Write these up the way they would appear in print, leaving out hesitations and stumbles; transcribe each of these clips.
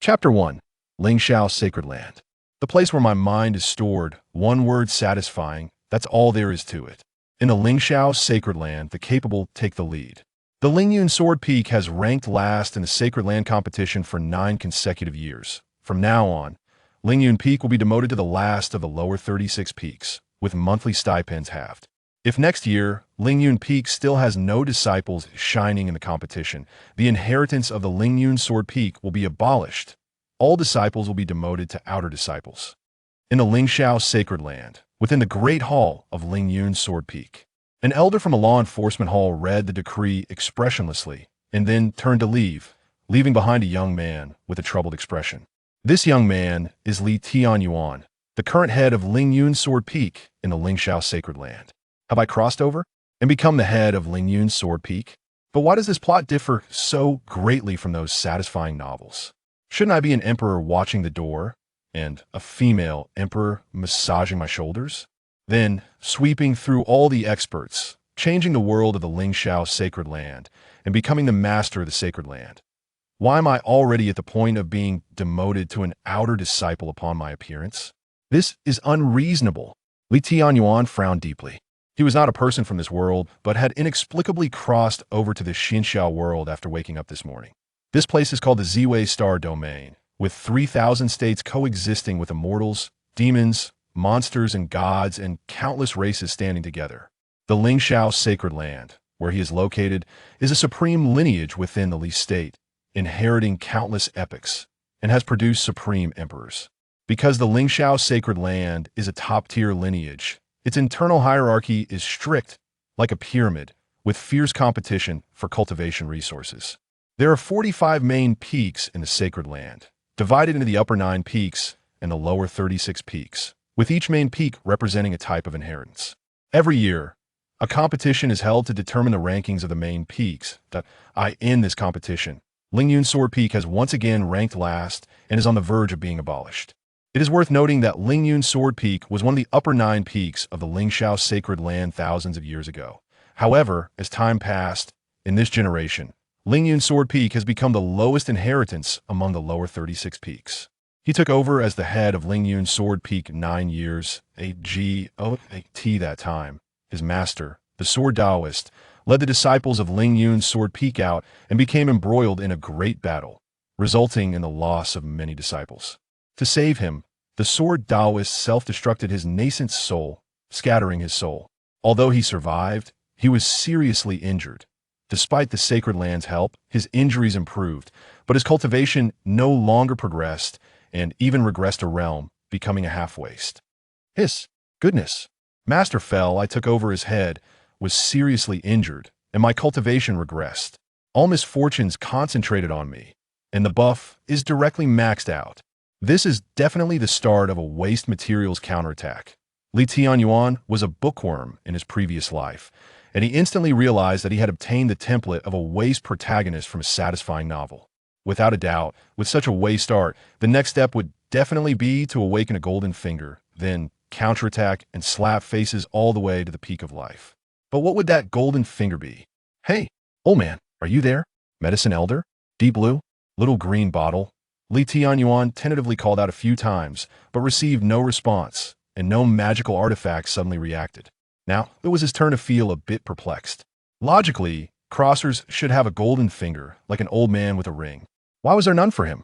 Chapter 1. Lingxiao Sacred Land. The place where my mind is stored, one word satisfying, that's all there is to it. In the Lingxiao Sacred Land, the capable take the lead. The Lingyun Sword Peak has ranked last in the Sacred Land competition for 9 consecutive years. From now on, Lingyun Peak will be demoted to the last of the lower 36 peaks, with monthly stipends halved. If next year, Lingyun Peak still has no disciples shining in the competition, the inheritance of the Lingyun Sword Peak will be abolished. All disciples will be demoted to outer disciples. In the Lingxiao Sacred Land, within the Great Hall of Lingyun Sword Peak, an elder from a law enforcement hall read the decree expressionlessly and then turned to leave, leaving behind a young man with a troubled expression. This young man is Tianyuan, the current head of Lingyun Sword Peak in the Lingxiao Sacred Land. Have I crossed over and become the head of Lingyun Sword Peak? But why does this plot differ so greatly from those satisfying novels? Shouldn't I be an emperor watching the door and a female emperor massaging my shoulders? Then, sweeping through all the experts, changing the world of the Lingxiao Sacred Land and becoming the master of the Sacred Land. Why am I already at the point of being demoted to an outer disciple upon my appearance? This is unreasonable. Li Tianyuan frowned deeply. He was not a person from this world, but had inexplicably crossed over to the Xinxiao world after waking up this morning. This place is called the Ziwei Star Domain, with 3,000 states coexisting with immortals, demons, monsters, and gods, and countless races standing together. The Lingxiao Sacred Land, where he is located, is a supreme lineage within the Li state, inheriting countless epics, and has produced supreme emperors. Because the Lingxiao Sacred Land is a top-tier lineage, its internal hierarchy is strict, like a pyramid, with fierce competition for cultivation resources. There are 45 main peaks in the Sacred Land, divided into the upper 9 peaks and the lower 36 peaks, with each main peak representing a type of inheritance. Every year, a competition is held to determine the rankings of the main peaks. In this competition, Lingyun Sword Peak has once again ranked last and is on the verge of being abolished. It is worth noting that Lingyun Sword Peak was one of the upper 9 peaks of the Lingxiao Sacred Land thousands of years ago. However, as time passed, in this generation, Lingyun Sword Peak has become the lowest inheritance among the lower 36 peaks. He took over as the head of Lingyun Sword Peak 9 years, that time. His master, the Sword Taoist, led the disciples of Lingyun Sword Peak out and became embroiled in a great battle, resulting in the loss of many disciples. To save him, the Sword Taoist self-destructed his nascent soul, scattering his soul. Although he survived, he was seriously injured. Despite the Sacred Land's help, his injuries improved, but his cultivation no longer progressed and even regressed a realm, becoming a half-waste. Hiss! Goodness! Master fell, I took over his head, was seriously injured, and my cultivation regressed. All misfortunes concentrated on me, and the buff is directly maxed out. This is definitely the start of a waste materials counterattack. Li Tianyuan was a bookworm in his previous life, and he instantly realized that he had obtained the template of a waste protagonist from a satisfying novel. Without a doubt, with such a waste art, the next step would definitely be to awaken a golden finger, then counterattack and slap faces all the way to the peak of life. But what would that golden finger be? Hey, old man, are you there? Medicine elder? Deep blue? Little green bottle? Li Tianyuan tentatively called out a few times, but received no response, and no magical artifact suddenly reacted. Now, it was his turn to feel a bit perplexed. Logically, crossers should have a golden finger, like an old man with a ring. Why was there none for him?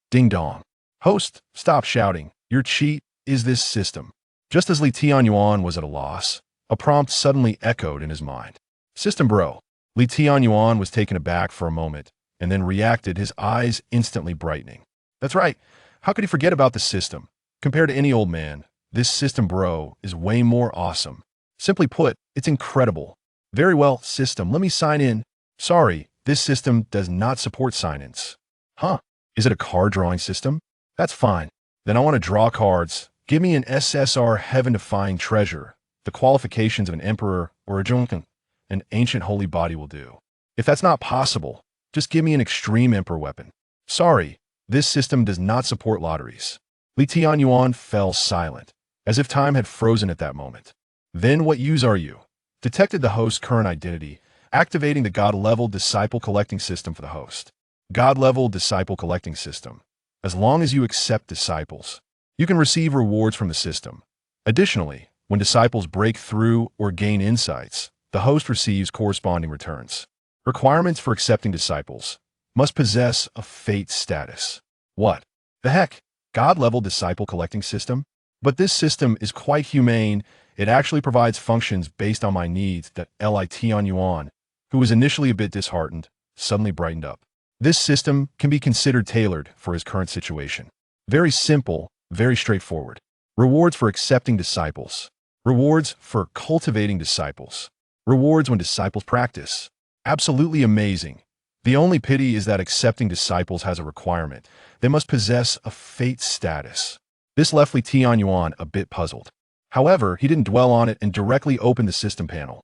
Ding dong. Host, stop shouting. Your cheat is this system. Just as Li Tianyuan was at a loss, a prompt suddenly echoed in his mind. System bro. Li Tianyuan was taken aback for a moment, and then reacted, his eyes instantly brightening. That's right. How could he forget about the system? Compared to any old man, this system bro is way more awesome. Simply put, it's incredible. Very well, system, let me sign in. Sorry, this system does not support sign-ins. Huh? Is it a card drawing system? That's fine. Then I want to draw cards. Give me an SSR heaven-defying treasure. The qualifications of an emperor or a junkan. An ancient holy body will do. If that's not possible, just give me an extreme emperor weapon. Sorry, this system does not support lotteries. Li Tianyuan fell silent, as if time had frozen at that moment. Then what use are you? Detected the host's current identity, activating the God-level disciple collecting system for the host. God-level disciple collecting system. as long as you accept disciples. You can receive rewards from the system. Additionally, when disciples break through or gain insights, the host receives corresponding returns. Requirements for accepting disciples: must possess a fate status. What the heck? God-level disciple collecting system? But this system is quite humane. It actually provides functions based on my needs that Tianyuan, who was initially a bit disheartened, suddenly brightened up. This system can be considered tailored for his current situation. Very simple, very straightforward. Rewards for accepting disciples. Rewards for cultivating disciples. Rewards when disciples practice. Absolutely amazing. The only pity is that accepting disciples has a requirement. They must possess a fate status. This left Tianyuan a bit puzzled. However, he didn't dwell on it and directly opened the system panel.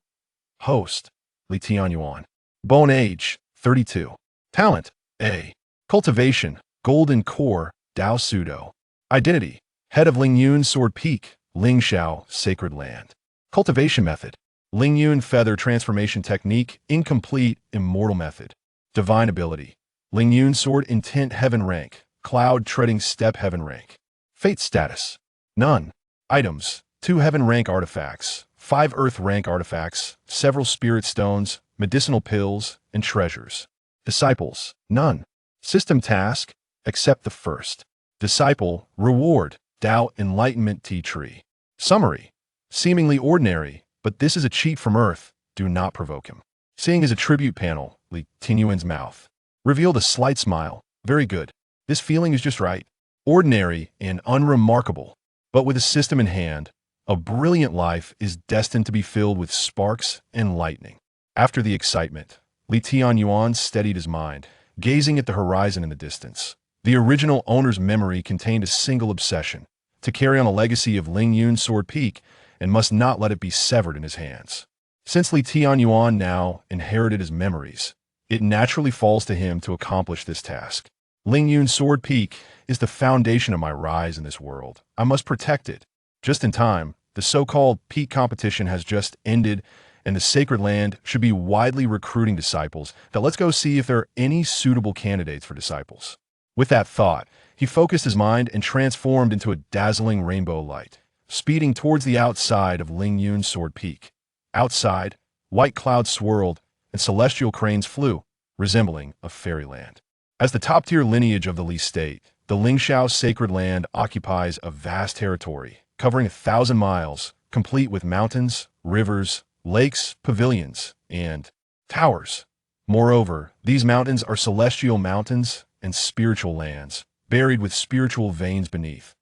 Host: Tianyuan. Bone age: 32. Talent: A. Cultivation: Golden Core, Dao Pseudo. Identity: Head of Lingyun Sword Peak, Lingxiao Sacred Land. Cultivation method: Lingyun Feather Transformation Technique, Incomplete, Immortal Method. Divine ability: Lingyun Sword Intent Heaven Rank, Cloud Treading Step Heaven Rank. Fate status: None. Items: 2 Heaven Rank Artifacts, 5 Earth Rank Artifacts, several Spirit Stones, medicinal pills, and treasures. Disciples: None. System task: accept the first. Disciple: Reward: Tao Enlightenment Tea Tree. Summary: seemingly ordinary, but this is a cheat from Earth. Do not provoke him. Seeing his attribute panel, Tianyuan's mouth revealed a slight smile. Very good. This feeling is just right. Ordinary and unremarkable. But with a system in hand, a brilliant life is destined to be filled with sparks and lightning. After the excitement, Tianyuan steadied his mind, gazing at the horizon in the distance. The original owner's memory contained a single obsession: to carry on a legacy of Lingyun Sword Peak, and must not let it be severed in his hands. Since Tianyuan now inherited his memories, it naturally falls to him to accomplish this task. Lingyun Sword Peak is the foundation of my rise in this world. I must protect it. Just in time, the so-called peak competition has just ended, and the Sacred Land should be widely recruiting disciples. Now let's go see if there are any suitable candidates for disciples. With that thought, he focused his mind and transformed into a dazzling rainbow light, speeding towards the outside of Lingyun Sword Peak. Outside, white clouds swirled, and celestial cranes flew, resembling a fairyland. As the top-tier lineage of the Li State, the Lingxiao Sacred Land occupies a vast territory, covering 1,000 miles, complete with mountains, rivers, lakes, pavilions, and towers. Moreover, these mountains are celestial mountains and spiritual lands, buried with spiritual veins beneath.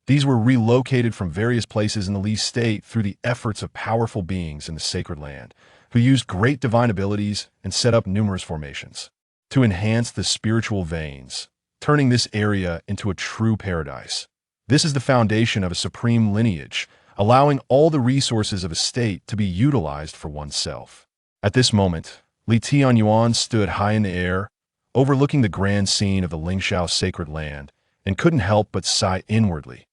These were relocated from various places in the Li State through the efforts of powerful beings in the Sacred Land, who used great divine abilities and set up numerous formations to enhance the spiritual veins, turning this area into a true paradise. This is the foundation of a supreme lineage, allowing all the resources of a state to be utilized for oneself. At this moment, Tianyuan stood high in the air, overlooking the grand scene of the Lingxiao Sacred Land, and couldn't help but sigh inwardly.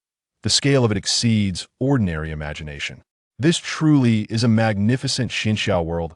The scale of it exceeds ordinary imagination. This truly is a magnificent Xinxiao world.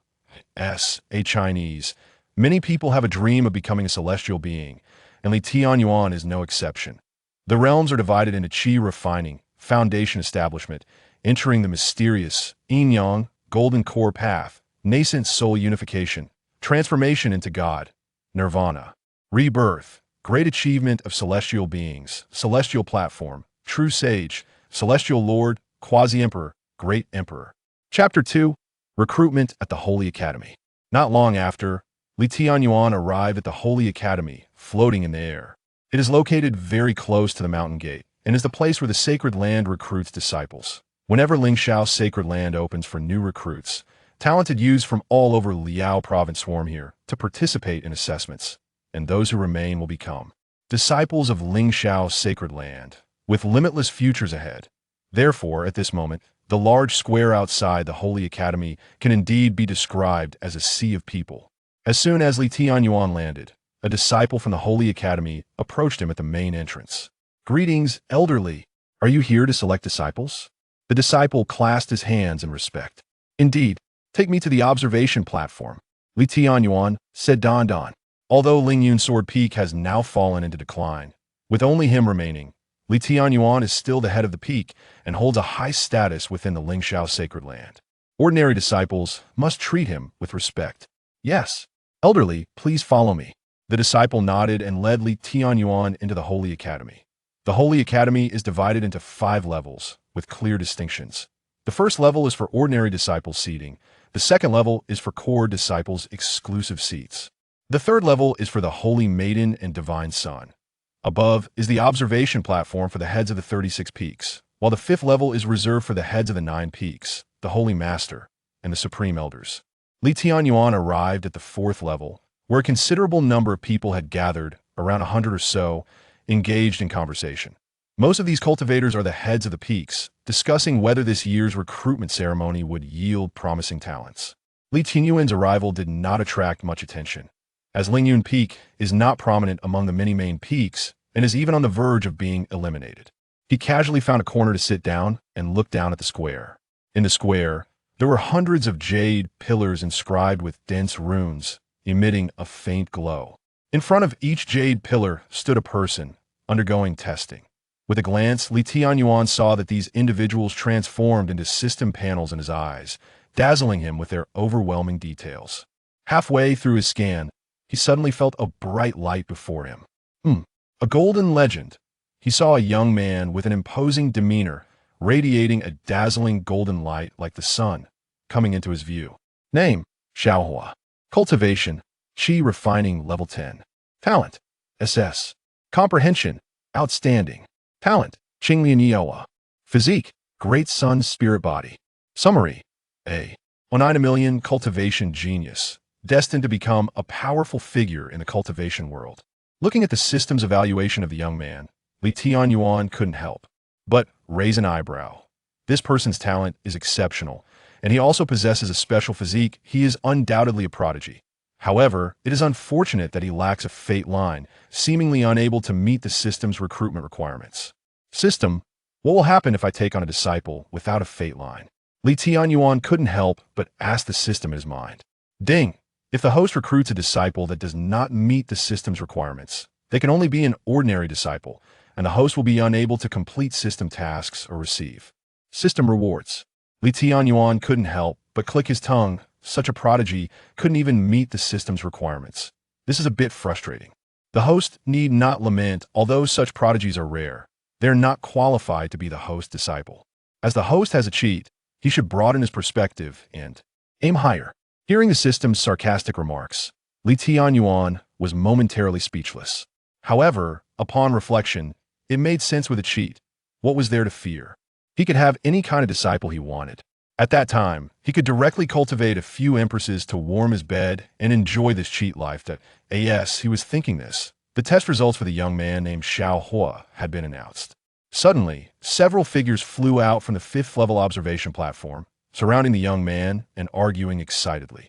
A Chinese. Many people have a dream of becoming a celestial being, and Tianyuan is no exception. The realms are divided into Qi refining, foundation establishment, entering the mysterious Yin-Yang, golden core path, nascent soul unification, transformation into God, nirvana, rebirth, great achievement of celestial beings, celestial platform, true sage, celestial lord, quasi-emperor, great emperor. Chapter 2. Recruitment at the Holy Academy. Not long after, Tianyuan arrived at the Holy Academy, floating in the air. It is located very close to the mountain gate, and is the place where the Sacred Land recruits disciples. Whenever Lingxiao Sacred Land opens for new recruits, talented youths from all over Liao province swarm here to participate in assessments, and those who remain will become disciples of Lingxiao Sacred Land, with limitless futures ahead. Therefore, at this moment, the large square outside the Holy Academy can indeed be described as a sea of people. As soon as Tianyuan landed, a disciple from the Holy Academy approached him at the main entrance. "Greetings, elderly. Are you here to select disciples?" The disciple clasped his hands in respect. "Indeed. Take me to the observation platform," Tianyuan said Don Don. Although Lingyun Sword Peak has now fallen into decline, With only him remaining, Li Tianyuan is still the head of the peak and holds a high status within the Lingxiao Sacred Land. Ordinary disciples must treat him with respect. Yes. Elderly, please follow me. The disciple nodded and led Li Tianyuan into the Holy Academy. The Holy Academy is divided into 5 levels, with clear distinctions. The first level is for ordinary disciples seating. The second level is for core disciples' exclusive seats. The third level is for the Holy Maiden and Divine Son. Above is the observation platform for the heads of the 36 peaks, while the 5th level is reserved for the heads of the 9 peaks, the Holy Master, and the Supreme Elders. Li Tianyuan arrived at the 4th level, where a considerable number of people had gathered, around 100 or so, engaged in conversation. Most of these cultivators are the heads of the peaks, discussing whether this year's recruitment ceremony would yield promising talents. Li Tianyuan's arrival did not attract much attention, as Lingyun Peak is not prominent among the many main peaks and is even on the verge of being eliminated. He casually found a corner to sit down and look down at the square. In the square, there were hundreds of jade pillars inscribed with dense runes, emitting a faint glow. In front of each jade pillar stood a person, undergoing testing. With a glance, Li Tianyuan saw that these individuals transformed into system panels in his eyes, dazzling him with their overwhelming details. Halfway through his scan, he suddenly felt a bright light before him. A golden legend. He saw a young man with an imposing demeanor, radiating a dazzling golden light like the sun, coming into his view. Name, Xiaohua. Cultivation, Qi Refining Level 10. Talent, SS. Comprehension, Outstanding. Talent, Qinglian. Physique, Great Sun Spirit Body. Summary, A. 1/9,000,000 Cultivation Genius, destined to become a powerful figure in the cultivation world. Looking at the system's evaluation of the young man, Li Tianyuan couldn't help but raise an eyebrow. This person's talent is exceptional, and he also possesses a special physique. He is undoubtedly a prodigy. However, it is unfortunate that he lacks a fate line, seemingly unable to meet the system's recruitment requirements. System, what will happen if I take on a disciple without a fate line? Li Tianyuan couldn't help but ask the system in his mind. Ding! If the host recruits a disciple that does not meet the system's requirements, they can only be an ordinary disciple, and the host will be unable to complete system tasks or receive system rewards. Li Tianyuan couldn't help but click his tongue. Such a prodigy couldn't even meet the system's requirements. This is a bit frustrating. The host need not lament, although such prodigies are rare. They are not qualified to be the host disciple. As the host has a cheat, he should broaden his perspective and aim higher. Hearing the system's sarcastic remarks, Li Tianyuan was momentarily speechless. However, upon reflection, it made sense with a cheat. What was there to fear? He could have any kind of disciple he wanted. At that time, he could directly cultivate a few empresses to warm his bed and enjoy this cheat life that, yes, he was thinking this. The test results for the young man named Xiaohua had been announced. Suddenly, several figures flew out from the 5th level observation platform, surrounding the young man and arguing excitedly.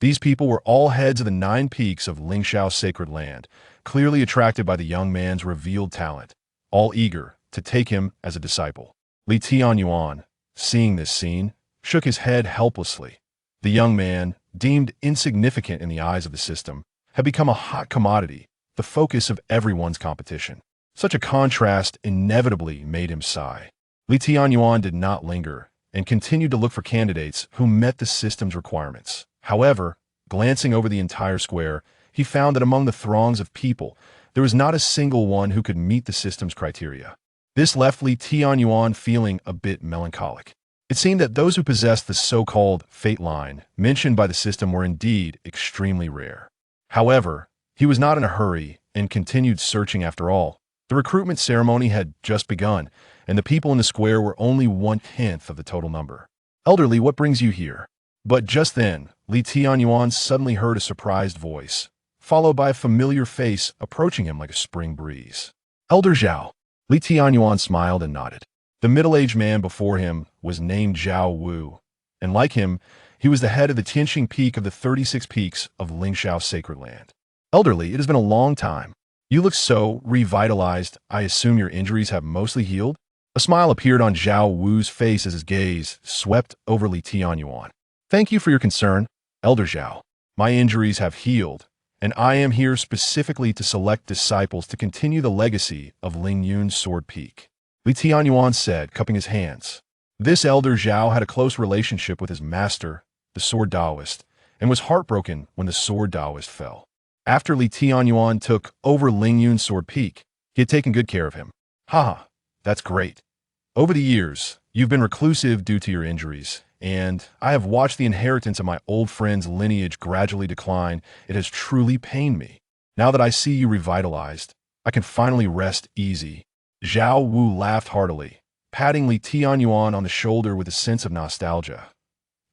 These people were all heads of the 9 peaks of Lingxiao Sacred Land, clearly attracted by the young man's revealed talent, all eager to take him as a disciple. Li Tianyuan, seeing this scene, shook his head helplessly. The young man, deemed insignificant in the eyes of the system, had become a hot commodity, the focus of everyone's competition. Such a contrast inevitably made him sigh. Li Tianyuan did not linger and continued to look for candidates who met the system's requirements. However, glancing over the entire square, he found that among the throngs of people, there was not a single one who could meet the system's criteria. This left Li Tianyuan feeling a bit melancholic. It seemed that those who possessed the so-called fate line mentioned by the system were indeed extremely rare. However, he was not in a hurry and continued searching after all. The recruitment ceremony had just begun, and the people in the square were only 1/10 of the total number. Elderly, what brings you here? But just then, Li Tianyuan suddenly heard a surprised voice, followed by a familiar face approaching him like a spring breeze. Elder Zhao. Li Tianyuan smiled and nodded. The middle-aged man before him was named Zhao Wu, and like him, he was the head of the Tianqing Peak of the 36 peaks of Lingxiao Sacred Land. Elderly, it has been a long time. You look so revitalized. I assume your injuries have mostly healed? A smile appeared on Zhao Wu's face as his gaze swept over Li Tianyuan. Thank you for your concern, Elder Zhao. My injuries have healed, and I am here specifically to select disciples to continue the legacy of Lingyun's Sword Peak. Tianyuan said, cupping his hands. This elder Zhao had a close relationship with his master, the Sword Taoist, and was heartbroken when the Sword Taoist fell. After Tianyuan took over Lingyun's Sword Peak, he had taken good care of him. Haha, that's great. Over the years, you've been reclusive due to your injuries, and I have watched the inheritance of my old friend's lineage gradually decline. It has truly pained me. Now that I see you revitalized, I can finally rest easy. Zhao Wu laughed heartily, patting Tianyuan on the shoulder with a sense of nostalgia.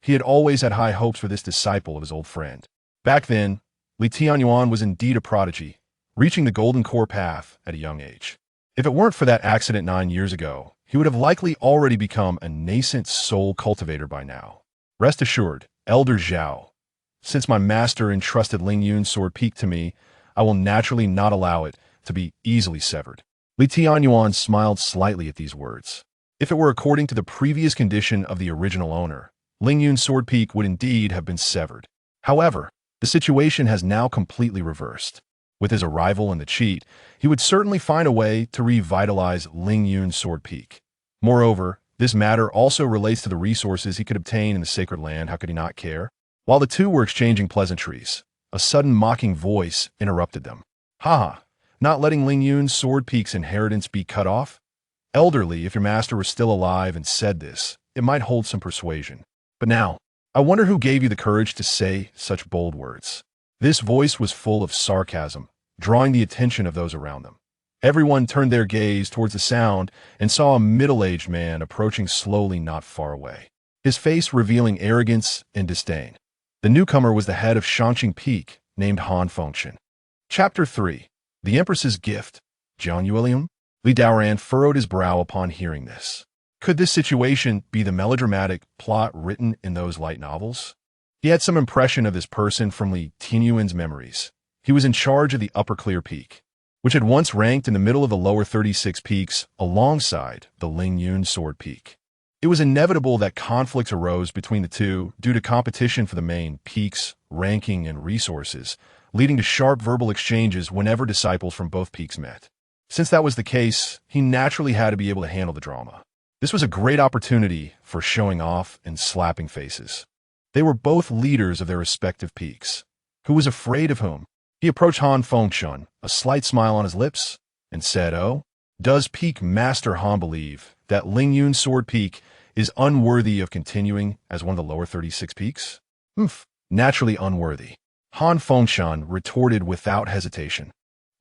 He had always had high hopes for this disciple of his old friend. Back then, Tianyuan was indeed a prodigy, reaching the golden core path at a young age. If it weren't for that accident 9 years ago, he would have likely already become a nascent soul cultivator by now. Rest assured, Elder Zhao, since my master entrusted Lingyun's Sword Peak to me, I will naturally not allow it to be easily severed. Tianyuan smiled slightly at these words. If it were according to the previous condition of the original owner, Lingyun's Sword Peak would indeed have been severed. However, the situation has now completely reversed. With his arrival in the cheat, he would certainly find a way to revitalize Lingyun's Sword Peak. Moreover, this matter also relates to the resources he could obtain in the sacred land. How could he not care? While the two were exchanging pleasantries, a sudden mocking voice interrupted them. Haha, not letting Lingyun's Sword Peak's inheritance be cut off? Elderly, if your master were still alive and said this, it might hold some persuasion. But now, I wonder who gave you the courage to say such bold words. This voice was full of sarcasm, drawing the attention of those around them. Everyone turned their gaze towards the sound and saw a middle-aged man approaching slowly not far away, his face revealing arrogance and disdain. The newcomer was the head of Shangqing Peak, named Han Fengshen. Chapter 3. The Empress's Gift. Jiang Yueli. Li Daoran furrowed his brow upon hearing this. Could this situation be the melodramatic plot written in those light novels? He had some impression of this person from Tianyuan's memories. He was in charge of the Upper Clear Peak, which had once ranked in the middle of the lower 36 peaks alongside the Lingyun Sword Peak. It was inevitable that conflicts arose between the two due to competition for the main peaks, ranking, and resources, leading to sharp verbal exchanges whenever disciples from both peaks met. Since that was the case, he naturally had to be able to handle the drama. This was a great opportunity for showing off and slapping faces. They were both leaders of their respective peaks. Who was afraid of whom? He approached Han Fengshen, a slight smile on his lips, and said, "Oh, does Peak Master Han believe that Lingyun's Sword Peak is unworthy of continuing as one of the lower 36 peaks?" Naturally unworthy. Han Fengshen retorted without hesitation.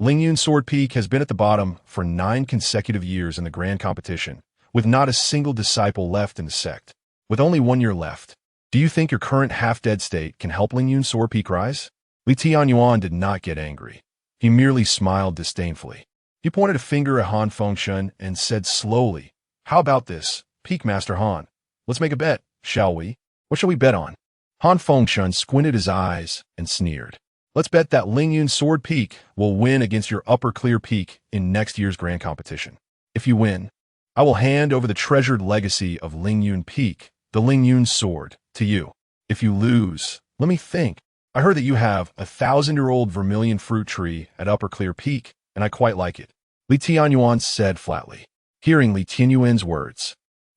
Lingyun's Sword Peak has been at the bottom for 9 consecutive years in the grand competition, with not a single disciple left in the sect. With only 1 year left, do you think your current half-dead state can help Lingyun's Sword Peak rise? Tianyuan did not get angry. He merely smiled disdainfully. He pointed a finger at Han Fengshen and said slowly, "How about this, Peak Master Han? Let's make a bet, shall we? What shall we bet on?" Han Fengshen squinted his eyes and sneered. "Let's bet that Lingyun's Sword Peak will win against your Upper Clear Peak in next year's grand competition. If you win, I will hand over the treasured legacy of Lingyun Peak, the Lingyun Sword, to you. If you lose, let me think. I heard that you have a 1,000-year-old vermilion fruit tree at Upper Clear Peak, and I quite like it," Tianyuan said flatly. Hearing Tianyuan's words,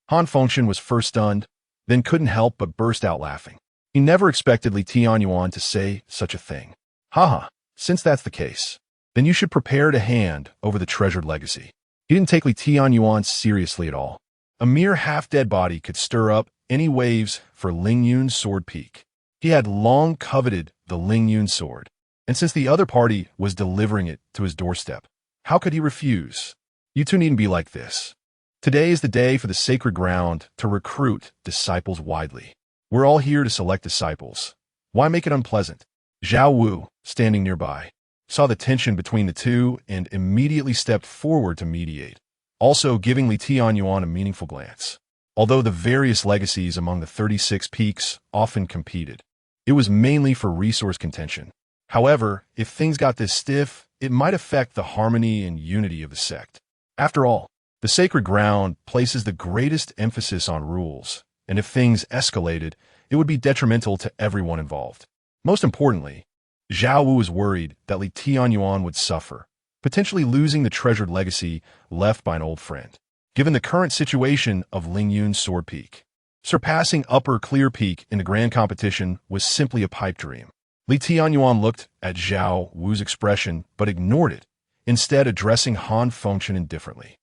Han Fengshen was first stunned, then couldn't help but burst out laughing. He never expected Tianyuan to say such a thing. Haha, since that's the case, then you should prepare to hand over the treasured legacy. He didn't take Tianyuan seriously at all. A mere half-dead body could stir up any waves for Lingyun's Sword Peak. He had long coveted the Lingyun sword, and since the other party was delivering it to his doorstep, how could he refuse? You two needn't be like this. Today is the day for the sacred ground to recruit disciples widely. We're all here to select disciples. Why make it unpleasant? Zhao Wu, standing nearby, saw the tension between the two and immediately stepped forward to mediate, also giving Tianyuan a meaningful glance. Although the various legacies among the 36 peaks often competed, it was mainly for resource contention. However, if things got this stiff, it might affect the harmony and unity of the sect. After all, the sacred ground places the greatest emphasis on rules, and if things escalated, it would be detrimental to everyone involved. Most importantly, Zhao Wu was worried that Li Tianyuan would suffer, potentially losing the treasured legacy left by an old friend. Given the current situation of Lingyun's sword peak, surpassing upper clear peak in the grand competition was simply a pipe dream. Li Tianyuan looked at Zhao Wu's expression but ignored it, instead addressing Han Fengchen indifferently.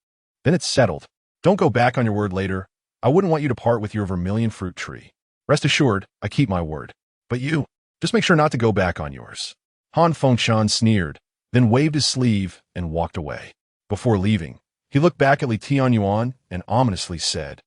Then it's settled. Don't go back on your word later. I wouldn't want you to part with your vermilion fruit tree. Rest assured, I keep my word. But you, just make sure not to go back on yours. Han Fengchen sneered, then waved his sleeve and walked away. Before leaving, he looked back at Li Tianyuan and ominously said,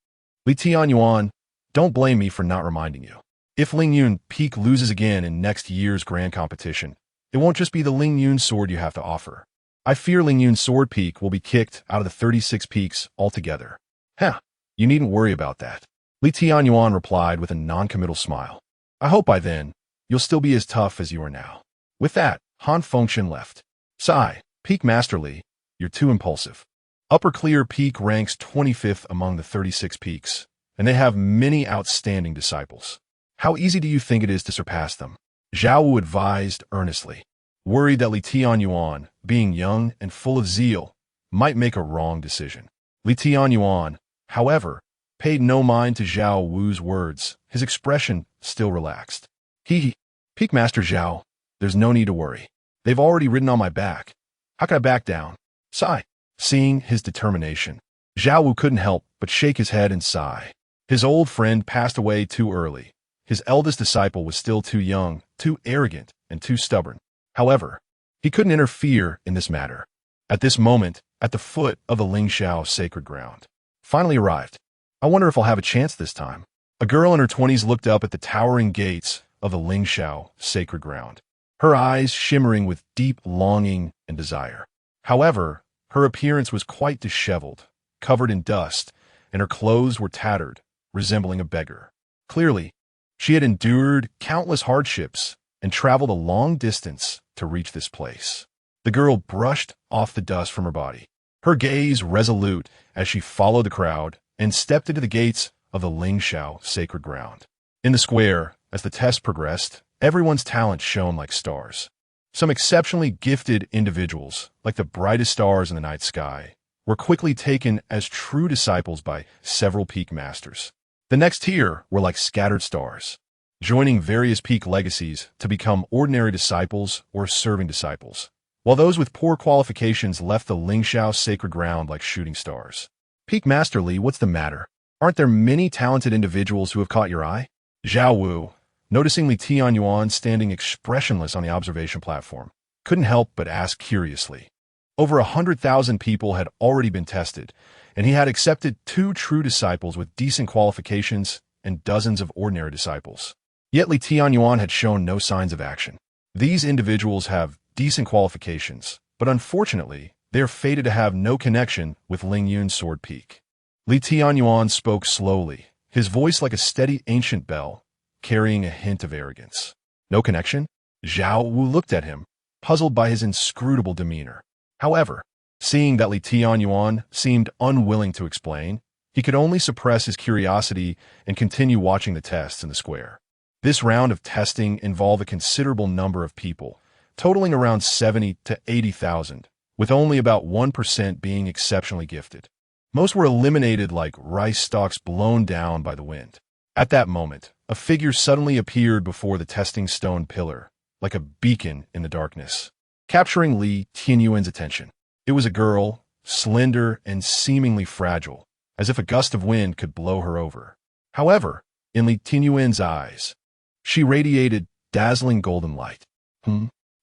Li Tianyuan, don't blame me for not reminding you. If Lingyun Peak loses again in next year's grand competition, it won't just be the Lingyun sword you have to offer. I fear Lingyun's sword peak will be kicked out of the 36 peaks altogether. Heh, you needn't worry about that. Li Tianyuan replied with a non-committal smile. I hope by then, you'll still be as tough as you are now. With that, Han Fengchen left. Sigh, Peak Master Li, you're too impulsive. Upper Clear Peak ranks 25th among the 36 peaks, and they have many outstanding disciples. How easy do you think it is to surpass them? Zhao Wu advised earnestly, worried that Li Tianyuan, being young and full of zeal, might make a wrong decision. Li Tianyuan, however, paid no mind to Zhao Wu's words, his expression still relaxed. Peak Master Zhao, there's no need to worry. They've already ridden on my back. How can I back down? Sigh. Seeing his determination, Zhao Wu couldn't help but shake his head and sigh. His old friend passed away too early. His eldest disciple was still too young, too arrogant, and too stubborn. However, he couldn't interfere in this matter. At this moment, at the foot of the Lingxiao sacred ground, finally arrived. I wonder if I'll have a chance this time. A girl in her 20s looked up at the towering gates of the Lingxiao sacred ground, her eyes shimmering with deep longing and desire. However, her appearance was quite disheveled, covered in dust, and her clothes were tattered, resembling a beggar. Clearly, she had endured countless hardships and traveled a long distance to reach this place. The girl brushed off the dust from her body, her gaze resolute as she followed the crowd and stepped into the gates of the Lingxiao sacred ground. In the square, as the test progressed, everyone's talent shone like stars. Some exceptionally gifted individuals, like the brightest stars in the night sky, were quickly taken as true disciples by several peak masters. The next tier were like scattered stars, joining various peak legacies to become ordinary disciples or serving disciples, while those with poor qualifications left the Lingxiao sacred ground like shooting stars. Peak Master Li, what's the matter? Aren't there many talented individuals who have caught your eye? Zhao Wu, noticing Li Tianyuan standing expressionless on the observation platform, couldn't help but ask curiously. Over 100,000 people had already been tested, and he had accepted 2 true disciples with decent qualifications and dozens of ordinary disciples. Yet Li Tianyuan had shown no signs of action. These individuals have decent qualifications, but unfortunately, they are fated to have no connection with Lingyun's sword peak. Li Tianyuan spoke slowly, his voice like a steady ancient bell, carrying a hint of arrogance. No connection? Zhao Wu looked at him, puzzled by his inscrutable demeanor. However, seeing that Li Tianyuan seemed unwilling to explain, he could only suppress his curiosity and continue watching the tests in the square. This round of testing involved a considerable number of people, totaling around 70 to 80,000, with only about 1% being exceptionally gifted. Most were eliminated like rice stalks blown down by the wind. At that moment, a figure suddenly appeared before the testing stone pillar, like a beacon in the darkness, capturing Li Tianyuan's attention. It was a girl, slender and seemingly fragile, as if a gust of wind could blow her over. However, in Li Tianyuan's eyes, she radiated dazzling golden light.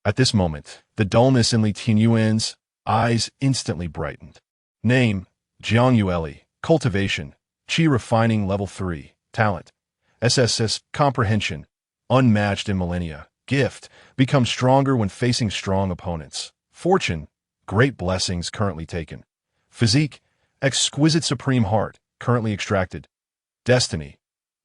At this moment, the dullness in Li Tianyuan's eyes instantly brightened. Name, Jiang Yueli, Cultivation, Qi Refining Level 3, Talent, SSS Comprehension, Unmatched in Millennia, Gift, Become Stronger when facing strong opponents. Fortune, Great Blessings currently taken. Physique, Exquisite Supreme Heart, currently extracted. Destiny,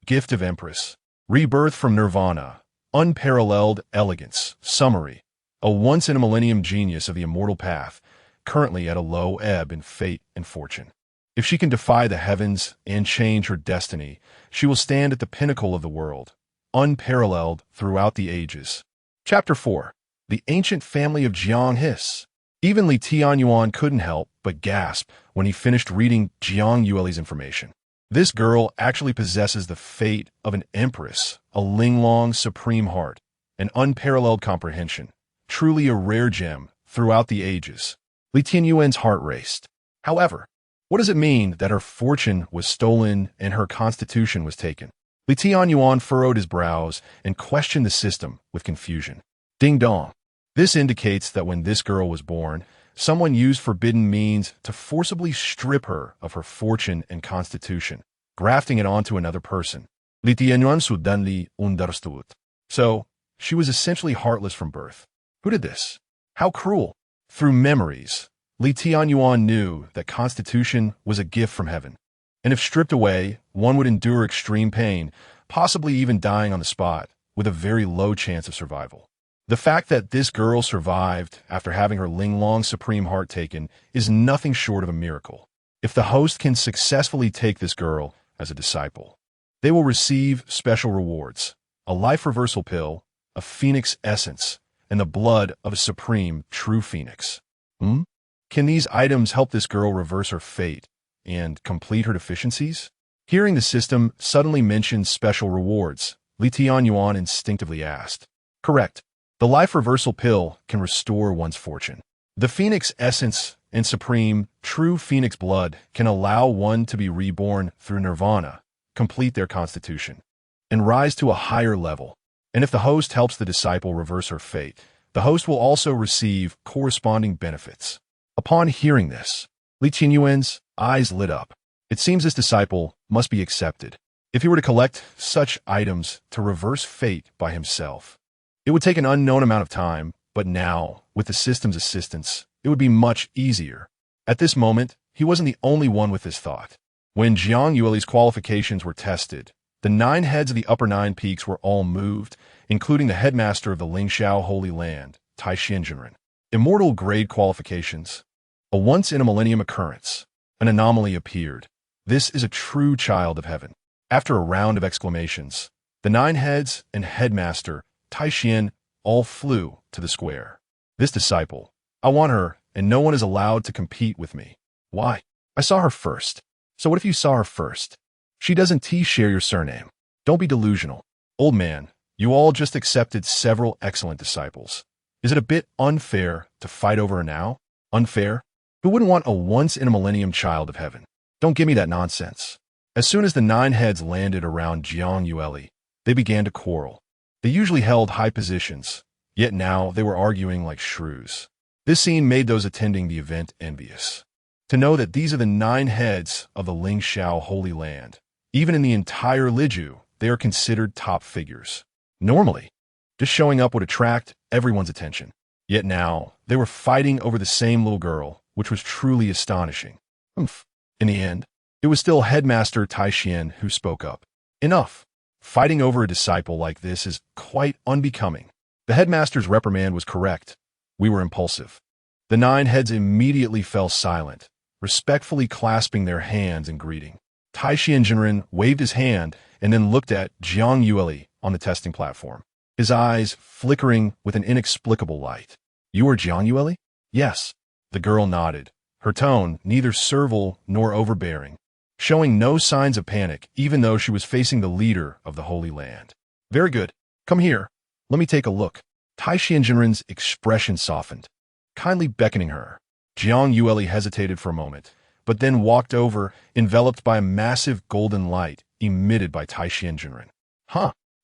Gift of Empress. Rebirth from Nirvana, Unparalleled Elegance, Summary, a once-in-a-millennium genius of the immortal path, currently at a low ebb in fate and fortune. If she can defy the heavens and change her destiny, she will stand at the pinnacle of the world, unparalleled throughout the ages. Chapter 4. the ancient family of Jiang His. Even Li Tianyuan couldn't help but gasp when he finished reading Jiang Yueli's information. This girl actually possesses the fate of an empress, a Linglong supreme heart, an unparalleled comprehension, truly a rare gem throughout the ages. Li Tianyuan's heart raced. However, what does it mean that her fortune was stolen and her constitution was taken? Li Tianyuan furrowed his brows and questioned the system with confusion. Ding dong. This indicates that when this girl was born, someone used forbidden means to forcibly strip her of her fortune and constitution, grafting it onto another person. Li Tianyuan suddenly understood. So, she was essentially heartless from birth. Who did this? How cruel. Through memories, Li Tianyuan knew that constitution was a gift from heaven. And if stripped away, one would endure extreme pain, possibly even dying on the spot, with a very low chance of survival. The fact that this girl survived after having her Linglong supreme heart taken is nothing short of a miracle. If the host can successfully take this girl as a disciple, they will receive special rewards: a life reversal pill, a phoenix essence, and the blood of a supreme true phoenix. Can these items help this girl reverse her fate and complete her deficiencies? Hearing the system suddenly mention special rewards, Li Tianyuan instinctively asked. Correct. The life reversal pill can restore one's fortune. The phoenix essence and supreme, true phoenix blood can allow one to be reborn through nirvana, complete their constitution, and rise to a higher level. And if the host helps the disciple reverse her fate, the host will also receive corresponding benefits. Upon hearing this, Li Tianyuan's eyes lit up. It seems this disciple must be accepted. If he were to collect such items to reverse fate by himself, it would take an unknown amount of time, but now, with the system's assistance, it would be much easier. At this moment, he wasn't the only one with this thought. When Jiang Yueli's qualifications were tested, the 9 heads of the upper 9 peaks were all moved, including the headmaster of the Lingxiao Holy Land, Tianyuan. Immortal grade qualifications. A once-in-a-millennium occurrence. An anomaly appeared. This is a true child of heaven. After a round of exclamations, the 9 heads and headmaster Tianyuan all flew to the square. This disciple, I want her, and no one is allowed to compete with me. Why? I saw her first. So what if you saw her first? She doesn't share your surname. Don't be delusional. Old man, you all just accepted several excellent disciples. Is it a bit unfair to fight over her now? Unfair? Who wouldn't want a once-in-a-millennium child of heaven? Don't give me that nonsense. As soon as the 9 heads landed around Jiang Yueli, they began to quarrel. They usually held high positions, yet now they were arguing like shrews. This scene made those attending the event envious. To know that these are the 9 heads of the Lingxiao Holy Land. Even in the entire Liju, they are considered top figures. Normally, just showing up would attract everyone's attention. Yet now, they were fighting over the same little girl, which was truly astonishing. In the end, it was still Headmaster Tianyuan who spoke up. Enough. Fighting over a disciple like this is quite unbecoming. The headmaster's reprimand was correct. We were impulsive. The 9 heads immediately fell silent, respectfully clasping their hands in greeting. Tianyuan waved his hand and then looked at Jiang Yueli on the testing platform, his eyes flickering with an inexplicable light. You are Jiang Yueli? Yes. The girl nodded, her tone neither servile nor overbearing, showing no signs of panic even though she was facing the leader of the Holy Land. Very good. Come here. Let me take a look. Tianyuan's expression softened, kindly beckoning her. Jiang Yueli hesitated for a moment, but then walked over, enveloped by a massive golden light emitted by Tianyuan.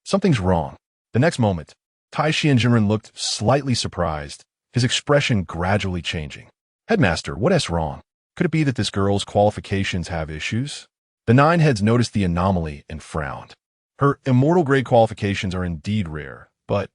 Something's wrong. The next moment, Tianyuan looked slightly surprised, his expression gradually changing. Headmaster, what is wrong? Could it be that this girl's qualifications have issues? The 9 heads noticed the anomaly and frowned. Her immortal grade qualifications are indeed rare, but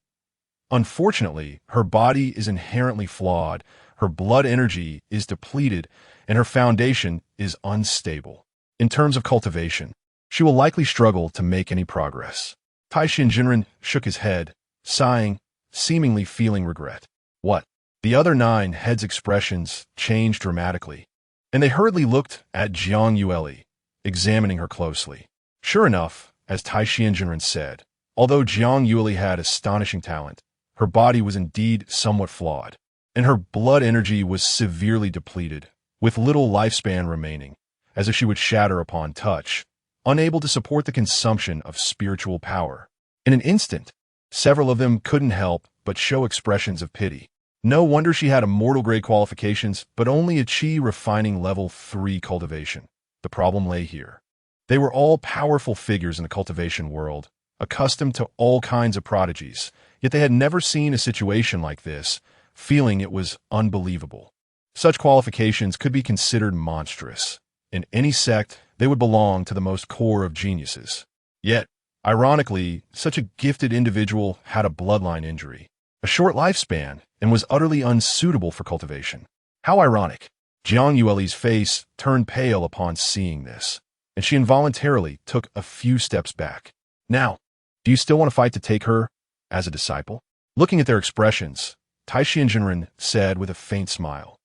unfortunately, her body is inherently flawed, her blood energy is depleted, and her foundation is unstable. In terms of cultivation, she will likely struggle to make any progress. Tianyuan shook his head, sighing, seemingly feeling regret. What? The other 9 heads' expressions changed dramatically, and they hurriedly looked at Jiang Yueli, examining her closely. Sure enough, as Tianyuan said, although Jiang Yueli had astonishing talent, Her body was indeed somewhat flawed, and her blood energy was severely depleted, with little lifespan remaining, as if she would shatter upon touch, unable to support the consumption of spiritual power. In an instant, several of them couldn't help but show expressions of pity. No wonder she had immortal grade qualifications, but only a chi refining level 3 cultivation. The problem lay here. They were all powerful figures in the cultivation world, accustomed to all kinds of prodigies, yet they had never seen a situation like this, feeling it was unbelievable. Such qualifications could be considered monstrous. In any sect, they would belong to the most core of geniuses. Yet, ironically, such a gifted individual had a bloodline injury, a short lifespan, and was utterly unsuitable for cultivation. How ironic. Jiang Yueli's face turned pale upon seeing this, and she involuntarily took a few steps back. Now, do you still want to fight to take her as a disciple? Looking at their expressions, Tianyuan said with a faint smile,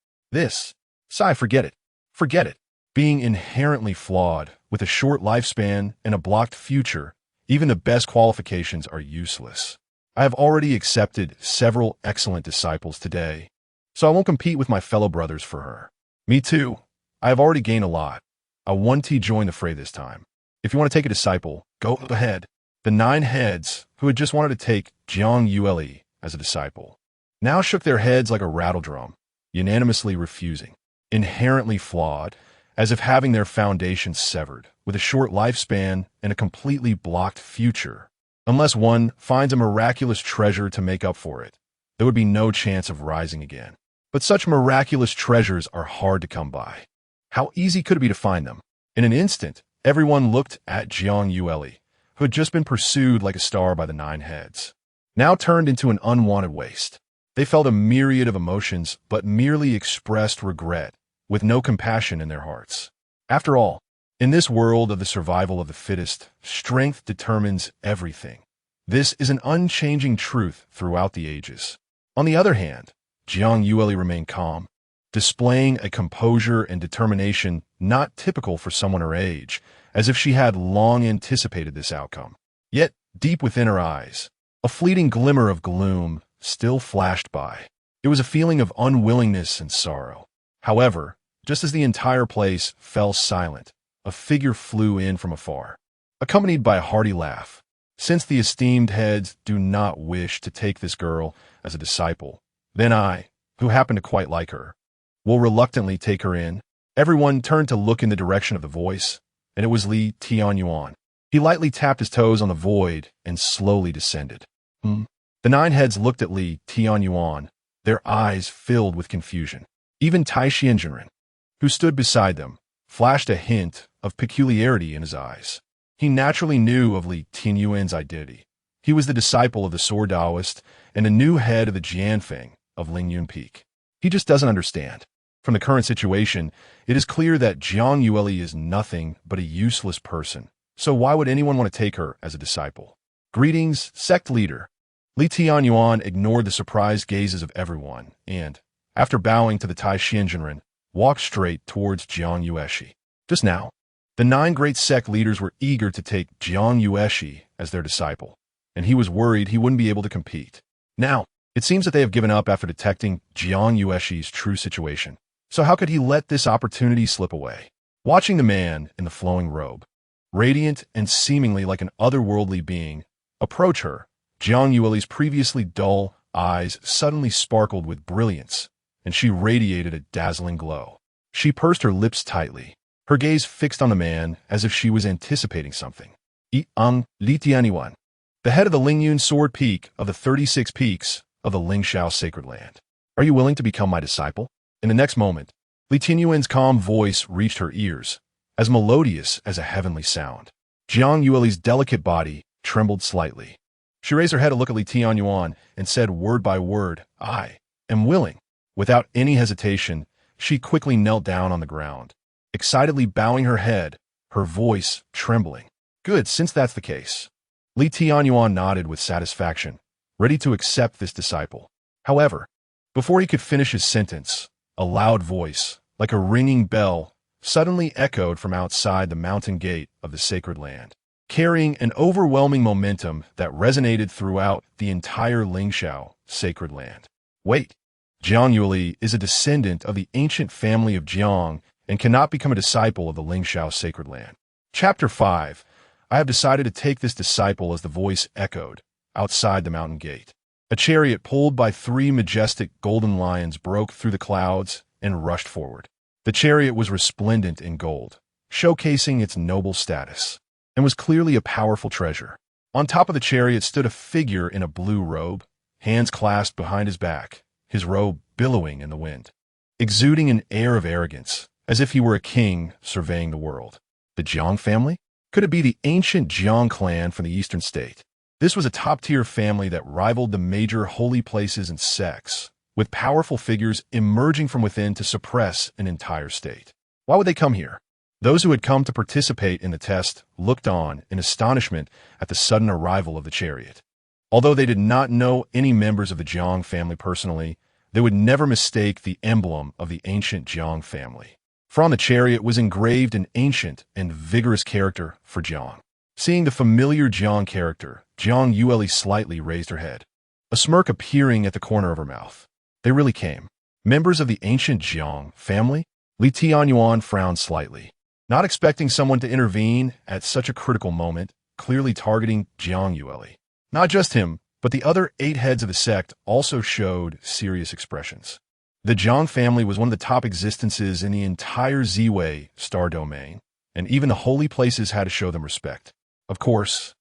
Sai, forget it. Forget it. Being inherently flawed, with a short lifespan and a blocked future, even the best qualifications are useless. I have already accepted several excellent disciples today, so I won't compete with my fellow brothers for her. Me too. I have already gained a lot. I want to join the fray this time. If you want to take a disciple, go ahead. The 9 heads, who had just wanted to take Jiang Yueli as a disciple, now shook their heads like a rattledrum, unanimously refusing. Inherently flawed, as if having their foundations severed, with a short lifespan and a completely blocked future. Unless one finds a miraculous treasure to make up for it, there would be no chance of rising again. But such miraculous treasures are hard to come by. How easy could it be to find them? In an instant, everyone looked at Jiang Yueli, who had just been pursued like a star by the 9 heads, now turned into an unwanted waste. They felt a myriad of emotions, but merely expressed regret, with no compassion in their hearts. After all, in this world of the survival of the fittest, strength determines everything. This is an unchanging truth throughout the ages. On the other hand, Jiang Yueli remained calm, displaying a composure and determination not typical for someone her age, as if she had long anticipated this outcome. Yet, deep within her eyes, a fleeting glimmer of gloom still flashed by. It was a feeling of unwillingness and sorrow. However, just as the entire place fell silent, a figure flew in from afar, accompanied by a hearty laugh. Since the esteemed heads do not wish to take this girl as a disciple, then I, who happen to quite like her, will reluctantly take her in. Everyone turned to look in the direction of the voice, and it was Tianyuan. He lightly tapped his toes on the void and slowly descended. The 9 heads looked at Tianyuan, their eyes filled with confusion. Even Tianyuan, who stood beside them, flashed a hint of peculiarity in his eyes. He naturally knew of Tianyuan's identity. He was the disciple of the Sword Taoist and a new head of the Jianfeng of Lingyun Peak. He just doesn't understand. From the current situation, it is clear that Jiang Yueli is nothing but a useless person. So why would anyone want to take her as a disciple? Greetings, sect leader. Tianyuan ignored the surprised gazes of everyone and, after bowing to the Tianyuan, walked straight towards Jiang Yueli. Just now, the 9 great sect leaders were eager to take Jiang Yueli as their disciple, and he was worried he wouldn't be able to compete. Now, it seems that they have given up after detecting Jiang Yueli's true situation. So how could he let this opportunity slip away? Watching the man in the flowing robe, radiant and seemingly like an otherworldly being, approach her, Jiang Yueli's previously dull eyes suddenly sparkled with brilliance, and she radiated a dazzling glow. She pursed her lips tightly, her gaze fixed on the man as if she was anticipating something. Tianyuan, the head of the Lingyun Sword Peak of the 36 peaks of the Lingxiao Sacred Land. Are you willing to become my disciple? In the next moment, Tianyuan's calm voice reached her ears, as melodious as a heavenly sound. Jiang Yueli's delicate body trembled slightly. She raised her head to look at Tianyuan and said word by word, I am willing. Without any hesitation, she quickly knelt down on the ground, excitedly bowing her head, her voice trembling. Good, since that's the case. Tianyuan nodded with satisfaction, ready to accept this disciple. However, before he could finish his sentence, a loud voice, like a ringing bell, suddenly echoed from outside the mountain gate of the sacred land, carrying an overwhelming momentum that resonated throughout the entire Lingxiao sacred land. Wait, Jiang Yueli is a descendant of the ancient family of Jiang and cannot become a disciple of the Lingxiao sacred land. Chapter 5. I have decided to take this disciple as the voice echoed outside the mountain gate. A chariot pulled by 3 majestic golden lions broke through the clouds and rushed forward. The chariot was resplendent in gold, showcasing its noble status, and was clearly a powerful treasure. On top of the chariot stood a figure in a blue robe, hands clasped behind his back, his robe billowing in the wind, exuding an air of arrogance, as if he were a king surveying the world. The Jiang family? Could it be the ancient Jiang clan from the eastern state? This was a top-tier family that rivaled the major holy places and sects, with powerful figures emerging from within to suppress an entire state. Why would they come here? Those who had come to participate in the test looked on in astonishment at the sudden arrival of the chariot. Although they did not know any members of the Jiang family personally, they would never mistake the emblem of the ancient Jiang family. For on the chariot was engraved an ancient and vigorous character for Jiang. Seeing the familiar Jiang character, Jiang Yueli slightly raised her head, a smirk appearing at the corner of her mouth. They really came. Members of the ancient Jiang family? Tianyuan frowned slightly, not expecting someone to intervene at such a critical moment, clearly targeting Jiang Yueli. Not just him, but the other 8 heads of the sect also showed serious expressions. The Jiang family was one of the top existences in the entire Ziwei star domain, and even the holy places had to show them respect. Of course,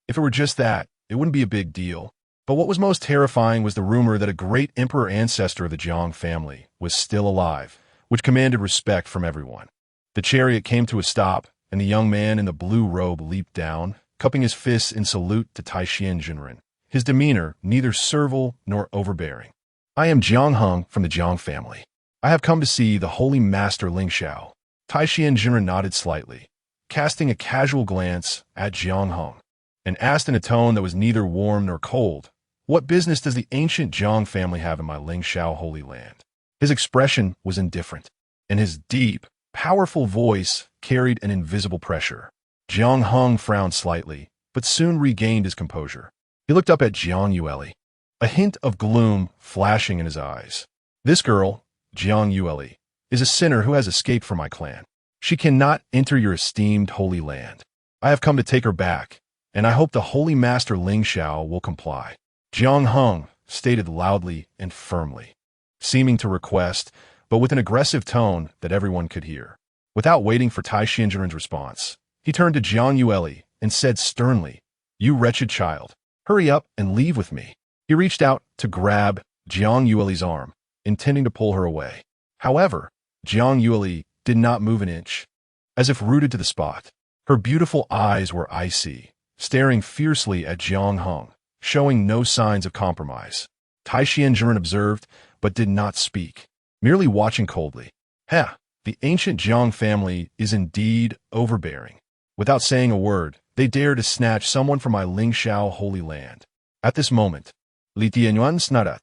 if it were just that, it wouldn't be a big deal. But what was most terrifying was the rumor that a great emperor ancestor of the Jiang family was still alive, which commanded respect from everyone. The chariot came to a stop, and the young man in the blue robe leaped down, cupping his fists in salute to Tianyuan, his demeanor neither servile nor overbearing. I am Jiang Heng from the Jiang family. I have come to see the holy master Lingxiao. Tianyuan nodded slightly, casting a casual glance at Jiang Heng, and asked in a tone that was neither warm nor cold, "What business does the ancient Jiang family have in my Lingxiao Holy Land?" His expression was indifferent, and his deep, powerful voice carried an invisible pressure. Jiang Heng frowned slightly, but soon regained his composure. He looked up at Jiang Yueli, a hint of gloom flashing in his eyes. This girl, Jiang Yueli, is a sinner who has escaped from my clan. She cannot enter your esteemed holy land. I have come to take her back, and I hope the holy master Lingxiao will comply. Jiang Heng stated loudly and firmly, seeming to request, but with an aggressive tone that everyone could hear. Without waiting for Tianyuan's response, he turned to Jiang Yueli and said sternly, "You wretched child, hurry up and leave with me." He reached out to grab Jiang Yueli's arm, intending to pull her away. However, Jiang Yueli did not move an inch, as if rooted to the spot. Her beautiful eyes were icy, staring fiercely at Jiang Heng, showing no signs of compromise. Tianyuan observed, but did not speak, merely watching coldly. The ancient Jiang family is indeed overbearing. Without saying a word, they dare to snatch someone from my Lingxiao Holy Land. At this moment, Tianyuan snadat.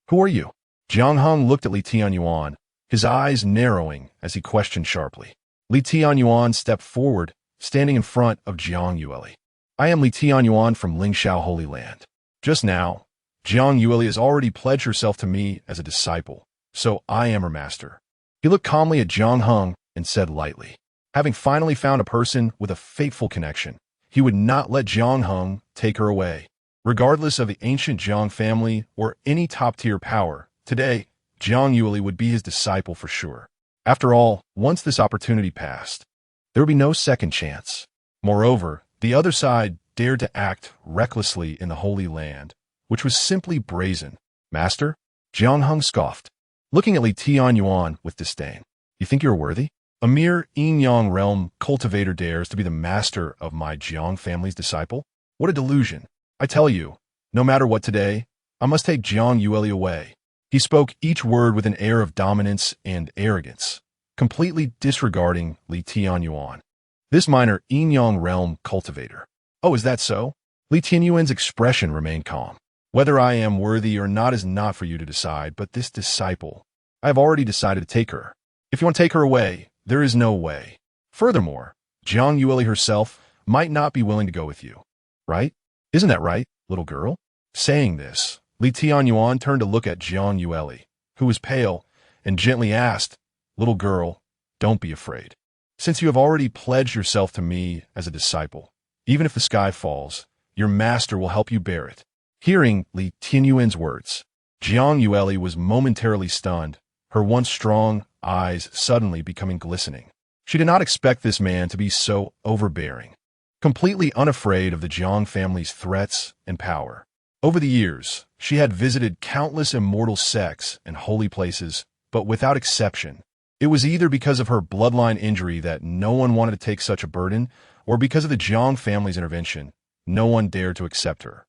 Who are you? Jiang Heng looked at Tianyuan, his eyes narrowing as he questioned sharply. Tianyuan stepped forward, standing in front of Jiang Yueli. I am Tianyuan from Lingxiao Holy Land. Just now, Jiang Yueli has already pledged herself to me as a disciple, so I am her master. He looked calmly at Jiang Heng and said lightly, having finally found a person with a fateful connection, he would not let Jiang Heng take her away. Regardless of the ancient Jiang family or any top-tier power, today, Jiang Yueli would be his disciple for sure. After all, once this opportunity passed, there would be no second chance. Moreover, the other side dared to act recklessly in the Holy Land, which was simply brazen. Master? Jiang Heng scoffed, looking at Tianyuan with disdain. You think you're worthy? A mere yin-yang realm cultivator dares to be the master of my Jiang family's disciple? What a delusion. I tell you, no matter what today, I must take Jiang Yueli away. He spoke each word with an air of dominance and arrogance, completely disregarding Tianyuan, this minor yin-yang realm cultivator. Oh, is that so? Tianyuan's expression remained calm. Whether I am worthy or not is not for you to decide, but this disciple, I have already decided to take her. If you want to take her away, there is no way. Furthermore, Jiang Yueli herself might not be willing to go with you. Right? Isn't that right, little girl? Saying this, Li Tianyuan turned to look at Jiang Yueli, who was pale, and gently asked, "Little girl, don't be afraid. Since you have already pledged yourself to me as a disciple, even if the sky falls, your master will help you bear it." Hearing Li Tianyuan's words, Jiang Yueli was momentarily stunned, her once strong eyes suddenly becoming glistening. She did not expect this man to be so overbearing, completely unafraid of the Jiang family's threats and power. Over the years, she had visited countless immortal sects and holy places, but without exception, it was either because of her bloodline injury that no one wanted to take such a burden, or because of the Jiang family's intervention, no one dared to accept her.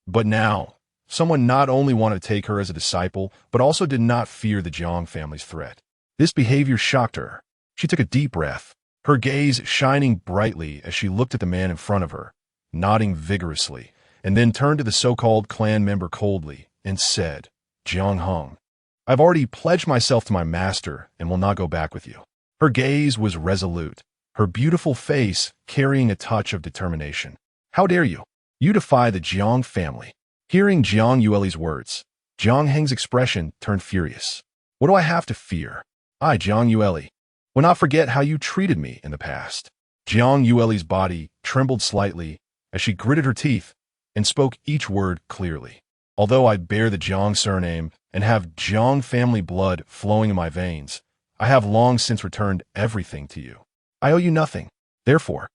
But now, someone not only wanted to take her as a disciple, but also did not fear the Jiang family's threat. This behavior shocked her. She took a deep breath, her gaze shining brightly as she looked at the man in front of her, nodding vigorously, and then turned to the so-called clan member coldly and said, "Jiang Hong, I've already pledged myself to my master and will not go back with you." Her gaze was resolute, her beautiful face carrying a touch of determination. "How dare you? You defy the Jiang family." Hearing Jiang Yueli's words, Jiang Heng's expression turned furious. "What do I have to fear? I, Jiang Yueli, will not forget how you treated me in the past." Jiang Yueli's body trembled slightly as she gritted her teeth and spoke each word clearly. "Although I bear the Jiang surname and have Jiang family blood flowing in my veins, I have long since returned everything to you. I owe you nothing. Therefore,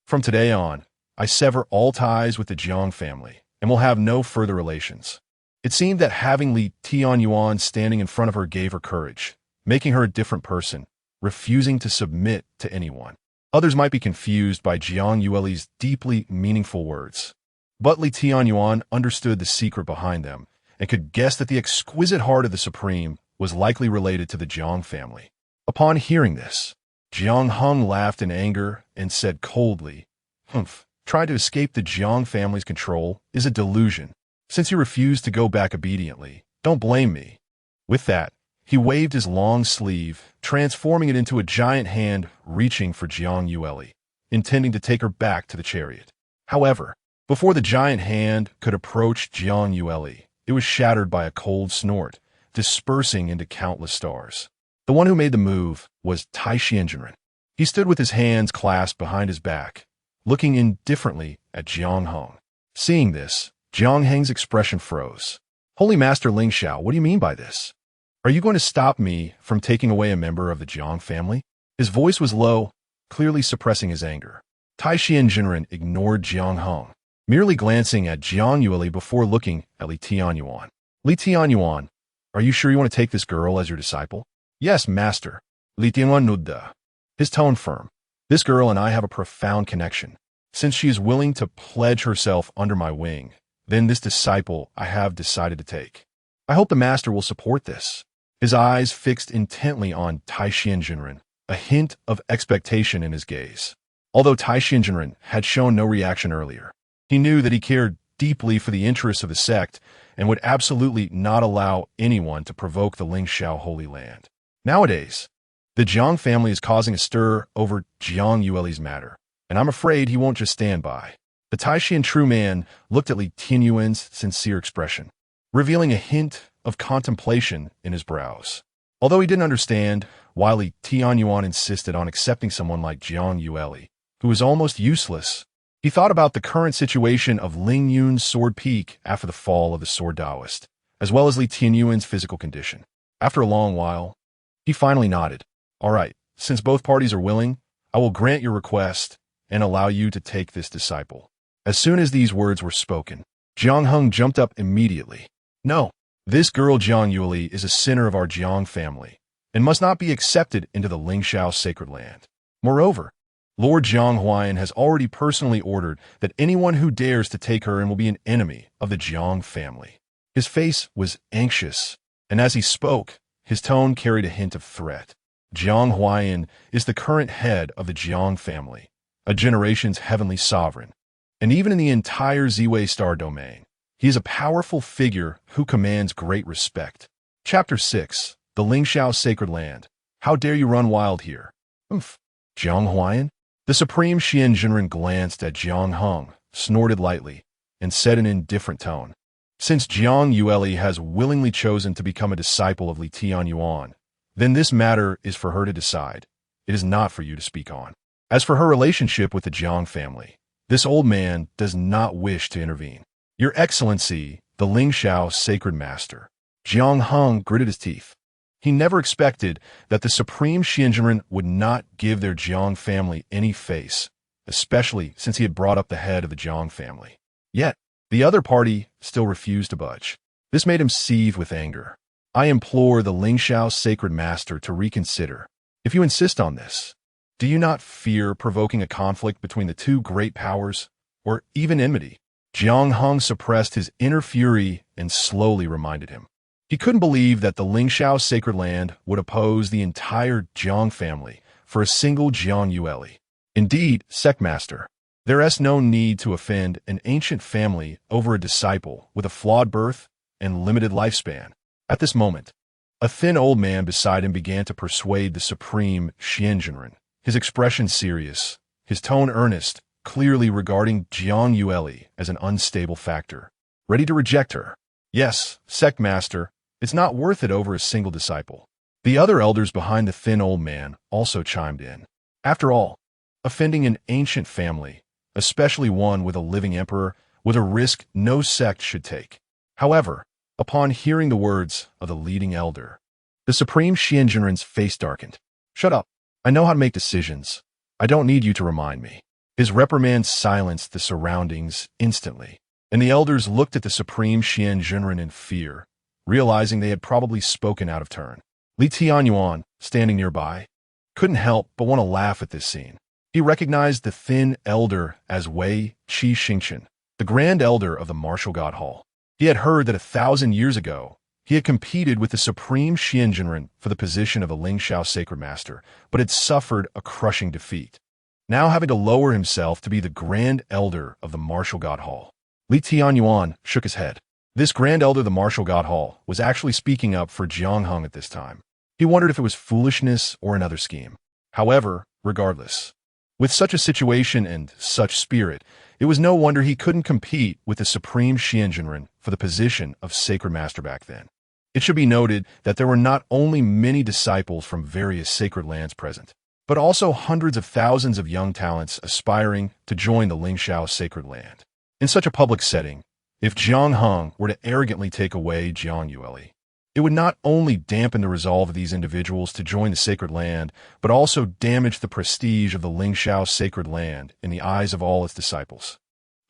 from today on, I sever all ties with the Jiang family and will have no further relations." It seemed that having Li Tianyuan standing in front of her gave her courage, making her a different person, refusing to submit to anyone. Others might be confused by Jiang Yueli's deeply meaningful words, but Li Tianyuan understood the secret behind them and could guess that the exquisite heart of the Supreme was likely related to the Jiang family. Upon hearing this, Jiang Hong laughed in anger and said coldly, "Humph, trying to escape the Jiang family's control is a delusion. Since you refuse to go back obediently, don't blame me." With that, he waved his long sleeve, transforming it into a giant hand reaching for Jiang Yueli, intending to take her back to the chariot. However, before the giant hand could approach Jiang Yueli, it was shattered by a cold snort, dispersing into countless stars. The one who made the move was Tianyuan. He stood with his hands clasped behind his back, looking indifferently at Jiang Hong. Seeing this, Jiang Heng's expression froze. "Holy Master Lingxiao, what do you mean by this? Are you going to stop me from taking away a member of the Jiang family?" His voice was low, clearly suppressing his anger. Tianyuan ignored Jiang Hong, merely glancing at Jiang Yueli before looking at Li Tianyuan. "Li Tianyuan, are you sure you want to take this girl as your disciple?" "Yes, master." Li Tianyuan nodded, his tone firm. "This girl and I have a profound connection. Since she is willing to pledge herself under my wing, then this disciple I have decided to take. I hope the master will support this." His eyes fixed intently on Tianyuan, a hint of expectation in his gaze. Although Tianyuan had shown no reaction earlier, he knew that he cared deeply for the interests of the sect and would absolutely not allow anyone to provoke the Lingxiao Holy Land. Nowadays, the Jiang family is causing a stir over Jiang Yueli's matter, and I'm afraid he won't just stand by. The Taishan true man looked at Li Tianyuan's sincere expression, revealing a hint of contemplation in his brows. Although he didn't understand why Li Tianyuan insisted on accepting someone like Jiang Yueli, who was almost useless, he thought about the current situation of Ling Yun's sword peak after the fall of the sword Taoist, as well as Li Tianyuan's physical condition. After a long while, he finally nodded. "All right, since both parties are willing, I will grant your request and allow you to take this disciple." As soon as these words were spoken, Jiang Hong jumped up immediately. "No, this girl Jiang Yueli is a sinner of our Jiang family and must not be accepted into the Lingxiao sacred land. Moreover, Lord Jiang Huayan has already personally ordered that anyone who dares to take her in will be an enemy of the Jiang family." His face was anxious, and as he spoke, his tone carried a hint of threat. Jiang Huayan is the current head of the Jiang family, a generation's heavenly sovereign, and even in the entire Ziwei star domain, he is a powerful figure who commands great respect. Chapter 6, The Lingxiao Sacred Land. How dare you run wild here? "Humph, Jiang Huayan?" The Supreme Tianyuan glanced at Jiang Hong, snorted lightly, and said in an indifferent tone, Since Jiang Yueli has willingly chosen to become a disciple of Li Tianyuan, then this matter is for her to decide. It is not for you to speak on. As for her relationship with the Jiang family, this old man does not wish to intervene. Your Excellency, the Lingxiao Sacred Master. Jiang Heng gritted his teeth. He never expected that the Supreme Xianzhenren would not give their Jiang family any face, especially since he had brought up the head of the Jiang family. Yet, the other party still refused to budge. This made him seethe with anger. I implore the Lingxiao Sacred Master to reconsider. If you insist on this, do you not fear provoking a conflict between the two great powers, or even enmity? Jiang Heng suppressed his inner fury and slowly reminded him. He couldn't believe that the Lingxiao Sacred Land would oppose the entire Jiang family for a single Jiang Yueli. Indeed, Sectmaster, there is no need to offend an ancient family over a disciple with a flawed birth and limited lifespan. At this moment, a thin old man beside him began to persuade the Supreme Xianzhenren, his expression serious, his tone earnest, clearly regarding Jiang Yueli as an unstable factor. Ready to reject her? Yes, Sectmaster, it's not worth it over a single disciple. The other elders behind the thin old man also chimed in. After all, offending an ancient family, especially one with a living emperor, was a risk no sect should take. However, upon hearing the words of the leading elder, the Supreme Xianzhenren's face darkened. Shut up. I know how to make decisions. I don't need you to remind me. His reprimand silenced the surroundings instantly, and the elders looked at the Supreme Xianzhenren in fear, realizing they had probably spoken out of turn. Li Tianyuan, standing nearby, couldn't help but want to laugh at this scene. He recognized the thin elder as Wei Qi Xingchen, the Grand Elder of the Martial God Hall. He had heard that 1,000 years ago, he had competed with the Supreme Xianzhenren for the position of the Lingxiao Sacred Master, but had suffered a crushing defeat. Now having to lower himself to be the Grand Elder of the Martial God Hall. Li Tianyuan shook his head. This Grand Elder of the Martial God Hall was actually speaking up for Jiang Heng at this time. He wondered if it was foolishness or another scheme. However, regardless, with such a situation and such spirit, it was no wonder he couldn't compete with the Supreme Xianzhenren for the position of Sacred Master back then. It should be noted that there were not only many disciples from various sacred lands present, but also hundreds of thousands of young talents aspiring to join the Lingxiao Sacred Land. In such a public setting, if Jiang Heng were to arrogantly take away Jiang Yueli, it would not only dampen the resolve of these individuals to join the Sacred Land, but also damage the prestige of the Lingxiao Sacred Land in the eyes of all its disciples.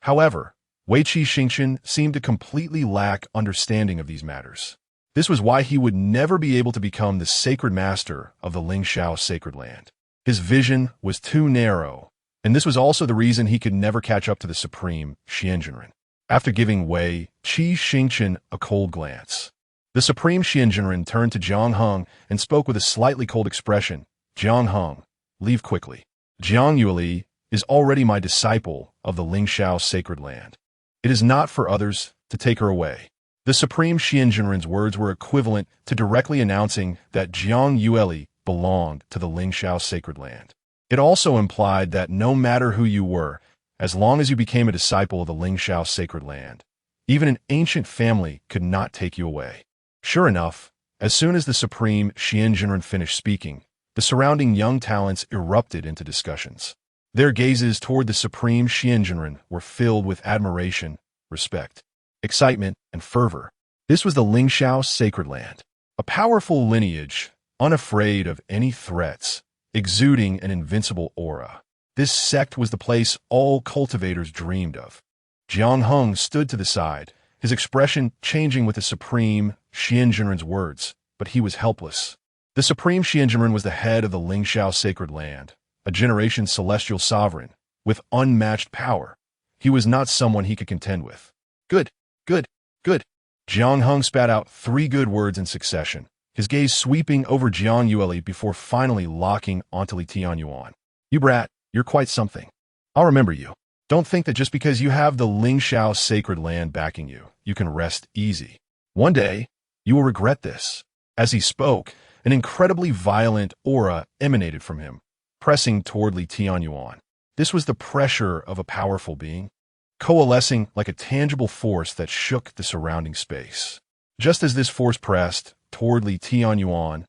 However, Wei Qi Xingchen seemed to completely lack understanding of these matters. This was why he would never be able to become the Sacred Master of the Lingxiao Sacred Land. His vision was too narrow, and this was also the reason he could never catch up to the Supreme Xianzhenren. After giving Wei Qi Xingchen a cold glance, the Supreme Xianzhenren turned to Jiang Heng and spoke with a slightly cold expression. Jiang Heng, leave quickly. Jiang Yueli is already my disciple of the Lingxiao Sacred Land. It is not for others to take her away. The Supreme Xianzhenren's words were equivalent to directly announcing that Jiang Yueli belonged to the Lingxiao Sacred Land. It also implied that no matter who you were, as long as you became a disciple of the Lingxiao Sacred Land, even an ancient family could not take you away. Sure enough, as soon as the Supreme Xianzhenren finished speaking, the surrounding young talents erupted into discussions. Their gazes toward the Supreme Xianzhenren were filled with admiration, respect, excitement, and fervor. This was the Lingxiao Sacred Land, a powerful lineage, unafraid of any threats, exuding an invincible aura. This sect was the place all cultivators dreamed of. Jiang Heng stood to the side, his expression changing with the Supreme Xianzhenren's words, but he was helpless. The Supreme Xianzhenren was the head of the Lingxiao Sacred Land, a generation celestial sovereign, with unmatched power. He was not someone he could contend with. Good, good, good. Jiang Heng spat out 3 good words in succession, his gaze sweeping over Jiang Yueli before finally locking onto Li Tianyuan. You brat, you're quite something. I'll remember you. Don't think that just because you have the Lingxiao Sacred Land backing you, you can rest easy. One day, you will regret this. As he spoke, an incredibly violent aura emanated from him, pressing toward Li Tianyuan. This was the pressure of a powerful being. coalescing like a tangible force that shook the surrounding space. Just as this force pressed toward Li Tianyuan,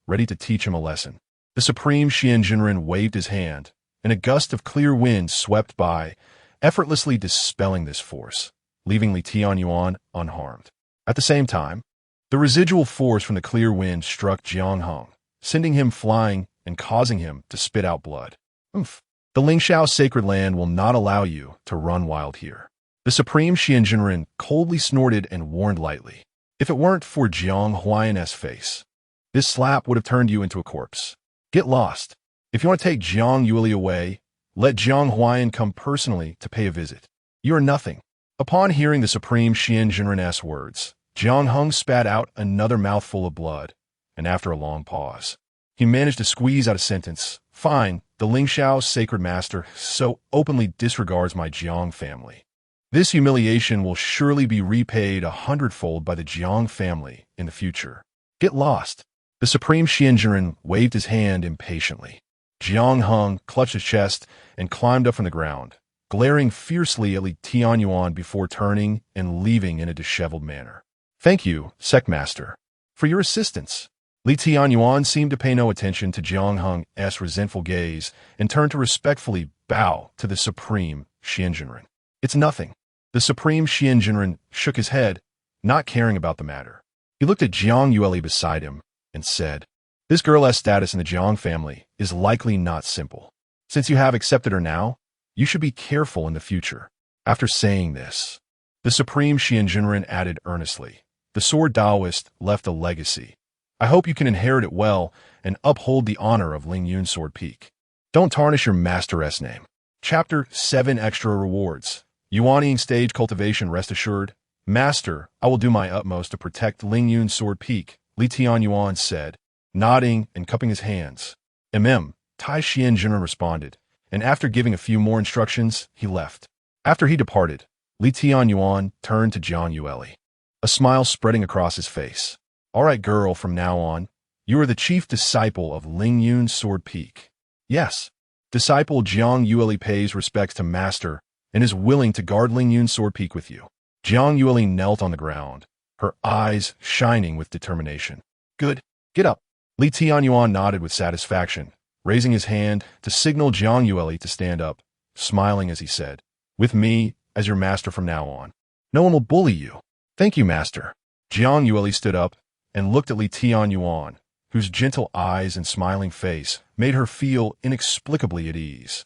ready to teach him a lesson, the supreme Xianjunren waved his hand, and a gust of clear wind swept by, effortlessly dispelling this force, leaving Li Tianyuan unharmed. At the same time, the residual force from the clear wind struck Jiang Hung, sending him flying and causing him to spit out blood. Oof. The Lingxiao Sacred Land will not allow you to run wild here. The supreme Xianjunren coldly snorted and warned lightly. If it weren't for Jiang Huayan's face, this slap would have turned you into a corpse. Get lost. If you want to take Jiang Yueli away, let Jiang Huayan come personally to pay a visit. You are nothing. Upon hearing the supreme Xianjunren's words, Jiang Hung spat out another mouthful of blood, and after a long pause, he managed to squeeze out a sentence. Fine, the Lingxiao Sacred Master so openly disregards my Jiang family. This humiliation will surely be repaid 100-fold by the Jiang family in the future. Get lost. The supreme Xianjunren waved his hand impatiently. Jiang Hung clutched his chest and climbed up from the ground, glaring fiercely at Li Tianyuan before turning and leaving in a disheveled manner. Thank you, Sect Master, for your assistance. Li Tianyuan seemed to pay no attention to Jiang Hung's resentful gaze and turned to respectfully bow to the supreme Xianjunren. It's nothing. The supreme Xianjunren shook his head, not caring about the matter. He looked at Jiang Yueli beside him and said, This girl's status in the Jiang family is likely not simple. Since you have accepted her now, you should be careful in the future. After saying this, the supreme Xianjunren added earnestly, The sword Taoist left a legacy. I hope you can inherit it well and uphold the honor of Lingyun Sword Peak. Don't tarnish your master's name. Chapter 7 Extra Rewards. Yuanying Stage Cultivation. Rest assured, Master, I will do my utmost to protect Lingyun Sword Peak, Li Tianyuan said, nodding and cupping his hands. Tai Xianjunren responded, and after giving a few more instructions, he left. After he departed, Li Tianyuan turned to Jiang Yueli, a smile spreading across his face. All right, girl, from now on, you are the chief disciple of Lingyun Sword Peak. Yes, disciple Jiang Yueli pays respects to Master and is willing to guard Lingyun Sword Peak with you. Jiang Yueli knelt on the ground, her eyes shining with determination. Good. Get up. Li Tianyuan nodded with satisfaction, raising his hand to signal Jiang Yueli to stand up, smiling as he said, With me as your master from now on. No one will bully you. Thank you, Master. Jiang Yueli stood up and looked at Li Tianyuan, whose gentle eyes and smiling face made her feel inexplicably at ease.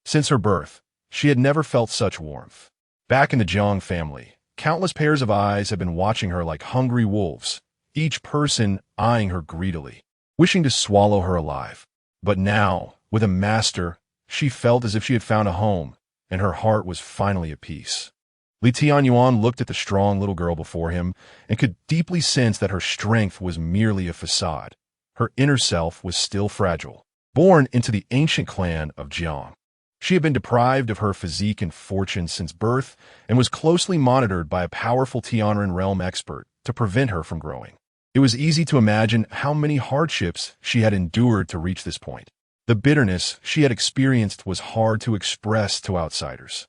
Since her birth, she had never felt such warmth. Back in the Jiang family, countless pairs of eyes had been watching her like hungry wolves, each person eyeing her greedily, wishing to swallow her alive. But now, with a master, she felt as if she had found a home, and her heart was finally at peace. Li Tianyuan looked at the strong little girl before him and could deeply sense that her strength was merely a facade. Her inner self was still fragile, born into the ancient clan of Jiang. She had been deprived of her physique and fortune since birth and was closely monitored by a powerful Tianyuan realm expert to prevent her from growing. It was easy to imagine how many hardships she had endured to reach this point. The bitterness she had experienced was hard to express to outsiders.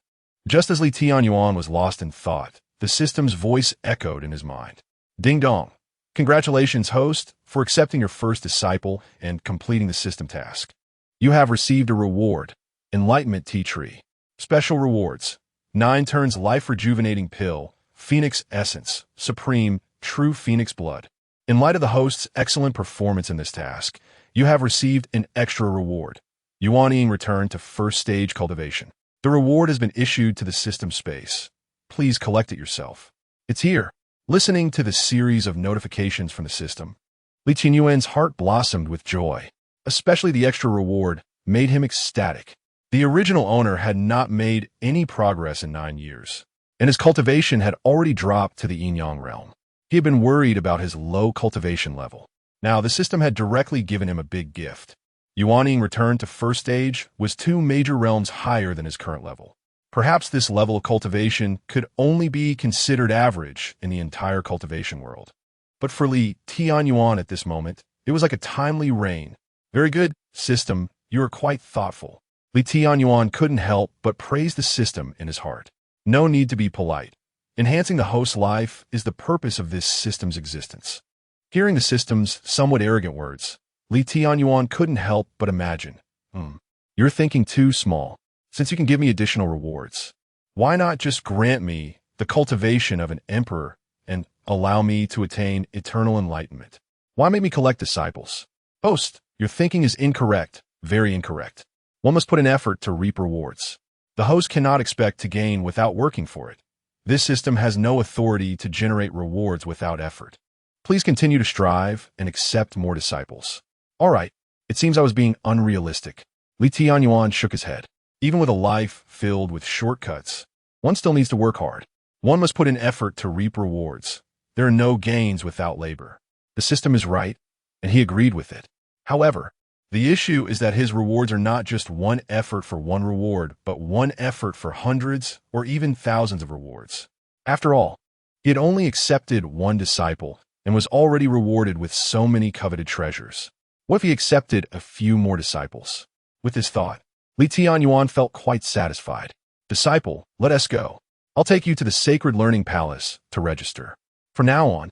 Just as Li Tianyuan was lost in thought, the system's voice echoed in his mind. Ding dong. Congratulations, host, for accepting your first disciple and completing the system task. You have received a reward. Enlightenment Tea Tree. Special rewards. 9 turns life rejuvenating pill, Phoenix Essence, Supreme, True Phoenix Blood. In light of the host's excellent performance in this task, you have received an extra reward. Yuanying return to first stage cultivation. The reward has been issued to the system space. Please collect it yourself. It's here. Listening to the series of notifications from the system, Li Tianyuan's heart blossomed with joy. Especially the extra reward made him ecstatic. The original owner had not made any progress in 9 years, and his cultivation had already dropped to the yin-yang realm. He had been worried about his low cultivation level. Now, the system had directly given him a big gift. Yuanying returned to first stage was 2 major realms higher than his current level. Perhaps this level of cultivation could only be considered average in the entire cultivation world. But for Li Tianyuan at this moment, it was like a timely rain. Very good, system, you are quite thoughtful. Li Tianyuan couldn't help but praise the system in his heart. No need to be polite. Enhancing the host's life is the purpose of this system's existence. Hearing the system's somewhat arrogant words, Tianyuan couldn't help but imagine. You're thinking too small. Since you can give me additional rewards, why not just grant me the cultivation of an emperor and allow me to attain eternal enlightenment? Why make me collect disciples? Host, your thinking is incorrect, very incorrect. One must put in effort to reap rewards. The host cannot expect to gain without working for it. This system has no authority to generate rewards without effort. Please continue to strive and accept more disciples. All right, it seems I was being unrealistic. Tianyuan shook his head. Even with a life filled with shortcuts, one still needs to work hard. One must put in effort to reap rewards. There are no gains without labor. The system is right, and he agreed with it. However, the issue is that his rewards are not just one effort for one reward, but one effort for hundreds or even thousands of rewards. After all, he had only accepted one disciple and was already rewarded with so many coveted treasures. What if he accepted a few more disciples? With this thought, Tianyuan felt quite satisfied. Disciple, let us go. I'll take you to the Sacred Learning Palace to register. From now on,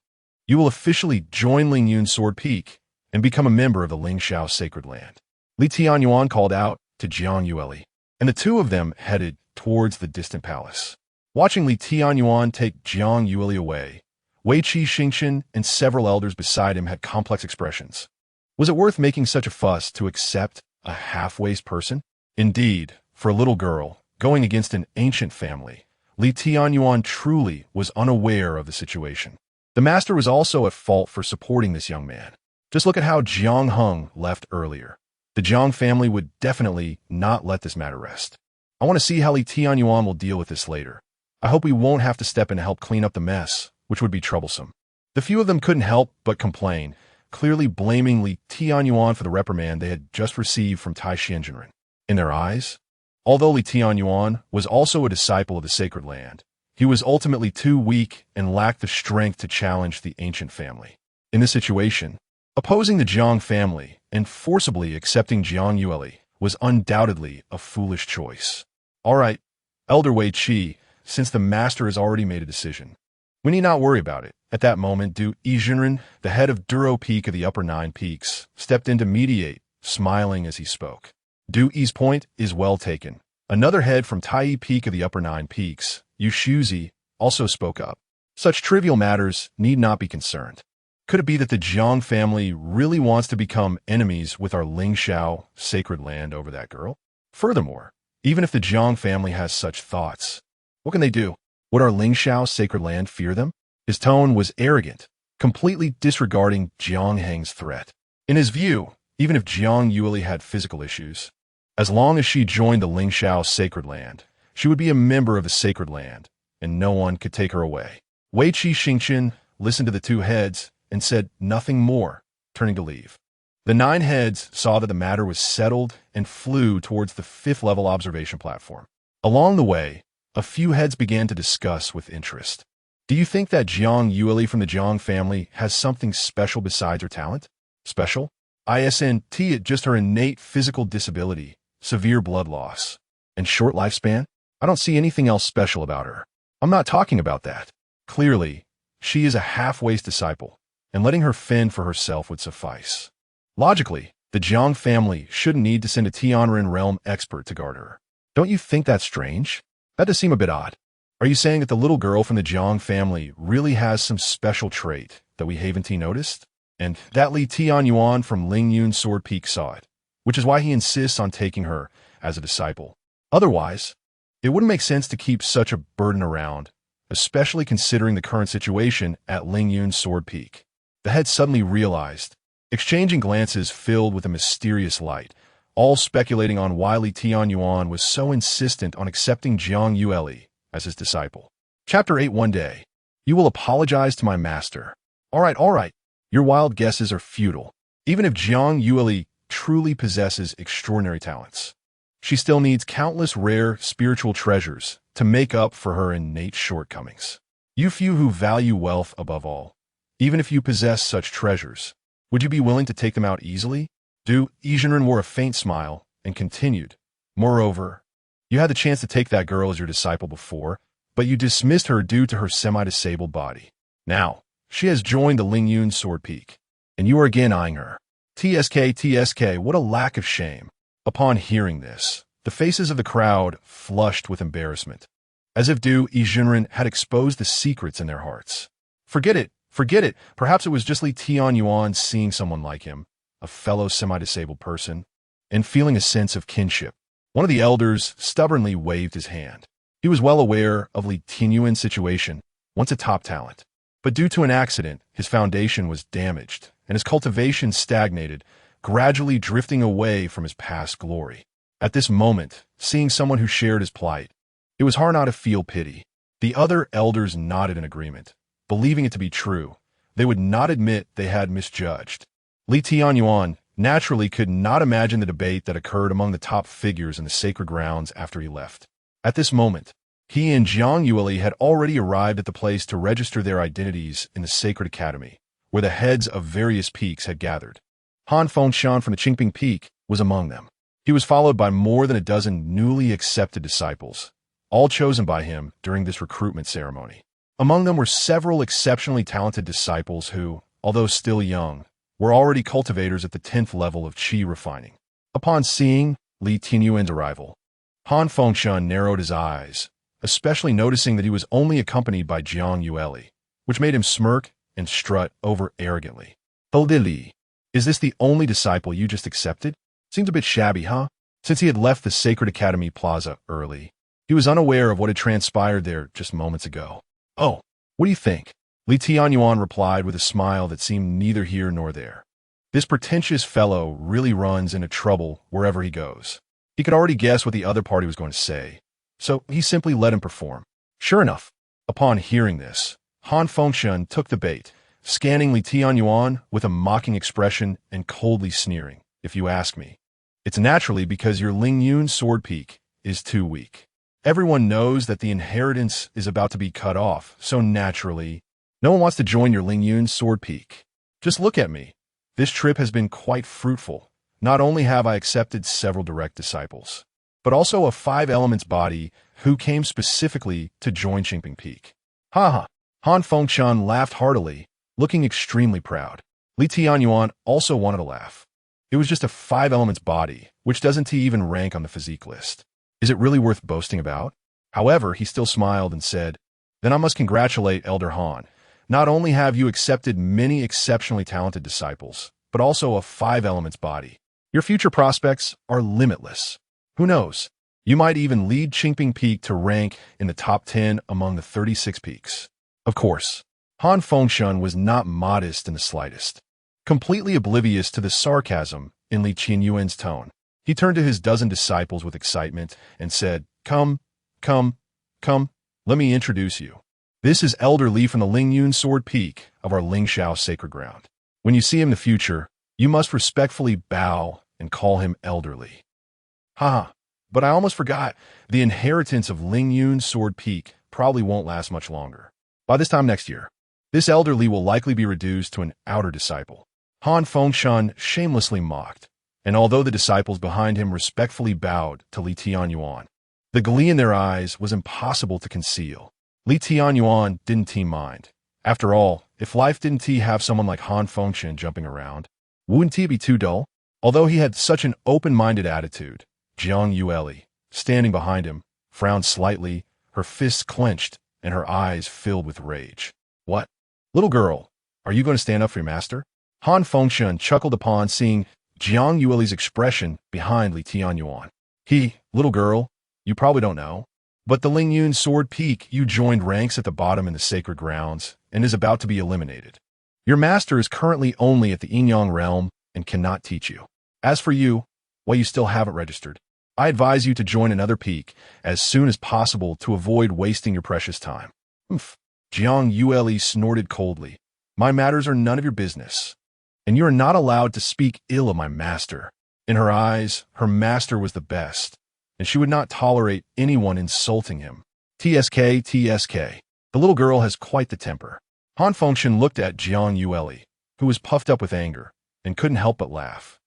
you will officially join Lingyun Sword Peak and become a member of the Lingxiao Sacred Land. Tianyuan called out to Jiang Yueli, and the two of them headed towards the distant palace. Watching Tianyuan take Jiang Yueli away, Weiqi Xingqian and several elders beside him had complex expressions. Was it worth making such a fuss to accept a half-waist person? Indeed, for a little girl, going against an ancient family, Tianyuan truly was unaware of the situation. The master was also at fault for supporting this young man. Just look at how Jiang Heng left earlier. The Jiang family would definitely not let this matter rest. I want to see how Tianyuan will deal with this later. I hope we won't have to step in to help clean up the mess, which would be troublesome. The few of them couldn't help but complain, clearly blaming Tianyuan for the reprimand they had just received from Tai Xianjinren. In their eyes, although Tianyuan was also a disciple of the Sacred Land, he was ultimately too weak and lacked the strength to challenge the ancient family. In this situation, opposing the Jiang family and forcibly accepting Jiang Yueli was undoubtedly a foolish choice. All right, Elder Weiqi, since the master has already made a decision, we need not worry about it. At that moment, Du Yizhenren, the head of Duro Peak of the Upper Nine Peaks, stepped in to mediate, smiling as he spoke. Du Yi's point is well taken. Another head from Tai Peak of the Upper Nine Peaks, Yu Shuzi, also spoke up. Such trivial matters need not be concerned. Could it be that the Jiang family really wants to become enemies with our Lingxiao Sacred Land over that girl? Furthermore, even if the Jiang family has such thoughts, what can they do? Would our Lingxiao Sacred Land fear them? His tone was arrogant, completely disregarding Jiang Heng's threat. In his view, even if Jiang Yueli had physical issues, as long as she joined the Lingxiao Sacred Land, she would be a member of the Sacred Land, and no one could take her away. Weiqi Xingqian listened to the two heads and said nothing more, turning to leave. The 9 heads saw that the matter was settled and flew towards the 5th-level observation platform. Along the way, a few heads began to discuss with interest. Do you think that Jiang Yueli from the Jiang family has something special besides her talent? Special? Isn't it just her innate physical disability, severe blood loss, and short lifespan? I don't see anything else special about her. I'm not talking about that. Clearly, she is a half-waist disciple, and letting her fend for herself would suffice. Logically, the Jiang family shouldn't need to send a Tianyuan realm expert to guard her. Don't you think that's strange? That does seem a bit odd. Are you saying that the little girl from the Jiang family really has some special trait that we haven't noticed? And that Tianyuan from Lingyun Sword Peak saw it, which is why he insists on taking her as a disciple. Otherwise, it wouldn't make sense to keep such a burden around, especially considering the current situation at Lingyun Sword Peak. The head suddenly realized, exchanging glances filled with a mysterious light, all speculating on why Tianyuan was so insistent on accepting Jiang Yueli as his disciple. Chapter 8. One day, you will apologize to my master. All right. Your wild guesses are futile. Even if Jiang Yueli truly possesses extraordinary talents, she still needs countless rare spiritual treasures to make up for her innate shortcomings. You few who value wealth above all, even if you possess such treasures, would you be willing to take them out easily? Du Yizhenren wore a faint smile and continued. Moreover, you had the chance to take that girl as your disciple before, but you dismissed her due to her semi-disabled body. Now, she has joined the Lingyun Sword Peak, and you are again eyeing her. TSK, what a lack of shame. Upon hearing this, the faces of the crowd flushed with embarrassment, as if Du Yijunren had exposed the secrets in their hearts. Forget it. Perhaps it was just Li Tianyuan seeing someone like him, a fellow semi-disabled person, and feeling a sense of kinship. One of the elders stubbornly waved his hand. He was well aware of Li Tianyuan's situation, once a top talent. But due to an accident, his foundation was damaged, and his cultivation stagnated, gradually drifting away from his past glory. At this moment, seeing someone who shared his plight, it was hard not to feel pity. The other elders nodded in agreement, believing it to be true. They would not admit they had misjudged. Li Tianyuan naturally could not imagine the debate that occurred among the top figures in the sacred grounds after he left. At this moment, he and Jiang Yueli had already arrived at the place to register their identities in the Sacred Academy, where the heads of various peaks had gathered. Han Fengshan from the Qingping Peak was among them. He was followed by more than a dozen newly accepted disciples, all chosen by him during this recruitment ceremony. Among them were several exceptionally talented disciples who, although still young, were already cultivators at the 10th level of qi refining. Upon seeing Li Tianyuan's arrival, Han Fengshan narrowed his eyes, especially noticing that he was only accompanied by Jiang Yueli, which made him smirk and strut over arrogantly. "Oh, Li, is this the only disciple you just accepted? Seems a bit shabby, huh?" Since he had left the Sacred Academy Plaza early, he was unaware of what had transpired there just moments ago. "Oh, what do you think?" Li Tianyuan replied with a smile that seemed neither here nor there. This pretentious fellow really runs into trouble wherever he goes. He could already guess what the other party was going to say, so he simply let him perform. Sure enough, upon hearing this, Han Fengshan took the bait, scanning Li Tianyuan with a mocking expression and coldly sneering. "If you ask me, it's naturally because your Lingyun Sword Peak is too weak. Everyone knows that the inheritance is about to be cut off, so naturally, no one wants to join your Lingyun Sword Peak. Just look at me. This trip has been quite fruitful. Not only have I accepted several direct disciples, but also a 5 elements body who came specifically to join Qingping Peak." "Ha ha!" Han Fengshan laughed heartily, looking extremely proud. Li Tianyuan also wanted to laugh. It was just a 5 elements body, which doesn't even rank on the physique list. Is it really worth boasting about? However, he still smiled and said, "Then I must congratulate Elder Han. Not only have you accepted many exceptionally talented disciples, but also a 5 elements body. Your future prospects are limitless. Who knows? You might even lead Qingping Peak to rank in the top 10 among the 36 peaks." Of course, Han Fengshan was not modest in the slightest. Completely oblivious to the sarcasm in Li Tianyuan's tone, he turned to his dozen disciples with excitement and said, Come, let me introduce you. This is Elder Li from the Lingyun Sword Peak of our Lingxiao sacred ground. When you see him in the future, you must respectfully bow and call him Elder Li." "Ha, but I almost forgot. The inheritance of Lingyun Sword Peak probably won't last much longer. By this time next year, this Elder Li will likely be reduced to an outer disciple." Han Fengshan shamelessly mocked, and although the disciples behind him respectfully bowed to Li Tianyuan, the glee in their eyes was impossible to conceal. Li Tianyuan didn't mind. After all, if life didn't have someone like Han Fengshan jumping around, wouldn't it be too dull? Although he had such an open-minded attitude, Jiang Yueli, standing behind him, frowned slightly, her fists clenched, and her eyes filled with rage. "What? Little girl, are you going to stand up for your master?" Han Fengshan chuckled upon seeing Jiang Yueli's expression behind Li Tianyuan. "Little girl, you probably don't know, but the Lingyun Sword Peak you joined ranks at the bottom in the sacred grounds and is about to be eliminated. Your master is currently only at the Yinyang realm and cannot teach you. As for you, while you still haven't registered, I advise you to join another peak as soon as possible to avoid wasting your precious time." "Humph." Jiang Yueli snorted coldly. "My matters are none of your business, and you are not allowed to speak ill of my master." In her eyes, her master was the best, and she would not tolerate anyone insulting him. TSK. The little girl has quite the temper. Han Fengshan looked at Jiang Yueli, who was puffed up with anger, and couldn't help but laugh.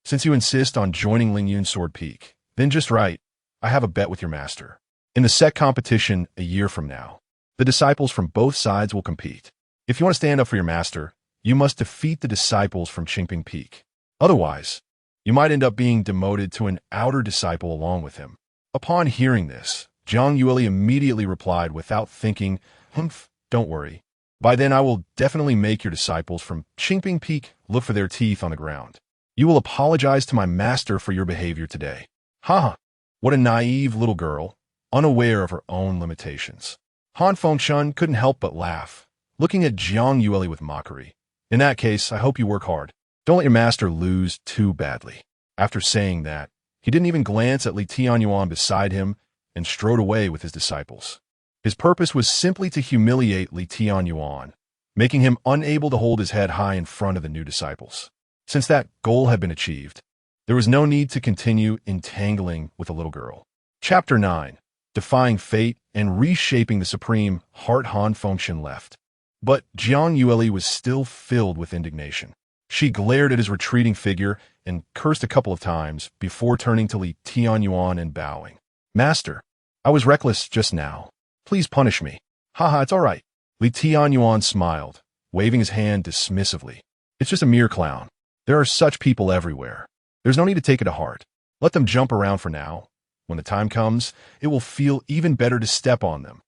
"Since you insist on joining Lingyun Sword Peak, then just right, I have a bet with your master." In the sect competition a year from now, the disciples from both sides will compete. If you want to stand up for your master, you must defeat the disciples from Qingping Peak. Otherwise, you might end up being demoted to an outer disciple along with him. Upon hearing this, Jiang Yueli immediately replied without thinking, don't worry. By then I will definitely make your disciples from Qingping Peak look for their teeth on the ground. You will apologize to my master for your behavior today. Haha, what a naive little girl, unaware of her own limitations. Han Fengshun couldn't help but laugh, looking at Jiang Yueli with mockery. In that case, I hope you work hard. Don't let your master lose too badly. After saying that, he didn't even glance at Tianyuan beside him and strode away with his disciples. His purpose was simply to humiliate Tianyuan, making him unable to hold his head high in front of the new disciples. Since that goal had been achieved, there was no need to continue entangling with a little girl. Chapter 9. Defying Fate and Reshaping the Supreme Heart. Han Fengshun left. But Jiang Yueli was still filled with indignation. She glared at his retreating figure and cursed a couple of times before turning to Tianyuan and bowing. Master, I was reckless just now. Please punish me. Haha, it's all right. Tianyuan smiled, waving his hand dismissively. It's just a mere clown. There are such people everywhere. There's no need to take it to heart. Let them jump around for now. When the time comes, it will feel even better to step on them.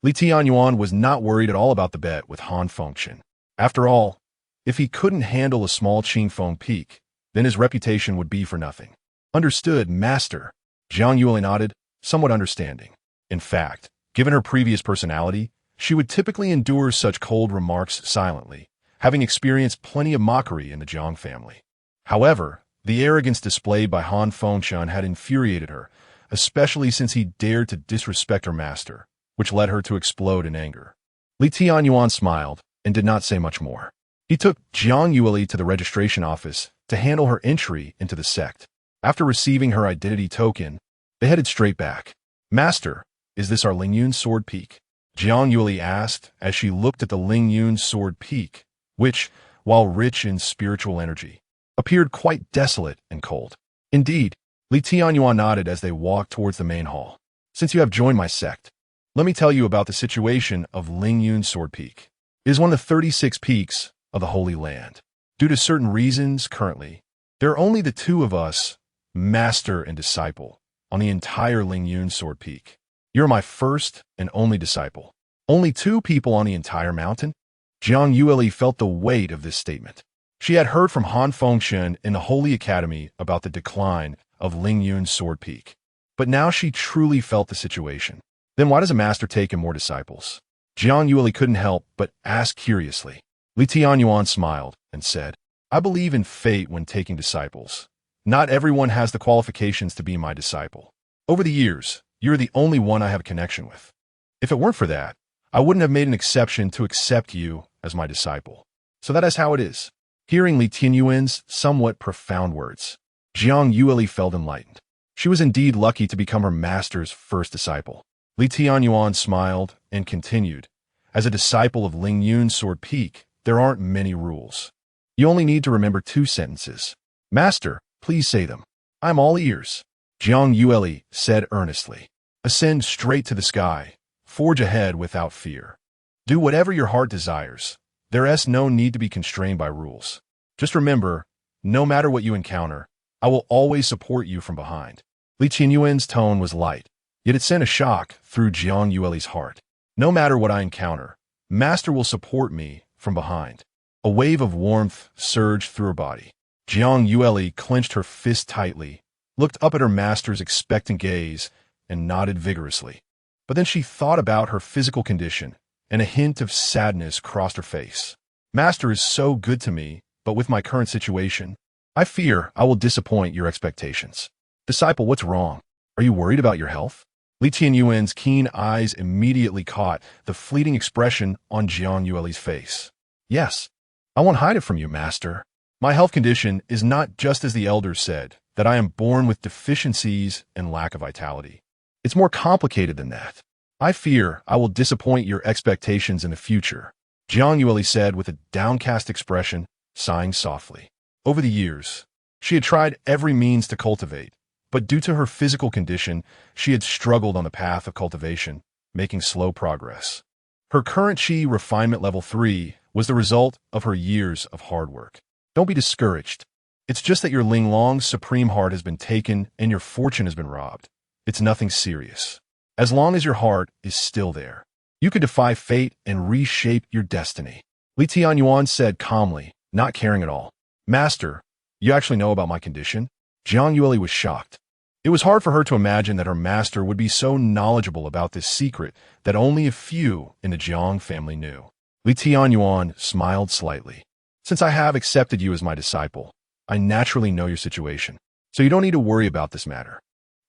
Tianyuan was not worried at all about the bet with Han Fengshun. After all, if he couldn't handle a small Qingfeng peak, then his reputation would be for nothing. Understood, master. Jiang Yueli nodded, somewhat understanding. In fact, given her previous personality, she would typically endure such cold remarks silently, having experienced plenty of mockery in the Jiang family. However, the arrogance displayed by Han Fengshun had infuriated her, especially since he dared to disrespect her master, which led her to explode in anger. Tianyuan smiled and did not say much more. He took Jiang Yueli to the registration office to handle her entry into the sect. After receiving her identity token, they headed straight back. Master, is this our Lingyun sword peak? Jiang Yueli asked as she looked at the Lingyun sword peak, which, while rich in spiritual energy, appeared quite desolate and cold. Indeed, Tianyuan nodded as they walked towards the main hall. Since you have joined my sect, let me tell you about the situation of Lingyun Sword Peak. It is one of the 36 peaks of the Holy Land. Due to certain reasons currently, there are only the two of us, master and disciple, on the entire Lingyun Sword Peak. You're my first and only disciple. Only two people on the entire mountain? Jiang Yueli felt the weight of this statement. She had heard from Han Fengshun in the Holy Academy about the decline of Lingyun Sword Peak. But now she truly felt the situation. Then why does a master take in more disciples? Jiang Yueli couldn't help but ask curiously. Tianyuan smiled and said, I believe in fate when taking disciples. Not everyone has the qualifications to be my disciple. Over the years, you're the only one I have a connection with. If it weren't for that, I wouldn't have made an exception to accept you as my disciple. So that is how it is. Hearing Tianyuan's somewhat profound words, Jiang Yueli felt enlightened. She was indeed lucky to become her master's first disciple. Tianyuan smiled and continued, as a disciple of Lingyun Sword Peak, there aren't many rules. You only need to remember 2 sentences. Master, please say them. I'm all ears. Jiang Yueli said earnestly. Ascend straight to the sky. Forge ahead without fear. Do whatever your heart desires. There is no need to be constrained by rules. Just remember, no matter what you encounter, I will always support you from behind. Tianyuan's tone was light, yet it sent a shock through Jiang Yueli's heart. No matter what I encounter, Master will support me from behind. A wave of warmth surged through her body. Jiang Yueli clenched her fist tightly, looked up at her master's expectant gaze, and nodded vigorously. But then she thought about her physical condition, and a hint of sadness crossed her face. Master is so good to me, but with my current situation, I fear I will disappoint your expectations. Disciple, what's wrong? Are you worried about your health? Tianyuan's keen eyes immediately caught the fleeting expression on Jiang Yueli's face. Yes, I won't hide it from you, Master. My health condition is not just as the elders said, that I am born with deficiencies and lack of vitality. It's more complicated than that. I fear I will disappoint your expectations in the future, Jiang Yueli said with a downcast expression, sighing softly. Over the years, she had tried every means to cultivate, But due to her physical condition, she had struggled on the path of cultivation, making slow progress. Her current Qi refinement level 3 was the result of her years of hard work. Don't be discouraged. It's just that your Linglong's supreme heart has been taken and your fortune has been robbed. It's nothing serious. As long as your heart is still there, you could defy fate and reshape your destiny. Tianyuan said calmly, not caring at all. Master, you actually know about my condition? Jiang Yueli was shocked. It was hard for her to imagine that her master would be so knowledgeable about this secret that only a few in the Jiang family knew. Tianyuan smiled slightly. Since I have accepted you as my disciple, I naturally know your situation, so you don't need to worry about this matter.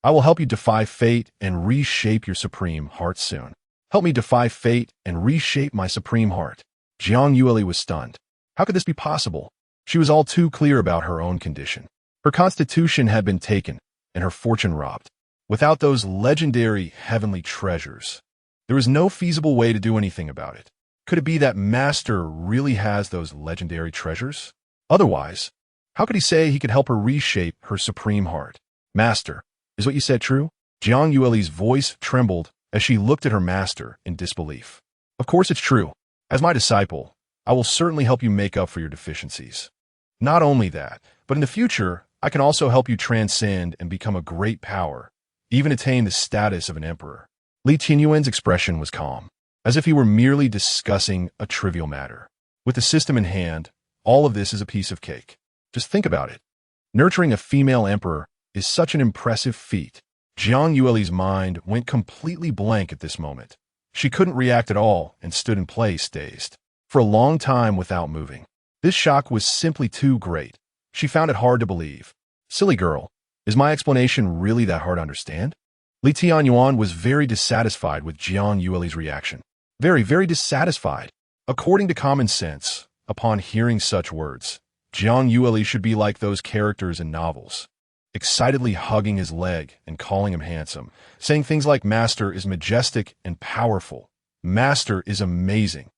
I will help you defy fate and reshape your supreme heart soon. Help me defy fate and reshape my supreme heart. Jiang Yueli was stunned. How could this be possible? She was all too clear about her own condition. Her constitution had been taken, and her fortune robbed. Without those legendary heavenly treasures, there was no feasible way to do anything about it. Could it be that Master really has those legendary treasures? Otherwise, how could he say he could help her reshape her supreme heart? Master, is what you said true? Jiang Yueli's voice trembled as she looked at her master in disbelief. Of course it's true. As my disciple, I will certainly help you make up for your deficiencies. Not only that, but in the future, I can also help you transcend and become a great power, even attain the status of an emperor. Tianyuan's expression was calm, as if he were merely discussing a trivial matter. With the system in hand, all of this is a piece of cake. Just think about it. Nurturing a female emperor is such an impressive feat. Jiang Yueli's mind went completely blank at this moment. She couldn't react at all and stood in place, dazed, for a long time without moving. This shock was simply too great. She found it hard to believe. Silly girl, is my explanation really that hard to understand? Tianyuan was very dissatisfied with Jiang Yueli's reaction. Very, very dissatisfied. According to common sense, upon hearing such words, Jiang Yueli should be like those characters in novels, excitedly hugging his leg and calling him handsome, saying things like Master is majestic and powerful. Master is amazing.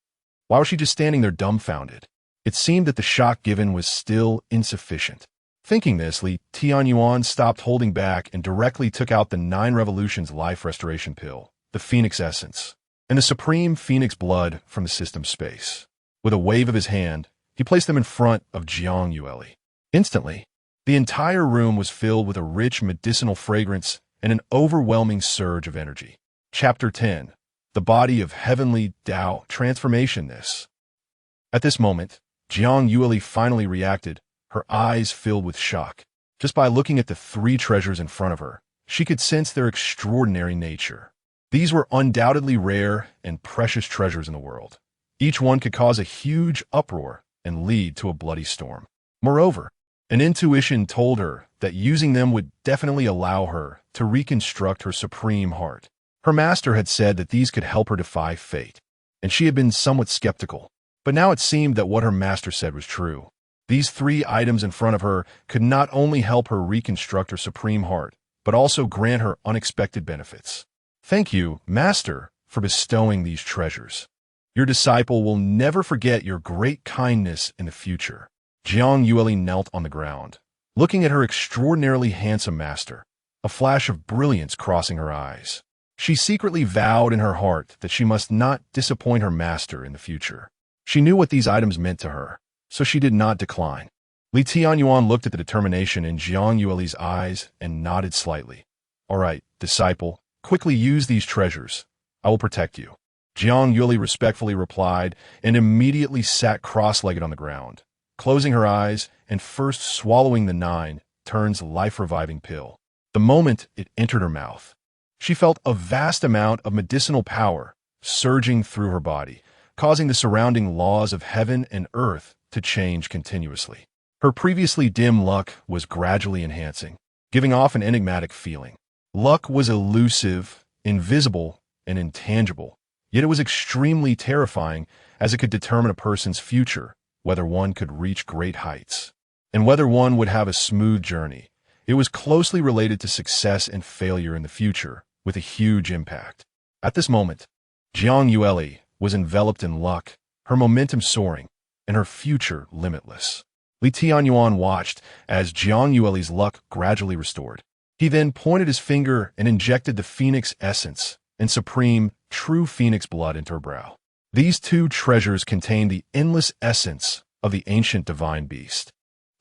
Why was she just standing there dumbfounded? It seemed that the shock given was still insufficient. Thinking this, Tianyuan stopped holding back and directly took out the 9 Revolutions Life Restoration Pill, the Phoenix Essence, and the Supreme Phoenix Blood from the system space. With a wave of his hand, he placed them in front of Jiang Yueli. Instantly, the entire room was filled with a rich medicinal fragrance and an overwhelming surge of energy. Chapter 10. The Body of Heavenly Tao Transformation. At this moment, Jiang Yueli finally reacted, her eyes filled with shock. Just by looking at the 3 treasures in front of her, she could sense their extraordinary nature. These were undoubtedly rare and precious treasures in the world. Each one could cause a huge uproar and lead to a bloody storm. Moreover, an intuition told her that using them would definitely allow her to reconstruct her supreme heart. Her master had said that these could help her defy fate, and she had been somewhat skeptical. But now it seemed that what her master said was true. These 3 items in front of her could not only help her reconstruct her supreme heart, but also grant her unexpected benefits. Thank you, Master, for bestowing these treasures. Your disciple will never forget your great kindness in the future. Jiang Yueli knelt on the ground, looking at her extraordinarily handsome master, a flash of brilliance crossing her eyes. She secretly vowed in her heart that she must not disappoint her master in the future. She knew what these items meant to her, so she did not decline. Tianyuan looked at the determination in Jiang Yueli's eyes and nodded slightly. All right, disciple, quickly use these treasures. I will protect you. Jiang Yueli respectfully replied and immediately sat cross-legged on the ground, closing her eyes and first swallowing the 9 turns life-reviving pill. The moment it entered her mouth, she felt a vast amount of medicinal power surging through her body, causing the surrounding laws of heaven and earth to change continuously. Her previously dim luck was gradually enhancing, giving off an enigmatic feeling. Luck was elusive, invisible, and intangible, yet it was extremely terrifying as it could determine a person's future, whether one could reach great heights, and whether one would have a smooth journey. It was closely related to success and failure in the future, with a huge impact. At this moment, Jiang Yueli was enveloped in luck, her momentum soaring, and her future limitless. Tianyuan watched as Jiang Yueli's luck gradually restored. He then pointed his finger and injected the phoenix essence and supreme, true phoenix blood into her brow. These two treasures contain the endless essence of the ancient divine beast,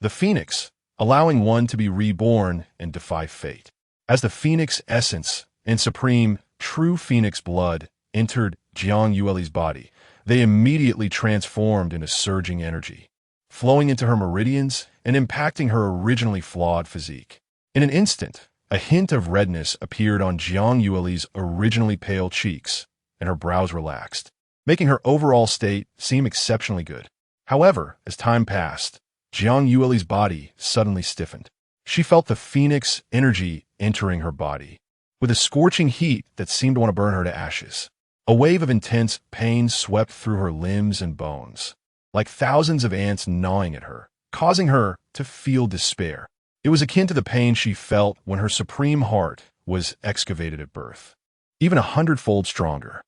the phoenix, allowing one to be reborn and defy fate. As the phoenix essence and supreme, true phoenix blood entered Jiang Yueli's body, they immediately transformed into surging energy, flowing into her meridians and impacting her originally flawed physique. In an instant, a hint of redness appeared on Jiang Yueli's originally pale cheeks, and her brows relaxed, making her overall state seem exceptionally good. However, as time passed, Jiang Yueli's body suddenly stiffened. She felt the phoenix energy entering her body, with a scorching heat that seemed to want to burn her to ashes. A wave of intense pain swept through her limbs and bones, like thousands of ants gnawing at her, causing her to feel despair. It was akin to the pain she felt when her supreme heart was excavated at birth, even 100-fold stronger.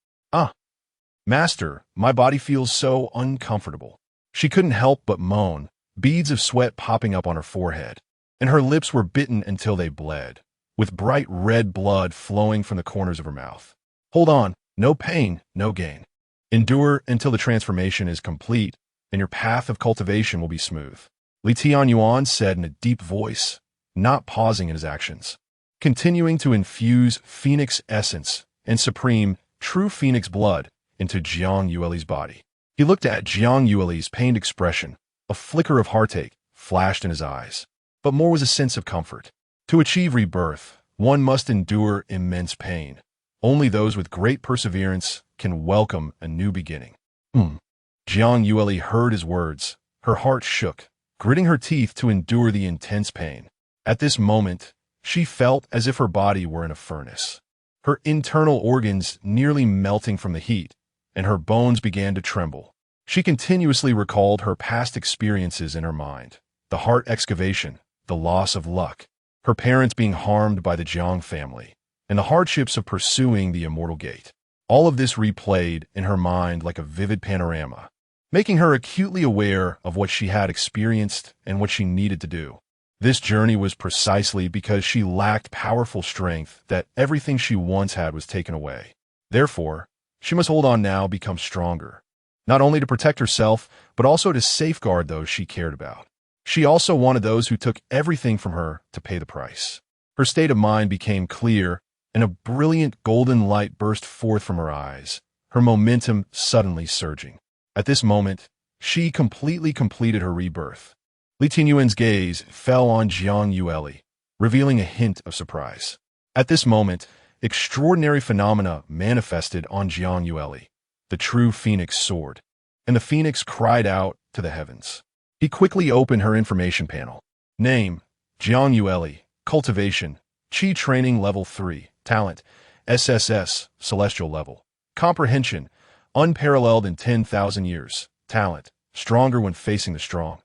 Master, my body feels so uncomfortable. She couldn't help but moan, beads of sweat popping up on her forehead, and her lips were bitten until they bled, with bright red blood flowing from the corners of her mouth. Hold on, no pain, no gain. Endure until the transformation is complete, and your path of cultivation will be smooth. Tianyuan said in a deep voice, not pausing in his actions, continuing to infuse phoenix essence and supreme, true phoenix blood into Jiang Yueli's body. He looked at Jiang Yueli's pained expression. A flicker of heartache flashed in his eyes, but more was a sense of comfort. To achieve rebirth, one must endure immense pain. Only those with great perseverance can welcome a new beginning. Jiang Yueli heard his words. Her heart shook, gritting her teeth to endure the intense pain. At this moment, she felt as if her body were in a furnace, her internal organs nearly melting from the heat, and her bones began to tremble. She continuously recalled her past experiences in her mind, the heart excavation, the loss of luck, her parents being harmed by the Jiang family, and the hardships of pursuing the immortal gate. All of this replayed in her mind like a vivid panorama, making her acutely aware of what she had experienced and what she needed to do. This journey was precisely because she lacked powerful strength that everything she once had was taken away. Therefore, she must hold on now, become stronger, not only to protect herself, but also to safeguard those she cared about. She also wanted those who took everything from her to pay the price. Her state of mind became clear, and a brilliant golden light burst forth from her eyes, her momentum suddenly surging. At this moment, she completely completed her rebirth. Tianyuan's gaze fell on Jiang Yueli, revealing a hint of surprise. At this moment, extraordinary phenomena manifested on Jiang Yueli. The true phoenix soared, and the phoenix cried out to the heavens. He quickly opened her information panel. Name, Jiang Yueli. Cultivation, Qi Training Level 3. Talent, SSS, Celestial Level. Comprehension, unparalleled in 10,000 years. Talent, stronger when facing the strong.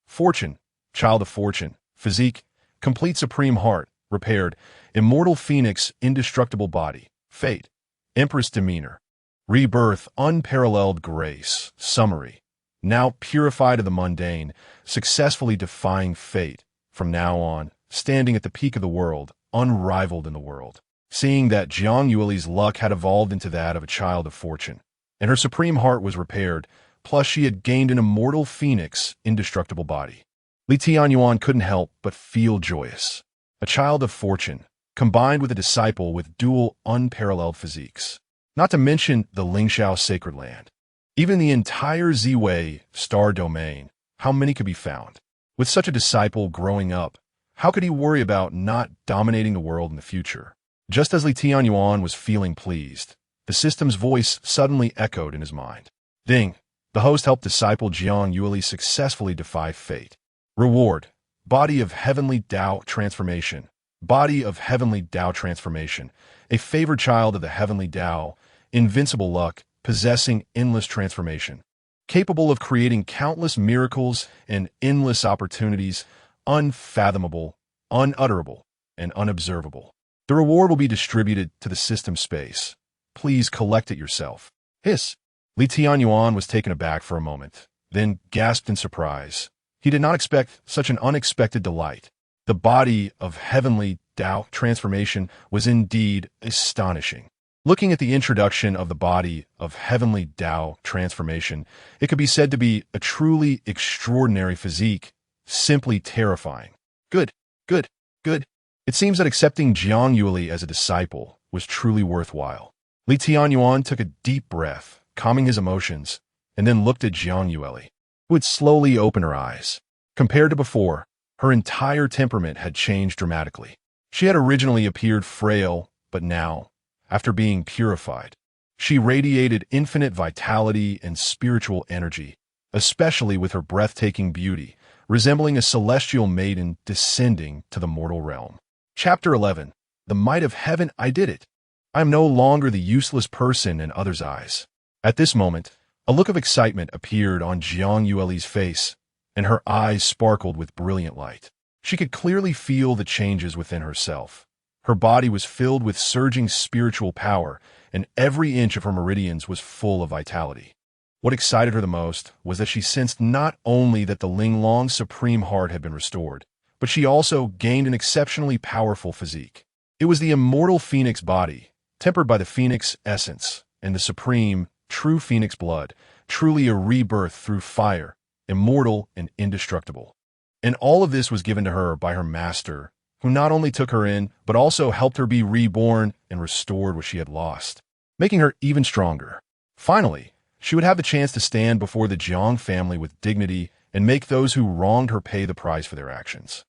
Fortune, Child of Fortune. Physique, complete supreme heart, repaired. Immortal phoenix, indestructible body. Fate, Empress demeanor. Rebirth, unparalleled grace. Summary, now purified of the mundane, successfully defying fate. From now on, standing at the peak of the world, unrivaled in the world. Seeing that Jiang Yueli's luck had evolved into that of a child of fortune, and her supreme heart was repaired, plus she had gained an immortal phoenix, indestructible body. Tianyuan couldn't help but feel joyous. A child of fortune, combined with a disciple with dual unparalleled physiques. Not to mention the Lingxiao Sacred Land. Even the entire Ziwei star domain, how many could be found? With such a disciple growing up, how could he worry about not dominating the world in the future? Just as Tianyuan was feeling pleased, the system's voice suddenly echoed in his mind. Ding! The host helped disciple Jiang Yueli successfully defy fate. Reward, Body of Heavenly Tao Transformation. Body of Heavenly Tao Transformation. A favored child of the Heavenly Tao, invincible luck, possessing endless transformation. Capable of creating countless miracles and endless opportunities, unfathomable, unutterable, and unobservable. The reward will be distributed to the system space. Please collect it yourself. Hiss. Tianyuan was taken aback for a moment, then gasped in surprise. He did not expect such an unexpected delight. The body of Heavenly Tao transformation was indeed astonishing. Looking at the introduction of the body of heavenly Tao transformation, it could be said to be a truly extraordinary physique, simply terrifying. Good, good, good. It seems that accepting Jiang Yueli as a disciple was truly worthwhile. Tianyuan took a deep breath, calming his emotions, and then looked at Jiang Yueli, who had slowly opened her eyes. Compared to before, her entire temperament had changed dramatically. She had originally appeared frail, but now, after being purified, she radiated infinite vitality and spiritual energy, especially with her breathtaking beauty, resembling a celestial maiden descending to the mortal realm. Chapter 11. The Might of Heaven. I did it. I am no longer the useless person in others' eyes. At this moment, a look of excitement appeared on Jiang Yueli's face, and her eyes sparkled with brilliant light. She could clearly feel the changes within herself. Her body was filled with surging spiritual power, and every inch of her meridians was full of vitality. What excited her the most was that she sensed not only that the Linglong Supreme Heart had been restored, but she also gained an exceptionally powerful physique. It was the immortal phoenix body, tempered by the phoenix essence and the supreme, true phoenix blood, truly a rebirth through fire, immortal and indestructible. And all of this was given to her by her master, who not only took her in, but also helped her be reborn and restored what she had lost, making her even stronger. Finally, she would have the chance to stand before the Jiang family with dignity and make those who wronged her pay the price for their actions.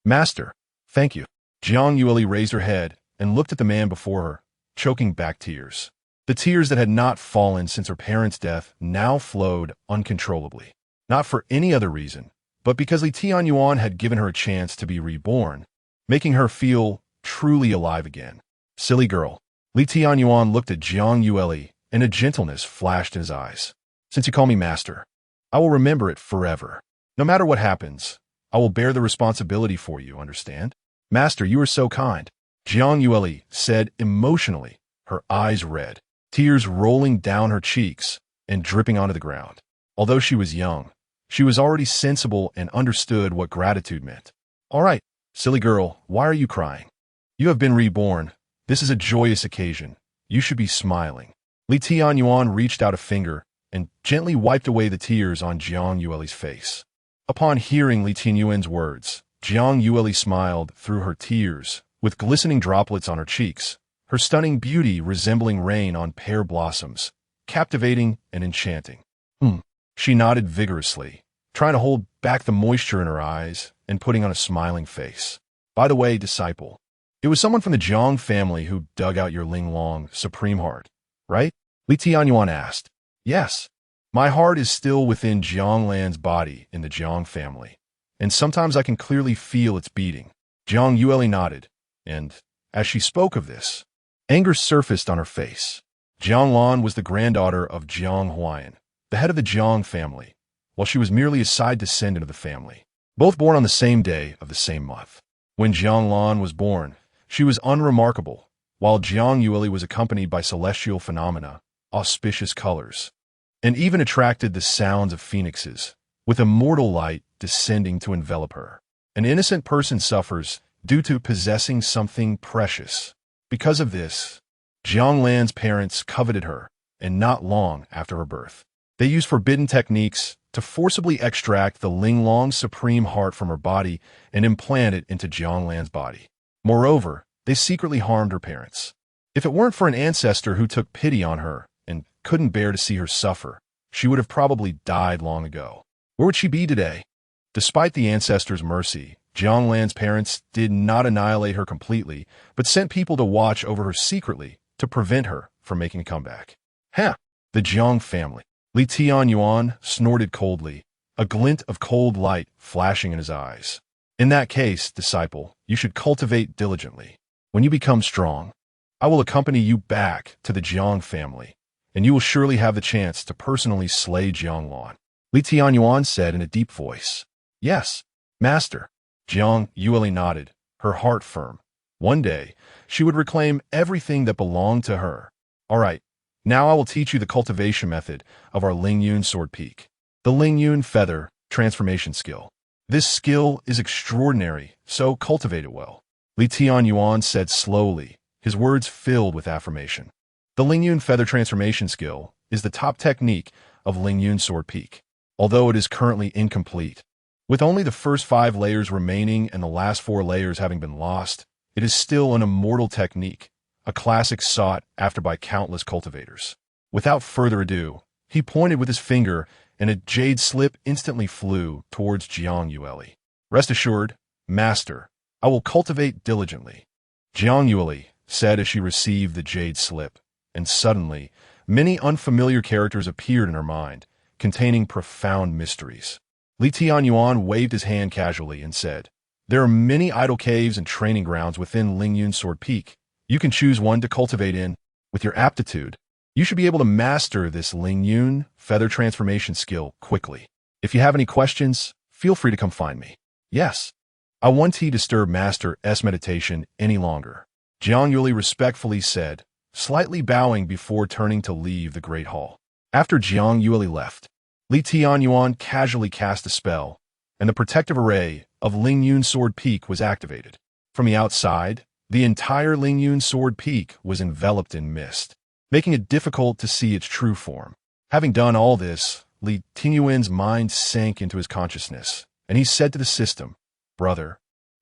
Master, thank you. Jiang Yueli raised her head and looked at the man before her, choking back tears. The tears that had not fallen since her parents' death now flowed uncontrollably, not for any other reason, but because Tianyuan had given her a chance to be reborn, making her feel truly alive again. Silly girl. Tianyuan looked at Jiang Yueli, and a gentleness flashed in his eyes. Since you call me master, I will remember it forever. No matter what happens, I will bear the responsibility for you, understand? Master, you are so kind. Jiang Yueli said emotionally, her eyes red, tears rolling down her cheeks and dripping onto the ground. Although she was young, she was already sensible and understood what gratitude meant. All right, silly girl, why are you crying? You have been reborn. This is a joyous occasion. You should be smiling. Tianyuan reached out a finger and gently wiped away the tears on Jiang Yueli's face. Upon hearing Tianyuan's words, Jiang Yueli smiled through her tears, with glistening droplets on her cheeks, her stunning beauty resembling rain on pear blossoms, captivating and enchanting. She nodded vigorously, trying to hold back the moisture in her eyes and putting on a smiling face. By the way, disciple, it was someone from the Jiang family who dug out your Linglong Supreme Heart, right? Tianyuan asked. Yes. My heart is still within Jianglan's body in the Jiang family, and sometimes I can clearly feel its beating. Jiang Yueli nodded, and, as she spoke of this, anger surfaced on her face. Jianglan was the granddaughter of Jiang Huayan, the head of the Jiang family, while she was merely a side descendant of the family, both born on the same day of the same month. When Jianglan was born, she was unremarkable, while Jiang Yueli was accompanied by celestial phenomena, auspicious colors, and even attracted the sounds of phoenixes, with immortal light descending to envelop her. An innocent person suffers due to possessing something precious. Because of this, Jianglan's parents coveted her, and not long after her birth, they used forbidden techniques to forcibly extract the Linglong Supreme Heart from her body and implant it into Jianglan's body. Moreover, they secretly harmed her parents. If it weren't for an ancestor who took pity on her and couldn't bear to see her suffer, she would have probably died long ago. Where would she be today? Despite the ancestor's mercy, Jianglan's parents did not annihilate her completely, but sent people to watch over her secretly to prevent her from making a comeback. The Jiang family. Tianyuan snorted coldly, a glint of cold light flashing in his eyes. In that case, disciple, you should cultivate diligently. When you become strong, I will accompany you back to the Jiang family, and you will surely have the chance to personally slay Jianglan. Tianyuan said in a deep voice. Yes, master. Jiang Yueli nodded, her heart firm. One day, she would reclaim everything that belonged to her. All right, now I will teach you the cultivation method of our Lingyun sword peak. The Lingyun feather transformation skill. This skill is extraordinary, so cultivate it well. Li Tianyuan said slowly, his words filled with affirmation. The Lingyun feather transformation skill is the top technique of Lingyun Sword Peak, although it is currently incomplete. With only the first 5 layers remaining and the last 4 layers having been lost, it is still an immortal technique, a classic sought after by countless cultivators. Without further ado, he pointed with his finger, and a jade slip instantly flew towards Jiang Yueli. Rest assured, Master, I will cultivate diligently, Jiang Yueli said as she received the jade slip, and suddenly, many unfamiliar characters appeared in her mind, containing profound mysteries. Li Tianyuan waved his hand casually and said, "There are many idol caves and training grounds within Lingyun Sword Peak. You can choose one to cultivate in. With your aptitude, you should be able to master this Lingyun feather transformation skill quickly. If you have any questions, feel free to come find me." "Yes, I won't disturb Master S meditation any longer," Jiang Yueli respectfully said, slightly bowing before turning to leave the Great Hall. After Jiang Yueli left, Li Tianyuan casually cast a spell, and the protective array of Lingyun Sword Peak was activated. From the outside, the entire Lingyun Sword Peak was enveloped in mist, making it difficult to see its true form. Having done all this, Li Tianyuan's mind sank into his consciousness, and he said to the system, "Brother,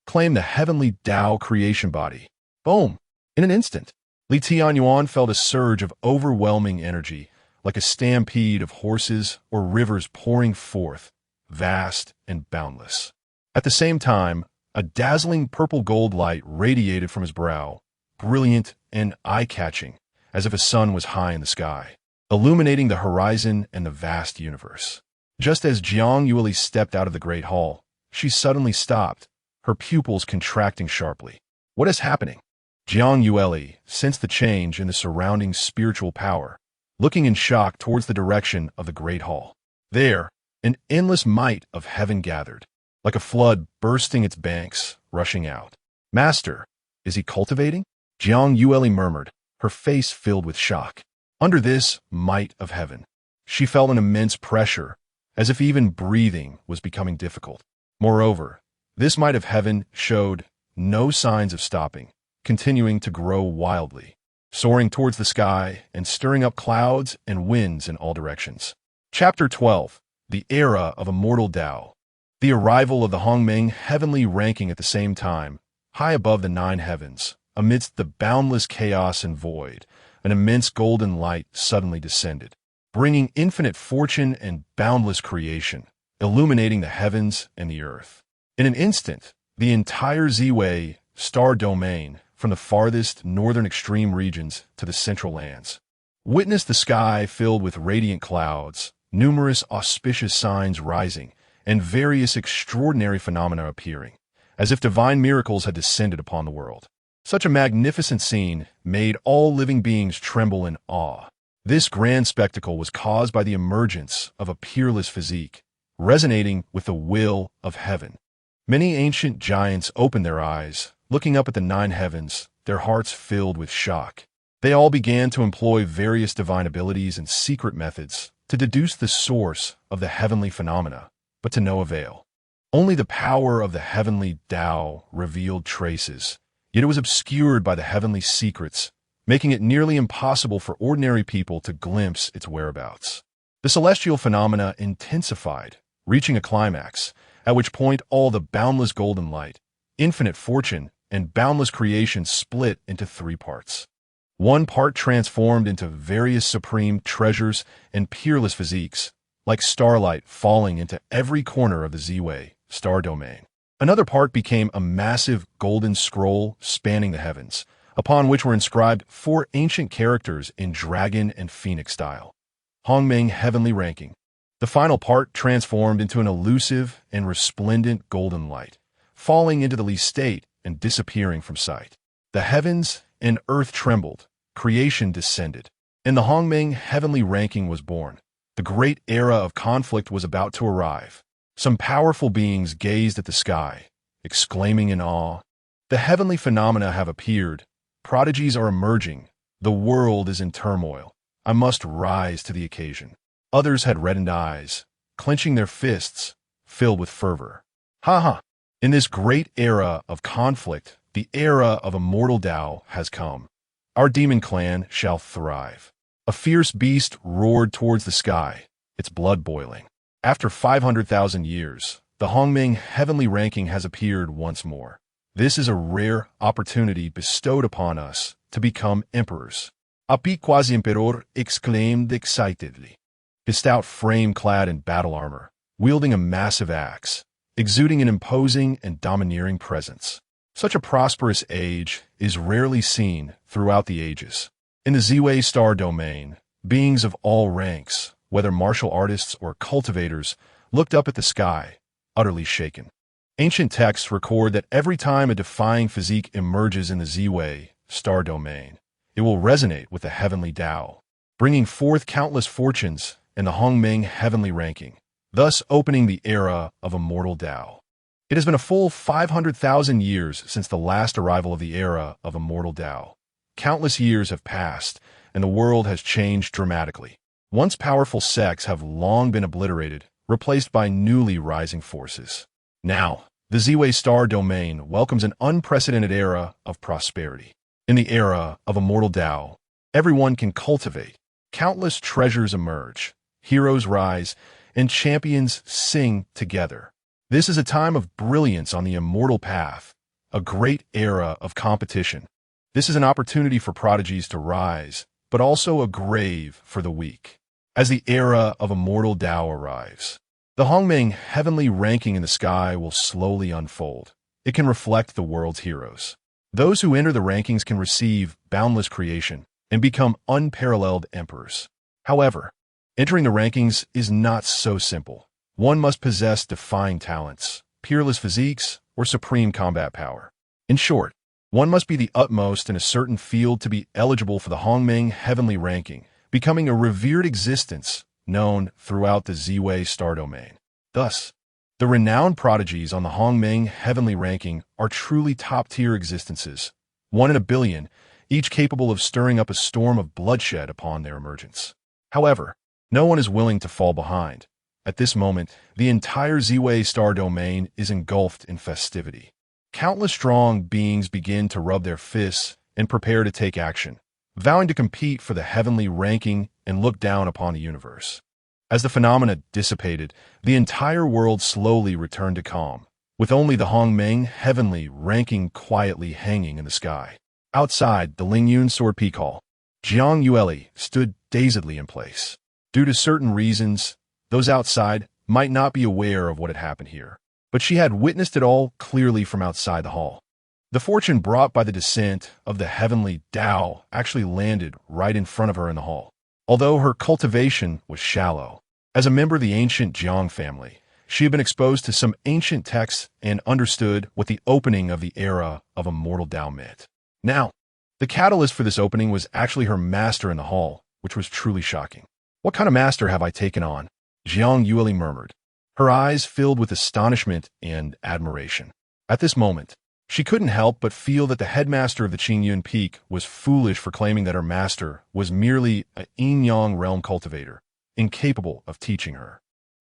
claim the heavenly Tao creation body." Boom! In an instant, Li Tianyuan felt a surge of overwhelming energy, like a stampede of horses or rivers pouring forth, vast and boundless. At the same time, a dazzling purple-gold light radiated from his brow, brilliant and eye-catching, as if a sun was high in the sky, illuminating the horizon and the vast universe. Just as Jiang Yueli stepped out of the Great Hall, she suddenly stopped, her pupils contracting sharply. "What is happening?" Jiang Yueli sensed the change in the surrounding spiritual power, looking in shock towards the direction of the Great Hall. There, an endless might of heaven gathered, like a flood bursting its banks, rushing out. "Master, is he cultivating?" Jiang Yueli murmured, her face filled with shock. Under this might of heaven, she felt an immense pressure, as if even breathing was becoming difficult. Moreover, this might of heaven showed no signs of stopping, continuing to grow wildly, soaring towards the sky and stirring up clouds and winds in all directions. Chapter 12. The Era of Immortal Tao. The arrival of the Hongmeng heavenly ranking at the same time, high above the 9 heavens, amidst the boundless chaos and void, an immense golden light suddenly descended, bringing infinite fortune and boundless creation, illuminating the heavens and the earth. In an instant, the entire Ziwei star domain, from the farthest northern extreme regions to the central lands, witnessed the sky filled with radiant clouds, numerous auspicious signs rising, and various extraordinary phenomena appearing, as if divine miracles had descended upon the world. Such a magnificent scene made all living beings tremble in awe. This grand spectacle was caused by the emergence of a peerless physique, resonating with the will of heaven. Many ancient giants opened their eyes, looking up at the 9 heavens, their hearts filled with shock. They all began to employ various divine abilities and secret methods to deduce the source of the heavenly phenomena, but to no avail. Only the power of the heavenly Tao revealed traces, yet it was obscured by the heavenly secrets, making it nearly impossible for ordinary people to glimpse its whereabouts. The celestial phenomena intensified, reaching a climax, at which point all the boundless golden light, infinite fortune, and boundless creation split into 3 parts. One part transformed into various supreme treasures and peerless physiques, like starlight falling into every corner of the Ziwei star domain. Another part became a massive golden scroll spanning the heavens, upon which were inscribed 4 ancient characters in dragon and phoenix style. Hongmeng heavenly ranking. The final part transformed into an elusive and resplendent golden light, falling into the least state and disappearing from sight. The heavens and earth trembled, creation descended, and the Hongmeng heavenly ranking was born. The great era of conflict was about to arrive. Some powerful beings gazed at the sky, exclaiming in awe, "The heavenly phenomena have appeared, prodigies are emerging, the world is in turmoil, I must rise to the occasion." Others had reddened eyes, clenching their fists, filled with fervor. In this great era of conflict, The era of immortal Tao has come. Our demon clan shall thrive. A fierce beast roared towards the sky, its blood boiling. After 500,000 years, the Hongming heavenly ranking has appeared once more. This is a rare opportunity bestowed upon us to become emperors. Api quasi-emperor exclaimed excitedly, his stout frame clad in battle armor, wielding a massive axe, exuding an imposing and domineering presence. Such a prosperous age is rarely seen throughout the ages. In the Ziwei star domain, beings of all ranks, whether martial artists or cultivators, looked up at the sky, utterly shaken. Ancient texts record that every time a defying physique emerges in the Ziwei star domain, it will resonate with the heavenly Tao, bringing forth countless fortunes in the Hongming heavenly ranking, thus opening the era of immortal Tao. It has been a full 500,000 years since the last arrival of the era of immortal Tao. Countless years have passed, and the world has changed dramatically. Once powerful sects have long been obliterated, replaced by newly rising forces. Now, the Ziwei star domain welcomes an unprecedented era of prosperity. In the era of immortal Tao, everyone can cultivate. Countless treasures emerge, heroes rise, and champions sing together. This is a time of brilliance on the immortal path, a great era of competition. This is an opportunity for prodigies to rise, but also a grave for the weak. As the era of immortal Tao arrives, the Hongming heavenly ranking in the sky will slowly unfold. It can reflect the world's heroes. Those who enter the rankings can receive boundless creation and become unparalleled emperors. However, entering the rankings is not so simple. One must possess defying talents, peerless physiques, or supreme combat power. In short, one must be the utmost in a certain field to be eligible for the Hongming heavenly ranking, becoming a revered existence known throughout the Ziwei star domain. Thus, the renowned prodigies on the Hongming heavenly ranking are truly top-tier existences, 1 in a billion, each capable of stirring up a storm of bloodshed upon their emergence. However, no one is willing to fall behind. At this moment, the entire Ziwei star domain is engulfed in festivity. Countless strong beings begin to rub their fists and prepare to take action, vowing to compete for the heavenly ranking and look down upon the universe. As the phenomena dissipated, the entire world slowly returned to calm, with only the Hongming heavenly ranking quietly hanging in the sky. Outside the Lingyun Sword Peak Hall, Jiang Yueli stood dazedly in place. Due to certain reasons, those outside might not be aware of what had happened here, but she had witnessed it all clearly from outside the hall. The fortune brought by the descent of the heavenly Tao actually landed right in front of her in the hall. Although her cultivation was shallow, as a member of the ancient Jiang family, she had been exposed to some ancient texts and understood what the opening of the era of immortal Tao meant. Now, the catalyst for this opening was actually her master in the hall, which was truly shocking. "What kind of master have I taken on?" Jiang Yueli murmured, her eyes filled with astonishment and admiration. At this moment, she couldn't help but feel that the headmaster of the Qingyun Peak was foolish for claiming that her master was merely a yin-yang realm cultivator, incapable of teaching her.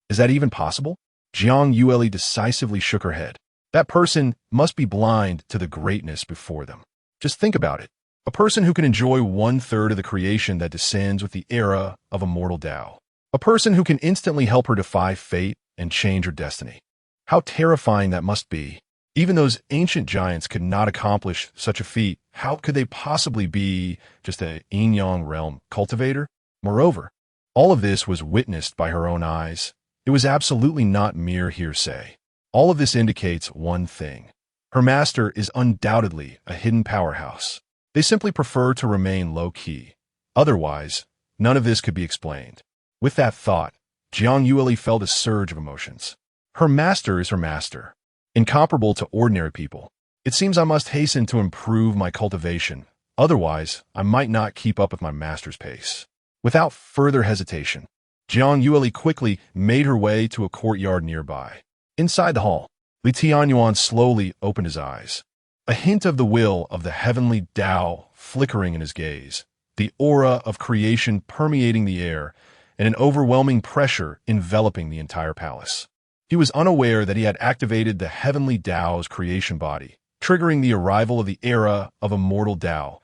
Is that even possible? Jiang Yueli decisively shook her head. That person must be blind to the greatness before them. Just think about it. A person who can enjoy 1/3 of the creation that descends with the era of immortal Tao. A person who can instantly help her defy fate and change her destiny. How terrifying that must be. Even those ancient giants could not accomplish such a feat. How could they possibly be just a yin-yang realm cultivator? Moreover, all of this was witnessed by her own eyes. It was absolutely not mere hearsay. All of this indicates one thing. Her master is undoubtedly a hidden powerhouse. They simply prefer to remain low-key. Otherwise, none of this could be explained. With that thought, Jiang Yueli felt a surge of emotions. Her master is her master, incomparable to ordinary people. It seems I must hasten to improve my cultivation, otherwise I might not keep up with my master's pace. Without further hesitation, Jiang Yueli quickly made her way to a courtyard nearby. Inside the hall, Tianyuan slowly opened his eyes, a hint of the will of the heavenly Tao flickering in his gaze, the aura of creation permeating the air, and an overwhelming pressure enveloping the entire palace. He was unaware that he had activated the heavenly Tao's creation body, triggering the arrival of the era of immortal Tao,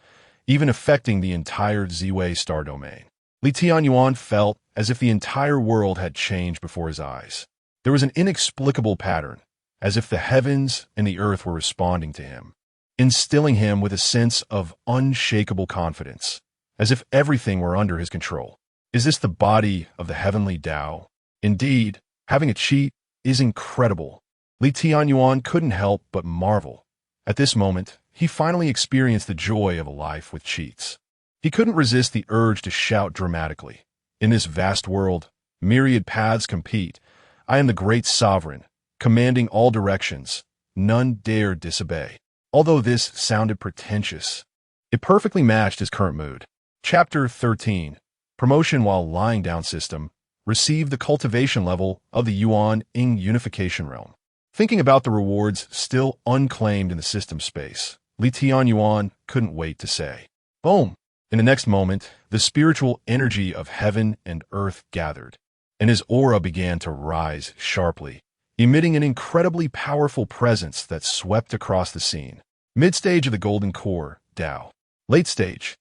even affecting the entire Ziwei star domain. Li Tianyuan felt as if the entire world had changed before his eyes. There was an inexplicable pattern, as if the heavens and the earth were responding to him, instilling him with a sense of unshakable confidence, as if everything were under his control. Is this the body of the heavenly Tao? Indeed, having a cheat is incredible. Li Tianyuan couldn't help but marvel. At this moment, he finally experienced the joy of a life with cheats. He couldn't resist the urge to shout dramatically. In this vast world, myriad paths compete. I am the great sovereign, commanding all directions. None dare disobey. Although this sounded pretentious, it perfectly matched his current mood. Chapter 13. Promotion while lying down system. Receive the cultivation level of the Yuan-Ing unification realm. Thinking about the rewards still unclaimed in the system space, Li Tianyuan couldn't wait to say, boom! In the next moment, the spiritual energy of heaven and earth gathered, and his aura began to rise sharply, emitting an incredibly powerful presence that swept across the scene. Mid-stage of the golden core, Tao. Late stage.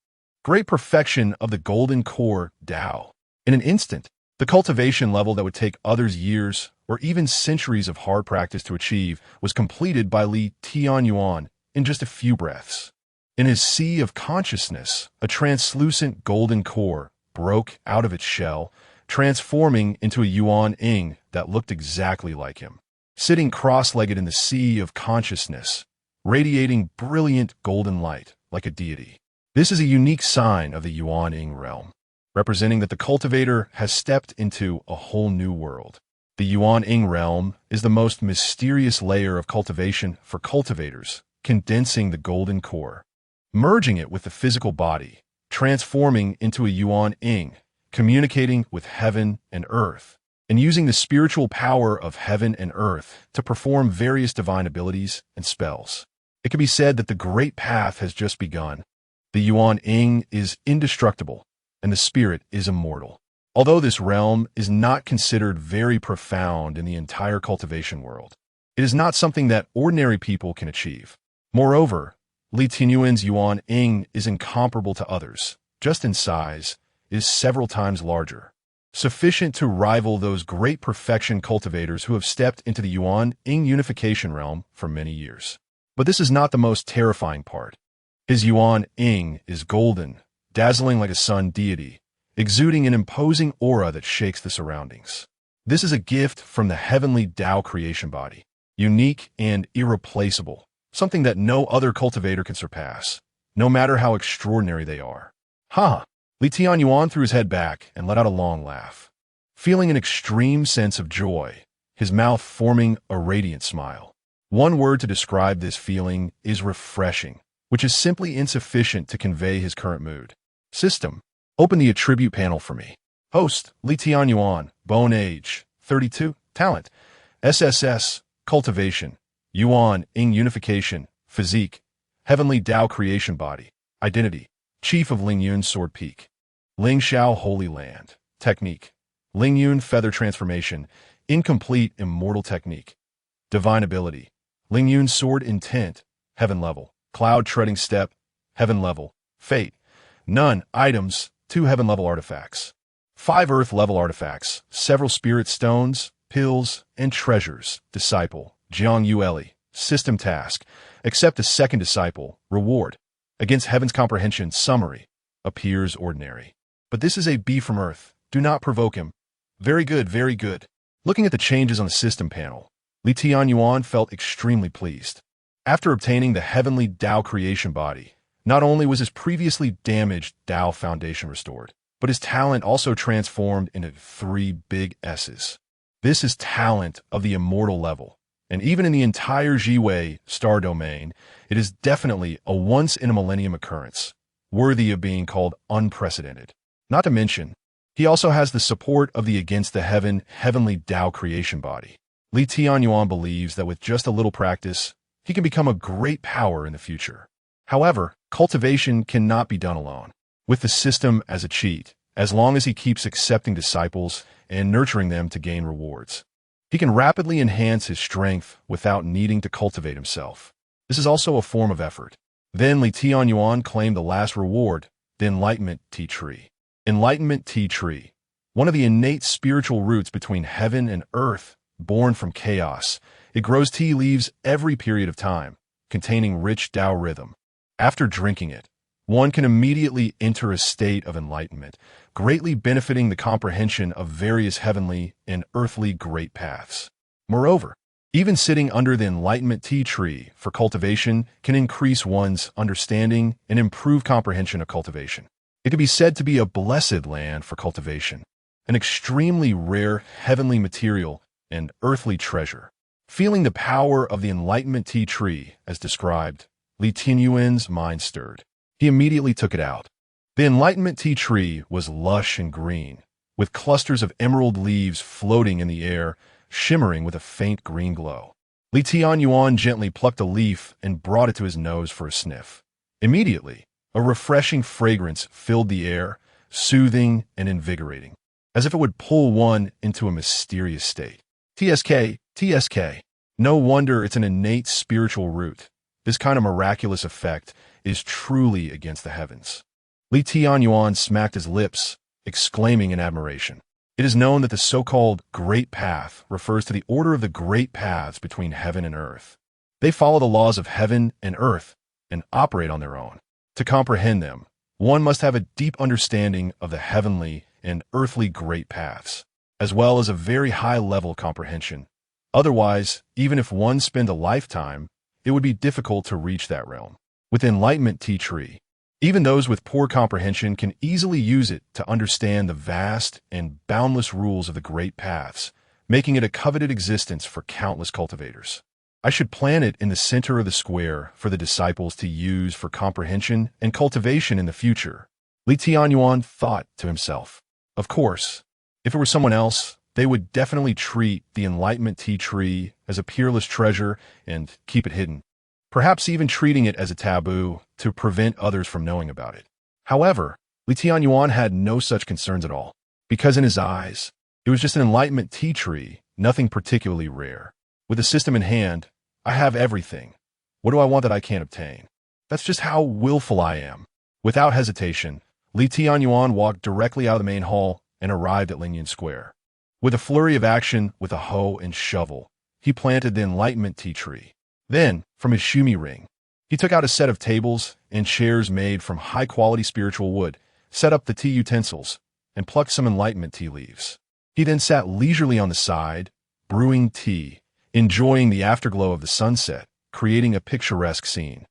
Great perfection of the golden core, Tao. In an instant, the cultivation level that would take others years or even centuries of hard practice to achieve was completed by Li Tianyuan in just a few breaths. In his sea of consciousness, a translucent golden core broke out of its shell, transforming into a Yuan-Ing that looked exactly like him. Sitting cross-legged in the sea of consciousness, radiating brilliant golden light like a deity. This is a unique sign of the Yuan-Ing realm, representing that the cultivator has stepped into a whole new world. The Yuan-Ing realm is the most mysterious layer of cultivation for cultivators, condensing the golden core, merging it with the physical body, transforming into a Yuan-Ing, communicating with heaven and earth, and using the spiritual power of heaven and earth to perform various divine abilities and spells. It can be said that the great path has just begun. The Yuan-Ing is indestructible, and the spirit is immortal. Although this realm is not considered very profound in the entire cultivation world, it is not something that ordinary people can achieve. Moreover, Li Tianyuan's Yuan-Ing is incomparable to others. Just in size, it is several times larger, sufficient to rival those great perfection cultivators who have stepped into the Yuan-Ing unification realm for many years. But this is not the most terrifying part. His Yuan-Ing is golden, dazzling like a sun deity, exuding an imposing aura that shakes the surroundings. This is a gift from the heavenly Tao creation body, unique and irreplaceable, something that no other cultivator can surpass, no matter how extraordinary they are. Ha! Li Tianyuan threw his head back and let out a long laugh, feeling an extreme sense of joy, his mouth forming a radiant smile. One word to describe this feeling is refreshing, which is simply insufficient to convey his current mood. System. Open the attribute panel for me. Host, Li Tianyuan, Bone Age, 32, Talent, SSS, Cultivation, Yuan-Ing Unification, Physique, Heavenly Tao Creation Body, Identity, Chief of Lingyun Sword Peak, Lingxiao Holy Land, Technique, Lingyun Feather Transformation, Incomplete Immortal Technique, Divine Ability, Lingyun Sword Intent, Heaven Level, Cloud Treading Step, Heaven Level, Fate, None, Items, 2 Heaven Level Artifacts, 5 Earth Level Artifacts, several Spirit Stones, Pills, and Treasures, Disciple, Jiang Yueli, System Task, Accept a Second Disciple, Reward, Against Heaven's Comprehension, Summary, Appears Ordinary. But this is a B from Earth, do not provoke him. Very good, very good. Looking at the changes on the system panel, Li Tianyuan felt extremely pleased. After obtaining the Heavenly Tao Creation Body, not only was his previously damaged Tao Foundation restored, but his talent also transformed into 3 big S's. This is talent of the immortal level, and even in the entire Ziwei star domain, it is definitely a once-in-a-millennium occurrence, worthy of being called unprecedented. Not to mention, he also has the support of the Against the Heavenly Tao Creation Body. Li Tianyuan believes that with just a little practice, he can become a great power in the future. However, cultivation cannot be done alone. With the system as a cheat, as long as he keeps accepting disciples and nurturing them to gain rewards, he can rapidly enhance his strength without needing to cultivate himself. This is also a form of effort. Then Li Tianyuan claimed the last reward, the Enlightenment Tea Tree. Enlightenment Tea Tree, one of the innate spiritual roots between heaven and earth, born from chaos. It grows tea leaves every period of time, containing rich Tao rhythm. After drinking it, one can immediately enter a state of enlightenment, greatly benefiting the comprehension of various heavenly and earthly great paths. Moreover, even sitting under the Enlightenment Tea Tree for cultivation can increase one's understanding and improve comprehension of cultivation. It can be said to be a blessed land for cultivation, an extremely rare heavenly material and earthly treasure. Feeling the power of the Enlightenment Tea Tree, as described, Li Tianyuan's mind stirred. He immediately took it out. The Enlightenment Tea Tree was lush and green, with clusters of emerald leaves floating in the air, shimmering with a faint green glow. Li Tianyuan gently plucked a leaf and brought it to his nose for a sniff. Immediately, a refreshing fragrance filled the air, soothing and invigorating, as if it would pull one into a mysterious state. TSK. No wonder it's an innate spiritual root. This kind of miraculous effect is truly against the heavens. Li Tianyuan smacked his lips, exclaiming in admiration. It is known that the so-called Great Path refers to the order of the great paths between heaven and earth. They follow the laws of heaven and earth and operate on their own. To comprehend them, one must have a deep understanding of the heavenly and earthly great paths, as well as a very high-level comprehension. Otherwise, even if one spent a lifetime, it would be difficult to reach that realm. With Enlightenment Tea Tree, even those with poor comprehension can easily use it to understand the vast and boundless rules of the great paths, making it a coveted existence for countless cultivators. I should plant it in the center of the square for the disciples to use for comprehension and cultivation in the future. Li Tianyuan thought to himself. Of course, if it were someone else, they would definitely treat the Enlightenment Tea Tree as a peerless treasure and keep it hidden, perhaps even treating it as a taboo to prevent others from knowing about it. However, Li Tianyuan had no such concerns at all, because in his eyes, it was just an Enlightenment Tea Tree, nothing particularly rare. With the system in hand, I have everything. What do I want that I can't obtain? That's just how willful I am. Without hesitation, Li Tianyuan walked directly out of the main hall and arrived at Lingyun Square. With a flurry of action with a hoe and shovel, he planted the Enlightenment Tea Tree. Then, from his shumi ring, he took out a set of tables and chairs made from high-quality spiritual wood, set up the tea utensils, and plucked some Enlightenment tea leaves. He then sat leisurely on the side, brewing tea, enjoying the afterglow of the sunset, creating a picturesque scene.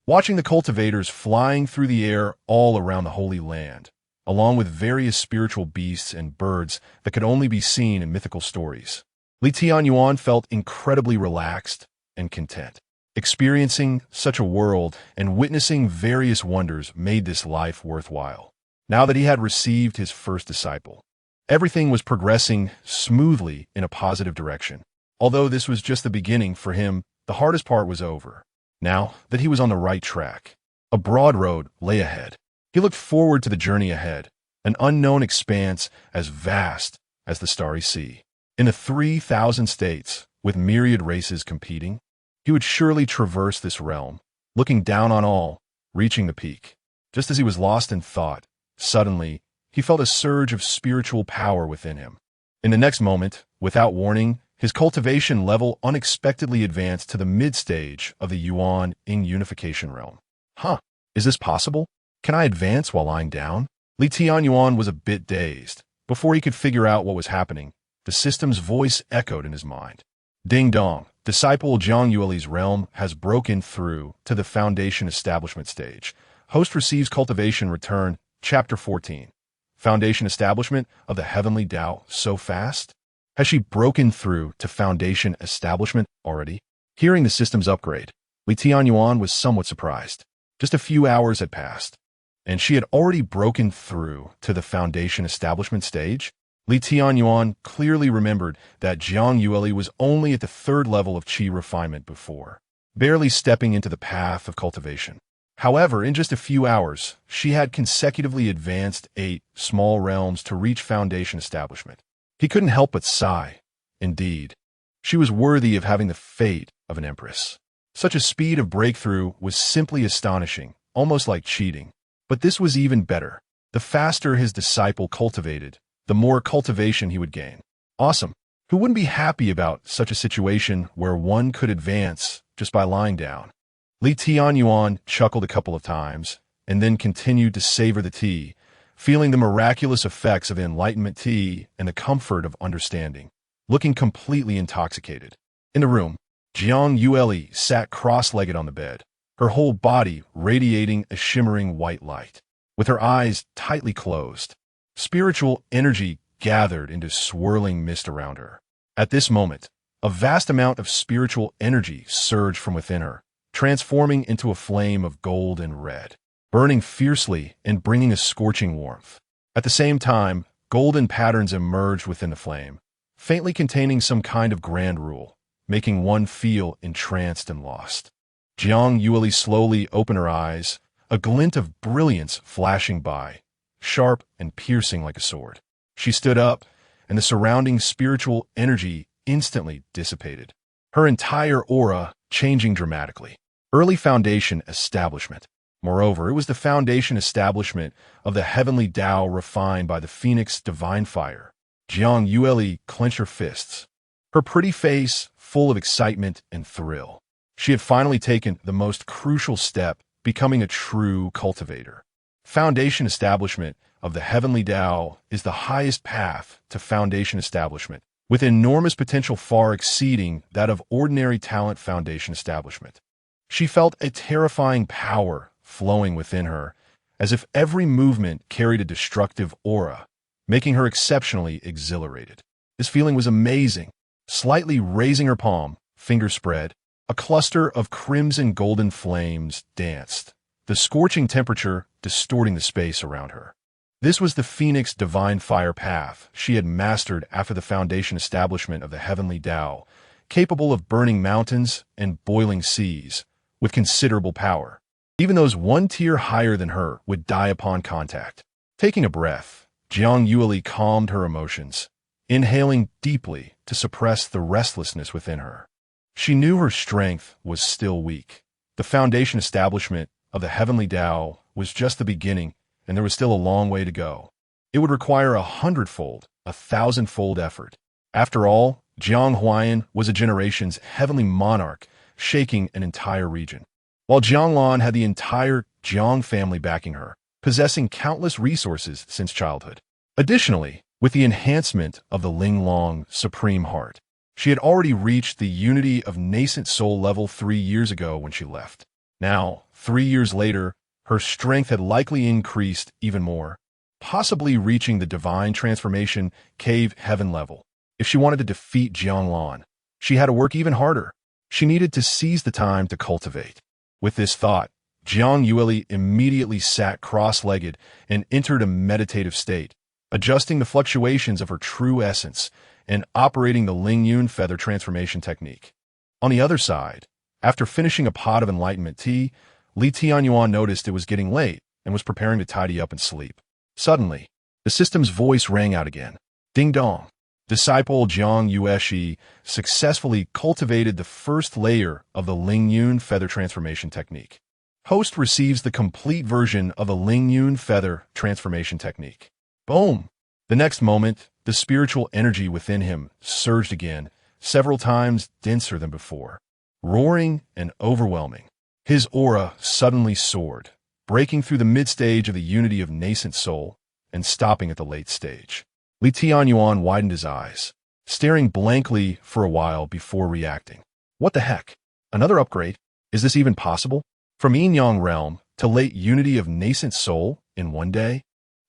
Watching the cultivators flying through the air all around the Holy Land, along with various spiritual beasts and birds that could only be seen in mythical stories, Li Tianyuan felt incredibly relaxed and content. Experiencing such a world and witnessing various wonders made this life worthwhile. Now that he had received his first disciple, everything was progressing smoothly in a positive direction. Although this was just the beginning for him, the hardest part was over. Now that he was on the right track, a broad road lay ahead. He looked forward to the journey ahead, an unknown expanse as vast as the starry sea. In the 3,000 states, with myriad races competing, he would surely traverse this realm, looking down on all, reaching the peak. Just as he was lost in thought, suddenly, he felt a surge of spiritual power within him. In the next moment, without warning, his cultivation level unexpectedly advanced to the mid-stage of the Yuan Ying unification realm. Is this possible? Can I advance while lying down? Li Tianyuan was a bit dazed. Before he could figure out what was happening, the system's voice echoed in his mind. Ding dong, disciple Jiang Yueli's realm has broken through to the foundation establishment stage. Host receives cultivation return, Chapter 14. Foundation establishment of the heavenly Tao so fast? Has she broken through to foundation establishment already? Hearing the system's upgrade, Li Tianyuan was somewhat surprised. Just a few hours had passed, and she had already broken through to the foundation establishment stage. Li Tianyuan clearly remembered that Jiang Yueli was only at the 3rd level of qi refinement before, barely stepping into the path of cultivation. However, in just a few hours, she had consecutively advanced 8 small realms to reach foundation establishment. He couldn't help but sigh. Indeed, she was worthy of having the fate of an empress. Such a speed of breakthrough was simply astonishing, almost like cheating. But this was even better. The faster his disciple cultivated, the more cultivation he would gain. Awesome. Who wouldn't be happy about such a situation where one could advance just by lying down? Li Tianyuan chuckled a couple of times, and then continued to savor the tea, feeling the miraculous effects of enlightenment tea and the comfort of understanding, looking completely intoxicated. In the room, Jiang Yueli sat cross-legged on the bed, her whole body radiating a shimmering white light. With her eyes tightly closed, spiritual energy gathered into swirling mist around her. At this moment, a vast amount of spiritual energy surged from within her, transforming into a flame of gold and red, burning fiercely and bringing a scorching warmth. At the same time, golden patterns emerged within the flame, faintly containing some kind of grand rule, making one feel entranced and lost. Jiang Yueli slowly opened her eyes, a glint of brilliance flashing by, sharp and piercing like a sword. She stood up, and the surrounding spiritual energy instantly dissipated, her entire aura changing dramatically. Early foundation establishment. Moreover, it was the foundation establishment of the heavenly Tao refined by the Phoenix divine fire. Jiang Yueli clenched her fists, her pretty face full of excitement and thrill. She had finally taken the most crucial step, becoming a true cultivator. Foundation establishment of the heavenly Tao is the highest path to foundation establishment, with enormous potential far exceeding that of ordinary talent foundation establishment. She felt a terrifying power flowing within her, as if every movement carried a destructive aura, making her exceptionally exhilarated. This feeling was amazing. Slightly raising her palm, fingers spread, a cluster of crimson golden flames danced, the scorching temperature distorting the space around her. This was the Phoenix divine fire path she had mastered after the foundation establishment of the heavenly Tao, capable of burning mountains and boiling seas with considerable power. Even those one tier higher than her would die upon contact. Taking a breath, Jiang Yueli calmed her emotions, inhaling deeply to suppress the restlessness within her. She knew her strength was still weak. The foundation establishment of the heavenly Tao was just the beginning, and there was still a long way to go. It would require 100-fold, 1,000-fold effort. After all, Jiang Huayan was a generation's heavenly monarch, shaking an entire region, while Jiang Lan had the entire Jiang family backing her, possessing countless resources since childhood. Additionally, with the enhancement of the Linglong Supreme Heart, she had already reached the unity of nascent soul level 3 years ago when she left. Now, 3 years later, her strength had likely increased even more, possibly reaching the divine transformation cave heaven level. If she wanted to defeat Jiang Lan, she had to work even harder. She needed to seize the time to cultivate. With this thought, Jiang Yueli immediately sat cross-legged and entered a meditative state, adjusting the fluctuations of her true essence and operating the Lingyun feather transformation technique. On the other side, after finishing a pot of enlightenment tea, Li Tianyuan noticed it was getting late and was preparing to tidy up and sleep. Suddenly, the system's voice rang out again. Ding dong. Disciple Jiang Yueli successfully cultivated the first layer of the Lingyun feather transformation technique. Host receives the complete version of the Lingyun feather transformation technique. Boom! The next moment, the spiritual energy within him surged again, several times denser than before, roaring and overwhelming. His aura suddenly soared, breaking through the mid-stage of the unity of nascent soul and stopping at the late stage. Li Tianyuan widened his eyes, staring blankly for a while before reacting. What the heck? Another upgrade? Is this even possible? From yin-yang realm to late unity of nascent soul in one day?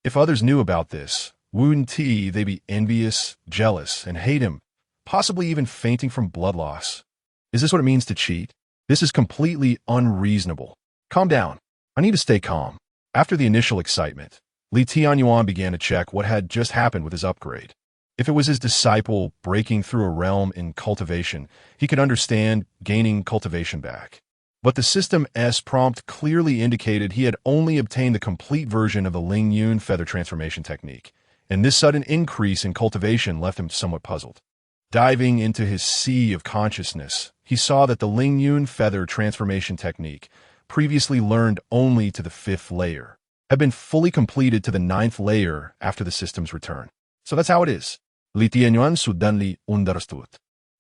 If others knew about this, wouldn't they be envious, jealous, and hate him, possibly even fainting from blood loss? Is this what it means to cheat? This is completely unreasonable. Calm down. I need to stay calm. After the initial excitement, Li Tianyuan began to check what had just happened with his upgrade. If it was his disciple breaking through a realm in cultivation, he could understand gaining cultivation back. But the system's prompt clearly indicated he had only obtained the complete version of the Lingyun feather transformation technique, and this sudden increase in cultivation left him somewhat puzzled. Diving into his sea of consciousness, he saw that the Lingyun feather transformation technique, previously learned only to the 5th layer, had been fully completed to the 9th layer after the system's return. So that's how it is. Li Tianyuan suddenly understood.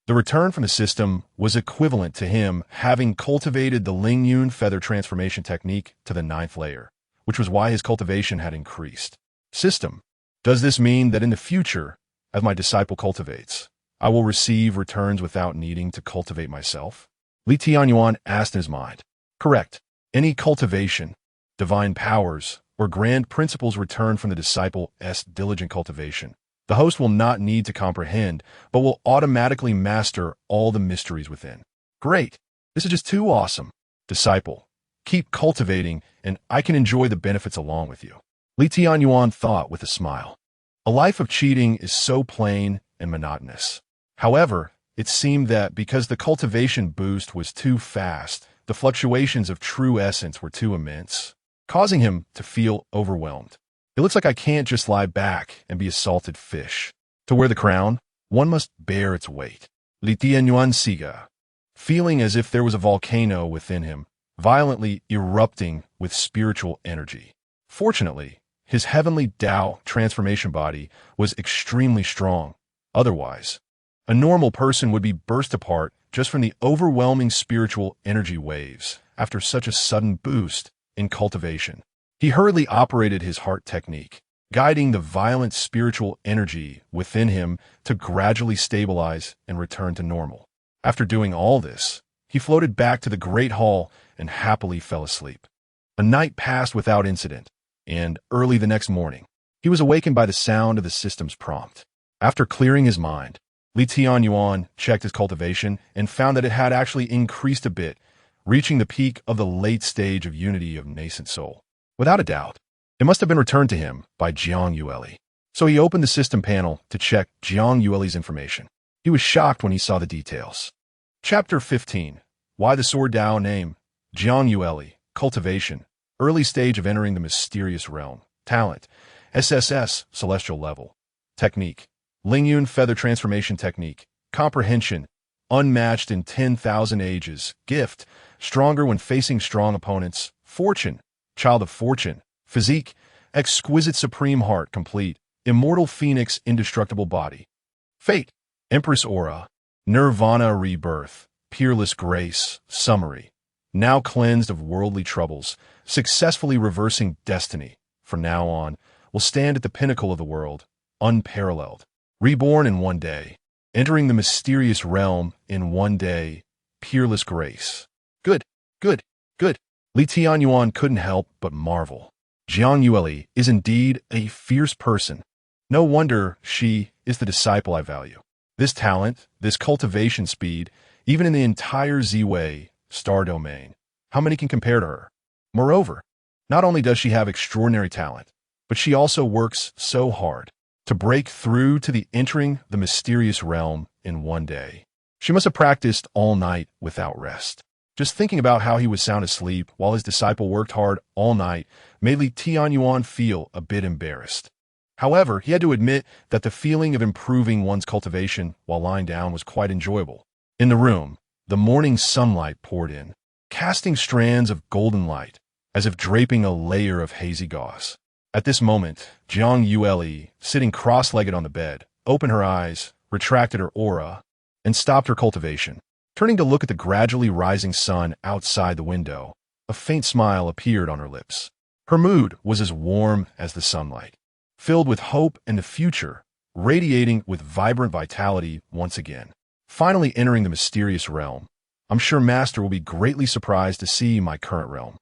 The return from the system was equivalent to him having cultivated the Lingyun feather transformation technique to the 9th layer, which was why his cultivation had increased. System. Does this mean that in the future, as my disciple cultivates, I will receive returns without needing to cultivate myself? Li Tianyuan asked in his mind. Correct. Any cultivation, divine powers, or grand principles return from the disciple's diligent cultivation. The host will not need to comprehend, but will automatically master all the mysteries within. Great. This is just too awesome. Disciple, keep cultivating, and I can enjoy the benefits along with you. Li Tianyuan thought with a smile. A life of cheating is so plain and monotonous. However, it seemed that because the cultivation boost was too fast, the fluctuations of true essence were too immense, causing him to feel overwhelmed. It looks like I can't just lie back and be a salted fish. To wear the crown, one must bear its weight. Li Tianyuan siga, feeling as if there was a volcano within him, violently erupting with spiritual energy. Fortunately, his heavenly Tao transformation body was extremely strong. Otherwise, a normal person would be burst apart just from the overwhelming spiritual energy waves after such a sudden boost in cultivation. He hurriedly operated his heart technique, guiding the violent spiritual energy within him to gradually stabilize and return to normal. After doing all this, he floated back to the great hall and happily fell asleep. A night passed without incident, and early the next morning, he was awakened by the sound of the system's prompt. After clearing his mind, Li Tianyuan checked his cultivation and found that it had actually increased a bit, reaching the peak of the late stage of unity of nascent soul. Without a doubt, it must have been returned to him by Jiang Yueli. So he opened the system panel to check Jiang Yueli's information. He was shocked when he saw the details. Chapter 15. Why the Sword Dao name? Jiang Yueli. Cultivation. Early stage of entering the mysterious realm. Talent. SSS. Celestial level. Technique. Lingyun feather transformation technique. Comprehension. Unmatched in 10,000 ages. Gift. Stronger when facing strong opponents. Fortune. Child of fortune. Physique. Exquisite supreme heart complete. Immortal phoenix indestructible body. Fate. Empress aura. Nirvana rebirth. Peerless grace. Summary. Now cleansed of worldly troubles, successfully reversing destiny, from now on, will stand at the pinnacle of the world, unparalleled. Reborn in one day, entering the mysterious realm in one day, peerless grace. Good, good, good. Li Tianyuan couldn't help but marvel. Jiang Yueli is indeed a fierce person. No wonder she is the disciple I value. This talent, this cultivation speed, even in the entire Z-Way star domain, how many can compare to her? Moreover, not only does she have extraordinary talent, but she also works so hard to break through to the entering the mysterious realm in one day. She must have practiced all night without rest. Just thinking about how he was sound asleep while his disciple worked hard all night made Li Tianyuan feel a bit embarrassed. However, he had to admit that the feeling of improving one's cultivation while lying down was quite enjoyable. In the room, the morning sunlight poured in, casting strands of golden light, as if draping a layer of hazy gauze. At this moment, Jiang Yueli, sitting cross-legged on the bed, opened her eyes, retracted her aura, and stopped her cultivation. Turning to look at the gradually rising sun outside the window, a faint smile appeared on her lips. Her mood was as warm as the sunlight, filled with hope and the future, radiating with vibrant vitality once again. Finally entering the mysterious realm, I'm sure Master will be greatly surprised to see my current realm.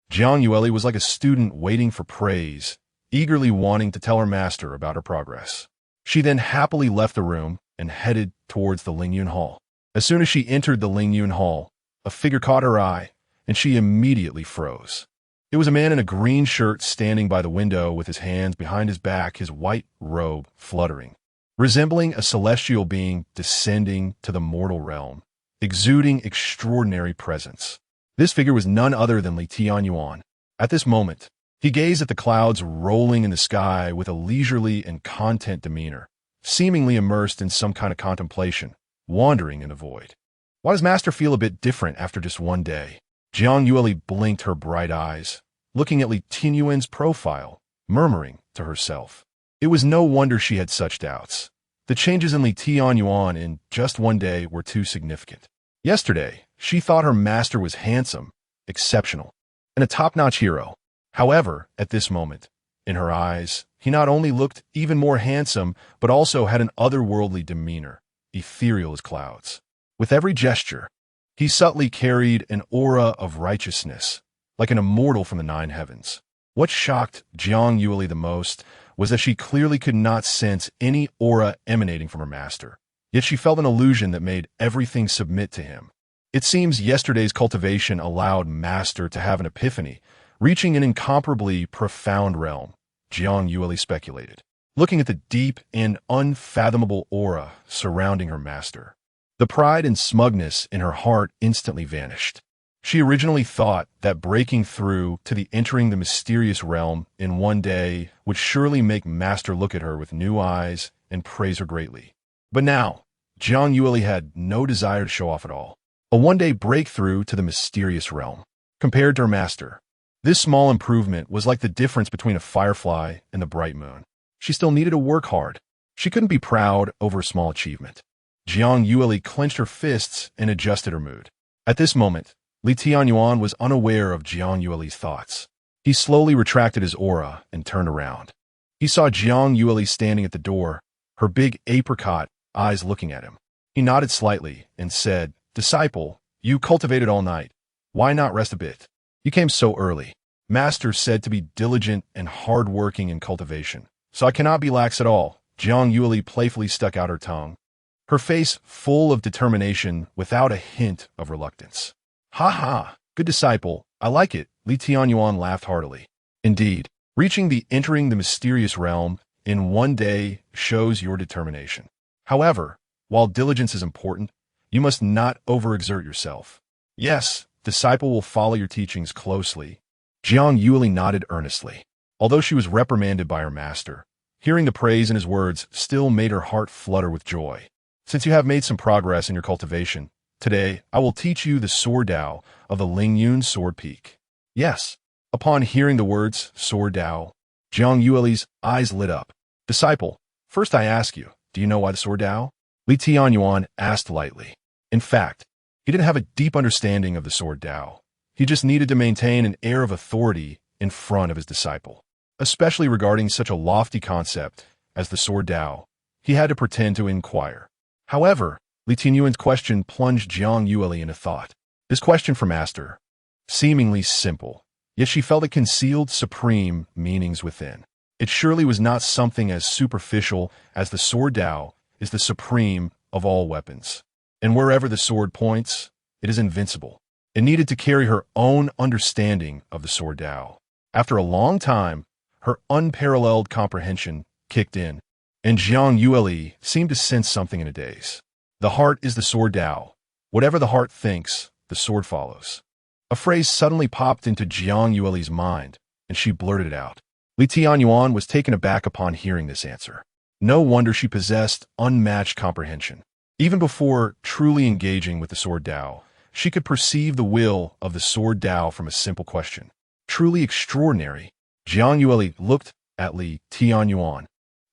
Jiang Yueli was like a student waiting for praise, eagerly wanting to tell her master about her progress. She then happily left the room and headed towards the Lingyun Hall. As soon as she entered the Lingyun Hall, a figure caught her eye, and she immediately froze. It was a man in a green shirt standing by the window with his hands behind his back, his white robe fluttering, resembling a celestial being descending to the mortal realm, exuding extraordinary presence. This figure was none other than Li Tianyuan. At this moment, he gazed at the clouds rolling in the sky with a leisurely and content demeanor, seemingly immersed in some kind of contemplation, wandering in the void. Why does Master feel a bit different after just one day? Jiang Yueli blinked her bright eyes, looking at Li Tianyuan's profile, murmuring to herself. It was no wonder she had such doubts. The changes in Li Tianyuan in just one day were too significant. Yesterday, she thought her master was handsome, exceptional, and a top-notch hero. However, at this moment, in her eyes, he not only looked even more handsome, but also had an otherworldly demeanor, ethereal as clouds. With every gesture, he subtly carried an aura of righteousness, like an immortal from the nine heavens. What shocked Jiang Yueli the most was that she clearly could not sense any aura emanating from her master, yet she felt an illusion that made everything submit to him. It seems yesterday's cultivation allowed Master to have an epiphany, reaching an incomparably profound realm, Jiang Yueli speculated, looking at the deep and unfathomable aura surrounding her master. The pride and smugness in her heart instantly vanished. She originally thought that breaking through to the entering the mysterious realm in one day would surely make Master look at her with new eyes and praise her greatly. But now, Jiang Yueli had no desire to show off at all. A one-day breakthrough to the mysterious realm. Compared to her master, this small improvement was like the difference between a firefly and the bright moon. She still needed to work hard. She couldn't be proud over a small achievement. Jiang Yueli clenched her fists and adjusted her mood. At this moment, Li Tianyuan was unaware of Jiang Yueli's thoughts. He slowly retracted his aura and turned around. He saw Jiang Yueli standing at the door, her big apricot eyes looking at him. He nodded slightly and said, "Disciple, you cultivated all night. Why not rest a bit? You came so early. Master said to be diligent and hard-working in cultivation, so I cannot be lax at all." Jiang Yueli playfully stuck out her tongue, her face full of determination without a hint of reluctance. "Ha ha, good disciple, I like it," Li Tianyuan laughed heartily. "Indeed, entering the mysterious realm in one day shows your determination. However, while diligence is important, you must not overexert yourself. Yes, disciple will follow your teachings closely." Jiang Yueli nodded earnestly. Although she was reprimanded by her master, hearing the praise in his words still made her heart flutter with joy. "Since you have made some progress in your cultivation, today I will teach you the Sword Dao of the Lingyun Sword Peak." "Yes." Upon hearing the words Sword Dao, Jiang Yueli's eyes lit up. "Disciple, first I ask you, do you know why the Sword Dao?" Li Tianyuan asked lightly. In fact, he didn't have a deep understanding of the Sword Dao. He just needed to maintain an air of authority in front of his disciple. Especially regarding such a lofty concept as the Sword Dao, he had to pretend to inquire. However, Li Tianyuan's question plunged Jiang Yueli into thought. This question for Master, seemingly simple, yet she felt it concealed supreme meanings within. It surely was not something as superficial as the Sword Dao is the supreme of all weapons. And wherever the sword points, it is invincible. It needed to carry her own understanding of the Sword Dao. After a long time, her unparalleled comprehension kicked in, and Jiang Yueli seemed to sense something in a daze. The heart is the Sword Dao. Whatever the heart thinks, the sword follows. A phrase suddenly popped into Jiang Yueli's mind, and she blurted it out. Li Tianyuan was taken aback upon hearing this answer. No wonder she possessed unmatched comprehension. Even before truly engaging with the Sword Dao, she could perceive the will of the Sword Dao from a simple question. Truly extraordinary. Jiang Yueli looked at Li Tianyuan,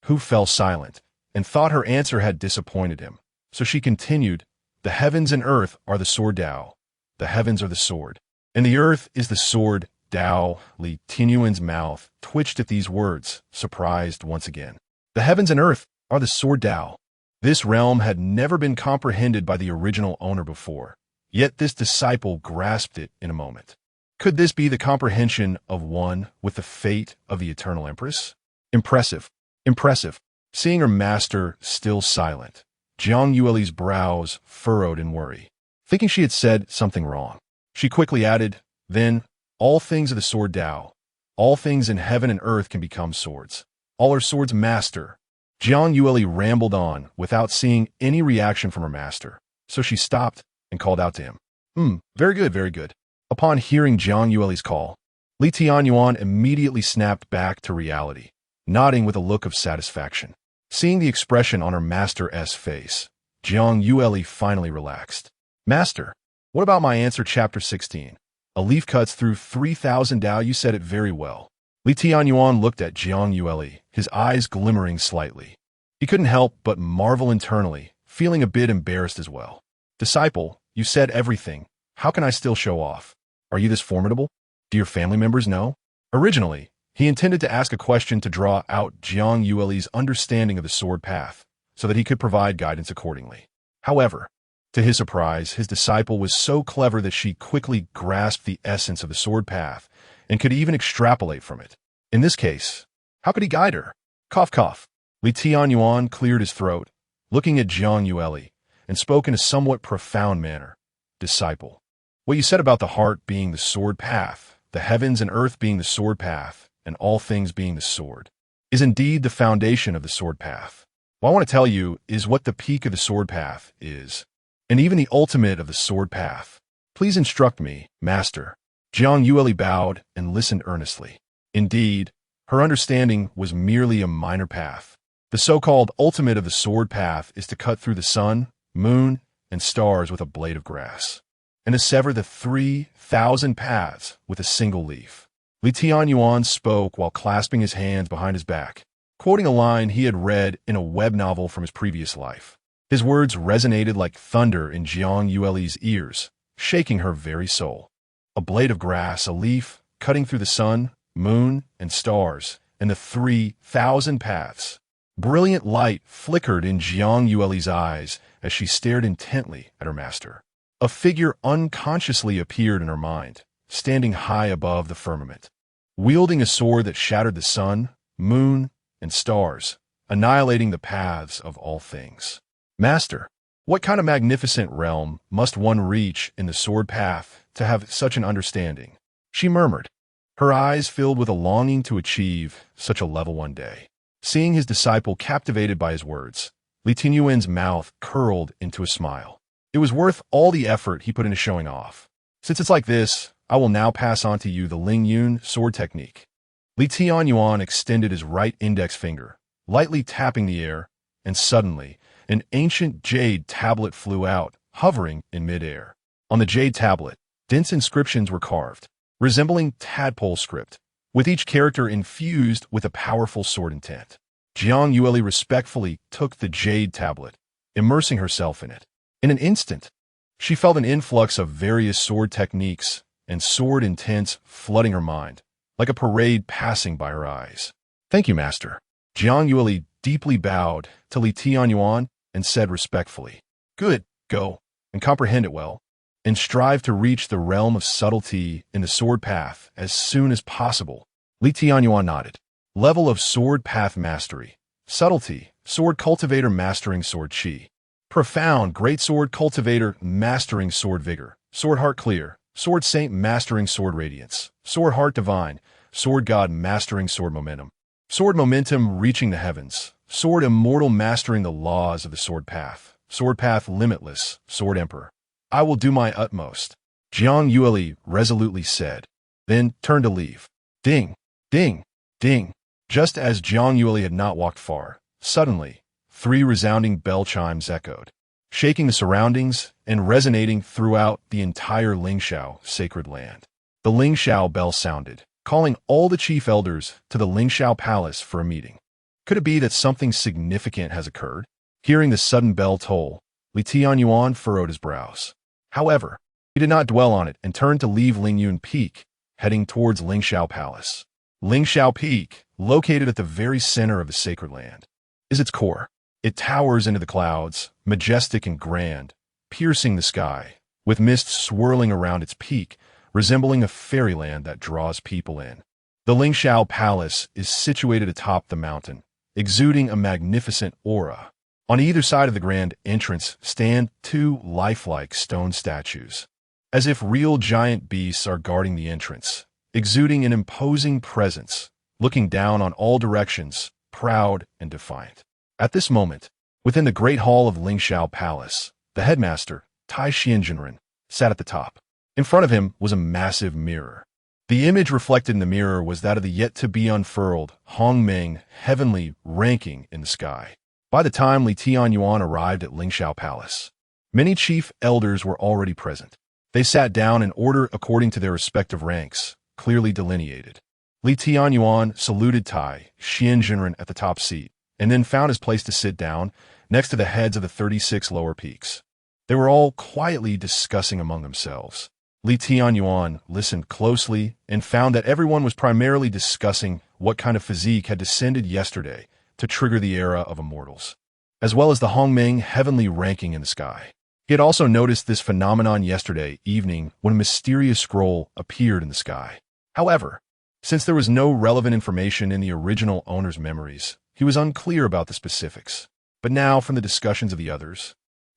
who fell silent, and thought her answer had disappointed him. So she continued, "The heavens and earth are the Sword Dao. The heavens are the sword, and the earth is the Sword Dao." Li Tianyuan's mouth twitched at these words, surprised once again. The heavens and earth are the Sword Dao. This realm had never been comprehended by the original owner before, yet this disciple grasped it in a moment. Could this be the comprehension of one with the fate of the Eternal Empress? Impressive. Impressive. Seeing her master still silent, Jiang Yueli's brows furrowed in worry. Thinking she had said something wrong, she quickly added, "Then, all things are the Sword Dao. All things in heaven and earth can become swords. All are swords, Master." Jiang Yueli rambled on without seeing any reaction from her master, so she stopped and called out to him. Very good, very good." Upon hearing Jiang Yueli's call, Li Tianyuan immediately snapped back to reality, nodding with a look of satisfaction. Seeing the expression on her master's face, Jiang Yueli finally relaxed. Master, what about my answer chapter 16? A leaf cuts through 3,000 Dao. You said it very well. Tianyuan looked at Jiang Yueli, his eyes glimmering slightly. He couldn't help but marvel internally, feeling a bit embarrassed as well. Disciple, you said everything. How can I still show off? Are you this formidable? Do your family members know? Originally, he intended to ask a question to draw out Jiang Yueli's understanding of the sword path, so that he could provide guidance accordingly. However, to his surprise, his disciple was so clever that she quickly grasped the essence of the sword path and could even extrapolate from it. In this case, how could he guide her? Cough, cough. Tianyuan cleared his throat, looking at Jiang Yueli, and spoke in a somewhat profound manner. Disciple, what you said about the heart being the sword path, the heavens and earth being the sword path, and all things being the sword, is indeed the foundation of the sword path. What I want to tell you is what the peak of the sword path is, and even the ultimate of the sword path. Please instruct me, Master. Jiang Yueli bowed and listened earnestly. Indeed, her understanding was merely a minor path. The so-called ultimate of the sword path is to cut through the sun, moon, and stars with a blade of grass, and to sever the 3,000 paths with a single leaf. Tianyuan spoke while clasping his hands behind his back, quoting a line he had read in a web novel from his previous life. His words resonated like thunder in Jiang Yueli's ears, shaking her very soul. A blade of grass, a leaf, cutting through the sun, moon, and stars, and the 3,000 paths. Brilliant light flickered in Jiang Yueli's eyes as she stared intently at her master. A figure unconsciously appeared in her mind, standing high above the firmament, wielding a sword that shattered the sun, moon, and stars, annihilating the paths of all things. Master, what kind of magnificent realm must one reach in the sword path to have such an understanding? She murmured, her eyes filled with a longing to achieve such a level one day. Seeing his disciple captivated by his words, Tianyuan's mouth curled into a smile. It was worth all the effort he put into showing off. Since it's like this, I will now pass on to you the Lingyun sword technique. Tianyuan extended his right index finger, lightly tapping the air, and suddenly, an ancient jade tablet flew out, hovering in midair. On the jade tablet, dense inscriptions were carved, resembling tadpole script, with each character infused with a powerful sword intent. Jiang Yueli respectfully took the jade tablet, immersing herself in it. In an instant, she felt an influx of various sword techniques and sword intents flooding her mind, like a parade passing by her eyes. Thank you, Master. Jiang Yueli deeply bowed to Tianyuan and said respectfully, Good, go, and comprehend it well, and strive to reach the realm of subtlety in the sword path as soon as possible. Tianyuan nodded. Level of sword path mastery. Subtlety, sword cultivator mastering sword chi. Profound, great sword cultivator mastering sword vigor. Sword heart clear. Sword saint mastering sword radiance. Sword heart divine. Sword god mastering sword momentum. Sword momentum reaching the heavens. Sword immortal mastering the laws of the sword path. Sword path limitless. Sword emperor. I will do my utmost, Jiang Yueli resolutely said, then turned to leave. Ding, ding, ding. Just as Jiang Yueli had not walked far, suddenly, 3 resounding bell chimes echoed, shaking the surroundings and resonating throughout the entire Lingxiao sacred land. The Lingxiao bell sounded, calling all the chief elders to the Lingxiao palace for a meeting. Could it be that something significant has occurred? Hearing the sudden bell toll, Tianyuan furrowed his brows. However, he did not dwell on it and turned to leave Lingyun Peak, heading towards Lingxiao Palace. Lingxiao Peak, located at the very center of the sacred land, is its core. It towers into the clouds, majestic and grand, piercing the sky, with mist swirling around its peak, resembling a fairyland that draws people in. The Lingxiao Palace is situated atop the mountain, exuding a magnificent aura. On either side of the grand entrance stand 2 lifelike stone statues, as if real giant beasts are guarding the entrance, exuding an imposing presence, looking down on all directions, proud and defiant. At this moment, within the great hall of Lingxiao Palace, the headmaster, Tai Xianjunren, sat at the top. In front of him was a massive mirror. The image reflected in the mirror was that of the yet-to-be-unfurled Hongmeng heavenly ranking in the sky. By the time Li Tianyuan arrived at Lingxiao Palace, many chief elders were already present. They sat down in order according to their respective ranks, clearly delineated. Li Tianyuan saluted Tai Xianjinren at the top seat, and then found his place to sit down next to the heads of the 36 lower peaks. They were all quietly discussing among themselves. Li Tianyuan listened closely and found that everyone was primarily discussing what kind of physique had descended yesterday to trigger the era of immortals, as well as the Hongmeng heavenly ranking in the sky. He had also noticed this phenomenon yesterday evening when a mysterious scroll appeared in the sky. However, since there was no relevant information in the original owner's memories, he was unclear about the specifics. But now, from the discussions of the others,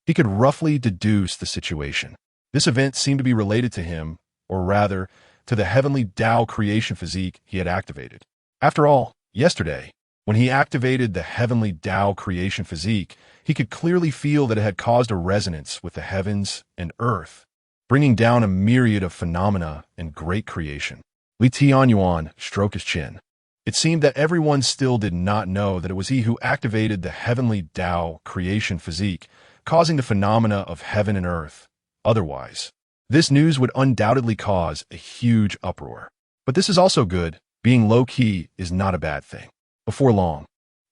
he could roughly deduce the situation. This event seemed to be related to him, or rather, to the heavenly Tao creation physique he had activated. After all, yesterday, when he activated the heavenly Tao creation physique, he could clearly feel that it had caused a resonance with the heavens and earth, bringing down a myriad of phenomena and great creation. Li Tianyuan stroked his chin. It seemed that everyone still did not know that it was he who activated the heavenly Tao creation physique, causing the phenomena of heaven and earth. Otherwise, this news would undoubtedly cause a huge uproar. But this is also good. Being low-key is not a bad thing. Before long,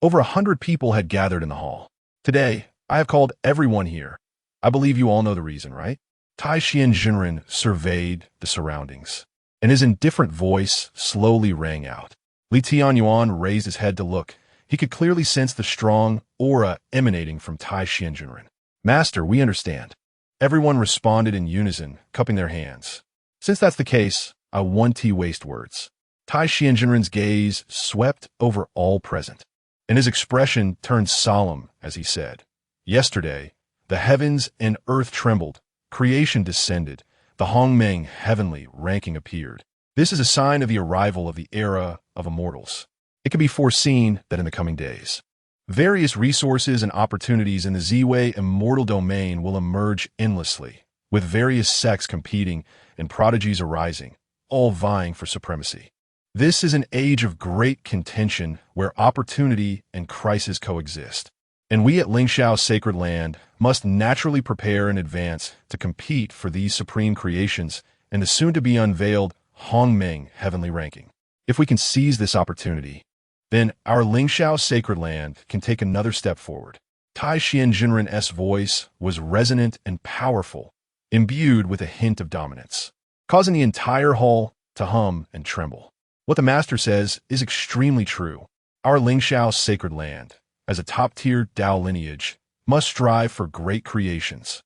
over 100 people had gathered in the hall. Today, I have called everyone here. I believe you all know the reason, right? Tai Xianjinren surveyed the surroundings, and his indifferent voice slowly rang out. Li Tianyuan raised his head to look. He could clearly sense the strong aura emanating from Tai Xianjinren. Master, we understand. Everyone responded in unison, cupping their hands. Since that's the case, I won't waste words. Tai Xianjinren's gaze swept over all present, and his expression turned solemn as he said, "Yesterday, the heavens and earth trembled, creation descended, the Hongmeng heavenly ranking appeared. This is a sign of the arrival of the era of immortals. It can be foreseen that in the coming days, various resources and opportunities in the Ziwei immortal domain will emerge endlessly, with various sects competing and prodigies arising, all vying for supremacy. This is an age of great contention where opportunity and crisis coexist, and we at Lingxiao Sacred Land must naturally prepare in advance to compete for these supreme creations and the soon-to-be unveiled Hongmeng heavenly ranking. If we can seize this opportunity, then our Lingxiao Sacred Land can take another step forward." Tai Xianjinren's voice was resonant and powerful, imbued with a hint of dominance, causing the entire hall to hum and tremble. What the master says is extremely true. Our Lingxiao Sacred Land, as a top-tier Tao lineage, must strive for great creations.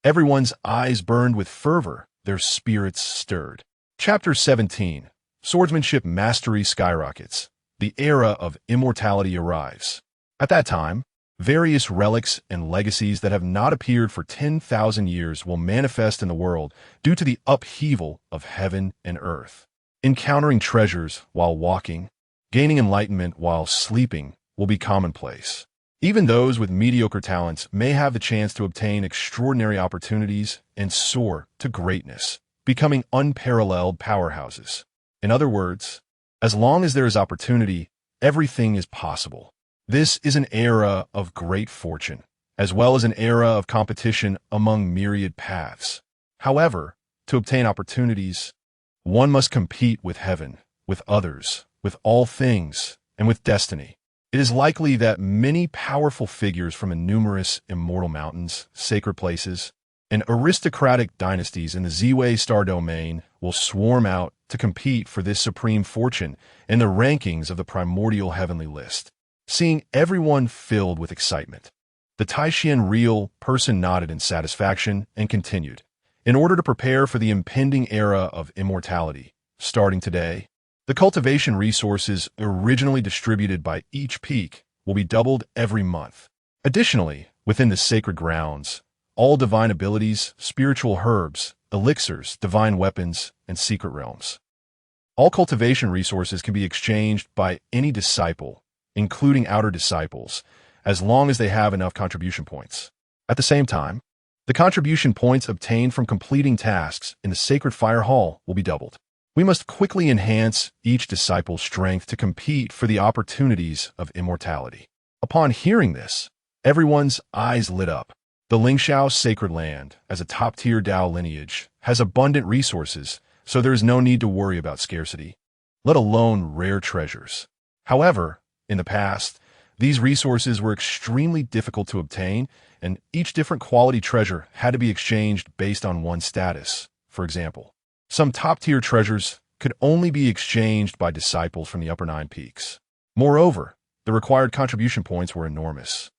Everyone's eyes burned with fervor, their spirits stirred. Chapter 17. Swordsmanship Mastery Skyrockets. The era of immortality arrives. At that time, various relics and legacies that have not appeared for 10,000 years will manifest in the world due to the upheaval of heaven and earth. Encountering treasures while walking, gaining enlightenment while sleeping will be commonplace. Even those with mediocre talents may have the chance to obtain extraordinary opportunities and soar to greatness, becoming unparalleled powerhouses. In other words, as long as there is opportunity, everything is possible. This is an era of great fortune, as well as an era of competition among myriad paths. However, to obtain opportunities, one must compete with heaven, with others, with all things, and with destiny. It is likely that many powerful figures from numerous immortal mountains, sacred places, and aristocratic dynasties in the Ziwei star domain will swarm out to compete for this supreme fortune in the rankings of the primordial heavenly list. Seeing everyone filled with excitement, the Taishian real person nodded in satisfaction and continued. In order to prepare for the impending era of immortality, starting today, the cultivation resources originally distributed by each peak will be doubled every month. Additionally, within the sacred grounds, all divine abilities, spiritual herbs, elixirs, divine weapons, and secret realms. All cultivation resources can be exchanged by any disciple, including outer disciples, as long as they have enough contribution points. At the same time, the contribution points obtained from completing tasks in the Sacred Fire Hall will be doubled. We must quickly enhance each disciple's strength to compete for the opportunities of immortality. Upon hearing this, Everyone's eyes lit up. The Lingxiao Sacred Land, as a top-tier Tao lineage, has abundant resources, so there is no need to worry about scarcity, let alone rare treasures. However, in the past, these resources were extremely difficult to obtain, and each different quality treasure had to be exchanged based on one's status. For example, some top-tier treasures could only be exchanged by disciples from the upper 9 peaks. Moreover, the required contribution points were enormous,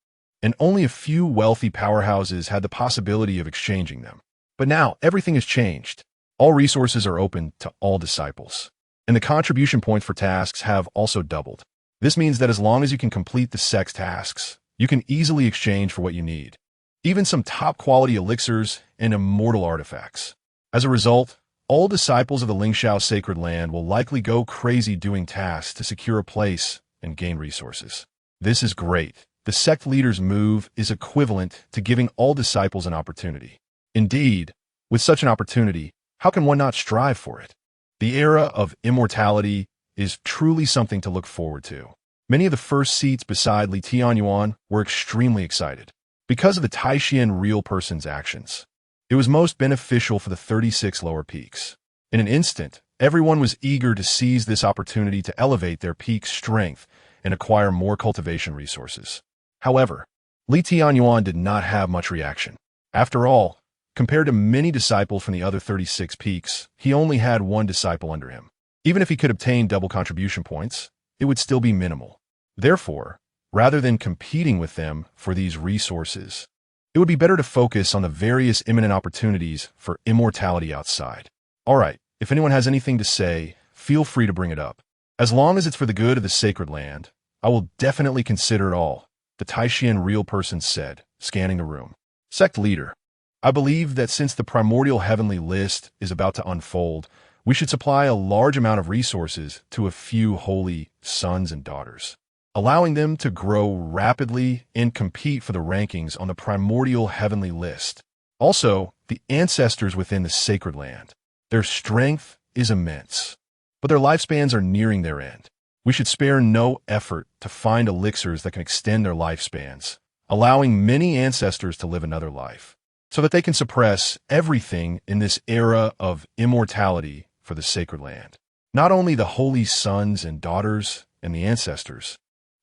and only a few wealthy powerhouses had the possibility of exchanging them. But now, everything has changed. All resources are open to all disciples, and the contribution points for tasks have also doubled. This means that as long as you can complete the sex tasks, you can easily exchange for what you need, even some top-quality elixirs and immortal artifacts. As a result, all disciples of the Lingxiao Sacred Land will likely go crazy doing tasks to secure a place and gain resources. This is great. The sect leader's move is equivalent to giving all disciples an opportunity. Indeed, with such an opportunity, how can one not strive for it? The era of immortality is truly something to look forward to. Many of the first seats beside Tianyuan were extremely excited because of the Taishian real person's actions. It was most beneficial for the 36 lower peaks. In an instant, everyone was eager to seize this opportunity to elevate their peak strength and acquire more cultivation resources. However, Tianyuan did not have much reaction. After all, compared to many disciples from the other 36 peaks, he only had one disciple under him. Even if he could obtain double contribution points, it would still be minimal. Therefore, rather than competing with them for these resources, it would be better to focus on the various imminent opportunities for immortality outside. All right, if anyone has anything to say, feel free to bring it up. As long as it's for the good of the sacred land, I will definitely consider it all, the Taishian real person said, scanning the room. Sect leader, I believe that since the primordial heavenly list is about to unfold, we should supply a large amount of resources to a few holy sons and daughters, allowing them to grow rapidly and compete for the rankings on the primordial heavenly list. Also, the ancestors within the sacred land. Their strength is immense, but their lifespans are nearing their end. We should spare no effort to find elixirs that can extend their lifespans, allowing many ancestors to live another life, so that they can suppress everything in this era of immortality for the sacred land. Not only the holy sons and daughters and the ancestors,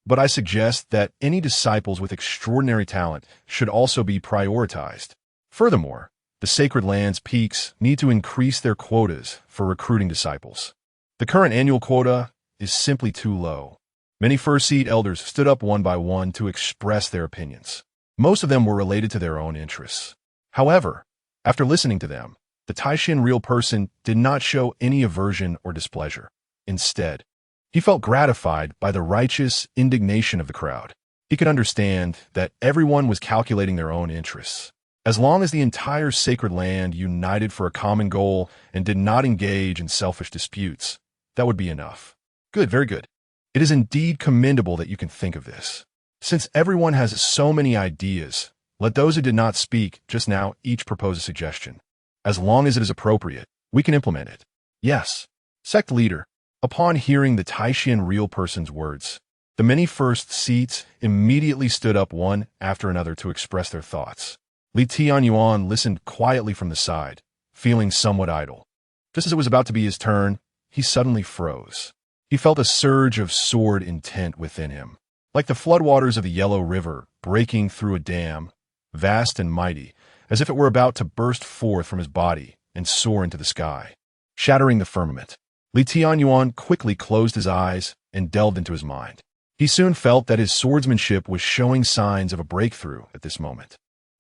but I suggest that any disciples with extraordinary talent should also be prioritized. Furthermore, the sacred land's peaks need to increase their quotas for recruiting disciples. The current annual quota is simply too low. Many first-seat elders stood up one by one to express their opinions. Most of them were related to their own interests. However, after listening to them, the Taishian real person did not show any aversion or displeasure. Instead, he felt gratified by the righteous indignation of the crowd. He could understand that everyone was calculating their own interests. As long as the entire sacred land united for a common goal and did not engage in selfish disputes, that would be enough. Good, very good. It is indeed commendable that you can think of this. Since everyone has so many ideas, let those who did not speak just now each propose a suggestion. As long as it is appropriate, we can implement it. Yes. Sect leader, upon hearing the Taishian real person's words, the many first seats immediately stood up one after another to express their thoughts. Tianyuan listened quietly from the side, feeling somewhat idle. Just as it was about to be his turn, he suddenly froze. He felt a surge of sword intent within him, like the floodwaters of the Yellow River breaking through a dam, vast and mighty, as if it were about to burst forth from his body and soar into the sky, shattering the firmament. Tianyuan quickly closed his eyes and delved into his mind. He soon felt that his swordsmanship was showing signs of a breakthrough at this moment.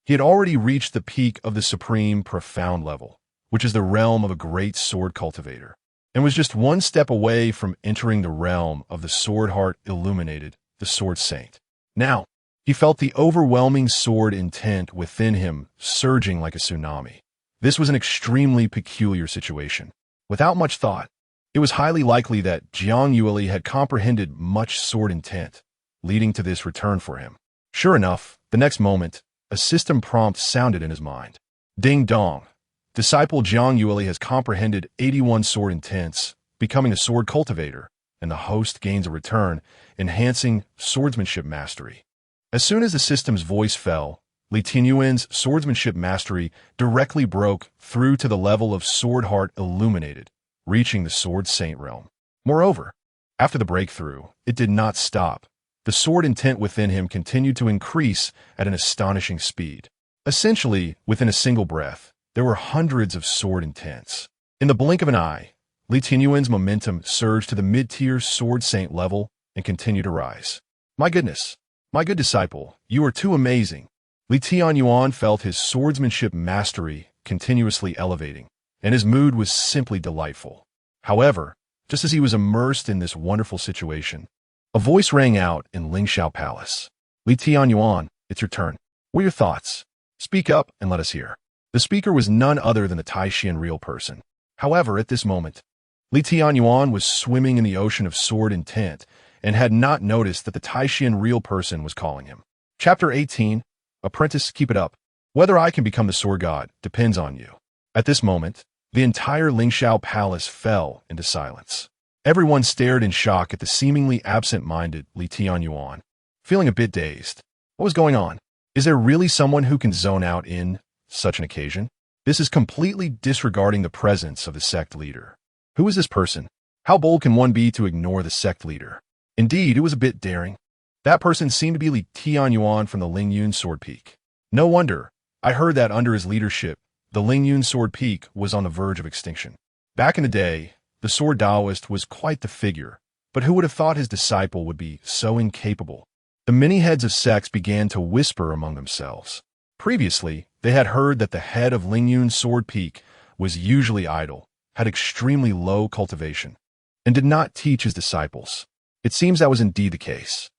He had already reached the peak of the supreme profound level, which is the realm of a great sword cultivator, and was just one step away from entering the realm of the sword heart illuminated, the sword saint. Now, he felt the overwhelming sword intent within him surging like a tsunami. This was an extremely peculiar situation. Without much thought, it was highly likely that Jiang Yueli had comprehended much sword intent, leading to this return for him. Sure enough, the next moment, a system prompt sounded in his mind. Ding dong. Disciple Jiang Yueli has comprehended 81 sword intents, becoming a sword cultivator, and the host gains a return, enhancing swordsmanship mastery. As soon as the system's voice fell, Li Tianyuan's swordsmanship mastery directly broke through to the level of sword heart illuminated, reaching the sword saint realm. Moreover, after the breakthrough, it did not stop. The sword intent within him continued to increase at an astonishing speed. Essentially, within a single breath, there were hundreds of sword intents. In the blink of an eye, Li Tianyuan's momentum surged to the mid-tier sword saint level and continued to rise. My goodness, my good disciple, you are too amazing. Li Tianyuan felt his swordsmanship mastery continuously elevating, and his mood was simply delightful. However, just as he was immersed in this wonderful situation, a voice rang out in Lingxiao Palace. Li Tianyuan, it's your turn. What are your thoughts? Speak up and let us hear. The speaker was none other than the Taishian real person. However, at this moment, Li Tianyuan was swimming in the ocean of sword intent and had not noticed that the Taishian real person was calling him. Chapter 18, Apprentice, keep it up. Whether I can become the sword god depends on you. At this moment, the entire Lingxiao Palace fell into silence. Everyone stared in shock at the seemingly absent-minded Li Tianyuan, feeling a bit dazed. What was going on? Is there really someone who can zone out in such an occasion? This is completely disregarding the presence of the sect leader. Who is this person? How bold can one be to ignore the sect leader? Indeed, it was a bit daring. That person seemed to be Li Tianyuan from the Lingyun Sword Peak. No wonder. I heard that under his leadership, the Lingyun Sword Peak was on the verge of extinction. Back in the day, the sword Taoist was quite the figure, but who would have thought his disciple would be so incapable? The many heads of sects began to whisper among themselves. Previously, they had heard that the head of Lingyun Sword Peak was usually idle, had extremely low cultivation, and did not teach his disciples. It seems that was indeed the case.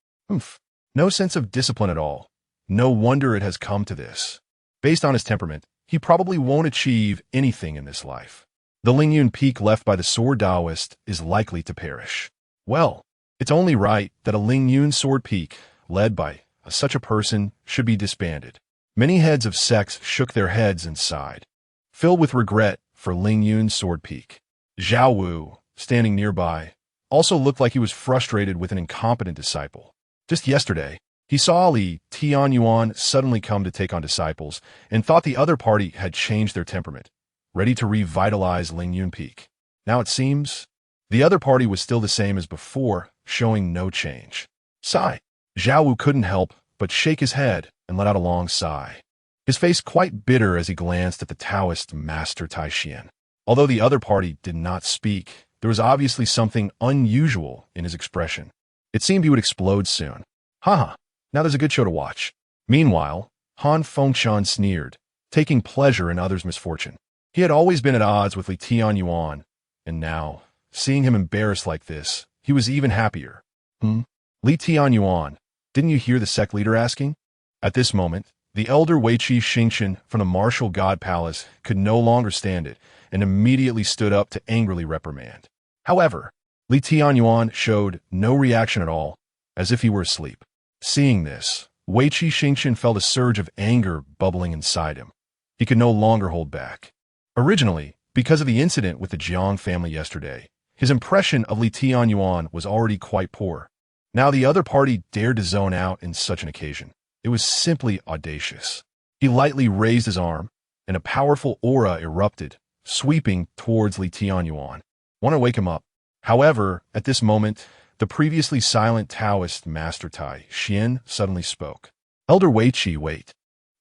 No sense of discipline at all. No wonder it has come to this. Based on his temperament, he probably won't achieve anything in this life. The Lingyun Peak left by the sword Taoist is likely to perish. Well, it's only right that a Lingyun Sword Peak, led by such a person, should be disbanded. Many heads of sects shook their heads and sighed, filled with regret for Lingyun Sword Peak. Zhao Wu, standing nearby, also looked like he was frustrated with an incompetent disciple. Just yesterday, he saw Li Tianyuan suddenly come to take on disciples and thought the other party had changed their temperament, ready to revitalize Lingyun Peak. Now it seems the other party was still the same as before, showing no change. Sigh. Zhao Wu couldn't help but shake his head and let out a long sigh, his face quite bitter as he glanced at the Taoist master Taishian. Although the other party did not speak, there was obviously something unusual in his expression. It seemed he would explode soon. Haha, now there's a good show to watch. Meanwhile, Han Fengshan sneered, taking pleasure in others' misfortune. He had always been at odds with Li Tianyuan, and now, seeing him embarrassed like this, he was even happier. Li Tianyuan, didn't you hear the sect leader asking? At this moment, the elder Weiqi Xingqian from the martial god palace could no longer stand it and immediately stood up to angrily reprimand. However, Li Tianyuan showed no reaction at all, as if he were asleep. Seeing this, Weiqi Xingqian felt a surge of anger bubbling inside him. He could no longer hold back. Originally, because of the incident with the Jiang family yesterday, his impression of Li Tianyuan was already quite poor. Now the other party dared to zone out in such an occasion. It was simply audacious. He lightly raised his arm, and a powerful aura erupted, sweeping towards Li Tianyuan. Want to wake him up. However, at this moment, the previously silent Taoist Master Tai Xian suddenly spoke. Elder Weiqi, wait.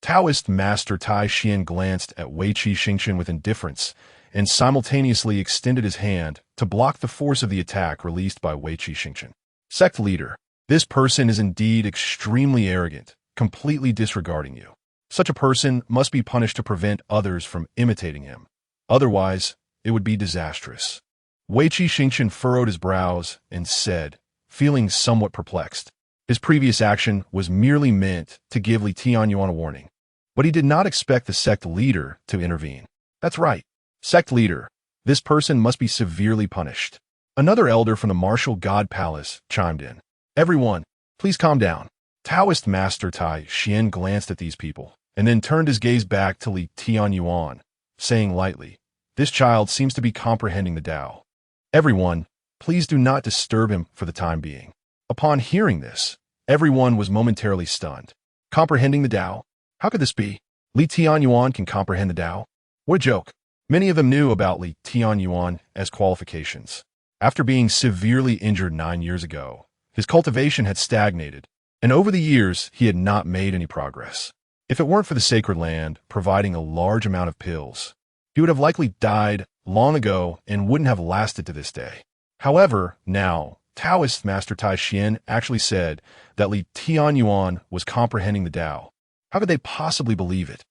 Taoist Master Tai Xian glanced at Weiqi Xingqian with indifference and simultaneously extended his hand to block the force of the attack released by Weiqi Xingqian. Sect leader, this person is indeed extremely arrogant, completely disregarding you. Such a person must be punished to prevent others from imitating him. Otherwise, it would be disastrous. Weiqi Xingqian furrowed his brows and said, feeling somewhat perplexed. His previous action was merely meant to give Li Tianyuan a warning, but he did not expect the sect leader to intervene. That's right. Sect leader, this person must be severely punished. Another elder from the martial god palace chimed in. Everyone, please calm down. Taoist Master Tai Xian glanced at these people, and then turned his gaze back to Li Tianyuan, saying lightly, this child seems to be comprehending the Tao. Everyone, please do not disturb him for the time being. Upon hearing this, Everyone was momentarily stunned. Comprehending the Tao? How could this be? Li Tianyuan can comprehend the Tao? What a joke. Many of them knew about Li Tianyuan as qualifications. After being severely injured 9 years ago, his cultivation had stagnated, and over the years he had not made any progress. If it weren't for the sacred land providing a large amount of pills, he would have likely died long ago and wouldn't have lasted to this day. However, now, Taoist Master Tai Xian actually said that Li Tianyuan was comprehending the Tao. How could they possibly believe it?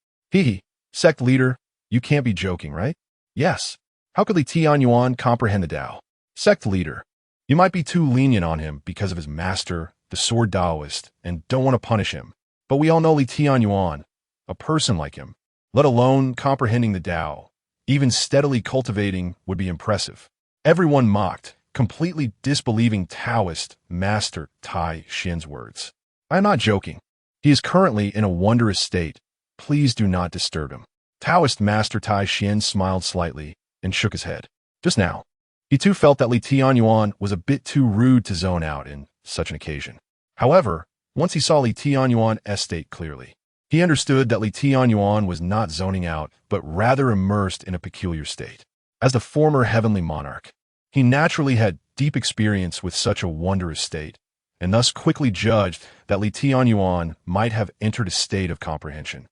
Sect leader, you can't be joking, right? Yes. How could Li Tianyuan comprehend the Tao? Sect leader, you might be too lenient on him because of his master, the sword Taoist, and don't want to punish him. But we all know Li Tianyuan, a person like him, let alone comprehending the Tao, even steadily cultivating would be impressive. Everyone mocked, completely disbelieving Taoist Master Tai Xian's words. I am not joking. He is currently in a wondrous state. Please do not disturb him. Taoist Master Tai Xian smiled slightly and shook his head. Just now, he too felt that Li Tianyuan was a bit too rude to zone out in such an occasion. However, once he saw Li Tianyuan's state clearly, he understood that Li Tianyuan was not zoning out, but rather immersed in a peculiar state. As the former heavenly monarch, he naturally had deep experience with such a wondrous state, and thus quickly judged that Li Tianyuan might have entered a state of comprehension.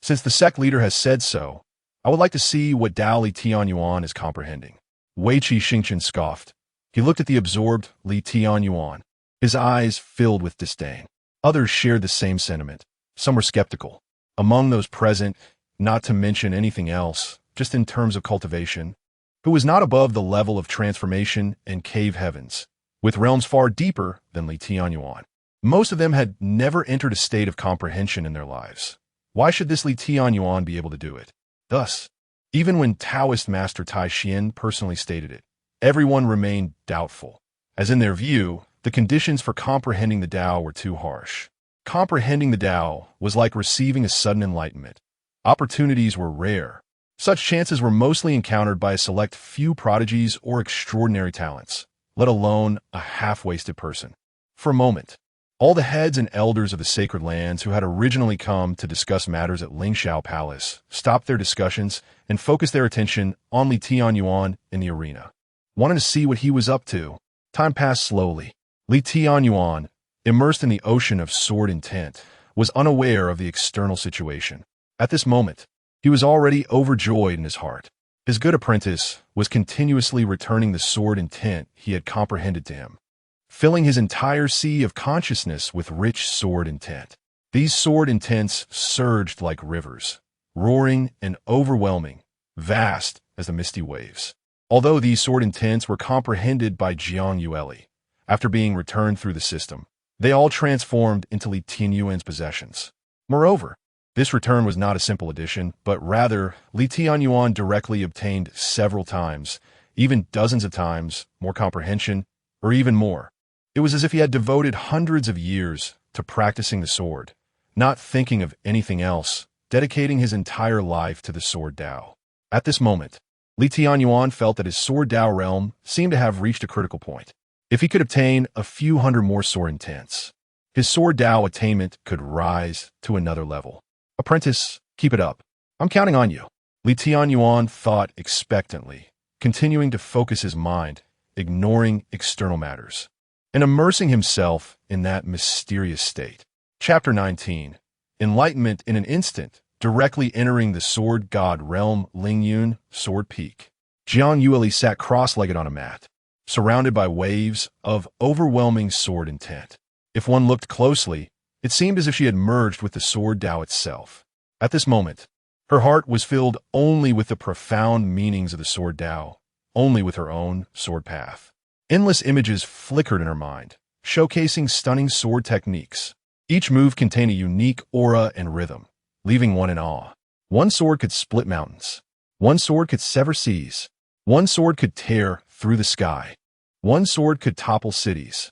Since the sect leader has said so, I would like to see what Tao Li Tianyuan is comprehending. Wei Qi Xingchen scoffed. He looked at the absorbed Li Tianyuan, his eyes filled with disdain. Others shared the same sentiment. Some were skeptical. Among those present, not to mention anything else, just in terms of cultivation, who was not above the level of transformation and cave heavens, with realms far deeper than Li Tianyuan. Most of them had never entered a state of comprehension in their lives. Why should this Li Tianyuan be able to do it? Thus, even when Taoist Master Tai Xian personally stated it, everyone remained doubtful, as in their view, the conditions for comprehending the Tao were too harsh. Comprehending the Tao was like receiving a sudden enlightenment. Opportunities were rare. Such chances were mostly encountered by a select few prodigies or extraordinary talents, let alone a half-wasted person. For a moment, all the heads and elders of the sacred lands who had originally come to discuss matters at Lingxiao Palace stopped their discussions and focused their attention on Li Tianyuan in the arena. Wanting to see what he was up to, time passed slowly. Li Tianyuan, immersed in the ocean of sword intent, was unaware of the external situation. At this moment, he was already overjoyed in his heart. His good apprentice was continuously returning the sword intent he had comprehended to him, filling his entire sea of consciousness with rich sword intent. These sword intents surged like rivers, roaring and overwhelming, vast as the misty waves. Although these sword intents were comprehended by Jiang Yueli, after being returned through the system, they all transformed into Li Tianyuan's possessions. Moreover, this return was not a simple addition, but rather, Li Tianyuan directly obtained several times, even dozens of times, more comprehension, or even more. It was as if he had devoted hundreds of years to practicing the sword, not thinking of anything else, dedicating his entire life to the sword Tao. At this moment, Li Tianyuan felt that his sword Tao realm seemed to have reached a critical point. If he could obtain a few hundred more sword intents, his sword Tao attainment could rise to another level. Apprentice, keep it up. I'm counting on you. Li Tianyuan thought expectantly, continuing to focus his mind, ignoring external matters, and immersing himself in that mysterious state. Chapter 19. Enlightenment in an instant, directly entering the sword god realm Lingyun Sword Peak. Jiang Yueli sat cross-legged on a mat, surrounded by waves of overwhelming sword intent. If one looked closely, it seemed as if she had merged with the sword Tao itself. At this moment, her heart was filled only with the profound meanings of the sword Tao, only with her own sword path. Endless images flickered in her mind, showcasing stunning sword techniques. Each move contained a unique aura and rhythm, leaving one in awe. One sword could split mountains. One sword could sever seas. One sword could tear through the sky. One sword could topple cities.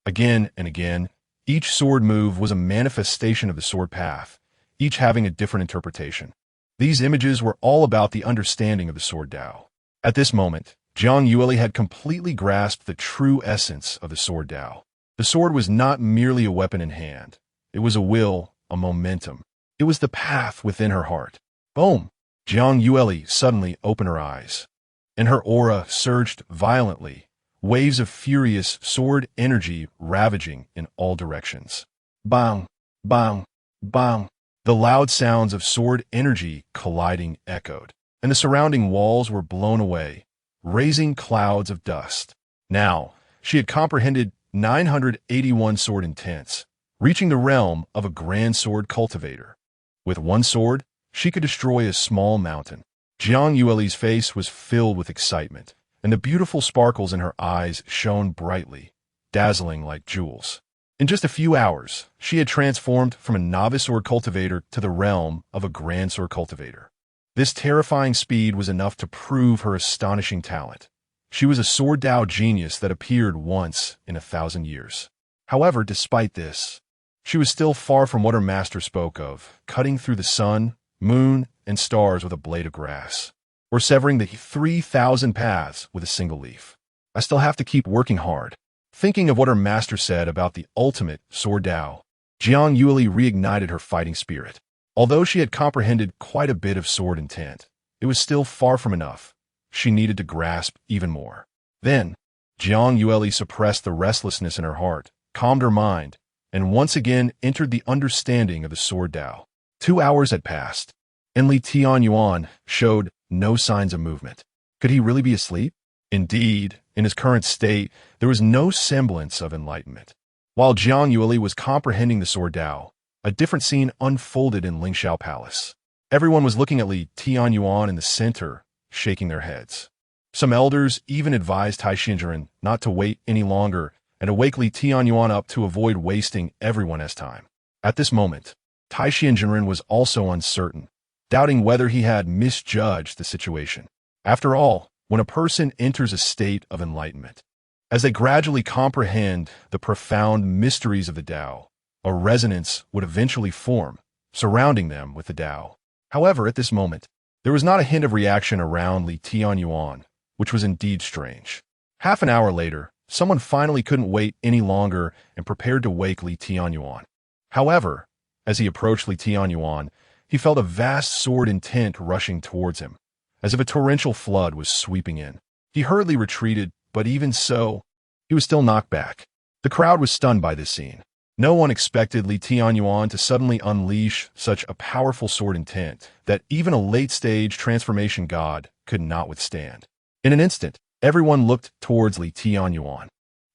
Again and again, each sword move was a manifestation of the sword path, each having a different interpretation. These images were all about the understanding of the sword Tao. At this moment, Jiang Yueli had completely grasped the true essence of the sword Tao. The sword was not merely a weapon in hand. It was a will, a momentum. It was the path within her heart. Boom! Jiang Yueli suddenly opened her eyes, and her aura surged violently, waves of furious sword energy ravaging in all directions. Bang! Bang! Bang! The loud sounds of sword energy colliding echoed, and the surrounding walls were blown away, raising clouds of dust. Now, she had comprehended 981 sword intents, reaching the realm of a grand sword cultivator. With one sword, she could destroy a small mountain. Jiang Yueli's face was filled with excitement, and the beautiful sparkles in her eyes shone brightly, dazzling like jewels. In just a few hours, she had transformed from a novice sword cultivator to the realm of a grand sword cultivator. This terrifying speed was enough to prove her astonishing talent. She was a sword Dao genius that appeared once in 1,000 years. However, despite this, she was still far from what her master spoke of, cutting through the sun, moon, and stars with a blade of grass, or severing the 3,000 paths with a single leaf. I still have to keep working hard. Thinking of what her master said about the ultimate sword Dao, Jiang Yueli reignited her fighting spirit. Although she had comprehended quite a bit of sword intent, it was still far from enough. She needed to grasp even more. Then, Jiang Yueli suppressed the restlessness in her heart, calmed her mind, and once again entered the understanding of the sword Dao. 2 hours had passed, and Tianyuan showed no signs of movement. Could he really be asleep? Indeed, in his current state, there was no semblance of enlightenment. While Jiang Yueli was comprehending the sword Dao, a different scene unfolded in Lingxiao Palace. Everyone was looking at Tianyuan in the center, shaking their heads. Some elders even advised Tianyuan not to wait any longer and to wake Tianyuan up to avoid wasting everyone's time. At this moment, Tianyuan was also uncertain, doubting whether he had misjudged the situation. After all, when a person enters a state of enlightenment, as they gradually comprehend the profound mysteries of the Tao, a resonance would eventually form, surrounding them with the Tao. However, at this moment, there was not a hint of reaction around Tianyuan, which was indeed strange. Half an hour later, someone finally couldn't wait any longer and prepared to wake Tianyuan. However, as he approached Tianyuan, he felt a vast sword intent rushing towards him, as if a torrential flood was sweeping in. He hurriedly retreated, but even so, he was still knocked back. The crowd was stunned by this scene. No one expected Tianyuan to suddenly unleash such a powerful sword intent that even a late-stage transformation god could not withstand. In an instant, everyone looked towards Tianyuan.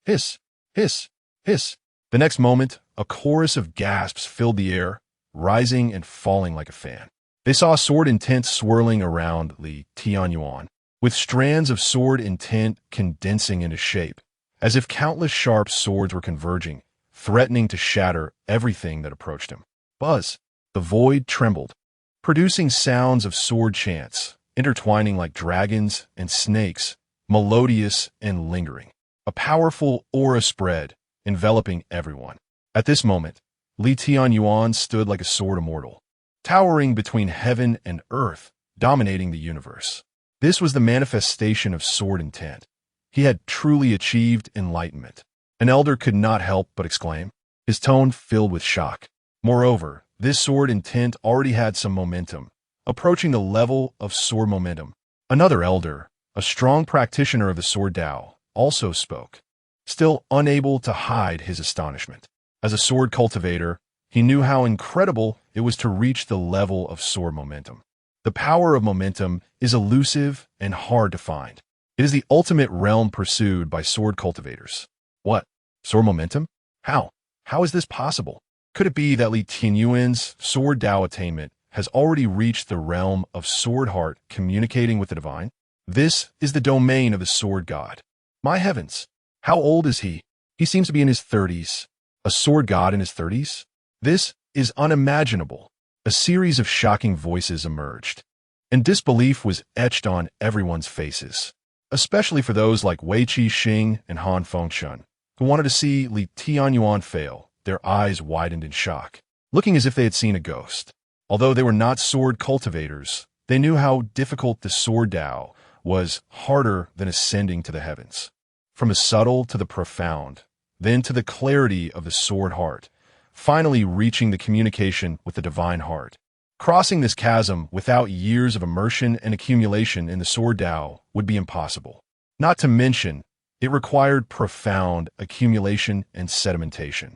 Hiss, hiss, hiss. The next moment, a chorus of gasps filled the air, rising and falling like a fan. They saw sword intent swirling around Tianyuan, with strands of sword intent condensing into shape, as if countless sharp swords were converging, threatening to shatter everything that approached him. Buzz! The void trembled, producing sounds of sword chants, intertwining like dragons and snakes, melodious and lingering. A powerful aura spread, enveloping everyone. At this moment, Tianyuan stood like a sword immortal, towering between heaven and earth, dominating the universe. This was the manifestation of sword intent. He had truly achieved enlightenment. An elder could not help but exclaim, his tone filled with shock. Moreover, this sword intent already had some momentum, approaching the level of sword momentum. Another elder, a strong practitioner of the sword Tao, also spoke, still unable to hide his astonishment. As a sword cultivator, he knew how incredible it was to reach the level of sword momentum. The power of momentum is elusive and hard to find. It is the ultimate realm pursued by sword cultivators. What? Sword momentum? How? How is this possible? Could it be that Tianyuan's sword Tao attainment has already reached the realm of sword heart communicating with the divine? This is the domain of the sword god. My heavens! How old is he? He seems to be in his 30s. A sword god in his 30s? This is unimaginable. A series of shocking voices emerged, and disbelief was etched on everyone's faces, especially for those like Wei Qi Xing and Han Fengshun, who wanted to see Tianyuan fail. Their eyes widened in shock, looking as if they had seen a ghost. Although they were not sword cultivators, they knew how difficult the sword Tao was, harder than ascending to the heavens. From the subtle to the profound, then to the clarity of the sword heart, finally reaching the communication with the divine heart. Crossing this chasm without years of immersion and accumulation in the sword Tao would be impossible. Not to mention, it required profound accumulation and sedimentation,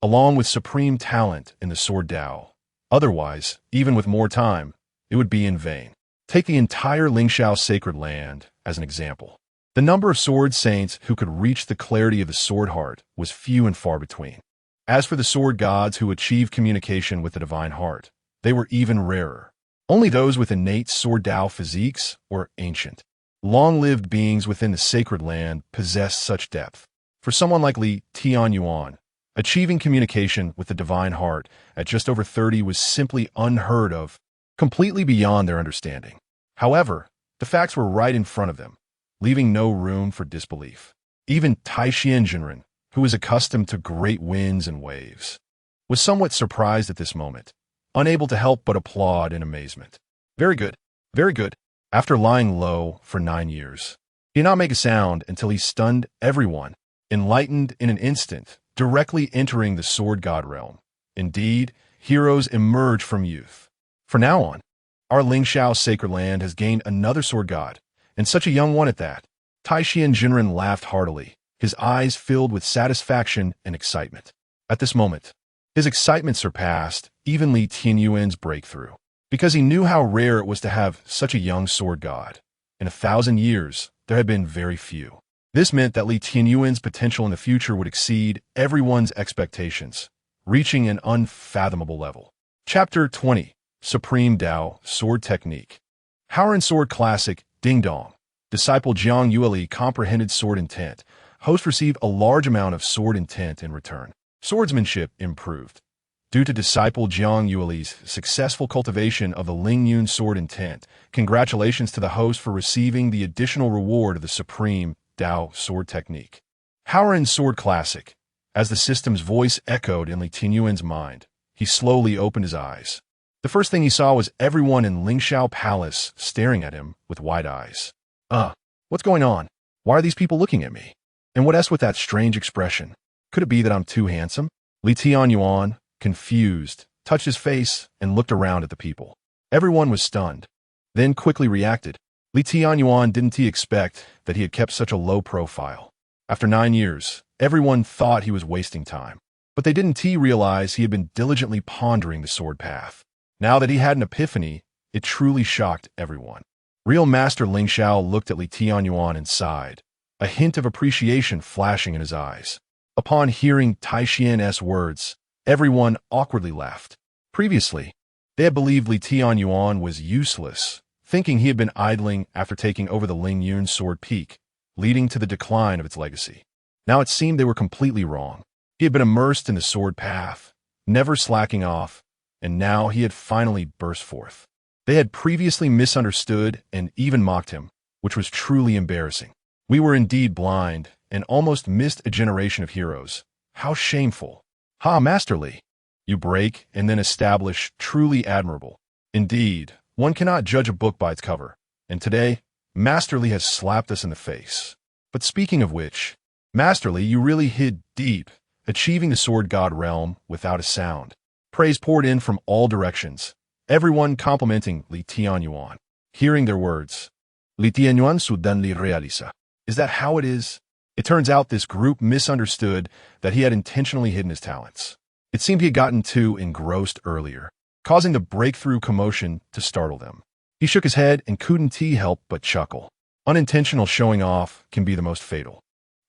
along with supreme talent in the sword Tao. Otherwise, even with more time, it would be in vain. Take the entire Lingxiao sacred land as an example. The number of sword saints who could reach the clarity of the sword heart was few and far between. As for the sword gods who achieved communication with the divine heart, they were even rarer. Only those with innate sword Tao physiques or ancient, long-lived beings within the sacred land possessed such depth. For someone like Li Tianyuan, achieving communication with the divine heart at just over 30 was simply unheard of, completely beyond their understanding. However, the facts were right in front of them, leaving no room for disbelief. Even Taishian, who was accustomed to great winds and waves, was somewhat surprised at this moment, unable to help but applaud in amazement. Very good, very good. After lying low for 9 years, he did not make a sound until he stunned everyone, enlightened in an instant, directly entering the sword god realm. Indeed, heroes emerge from youth. From now on, our Lingxiao sacred land has gained another sword god, and such a young one at that. Taishian Jinren laughed heartily, his eyes filled with satisfaction and excitement. At this moment, his excitement surpassed even Li Tianyuan's breakthrough, because he knew how rare it was to have such a young sword god. In 1,000 years, there had been very few. This meant that Li Tianyuan's potential in the future would exceed everyone's expectations, reaching an unfathomable level. Chapter 20, Supreme Tao Sword Technique. Howren Sword Classic, Ding Dong. Disciple Jiang Yueli comprehended sword intent. Host received a large amount of sword intent in return. Swordsmanship improved. Due to disciple Jiang Yueli's successful cultivation of the Lingyun sword intent, congratulations to the host for receiving the additional reward of the Supreme Tao Sword Technique. Howren Sword Classic. As the system's voice echoed in Li Tianyuan's mind, he slowly opened his eyes. The first thing he saw was everyone in Lingxiao Palace staring at him with wide eyes. What's going on? Why are these people looking at me? And what's with that strange expression? Could it be that I'm too handsome? Li Tianyuan, confused, touched his face and looked around at the people. Everyone was stunned, then quickly reacted. Li Tianyuan didn't expect that he had kept such a low profile. After 9 years, everyone thought he was wasting time, but they didn't realize he had been diligently pondering the sword path. Now that he had an epiphany, it truly shocked everyone. Real Master Lingxiao looked at Li Tianyuan and sighed, a hint of appreciation flashing in his eyes. Upon hearing Taishian's words, everyone awkwardly laughed. Previously, they had believed Li Tianyuan was useless, thinking he had been idling after taking over the Lingyun sword peak, leading to the decline of its legacy. Now it seemed they were completely wrong. He had been immersed in the sword path, never slacking off, and now he had finally burst forth. They had previously misunderstood and even mocked him, which was truly embarrassing. We were indeed blind and almost missed a generation of heroes. How shameful. Ha, Master Li. You break and then establish truly admirable. Indeed, one cannot judge a book by its cover, and today, Master Li has slapped us in the face. But speaking of which, Master Li, you really hid deep, achieving the sword god realm without a sound. Praise poured in from all directions, everyone complimenting Li Tianyuan. Hearing their words, Li Tianyuan sudan li realiza. Is that how it is? It turns out this group misunderstood that he had intentionally hidden his talents. It seemed he had gotten too engrossed earlier, causing the breakthrough commotion to startle them. He shook his head and couldn't help but chuckle. Unintentional showing off can be the most fatal.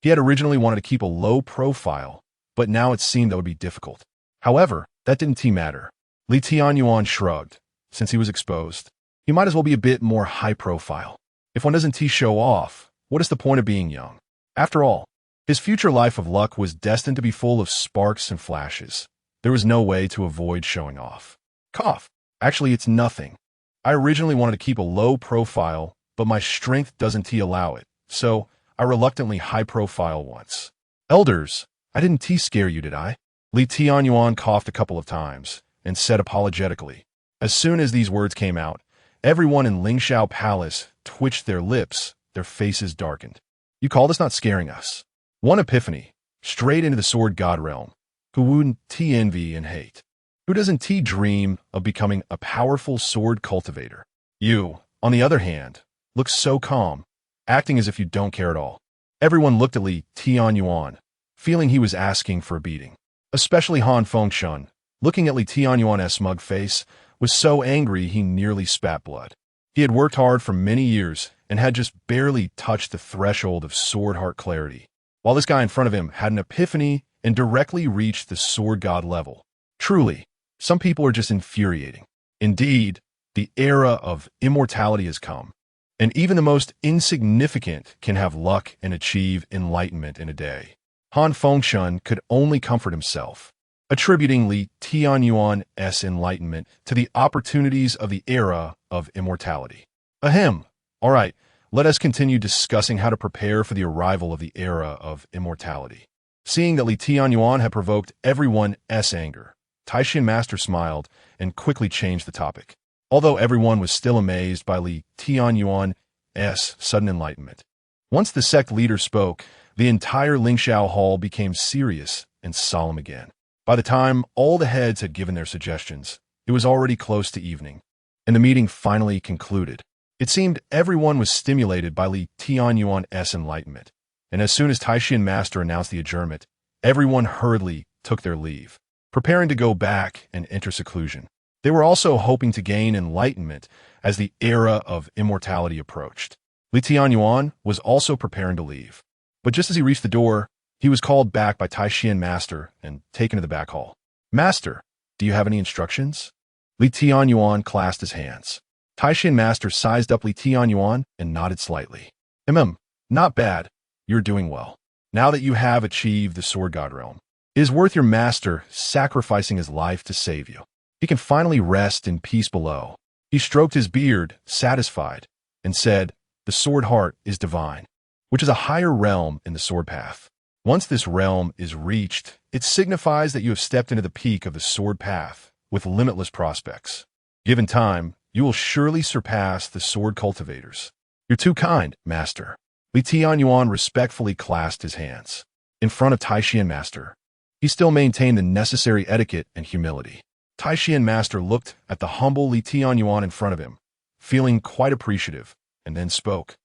He had originally wanted to keep a low profile, but now it seemed that would be difficult. However, that didn't matter. Li Tianyuan shrugged. Since he was exposed, he might as well be a bit more high profile. If one doesn't show off, what is the point of being young? After all, his future life of luck was destined to be full of sparks and flashes. There was no way to avoid showing off. Cough. Actually, it's nothing. I originally wanted to keep a low profile, but my strength doesn't allow it, so I reluctantly high profile once. Elders, I didn't scare you, did I? Li Tianyuan coughed a couple of times and said apologetically. As soon as these words came out, everyone in Lingxiao Palace twitched their lips, their faces darkened. You call this not scaring us? One epiphany, straight into the sword god realm. Who wouldn't T envy and hate? Who doesn't T dream of becoming a powerful sword cultivator? You, on the other hand, look so calm, acting as if you don't care at all. Everyone looked at Tianyuan, feeling he was asking for a beating. Especially Han Fengshan, looking at Tianyuan's smug face, was so angry he nearly spat blood. He had worked hard for many years and had just barely touched the threshold of sword heart clarity, while this guy in front of him had an epiphany and directly reached the sword god level. Truly, some people are just infuriating. Indeed, the era of immortality has come, and even the most insignificant can have luck and achieve enlightenment in a day. Han Fengshan could only comfort himself, attributing Tianyuan's enlightenment to the opportunities of the era of immortality. Ahem. All right, let us continue discussing how to prepare for the arrival of the era of immortality. Seeing that Tianyuan had provoked everyone's anger, Taishan Master smiled and quickly changed the topic, although everyone was still amazed by Tianyuan's sudden enlightenment. Once the sect leader spoke, the entire Lingxiao Hall became serious and solemn again. By the time all the heads had given their suggestions, it was already close to evening, and the meeting finally concluded. It seemed everyone was stimulated by Tianyuan's enlightenment, and as soon as Taishan Master announced the adjournment, everyone hurriedly took their leave, preparing to go back and enter seclusion. They were also hoping to gain enlightenment as the era of immortality approached. Tianyuan was also preparing to leave, but just as he reached the door, he was called back by Taishan Master and taken to the back hall. Master, do you have any instructions? Tianyuan clasped his hands. Taishan Master sized up Tianyuan and nodded slightly. Not bad. You're doing well. Now that you have achieved the sword god realm, it is worth your master sacrificing his life to save you. He can finally rest in peace below. He stroked his beard, satisfied, and said, the sword heart is divine, which is a higher realm in the sword path. Once this realm is reached, it signifies that you have stepped into the peak of the sword path with limitless prospects. Given time, you will surely surpass the sword cultivators. You're too kind, Master. Tianyuan respectfully clasped his hands. In front of Taishan Master, he still maintained the necessary etiquette and humility. Taishan Master looked at the humble Tianyuan in front of him, feeling quite appreciative, and then spoke.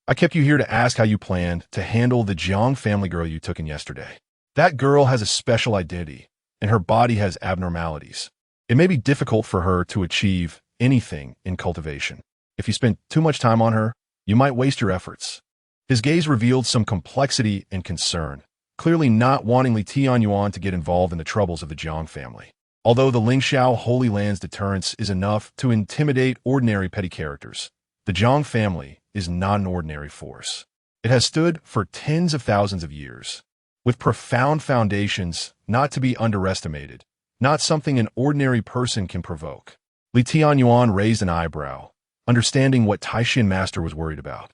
I kept you here to ask how you planned to handle the Jiang family girl you took in yesterday. That girl has a special identity, and her body has abnormalities. It may be difficult for her to achieve anything in cultivation. If you spend too much time on her, you might waste your efforts. His gaze revealed some complexity and concern, clearly not wanting Tianyuan to get involved in the troubles of the Jiang family. Although the Lingxiao Holy Land's deterrence is enough to intimidate ordinary petty characters, the Jiang family is not an ordinary force. It has stood for tens of thousands of years, with profound foundations not to be underestimated, not something an ordinary person can provoke. Tianyuan raised an eyebrow, understanding what Taishan Master was worried about.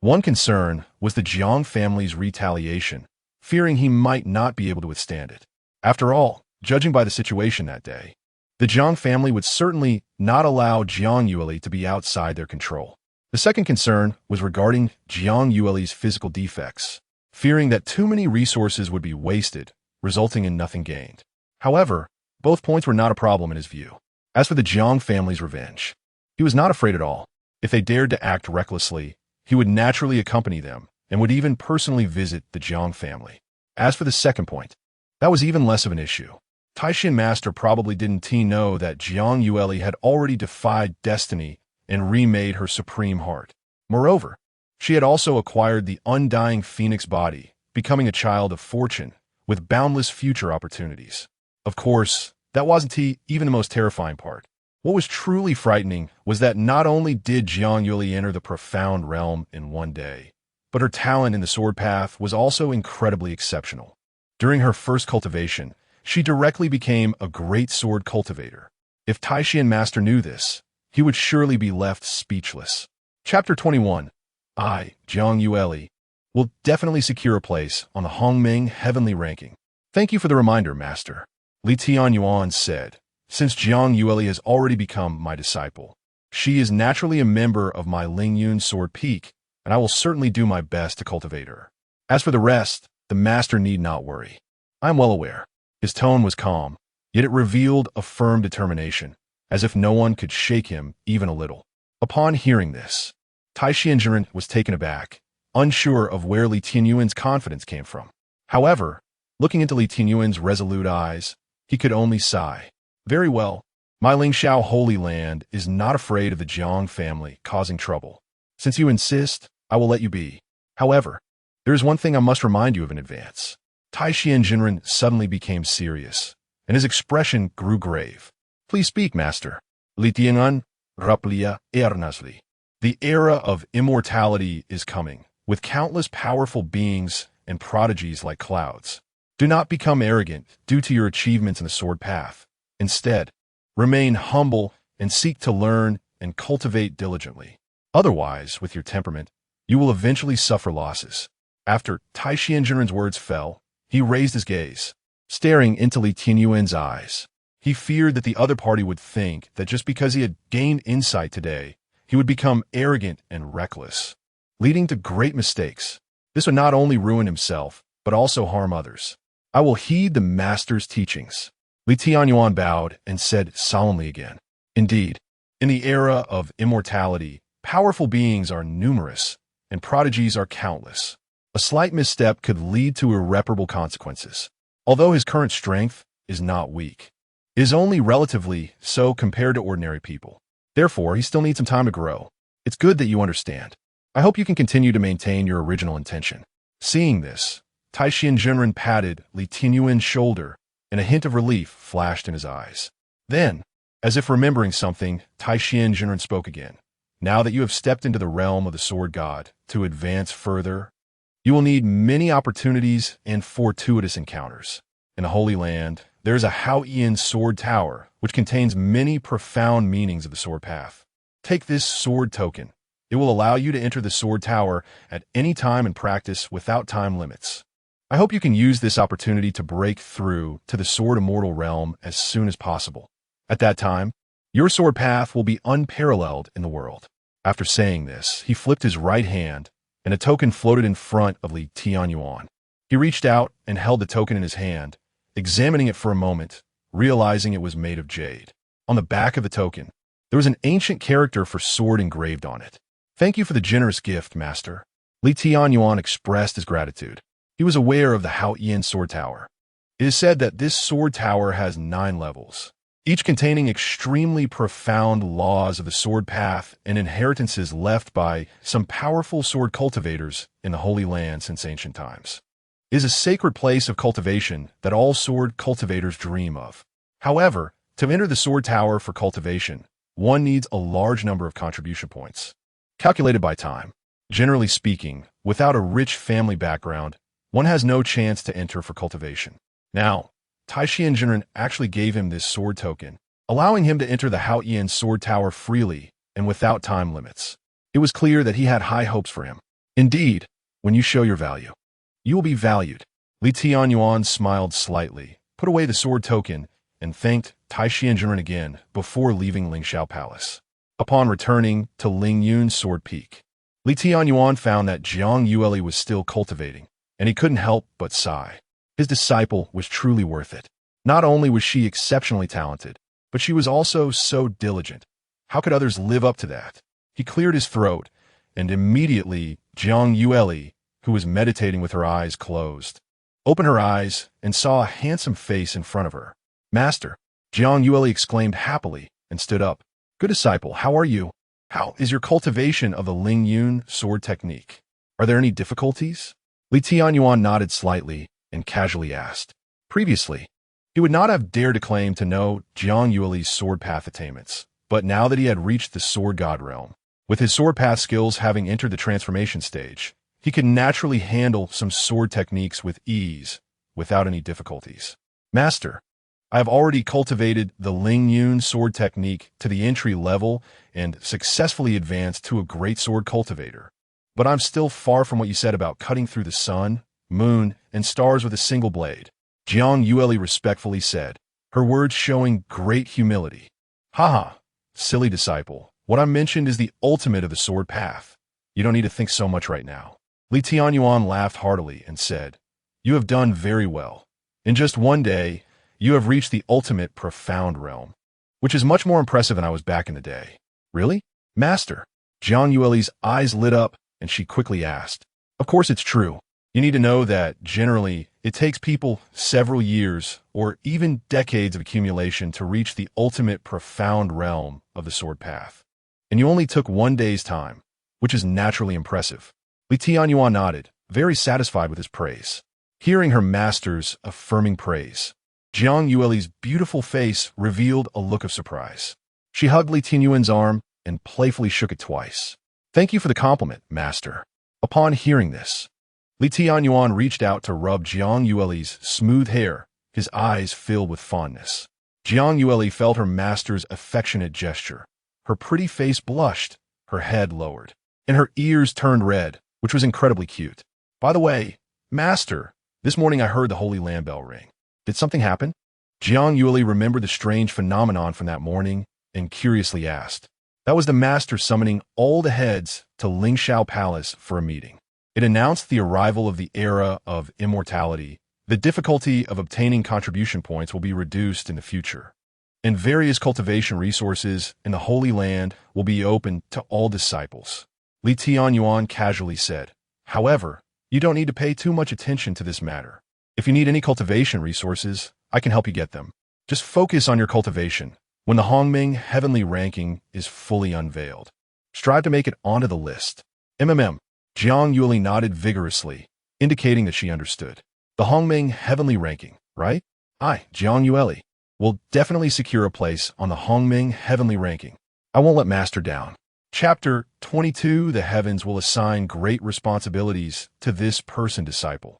One concern was the Jiang family's retaliation, fearing he might not be able to withstand it. After all, judging by the situation that day, the Jiang family would certainly not allow Jiang Yueli to be outside their control. The second concern was regarding Jiang Yueli's physical defects, fearing that too many resources would be wasted, resulting in nothing gained. However, both points were not a problem in his view. As for the Jiang family's revenge, he was not afraid at all. If they dared to act recklessly, he would naturally accompany them and would even personally visit the Jiang family. As for the second point, that was even less of an issue. Taishan Master probably didn't know that Jiang Yueli had already defied destiny and remade her supreme heart. Moreover, she had also acquired the undying phoenix body, becoming a child of fortune with boundless future opportunities. Of course, that wasn't even the most terrifying part. What was truly frightening was that not only did Jiang Yueli enter the profound realm in one day, but her talent in the sword path was also incredibly exceptional. During her first cultivation, she directly became a great sword cultivator. If Taishan Master knew this, he would surely be left speechless. Chapter 21. I, Jiang Yueli, will definitely secure a place on the Hongming heavenly ranking. Thank you for the reminder, Master. Tianyuan said, since Jiang Yueli has already become my disciple, she is naturally a member of my Lingyun Sword Peak, and I will certainly do my best to cultivate her. As for the rest, the master need not worry. I am well aware. His tone was calm, yet it revealed a firm determination, as if no one could shake him even a little. Upon hearing this, Tianyuan was taken aback, unsure of where Li Tianyuan's confidence came from. However, looking into Li Tianyuan's resolute eyes, he could only sigh. Very well. My Lingxiao Holy Land is not afraid of the Jiang family causing trouble. Since you insist, I will let you be. However, there is one thing I must remind you of in advance. Tianyuan suddenly became serious, and his expression grew grave. Please speak, master. Li Tianyuan raplia earnestly. The era of immortality is coming, with countless powerful beings and prodigies like clouds. Do not become arrogant due to your achievements in the sword path. Instead, remain humble and seek to learn and cultivate diligently. Otherwise, with your temperament, you will eventually suffer losses. After Tianyuan's words fell, he raised his gaze, staring into Li Tianyuan's eyes. He feared that the other party would think that just because he had gained insight today, he would become arrogant and reckless, leading to great mistakes. This would not only ruin himself, but also harm others. I will heed the master's teachings. Li Tianyuan bowed and said solemnly again, Indeed, in the era of immortality, powerful beings are numerous, and prodigies are countless. A slight misstep could lead to irreparable consequences. Although his current strength is not weak, it is only relatively so compared to ordinary people. Therefore, he still needs some time to grow. It's good that you understand. I hope you can continue to maintain your original intention. Seeing this, Tianyuan patted Li Tianyuan's shoulder, and a hint of relief flashed in his eyes. Then, as if remembering something, Tianyuan spoke again. Now that you have stepped into the realm of the sword god to advance further, you will need many opportunities and fortuitous encounters. In the Holy Land, there is a Haoyan sword tower, which contains many profound meanings of the sword path. Take this sword token. It will allow you to enter the sword tower at any time and practice without time limits. I hope you can use this opportunity to break through to the sword immortal realm as soon as possible. At that time, your sword path will be unparalleled in the world. After saying this, he flipped his right hand, and a token floated in front of Li Tianyuan. He reached out and held the token in his hand, examining it for a moment, realizing it was made of jade. On the back of the token, there was an ancient character for sword engraved on it. Thank you for the generous gift, master. Li Tianyuan expressed his gratitude. He was aware of the Haoyan sword tower. It is said that this sword tower has 9 levels, each containing extremely profound laws of the sword path and inheritances left by some powerful sword cultivators in the Holy Land since ancient times. It is a sacred place of cultivation that all sword cultivators dream of. However, to enter the sword tower for cultivation, one needs a large number of contribution points, calculated by time. Generally speaking, without a rich family background, one has no chance to enter for cultivation. Now, Tianyuan actually gave him this sword token, allowing him to enter the Haoyan sword tower freely and without time limits. It was clear that he had high hopes for him. Indeed, when you show your value, you will be valued. Li Tianyuan smiled slightly, put away the sword token, and thanked Tianyuan again before leaving Lingxiao Palace. Upon returning to Lingyun's sword peak, Li Tianyuan found that Jiang Yueli was still cultivating, and he couldn't help but sigh. His disciple was truly worth it. Not only was she exceptionally talented, but she was also so diligent. How could others live up to that? He cleared his throat, and immediately Jiang Yueli, who was meditating with her eyes closed, opened her eyes and saw a handsome face in front of her. Master, Jiang Yueli exclaimed happily and stood up. Good disciple, how are you? How is your cultivation of the Lingyun sword technique? Are there any difficulties? Li Tianyuan nodded slightly and casually asked. Previously, he would not have dared to claim to know Jiang Yueli's sword path attainments, but now that he had reached the sword god realm, with his sword path skills having entered the transformation stage, he could naturally handle some sword techniques with ease, without any difficulties. Master, I have already cultivated the Lingyun sword technique to the entry level and successfully advanced to a great sword cultivator. But I'm still far from what you said about cutting through the sun, moon, and stars with a single blade. Jiang Yueli respectfully said, her words showing great humility. Haha, silly disciple, what I mentioned is the ultimate of the sword path. You don't need to think so much right now. Li Tianyuan laughed heartily and said, You have done very well. In just one day, you have reached the ultimate profound realm, which is much more impressive than I was back in the day. Really? Master? Jiang Yueli's eyes lit up, and she quickly asked. Of course it's true. You need to know that, generally, it takes people several years or even decades of accumulation to reach the ultimate profound realm of the sword path. And you only took one day's time, which is naturally impressive. Tianyuan nodded, very satisfied with his praise. Hearing her master's affirming praise, Jiang Yueli's beautiful face revealed a look of surprise. She hugged Tianyuan's arm and playfully shook it twice. Thank you for the compliment, master. Upon hearing this, Tianyuan reached out to rub Jiang Yueli's smooth hair, his eyes filled with fondness. Jiang Yueli felt her master's affectionate gesture. Her pretty face blushed, her head lowered, and her ears turned red, which was incredibly cute. By the way, master, this morning I heard the Holy Land bell ring. Did something happen? Jiang Yueli remembered the strange phenomenon from that morning and curiously asked. That was the master summoning all the heads to Lingxiao Palace for a meeting. It announced the arrival of the era of immortality. The difficulty of obtaining contribution points will be reduced in the future, and various cultivation resources in the Holy Land will be open to all disciples. Tianyuan casually said. However, you don't need to pay too much attention to this matter. If you need any cultivation resources, I can help you get them. Just focus on your cultivation when the Hongming heavenly ranking is fully unveiled. Strive to make it onto the list. Jiang Yueli nodded vigorously, indicating that she understood. The Hongming heavenly ranking, right? I, Jiang Yueli, will definitely secure a place on the Hongming heavenly ranking. I won't let master down. Chapter 22. The heavens will assign great responsibilities to this person disciple.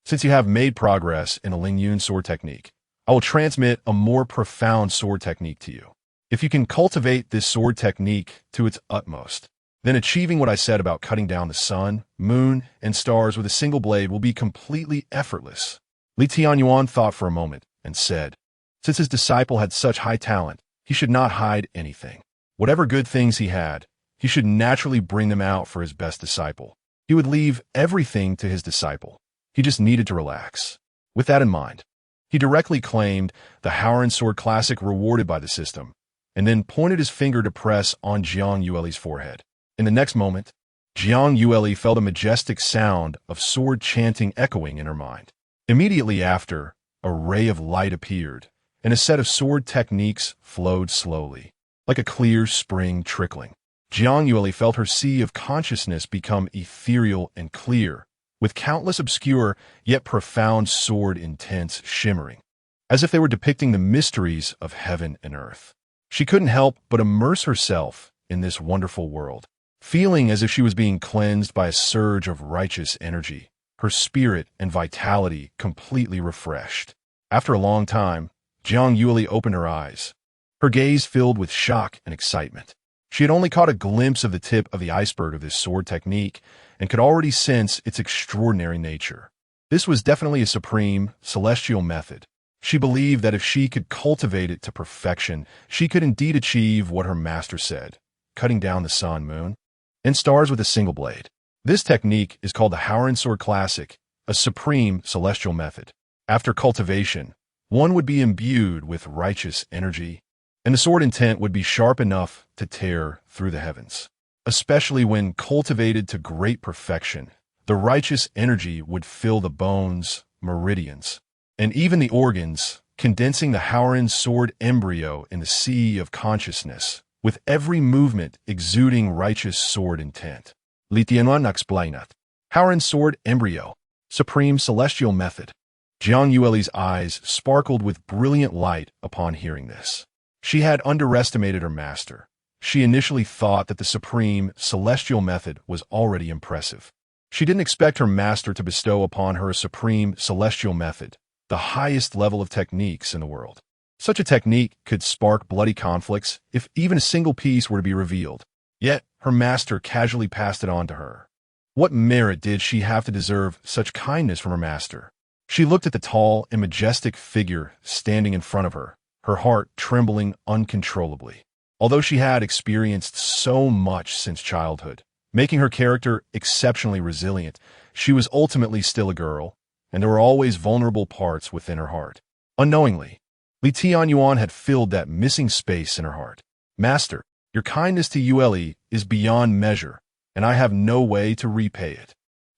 Since you have made progress in a Lingyun sword technique, I will transmit a more profound sword technique to you. If you can cultivate this sword technique to its utmost, then achieving what I said about cutting down the sun, moon, and stars with a single blade will be completely effortless. Tianyuan thought for a moment and said, since his disciple had such high talent, he should not hide anything. Whatever good things he had, he should naturally bring them out for his best disciple. He would leave everything to his disciple. He just needed to relax. With that in mind, he directly claimed the Howren Sword Classic rewarded by the system, and then pointed his finger to press on Jiang Yueli's forehead. In the next moment, Jiang Yueli felt a majestic sound of sword chanting echoing in her mind. Immediately after, a ray of light appeared, and a set of sword techniques flowed slowly, like a clear spring trickling. Jiang Yueli felt her sea of consciousness become ethereal and clear, with countless obscure yet profound sword intents shimmering, as if they were depicting the mysteries of heaven and earth. She couldn't help but immerse herself in this wonderful world, feeling as if she was being cleansed by a surge of righteous energy, her spirit and vitality completely refreshed. After a long time, Jiang Yueli opened her eyes, her gaze filled with shock and excitement. She had only caught a glimpse of the tip of the iceberg of this sword technique and could already sense its extraordinary nature. This was definitely a supreme, celestial method. She believed that if she could cultivate it to perfection, she could indeed achieve what her master said, cutting down the sun, moon, and stars with a single blade. This technique is called the Howren Sword Classic, a supreme celestial method. After cultivation, one would be imbued with righteous energy, and the sword intent would be sharp enough to tear through the heavens. Especially when cultivated to great perfection, the righteous energy would fill the bones, meridians, and even the organs, condensing the Howren sword embryo in the sea of consciousness, with every movement exuding righteous sword intent. Tianyuan explained. Howren sword embryo, supreme celestial method. Jiang Yueli's eyes sparkled with brilliant light upon hearing this. She had underestimated her master. She initially thought that the supreme celestial method was already impressive. She didn't expect her master to bestow upon her a supreme celestial method, the highest level of techniques in the world. Such a technique could spark bloody conflicts if even a single piece were to be revealed. Yet, her master casually passed it on to her. What merit did she have to deserve such kindness from her master? She looked at the tall and majestic figure standing in front of her, her heart trembling uncontrollably. Although she had experienced so much since childhood, making her character exceptionally resilient, she was ultimately still a girl, and there were always vulnerable parts within her heart. Unknowingly, Tianyuan had filled that missing space in her heart. Master, your kindness to Yueli is beyond measure, and I have no way to repay it.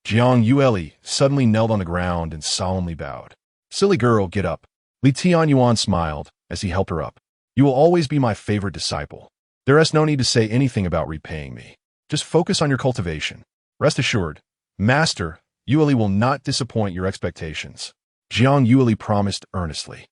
Jiang Yueli suddenly knelt on the ground and solemnly bowed. Silly girl, get up. Tianyuan smiled as he helped her up. You will always be my favorite disciple. There is no need to say anything about repaying me. Just focus on your cultivation. Rest assured, Master, Yueli will not disappoint your expectations. Jiang Yueli promised earnestly.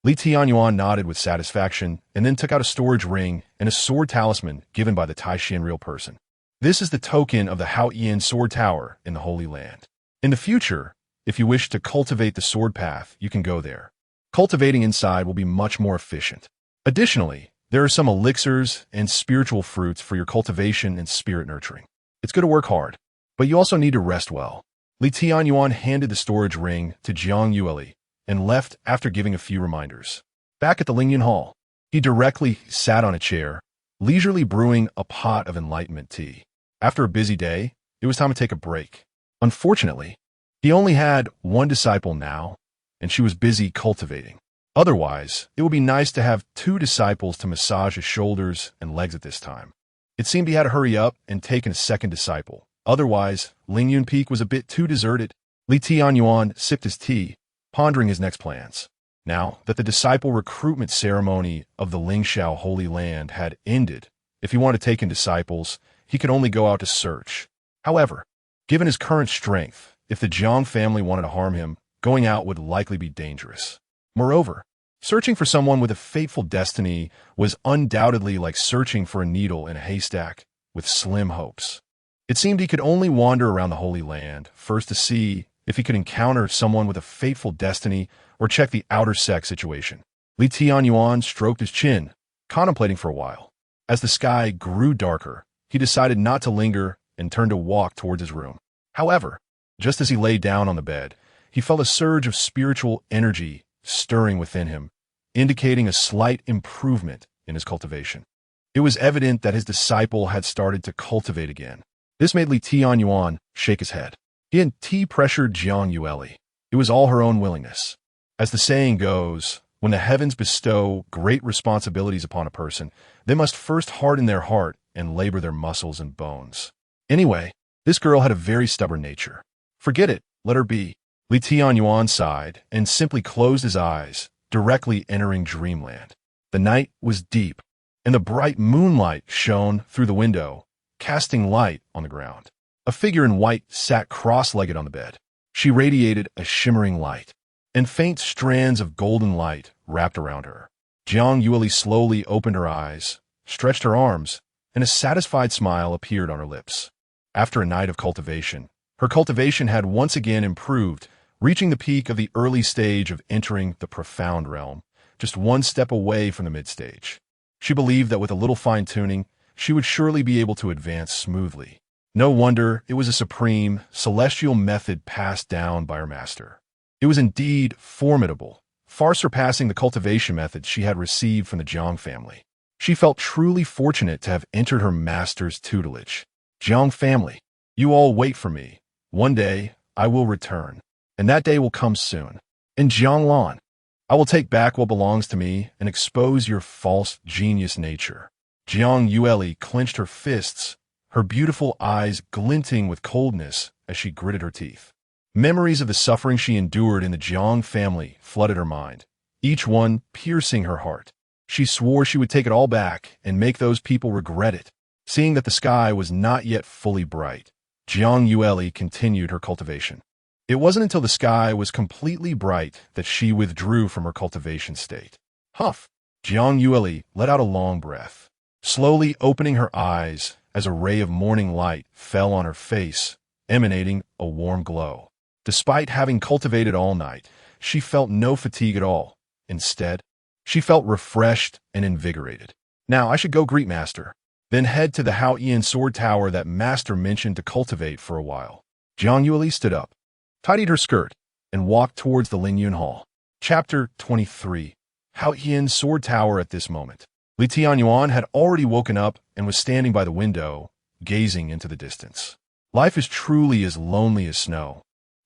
Tianyuan nodded with satisfaction and then took out a storage ring and a sword talisman given by the Taishan real person. This is the token of the Haoyan sword tower in the Holy Land. In the future, if you wish to cultivate the sword path, you can go there. Cultivating inside will be much more efficient. Additionally, there are some elixirs and spiritual fruits for your cultivation and spirit nurturing. It's good to work hard, but you also need to rest well. Tianyuan handed the storage ring to Jiang Yueli and left after giving a few reminders. Back at the Lingyun Hall, he directly sat on a chair, leisurely brewing a pot of enlightenment tea. After a busy day, it was time to take a break. Unfortunately, he only had one disciple now, and she was busy cultivating. Otherwise, it would be nice to have 2 disciples to massage his shoulders and legs at this time. It seemed he had to hurry up and take in a second disciple. Otherwise, Lingyun Peak was a bit too deserted. Tianyuan sipped his tea, pondering his next plans. Now that the disciple recruitment ceremony of the Lingxiao Holy Land had ended, if he wanted to take in disciples, he could only go out to search. However, given his current strength, if the Jiang family wanted to harm him, going out would likely be dangerous. Moreover, searching for someone with a fateful destiny was undoubtedly like searching for a needle in a haystack with slim hopes. It seemed he could only wander around the Holy Land, first to see if he could encounter someone with a fateful destiny or check the outer sex situation. Tianyuan stroked his chin, contemplating for a while. As the sky grew darker, he decided not to linger and turned to walk towards his room. However, just as he lay down on the bed, he felt a surge of spiritual energy stirring within him, indicating a slight improvement in his cultivation. It was evident that his disciple had started to cultivate again. This made Tianyuan shake his head. He had tea-pressured Jiang Yueli. It was all her own willingness. As the saying goes, when the heavens bestow great responsibilities upon a person, they must first harden their heart and labor their muscles and bones. Anyway, this girl had a very stubborn nature. Forget it, let her be. Tianyuan sighed and simply closed his eyes, directly entering dreamland. The night was deep, and the bright moonlight shone through the window, casting light on the ground. A figure in white sat cross-legged on the bed. She radiated a shimmering light, and faint strands of golden light wrapped around her. Jiang Yueli slowly opened her eyes, stretched her arms, and a satisfied smile appeared on her lips. After a night of cultivation, her cultivation had once again improved, reaching the peak of the early stage of entering the profound realm, just one step away from the mid-stage. She believed that with a little fine-tuning, she would surely be able to advance smoothly. No wonder it was a supreme, celestial method passed down by her master. It was indeed formidable, far surpassing the cultivation methods she had received from the Jiang family. She felt truly fortunate to have entered her master's tutelage. Jiang family, you all wait for me. One day, I will return, and that day will come soon. In Jianglan, I will take back what belongs to me and expose your false genius nature. Jiang Yueli clenched her fists, her beautiful eyes glinting with coldness as she gritted her teeth. Memories of the suffering she endured in the Jiang family flooded her mind, each one piercing her heart. She swore she would take it all back and make those people regret it. Seeing that the sky was not yet fully bright, Jiang Yueli continued her cultivation. It wasn't until the sky was completely bright that she withdrew from her cultivation state. Huff! Jiang Yueli let out a long breath, slowly opening her eyes as a ray of morning light fell on her face, emanating a warm glow. Despite having cultivated all night, she felt no fatigue at all. Instead, she felt refreshed and invigorated. Now I should go greet Master, then head to the Haoyan sword tower that Master mentioned to cultivate for a while. Jiang Yueli stood up, tidied her skirt, and walked towards the Lingyun Hall. Chapter 23. Haoyan sword tower at this moment. Tianyuan had already woken up and was standing by the window, gazing into the distance. Life is truly as lonely as snow.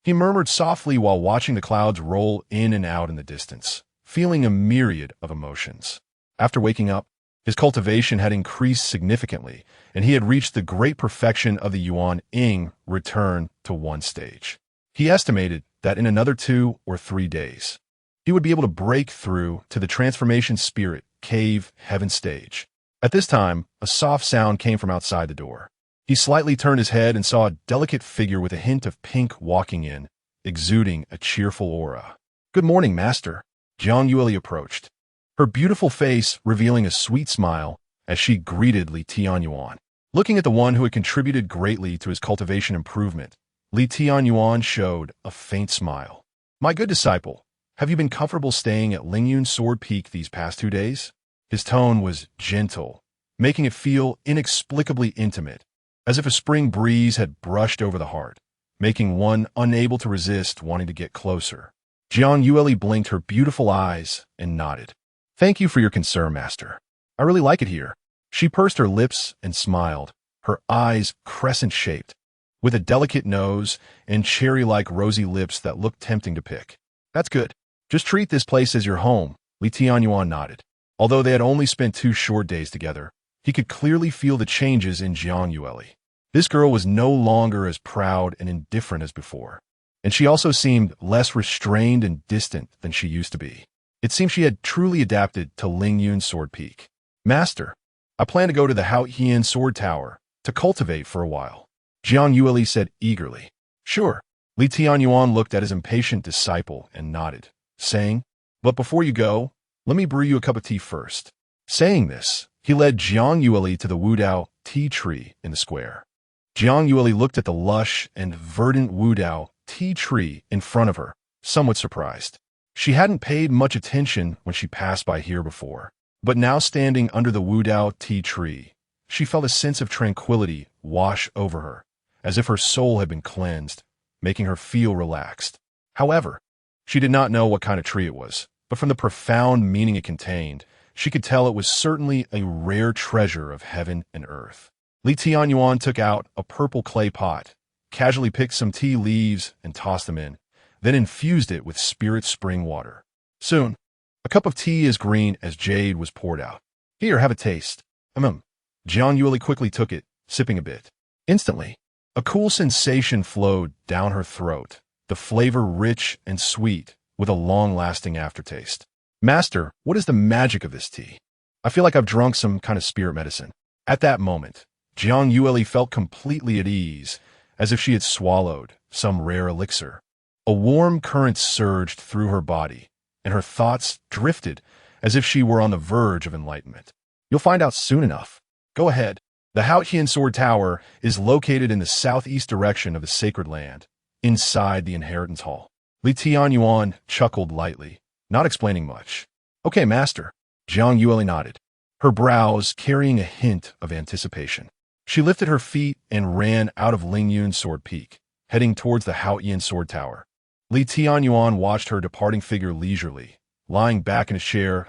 He murmured softly while watching the clouds roll in and out in the distance, feeling a myriad of emotions. After waking up, his cultivation had increased significantly, and he had reached the great perfection of the Yuan Ying return to 1 stage. He estimated that in another 2 or 3 days, he would be able to break through to the transformation spirit cave heaven stage. At this time, a soft sound came from outside the door. He slightly turned his head and saw a delicate figure with a hint of pink walking in, exuding a cheerful aura. "Good morning, master." Jiang Yueli approached, her beautiful face revealing a sweet smile as she greeted Tianyuan. Looking at the one who had contributed greatly to his cultivation improvement, Tianyuan showed a faint smile. "My good disciple, have you been comfortable staying at Lingyun Sword Peak these past 2 days?" His tone was gentle, making it feel inexplicably intimate, as if a spring breeze had brushed over the heart, making one unable to resist wanting to get closer. Jiang Yueli blinked her beautiful eyes and nodded. "Thank you for your concern, master. I really like it here." She pursed her lips and smiled, her eyes crescent-shaped, with a delicate nose and cherry-like rosy lips that looked tempting to pick. "That's good. Just treat this place as your home," Tianyuan nodded. Although they had only spent 2 short days together, he could clearly feel the changes in Jiang Yueli. This girl was no longer as proud and indifferent as before, and she also seemed less restrained and distant than she used to be. It seemed she had truly adapted to Lingyun Sword Peak. "Master, I plan to go to the Haotian Sword Tower to cultivate for a while," Jiang Yueli said eagerly. "Sure." Tianyuan looked at his impatient disciple and nodded, saying, "But before you go, let me brew you a cup of tea first." Saying this, he led Jiang Yueli to the Wudao tea tree in the square. Jiang Yueli looked at the lush and verdant Wudao tea tree in front of her, somewhat surprised. She hadn't paid much attention when she passed by here before, but now standing under the Wudao tea tree, she felt a sense of tranquility wash over her, as if her soul had been cleansed, making her feel relaxed. However, she did not know what kind of tree it was, but from the profound meaning it contained, she could tell it was certainly a rare treasure of heaven and earth. Tianyuan took out a purple clay pot, casually picked some tea leaves and tossed them in, then infused it with spirit spring water. Soon, a cup of tea as green as jade was poured out. "Here, have a taste." Jiang Yueli quickly took it, sipping a bit. Instantly, a cool sensation flowed down her throat, the flavor rich and sweet, with a long-lasting aftertaste. "Master, what is the magic of this tea? I feel like I've drunk some kind of spirit medicine." At that moment, Jiang Yueli felt completely at ease, as if she had swallowed some rare elixir. A warm current surged through her body, and her thoughts drifted as if she were on the verge of enlightenment. "You'll find out soon enough. Go ahead." The Haotian Sword Tower is located in the southeast direction of the sacred land, inside the inheritance hall. Tianyuan chuckled lightly, not explaining much. "Okay, master." Jiang Yueli nodded, her brows carrying a hint of anticipation. She lifted her feet and ran out of Lingyun Sword Peak, heading towards the Haotian Sword Tower. Tianyuan watched her departing figure leisurely, lying back in a chair,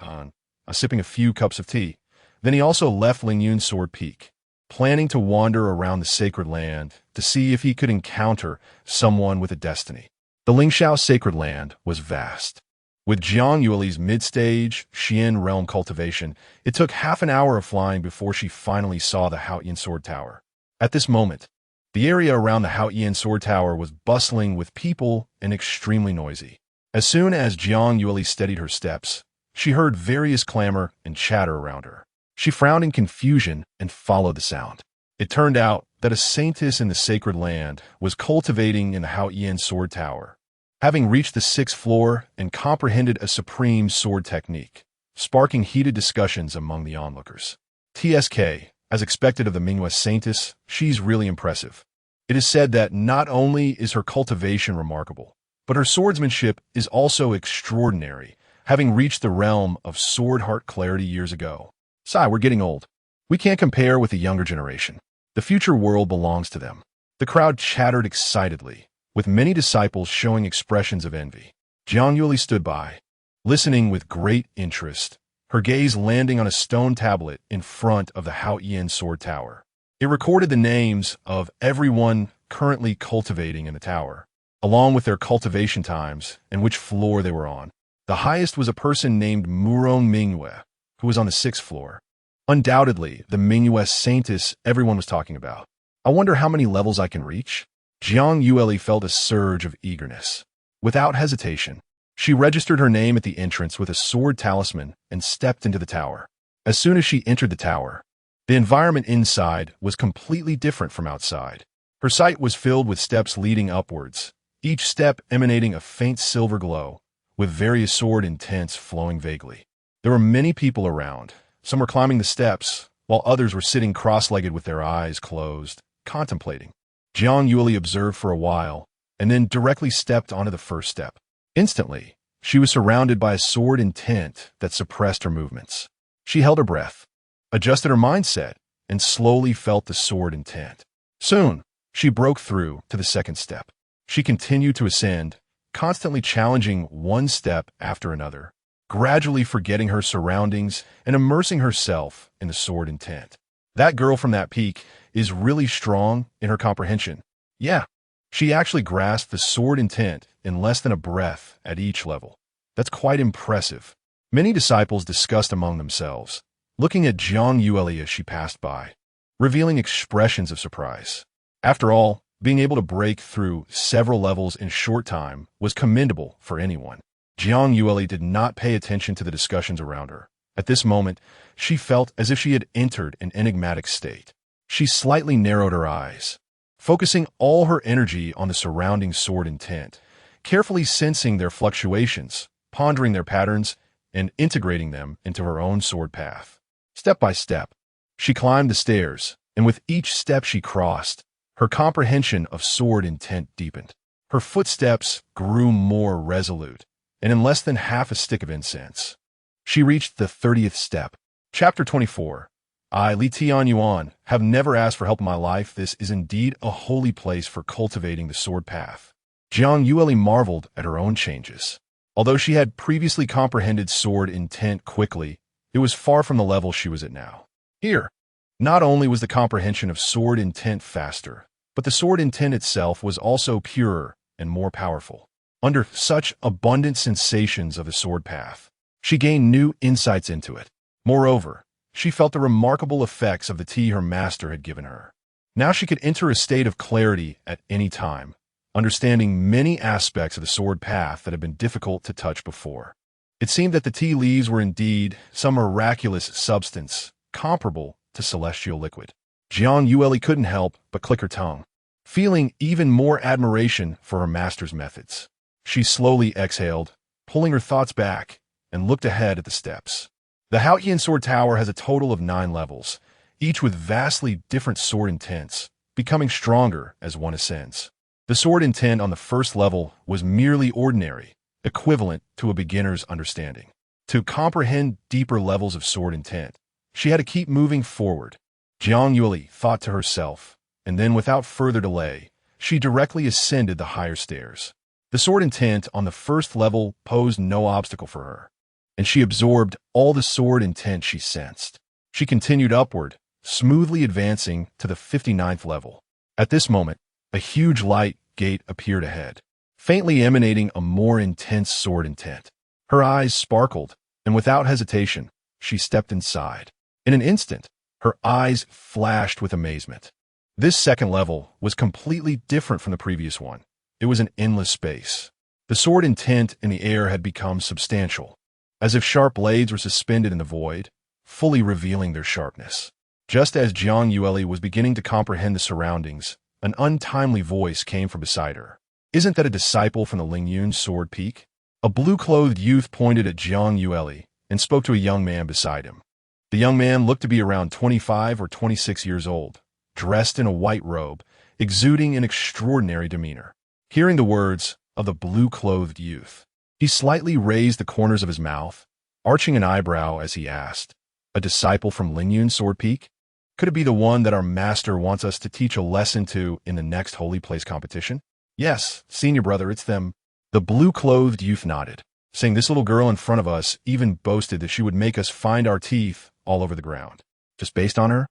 sipping a few cups of tea. Then he also left Lingyun Sword Peak, planning to wander around the sacred land to see if he could encounter someone with a destiny. The Lingxiao Sacred Land was vast. With Jiang Yueli's mid-stage Xian realm cultivation, it took half an hour of flying before she finally saw the Haotian Sword Tower. At this moment, the area around the Haotian Sword Tower was bustling with people and extremely noisy. As soon as Jiang Yueli steadied her steps, she heard various clamor and chatter around her. She frowned in confusion and followed the sound. It turned out that a saintess in the sacred land was cultivating in the Haotian Sword Tower, having reached the 6th floor and comprehended a supreme sword technique, sparking heated discussions among the onlookers. TSK, as expected of the Minghui saintess, she's really impressive. It is said that not only is her cultivation remarkable, but her swordsmanship is also extraordinary, having reached the realm of sword heart clarity years ago. Sigh, we're getting old. We can't compare with the younger generation. The future world belongs to them. The crowd chattered excitedly, with many disciples showing expressions of envy. Jiang Yueli stood by, listening with great interest, her gaze landing on a stone tablet in front of the Haotian Sword Tower. It recorded the names of everyone currently cultivating in the tower, along with their cultivation times and which floor they were on. The highest was a person named Murong Mingyue, who was on the 6th floor. Undoubtedly, the Mingyue saintess everyone was talking about. I wonder how many levels I can reach? Jiang Yueli felt a surge of eagerness. Without hesitation, she registered her name at the entrance with a sword talisman and stepped into the tower. As soon as she entered the tower, the environment inside was completely different from outside. Her sight was filled with steps leading upwards, each step emanating a faint silver glow, with various sword intents flowing vaguely. There were many people around. Some were climbing the steps, while others were sitting cross-legged with their eyes closed, contemplating. Jiang Yueli observed for a while, and then directly stepped onto the first step. Instantly, she was surrounded by a sword intent that suppressed her movements. She held her breath, adjusted her mindset, and slowly felt the sword intent. Soon, she broke through to the second step. She continued to ascend, constantly challenging one step after another, gradually forgetting her surroundings and immersing herself in the sword intent. That girl from that peak is really strong in her comprehension. Yeah, she actually grasped the sword intent in less than a breath at each level. That's quite impressive. Many disciples discussed among themselves, looking at Jiang Yueli as she passed by, revealing expressions of surprise. After all, being able to break through several levels in short time was commendable for anyone. Jiang Yueli did not pay attention to the discussions around her. At this moment, she felt as if she had entered an enigmatic state. She slightly narrowed her eyes, focusing all her energy on the surrounding sword intent, carefully sensing their fluctuations, pondering their patterns, and integrating them into her own sword path. Step by step, she climbed the stairs, and with each step she crossed, her comprehension of sword intent deepened. Her footsteps grew more resolute, and in less than half a stick of incense, she reached the 30th step. Chapter 24. I, Li Tianyuan, have never asked for help in my life. This is indeed a holy place for cultivating the sword path. Jiang Yueli marveled at her own changes. Although she had previously comprehended sword intent quickly, it was far from the level she was at now. Here, not only was the comprehension of sword intent faster, but the sword intent itself was also purer and more powerful. Under such abundant sensations of the sword path, she gained new insights into it. Moreover, she felt the remarkable effects of the tea her master had given her. Now she could enter a state of clarity at any time, understanding many aspects of the sword path that had been difficult to touch before. It seemed that the tea leaves were indeed some miraculous substance, comparable to celestial liquid. Jiang Yueli couldn't help but click her tongue, feeling even more admiration for her master's methods. She slowly exhaled, pulling her thoughts back, and looked ahead at the steps. The Haotian Sword Tower has a total of 9 levels, each with vastly different sword intents, becoming stronger as one ascends. The sword intent on the first level was merely ordinary, equivalent to a beginner's understanding. To comprehend deeper levels of sword intent, she had to keep moving forward. Jiang Yueli thought to herself, and then without further delay, she directly ascended the higher stairs. The sword intent on the first level posed no obstacle for her, and she absorbed all the sword intent she sensed. She continued upward, smoothly advancing to the 59th level. At this moment, a huge light gate appeared ahead, faintly emanating a more intense sword intent. Her eyes sparkled, and without hesitation, she stepped inside. In an instant, her eyes flashed with amazement. This second level was completely different from the previous one. It was an endless space. The sword intent in the air had become substantial, as if sharp blades were suspended in the void, fully revealing their sharpness. Just as Jiang Yueli was beginning to comprehend the surroundings, an untimely voice came from beside her. "Isn't that a disciple from the Lingyun Sword Peak?" A blue-clothed youth pointed at Jiang Yueli and spoke to a young man beside him. The young man looked to be around 25 or 26 years old, dressed in a white robe, exuding an extraordinary demeanor. Hearing the words of the blue-clothed youth, he slightly raised the corners of his mouth, arching an eyebrow as he asked, "A disciple from Lingyun Sword Peak? Could it be the one that our master wants us to teach a lesson to in the next Holy Place competition?" "Yes, senior brother, it's them." The blue-clothed youth nodded, saying this little girl in front of us even boasted that she would make us find our teeth all over the ground. Just based on her?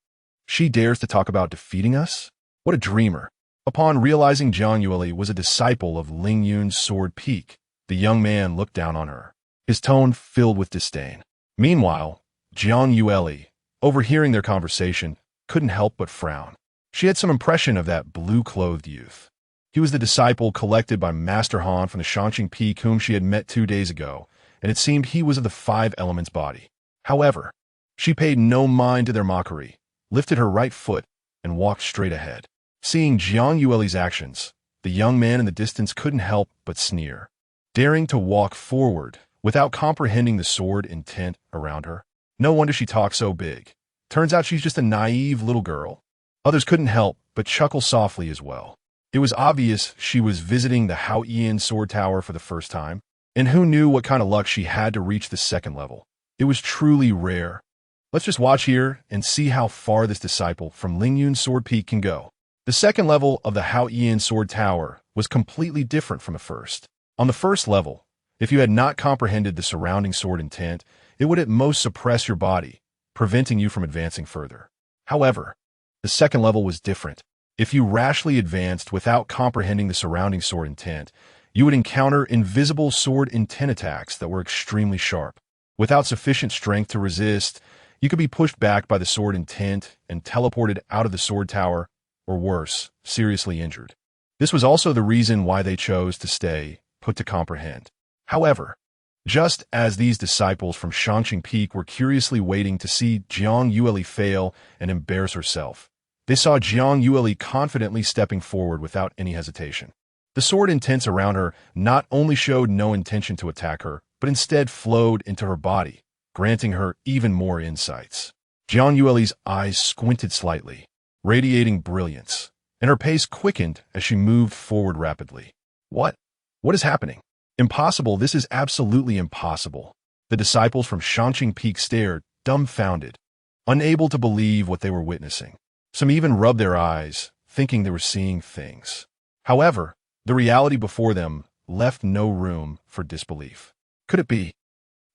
She dares to talk about defeating us? What a dreamer. Upon realizing Jiang Yueli was a disciple of Lingyun's sword peak, the young man looked down on her, his tone filled with disdain. Meanwhile, Jiang Yueli, overhearing their conversation, couldn't help but frown. She had some impression of that blue-clothed youth. He was the disciple collected by Master Han from the Shanqing Peak whom she had met 2 days ago, and it seemed he was of the 5 elements body. However, she paid no mind to their mockery, lifted her right foot, and walked straight ahead. Seeing Jiang Yueli's actions, the young man in the distance couldn't help but sneer. Daring to walk forward without comprehending the sword intent around her. No wonder she talks so big. Turns out she's just a naive little girl. Others couldn't help but chuckle softly as well. It was obvious she was visiting the Haoyan Sword Tower for the first time, and who knew what kind of luck she had to reach the 2nd level. It was truly rare. Let's just watch here and see how far this disciple from Lingyun's Sword Peak can go. The 2nd level of the Haoyan Sword Tower was completely different from the first. On the 1st level, if you had not comprehended the surrounding sword intent, it would at most suppress your body, preventing you from advancing further. However, the 2nd level was different. If you rashly advanced without comprehending the surrounding sword intent, you would encounter invisible sword intent attacks that were extremely sharp. Without sufficient strength to resist, you could be pushed back by the sword intent and teleported out of the sword tower, or worse, seriously injured. This was also the reason why they chose to stay put to comprehend. However, just as these disciples from Shanqing Peak were curiously waiting to see Jiang Yueli fail and embarrass herself, they saw Jiang Yueli confidently stepping forward without any hesitation. The sword intents around her not only showed no intention to attack her, but instead flowed into her body, granting her even more insights. Jiang Yueli's eyes squinted slightly, radiating brilliance, and her pace quickened as she moved forward rapidly. What is happening? Impossible, this is absolutely impossible. The disciples from Shanqing Peak stared, dumbfounded, unable to believe what they were witnessing. Some even rubbed their eyes, thinking they were seeing things. However, the reality before them left no room for disbelief. Could it be?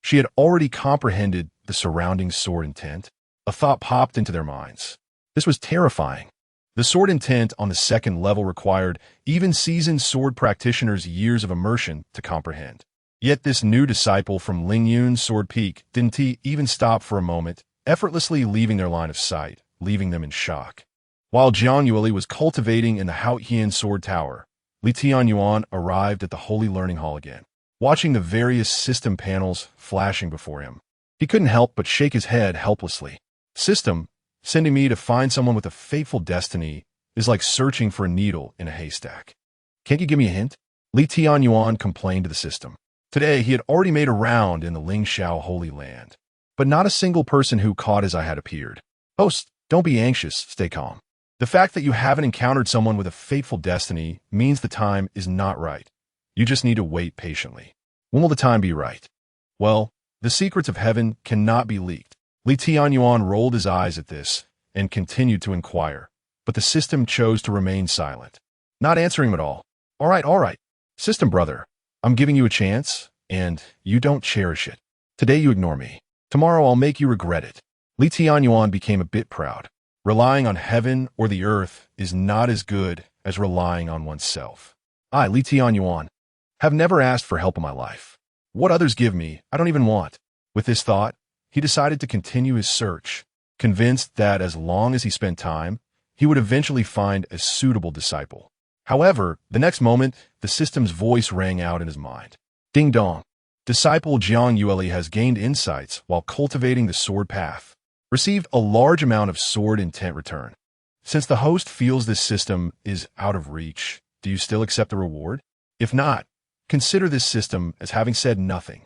She had already comprehended the surrounding sword intent. A thought popped into their minds. This was terrifying. The sword intent on the 2nd level required even seasoned sword practitioners years of immersion to comprehend. Yet this new disciple from Lingyun's Sword Peak didn't even stop for a moment, effortlessly leaving their line of sight, leaving them in shock. While Jiang Yueli was cultivating in the Haoyan Sword Tower, Tianyuan arrived at the Holy Learning Hall again. Watching the various system panels flashing before him, he couldn't help but shake his head helplessly. System, sending me to find someone with a fateful destiny is like searching for a needle in a haystack. Can't you give me a hint? Tianyuan complained to the system. Today, he had already made a round in the Lingxiao Holy Land, but not a single person who caught his eye had appeared. Host, don't be anxious, stay calm. The fact that you haven't encountered someone with a fateful destiny means the time is not right. You just need to wait patiently. When will the time be right? Well, the secrets of heaven cannot be leaked. Tianyuan rolled his eyes at this and continued to inquire, but the system chose to remain silent, not answering him at all. All right. System brother, I'm giving you a chance, and you don't cherish it. Today you ignore me. Tomorrow I'll make you regret it. Tianyuan became a bit proud. Relying on heaven or the earth is not as good as relying on oneself. I, Tianyuan, have never asked for help in my life. What others give me, I don't even want. With this thought, he decided to continue his search, convinced that as long as he spent time, he would eventually find a suitable disciple. However, the next moment, the system's voice rang out in his mind. Ding dong. Disciple Jiang Yueli has gained insights while cultivating the sword path. Received a large amount of sword intent return. Since the host feels this system is out of reach, do you still accept the reward? If not, consider this system as having said nothing.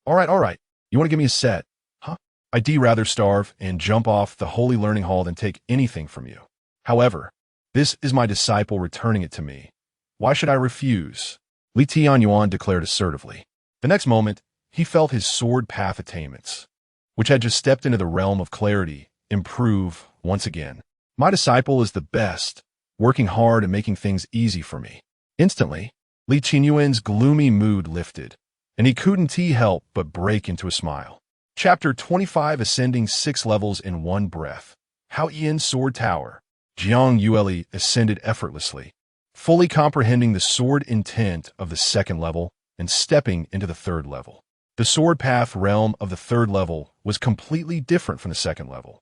All right. You want to give me a set? Huh? I'd rather starve and jump off the Holy Learning Hall than take anything from you. However, this is my disciple returning it to me. Why should I refuse? Tianyuan declared assertively. The next moment, he felt his sword path attainments, which had just stepped into the realm of clarity, improve once again. My disciple is the best, working hard and making things easy for me. Instantly, Tianyuan's gloomy mood lifted, and he couldn't help but break into a smile. Chapter 25, Ascending 6 Levels in One Breath. Haoyan Sword Tower. Jiang Yueli ascended effortlessly, fully comprehending the sword intent of the second level and stepping into the third level. The sword path realm of the third level was completely different from the second level,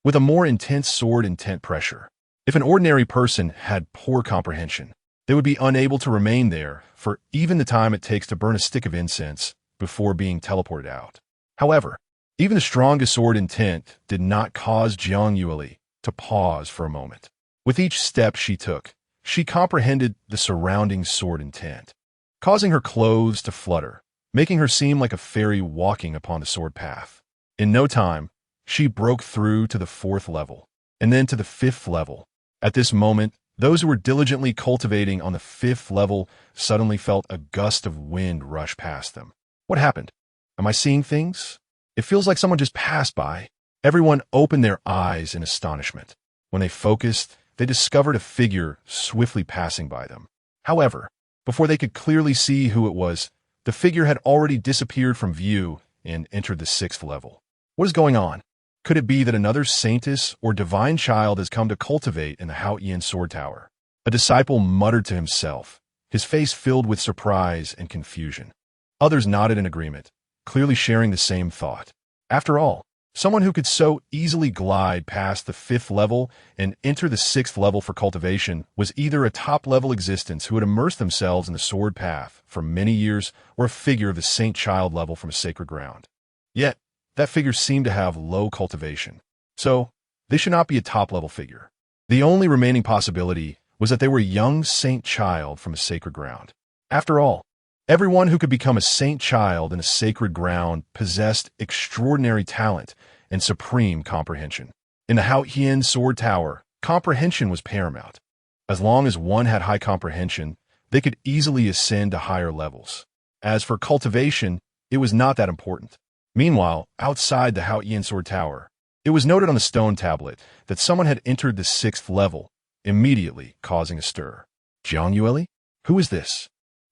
with a more intense sword intent pressure. If an ordinary person had poor comprehension, they would be unable to remain there for even the time it takes to burn a stick of incense before being teleported out. However, even the strongest sword intent did not cause Jiang Yueli to pause for a moment. With each step she took, she comprehended the surrounding sword intent, causing her clothes to flutter, making her seem like a fairy walking upon the sword path. In no time, she broke through to the fourth level, and then to the fifth level. At this moment, those who were diligently cultivating on the fifth level suddenly felt a gust of wind rush past them. What happened? Am I seeing things? It feels like someone just passed by. Everyone opened their eyes in astonishment. When they focused, they discovered a figure swiftly passing by them. However, before they could clearly see who it was, the figure had already disappeared from view and entered the sixth level. What is going on? Could it be that another saintess or divine child has come to cultivate in the Haotian Sword Tower? A disciple muttered to himself, his face filled with surprise and confusion. Others nodded in agreement, clearly sharing the same thought. After all, someone who could so easily glide past the fifth level and enter the sixth level for cultivation was either a top-level existence who had immersed themselves in the sword path for many years or a figure of the saint-child level from a sacred ground. Yet, that figure seemed to have low cultivation, so they should not be a top-level figure. The only remaining possibility was that they were a young saint-child from a sacred ground. After all, everyone who could become a saint-child in a sacred ground possessed extraordinary talent and supreme comprehension. In the Haotian Sword Tower, comprehension was paramount. As long as one had high comprehension, they could easily ascend to higher levels. As for cultivation, it was not that important. Meanwhile, outside the Haotian Sword Tower, it was noted on the stone tablet that someone had entered the sixth level, immediately causing a stir. Jiang Yueli? Who is this?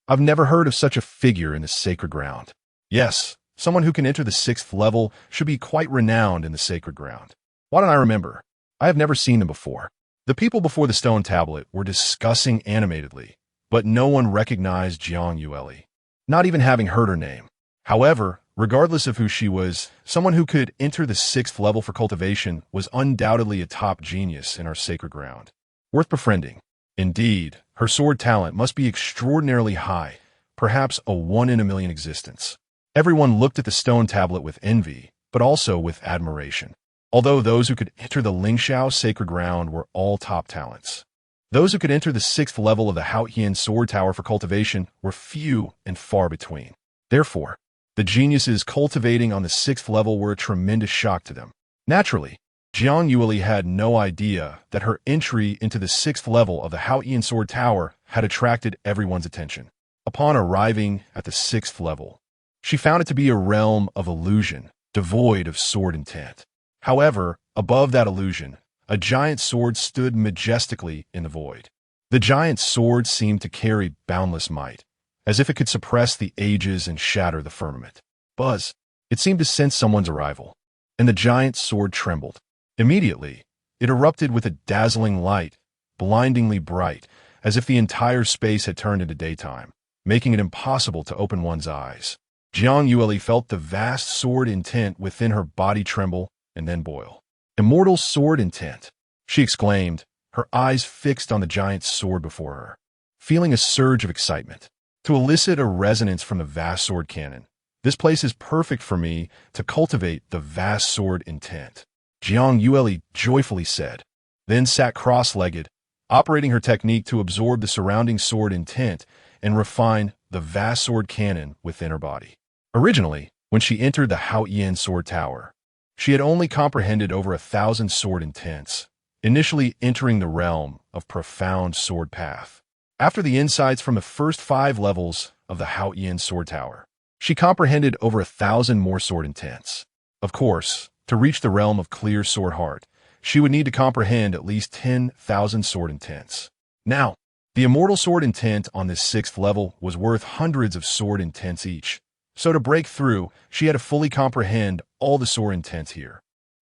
I've never heard of such a figure in the sacred ground. Yes, someone who can enter the sixth level should be quite renowned in the sacred ground. Why don't I remember? I have never seen them before. The people before the stone tablet were discussing animatedly, but no one recognized Jiang Yueli, not even having heard her name. However, regardless of who she was, someone who could enter the sixth level for cultivation was undoubtedly a top genius in our sacred ground. Worth befriending. Indeed, her sword talent must be extraordinarily high, perhaps a 1 in a million existence. Everyone looked at the stone tablet with envy, but also with admiration. Although those who could enter the Lingxiao sacred ground were all top talents, those who could enter the sixth level of the Haotian Sword Tower for cultivation were few and far between. Therefore, the geniuses cultivating on the sixth level were a tremendous shock to them. Naturally, Jiang Yueli had no idea that her entry into the sixth level of the Haotian Sword Tower had attracted everyone's attention. Upon arriving at the sixth level, she found it to be a realm of illusion, devoid of sword intent. However, above that illusion, a giant sword stood majestically in the void. The giant sword seemed to carry boundless might, as if it could suppress the ages and shatter the firmament. Buzz! It seemed to sense someone's arrival, and the giant sword trembled. Immediately, it erupted with a dazzling light, blindingly bright, as if the entire space had turned into daytime, making it impossible to open one's eyes. Jiang Yueli felt the vast sword intent within her body tremble and then boil. Immortal sword intent, she exclaimed, her eyes fixed on the giant sword before her, feeling a surge of excitement. To elicit a resonance from the vast sword cannon, this place is perfect for me to cultivate the vast sword intent, Jiang Yueli joyfully said, then sat cross-legged, operating her technique to absorb the surrounding sword intent and refine the vast sword cannon within her body. Originally, when she entered the Haotian Sword Tower, she had only comprehended over 1,000 sword intents, initially entering the realm of profound sword path. After the insights from the first 5 levels of the Haotian Sword Tower, she comprehended over 1,000 more sword intents. Of course, to reach the realm of clear sword heart, she would need to comprehend at least 10,000 sword intents. Now, the immortal sword intent on this 6th level was worth hundreds of sword intents each, so to break through, she had to fully comprehend all the sword intents here.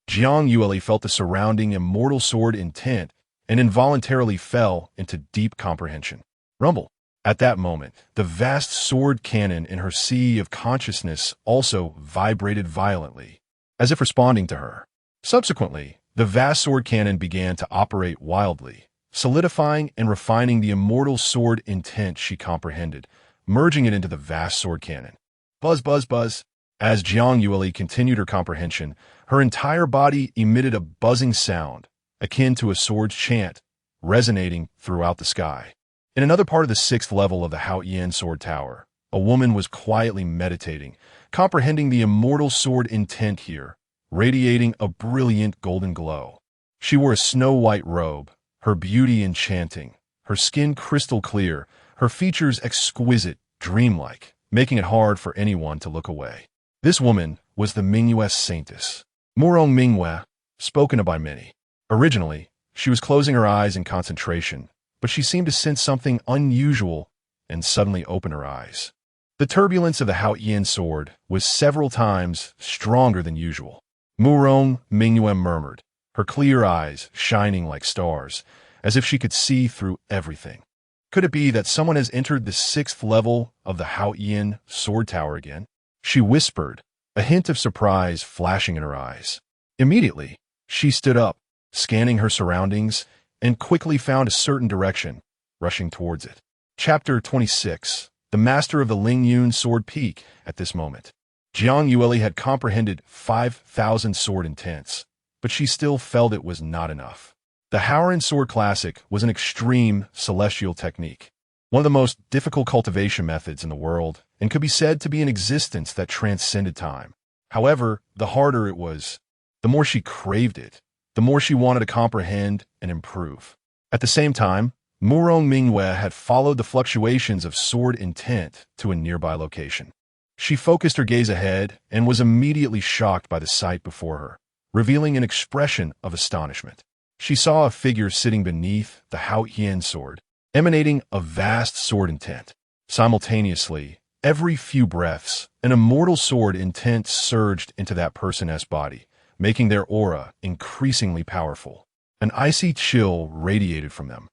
Jiang Yueli felt the surrounding immortal sword intent and involuntarily fell into deep comprehension. Rumble. At that moment, the vast sword cannon in her sea of consciousness also vibrated violently, as if responding to her. Subsequently, the vast sword cannon began to operate wildly, solidifying and refining the immortal sword intent she comprehended, merging it into the vast sword cannon. Buzz, buzz, buzz. As Jiang Yueli continued her comprehension, her entire body emitted a buzzing sound, akin to a sword's chant, resonating throughout the sky. In another part of the 6th level of the Haoyan Sword Tower, a woman was quietly meditating, comprehending the immortal sword intent here, radiating a brilliant golden glow. She wore a snow-white robe, her beauty enchanting, her skin crystal clear, her features exquisite, dreamlike, making it hard for anyone to look away. This woman was the Mingyue Saintess, Murong Mingyue, spoken of by many. Originally, she was closing her eyes in concentration, but she seemed to sense something unusual and suddenly open her eyes. The turbulence of the Haoyan sword was several times stronger than usual. Murong Mingyue murmured, her clear eyes shining like stars, as if she could see through everything. Could it be that someone has entered the 6th level of the Haoyan Sword Tower again? She whispered, a hint of surprise flashing in her eyes. Immediately, she stood up, scanning her surroundings, and quickly found a certain direction, rushing towards it. Chapter 26. The Master of the Lingyun Sword Peak. At this moment, Jiang Yueli had comprehended 5,000 sword intents, but she still felt it was not enough. The Haoyan Sword Classic was an extreme celestial technique, one of the most difficult cultivation methods in the world, and could be said to be an existence that transcended time. However, the harder it was, the more she craved it, the more she wanted to comprehend and improve. At the same time, Murong Mingyue had followed the fluctuations of sword intent to a nearby location. She focused her gaze ahead and was immediately shocked by the sight before her, revealing an expression of astonishment. She saw a figure sitting beneath the Haoyan sword, emanating a vast sword intent. Simultaneously, every few breaths, an immortal sword intent surged into that person's body, making their aura increasingly powerful. An icy chill radiated from them,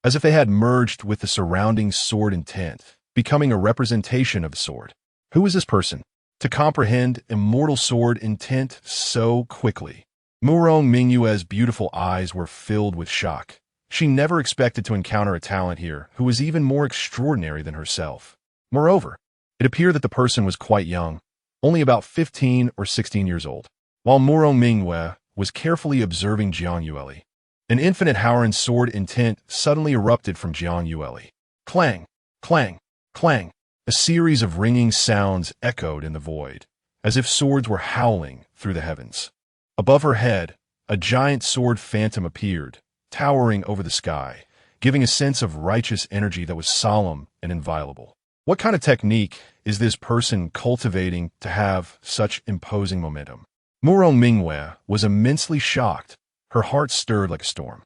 as if they had merged with the surrounding sword intent, becoming a representation of the sword. Who is this person? To comprehend immortal sword intent so quickly, Murong Mingyue's beautiful eyes were filled with shock. She never expected to encounter a talent here who was even more extraordinary than herself. Moreover, it appeared that the person was quite young, only about 15 or 16 years old. While Murong Mingyue was carefully observing Jiang Yueli, an infinite Haoyan sword intent suddenly erupted from Jiang Yueli. Clang, clang, clang. A series of ringing sounds echoed in the void, as if swords were howling through the heavens. Above her head, a giant sword phantom appeared, towering over the sky, giving a sense of righteous energy that was solemn and inviolable. What kind of technique is this person cultivating to have such imposing momentum? Murong Mingyue was immensely shocked. Her heart stirred like a storm.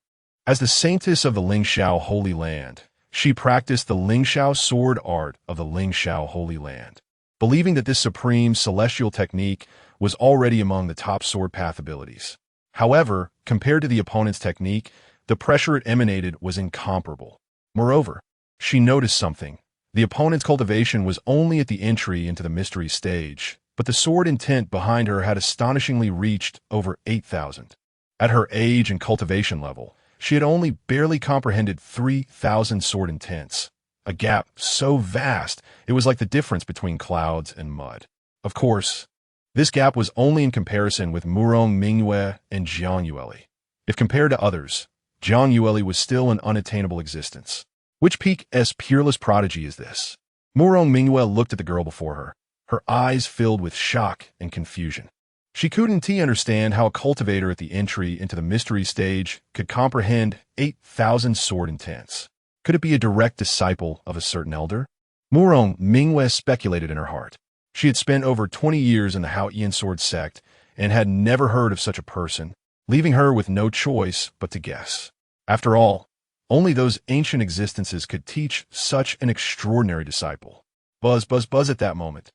As the saintess of the Lingxiao Holy Land, she practiced the Lingxiao sword art of the Lingxiao Holy Land, believing that this supreme celestial technique was already among the top sword path abilities. However, compared to the opponent's technique, the pressure it emanated was incomparable. Moreover, she noticed something. The opponent's cultivation was only at the entry into the mystery stage, but the sword intent behind her had astonishingly reached over 8,000. At her age and cultivation level, she had only barely comprehended 3,000 sword intents, a gap so vast it was like the difference between clouds and mud. Of course, this gap was only in comparison with Murong Mingyue and Jiang Yueli. If compared to others, Jiang Yueli was still an unattainable existence. Which peak's peerless prodigy is this? Murong Mingyue looked at the girl before her, her eyes filled with shock and confusion. She couldn't understand how a cultivator at the entry into the mystery stage could comprehend 8,000 sword intents. Could it be a direct disciple of a certain elder? Murong Mingyue speculated in her heart. She had spent over 20 years in the Haoyan sword sect and had never heard of such a person, leaving her with no choice but to guess. After all, only those ancient existences could teach such an extraordinary disciple. Buzz, buzz, buzz at that moment.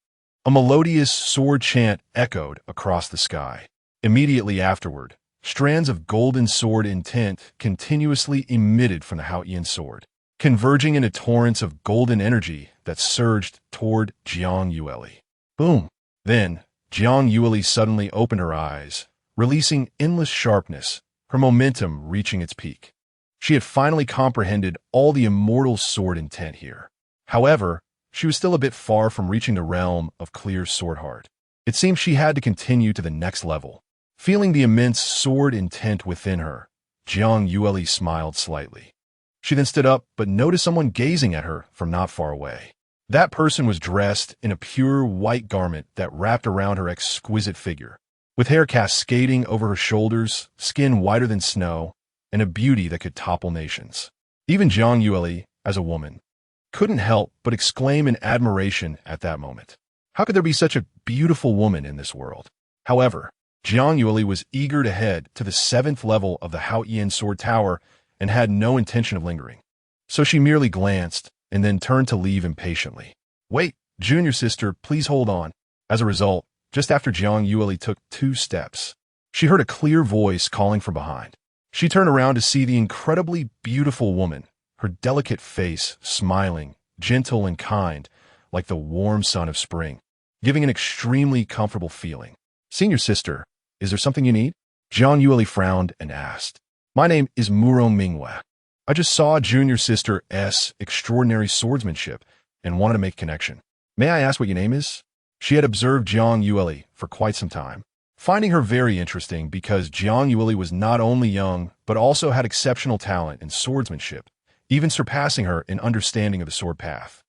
A melodious sword chant echoed across the sky. Immediately afterward, strands of golden sword intent continuously emitted from the Haoyan sword. converging into torrents of golden energy that surged toward Jiang Yueli. Boom! Then, Jiang Yueli suddenly opened her eyes, releasing endless sharpness, her momentum reaching its peak. She had finally comprehended all the immortal sword intent here. However, she was still a bit far from reaching the realm of clear sword heart. It seemed she had to continue to the next level. Feeling the immense sword intent within her, Jiang Yueli smiled slightly. She then stood up but noticed someone gazing at her from not far away. That person was dressed in a pure white garment that wrapped around her exquisite figure, with hair cascading over her shoulders, skin whiter than snow, and a beauty that could topple nations. Even Jiang Yueli, as a woman, couldn't help but exclaim in admiration at that moment. How could there be such a beautiful woman in this world? However, Jiang Yueli was eager to head to the 7th level of the Haoyan Sword Tower and had no intention of lingering. So she merely glanced and then turned to leave impatiently. Wait, junior sister, please hold on. As a result, just after Jiang Yueli took 2 steps, she heard a clear voice calling from behind. She turned around to see the incredibly beautiful woman, her delicate face smiling, gentle and kind, like the warm sun of spring, giving an extremely comfortable feeling. Senior sister, is there something you need? Jiang Yueli frowned and asked. My name is Murong Mingwe. I just saw junior sister S extraordinary swordsmanship and wanted to make a connection. May I ask what your name is? She had observed Jiang Yueli for quite some time, finding her very interesting because Jiang Yueli was not only young but also had exceptional talent in swordsmanship, even surpassing her in understanding of the sword path.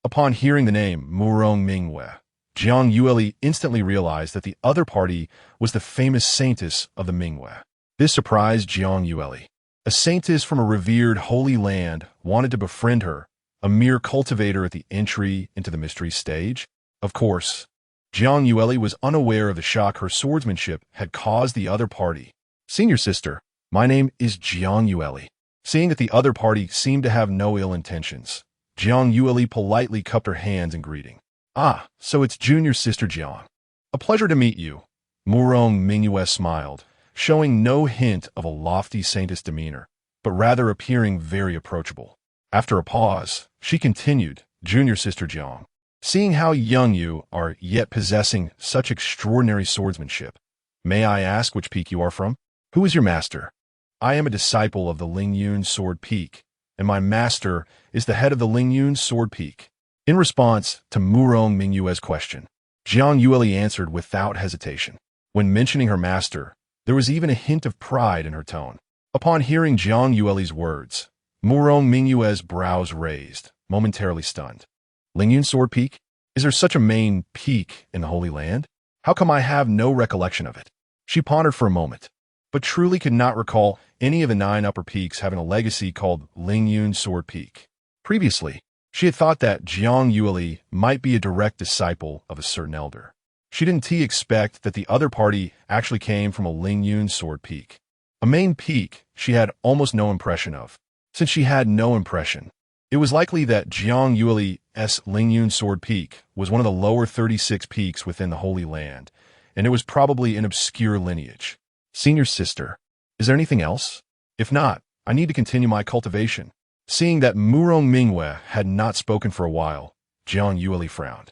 Upon hearing the name Murong Mingwe, Jiang Yueli instantly realized that the other party was the famous saintess of the Mingwe. This surprised Jiang Yueli. A saintess from a revered holy land wanted to befriend her, a mere cultivator at the entry into the mystery stage. Of course, Jiang Yueli was unaware of the shock her swordsmanship had caused the other party. Senior sister, my name is Jiang Yueli. Seeing that the other party seemed to have no ill intentions, Jiang Yueli politely cupped her hands in greeting. Ah, so it's junior sister Jiang. A pleasure to meet you. Murong Mingwe smiled, showing no hint of a lofty saintess demeanor, but rather appearing very approachable. After a pause, she continued, Junior sister Jiang, seeing how young you are yet possessing such extraordinary swordsmanship, may I ask which peak you are from? Who is your master? I am a disciple of the Lingyun Sword Peak, and my master is the head of the Lingyun Sword Peak. In response to Murong Mingwe's question, Jiang Yueli answered without hesitation. When mentioning her master, there was even a hint of pride in her tone. Upon hearing Jiang Yueli's words, Murong Mingwe's brows raised, momentarily stunned. Lingyun Sword Peak? Is there such a main peak in the Holy Land? How come I have no recollection of it? She pondered for a moment, but truly could not recall any of the 9 upper peaks having a legacy called Lingyun Sword Peak. Previously, she had thought that Jiang Yueli might be a direct disciple of a certain elder. She didn't expect that the other party actually came from a Lingyun Sword Peak. A main peak she had almost no impression of. Since she had no impression, it was likely that Jiang Yueli's Lingyun Sword Peak was one of the lower 36 peaks within the Holy Land, and it was probably an obscure lineage. Senior sister, is there anything else? If not, I need to continue my cultivation. Seeing that Murong Mingwe had not spoken for a while, Jiang Yueli frowned.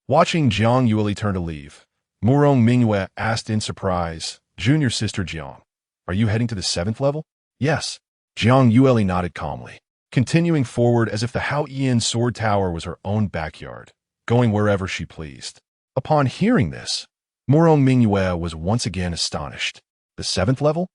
Watching Jiang Yueli turn to leave, Murong Mingwe asked in surprise, Junior sister Jiang, are you heading to the 7th level? Yes. Jiang Yueli nodded calmly, continuing forward as if the Haoyan Sword Tower was her own backyard, going wherever she pleased. Upon hearing this, Murong Mingwe was once again astonished. The 7th level?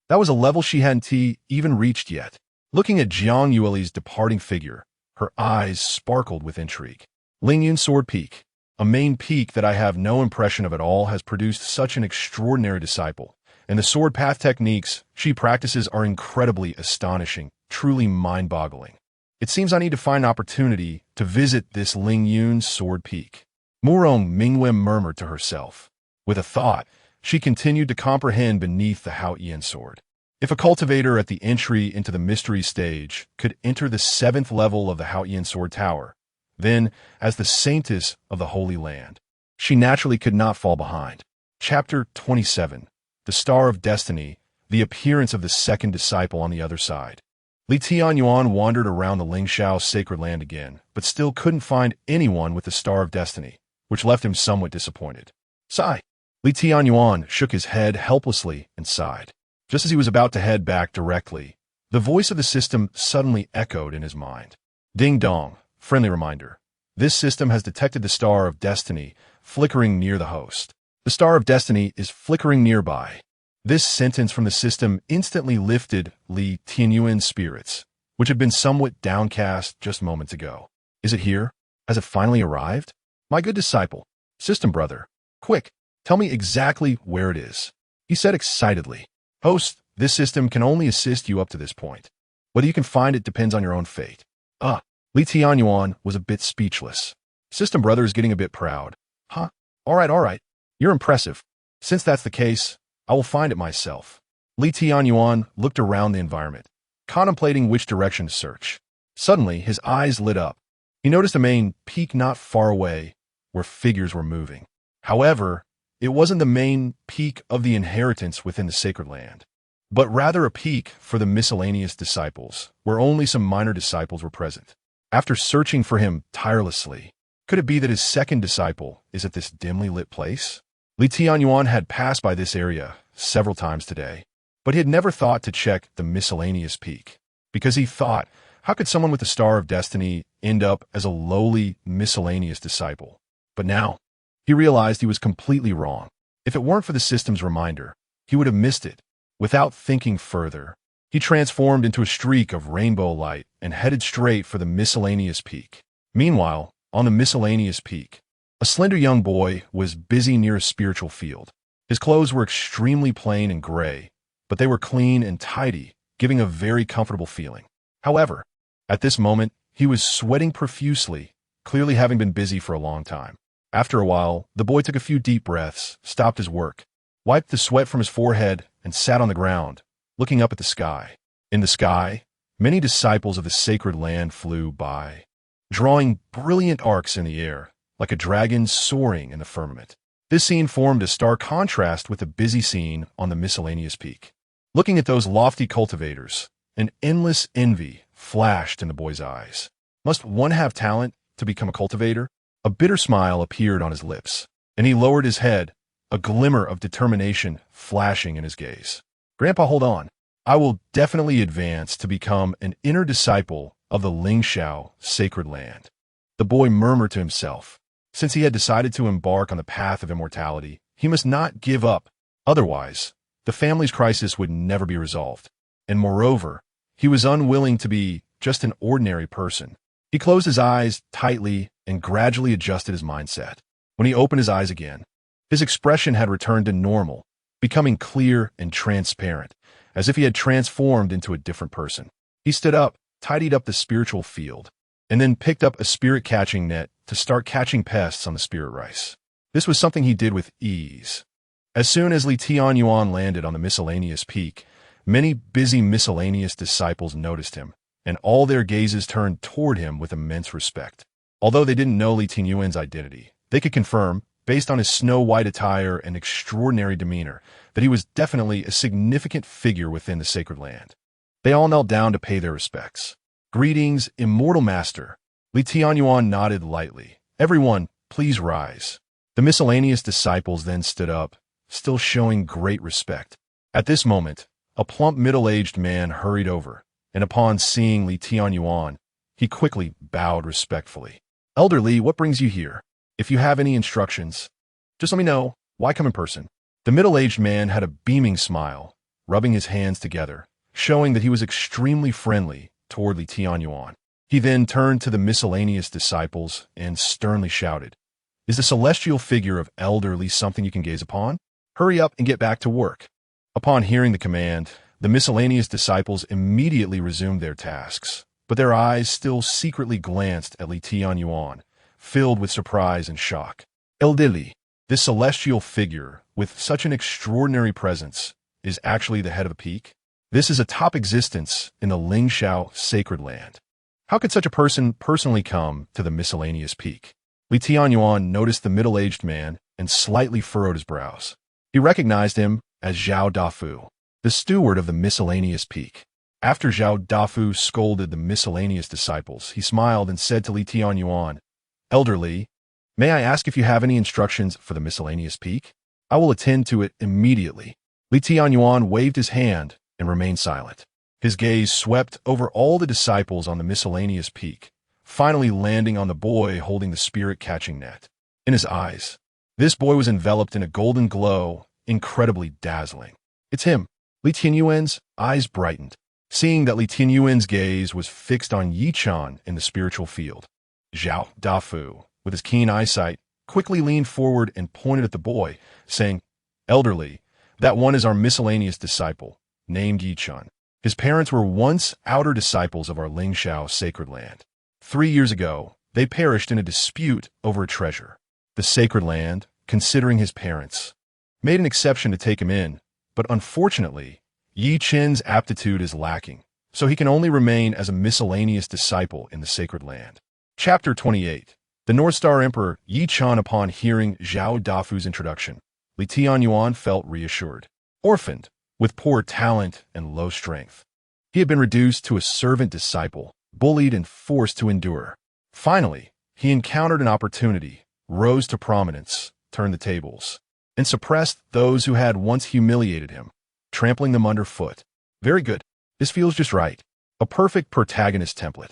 That was a level she hadn't even reached yet. Looking at Jiang Yueli's departing figure, her eyes sparkled with intrigue. Lingyun Sword Peak, a main peak that I have no impression of at all, has produced such an extraordinary disciple, and the sword path techniques she practices are incredibly astonishing, truly mind-boggling. It seems I need to find an opportunity to visit this Lingyun Sword Peak. Murong Mingwe murmured to herself. With a thought, she continued to comprehend beneath the Haoyan sword. If a cultivator at the entry into the mystery stage could enter the 7th level of the Haoyan Sword Tower, then, as the saintess of the Holy Land, she naturally could not fall behind. Chapter 27. The Star of Destiny, the appearance of the second disciple on the other side. Li Tianyuan wandered around the Lingxiao sacred land again, but still couldn't find anyone with the Star of Destiny, which left him somewhat disappointed. Sigh. Li Tianyuan shook his head helplessly and sighed. Just as he was about to head back directly, the voice of the system suddenly echoed in his mind. Ding dong, friendly reminder. This system has detected the Star of Destiny flickering near the host. The Star of Destiny is flickering nearby. This sentence from the system instantly lifted Li Tianyuan's spirits, which had been somewhat downcast just moments ago. Is it here? Has it finally arrived? My good disciple, system brother, quick, tell me exactly where it is, he said excitedly. Host, this system can only assist you up to this point. Whether you can find it depends on your own fate. Li Tianyuan was a bit speechless. System brother is getting a bit proud. Huh? All right. You're impressive. Since that's the case, I will find it myself. Li Tianyuan looked around the environment, contemplating which direction to search. Suddenly, his eyes lit up. He noticed a main peak not far away, where figures were moving. However, it wasn't the main peak of the inheritance within the sacred land, but rather a peak for the miscellaneous disciples, where only some minor disciples were present. After searching for him tirelessly, could it be that his second disciple is at this dimly lit place? Li Tianyuan had passed by this area several times today, but he had never thought to check the miscellaneous peak, because he thought, how could someone with the Star of Destiny end up as a lowly miscellaneous disciple? But now, he realized he was completely wrong. If it weren't for the system's reminder, he would have missed it. Without thinking further, he transformed into a streak of rainbow light and headed straight for the miscellaneous peak. Meanwhile, on the miscellaneous peak, a slender young boy was busy near a spiritual field. His clothes were extremely plain and gray, but they were clean and tidy, giving a very comfortable feeling. However, at this moment, he was sweating profusely, clearly having been busy for a long time. After a while, the boy took a few deep breaths, stopped his work, wiped the sweat from his forehead, and sat on the ground, looking up at the sky. In the sky, many disciples of the sacred land flew by, drawing brilliant arcs in the air, like a dragon soaring in the firmament. This scene formed a stark contrast with the busy scene on the miscellaneous peak. Looking at those lofty cultivators, an endless envy flashed in the boy's eyes. Must one have talent to become a cultivator? A bitter smile appeared on his lips, and he lowered his head, a glimmer of determination flashing in his gaze. Grandpa, hold on. I will definitely advance to become an inner disciple of the Lingxiao sacred land. The boy murmured to himself. Since he had decided to embark on the path of immortality, he must not give up. Otherwise, the family's crisis would never be resolved. And moreover, he was unwilling to be just an ordinary person. He closed his eyes tightly and gradually adjusted his mindset. When he opened his eyes again, his expression had returned to normal, becoming clear and transparent, as if he had transformed into a different person. He stood up, tidied up the spiritual field, and then picked up a spirit catching net to start catching pests on the spirit rice. This was something he did with ease. As soon as Li Tianyuan landed on the miscellaneous peak, many busy miscellaneous disciples noticed him, and all their gazes turned toward him with immense respect. Although they didn't know Li Tianyuan's identity, they could confirm, based on his snow-white attire and extraordinary demeanor, that he was definitely a significant figure within the sacred land. They all knelt down to pay their respects. Greetings, immortal master. Li Tianyuan nodded lightly. Everyone, please rise. The miscellaneous disciples then stood up, still showing great respect. At this moment, a plump middle-aged man hurried over, and upon seeing Li Tianyuan, he quickly bowed respectfully. Elder Li, what brings you here? If you have any instructions, just let me know. Why come in person? The middle-aged man had a beaming smile, rubbing his hands together, showing that he was extremely friendly toward Li Tianyuan. He then turned to the miscellaneous disciples and sternly shouted, "Is the celestial figure of Elder Li something you can gaze upon? Hurry up and get back to work." Upon hearing the command, the miscellaneous disciples immediately resumed their tasks, but their eyes still secretly glanced at Li Tianyuan, filled with surprise and shock. Elder Li, this celestial figure, with such an extraordinary presence, is actually the head of a peak? This is a top existence in the Lingxiao sacred land. How could such a person personally come to the miscellaneous peak? Li Tianyuan noticed the middle-aged man and slightly furrowed his brows. He recognized him as Zhao Dafu, the steward of the miscellaneous peak. After Zhao Dafu scolded the miscellaneous disciples, he smiled and said to Li Tianyuan, "Elder Li, may I ask if you have any instructions for the miscellaneous peak? I will attend to it immediately." Li Tianyuan waved his hand and remained silent. His gaze swept over all the disciples on the miscellaneous peak, finally landing on the boy holding the spirit-catching net. In his eyes, this boy was enveloped in a golden glow, incredibly dazzling. "It's him." Li Tianyuan's eyes brightened, seeing that Li Tianyuan's gaze was fixed on Yichun in the spiritual field. Zhao Dafu, with his keen eyesight, quickly leaned forward and pointed at the boy, saying, "Elder Li, that one is our miscellaneous disciple, named Yichun. His parents were once outer disciples of our Lingxiao sacred land. 3 years ago, they perished in a dispute over a treasure. The sacred land, considering his parents, made an exception to take him in, but unfortunately, Yi Chen's aptitude is lacking, so he can only remain as a miscellaneous disciple in the sacred land." Chapter 28. The North Star Emperor Yi Chen, upon hearing Zhao Dafu's introduction, Li Tianyuan felt reassured. Orphaned, with poor talent and low strength, he had been reduced to a servant disciple, bullied and forced to endure. Finally, he encountered an opportunity, rose to prominence, turned the tables, and suppressed those who had once humiliated him, trampling them underfoot. Very good. This feels just right. A perfect protagonist template.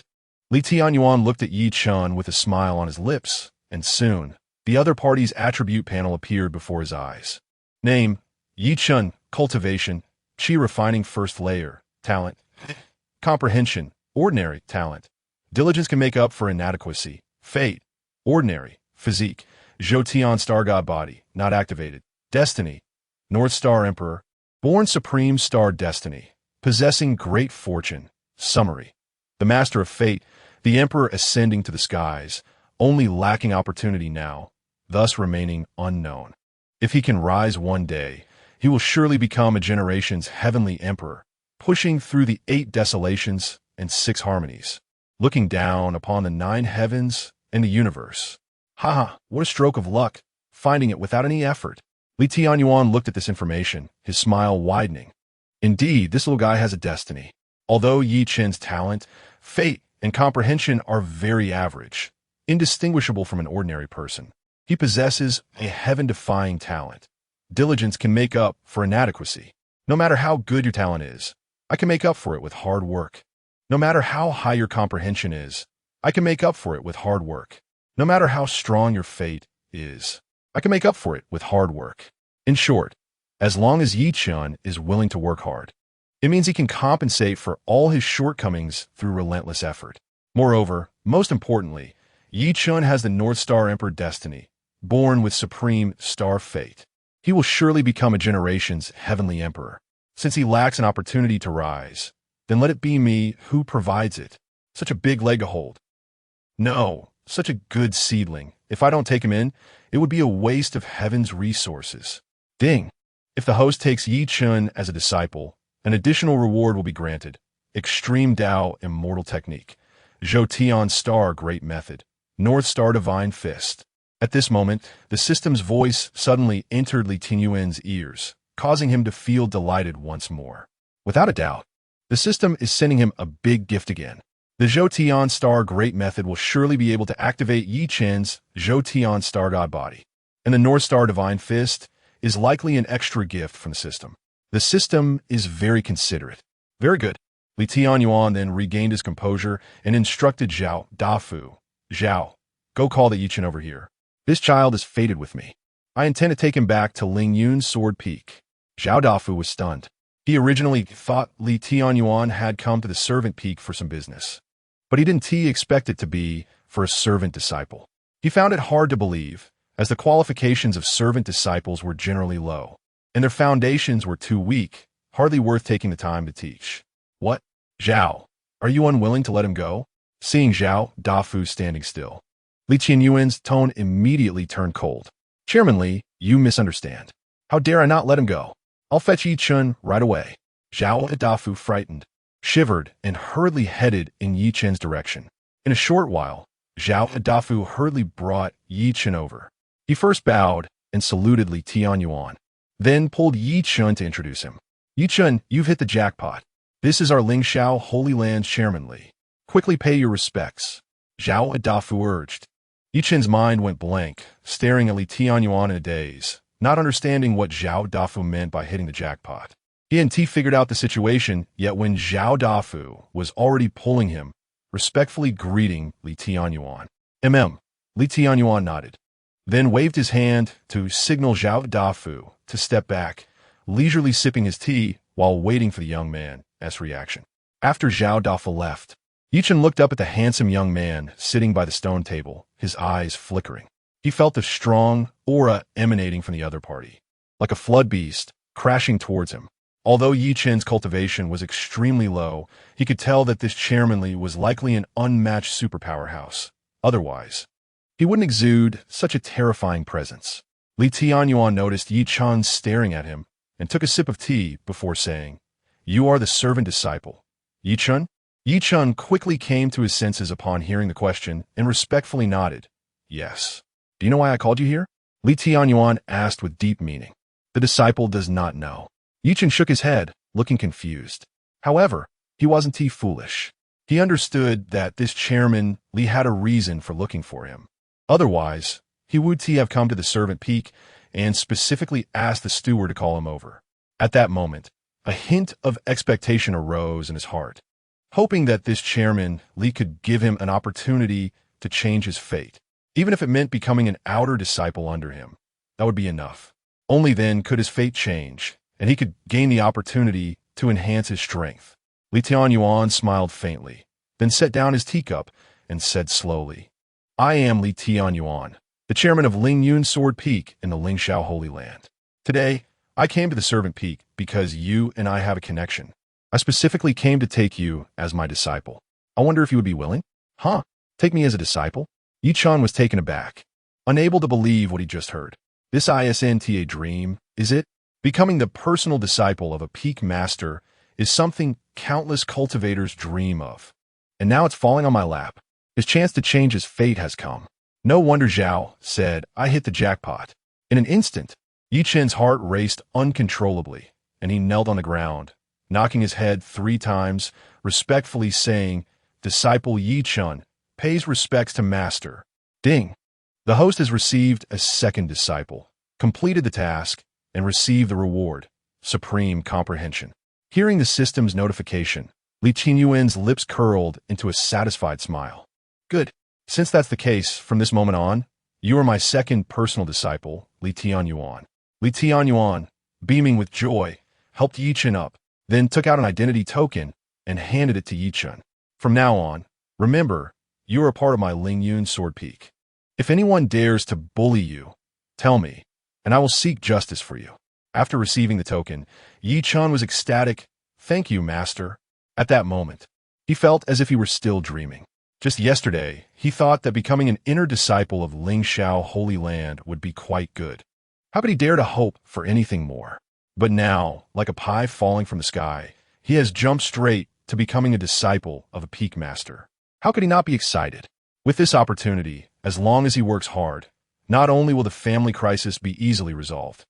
Li Tianyuan looked at Yi Chen with a smile on his lips, and soon, the other party's attribute panel appeared before his eyes. Name: Yi Chen, cultivation, chi refining first layer, talent, comprehension, ordinary, talent. Diligence can make up for inadequacy, fate, ordinary, physique, Zhoutian star god body, not activated, destiny, North Star Emperor, born supreme star destiny, possessing great fortune, summary. The master of fate, the emperor ascending to the skies, only lacking opportunity now, thus remaining unknown. If he can rise one day, he will surely become a generation's heavenly emperor, pushing through the 8 desolations and 6 harmonies, looking down upon the 9 heavens and the universe. Haha, what a stroke of luck, finding it without any effort. Li Tianyuan looked at this information, his smile widening. Indeed, this little guy has a destiny. Although Yi Chen's talent, fate, and comprehension are very average, indistinguishable from an ordinary person, he possesses a heaven-defying talent. Diligence can make up for inadequacy. No matter how good your talent is, I can make up for it with hard work. No matter how high your comprehension is, I can make up for it with hard work. No matter how strong your fate is, I can make up for it with hard work. In short, as long as Yi Chen is willing to work hard, it means he can compensate for all his shortcomings through relentless effort. Moreover, most importantly, Yi Chen has the North Star Emperor destiny, born with supreme star fate. He will surely become a generation's heavenly emperor. Since he lacks an opportunity to rise, then let it be me who provides it. Such a big leg to hold. No, such a good seedling. If I don't take him in, it would be a waste of heaven's resources. Ding! If the host takes Yi Chen as a disciple, an additional reward will be granted. Extreme Tao Immortal Technique. Zhoutian Star Great Method. North Star Divine Fist. At this moment, the system's voice suddenly entered Li Tianyuan's ears, causing him to feel delighted once more. Without a doubt, the system is sending him a big gift again. The Zhoutian Star Great Method will surely be able to activate Yi Chen's Zhoutian Star God body, and the North Star Divine Fist is likely an extra gift from the system. The system is very considerate. Very good. Li Tianyuan then regained his composure and instructed Zhao Dafu, "Zhao, go call the Yi Chen over here. This child is fated with me. I intend to take him back to Lingyun's Sword Peak." Zhao Dafu was stunned. He originally thought Li Tianyuan had come to the servant peak for some business, but he didn't expect it to be for a servant disciple. He found it hard to believe, as the qualifications of servant disciples were generally low, and their foundations were too weak, hardly worth taking the time to teach. "What? Zhao, are you unwilling to let him go?" Seeing Zhao Dafu standing still, Li Tianyuan's tone immediately turned cold. "Chairman Li, you misunderstand. How dare I not let him go? I'll fetch Yi Chen right away." Zhao Dafu, frightened, shivered and hurriedly headed in Yi Chen's direction. In a short while, Zhao Dafu hurriedly brought Yi Chen over. He first bowed and saluted Li Tianyuan, then pulled Yi Chen to introduce him. "Yi Chen, you've hit the jackpot. This is our Lingxiao Holy Land Chairman Li. Quickly pay your respects. Zhao Adafu urged. Yichen's mind went blank, staring at Li Tianyuan in a daze, not understanding what Zhao Dafu meant by hitting the jackpot. He and T figured out the situation, yet when Zhao Dafu was already pulling him, respectfully greeting Li Tianyuan. Li Tianyuan nodded, then waved his hand to signal Zhao Dafu to step back, leisurely sipping his tea while waiting for the young man's reaction. After Zhao Dafu left, Yichen looked up at the handsome young man sitting by the stone table, his eyes flickering. He felt the strong aura emanating from the other party, like a flood beast crashing towards him. Although Yichen's cultivation was extremely low, he could tell that this Chairman Li was likely an unmatched superpower house. Otherwise, he wouldn't exude such a terrifying presence. Li Tianyuan noticed Yichen staring at him and took a sip of tea before saying, "You are the servant disciple, Yichen?" Yichen quickly came to his senses upon hearing the question and respectfully nodded. "Yes." "Do you know why I called you here?" Li Tianyuan asked with deep meaning. The disciple does not know. Yichen shook his head, looking confused. However, he wasn't too foolish. He understood that this Chairman Li had a reason for looking for him. Otherwise, he would have come to the servant peak and specifically asked the steward to call him over. At that moment, a hint of expectation arose in his heart, hoping that this Chairman Li could give him an opportunity to change his fate. Even if it meant becoming an outer disciple under him, that would be enough. Only then could his fate change, and he could gain the opportunity to enhance his strength. Li Tianyuan smiled faintly, then set down his teacup and said slowly, "I am Li Tianyuan, the chairman of Lingyun Sword Peak in the Lingxiao Holy Land. Today, I came to the Servant Peak because you and I have a connection. I specifically came to take you as my disciple. I wonder if you would be willing?" "Huh? Take me as a disciple?" Yichen was taken aback, unable to believe what he just heard. This isn't a dream, is it? Becoming the personal disciple of a peak master is something countless cultivators dream of. And now it's falling on my lap. His chance to change his fate has come. No wonder Zhao said, "I hit the jackpot." In an instant, Yichen's heart raced uncontrollably, and he knelt on the ground, knocking his head 3 times, respectfully saying, "Disciple Yichen pays respects to master." Ding! The host has received a second disciple, completed the task, and received the reward, supreme comprehension. Hearing the system's notification, Li Tianyuan's lips curled into a satisfied smile. "Good. Since that's the case, from this moment on, you are my second personal disciple, Li Tianyuan." Li Tianyuan, beaming with joy, helped Yichen up, then took out an identity token and handed it to Yichen. "From now on, remember, you are a part of my Lingyun Sword Peak. If anyone dares to bully you, tell me, and I will seek justice for you." After receiving the token, Yichen was ecstatic. "Thank you, master." At that moment, he felt as if he were still dreaming. Just yesterday, he thought that becoming an inner disciple of Lingxiao Holy Land would be quite good. How could he dare to hope for anything more? But now, like a pie falling from the sky, he has jumped straight to becoming a disciple of a peak master. How could he not be excited? With this opportunity, as long as he works hard, not only will the family crisis be easily resolved,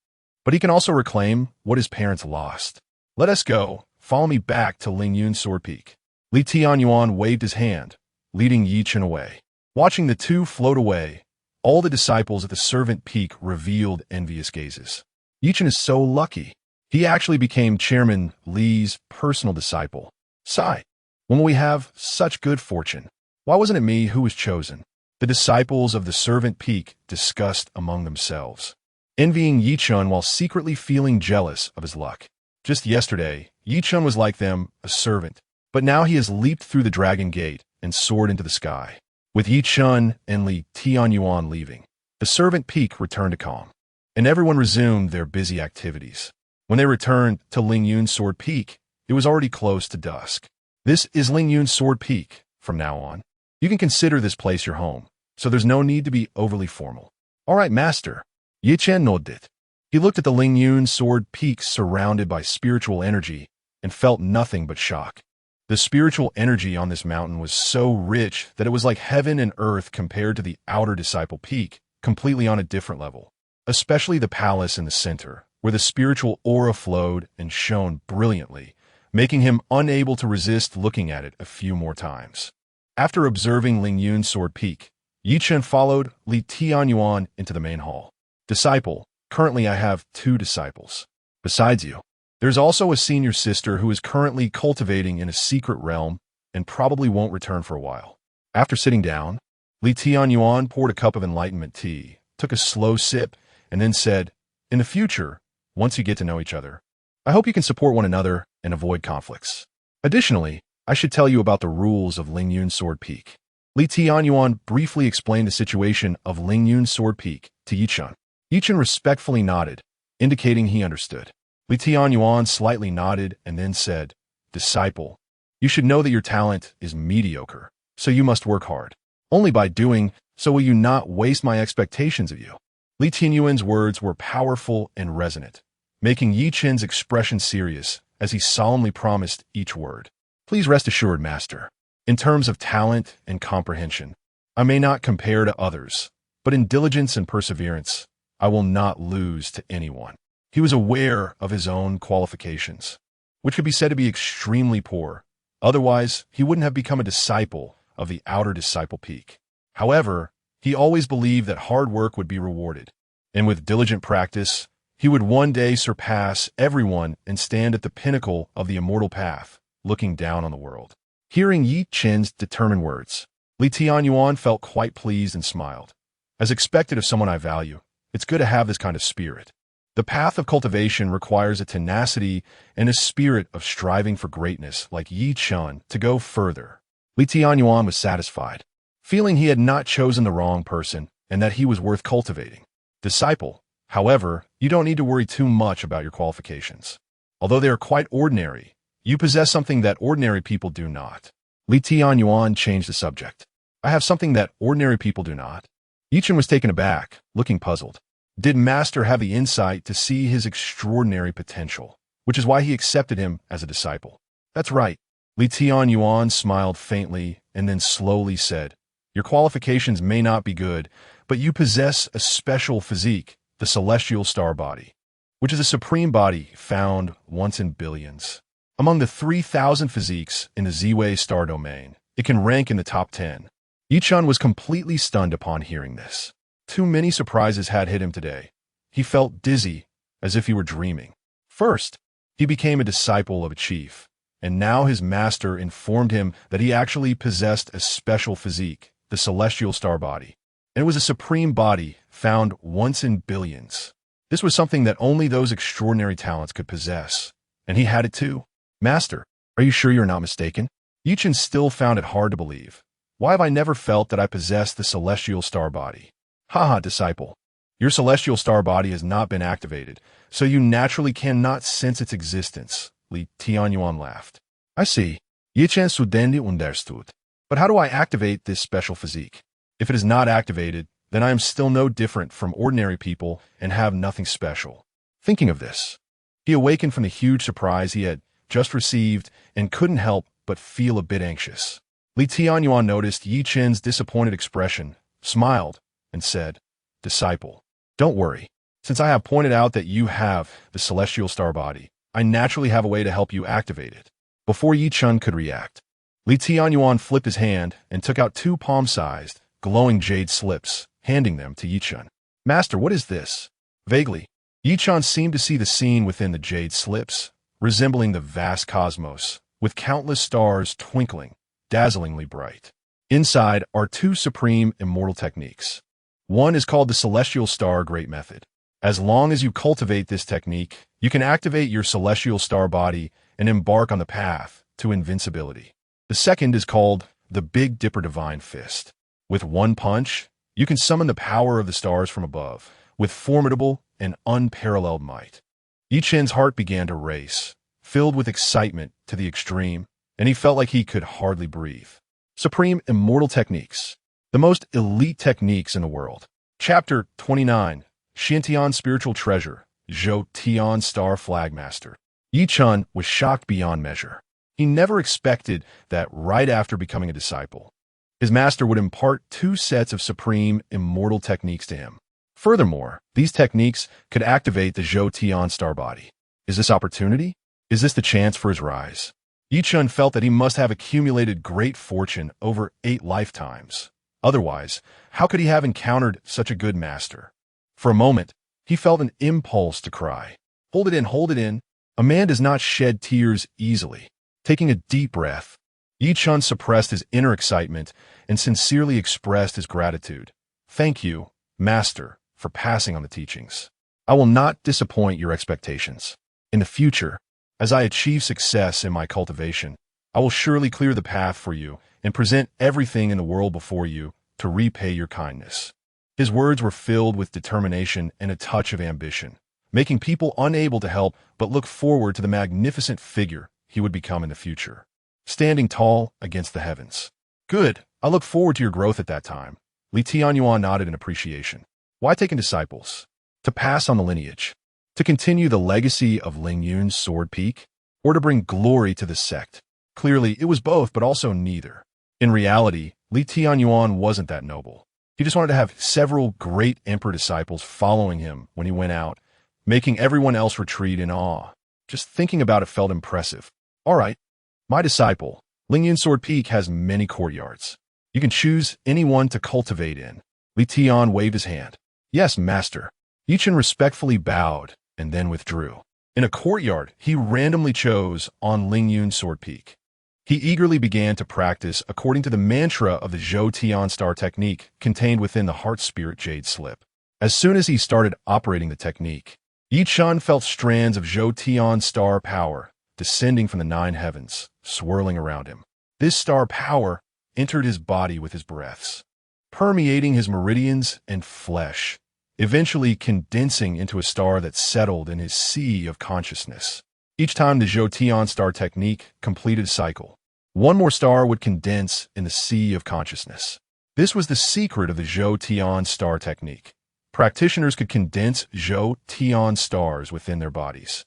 but he can also reclaim what his parents lost. "Let us go. Follow me back to Lingyun Sword Peak." Li Tianyuan waved his hand, leading Yichen away. Watching the two float away, all the disciples at the Servant Peak revealed envious gazes. Yichen is so lucky. He actually became Chairman Li's personal disciple. Sigh. When will we have such good fortune? Why wasn't it me who was chosen? The disciples of the Servant Peak discussed among themselves, envying Yichen while secretly feeling jealous of his luck. Just yesterday, Yichen was like them, a servant, but now he has leaped through the dragon gate and soared into the sky. With Yichen and Li Tianyuan leaving, the Servant Peak returned to calm, and everyone resumed their busy activities. When they returned to Lingyun Sword Peak, it was already close to dusk. This is Lingyun Sword Peak. From now on, you can consider this place your home, so there's no need to be overly formal. "All right, master." Yichen nodded. He looked at the Lingyun Sword Peak surrounded by spiritual energy and felt nothing but shock. The spiritual energy on this mountain was so rich that it was like heaven and earth compared to the outer Disciple Peak, completely on a different level. Especially the palace in the center, where the spiritual aura flowed and shone brilliantly, making him unable to resist looking at it a few more times. After observing Lingyun's sword peak, Yichen followed Li Tianyuan into the main hall. Disciple, currently I have 2 disciples. Besides you, there's also a senior sister who is currently cultivating in a secret realm and probably won't return for a while. After sitting down, Li Tianyuan poured a cup of enlightenment tea, took a slow sip, and then said, "In the future, once you get to know each other, I hope you can support one another and avoid conflicts. Additionally, I should tell you about the rules of Lingyun's sword peak." Li Tianyuan briefly explained the situation of Lingyun's sword peak to Yichen. Yichen respectfully nodded, indicating he understood. Li Tianyuan slightly nodded and then said, "Disciple, you should know that your talent is mediocre, so you must work hard. Only by doing so will you not waste my expectations of you." Li Tianyuan's words were powerful and resonant, making Yichen's expression serious as he solemnly promised each word. "Please rest assured, Master. In terms of talent and comprehension, I may not compare to others, but in diligence and perseverance, I will not lose to anyone." He was aware of his own qualifications, which could be said to be extremely poor. Otherwise, he wouldn't have become a disciple of the outer disciple peak. However, he always believed that hard work would be rewarded, and with diligent practice, he would one day surpass everyone and stand at the pinnacle of the immortal path, looking down on the world. Hearing Yi Chen's determined words, Li Tianyuan felt quite pleased and smiled. As expected of someone I value, it's good to have this kind of spirit. The path of cultivation requires a tenacity and a spirit of striving for greatness like Yi Chen to go further. Li Tianyuan was satisfied, feeling he had not chosen the wrong person and that he was worth cultivating. Disciple, however, you don't need to worry too much about your qualifications. Although they are quite ordinary, you possess something that ordinary people do not. Li Tianyuan changed the subject. "I have something that ordinary people do not?" Yichen was taken aback, looking puzzled. Did Master have the insight to see his extraordinary potential, which is why he accepted him as a disciple? "That's right." Li Tianyuan smiled faintly and then slowly said, "Your qualifications may not be good, but you possess a special physique, the Celestial Star Body, which is a supreme body found once in billions. Among the 3,000 physiques in the Ziwei star domain, it can rank in the top 10. Yichen was completely stunned upon hearing this. Too many surprises had hit him today. He felt dizzy, as if he were dreaming. First, he became a disciple of a chief, and now his master informed him that he actually possessed a special physique, the Celestial Star Body, and it was a supreme body found once in billions. This was something that only those extraordinary talents could possess, and he had it too. "Master, are you sure you're not mistaken?" Yichen still found it hard to believe. "Why have I never felt that I possess the Celestial Star Body?" "Haha, disciple. Your Celestial Star Body has not been activated, so you naturally cannot sense its existence," Li Tianyuan laughed. "I see. Yichen studendi understood. But how do I activate this special physique? If it is not activated, then I am still no different from ordinary people and have nothing special." Thinking of this, he awakened from the huge surprise he had just received and couldn't help but feel a bit anxious. Li Tianyuan noticed Yi Chen's disappointed expression, smiled, and said, "Disciple, don't worry. Since I have pointed out that you have the Celestial Star Body, I naturally have a way to help you activate it." Before Yi Chen could react, Li Tianyuan flipped his hand and took out 2 palm-sized, glowing jade slips, handing them to Yi Chen. "Master, what is this?" Vaguely, Yi Chen seemed to see the scene within the jade slips, resembling the vast cosmos, with countless stars twinkling, dazzlingly bright. Inside are 2 supreme immortal techniques. One is called the Celestial Star Great Method. As long as you cultivate this technique, you can activate your Celestial Star Body and embark on the path to invincibility. The second is called the Big Dipper Divine Fist. With one punch, you can summon the power of the stars from above, with formidable and unparalleled might. Yi Chen's heart began to race, filled with excitement to the extreme, and he felt like he could hardly breathe. Supreme Immortal Techniques. The most elite techniques in the world. Chapter 29. Xintian Spiritual Treasure. Zhou Tian Star Flagmaster. Yi Chen was shocked beyond measure. He never expected that right after becoming a disciple, his master would impart 2 sets of supreme immortal techniques to him. Furthermore, these techniques could activate the Zhou Tian Star Body. Is this opportunity? Is this the chance for his rise? Yi Chun felt that he must have accumulated great fortune over 8 lifetimes. Otherwise, how could he have encountered such a good master? For a moment, he felt an impulse to cry. Hold it in, hold it in. A man does not shed tears easily. Taking a deep breath, Yi Chun suppressed his inner excitement and sincerely expressed his gratitude. Thank you, Master, for passing on the teachings. I will not disappoint your expectations. In the future, as I achieve success in my cultivation, I will surely clear the path for you and present everything in the world before you to repay your kindness. His words were filled with determination and a touch of ambition, making people unable to help but look forward to the magnificent figure he would become in the future, standing tall against the heavens. Good, I look forward to your growth at that time. Tianyuan nodded in appreciation. Why taking disciples? To pass on the lineage, to continue the legacy of Lingyun's sword peak, or to bring glory to the sect? Clearly, it was both, but also neither. In reality, Tianyuan wasn't that noble. He just wanted to have several great emperor disciples following him when he went out, making everyone else retreat in awe. Just thinking about it felt impressive. All right, my disciple, Lingyun Sword Peak has many courtyards. You can choose any one to cultivate in. Li Tian waved his hand. Yes, master. Yi Chun respectfully bowed and then withdrew. In a courtyard, he randomly chose on Lingyun Sword Peak. He eagerly began to practice according to the mantra of the Zhou Tian Star technique contained within the Heart Spirit Jade Slip. As soon as he started operating the technique, Yi Chun felt strands of Zhou Tian star power descending from the 9 heavens, swirling around him. This star power entered his body with his breaths, permeating his meridians and flesh, eventually condensing into a star that settled in his sea of consciousness. Each time the Zhou Tian star technique completed a cycle, one more star would condense in the sea of consciousness. This was the secret of the Zhou Tian star technique. Practitioners could condense Zhou Tian stars within their bodies,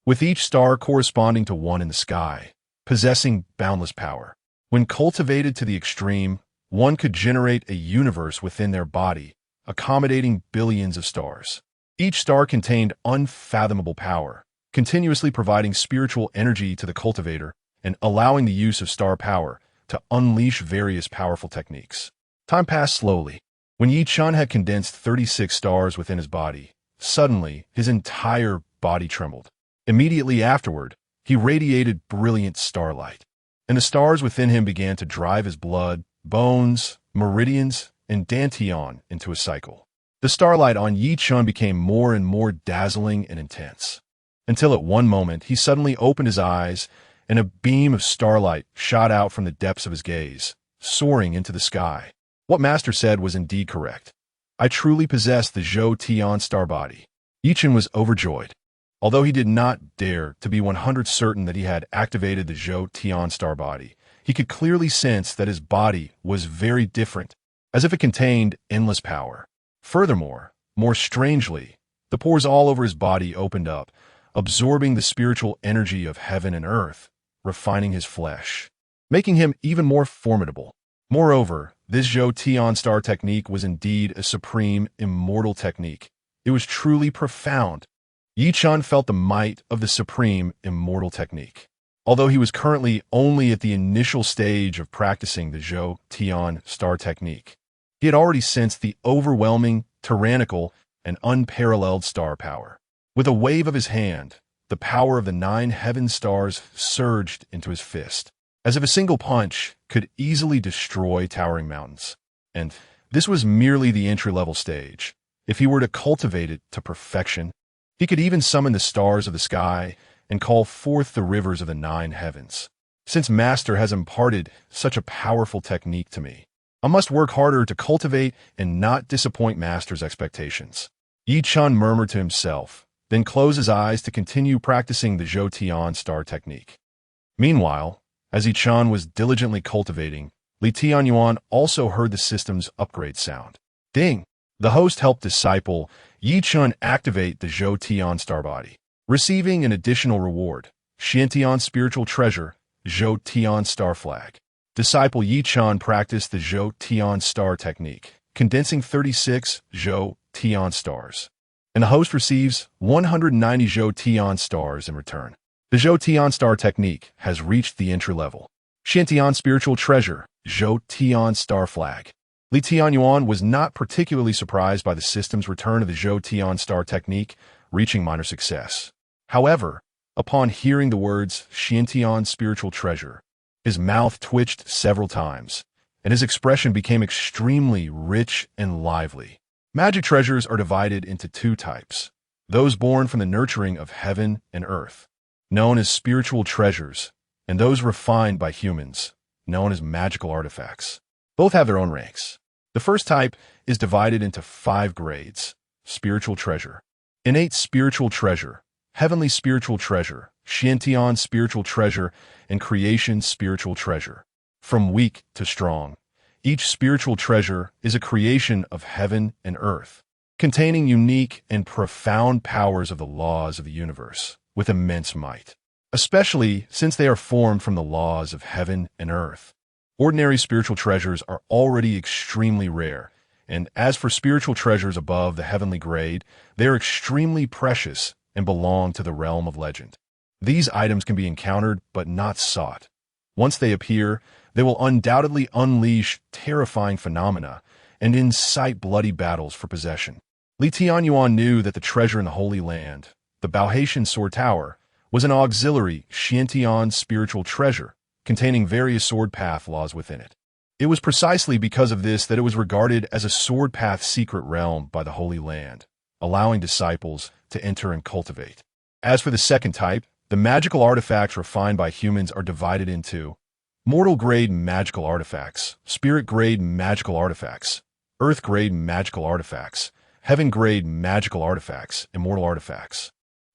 with each star corresponding to one in the sky, possessing boundless power. When cultivated to the extreme, one could generate a universe within their body, accommodating billions of stars. Each star contained unfathomable power, continuously providing spiritual energy to the cultivator and allowing the use of star power to unleash various powerful techniques. Time passed slowly. When Yi Chun had condensed 36 stars within his body, suddenly his entire body trembled. Immediately afterward, he radiated brilliant starlight, and the stars within him began to drive his blood, bones, meridians, and dantian into a cycle. The starlight on Yi Chun became more and more dazzling and intense, until at one moment he suddenly opened his eyes and a beam of starlight shot out from the depths of his gaze, soaring into the sky. What Master said was indeed correct. I truly possess the Zhou Tian star body. Yi Chun was overjoyed. Although he did not dare to be 100% certain that he had activated the Zhou Tian star body, he could clearly sense that his body was very different, as if it contained endless power. Furthermore, more strangely, the pores all over his body opened up, absorbing the spiritual energy of heaven and earth, refining his flesh, making him even more formidable. Moreover, this Zhou Tian star technique was indeed a supreme, immortal technique. It was truly profound. Yi Chun felt the might of the supreme, immortal technique. Although he was currently only at the initial stage of practicing the Zhou Tian star technique, he had already sensed the overwhelming, tyrannical, and unparalleled star power. With a wave of his hand, the power of the 9 heaven stars surged into his fist, as if a single punch could easily destroy towering mountains. And this was merely the entry-level stage. If he were to cultivate it to perfection, he could even summon the stars of the sky and call forth the rivers of the 9 heavens. Since Master has imparted such a powerful technique to me, I must work harder to cultivate and not disappoint Master's expectations. Yi Chun murmured to himself, then closed his eyes to continue practicing the Zhou Tian star technique. Meanwhile, as Yi Chun was diligently cultivating, Li Tianyuan also heard the system's upgrade sound. Ding! The host helped disciple Yi Chun activate the Zhou Tian star body, receiving an additional reward, Xiantian spiritual treasure, Zhou Tian star flag. Disciple Yi Chun practiced the Zhou Tian star technique, condensing 36 Zhou Tian stars, and the host receives 190 Zhou Tian stars in return. The Zhou Tian Star Technique has reached the entry level. Tian Spiritual Treasure, Zhou Tian Star Flag. Li Tianyuan was not particularly surprised by the system's return of the Zhou Tian Star Technique, reaching minor success. However, upon hearing the words Tian Spiritual Treasure, his mouth twitched several times, and his expression became extremely rich and lively. Magic treasures are divided into two types: those born from the nurturing of heaven and earth, known as spiritual treasures, and those refined by humans, known as magical artifacts. Both have their own ranks. The first type is divided into 5 grades: spiritual treasure, innate spiritual treasure, heavenly spiritual treasure, Tian spiritual treasure, and creation spiritual treasure. From weak to strong, each spiritual treasure is a creation of heaven and earth, containing unique and profound powers of the laws of the universe with immense might, especially since they are formed from the laws of heaven and earth. Ordinary spiritual treasures are already extremely rare, and as for spiritual treasures above the heavenly grade, they are extremely precious and belong to the realm of legend. These items can be encountered but not sought. Once they appear, they will undoubtedly unleash terrifying phenomena and incite bloody battles for possession. Li Tianyuan knew that the treasure in the Holy Land, the Baohaitian Sword Tower, was an auxiliary Tian spiritual treasure containing various sword path laws within it. It was precisely because of this that it was regarded as a sword path secret realm by the Holy Land, allowing disciples to enter and cultivate. As for the second type, the magical artifacts refined by humans are divided into mortal-grade magical artifacts, spirit-grade magical artifacts, earth-grade magical artifacts, heaven-grade magical artifacts, immortal artifacts,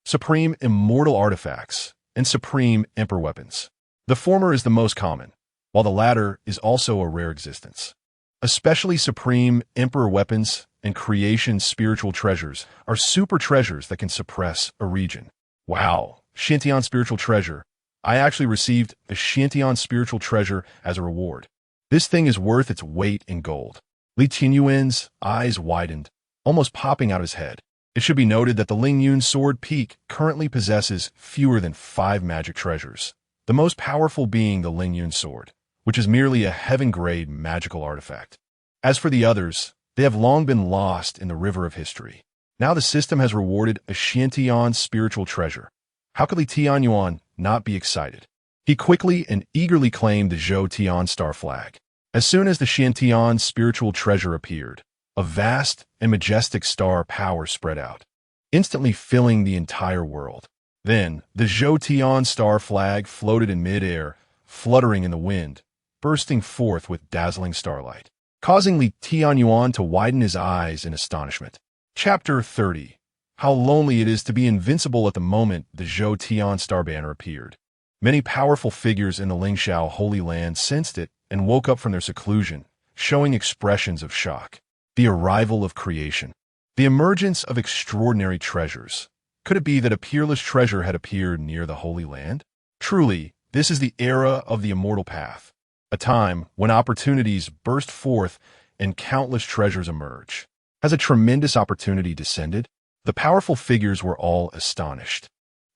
supreme immortal artifacts, and supreme emperor weapons. The former is the most common, while the latter is also a rare existence. Especially supreme emperor weapons and creation spiritual treasures are super treasures that can suppress a region. Wow, Tian spiritual treasure. I actually received a Tian spiritual treasure as a reward. This thing is worth its weight in gold. Li Tianyuan's eyes widened, almost popping out of his head. It should be noted that the Lingyun Sword Peak currently possesses fewer than 5 magic treasures, the most powerful being the Lingyun Sword, which is merely a heaven-grade magical artifact. As for the others, they have long been lost in the river of history. Now the system has rewarded a Tian spiritual treasure. How could Li Tianyuan not be excited? He quickly and eagerly claimed the Zhou Tian Star Flag. As soon as the Tian spiritual treasure appeared, a vast and majestic star power spread out, instantly filling the entire world. Then, the Zhou Tian Star Flag floated in mid-air, fluttering in the wind, bursting forth with dazzling starlight, causing Li Tianyuan to widen his eyes in astonishment. Chapter 30. How lonely it is to be invincible at the moment the Zhou Tian Star Banner appeared. Many powerful figures in the Lingxiao Holy Land sensed it and woke up from their seclusion, showing expressions of shock. The arrival of creation. The emergence of extraordinary treasures. Could it be that a peerless treasure had appeared near the Holy Land? Truly, this is the era of the immortal path, a time when opportunities burst forth and countless treasures emerge. Has a tremendous opportunity descended? The powerful figures were all astonished,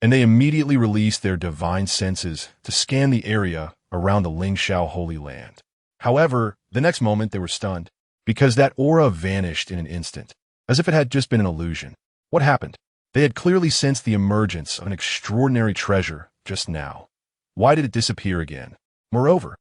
and they immediately released their divine senses to scan the area around the Lingxiao Holy Land. However, the next moment they were stunned, because that aura vanished in an instant, as if it had just been an illusion. What happened? They had clearly sensed the emergence of an extraordinary treasure just now. Why did it disappear again? Moreover,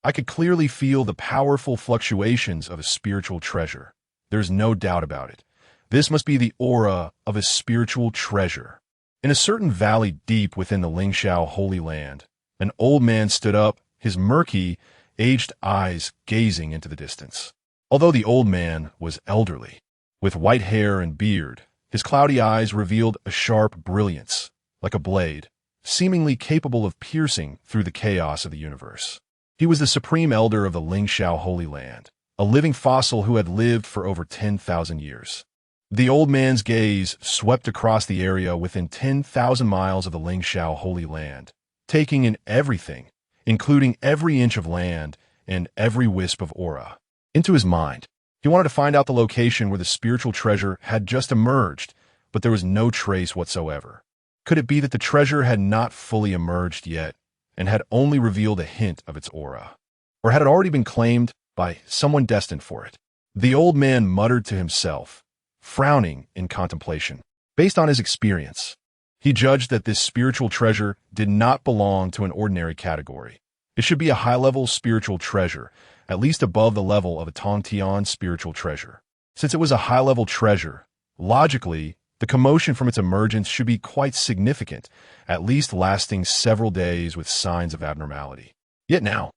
I could clearly feel the powerful fluctuations of a spiritual treasure. There's no doubt about it. This must be the aura of a spiritual treasure. In a certain valley deep within the Lingxiao Holy Land, an old man stood up, his murky, aged eyes gazing into the distance. Although the old man was elderly, with white hair and beard, his cloudy eyes revealed a sharp brilliance, like a blade, seemingly capable of piercing through the chaos of the universe. He was the supreme elder of the Lingxiao Holy Land, a living fossil who had lived for over 10,000 years. The old man's gaze swept across the area within 10,000 miles of the Lingxiao Holy Land, taking in everything, including every inch of land and every wisp of aura. Into his mind, he wanted to find out the location where the spiritual treasure had just emerged, but there was no trace whatsoever. Could it be that the treasure had not fully emerged yet and had only revealed a hint of its aura? Or had it already been claimed by someone destined for it? The old man muttered to himself, frowning in contemplation. Based on his experience, he judged that this spiritual treasure did not belong to an ordinary category. It should be a high-level spiritual treasure, at least above the level of a Tongtian spiritual treasure. Since it was a high-level treasure, logically, the commotion from its emergence should be quite significant, at least lasting several days with signs of abnormality. Yet now,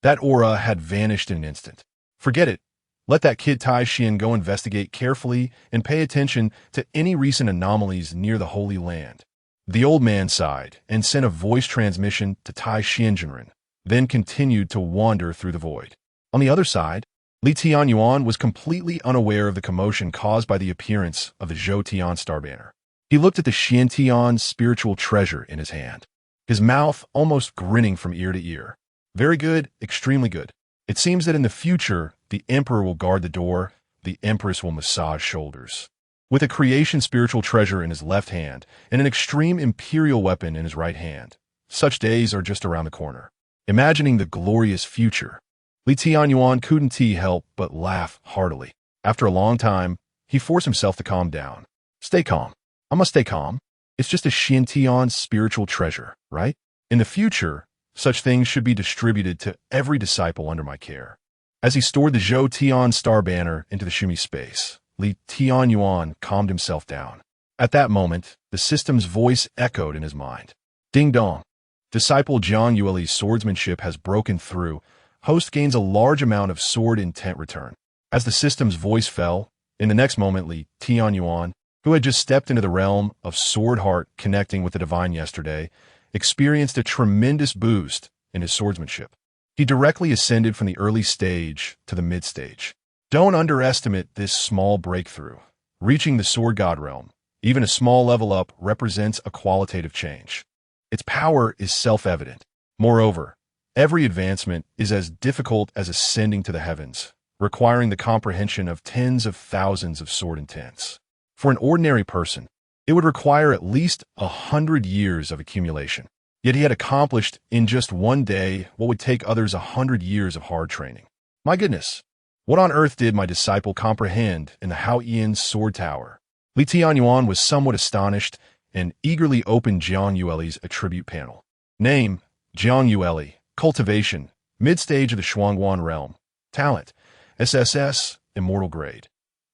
that aura had vanished in an instant. Forget it. Let that kid Tai Xian go investigate carefully and pay attention to any recent anomalies near the Holy Land. The old man sighed and sent a voice transmission to Tai Xianjinren, then continued to wander through the void. On the other side, Li Tianyuan was completely unaware of the commotion caused by the appearance of the Zhou Tian star banner. He looked at the Xiantian spiritual treasure in his hand, his mouth almost grinning from ear to ear. Very good, extremely good. It seems that in the future, the emperor will guard the door, the empress will massage shoulders. With a creation spiritual treasure in his left hand and an extreme imperial weapon in his right hand, such days are just around the corner. Imagining the glorious future, Li Tianyuan couldn't help but laugh heartily. After a long time, he forced himself to calm down. Stay calm. I must stay calm. It's just a Xiantian spiritual treasure, right? In the future, such things should be distributed to every disciple under my care. As he stored the Zhou Tian star banner into the Shumi space, Li Tianyuan calmed himself down. At that moment, the system's voice echoed in his mind. Ding dong. Disciple Jiang Yueli's swordsmanship has broken through. Host gains a large amount of sword intent return. As the system's voice fell, in the next moment Li Tianyuan, who had just stepped into the realm of sword heart connecting with the divine yesterday, experienced a tremendous boost in his swordsmanship. He directly ascended from the early stage to the mid-stage. Don't underestimate this small breakthrough. Reaching the sword god realm, even a small level up, represents a qualitative change. Its power is self-evident. Moreover, every advancement is as difficult as ascending to the heavens, requiring the comprehension of tens of thousands of sword intents. For an ordinary person, it would require at least 100 years of accumulation. Yet he had accomplished in just one day what would take others 100 years of hard training. My goodness, what on earth did my disciple comprehend in the Haoyan sword tower? Li Tianyuan was somewhat astonished and eagerly opened Jiang Yueli's attribute panel. Name, Jiang Yueli. Cultivation, mid-stage of the Shuangguan realm. Talent, SSS, immortal grade.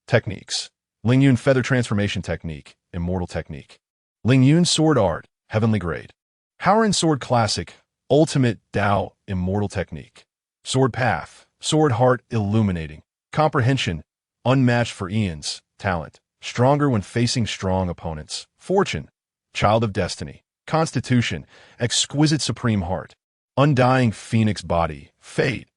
Techniques, Lingyun feather transformation technique, immortal technique. Lingyun sword art, heavenly grade. Haoran sword classic, ultimate Dao, immortal technique. Sword path, sword heart illuminating. Comprehension, unmatched for eons. Talent, stronger when facing strong opponents. Fortune, child of destiny. Constitution, exquisite supreme heart. Undying phoenix body. Fate,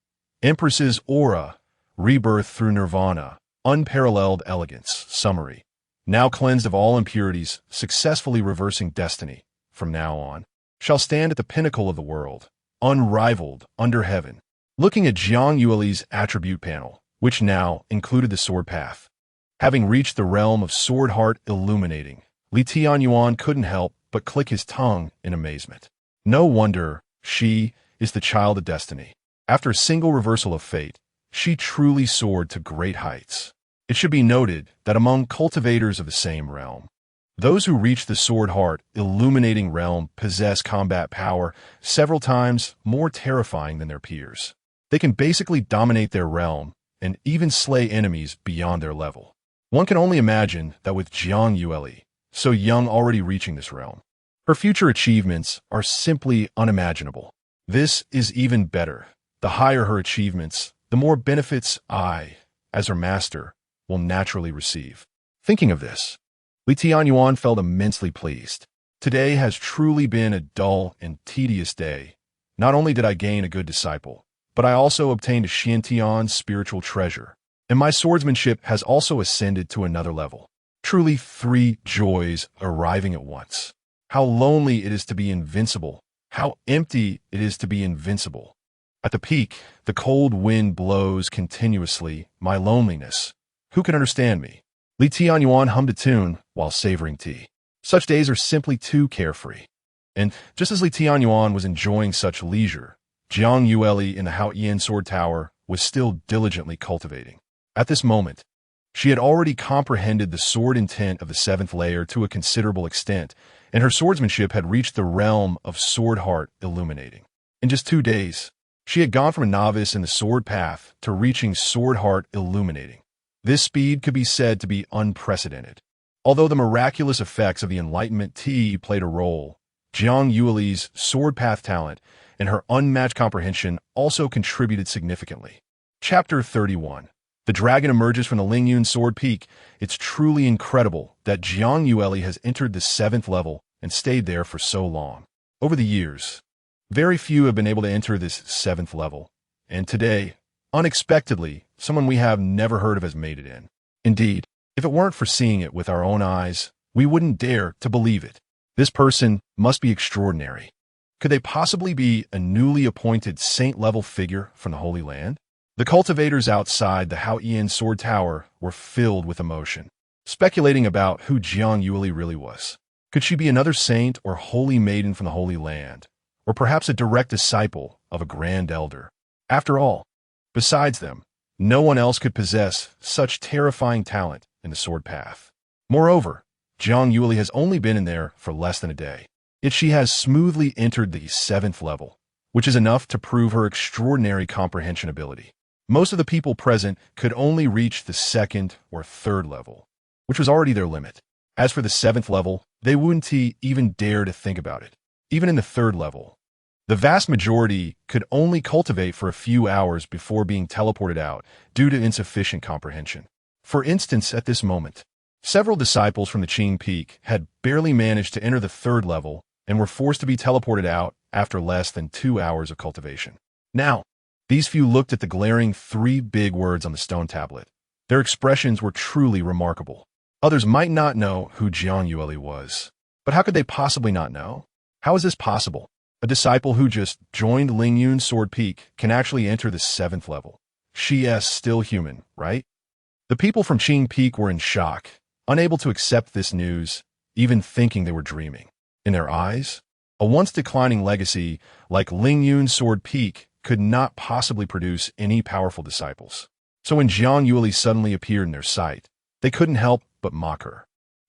empress's aura. Rebirth through nirvana. Unparalleled elegance. Summary, now cleansed of all impurities, successfully reversing destiny. From now on, shall stand at the pinnacle of the world, unrivaled under heaven. Looking at Jiang Yueli's attribute panel, which now included the sword path. Having reached the realm of sword heart illuminating, Li Tianyuan couldn't help but click his tongue in amazement. No wonder she is the child of destiny. After a single reversal of fate, she truly soared to great heights. It should be noted that among cultivators of the same realm, those who reach the sword heart illuminating realm possess combat power several times more terrifying than their peers. They can basically dominate their realm and even slay enemies beyond their level. One can only imagine that with Jiang Yueli, so young already reaching this realm, her future achievements are simply unimaginable. This is even better. The higher her achievements, the more benefits I, as her master, will naturally receive. Thinking of this, Li Tianyuan felt immensely pleased. Today has truly been a dull and tedious day. Not only did I gain a good disciple, but I also obtained a Xiantian spiritual treasure, and my swordsmanship has also ascended to another level. Truly 3 joys arriving at once. How lonely it is to be invincible. How empty it is to be invincible. At the peak, the cold wind blows continuously, my loneliness. Who can understand me? Li Tianyuan hummed a tune while savoring tea. Such days are simply too carefree. And just as Li Tianyuan was enjoying such leisure, Jiang Yueli in the Haoyan Sword Tower was still diligently cultivating. At this moment, she had already comprehended the sword intent of the seventh layer to a considerable extent, and her swordsmanship had reached the realm of sword heart illuminating. In just 2 days, she had gone from a novice in the sword path to reaching sword heart illuminating. This speed could be said to be unprecedented. Although the miraculous effects of the Enlightenment Tea played a role, Jiang Yueli's sword path talent and her unmatched comprehension also contributed significantly. Chapter 31. The dragon emerges from the Lingyun sword peak. It's truly incredible that Jiang Yueli has entered the 7th level and stayed there for so long. Over the years, very few have been able to enter this 7th level, and today, unexpectedly, someone we have never heard of has made it in. Indeed, if it weren't for seeing it with our own eyes, we wouldn't dare to believe it. This person must be extraordinary. Could they possibly be a newly appointed saint-level figure from the Holy Land? The cultivators outside the Haoyan Sword Tower were filled with emotion, speculating about who Jiang Yueli really was. Could she be another saint or holy maiden from the Holy Land, or perhaps a direct disciple of a grand elder? After all, besides them, no one else could possess such terrifying talent in the sword path. Moreover, Jiang Yueli has only been in there for less than a day, yet she has smoothly entered the 7th level, which is enough to prove her extraordinary comprehension ability. Most of the people present could only reach the 2nd or 3rd level, which was already their limit. As for the 7th level, they wouldn't even dare to think about it. Even in the 3rd level, the vast majority could only cultivate for a few hours before being teleported out due to insufficient comprehension. For instance, at this moment, several disciples from the Qing Peak had barely managed to enter the 3rd level and were forced to be teleported out after less than 2 hours of cultivation. Now, these few looked at the glaring 3 big words on the stone tablet. Their expressions were truly remarkable. Others might not know who Jiang Yueli was, but how could they possibly not know? How is this possible? A disciple who just joined Lingyun Sword Peak can actually enter the 7th level. She is still human, right? The people from Qing Peak were in shock, unable to accept this news, even thinking they were dreaming. In their eyes, a once declining legacy like Lingyun Sword Peak could not possibly produce any powerful disciples. So when Jiang Yueli suddenly appeared in their sight, they couldn't help but mock her.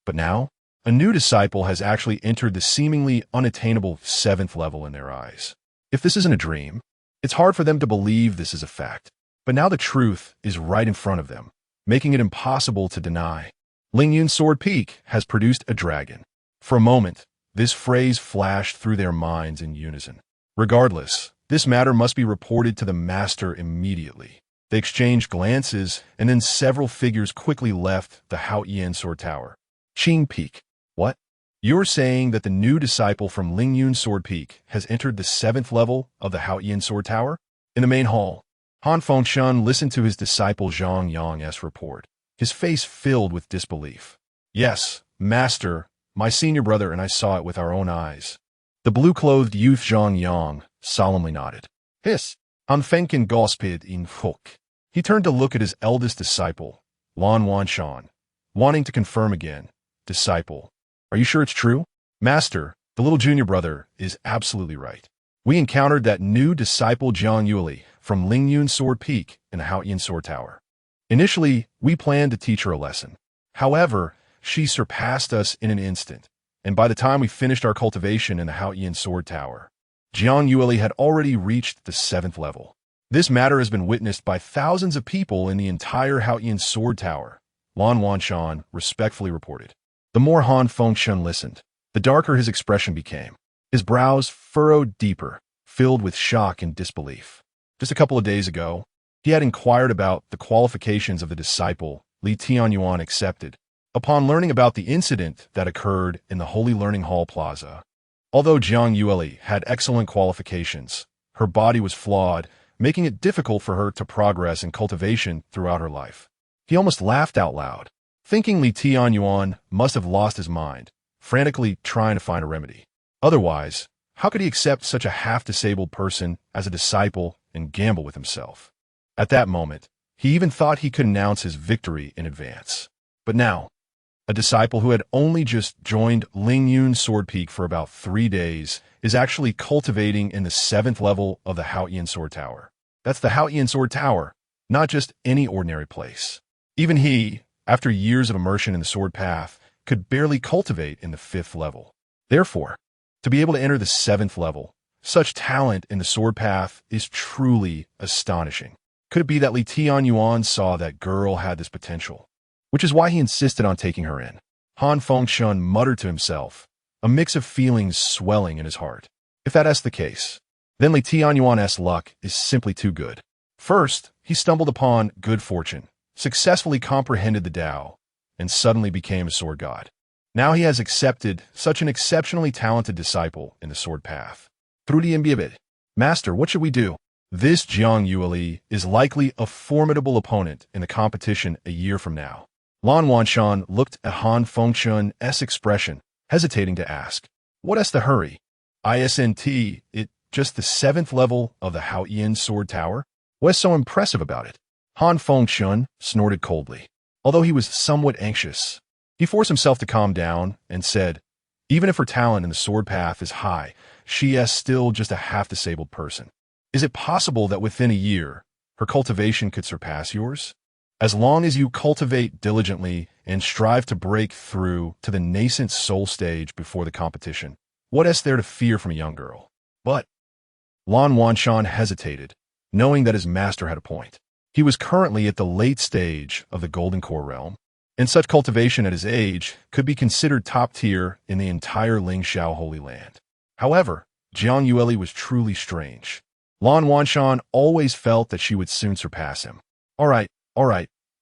But now, a new disciple has actually entered the seemingly unattainable 7th level in their eyes. If this isn't a dream, it's hard for them to believe this is a fact. But now the truth is right in front of them, making it impossible to deny. Lingyun Sword Peak has produced a dragon. For a moment, this phrase flashed through their minds in unison. Regardless, this matter must be reported to the master immediately. They exchanged glances, and then several figures quickly left the Haoyan Sword Tower. Qing Peak. What? You're saying that the new disciple from Lingyun Sword Peak has entered the 7th level of the Haoyan Sword Tower? In the main hall, Han Fengshan listened to his disciple Zhang Yang's report, his face filled with disbelief. Yes, master, my senior brother and I saw it with our own eyes. The blue-clothed youth Zhang Yang solemnly nodded. Hiss, Han Fengken gospid in Hook. He turned to look at his eldest disciple, Lan Wanshan, wanting to confirm again. Disciple, are you sure it's true? Master, the little junior brother is absolutely right. We encountered that new disciple Jiang Yueli from Lingyun Sword Peak in the Haoyan Sword Tower. Initially, we planned to teach her a lesson. However, she surpassed us in an instant, and by the time we finished our cultivation in the Haoyan Sword Tower, Jiang Yueli had already reached the 7th level. This matter has been witnessed by thousands of people in the entire Haoyan Sword Tower, Lan Wanshan respectfully reported. The more Han Fengshan listened, the darker his expression became. His brows furrowed deeper, filled with shock and disbelief. Just a couple of days ago, he had inquired about the qualifications of the disciple Li Tianyuan accepted, upon learning about the incident that occurred in the Holy Learning Hall Plaza. Although Jiang Yueli had excellent qualifications, her body was flawed, making it difficult for her to progress in cultivation throughout her life. He almost laughed out loud, thinking Li Tianyuan must have lost his mind, frantically trying to find a remedy. Otherwise, how could he accept such a half-disabled person as a disciple and gamble with himself? At that moment, he even thought he could announce his victory in advance. But now, A disciple who had only just joined Lingyun Sword Peak for about 3 days is actually cultivating in the 7th level of the Haotian Sword Tower. That's the Haotian Sword Tower, not just any ordinary place. Even he, after years of immersion in the sword path, could barely cultivate in the 5th level. Therefore, to be able to enter the 7th level, such talent in the sword path is truly astonishing. Could it be that Li Tianyuan saw that girl had this potential, which is why he insisted on taking her in? Han Fengshun muttered to himself, a mix of feelings swelling in his heart. If that's the case, then Li Tianyuan's luck is simply too good. First, he stumbled upon good fortune, successfully comprehended the Tao, and suddenly became a sword god. Now he has accepted such an exceptionally talented disciple in the sword path. Through the embarking, Master, what should we do? This Jiang Yueli is likely a formidable opponent in the competition a year from now. Lan Wanshan looked at Han Fengshun's expression, hesitating to ask, "What's the hurry? Isn't it just the 7th level of the Haotian Sword Tower? What's so impressive about it?" Han Fengshun snorted coldly. Although he was somewhat anxious, he forced himself to calm down and said, "Even if her talent in the sword path is high, she is still just a half-disabled person. Is it possible that within a year, her cultivation could surpass yours? As long as you cultivate diligently and strive to break through to the nascent soul stage before the competition, what is there to fear from a young girl?" But Lan Wanshan hesitated, knowing that his master had a point. He was currently at the late stage of the Golden Core realm, and such cultivation at his age could be considered top tier in the entire Lingxiao Holy Land. However, Jiang Yueli was truly strange. Lan Wanshan always felt that she would soon surpass him. All right,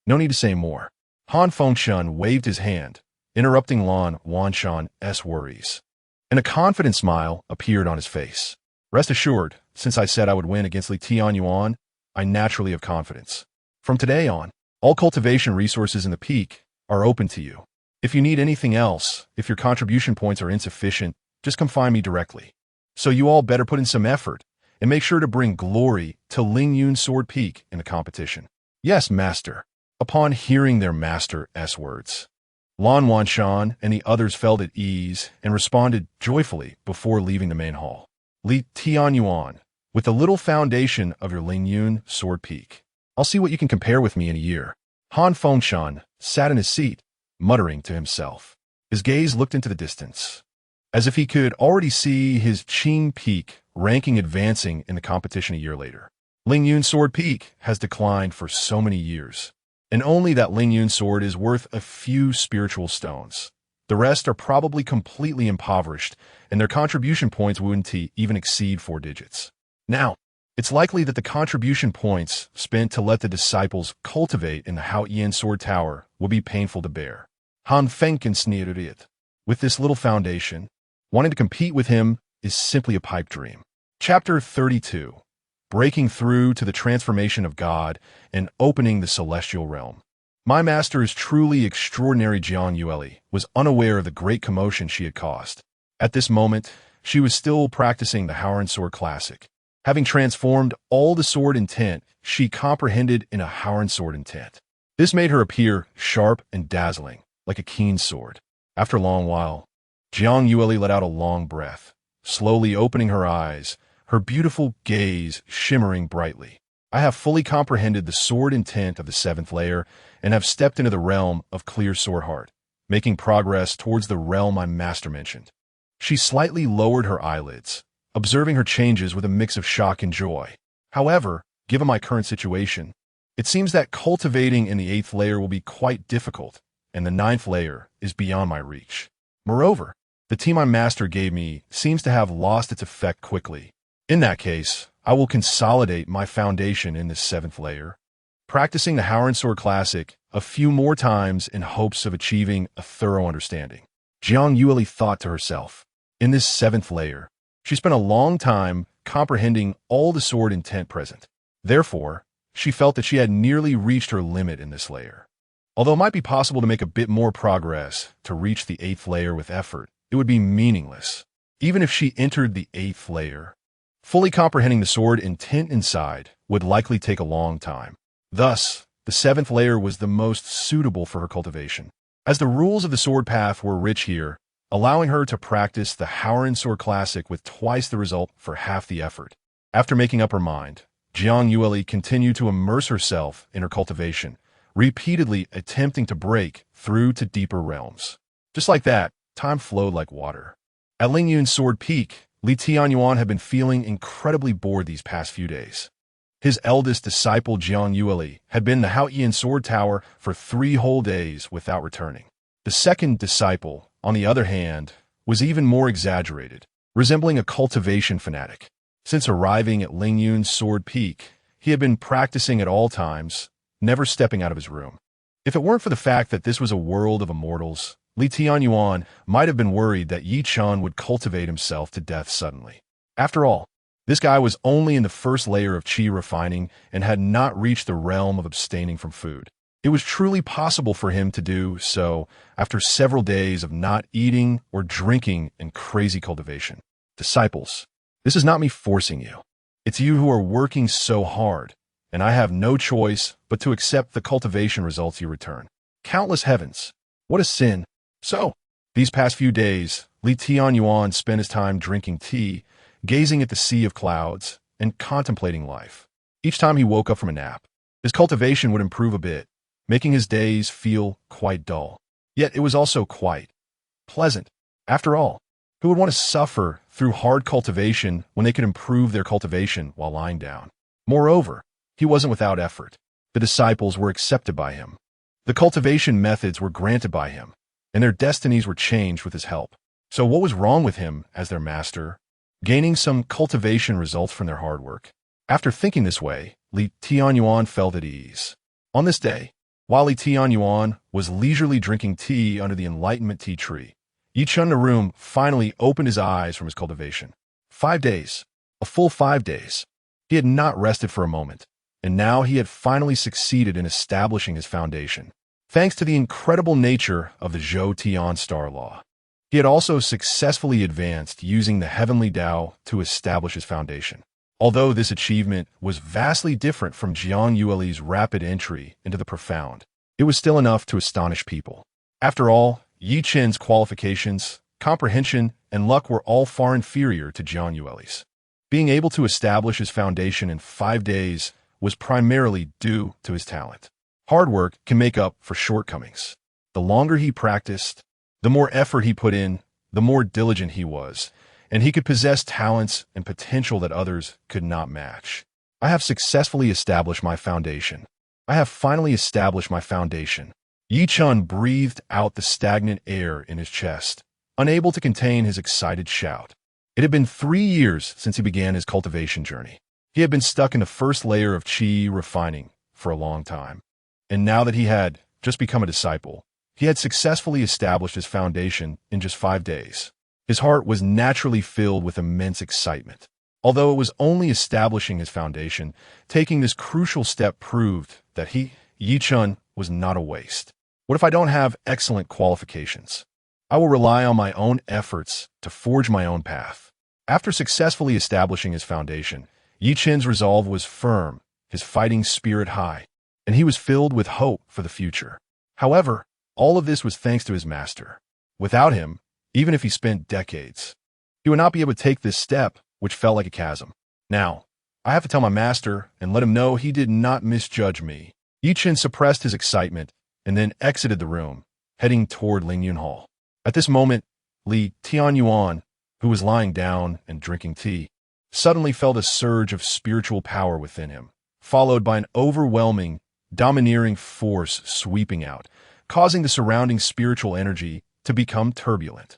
no need to say more. Han Fengshun waved his hand, interrupting Lan Wanshan's worries. And a confident smile appeared on his face. Rest assured, since I said I would win against Li Tianyuan, I naturally have confidence. From today on, all cultivation resources in the peak are open to you. If you need anything else, if your contribution points are insufficient, just come find me directly. So you all better put in some effort and make sure to bring glory to Lingyun Sword Peak in the competition. Yes, master. Upon hearing their master's words, Lan Wanshan and the others felt at ease and responded joyfully before leaving the main hall. Li Tianyuan, with the little foundation of your Lingyun Sword Peak, I'll see what you can compare with me in a year. Han Fengshun sat in his seat, muttering to himself. His gaze looked into the distance, as if he could already see his Qing Peak ranking advancing in the competition a year later. Lingyun Sword Peak has declined for so many years, and only that Lingyun sword is worth a few spiritual stones. The rest are probably completely impoverished, and their contribution points wouldn't even exceed 4 digits. Now, it's likely that the contribution points spent to let the disciples cultivate in the Haotian Sword Tower will be painful to bear. Han Fengshun sneered it. With this little foundation, wanting to compete with him is simply a pipe dream. Chapter 32. Breaking through to the transformation of God and opening the celestial realm. My master's truly extraordinary Jiang Yueli was unaware of the great commotion she had caused. At this moment, she was still practicing the Haoran Sword Classic. Having transformed all the sword intent, she comprehended in a Haoran sword intent. This made her appear sharp and dazzling, like a keen sword. After a long while, Jiang Yueli let out a long breath, slowly opening her eyes, her beautiful gaze shimmering brightly. I have fully comprehended the sword intent of the 7th layer and have stepped into the realm of clear sword heart, making progress towards the realm my master mentioned. She slightly lowered her eyelids, observing her changes with a mix of shock and joy. However, given my current situation, it seems that cultivating in the 8th layer will be quite difficult, and the 9th layer is beyond my reach. Moreover, the tea my master gave me seems to have lost its effect quickly. In that case, I will consolidate my foundation in this 7th layer, practicing the Haoran Sword Classic a few more times in hopes of achieving a thorough understanding. Jiang Yueli thought to herself. In this 7th layer, she spent a long time comprehending all the sword intent present. Therefore, she felt that she had nearly reached her limit in this layer. Although it might be possible to make a bit more progress to reach the 8th layer with effort, it would be meaningless. Even if she entered the 8th layer, fully comprehending the sword intent inside would likely take a long time. Thus, the 7th layer was the most suitable for her cultivation. as the rules of the sword path were rich here, allowing her to practice the Howren Sword Classic with twice the result for half the effort. After making up her mind, Jiang Yueli continued to immerse herself in her cultivation, repeatedly attempting to break through to deeper realms. Just like that, time flowed like water. At Lingyun's sword peak, Tianyuan had been feeling incredibly bored these past few days. His eldest disciple, Jiang Yueli, had been in the Haoyan sword tower for 3 whole days without returning. The second disciple, on the other hand, was even more exaggerated, resembling a cultivation fanatic. Since arriving at Lingyun's sword peak, he had been practicing at all times, never stepping out of his room. If it weren't for the fact that this was a world of immortals, Tianyuan might have been worried that Yi Chun would cultivate himself to death suddenly. After all, this guy was only in the first layer of qi refining and had not reached the realm of abstaining from food. It was truly possible for him to do so after several days of not eating or drinking in crazy cultivation. Disciples, this is not me forcing you. It's you who are working so hard, and I have no choice but to accept the cultivation results you return. Countless heavens, what a sin. So, these past few days, Tianyuan spent his time drinking tea, gazing at the sea of clouds, and contemplating life. Each time he woke up from a nap, his cultivation would improve a bit, making his days feel quite dull. Yet it was also quite pleasant. After all, who would want to suffer through hard cultivation when they could improve their cultivation while lying down? Moreover, he wasn't without effort. The disciples were accepted by him. The cultivation methods were granted by him, and their destinies were changed with his help. So what was wrong with him as their master? Gaining some cultivation results from their hard work. After thinking this way, Tianyuan felt at ease. On this day, while Tianyuan was leisurely drinking tea under the Enlightenment Tea Tree, Yi Chun Narum finally opened his eyes from his cultivation. 5 days. A full 5 days. He had not rested for a moment, and now he had finally succeeded in establishing his foundation. Thanks to the incredible nature of the Zhou Tian star law, he had also successfully advanced using the heavenly Tao to establish his foundation. Although this achievement was vastly different from Jiang Yueli's rapid entry into the profound, it was still enough to astonish people. After all, Yi Chen's qualifications, comprehension, and luck were all far inferior to Jiang Yueli's. Being able to establish his foundation in 5 days was primarily due to his talent. Hard work can make up for shortcomings. The longer he practiced, the more effort he put in, the more diligent he was, and he could possess talents and potential that others could not match. I have successfully established my foundation. I have finally established my foundation. Yi Chun breathed out the stagnant air in his chest, unable to contain his excited shout. It had been 3 years since he began his cultivation journey. He had been stuck in the first layer of qi refining for a long time. And now that he had just become a disciple, he had successfully established his foundation in just 5 days. His heart was naturally filled with immense excitement. Although it was only establishing his foundation, taking this crucial step proved that Yi Chun, was not a waste. What if I don't have excellent qualifications? I will rely on my own efforts to forge my own path. After successfully establishing his foundation, Yi Chen's resolve was firm, his fighting spirit high, and he was filled with hope for the future. However, all of this was thanks to his master. Without him, even if he spent decades, he would not be able to take this step, which felt like a chasm. Now, I have to tell my master and let him know he did not misjudge me. Yi Chen suppressed his excitement and then exited the room, heading toward Lingyun Hall. At this moment, Tianyuan, who was lying down and drinking tea, suddenly felt a surge of spiritual power within him, followed by an overwhelming, domineering force sweeping out, causing the surrounding spiritual energy to become turbulent.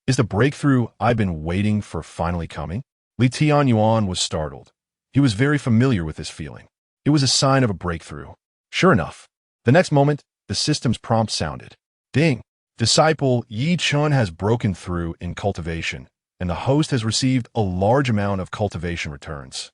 Is the breakthrough I've been waiting for finally coming? Tianyuan was startled. He was very familiar with this feeling. It was a sign of a breakthrough. Sure enough, the next moment, the system's prompt sounded. Ding! Disciple Yi Chun has broken through in cultivation, and the host has received a large amount of cultivation returns,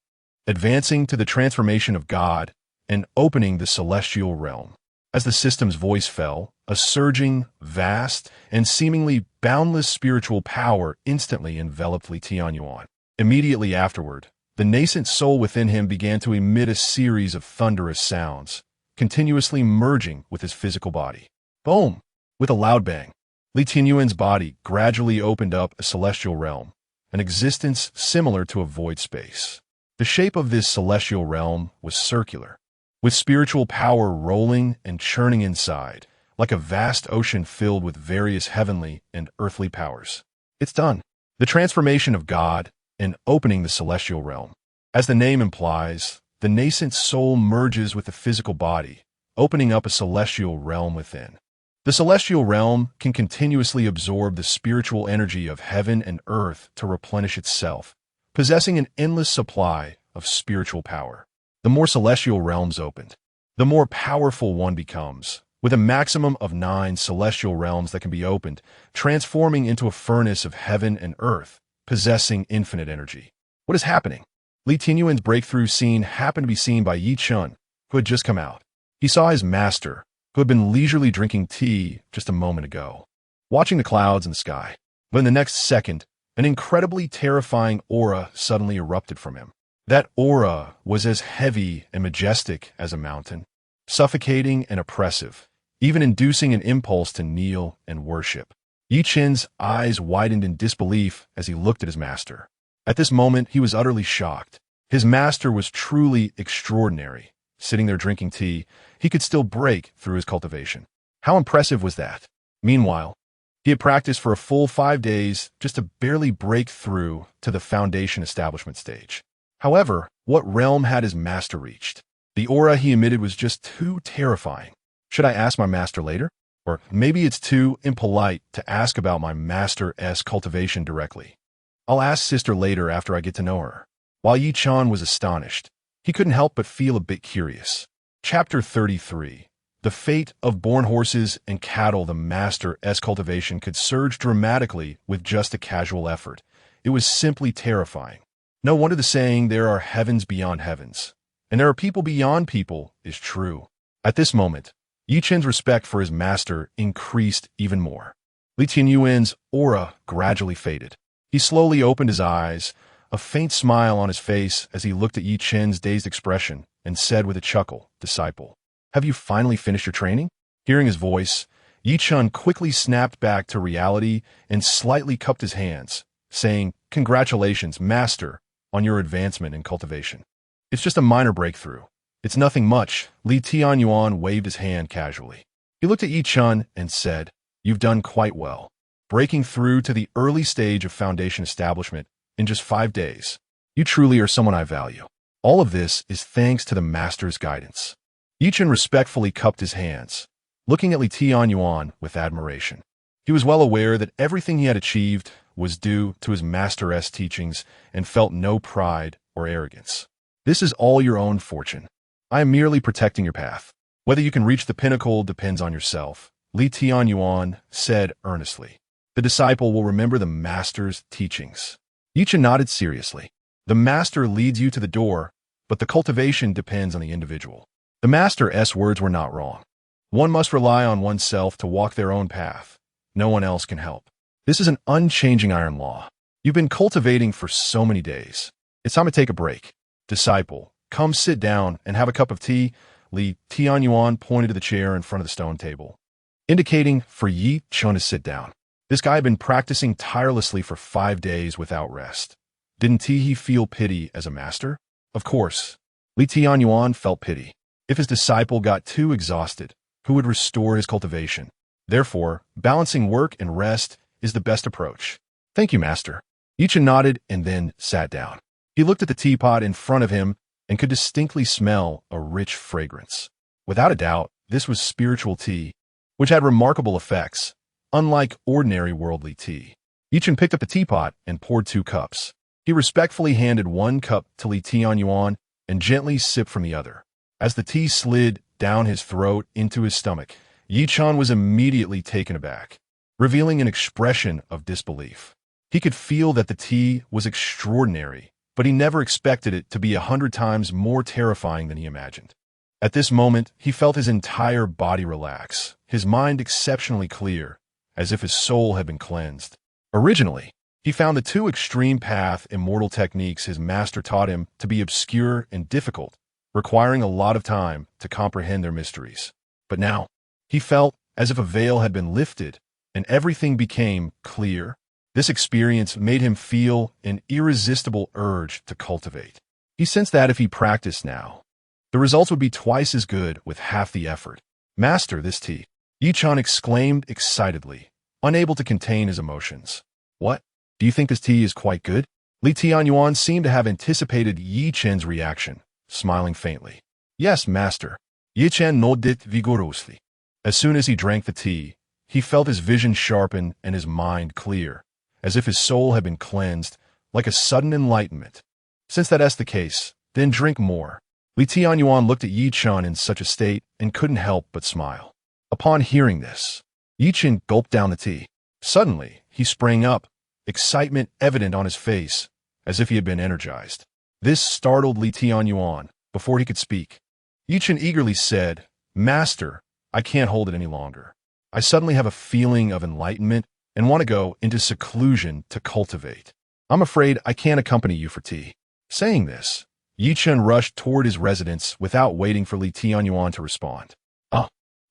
advancing to the transformation of God and opening the celestial realm. As the system's voice fell, a surging, vast, and seemingly boundless spiritual power instantly enveloped Tianyuan. Immediately afterward, the nascent soul within him began to emit a series of thunderous sounds, continuously merging with his physical body. Boom! With a loud bang, Li Tianyuan's body gradually opened up a celestial realm, an existence similar to a void space. The shape of this celestial realm was circular, with spiritual power rolling and churning inside, like a vast ocean filled with various heavenly and earthly powers. It's done. The transformation of God and opening the celestial realm. As the name implies, the nascent soul merges with the physical body, opening up a celestial realm within. The celestial realm can continuously absorb the spiritual energy of heaven and earth to replenish itself, possessing an endless supply of spiritual power. The more celestial realms opened, the more powerful one becomes, with a maximum of 9 celestial realms that can be opened, transforming into a furnace of heaven and earth, possessing infinite energy. What is happening? Li Tianyuan's breakthrough scene happened to be seen by Yi Chun, who had just come out. He saw his master, who had been leisurely drinking tea just a moment ago, watching the clouds in the sky. But in the next second, an incredibly terrifying aura suddenly erupted from him. That aura was as heavy and majestic as a mountain, suffocating and oppressive, even inducing an impulse to kneel and worship. Yi Chen's eyes widened in disbelief as he looked at his master. At this moment, he was utterly shocked. His master was truly extraordinary. Sitting there drinking tea, he could still break through his cultivation. How impressive was that? Meanwhile, he had practiced for a full 5 days just to barely break through to the foundation establishment stage. However, what realm had his master reached? The aura he emitted was just too terrifying. Should I ask my master later? Or maybe it's too impolite to ask about my master's cultivation directly. I'll ask sister later after I get to know her. While Yi Chan was astonished, he couldn't help but feel a bit curious. Chapter 33. The fate of born horses and cattle. The master's cultivation could surge dramatically with just a casual effort. It was simply terrifying. No wonder the saying, there are heavens beyond heavens, and there are people beyond people, is true. At this moment, Yi Chen's respect for his master increased even more. Li Tianyuan's aura gradually faded. He slowly opened his eyes, a faint smile on his face as he looked at Yi Chen's dazed expression, and said with a chuckle, "Disciple, have you finally finished your training?" Hearing his voice, Yi Chen quickly snapped back to reality and slightly cupped his hands, saying, "Congratulations, Master, on your advancement in cultivation. It's just a minor breakthrough. It's nothing much." Li Tianyuan waved his hand casually. He looked at Yi Chen and said, "You've done quite well, breaking through to the early stage of foundation establishment in just 5 days. You truly are someone I value. All of this is thanks to the master's guidance." Yi Chen respectfully cupped his hands, looking at Li Tianyuan with admiration. He was well aware that everything he had achieved was due to his master's teachings and felt no pride or arrogance. "This is all your own fortune. I am merely protecting your path. Whether you can reach the pinnacle depends on yourself," Li Tianyuan said earnestly. "The disciple will remember the master's teachings." Yi Chen nodded seriously. "The master leads you to the door, but the cultivation depends on the individual." The master's words were not wrong. One must rely on oneself to walk their own path. No one else can help. This is an unchanging iron law. You've been cultivating for so many days. It's time to take a break. "Disciple, come sit down and have a cup of tea." Li Tianyuan pointed to the chair in front of the stone table, indicating for Yi Chen to sit down. This guy had been practicing tirelessly for 5 days without rest. Didn't he feel pity as a master? Of course, Li Tianyuan felt pity. If his disciple got too exhausted, who would restore his cultivation? Therefore, balancing work and rest is the best approach. "Thank you, master." Yi Chen nodded and then sat down. He looked at the teapot in front of him and could distinctly smell a rich fragrance. Without a doubt, this was spiritual tea, which had remarkable effects, unlike ordinary worldly tea. Yi Chen picked up the teapot and poured 2 cups. He respectfully handed 1 cup to Li Tianyuan and gently sipped from the other. As the tea slid down his throat into his stomach, Yi Chen was immediately taken aback, revealing an expression of disbelief. He could feel that the tea was extraordinary, but he never expected it to be 100 times more terrifying than he imagined. At this moment, he felt his entire body relax, his mind exceptionally clear, as if his soul had been cleansed. Originally, he found the 2 extreme path immortal techniques his master taught him to be obscure and difficult, requiring a lot of time to comprehend their mysteries. But now, he felt as if a veil had been lifted, and everything became clear. This experience made him feel an irresistible urge to cultivate. He sensed that if he practiced now, the results would be twice as good with half the effort. Master this tea, Yichun exclaimed excitedly, unable to contain his emotions. What? Do you think this tea is quite good? Tianyuan seemed to have anticipated Yi Chen's reaction, smiling faintly. Yes, master. Yi Chen nodded vigorously. As soon as he drank the tea, he felt his vision sharpen and his mind clear, as if his soul had been cleansed, like a sudden enlightenment. Since that's the case, then drink more. Tianyuan looked at Yi Chen in such a state and couldn't help but smile. Upon hearing this, Yi Chen gulped down the tea. Suddenly, he sprang up, excitement evident on his face, as if he had been energized. This startled Tianyuan before he could speak. Yi Chen eagerly said, Master, I can't hold it any longer. I suddenly have a feeling of enlightenment and want to go into seclusion to cultivate. I'm afraid I can't accompany you for tea. Saying this, Yi Chen rushed toward his residence without waiting for Tianyuan to respond.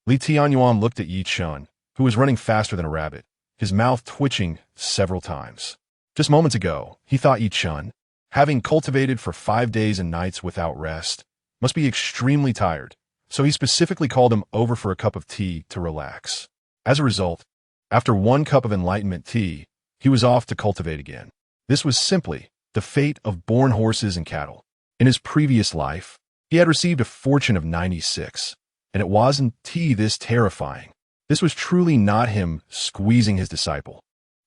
Tianyuan looked at Yi Chen, who was running faster than a rabbit, his mouth twitching several times. Just moments ago, he thought Yi Chen, having cultivated for 5 days and nights without rest, must be extremely tired, so he specifically called him over for a cup of tea to relax. As a result, after 1 cup of enlightenment tea, he was off to cultivate again. This was simply the fate of born horses and cattle. In his previous life, he had received a fortune of 96, and it wasn't tea this terrifying. This was truly not him squeezing his disciple.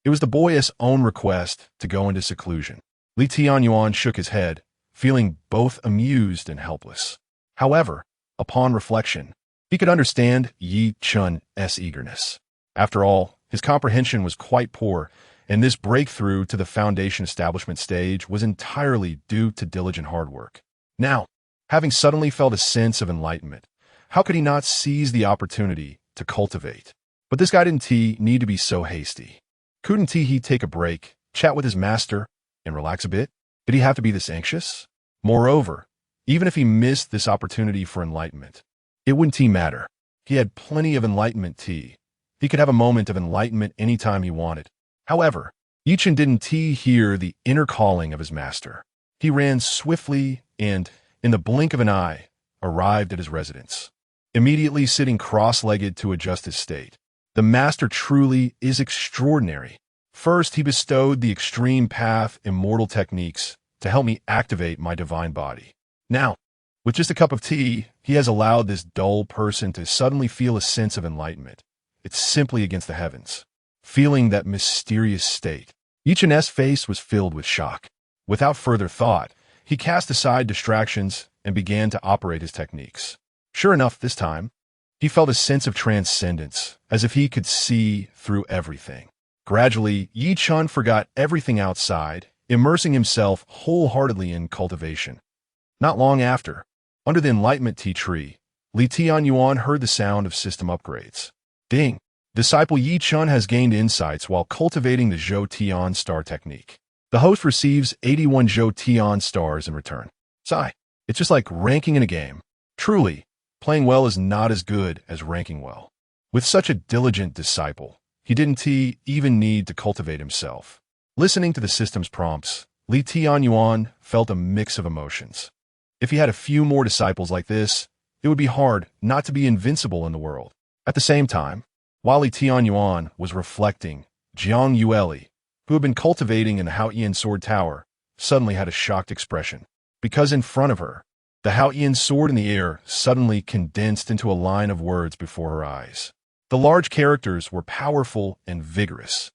It was the boy's own request to go into seclusion. Tianyuan shook his head, feeling both amused and helpless. However, upon reflection, he could understand Yi Chen's eagerness. After all, his comprehension was quite poor, and this breakthrough to the foundation establishment stage was entirely due to diligent hard work. Now, having suddenly felt a sense of enlightenment, how could he not seize the opportunity to cultivate? But this guy didn't need to be so hasty. Couldn't he take a break, chat with his master, and relax a bit? Did he have to be this anxious? Moreover, even if he missed this opportunity for enlightenment, it wouldn't matter. He had plenty of enlightenment tea. He could have a moment of enlightenment anytime he wanted. However, Yi Chen didn't hear the inner calling of his master. He ran swiftly and, in the blink of an eye, arrived at his residence, immediately sitting cross-legged to adjust his state. The master truly is extraordinary. First, he bestowed the extreme path immortal techniques to help me activate my divine body. Now, with just a cup of tea, he has allowed this dull person to suddenly feel a sense of enlightenment. It's simply against the heavens. Feeling that mysterious state, Yi Chen's face was filled with shock. Without further thought, he cast aside distractions and began to operate his techniques. Sure enough, this time, he felt a sense of transcendence, as if he could see through everything. Gradually, Yi Chen forgot everything outside, immersing himself wholeheartedly in cultivation. Not long after, under the Enlightenment Tea Tree, Tianyuan heard the sound of system upgrades. Ding! Disciple Yi Chen has gained insights while cultivating the Zhou Tian star technique. The host receives 81 Zhou Tian stars in return. Sigh. It's just like ranking in a game. Truly, playing well is not as good as ranking well. With such a diligent disciple, he didn't even need to cultivate himself. Listening to the system's prompts, Tianyuan felt a mix of emotions. If he had a few more disciples like this, it would be hard not to be invincible in the world. At the same time, while Tianyuan was reflecting, Jiang Yueli, who had been cultivating in the Haoyan Sword Tower, suddenly had a shocked expression. Because in front of her, the Haoyan sword in the air suddenly condensed into a line of words before her eyes. The large characters were powerful and vigorous,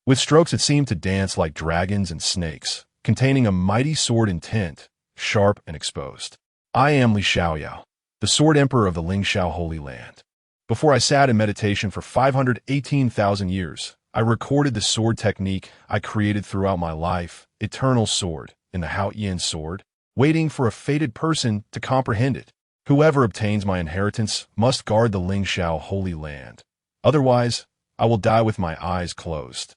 with strokes that seemed to dance like dragons and snakes, containing a mighty sword intent, sharp and exposed. I am Li Xiaoyao, the Sword Emperor of the Lingxiao Holy Land. Before I sat in meditation for 518,000 years, I recorded the sword technique I created throughout my life, Eternal Sword, in the Haoyan Sword, waiting for a fated person to comprehend it. Whoever obtains my inheritance must guard the Lingxiao Holy Land. Otherwise, I will die with my eyes closed.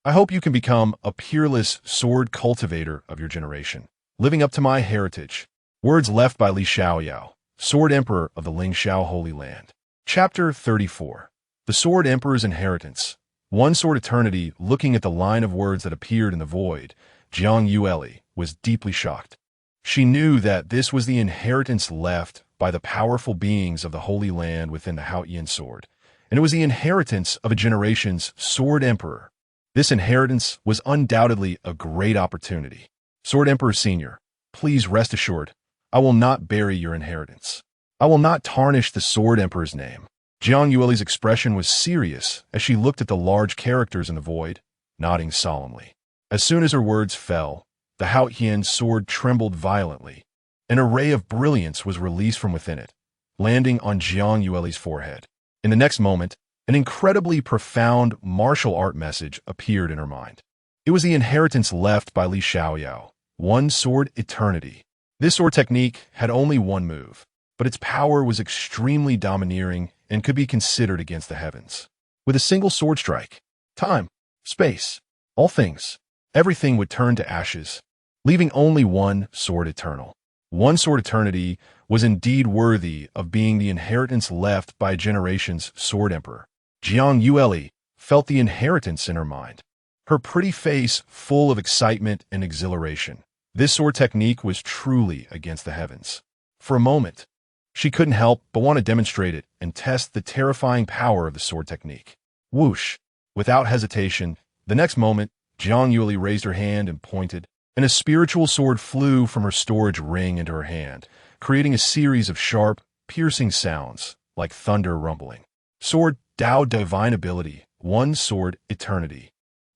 I hope you can become a peerless sword cultivator of your generation, living up to my heritage. Words left by Li Xiaoyao, Sword Emperor of the Lingxiao Holy Land. Chapter 34. The Sword Emperor's inheritance. One Sword Eternity, looking at the line of words that appeared in the void, Jiang Yueli was deeply shocked. She knew that this was the inheritance left by the powerful beings of the Holy Land within the Haotian sword, and it was the inheritance of a generation's Sword Emperor. This inheritance was undoubtedly a great opportunity. Sword Emperor Senior, please rest assured, I will not bury your inheritance. I will not tarnish the Sword Emperor's name. Jiang Yueli's expression was serious as she looked at the large characters in the void, nodding solemnly. As soon as her words fell, the Haotian sword trembled violently. An array of brilliance was released from within it, landing on Jiang Yueli's forehead. In the next moment, an incredibly profound martial art message appeared in her mind. It was the inheritance left by Li Xiaoyao, One Sword Eternity. This sword technique had only one move, but its power was extremely domineering and could be considered against the heavens. With a single sword strike, time, space, all things, everything would turn to ashes, leaving only one sword eternal. One Sword Eternity was indeed worthy of being the inheritance left by a generation's Sword Emperor. Jiang Yueli felt the inheritance in her mind, her pretty face full of excitement and exhilaration. This sword technique was truly against the heavens. For a moment, she couldn't help but want to demonstrate it and test the terrifying power of the sword technique. Whoosh! Without hesitation, the next moment, Jiang Yueli raised her hand and pointed, and a spiritual sword flew from her storage ring into her hand, creating a series of sharp, piercing sounds, like thunder rumbling. Sword Tao Divine Ability, One Sword Eternity.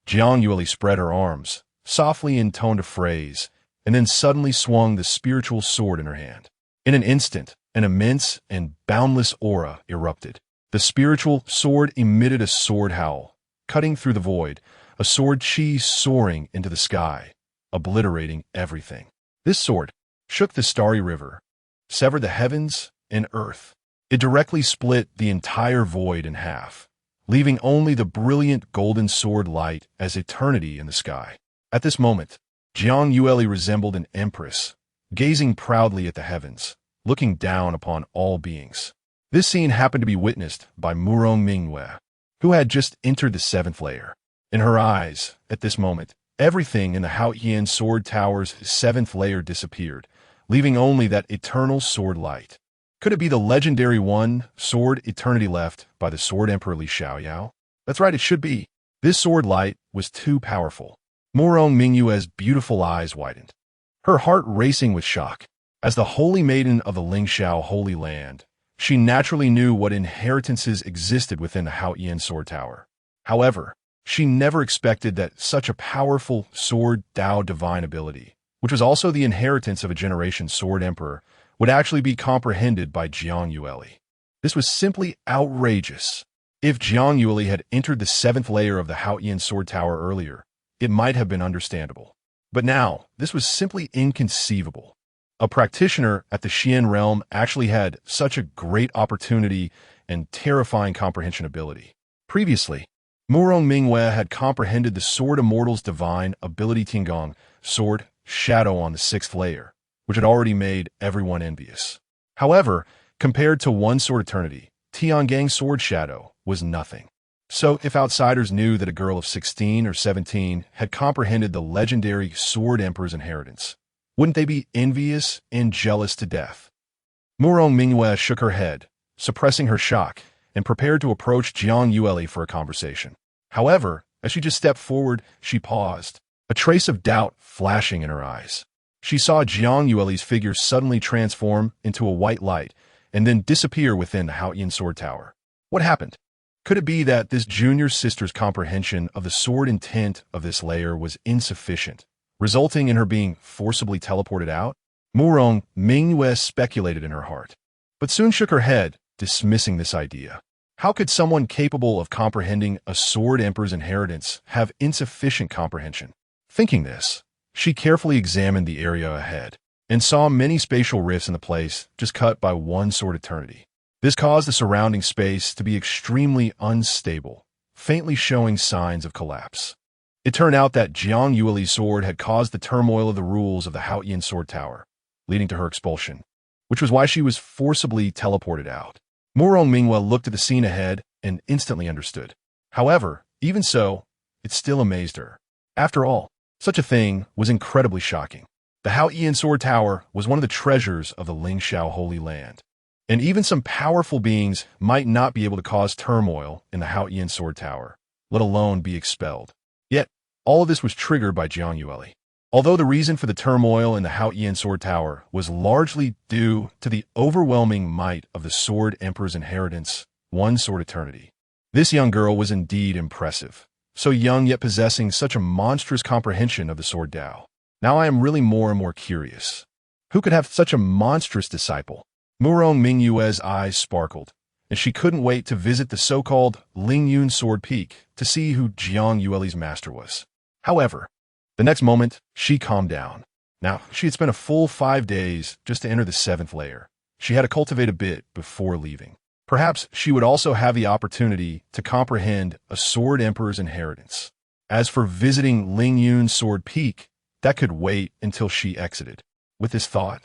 Jiang Yueli spread her arms, softly intoned a phrase, and then suddenly swung the spiritual sword in her hand. In an instant, an immense and boundless aura erupted. The spiritual sword emitted a sword howl, cutting through the void, a sword chi soaring into the sky, obliterating everything. This sword shook the starry river, severed the heavens and earth. It directly split the entire void in half, leaving only the brilliant golden sword light as eternity in the sky. At this moment, Jiang Yueli resembled an empress, gazing proudly at the heavens, looking down upon all beings. This scene happened to be witnessed by Murong Mingyue, who had just entered the 7th layer. In her eyes, at this moment, everything in the Haotian Sword Tower's 7th layer disappeared, leaving only that eternal sword light. Could it be the legendary One Sword Eternity left by the Sword Emperor Li Xiaoyao? That's right, it should be. This sword light was too powerful. Murong Mingyue's beautiful eyes widened, her heart racing with shock. As the holy maiden of the Lingxiao Holy Land, she naturally knew what inheritances existed within the Haotian Sword Tower. However, she never expected that such a powerful Sword Tao Divine Ability, which was also the inheritance of a generation Sword Emperor, would actually be comprehended by Jiang Yueli. This was simply outrageous. If Jiang Yueli had entered the 7th layer of the Haotian Sword Tower earlier, it might have been understandable. But now, this was simply inconceivable. A practitioner at the Xian realm actually had such a great opportunity and terrifying comprehension ability. Previously, Murong Mingyue had comprehended the Sword Immortal's divine ability Tinggong, Sword Shadow on the 6th layer, which had already made everyone envious. However, compared to One Sword Eternity, Tianyuan's Sword Shadow was nothing. So if outsiders knew that a girl of 16 or 17 had comprehended the legendary Sword Emperor's inheritance, wouldn't they be envious and jealous to death? Murong Mingyue shook her head, suppressing her shock, and prepared to approach Jiang Yueli for a conversation. However, as she just stepped forward, she paused, a trace of doubt flashing in her eyes. She saw Jiang Yueli's figure suddenly transform into a white light and then disappear within the Haotian Sword Tower. What happened? Could it be that this junior sister's comprehension of the sword intent of this layer was insufficient, resulting in her being forcibly teleported out? Murong Mingyue speculated in her heart, but soon shook her head, dismissing this idea. How could someone capable of comprehending a Sword Emperor's inheritance have insufficient comprehension? Thinking this, she carefully examined the area ahead and saw many spatial rifts in the place just cut by One Sword Eternity. This caused the surrounding space to be extremely unstable, faintly showing signs of collapse. It turned out that Jiang Yueli's sword had caused the turmoil of the rules of the Haotian Sword Tower, leading to her expulsion, which was why she was forcibly teleported out. Murong Mingwe looked at the scene ahead and instantly understood. However, even so, it still amazed her. After all, such a thing was incredibly shocking. The Haoyan Sword Tower was one of the treasures of the Lingxiao Holy Land, and even some powerful beings might not be able to cause turmoil in the Haoyan Sword Tower, let alone be expelled. Yet, all of this was triggered by Jiang Yueli. Although the reason for the turmoil in the Haoyan Sword Tower was largely due to the overwhelming might of the Sword Emperor's inheritance, one sword eternity, this young girl was indeed impressive. So young yet possessing such a monstrous comprehension of the Sword Tao. Now I am really more and more curious. Who could have such a monstrous disciple? Murong Mingwe's eyes sparkled, and she couldn't wait to visit the so-called Lingyun Sword Peak to see who Jiang Yueli's master was. However, the next moment, she calmed down. Now, she had spent a full 5 days just to enter the 7th layer. She had to cultivate a bit before leaving. Perhaps she would also have the opportunity to comprehend a Sword Emperor's inheritance. As for visiting Lingyun Sword Peak, that could wait until she exited. With this thought,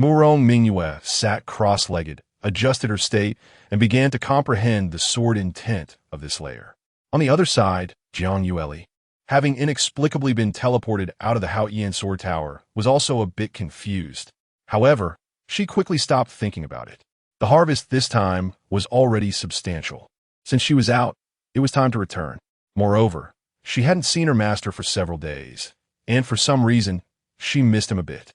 Murong Mingwe sat cross-legged, adjusted her state, and began to comprehend the sword intent of this layer. On the other side, Jiang Yueli, having inexplicably been teleported out of the Haoyan Sword Tower, was also a bit confused. However, she quickly stopped thinking about it. The harvest this time was already substantial. Since she was out, it was time to return. Moreover, she hadn't seen her master for several days, and for some reason, she missed him a bit.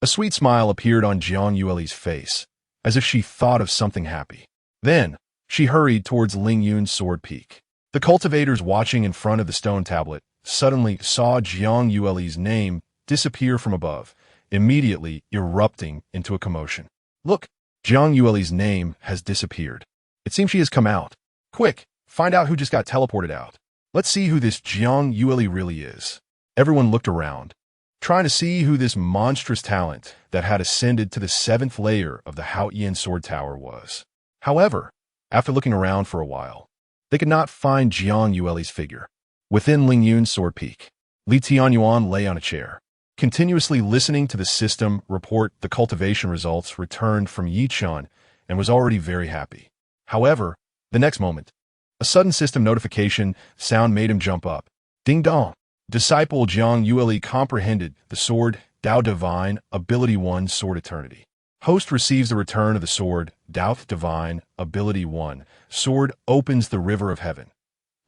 A sweet smile appeared on Jiang Yueli's face, as if she thought of something happy. Then, she hurried towards Lingyun Sword Peak. The cultivators watching in front of the stone tablet suddenly saw Jiang Yueli's name disappear from above, immediately erupting into a commotion. Look, Jiang Yueli's name has disappeared. It seems she has come out. Quick, find out who just got teleported out. Let's see who this Jiang Yueli really is. Everyone looked around, trying to see who this monstrous talent that had ascended to the 7th layer of the Haoyan Sword Tower was. However, after looking around for a while, they could not find Jiang Yueli's figure. Within Lingyun Sword Peak, Tianyuan lay on a chair, continuously listening to the system report the cultivation results returned from Yichun and was already very happy. However, the next moment, a sudden system notification sound made him jump up. Ding dong! Disciple Jiang Yueli comprehended the sword Dao Divine Ability 1 Sword Eternity. Host receives the return of the sword Dao Divine Ability 1 Sword opens the river of heaven.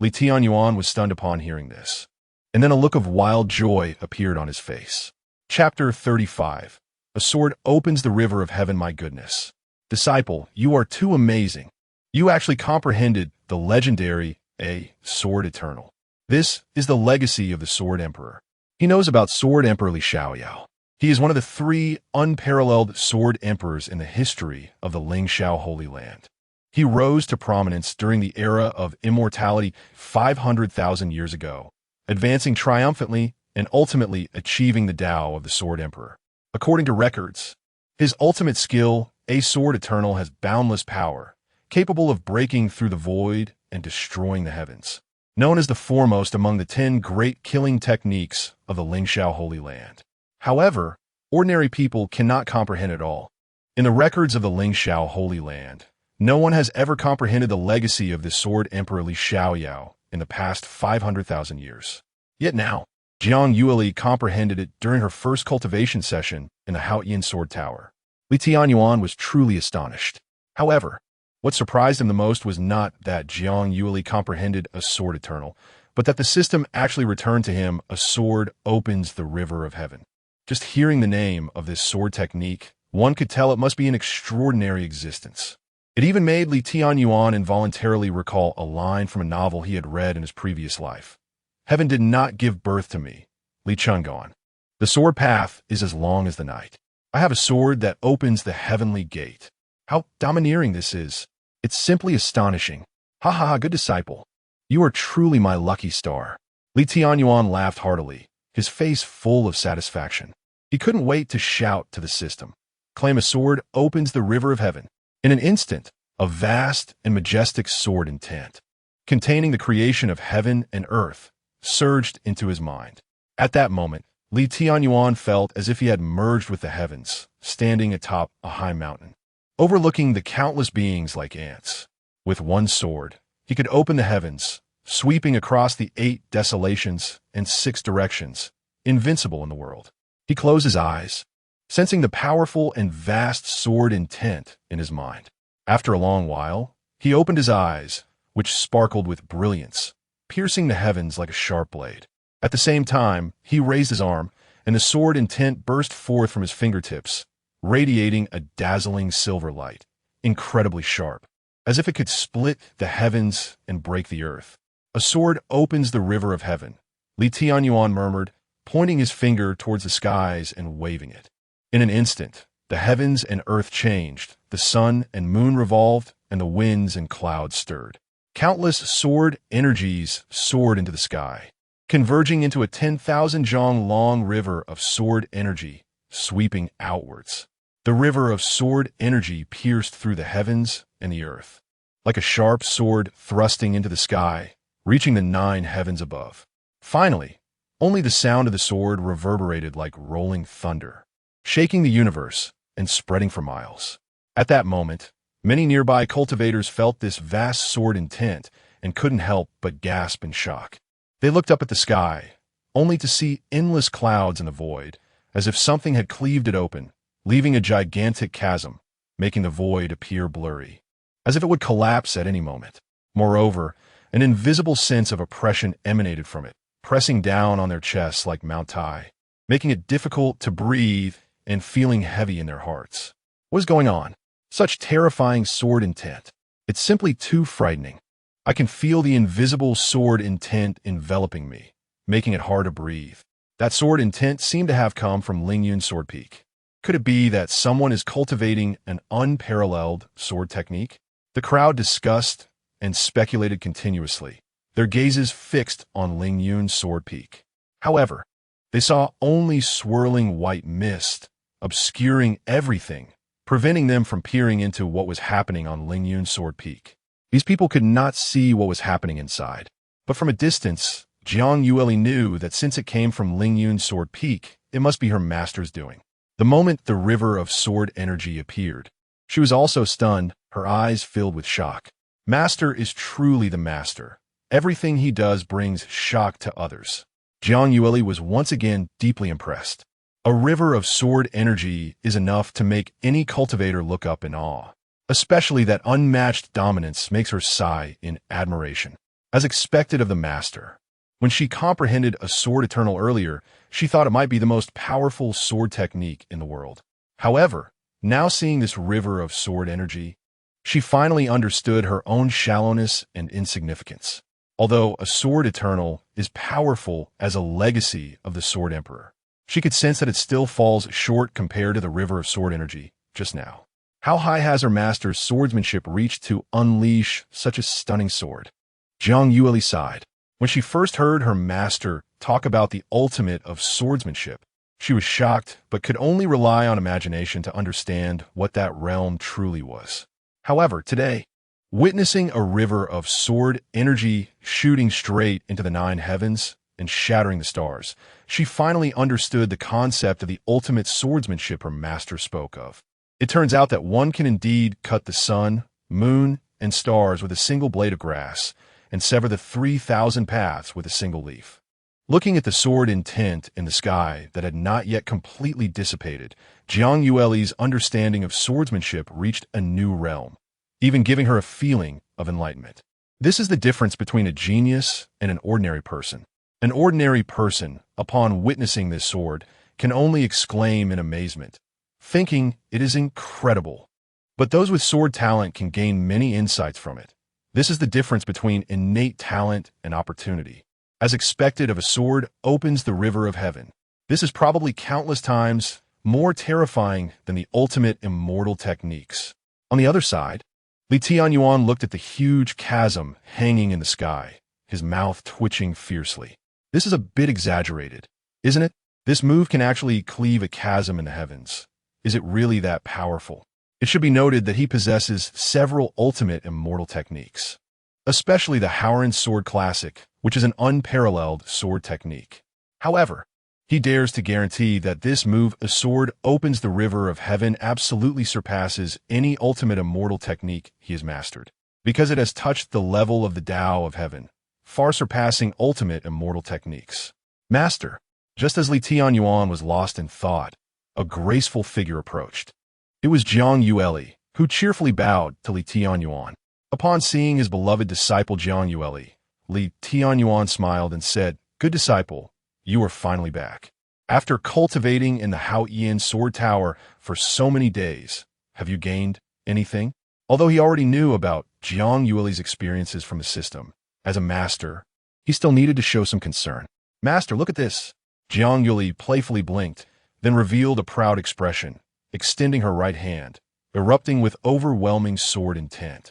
Tianyuan was stunned upon hearing this, and then a look of wild joy appeared on his face. Chapter 35. A sword opens the river of heaven, my goodness. Disciple, you are too amazing. You actually comprehended the legendary Sword Eternal. This is the legacy of the Sword Emperor. He knows about Sword Emperor Lingxiao. He is one of the 3 unparalleled Sword Emperors in the history of the Lingxiao Holy Land. He rose to prominence during the era of immortality 500,000 years ago, advancing triumphantly and ultimately achieving the Tao of the Sword Emperor. According to records, his ultimate skill, a Sword Eternal, has boundless power, capable of breaking through the void and destroying the heavens. Known as the foremost among the 10 great killing techniques of the Lingxiao Holy Land. However, ordinary people cannot comprehend it all. In the records of the Lingxiao Holy Land, no one has ever comprehended the legacy of the Sword Emperor Lingxiao in the past 500,000 years. Yet now, Jiang Yueli comprehended it during her first cultivation session in the Haoyan Sword Tower. Tianyuan was truly astonished. However, what surprised him the most was not that Jiang Yueli comprehended a Sword Eternal, but that the system actually returned to him a sword opens the river of heaven. Just hearing the name of this sword technique, one could tell it must be an extraordinary existence. It even made Tianyuan involuntarily recall a line from a novel he had read in his previous life. Heaven did not give birth to me, Li Chungon. The sword path is as long as the night. I have a sword that opens the heavenly gate. How domineering this is. It's simply astonishing. Ha ha ha, good disciple. You are truly my lucky star. Tianyuan laughed heartily, his face full of satisfaction. He couldn't wait to shout to the system. Claim a sword opens the river of heaven. In an instant, a vast and majestic sword intent, containing the creation of heaven and earth, surged into his mind. At that moment, Tianyuan felt as if he had merged with the heavens, standing atop a high mountain. overlooking the countless beings like ants. With one sword, he could open the heavens, sweeping across the 8 desolations and 6 directions, invincible in the world. He closed his eyes, sensing the powerful and vast sword intent in his mind. After a long while, he opened his eyes, which sparkled with brilliance, piercing the heavens like a sharp blade. At the same time, he raised his arm, and the sword intent burst forth from his fingertips, radiating a dazzling silver light, incredibly sharp, as if it could split the heavens and break the earth. A sword opens the river of heaven, Li Tianyuan murmured, pointing his finger towards the skies and waving it. In an instant, the heavens and earth changed, the sun and moon revolved, and the winds and clouds stirred. Countless sword energies soared into the sky, converging into a 10,000 zhang long river of sword energy, sweeping outwards. The river of sword energy pierced through the heavens and the earth, like a sharp sword thrusting into the sky, reaching the 9 heavens above. Finally, only the sound of the sword reverberated like rolling thunder, shaking the universe and spreading for miles. At that moment, many nearby cultivators felt this vast sword intent and couldn't help but gasp in shock. They looked up at the sky, only to see endless clouds in the void, as if something had cleaved it open, leaving a gigantic chasm, making the void appear blurry, as if it would collapse at any moment. Moreover, an invisible sense of oppression emanated from it, pressing down on their chests like Mount Tai, making it difficult to breathe and feeling heavy in their hearts. What is going on? Such terrifying sword intent. It's simply too frightening. I can feel the invisible sword intent enveloping me, making it hard to breathe. That sword intent seemed to have come from Lingyun's sword peak. Could it be that someone is cultivating an unparalleled sword technique? The crowd discussed and speculated continuously, their gazes fixed on Lingyun's sword peak. However, they saw only swirling white mist, obscuring everything, preventing them from peering into what was happening on Lingyun's sword peak. These people could not see what was happening inside, but from a distance, Jiang Yueli knew that since it came from Lingyun's sword peak, it must be her master's doing. The moment the river of sword energy appeared, she was also stunned, her eyes filled with shock. Master is truly the master. Everything he does brings shock to others. Jiang Yueli was once again deeply impressed. A river of sword energy is enough to make any cultivator look up in awe. Especially that unmatched dominance makes her sigh in admiration. As expected of the master, when she comprehended a sword eternal earlier, she thought it might be the most powerful sword technique in the world. However, now seeing this river of sword energy, she finally understood her own shallowness and insignificance. Although a sword eternal is powerful as a legacy of the sword emperor, she could sense that it still falls short compared to the river of sword energy just now. How high has her master's swordsmanship reached to unleash such a stunning sword? Jiang Yueli sighed. When she first heard her master talk about the ultimate of swordsmanship, she was shocked but could only rely on imagination to understand what that realm truly was. However, today, witnessing a river of sword energy shooting straight into the 9 heavens and shattering the stars, she finally understood the concept of the ultimate swordsmanship her master spoke of. It turns out that one can indeed cut the sun, moon, and stars with a single blade of grass, and sever the 3,000 paths with a single leaf. Looking at the sword intent in the sky that had not yet completely dissipated, Jiang Yueli's understanding of swordsmanship reached a new realm, even giving her a feeling of enlightenment. This is the difference between a genius and an ordinary person. An ordinary person, upon witnessing this sword, can only exclaim in amazement, thinking it is incredible. But those with sword talent can gain many insights from it. This is the difference between innate talent and opportunity. As expected of a sword opens the river of heaven. This is probably countless times more terrifying than the ultimate immortal techniques. On the other side, Li Tianyuan looked at the huge chasm hanging in the sky, his mouth twitching fiercely. This is a bit exaggerated, isn't it? This move can actually cleave a chasm in the heavens. Is it really that powerful? It should be noted that he possesses several ultimate immortal techniques, especially the Howren Sword Classic, which is an unparalleled sword technique. However, He dares to guarantee that this move, a sword opens the river of heaven, absolutely surpasses any ultimate immortal technique he has mastered, because it has touched the level of the Tao of heaven, far surpassing ultimate immortal techniques. Master, just as Li Tianyuan was lost in thought, a graceful figure approached. It was Jiang Yueli, who cheerfully bowed to Li Tianyuan. Upon seeing his beloved disciple Jiang Yueli, Li Tianyuan smiled and said, "Good disciple, you are finally back. After cultivating in the Haoyan Sword Tower for so many days, have you gained anything?" Although he already knew about Jiang Yueli's experiences from the system, as a master, he still needed to show some concern. "Master, look at this." Jiang Yueli playfully blinked, then revealed a proud expression, extending her right hand, erupting with overwhelming sword intent,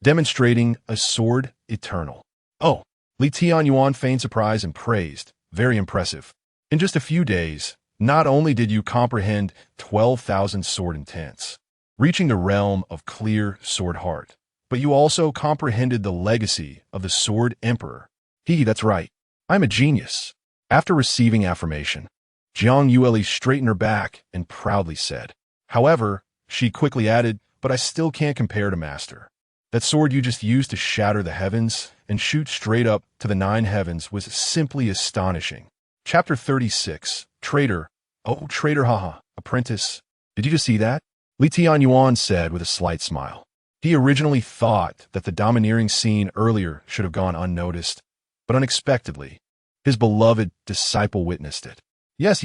demonstrating a sword eternal. "Oh," Li Tianyuan feigned surprise and praised, "very impressive. In just a few days, not only did you comprehend 12,000 sword intents, reaching the realm of clear sword heart, but you also comprehended the legacy of the Sword Emperor." That's right. I'm a genius." After receiving affirmation, Jiang Yueli straightened her back and proudly said. However, she quickly added, "But I still can't compare to Master. That sword you just used to shatter the heavens and shoot straight up to the 9 heavens was simply astonishing." Chapter 36. Traitor. "Oh, traitor, haha. Apprentice. Did you just see that?" Li Tianyuan said with a slight smile. He originally thought that the domineering scene earlier should have gone unnoticed, but unexpectedly, his beloved disciple witnessed it. Yes.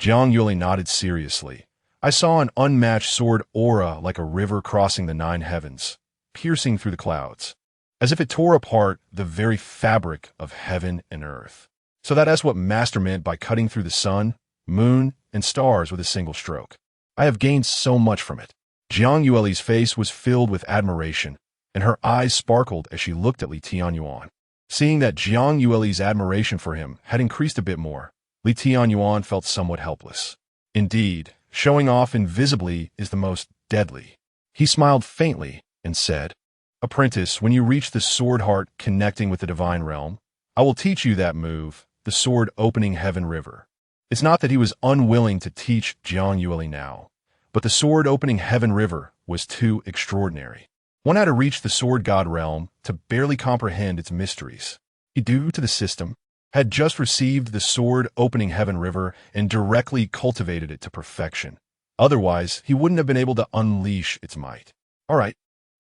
Jiang Yueli nodded seriously. "I saw an unmatched sword aura like a river crossing the 9 heavens, piercing through the clouds, as if it tore apart the very fabric of heaven and earth. So that's what Master meant by cutting through the sun, moon, and stars with a single stroke. I have gained so much from it." Jiang Yueli's face was filled with admiration, and her eyes sparkled as she looked at Li Tianyuan. Seeing that Jiang Yueli's admiration for him had increased a bit more, Li Tianyuan felt somewhat helpless. Indeed, showing off invisibly is the most deadly. He smiled faintly and said, "Apprentice, when you reach the sword heart connecting with the divine realm, I will teach you that move, the sword opening heaven river." It's not that he was unwilling to teach Jiang Yueli now, but the sword opening heaven river was too extraordinary. One had to reach the sword god realm to barely comprehend its mysteries. He, due to the system, had just received the sword opening heaven river and directly cultivated it to perfection. Otherwise, he wouldn't have been able to unleash its might. "All right,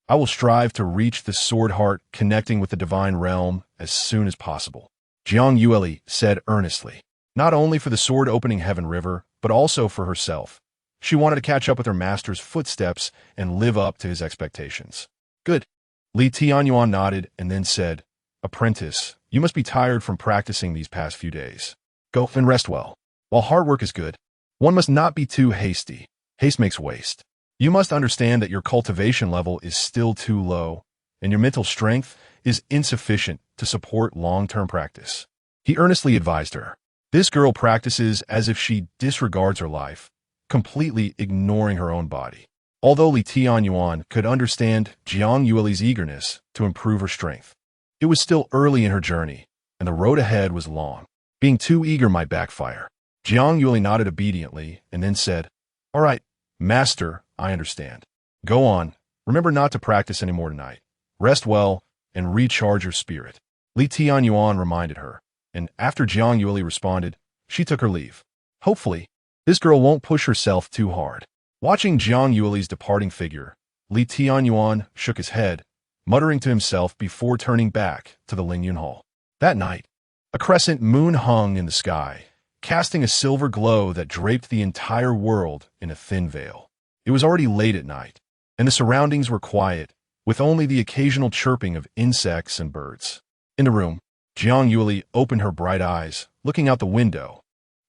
I will strive to reach the sword heart connecting with the divine realm as soon as possible," Jiang Yueli said earnestly. Not only for the sword opening heaven river, but also for herself. She wanted to catch up with her master's footsteps and live up to his expectations. "Good." Li Tianyuan nodded and then said, "Apprentice, you must be tired from practicing these past few days. Go and rest well. While hard work is good, one must not be too hasty. Haste makes waste. You must understand that your cultivation level is still too low, and your mental strength is insufficient to support long-term practice." He earnestly advised her. This girl practices as if she disregards her life, completely ignoring her own body. Although Li Tianyuan could understand Jiang Yueli's eagerness to improve her strength, it was still early in her journey, and the road ahead was long. Being too eager might backfire. Jiang Yueli nodded obediently and then said, "All right, Master, I understand. Go on. Remember not to practice anymore tonight. Rest well and recharge your spirit." Li Tianyuan reminded her, and after Jiang Yueli responded, she took her leave. Hopefully, this girl won't push herself too hard. Watching Jiang Yueli's departing figure, Li Tianyuan shook his head, muttering to himself before turning back to the Lingyun Hall. That night, a crescent moon hung in the sky, casting a silver glow that draped the entire world in a thin veil. It was already late at night, and the surroundings were quiet, with only the occasional chirping of insects and birds. In the room, Jiang Yueli opened her bright eyes, looking out the window.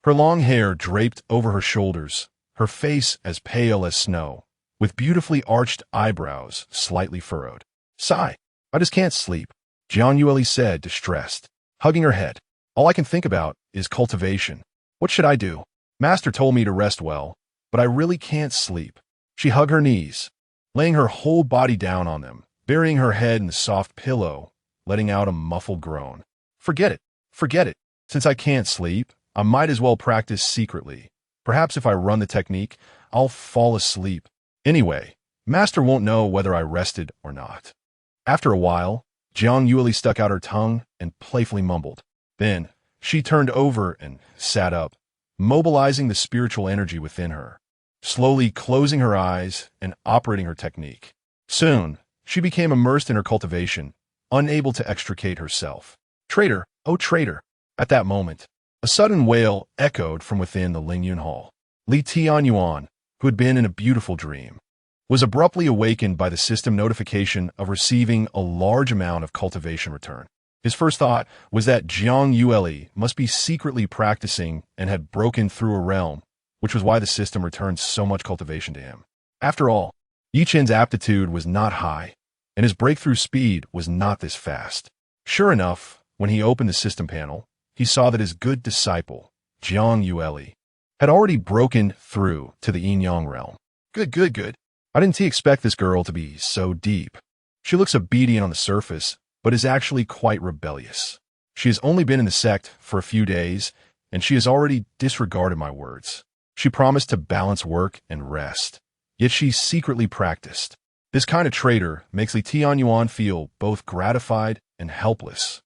Her long hair draped over her shoulders, her face as pale as snow, with beautifully arched eyebrows slightly furrowed. "Sigh, I just can't sleep," Jiang Yueli said, distressed, hugging her head. "All I can think about is cultivation. What should I do? Master told me to rest well, but I really can't sleep." She hugged her knees, laying her whole body down on them, burying her head in the soft pillow, letting out a muffled groan. Forget it. Since I can't sleep, I might as well practice secretly. Perhaps if I run the technique, I'll fall asleep. Anyway, Master won't know whether I rested or not. After a while, Jiang Yueli stuck out her tongue and playfully mumbled. Then, she turned over and sat up, mobilizing the spiritual energy within her, slowly closing her eyes and operating her technique. Soon, she became immersed in her cultivation, unable to extricate herself. Traitor, oh traitor! At that moment, a sudden wail echoed from within the Lingyun Hall. Tianyuan, who had been in a beautiful dream, was abruptly awakened by the system notification of receiving a large amount of cultivation return. His first thought was that Jiang Yueli must be secretly practicing and had broken through a realm, which was why the system returned so much cultivation to him. After all, Yichen's aptitude was not high, and his breakthrough speed was not this fast. Sure enough, when he opened the system panel, he saw that his good disciple, Jiang Yueli, had already broken through to the yin-yang realm. Good. I didn't expect this girl to be so deep. She looks obedient on the surface, but is actually quite rebellious. She has only been in the sect for a few days, and she has already disregarded my words. She promised to balance work and rest, yet she secretly practiced. This kind of traitor makes Tianyuan feel both gratified and helpless.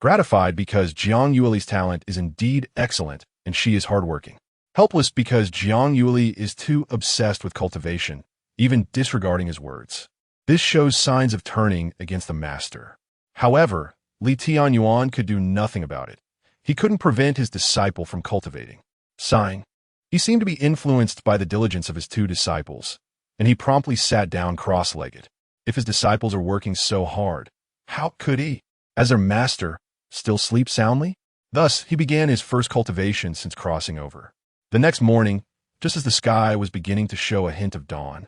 Gratified because Jiang Yueli's talent is indeed excellent and she is hardworking. Helpless because Jiang Yueli is too obsessed with cultivation, even disregarding his words. This shows signs of turning against the master. However, Tianyuan could do nothing about it. He couldn't prevent his disciple from cultivating. Sighing, he seemed to be influenced by the diligence of his two disciples, and he promptly sat down cross-legged. If his disciples are working so hard, how could he, as their master, still sleep soundly? Thus, he began his first cultivation since crossing over. The next morning, just as the sky was beginning to show a hint of dawn,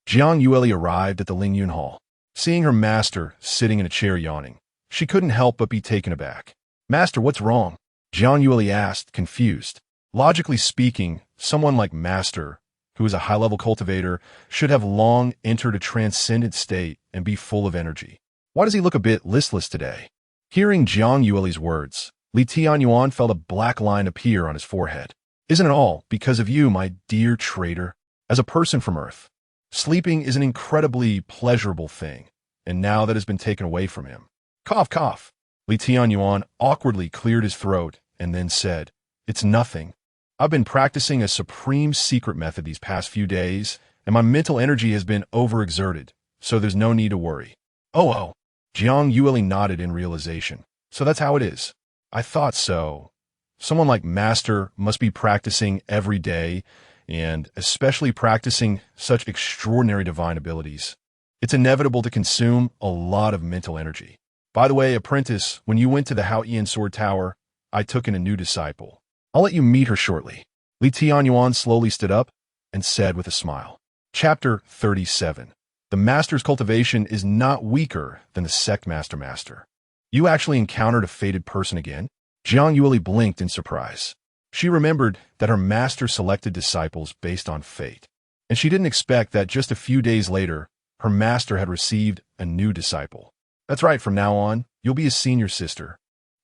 Jiang Yueli arrived at the Lingyun Hall. Seeing her master sitting in a chair yawning, she couldn't help but be taken aback. Master, what's wrong? Jiang Yueli asked, confused. Logically speaking, someone like Master, who is a high-level cultivator, should have long entered a transcendent state and be full of energy. Why does he look a bit listless today? Hearing Jiang Yueli's words, Tianyuan felt a black line appear on his forehead. Isn't it all because of you, my dear traitor? As a person from Earth, sleeping is an incredibly pleasurable thing, and now that has been taken away from him. Cough. Tianyuan awkwardly cleared his throat and then said, It's nothing. I've been practicing a supreme secret method these past few days, and my mental energy has been overexerted, so there's no need to worry. Oh. Jiang Yueli nodded in realization. So that's how it is. I thought so. Someone like Master must be practicing every day, and especially practicing such extraordinary divine abilities. It's inevitable to consume a lot of mental energy. By the way, apprentice, when you went to the Haoyan Sword Tower, I took in a new disciple. I'll let you meet her shortly. Tianyuan slowly stood up and said with a smile. Chapter 37. The master's cultivation is not weaker than the sect master. You actually encountered a fated person again? Jiang Yueli blinked in surprise. She remembered that her master selected disciples based on fate, and she didn't expect that just a few days later, her master had received a new disciple. That's right, from now on, you'll be a senior sister.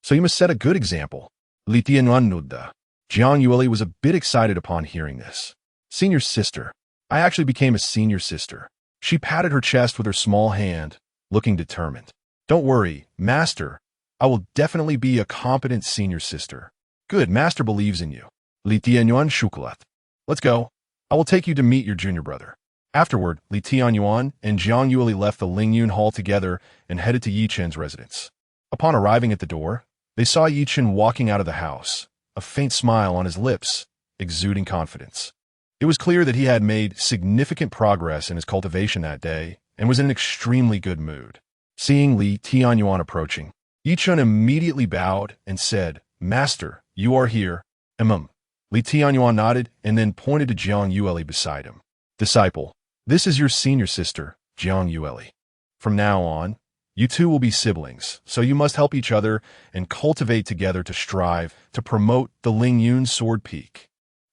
So you must set a good example. Tianyuan nudda. Jiang Yueli was a bit excited upon hearing this. Senior sister. I actually became a senior sister. She patted her chest with her small hand, looking determined. Don't worry, Master. I will definitely be a competent senior sister. Good, Master believes in you. Tianyuan shukulat. Let's go. I will take you to meet your junior brother. Afterward, Tianyuan and Jiang Yueli left the Lingyun Hall together and headed to Yichen's residence. Upon arriving at the door, they saw Yichen walking out of the house, a faint smile on his lips, exuding confidence. It was clear that he had made significant progress in his cultivation that day and was in an extremely good mood. Seeing Tianyuan approaching, Yichen immediately bowed and said, Master, you are here. Tianyuan nodded and then pointed to Jiang Yueli beside him. Disciple, this is your senior sister, Jiang Yueli. From now on, you two will be siblings, so you must help each other and cultivate together to strive to promote the Lingyun Sword Peak.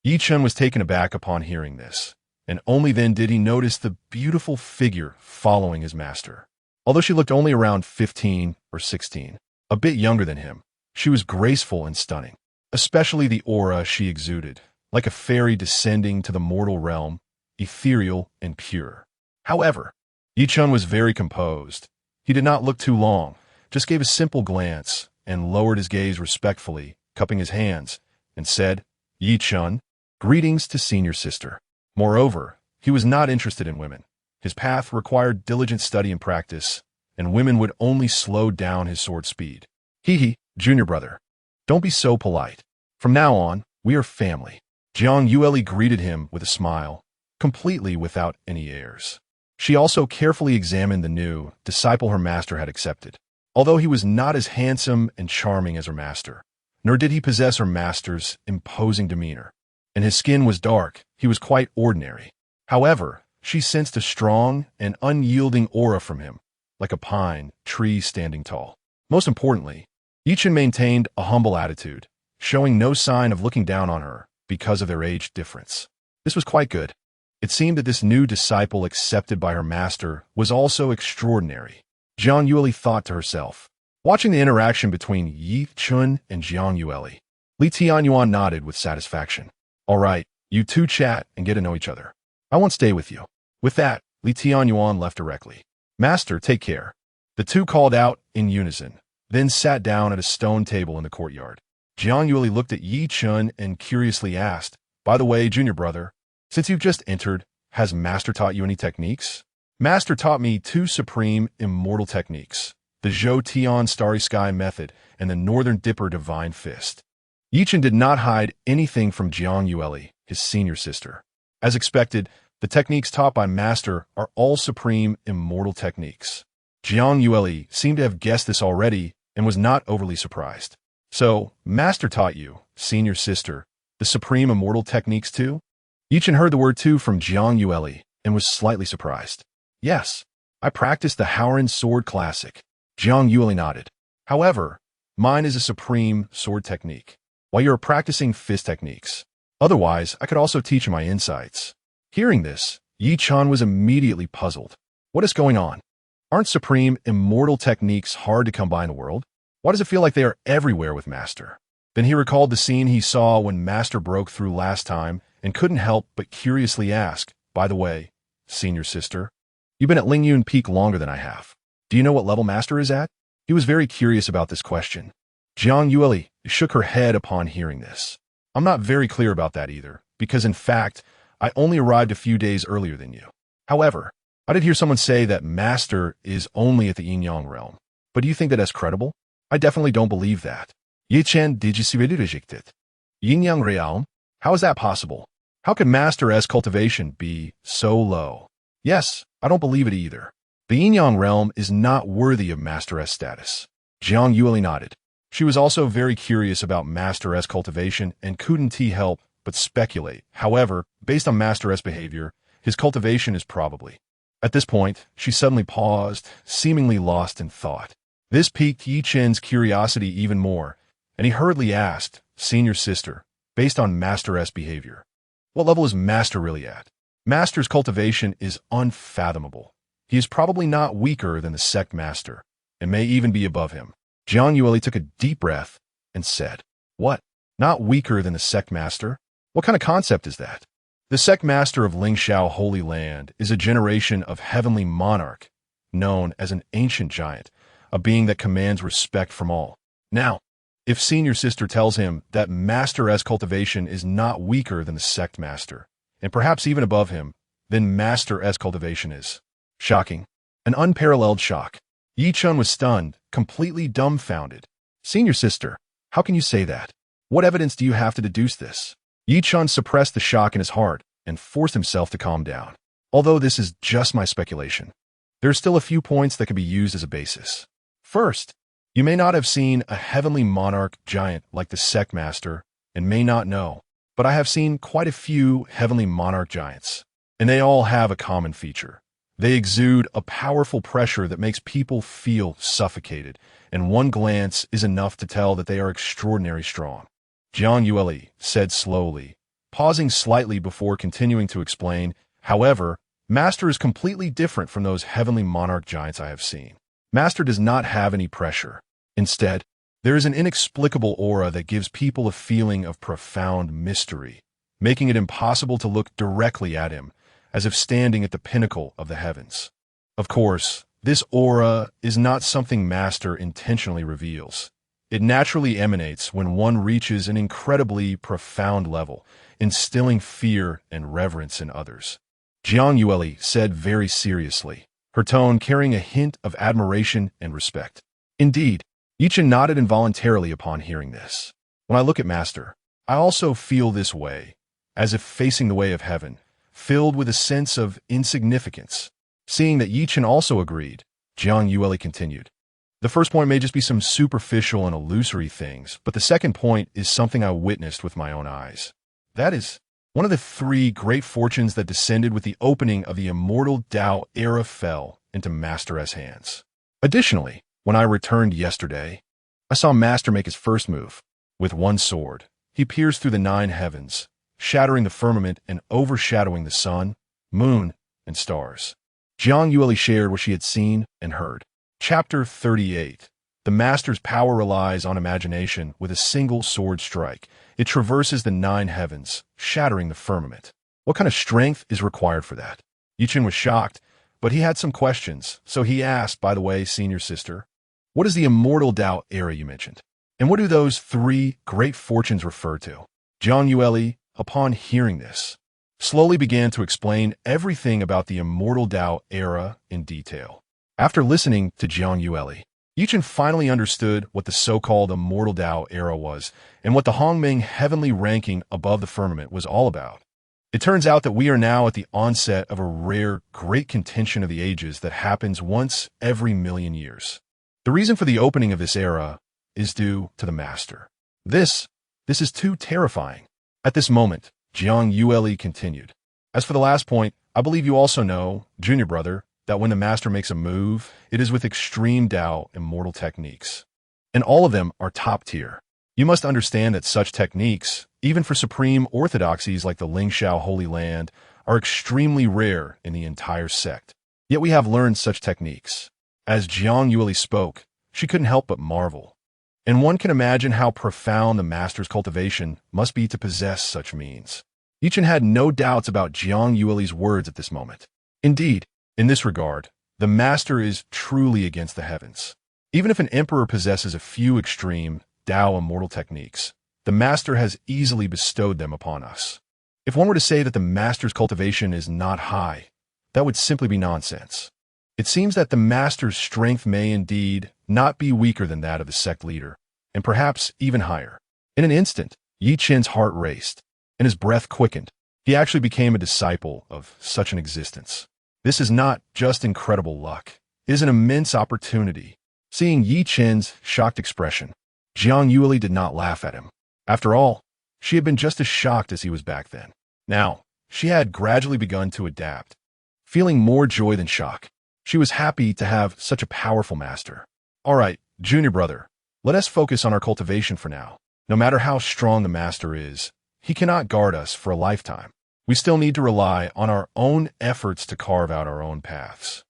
Yichen was taken aback upon hearing this, and only then did he notice the beautiful figure following his master. Although she looked only around 15 or 16, a bit younger than him, she was graceful and stunning. especially the aura she exuded, like a fairy descending to the mortal realm, ethereal and pure. However, Yichun was very composed. He did not look too long, just gave a simple glance and lowered his gaze respectfully, cupping his hands, and said, Yichun, greetings to senior sister. Moreover, he was not interested in women. His path required diligent study and practice, and women would only slow down his sword speed. Hee, junior brother. Don't be so polite. From now on, we are family. Jiang Yueli greeted him with a smile, completely without any airs. She also carefully examined the new disciple her master had accepted. Although he was not as handsome and charming as her master, nor did he possess her master's imposing demeanor, and his skin was dark, he was quite ordinary. However, she sensed a strong and unyielding aura from him, like a pine tree standing tall. Most importantly, Yichun maintained a humble attitude, showing no sign of looking down on her because of their age difference. This was quite good. It seemed that this new disciple accepted by her master was also extraordinary. Jiang Yueli thought to herself. Watching the interaction between Yichun and Jiang Yueli, Li Tianyuan nodded with satisfaction. All right, you two chat and get to know each other. I won't stay with you. With that, Li Tianyuan left directly. Master, take care. The two called out in unison, then sat down at a stone table in the courtyard. Jiang Yueli looked at Yichun and curiously asked, by the way, junior brother, since you've just entered, has Master taught you any techniques? Master taught me two supreme immortal techniques, the Zhou Tian Starry Sky Method and the Northern Dipper Divine Fist. Yichun did not hide anything from Jiang Yueli, his senior sister. As expected, the techniques taught by Master are all supreme immortal techniques. Jiang Yueli seemed to have guessed this already and was not overly surprised. So, Master taught you, senior sister, the supreme immortal techniques too? Yichun heard the word too from Jiang Yueli and was slightly surprised. Yes, I practiced the Haoran Sword Classic. Jiang Yueli nodded. However, mine is a supreme sword technique, while you're practicing fist techniques. Otherwise, I could also teach you my insights. Hearing this, Yichun was immediately puzzled. What is going on? Aren't supreme immortal techniques hard to come by in the world? Why does it feel like they are everywhere with Master? Then he recalled the scene he saw when Master broke through last time and couldn't help but curiously ask, by the way, senior sister, you've been at Lingyun Peak longer than I have. Do you know what level Master is at? He was very curious about this question. Jiang Yueli shook her head upon hearing this. I'm not very clear about that either, because in fact, I only arrived a few days earlier than you. However, I did hear someone say that Master is only at the Yin-Yang realm. But do you think that that's credible? I definitely don't believe that. Yichen digisividit. Yin-Yang realm? How is that possible? How can Master S cultivation be so low? Yes, I don't believe it either. The Yin-Yang realm is not worthy of Master S status. Jiang Yueli nodded. She was also very curious about Master S cultivation and couldn't help but speculate. However, based on Master S behavior, his cultivation is probably. At this point, she suddenly paused, seemingly lost in thought. This piqued Yichen's curiosity even more, and he hurriedly asked, senior sister, based on Master S behavior, what level is Master really at? Master's cultivation is unfathomable. He is probably not weaker than the sect master, and may even be above him. Jiang Yueli took a deep breath and said, what? Not weaker than the sect master? What kind of concept is that? The sect master of Lingxiao Holy Land is a generation of heavenly monarch, known as an ancient giant, a being that commands respect from all. Now, if senior sister tells him that Master S cultivation is not weaker than the sect master, and perhaps even above him, then Master S cultivation is shocking. An unparalleled shock. Yichun was stunned, completely dumbfounded. Senior sister, how can you say that? What evidence do you have to deduce this? Yichun suppressed the shock in his heart and forced himself to calm down. Although this is just my speculation, there are still a few points that can be used as a basis. First, you may not have seen a heavenly monarch giant like the sect master and may not know, but I have seen quite a few heavenly monarch giants, and they all have a common feature. They exude a powerful pressure that makes people feel suffocated, and one glance is enough to tell that they are extraordinarily strong. Jiang Yueli said slowly, pausing slightly before continuing to explain, however, Master is completely different from those heavenly monarch giants I have seen. Master does not have any pressure. Instead, There is an inexplicable aura that gives people a feeling of profound mystery, making it impossible to look directly at him, as if standing at the pinnacle of the heavens. Of course, this aura is not something Master intentionally reveals. It naturally emanates when one reaches an incredibly profound level, instilling fear and reverence in others. Jiang Yueli said very seriously, her tone carrying a hint of admiration and respect. Indeed, Yichen nodded involuntarily upon hearing this. When I look at Master, I also feel this way, as if facing the way of heaven, filled with a sense of insignificance. Seeing that Yichen also agreed, Jiang Yueli continued. The first point may just be some superficial and illusory things, but the second point is something I witnessed with my own eyes. That is, one of the 3 great fortunes that descended with the opening of the immortal Tao era fell into Master S' hands. Additionally, when I returned yesterday, I saw Master make his first move. With one sword, he pierced through the 9 heavens, shattering the firmament and overshadowing the sun, moon, and stars. Jiang Yueli shared what she had seen and heard. Chapter 38. The Master's power relies on imagination with a single sword strike. It traverses the 9 heavens, shattering the firmament. What kind of strength is required for that? Yichen was shocked, but he had some questions, so he asked, by the way, senior sister, what is the immortal Tao era you mentioned? And what do those 3 great fortunes refer to? Jiang Yueli, upon hearing this, slowly began to explain everything about the immortal Tao era in detail. After listening to Jiang Yueli, Yichen finally understood what the so-called immortal Tao era was and what the Hongming heavenly ranking above the firmament was all about. It turns out that we are now at the onset of a rare, great contention of the ages that happens once every 1,000,000 years. The reason for the opening of this era is due to the Master. This is too terrifying. At this moment, Jiang Yueli continued. As for the last point, I believe you also know, junior brother, that when the Master makes a move, it is with extreme Tao immortal techniques. And all of them are top tier. You must understand that such techniques, even for supreme orthodoxies like the Lingxiao Holy Land, are extremely rare in the entire sect. Yet we have learned such techniques. As Jiang Yueli spoke, she couldn't help but marvel. And one can imagine how profound the Master's cultivation must be to possess such means. Yichen had no doubts about Jiang Yueli's words at this moment. Indeed, in this regard, the Master is truly against the heavens. Even if an emperor possesses a few extreme Tao immortal techniques, the Master has easily bestowed them upon us. If one were to say that the Master's cultivation is not high, that would simply be nonsense. It seems that the Master's strength may indeed not be weaker than that of the sect leader, and perhaps even higher. In an instant, Yi Chen's heart raced, and his breath quickened. He actually became a disciple of such an existence. This is not just incredible luck. It is an immense opportunity. Seeing Yi Chen's shocked expression, Jiang Yueli did not laugh at him. After all, she had been just as shocked as he was back then. Now, she had gradually begun to adapt, feeling more joy than shock. She was happy to have such a powerful Master. All right, junior brother, let us focus on our cultivation for now. No matter how strong the Master is, he cannot guard us for a lifetime. We still need to rely on our own efforts to carve out our own paths.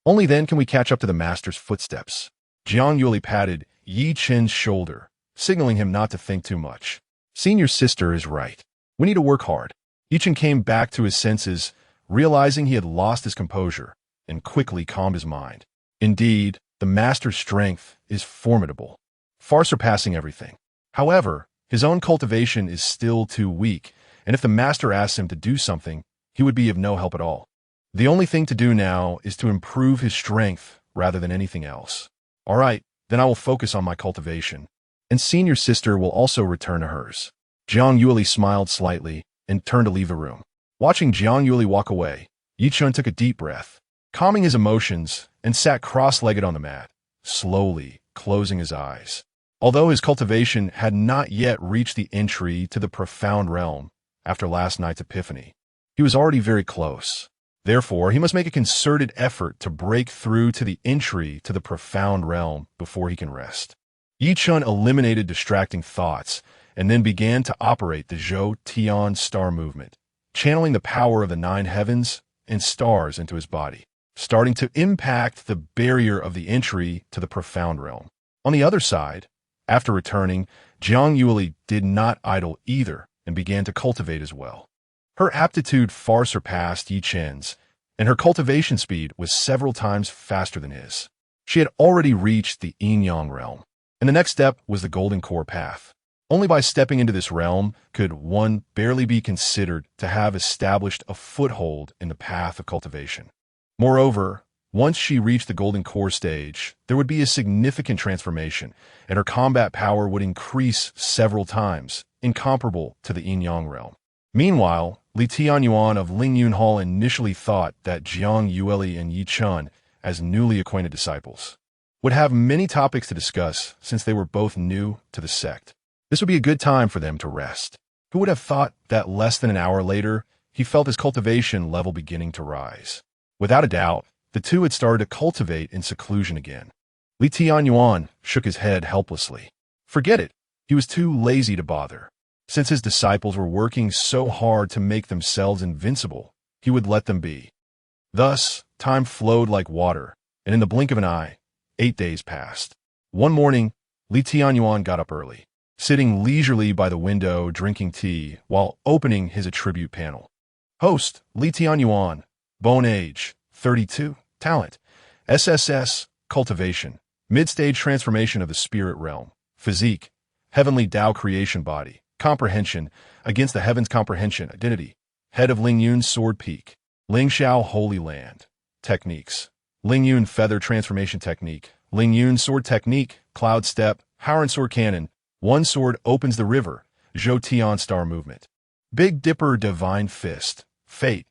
Only then can we catch up to the Master's footsteps. Jiang Yueli patted Yi Chen's shoulder, signaling him not to think too much. Senior sister is right. We need to work hard. Yi Chen came back to his senses, realizing he had lost his composure, and quickly calmed his mind. Indeed, the Master's strength is formidable, far surpassing everything. However, his own cultivation is still too weak, and if the Master asks him to do something, he would be of no help at all. The only thing to do now is to improve his strength rather than anything else. All right, then I will focus on my cultivation, and senior sister will also return to hers. Jiang Yueli smiled slightly and turned to leave the room. Watching Jiang Yueli walk away, Yi Chen took a deep breath, calming his emotions, and sat cross-legged on the mat, slowly closing his eyes. Although his cultivation had not yet reached the entry to the profound realm after last night's epiphany, he was already very close. Therefore, he must make a concerted effort to break through to the entry to the profound realm before he can rest. Yi Chen eliminated distracting thoughts and then began to operate the Zhou Tian star movement, channeling the power of the 9 heavens and stars into his body, starting to impact the barrier of the entry to the profound realm. On the other side, After returning, Jiang Yueli did not idle either and began to cultivate as well. Her aptitude far surpassed Yi Chen's, and her cultivation speed was several times faster than his. She had already reached the yin-yang realm, and the next step was the Golden Core path. Only by stepping into this realm could one barely be considered to have established a foothold in the path of cultivation. Moreover, once she reached the Golden Core stage, there would be a significant transformation, and her combat power would increase several times, incomparable to the yin-yang realm. Meanwhile, Li Tianyuan of Lingyun Hall initially thought that Jiang Yueli and Yi Chen, as newly acquainted disciples, would have many topics to discuss since they were both new to the sect. This would be a good time for them to rest. Who would have thought that less than an hour later, he felt his cultivation level beginning to rise? Without a doubt, the two had started to cultivate in seclusion again. Li Tianyuan shook his head helplessly. Forget it. He was too lazy to bother. Since his disciples were working so hard to make themselves invincible, he would let them be. Thus, time flowed like water, and in the blink of an eye, 8 days passed. One morning, Li Tianyuan got up early, sitting leisurely by the window drinking tea while opening his attribute panel. Host, Li Tianyuan, bone age, 32, talent, SSS, cultivation, mid-stage transformation of the spirit realm, physique, heavenly Tao creation body, comprehension, against the heavens comprehension, identity, head of Lingyun sword peak, Lingxiao Holy Land, techniques, Lingyun feather transformation technique, Lingyun sword technique, cloud step, Howren sword cannon, one sword opens the river, Zhou Tian star movement, Big Dipper divine fist, fate,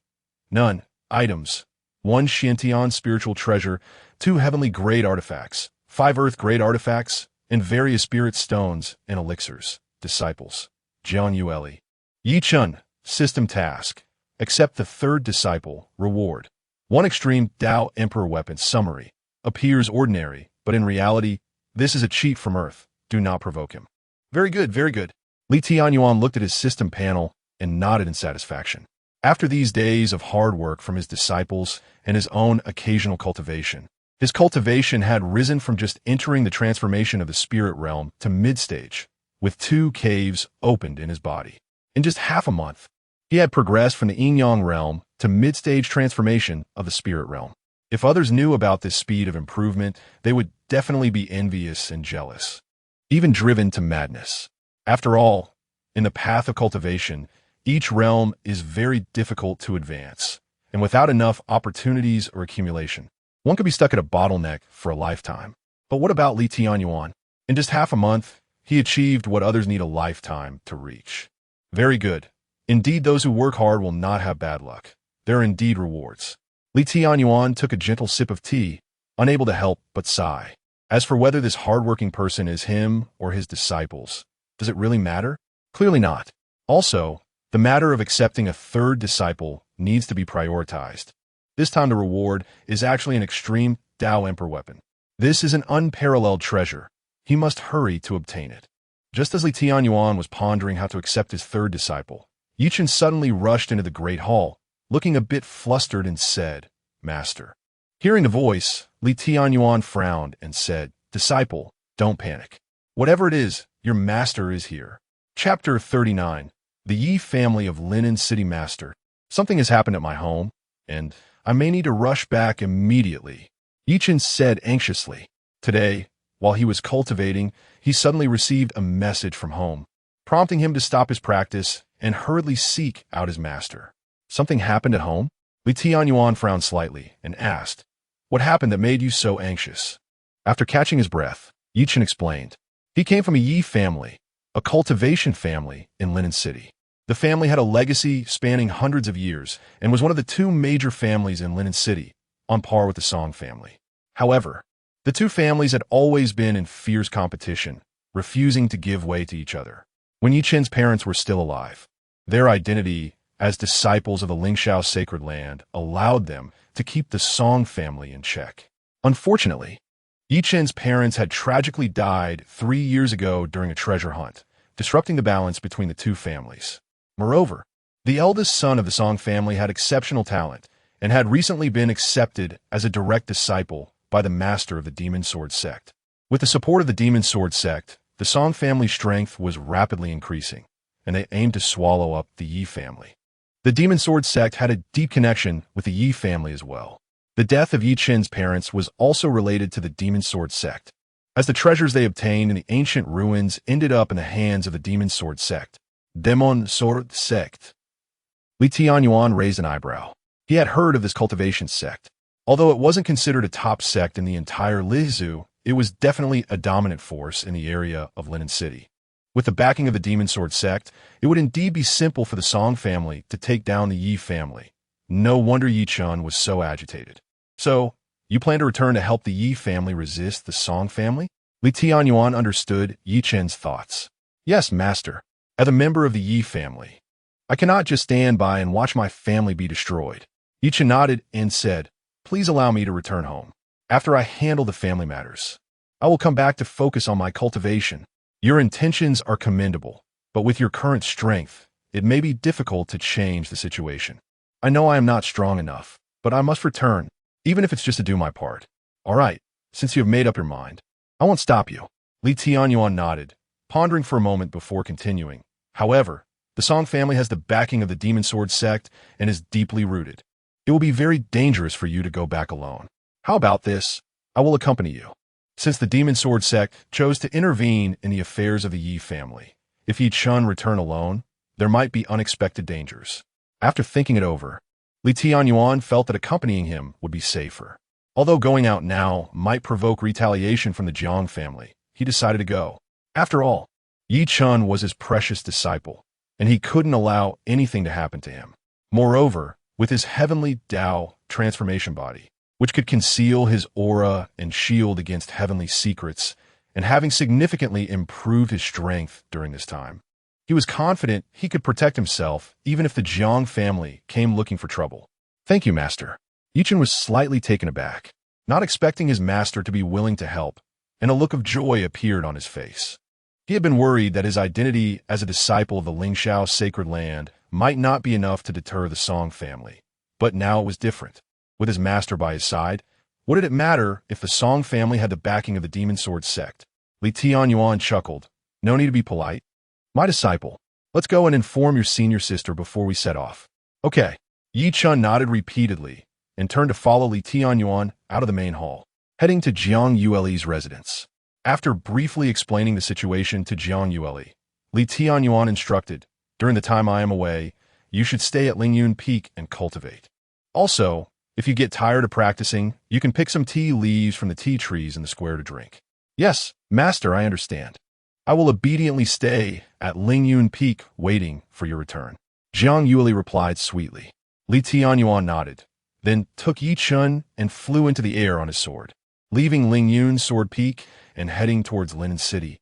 none, items, 1 Xiantian spiritual treasure, 2 heavenly grade artifacts, 5 earth grade artifacts, and various spirit stones and elixirs, disciples, Jiang Yueli. Yi Chen, system task, accept the third disciple, reward. 1 extreme Tao Emperor weapon summary, appears ordinary, but in reality, this is a cheat from Earth, do not provoke him. Very good, very good. Li Tianyuan looked at his system panel and nodded in satisfaction. After these days of hard work from his disciples and his own occasional cultivation, his cultivation had risen from just entering the transformation of the spirit realm to mid-stage, with 2 caves opened in his body. In just half a month, he had progressed from the yin-yang realm to mid-stage transformation of the spirit realm. If others knew about this speed of improvement, they would definitely be envious and jealous, even driven to madness. After all, in the path of cultivation, each realm is very difficult to advance, and without enough opportunities or accumulation, one could be stuck at a bottleneck for a lifetime. But what about Li Tianyuan? In just half a month, he achieved what others need a lifetime to reach. Very good. Indeed, those who work hard will not have bad luck. There are indeed rewards. Li Tianyuan took a gentle sip of tea, unable to help but sigh. As for whether this hardworking person is him or his disciples, does it really matter? Clearly not. Also, the matter of accepting a third disciple needs to be prioritized. This time the reward is actually an extreme Tao Emperor weapon. This is an unparalleled treasure. He must hurry to obtain it. Just as Li Tianyuan was pondering how to accept his third disciple, Yi Chen suddenly rushed into the great hall, looking a bit flustered and said, Master. Hearing the voice, Li Tianyuan frowned and said, Disciple, don't panic. Whatever it is, your master is here. Chapter 39. The Yi family of Linen City Master. Something has happened at my home, and I may need to rush back immediately, Yi Chen said anxiously. Today, while he was cultivating, he suddenly received a message from home, prompting him to stop his practice and hurriedly seek out his master. Something happened at home? Li Tianyuan frowned slightly and asked, What happened that made you so anxious? After catching his breath, Yi Chen explained. He came from a Yi family, a cultivation family in Linen City. The family had a legacy spanning hundreds of years and was one of the 2 major families in Linen City, on par with the Song family. However, the 2 families had always been in fierce competition, refusing to give way to each other. When Yi Chen's parents were still alive, their identity as disciples of the Lingxiao Sacred Land allowed them to keep the Song family in check. Unfortunately, Yi Chen's parents had tragically died 3 years ago during a treasure hunt, disrupting the balance between the 2 families. Moreover, the eldest son of the Song family had exceptional talent and had recently been accepted as a direct disciple by the master of the Demon Sword sect. With the support of the Demon Sword sect, The Song family's strength was rapidly increasing, and they aimed to swallow up the Yi family. The Demon Sword sect had a deep connection with the Yi family as well. The death of Yi Qin's parents was also related to the Demon Sword sect, as the treasures they obtained in the ancient ruins ended up in the hands of the Demon Sword sect. Demon Sword sect. Li Tianyuan raised an eyebrow. He had heard of this cultivation sect. Although it wasn't considered a top sect in the entire Lizhu, it was definitely a dominant force in the area of Linen City. With the backing of the Demon Sword sect, it would indeed be simple for the Song family to take down the Yi family. No wonder Yi Chun was so agitated. So, you plan to return to help the Yi family resist the Song family? Li Tianyuan understood Yi Chen's thoughts. Yes, master. As a member of the Yi family, I cannot just stand by and watch my family be destroyed. Yi Chen nodded and said, please allow me to return home. After I handle the family matters, I will come back to focus on my cultivation. Your intentions are commendable, but with your current strength, it may be difficult to change the situation. I know I am not strong enough, but I must return, even if it's just to do my part. All right, since you have made up your mind, I won't stop you. Li Tianyuan nodded, pondering for a moment before continuing. However, the Song family has the backing of the Demon Sword sect and is deeply rooted. It will be very dangerous for you to go back alone. How about this? I will accompany you. Since the Demon Sword sect chose to intervene in the affairs of the Yi family, if Yi Chun return alone, there might be unexpected dangers. After thinking it over, Li Tianyuan felt that accompanying him would be safer. Although going out now might provoke retaliation from the Jiang family, he decided to go. After all, Yi Chun was his precious disciple, and he couldn't allow anything to happen to him. Moreover, with his heavenly Tao transformation body, which could conceal his aura and shield against heavenly secrets, and having significantly improved his strength during this time, he was confident he could protect himself even if the Jiang family came looking for trouble. Thank you, master. Yi Chen was slightly taken aback, not expecting his master to be willing to help, and a look of joy appeared on his face. He had been worried that his identity as a disciple of the Lingxiao Sacred Land might not be enough to deter the Song family, but now it was different. With his master by his side, what did it matter if the Song family had the backing of the Demon Sword sect? Li Tianyuan chuckled. No need to be polite. My disciple, let's go and inform your senior sister before we set off. Okay. Yi Chun nodded repeatedly and turned to follow Li Tianyuan out of the main hall, heading to Jiang Yueli's residence. After briefly explaining the situation to Jiang Yueli, Li Tianyuan instructed, during the time I am away, you should stay at Lingyun Peak and cultivate. Also, if you get tired of practicing, you can pick some tea leaves from the tea trees in the square to drink. Yes, master, I understand. I will obediently stay at Lingyun Peak waiting for your return. Jiang Yueli replied sweetly. Li Tianyuan nodded, then took Yi Chun and flew into the air on his sword, leaving Lingyun Sword Peak and heading towards Linen City.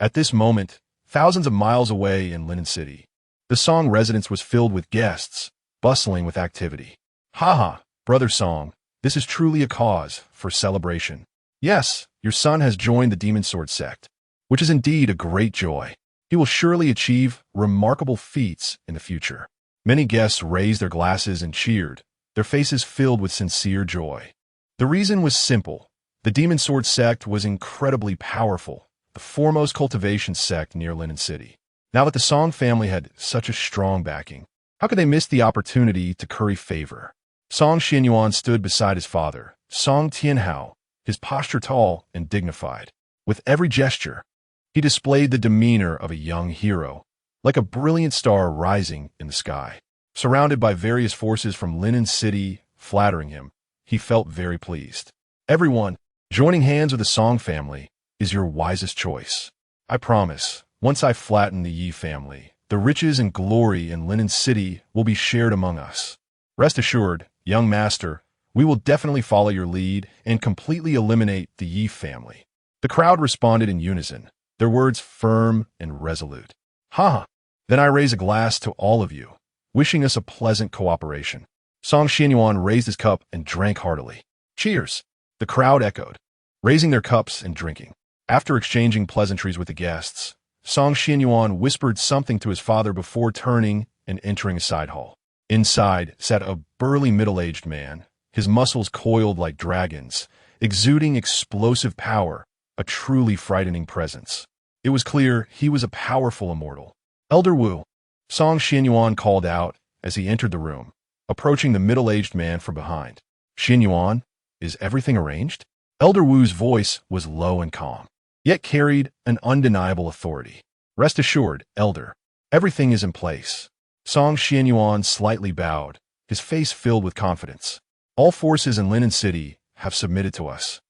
At this moment, thousands of miles away in Linen City, the Song residence was filled with guests, bustling with activity. Haha, Brother Song, this is truly a cause for celebration. Yes, your son has joined the Demon Sword sect, which is indeed a great joy. He will surely achieve remarkable feats in the future. Many guests raised their glasses and cheered, their faces filled with sincere joy. The reason was simple. The Demon Sword sect was incredibly powerful, the foremost cultivation sect near Linen City. Now that the Song family had such a strong backing, how could they miss the opportunity to curry favor? Song Xianyuan stood beside his father, Song Tianhao, his posture tall and dignified. With every gesture, he displayed the demeanor of a young hero, like a brilliant star rising in the sky. Surrounded by various forces from Linen City flattering him, he felt very pleased. Everyone, joining hands with the Song family is your wisest choice. I promise, once I flatten the Yi family, the riches and glory in Linen City will be shared among us. Rest assured, young master, we will definitely follow your lead and completely eliminate the Yi family. The crowd responded in unison, their words firm and resolute. Ha! Then I raise a glass to all of you, wishing us a pleasant cooperation. Song Xianyuan raised his cup and drank heartily. Cheers! The crowd echoed, raising their cups and drinking. After exchanging pleasantries with the guests, Song Xianyuan whispered something to his father before turning and entering a side hall. Inside sat a burly middle-aged man, his muscles coiled like dragons, exuding explosive power, a truly frightening presence. It was clear he was a powerful immortal. Elder Wu, Song Tianyuan called out as he entered the room, approaching the middle-aged man from behind. Tianyuan, is everything arranged? Elder Wu's voice was low and calm, yet carried an undeniable authority. Rest assured, Elder, everything is in place. Song Tianyuan slightly bowed, his face filled with confidence. All forces in Linen City have submitted to us,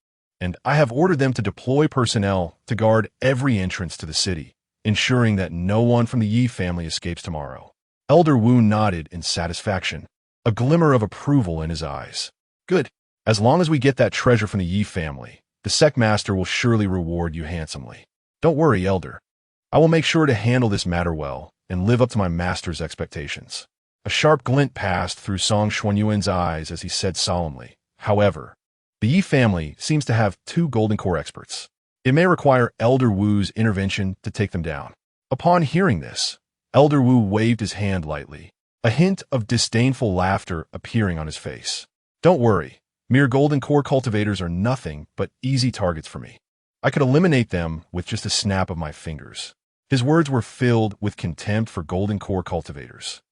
and I have ordered them to deploy personnel to guard every entrance to the city, ensuring that no one from the Yi family escapes tomorrow. Elder Wu nodded in satisfaction, a glimmer of approval in his eyes. Good. As long as we get that treasure from the Yi family, the sect master will surely reward you handsomely. Don't worry, Elder. I will make sure to handle this matter well and live up to my master's expectations. A sharp glint passed through Song Tianyuan's eyes as he said solemnly, however, the Yi family seems to have 2 golden core experts. It may require Elder Wu's intervention to take them down. Upon hearing this, Elder Wu waved his hand lightly, a hint of disdainful laughter appearing on his face. Don't worry, mere golden core cultivators are nothing but easy targets for me. I could eliminate them with just a snap of my fingers. His words were filled with contempt for golden core cultivators,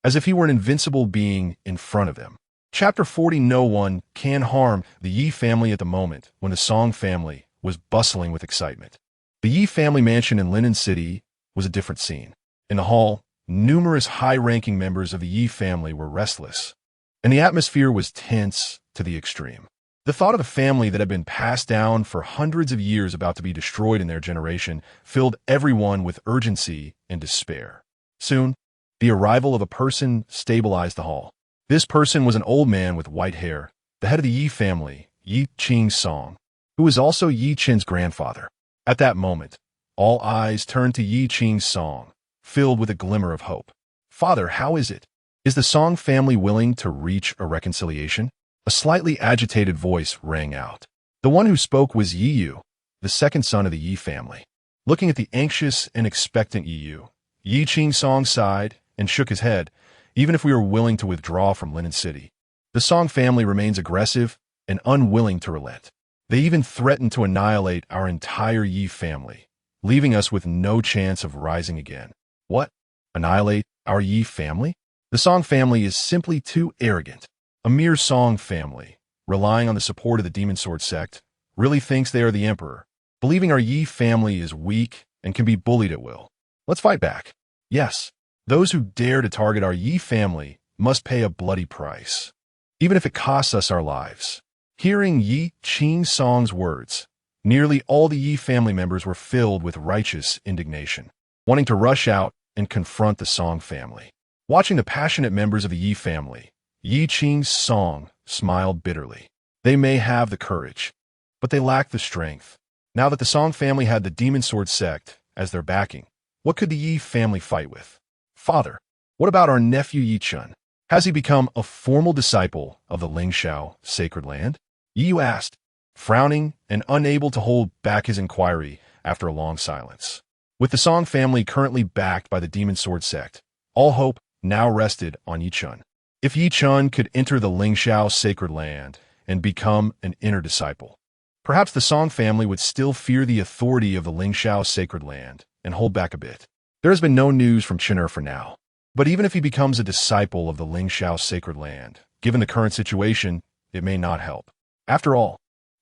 as if he were an invincible being in front of them. Chapter 40. No one can harm the Yi family at the moment when the Song family was bustling with excitement. The Yi family mansion in Linen City was a different scene. In the hall, numerous high-ranking members of the Yi family were restless, and the atmosphere was tense to the extreme. The thought of a family that had been passed down for hundreds of years about to be destroyed in their generation filled everyone with urgency and despair. Soon, the arrival of a person stabilized the hall. This person was an old man with white hair, the head of the Yi family, Yi Qing Song, who was also Yi Chen's grandfather. At that moment, all eyes turned to Yi Qing Song, filled with a glimmer of hope. Father, how is it? Is the Song family willing to reach a reconciliation? A slightly agitated voice rang out. The one who spoke was Yi Yu, the second son of the Yi family. Looking at the anxious and expectant Yi Yu, Yi Qing Song sighed and shook his head. Even if we are willing to withdraw from Linen City, the Song family remains aggressive and unwilling to relent. They even threaten to annihilate our entire Yi family, leaving us with no chance of rising again. What? Annihilate our Yi family? The Song family is simply too arrogant. A mere Song family, relying on the support of the Demon Sword sect, really thinks they are the emperor, believing our Yi family is weak and can be bullied at will. Let's fight back. Yes, those who dare to target our Yi family must pay a bloody price, even if it costs us our lives. Hearing Yi Qing Song's words, nearly all the Yi family members were filled with righteous indignation, wanting to rush out and confront the Song family. Watching the passionate members of the Yi family, Yi Qing Song smiled bitterly. They may have the courage, but they lack the strength. Now that the Song family had the Demon Sword sect as their backing, what could the Yi family fight with? Father, what about our nephew Yi Chun? Has he become a formal disciple of the Lingxiao Sacred Land? Yi Yu asked, frowning and unable to hold back his inquiry after a long silence. With the Song family currently backed by the Demon Sword sect, all hope now rested on Yi Chun. If Yi Chun could enter the Lingxiao Sacred Land and become an inner disciple, perhaps the Song family would still fear the authority of the Lingxiao Sacred Land and hold back a bit. There has been no news from Chin'er for now, but even if he becomes a disciple of the Lingxiao Sacred Land, given the current situation, it may not help. After all,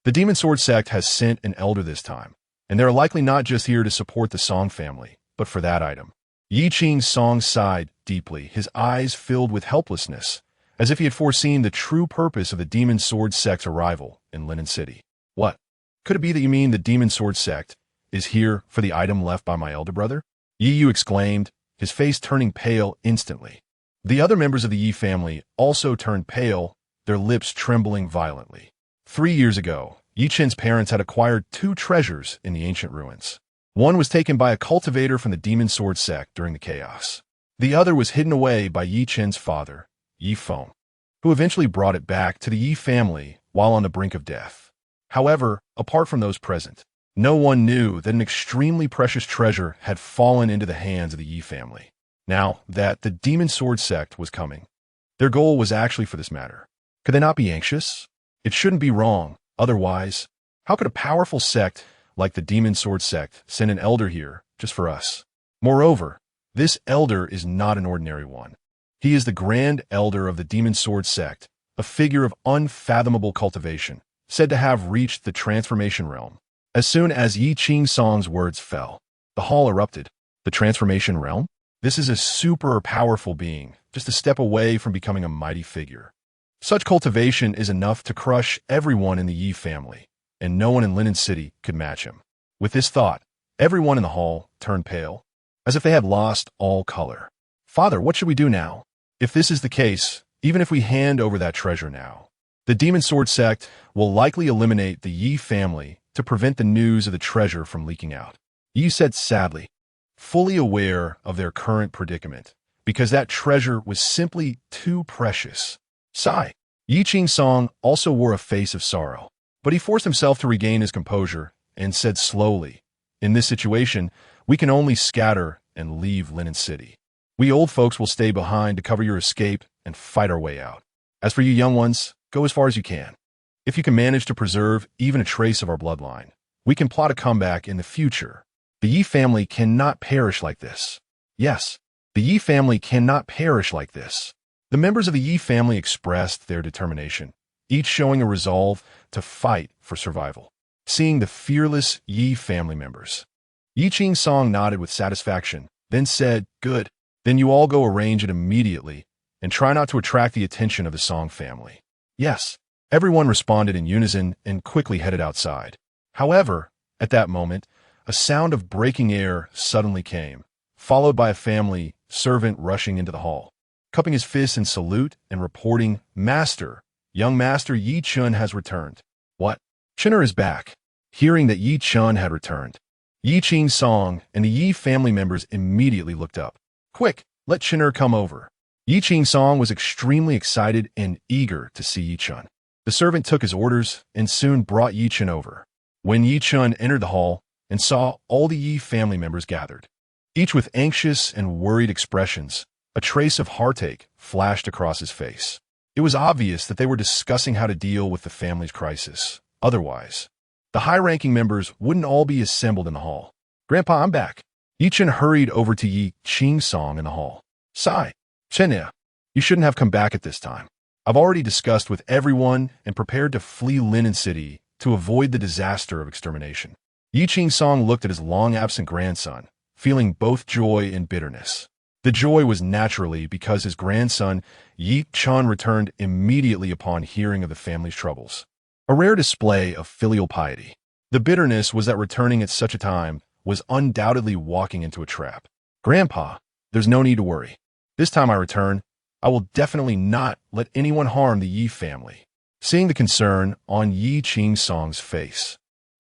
the Demon Sword sect has sent an elder this time, and they are likely not just here to support the Song family, but for that item. Yi Qing Song sighed deeply, his eyes filled with helplessness, as if he had foreseen the true purpose of the Demon Sword sect's arrival in Linen City. What? Could it be that you mean the Demon Sword sect is here for the item left by my elder brother? Yi Yu exclaimed, his face turning pale instantly. The other members of the Yi family also turned pale, their lips trembling violently. 3 years ago, Yi Chen's parents had acquired 2 treasures in the ancient ruins. One was taken by a cultivator from the Demon Sword sect during the chaos. The other was hidden away by Yi Chen's father, Yi Feng, who eventually brought it back to the Yi family while on the brink of death. However, apart from those present, no one knew that an extremely precious treasure had fallen into the hands of the Yi family. Now that the Demon Sword sect was coming, their goal was actually for this matter. Could they not be anxious? It shouldn't be wrong. Otherwise, how could a powerful sect like the demon sword sect, sent an elder here just for us. Moreover, this elder is not an ordinary one. He is the grand elder of the demon sword sect, a figure of unfathomable cultivation, said to have reached the transformation realm. As soon as Yi Qingsong's words fell, the hall erupted. The transformation realm? This is a super powerful being, just a step away from becoming a mighty figure. Such cultivation is enough to crush everyone in the Yi family, and no one in Linen City could match him. With this thought, everyone in the hall turned pale, as if they had lost all color. Father, what should we do now? If this is the case, even if we hand over that treasure now, the Demon Sword sect will likely eliminate the Yi family to prevent the news of the treasure from leaking out. Yi said sadly, fully aware of their current predicament, because that treasure was simply too precious. Sigh. Yi Qingsong also wore a face of sorrow, but he forced himself to regain his composure and said slowly, in this situation, we can only scatter and leave Linen City. We old folks will stay behind to cover your escape and fight our way out. As for you young ones, go as far as you can. If you can manage to preserve even a trace of our bloodline, we can plot a comeback in the future. The Yi family cannot perish like this. Yes, the Yi family cannot perish like this. The members of the Yi family expressed their determination, each showing a resolve to fight for survival. Seeing the fearless Yi family members, Yi Qingsong nodded with satisfaction, then said, good, then you all go arrange it immediately and try not to attract the attention of the Song family. Yes, everyone responded in unison and quickly headed outside. However, at that moment, a sound of breaking air suddenly came, followed by a family servant rushing into the hall, cupping his fists in salute and reporting, Master, young Master Yi Chun has returned. What? Chinner is back. Hearing that Yi Chun had returned, Yi Qingsong and the Yi family members immediately looked up. Quick, let Chinner come over. Yi Qingsong was extremely excited and eager to see Yi Chun. The servant took his orders and soon brought Yi Chun over. When Yi Chun entered the hall and saw all the Yi family members gathered, each with anxious and worried expressions, a trace of heartache flashed across his face. It was obvious that they were discussing how to deal with the family's crisis. Otherwise, the high-ranking members wouldn't all be assembled in the hall. Grandpa, I'm back. Yi Chun hurried over to Yi Qingsong in the hall. Sigh. Chenya, you shouldn't have come back at this time. I've already discussed with everyone and prepared to flee Linen City to avoid the disaster of extermination. Yi Qingsong looked at his long-absent grandson, feeling both joy and bitterness. The joy was naturally because his grandson, Yi Chun, returned immediately upon hearing of the family's troubles. A rare display of filial piety. The bitterness was that returning at such a time was undoubtedly walking into a trap. Grandpa, there's no need to worry. This time I return, I will definitely not let anyone harm the Yi family. Seeing the concern on Yi Qingsong's face,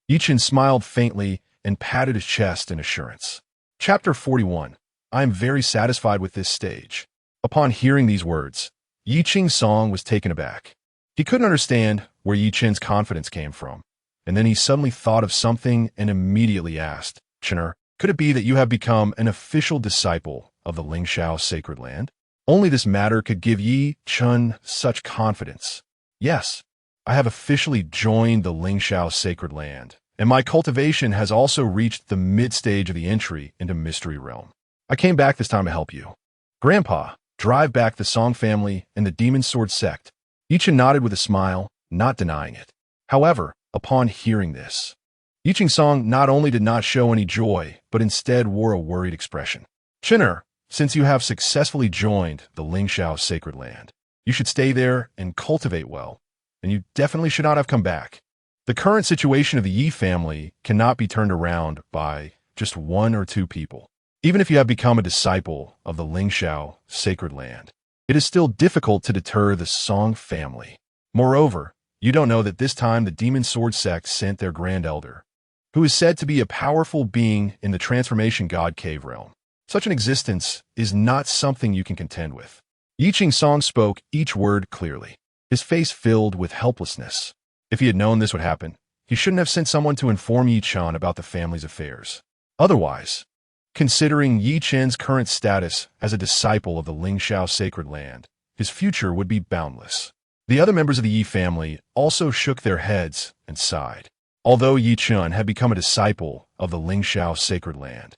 Yi Chun smiled faintly and patted his chest in assurance. Chapter 41. I am very satisfied with this stage. Upon hearing these words, Yi Qingsong was taken aback. He couldn't understand where Yi Chun's confidence came from, and then he suddenly thought of something and immediately asked, Chinner, could it be that you have become an official disciple of the Lingxiao Sacred Land? Only this matter could give Yi Chun such confidence. Yes, I have officially joined the Lingxiao Sacred Land, and my cultivation has also reached the mid-stage of the entry into Mystery Realm. I came back this time to help you. Grandpa, drive back the Song family and the Demon Sword sect. Yi Chun nodded with a smile, not denying it. However, upon hearing this, Yi Qingsong not only did not show any joy, but instead wore a worried expression. Chinner, since you have successfully joined the Lingxiao Sacred Land, you should stay there and cultivate well, and you definitely should not have come back. The current situation of the Yi family cannot be turned around by just one or two people. Even if you have become a disciple of the Lingxiao Sacred Land, it is still difficult to deter the Song family. Moreover, you don't know that this time the Demon Sword sect sent their Grand Elder, who is said to be a powerful being in the Transformation God Cave realm. Such an existence is not something you can contend with. Yi Qingsong spoke each word clearly, his face filled with helplessness. If he had known this would happen, he shouldn't have sent someone to inform Yi Chun about the family's affairs. Otherwise, considering Yi Chun's current status as a disciple of the Lingxiao Sacred Land, his future would be boundless. The other members of the Yi family also shook their heads and sighed. Although Yi Chun had become a disciple of the Lingxiao Sacred Land,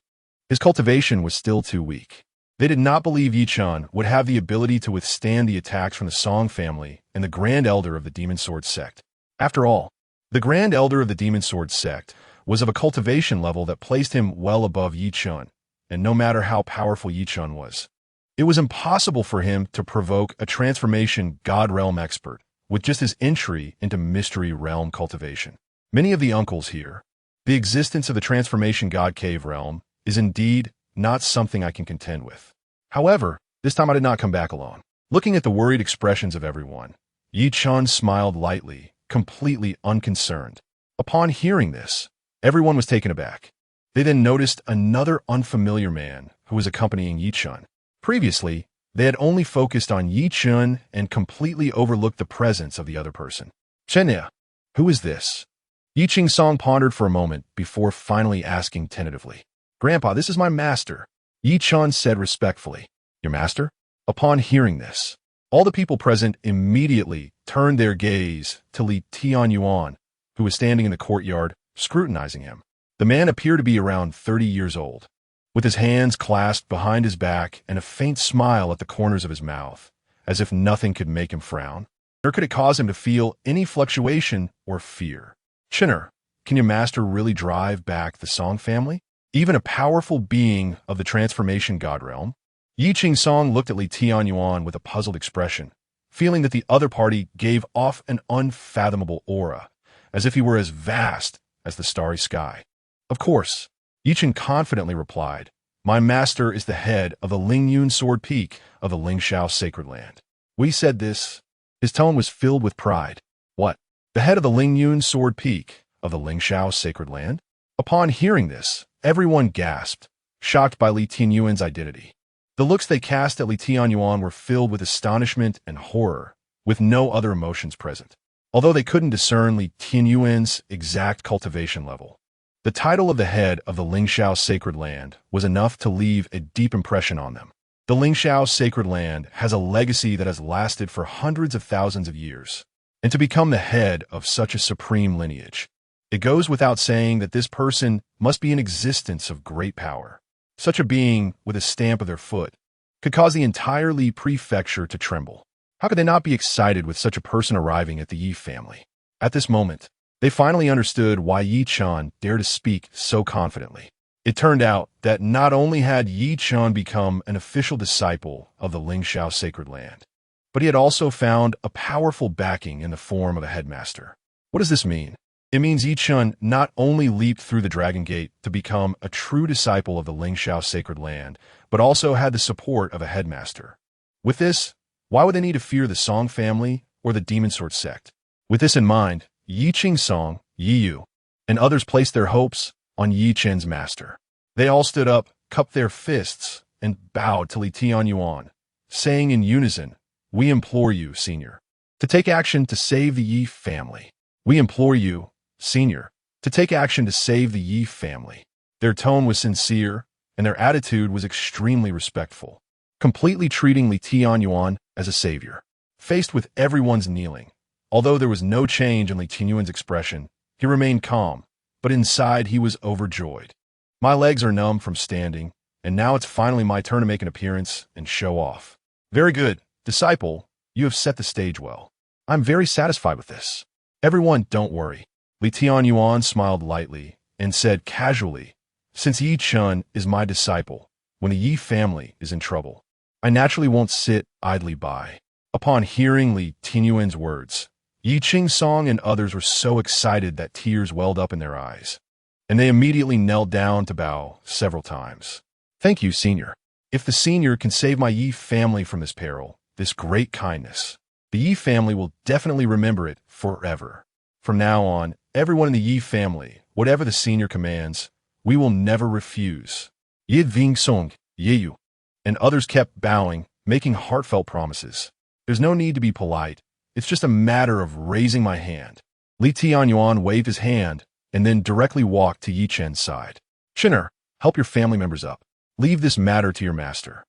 his cultivation was still too weak. They did not believe Yi Chun would have the ability to withstand the attacks from the Song family and the Grand Elder of the Demon Sword sect. After all, the Grand Elder of the Demon Sword sect was of a cultivation level that placed him well above Yi Chun, and no matter how powerful Yi Chun was, it was impossible for him to provoke a transformation God Realm expert with just his entry into Mystery Realm cultivation. Many of the uncles here, the existence of the Transformation God Cave Realm is indeed not something I can contend with. However, this time I did not come back alone. Looking at the worried expressions of everyone, Yi Chun smiled lightly, completely unconcerned. Upon hearing this, everyone was taken aback. They then noticed another unfamiliar man who was accompanying Yi Chun. Previously, they had only focused on Yi Chun and completely overlooked the presence of the other person. Chenya, who is this? Yi Ching Song pondered for a moment before finally asking tentatively. Grandpa, this is my master, Yi Chun said respectfully. Your master? Upon hearing this, all the people present immediately turned their gaze to Li Tianyuan, who was standing in the courtyard, scrutinizing him. The man appeared to be around 30 years old, with his hands clasped behind his back and a faint smile at the corners of his mouth, as if nothing could make him frown, nor could it cause him to feel any fluctuation or fear. Chinner, can your master really drive back the Song family? Even a powerful being of the Transformation God Realm? Yi Ching Song looked at Li Tianyuan with a puzzled expression, feeling that the other party gave off an unfathomable aura, as if he were as vast as the starry sky. Of course, Yi Ching confidently replied, my master is the head of the Lingyun Sword Peak of the Lingxiao Sacred Land. When he said this, his tone was filled with pride. What? The head of the Lingyun Sword Peak of the Lingxiao Sacred Land? Upon hearing this, everyone gasped, shocked by Li Tianyuan's identity. The looks they cast at Li Tianyuan were filled with astonishment and horror, with no other emotions present. Although they couldn't discern Li Tianyuan's exact cultivation level, the title of the head of the Lingxiao Sacred Land was enough to leave a deep impression on them. The Lingxiao Sacred Land has a legacy that has lasted for hundreds of thousands of years, and to become the head of such a supreme lineage, it goes without saying that this person must be an existence of great power. Such a being, with a stamp of their foot, could cause the entire Li prefecture to tremble. How could they not be excited with such a person arriving at the Yi family? At this moment, they finally understood why Yi Chun dared to speak so confidently. It turned out that not only had Yi Chun become an official disciple of the Lingxiao Sacred Land, but he had also found a powerful backing in the form of a headmaster. What does this mean? It means Yi Chun not only leaped through the Dragon Gate to become a true disciple of the Lingxiao Sacred Land, but also had the support of a headmaster. With this, why would they need to fear the Song family or the Demon Sword sect? With this in mind, Yi Ching Song, Yi Yu, and others placed their hopes on Yi Chen's master. They all stood up, cupped their fists, and bowed to Li Tianyuan, saying in unison, we implore you, Senior, to take action to save the Yi family. We implore you, Senior, to take action to save the Yi family. Their tone was sincere, and their attitude was extremely respectful, completely treating Li Tianyuan as a savior. Faced with everyone's kneeling, although there was no change in Li Tianyuan's expression, he remained calm, but inside he was overjoyed. My legs are numb from standing, and now it's finally my turn to make an appearance and show off. Very good, disciple, you have set the stage well. I'm very satisfied with this. Everyone, don't worry. Li Tianyuan smiled lightly and said casually, since Yi Chun is my disciple, when the Yi family is in trouble, I naturally won't sit idly by. Upon hearing Li Tianyuan's words, Yi Ching Song and others were so excited that tears welled up in their eyes, and they immediately knelt down to bow several times. Thank you, Senior. If the Senior can save my Yi family from this peril, this great kindness, the Yi family will definitely remember it forever. From now on, everyone in the Yi family, whatever the Senior commands, we will never refuse. Yi Ving Song, Ye Yu, and others kept bowing, making heartfelt promises. There's no need to be polite. It's just a matter of raising my hand. Li Tianyuan waved his hand and then directly walked to Yi Chen's side. Chinner, help your family members up. Leave this matter to your master.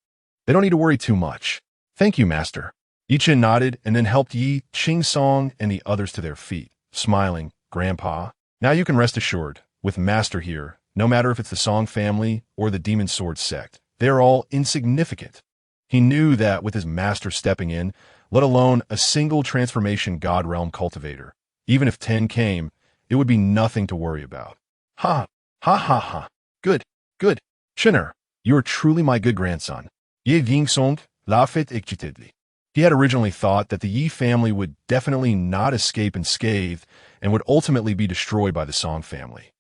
They don't need to worry too much. Thank you, master. Yi Chen nodded and then helped Yi Ching Song and the others to their feet, smiling, Grandpa, Now you can rest assured, with Master here, no matter if it's the Song family or the Demon Sword sect, they're all insignificant. He knew that with his Master stepping in, let alone a single transformation God Realm cultivator, even if 10 came, it would be nothing to worry about. Ha! Ha ha ha! Good, good. Chinner, you are truly my good grandson. Ye Vingsong, laughed excitedly. He had originally thought that the Yi family would definitely not escape unscathed and would ultimately be destroyed by the Song family.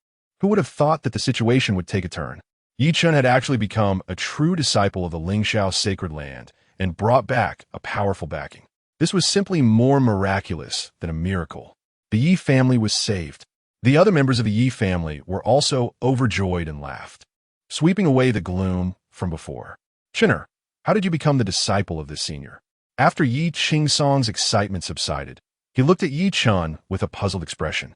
Who would have thought that the situation would take a turn? Yi Chun had actually become a true disciple of the Lingxiao Sacred Land and brought back a powerful backing. This was simply more miraculous than a miracle. The Yi family was saved. The other members of the Yi family were also overjoyed and laughed, sweeping away the gloom from before. Chinner, how did you become the disciple of this senior? After Yi Qingsong's excitement subsided, he looked at Yi Chun with a puzzled expression.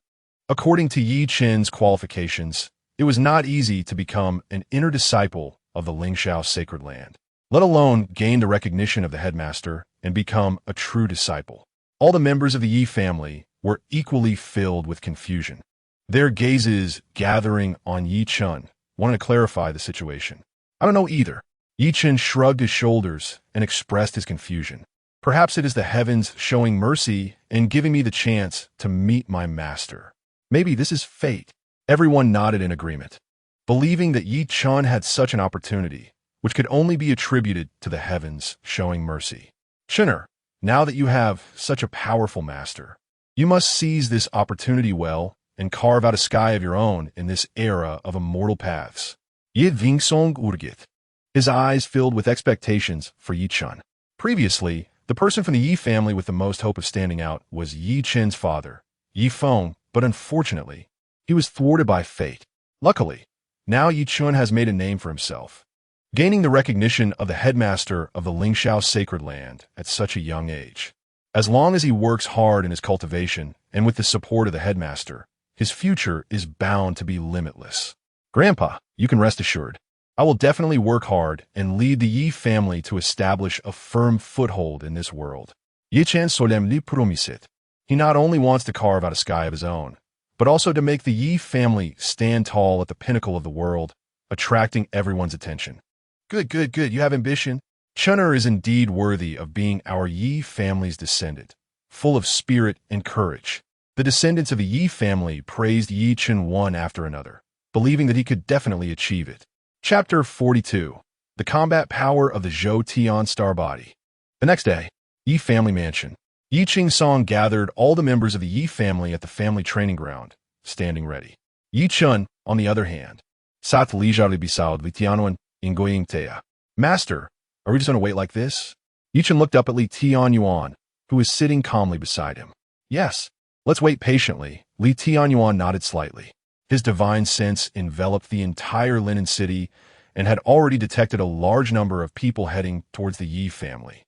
According to Yi Chin's qualifications, it was not easy to become an inner disciple of the Lingxiao Sacred Land, let alone gain the recognition of the headmaster and become a true disciple. All the members of the Yi family were equally filled with confusion, their gazes gathering on Yi Chun, wanting to clarify the situation. I don't know either. Yi Chun shrugged his shoulders and expressed his confusion. Perhaps it is the heavens showing mercy and giving me the chance to meet my master. Maybe this is fate. Everyone nodded in agreement, believing that Yi Chun had such an opportunity, which could only be attributed to the heavens showing mercy. Chinner, now that you have such a powerful master, you must seize this opportunity well and carve out a sky of your own in this era of immortal paths. Ye Vingsong Urgit. His eyes filled with expectations for Yi Chun. Previously, the person from the Yi family with the most hope of standing out was Yi Chin's father, Yi Feng, but unfortunately, he was thwarted by fate. Luckily, now Yi Chun has made a name for himself, gaining the recognition of the headmaster of the Lingxiao Sacred Land at such a young age. As long as he works hard in his cultivation and with the support of the headmaster, his future is bound to be limitless. Grandpa, you can rest assured, I will definitely work hard and lead the Yi family to establish a firm foothold in this world. Yi Chen solemnly promisit. He not only wants to carve out a sky of his own, but also to make the Yi family stand tall at the pinnacle of the world, attracting everyone's attention. Good, good, good, you have ambition. Chunner is indeed worthy of being our Yi family's descendant, full of spirit and courage. The descendants of the Yi family praised Yi Chun one after another, believing that he could definitely achieve it. Chapter 42. The Combat Power of the Zhou Tian Star Body. The next day, Yi Family Mansion. Yi Qingsong gathered all the members of the Yi family at the family training ground, standing ready. Yi Chun, on the other hand, sat leisurely beside Li Tianyuan in Goying Tea. Master, are we just going to wait like this? Yi Chun looked up at Li Tianyuan, who was sitting calmly beside him. Yes, let's wait patiently. Li Tianyuan nodded slightly. His divine sense enveloped the entire Linen City and had already detected a large number of people heading towards the Yi family,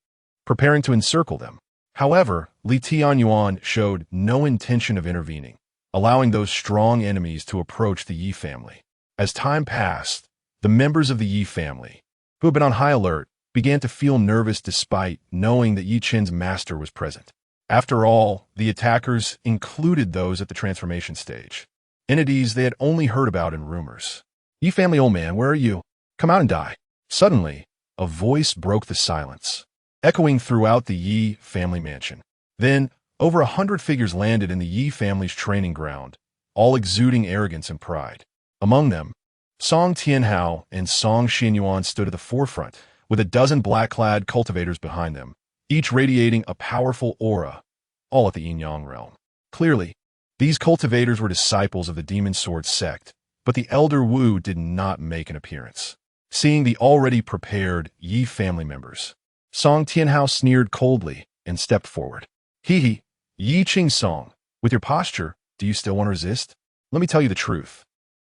preparing to encircle them. However, Li Tianyuan showed no intention of intervening, allowing those strong enemies to approach the Yi family. As time passed, the members of the Yi family, who had been on high alert, began to feel nervous despite knowing that Yi Chen's master was present. After all, the attackers included those at the transformation stage, entities they had only heard about in rumors. Yi family old man, where are you? Come out and die. Suddenly, a voice broke the silence, echoing throughout the Yi family mansion. Then, over 100 figures landed in the Yi family's training ground, all exuding arrogance and pride. Among them, Song Tianhao and Song Xianyuan stood at the forefront, with a dozen black-clad cultivators behind them, each radiating a powerful aura, all at the yin-yang realm. Clearly, these cultivators were disciples of the Demon Sword sect, but the Elder Wu did not make an appearance. Seeing the already prepared Yi family members, Song Tianhao sneered coldly and stepped forward. Hee, Yi Qingsong, with your posture, do you still want to resist? Let me tell you the truth.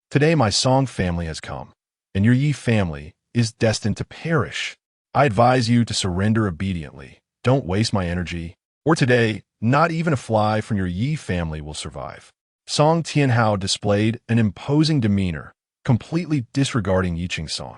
Today my Song family has come, and your Yi family is destined to perish. I advise you to surrender obediently. Don't waste my energy, or today, not even a fly from your Yi family will survive. Song Tianhao displayed an imposing demeanor, completely disregarding Yi Qingsong.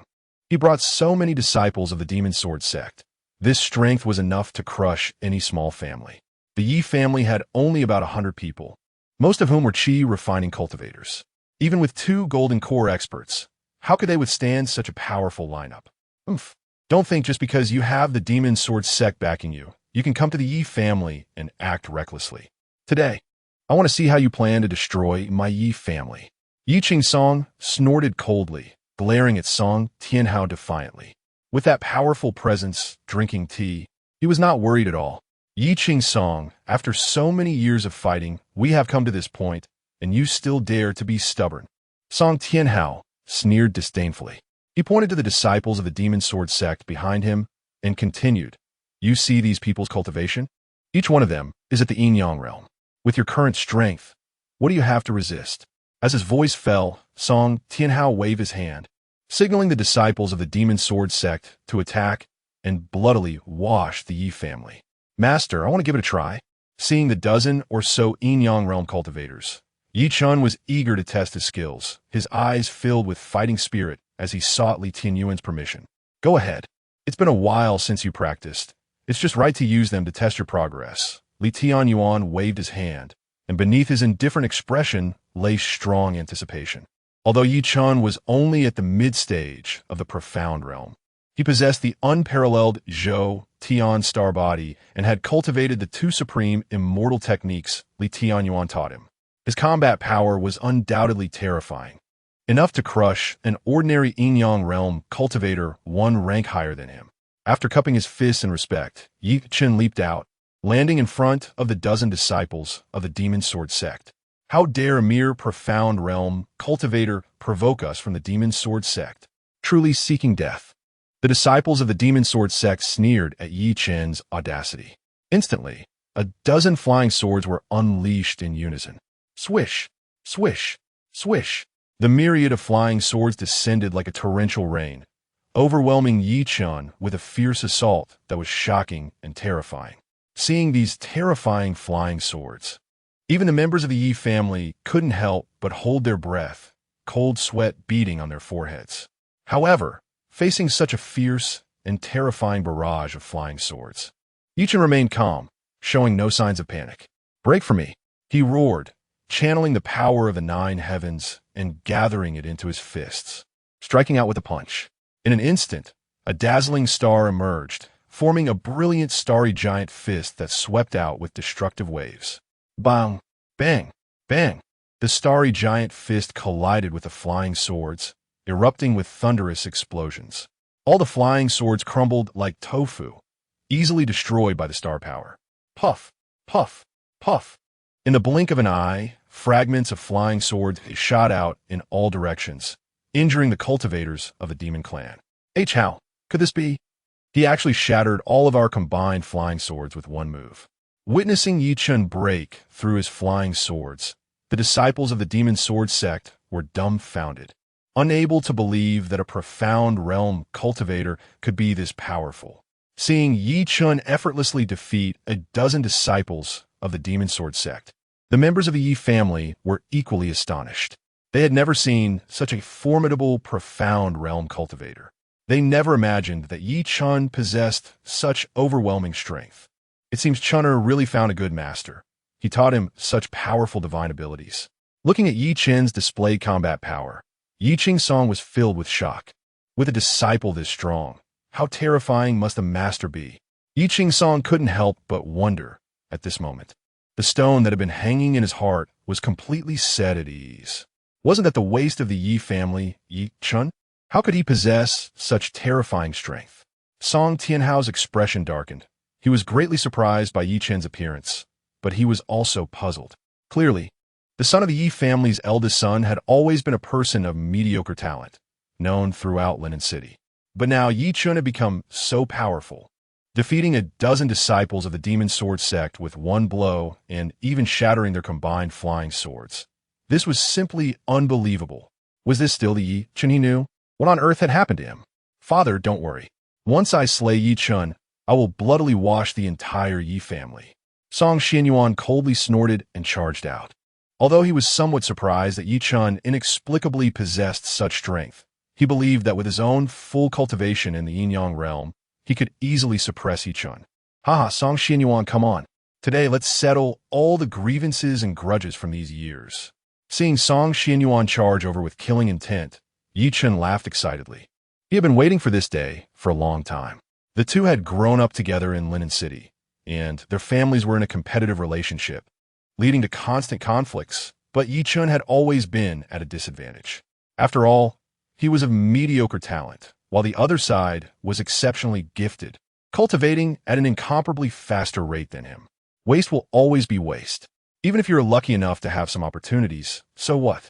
He brought so many disciples of the Demon Sword sect. This strength was enough to crush any small family. The Yi family had only about 100 people, most of whom were qi refining cultivators. Even with 2 golden core experts, how could they withstand such a powerful lineup? Oomph. Don't think just because you have the demon sword sect backing you, you can come to the Yi family and act recklessly. Today, I want to see how you plan to destroy my Yi family. Yi Qingsong snorted coldly, glaring at Song Tianhao defiantly. With that powerful presence, drinking tea, he was not worried at all. Yi Qingsong, after so many years of fighting, we have come to this point, and you still dare to be stubborn. Song Tianhao sneered disdainfully. He pointed to the disciples of the demon sword sect behind him and continued, "You see these people's cultivation? Each one of them is at the yin-yang realm. With your current strength, what do you have to resist?" As his voice fell, Song Tianhao waved his hand, signaling the disciples of the demon sword sect to attack and bloodily wash the Yi family. "Master, I want to give it a try." Seeing the dozen or so yin-yang realm cultivators, Yi Chun was eager to test his skills, his eyes filled with fighting spirit as he sought Li Tianyuan's permission. "Go ahead. It's been a while since you practiced. It's just right to use them to test your progress." Li Tianyuan waved his hand, and beneath his indifferent expression lay strong anticipation. Although Yi Chun was only at the mid-stage of the profound realm, he possessed the unparalleled Zhou Tian star body and had cultivated the 2 supreme immortal techniques Li Tianyuan taught him. His combat power was undoubtedly terrifying, enough to crush an ordinary yin-yang realm cultivator 1 rank higher than him. After cupping his fists in respect, Yi Chun leaped out, landing in front of the dozen disciples of the demon sword sect. "How dare a mere profound realm cultivator provoke us from the demon sword sect? Truly seeking death." The disciples of the demon sword sect sneered at Yi Chun's audacity. Instantly, a dozen flying swords were unleashed in unison. Swish, swish, swish. The myriad of flying swords descended like a torrential rain, overwhelming Yi Chun with a fierce assault that was shocking and terrifying. Seeing these terrifying flying swords, even the members of the Yi family couldn't help but hold their breath, cold sweat beading on their foreheads. However, facing such a fierce and terrifying barrage of flying swords, Yi Chun remained calm, showing no signs of panic. "Break for me," he roared, channeling the power of the 9 heavens and gathering it into his fists, striking out with a punch. In an instant, a dazzling star emerged, forming a brilliant starry giant fist that swept out with destructive waves. Bang! Bang! Bang! The starry giant fist collided with the flying swords, erupting with thunderous explosions. All the flying swords crumbled like tofu, easily destroyed by the star power. Puff! Puff! Puff! In the blink of an eye, fragments of flying swords shot out in all directions, injuring the cultivators of the demon clan. How could this be? He actually shattered all of our combined flying swords with 1 move. Witnessing Yi Chun break through his flying swords, the disciples of the demon sword sect were dumbfounded, unable to believe that a profound realm cultivator could be this powerful. Seeing Yi Chun effortlessly defeat a dozen disciples of the demon sword sect, the members of the Yi family were equally astonished. They had never seen such a formidable, profound realm cultivator. They never imagined that Yi Chun possessed such overwhelming strength. It seems Chun'er really found a good master. He taught him such powerful divine abilities. Looking at Yi Chun's displayed combat power, Yi Qingsong was filled with shock. With a disciple this strong, how terrifying must a master be? Yi Qingsong couldn't help but wonder at this moment. The stone that had been hanging in his heart was completely set at ease. Wasn't that the waste of the Yi family, Yi Chun? How could he possess such terrifying strength? Song Tianhao's expression darkened. He was greatly surprised by Yi Chun's appearance, but he was also puzzled. Clearly, the son of the Yi family's eldest son had always been a person of mediocre talent, known throughout Linen City. But now Yi Chun had become so powerful, defeating a dozen disciples of the demon sword sect with 1 blow and even shattering their combined flying swords. This was simply unbelievable. Was this still the Yi Chun he knew? What on earth had happened to him? "Father, don't worry. Once I slay Yi Chun, I will bloodily wash the entire Yi family." Song Xianyuan coldly snorted and charged out. Although he was somewhat surprised that Yi Chun inexplicably possessed such strength, he believed that with his own full cultivation in the yin-yang realm, he could easily suppress Yi Chun. "Haha, Song Xianyuan, come on. Today, let's settle all the grievances and grudges from these years. Seeing Song Xianyuan charge over with killing intent, Yi Chen laughed excitedly. He had been waiting for this day for a long time. The two had grown up together in Linen City, and their families were in a competitive relationship, leading to constant conflicts, but Yi Chen had always been at a disadvantage. After all, he was of mediocre talent, while the other side was exceptionally gifted, cultivating at an incomparably faster rate than him. Waste will always be waste. Even if you're lucky enough to have some opportunities, so what?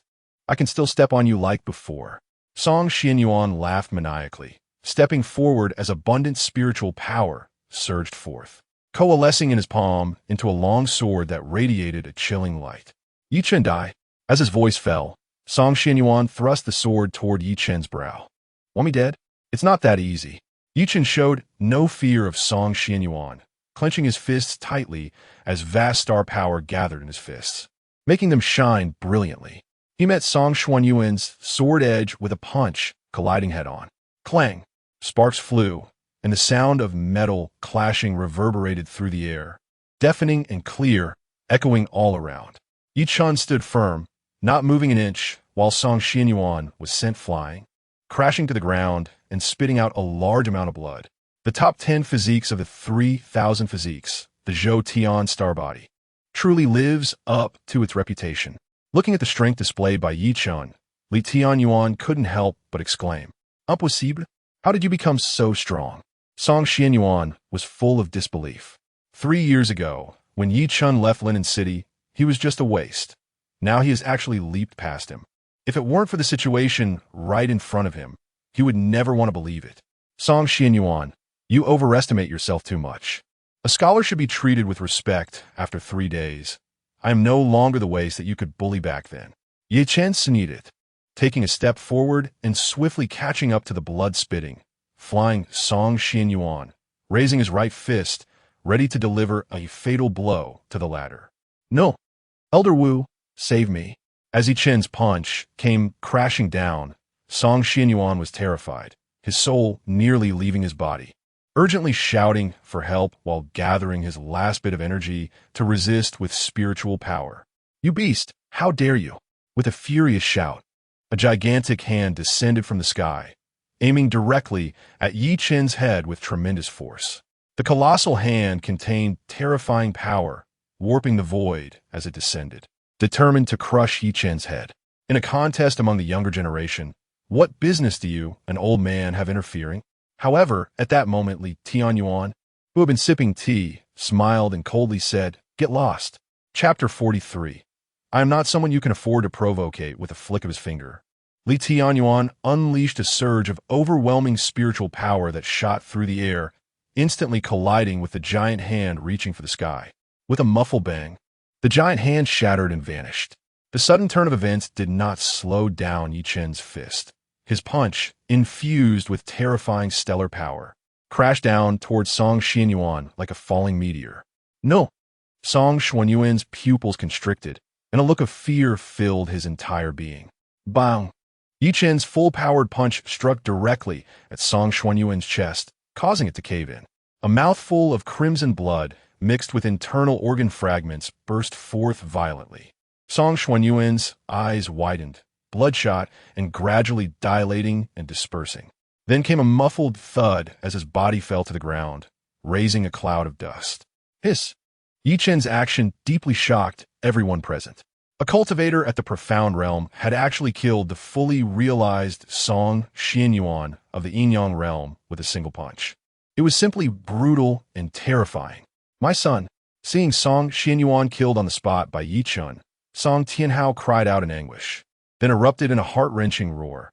I can still step on you like before. Song Xianyuan laughed maniacally, stepping forward as abundant spiritual power surged forth, coalescing in his palm into a long sword that radiated a chilling light. Yi Chen die. As his voice fell, Song Xianyuan thrust the sword toward Yi Chen's brow. Want me dead? It's not that easy. Yi Chen showed no fear of Song Xianyuan, clenching his fists tightly as vast star power gathered in his fists, making them shine brilliantly. He met Song Xianyuan's sword edge with a punch, colliding head-on. Clang! Sparks flew, and the sound of metal clashing reverberated through the air, deafening and clear, echoing all around. Yi Chen stood firm, not moving an inch, while Song Xianyuan was sent flying, crashing to the ground and spitting out a large amount of blood. The top 10 physiques of the 3,000 physiques, the Zhou Tian star body, truly lives up to its reputation. Looking at the strength displayed by Yi Chen, Li Tianyuan couldn't help but exclaim, "Impossible? How did you become so strong?" Song Xianyuan was full of disbelief. 3 years ago, when Yi Chen left Linen City, he was just a waste. Now he has actually leaped past him. If it weren't for the situation right in front of him, he would never want to believe it. Song Xianyuan, you overestimate yourself too much. A scholar should be treated with respect after 3 days. I am no longer the waste that you could bully back then. Yi Chen sneered, taking a step forward and swiftly catching up to the blood-spitting, flying Song Xianyuan, raising his right fist, ready to deliver a fatal blow to the latter. No! Elder Wu, save me. As Yi Chen's punch came crashing down, Song Xianyuan was terrified, his soul nearly leaving his body, urgently shouting for help while gathering his last bit of energy to resist with spiritual power. You beast, how dare you? With a furious shout, a gigantic hand descended from the sky, aiming directly at Yi Chen's head with tremendous force. The colossal hand contained terrifying power, warping the void as it descended, determined to crush Yi Chen's head. In a contest among the younger generation, what business do you, an old man, have interfering? However, at that moment, Li Tianyuan, who had been sipping tea, smiled and coldly said, "Get lost." Chapter 43. I am not someone you can afford to provocate with a flick of his finger. Li Tianyuan unleashed a surge of overwhelming spiritual power that shot through the air, instantly colliding with the giant hand reaching for the sky. With a muffled bang, the giant hand shattered and vanished. The sudden turn of events did not slow down Yi Chen's fist. His punch, infused with terrifying stellar power, crashed down towards Song Xianyuan like a falling meteor. No! Song Xianyuan's pupils constricted, and a look of fear filled his entire being. Bang! Yi Chen's full-powered punch struck directly at Song Xianyuan's chest, causing it to cave in. A mouthful of crimson blood, mixed with internal organ fragments, burst forth violently. Song Xianyuan's eyes widened, bloodshot and gradually dilating and dispersing. Then came a muffled thud as his body fell to the ground, raising a cloud of dust. Hiss! Yi Chen's action deeply shocked everyone present. A cultivator at the profound realm had actually killed the fully realized Song Xianyuan of the Yinyang realm with a single punch. It was simply brutal and terrifying. My son, seeing Song Xianyuan killed on the spot by Yi Chen, Song Tianhao cried out in anguish, then erupted in a heart-wrenching roar.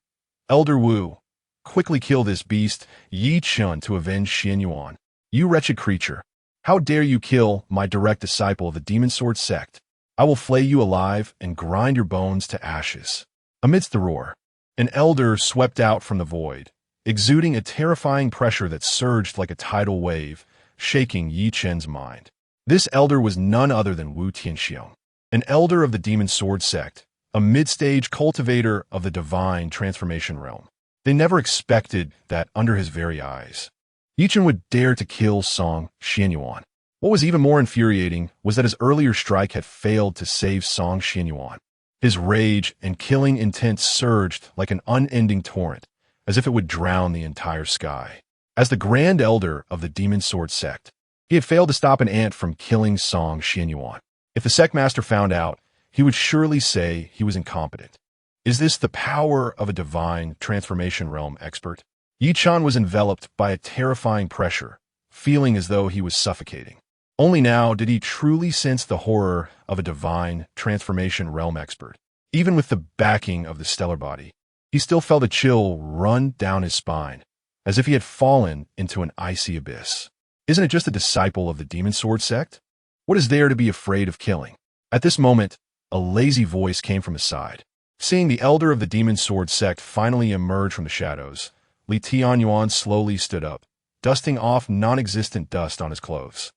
Elder Wu, quickly kill this beast, Yi Chen, to avenge Xianyuan. You wretched creature, how dare you kill my direct disciple of the Demon Sword sect? I will flay you alive and grind your bones to ashes. Amidst the roar, an elder swept out from the void, exuding a terrifying pressure that surged like a tidal wave, shaking Yi Chen's mind. This elder was none other than Wu Tianxiong, an elder of the Demon Sword sect, a mid-stage cultivator of the divine transformation realm. They never expected that under his very eyes, Yi Chen would dare to kill Song Xianyuan. What was even more infuriating was that his earlier strike had failed to save Song Xianyuan. His rage and killing intent surged like an unending torrent, as if it would drown the entire sky. As the Grand Elder of the Demon Sword sect, he had failed to stop an ant from killing Song Xianyuan. If the sect master found out, he would surely say he was incompetent. Is this the power of a divine transformation realm expert? Yi Chan was enveloped by a terrifying pressure, feeling as though he was suffocating. Only now did he truly sense the horror of a divine transformation realm expert. Even with the backing of the stellar body, he still felt a chill run down his spine, as if he had fallen into an icy abyss. Isn't it just a disciple of the Demon Sword sect? What is there to be afraid of killing? At this moment, a lazy voice came from his side. Seeing the elder of the Demon Sword sect finally emerge from the shadows, Tianyuan slowly stood up, dusting off non-existent dust on his clothes,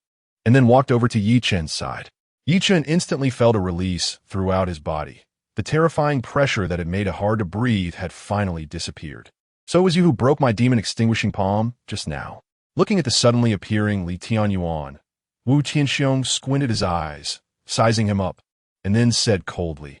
and then walked over to Yi Chen's side. Yi Chen instantly felt a release throughout his body. The terrifying pressure that had made it hard to breathe had finally disappeared. So it was you who broke my demon-extinguishing palm just now. Looking at the suddenly appearing Tianyuan, Wu Tianxiong squinted his eyes, sizing him up, and then said coldly,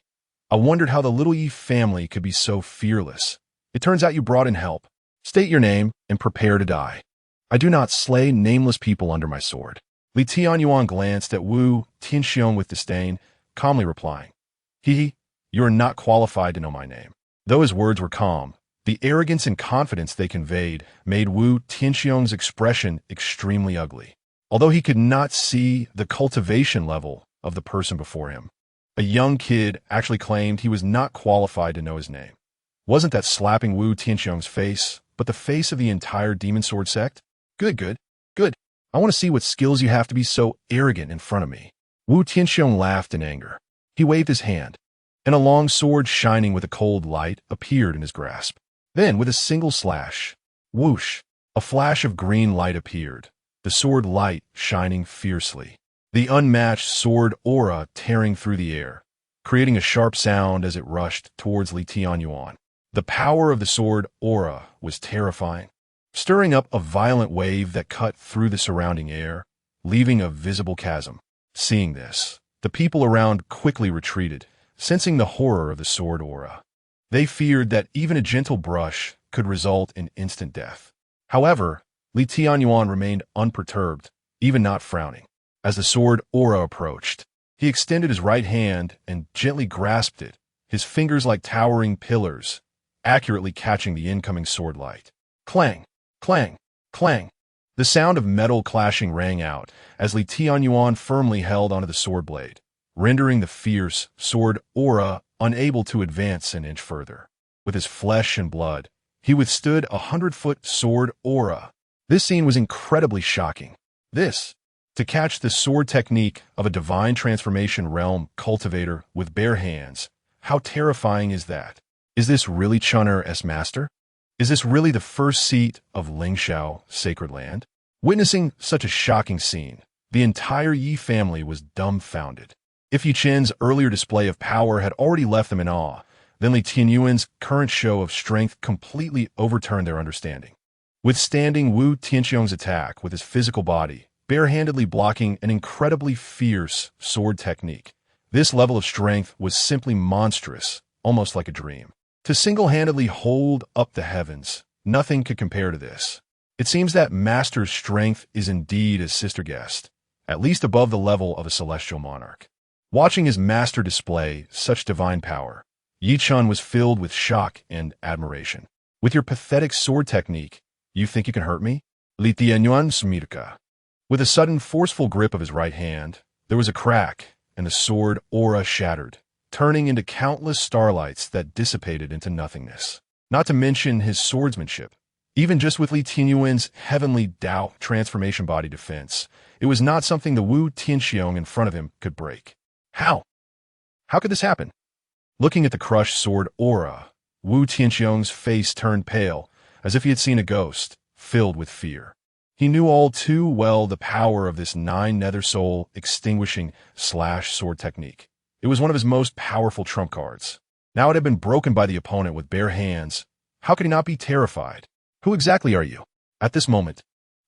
I wondered how the little Yi family could be so fearless. It turns out you brought in help. State your name and prepare to die. I do not slay nameless people under my sword. Li Tianyuan glanced at Wu Tianxiong with disdain, calmly replying, you are not qualified to know my name. Though his words were calm, the arrogance and confidence they conveyed made Wu Tianxiong's expression extremely ugly. Although he could not see the cultivation level of the person before him, a young kid actually claimed he was not qualified to know his name. Wasn't that slapping Wu Tianxiong's face, but the face of the entire Demon Sword sect? Good. I want to see what skills you have to be so arrogant in front of me. Wu Tianxiong laughed in anger. He waved his hand, and a long sword shining with a cold light appeared in his grasp. Then, with a single slash, whoosh, a flash of green light appeared, the sword light shining fiercely. The unmatched sword aura tearing through the air, creating a sharp sound as it rushed towards Li Tianyuan. The power of the sword aura was terrifying, stirring up a violent wave that cut through the surrounding air, leaving a visible chasm. Seeing this, the people around quickly retreated, sensing the horror of the sword aura. They feared that even a gentle brush could result in instant death. However, Li Tianyuan remained unperturbed, even not frowning. As the sword aura approached, he extended his right hand and gently grasped it, his fingers like towering pillars, accurately catching the incoming sword light. Clang, clang, clang. The sound of metal clashing rang out as Li Tianyuan firmly held onto the sword blade, rendering the fierce sword aura unable to advance an inch further. With his flesh and blood, he withstood 100-foot sword aura. This scene was incredibly shocking. To catch the sword technique of a divine transformation realm cultivator with bare hands, how terrifying is that? Is this really Chun'er's master? Is this really the first seat of Lingxiao Sacred Land? Witnessing such a shocking scene, the entire Yi family was dumbfounded. If Yi Chen's earlier display of power had already left them in awe, then Li Tianyuan's current show of strength completely overturned their understanding. Withstanding Wu Tianxiong's attack with his physical body, barehandedly blocking an incredibly fierce sword technique, this level of strength was simply monstrous, almost like a dream. To single-handedly hold up the heavens, nothing could compare to this. It seems that Master's strength is indeed a sister guest, at least above the level of a Celestial Monarch. Watching his master display such divine power, Yi Chen was filled with shock and admiration. With your pathetic sword technique, you think you can hurt me? Li Tianyuan Smirka. With a sudden forceful grip of his right hand, there was a crack, and the sword aura shattered, turning into countless starlights that dissipated into nothingness. Not to mention his swordsmanship. Even just with Li Tianyuan's heavenly Dao transformation body defense, it was not something the Wu Tianxiong in front of him could break. How? How could this happen? Looking at the crushed sword aura, Wu Tianxiong's face turned pale, as if he had seen a ghost, filled with fear. He knew all too well the power of this 9 nether soul extinguishing sword technique. It was one of his most powerful trump cards. Now it had been broken by the opponent with bare hands. How could he not be terrified? Who exactly are you? At this moment,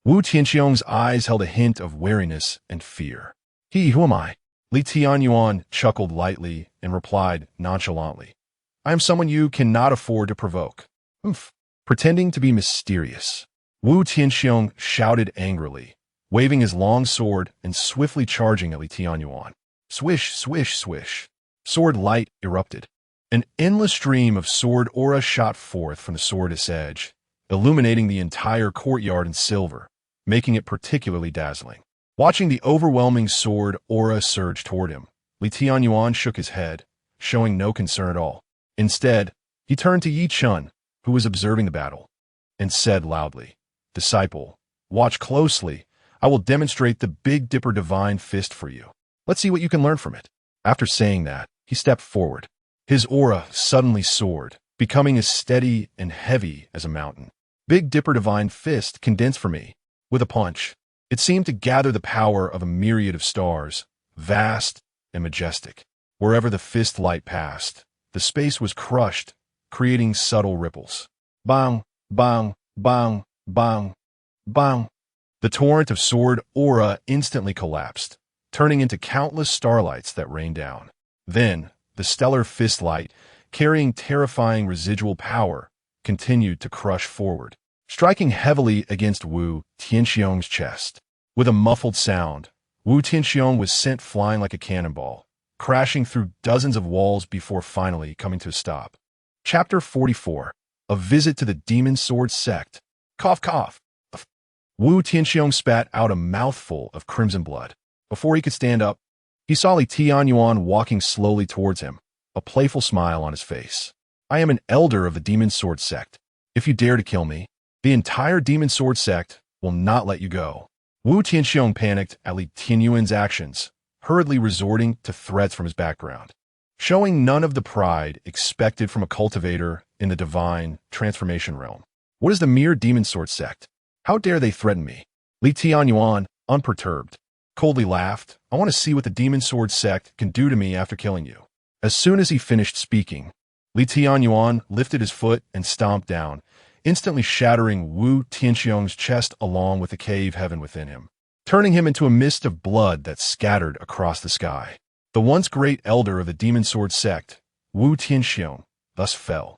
Wu Tianxiong's eyes held a hint of wariness and fear. Who am I? Li Tianyuan chuckled lightly and replied nonchalantly. I am someone you cannot afford to provoke. Oomph. Pretending to be mysterious. Wu Tianxiong shouted angrily, waving his long sword and swiftly charging at Li Tianyuan. Swish, swish, swish. Sword light erupted. An endless stream of sword aura shot forth from the sword's edge, illuminating the entire courtyard in silver, making it particularly dazzling. Watching the overwhelming sword aura surge toward him, Li Tianyuan shook his head, showing no concern at all. Instead, he turned to Yi Chun, who was observing the battle, and said loudly, Disciple, watch closely. I will demonstrate the Big Dipper Divine Fist for you. Let's see what you can learn from it. After saying that, he stepped forward. His aura suddenly soared, becoming as steady and heavy as a mountain. Big Dipper Divine Fist condensed for me. With a punch, it seemed to gather the power of a myriad of stars, vast and majestic. Wherever the fist light passed, the space was crushed, creating subtle ripples. Bang, bang, bang, bang, bang. The torrent of sword aura instantly collapsed, turning into countless starlights that rained down. Then, the stellar fist light, carrying terrifying residual power, continued to crush forward, striking heavily against Wu Tianxiong's chest. With a muffled sound, Wu Tianxiong was sent flying like a cannonball, crashing through dozens of walls before finally coming to a stop. Chapter 44. A Visit to the Demon Sword Sect. Cough, cough. Wu Tianxiong spat out a mouthful of crimson blood. Before he could stand up, he saw Li Tianyuan walking slowly towards him, a playful smile on his face. I am an elder of the Demon Sword Sect. If you dare to kill me, the entire Demon Sword Sect will not let you go. Wu Tianxiong panicked at Li Tianyuan's actions, hurriedly resorting to threats from his background. Showing none of the pride expected from a cultivator in the divine transformation realm. What is the mere Demon Sword Sect? How dare they threaten me? Li Tianyuan, unperturbed, coldly laughed. I want to see what the Demon Sword Sect can do to me after killing you. As soon as he finished speaking, Li Tianyuan lifted his foot and stomped down, instantly shattering Wu Tianxiong's chest along with the cave heaven within him, turning him into a mist of blood that scattered across the sky. The once great elder of the Demon Sword Sect, Wu Tianxiong, thus fell.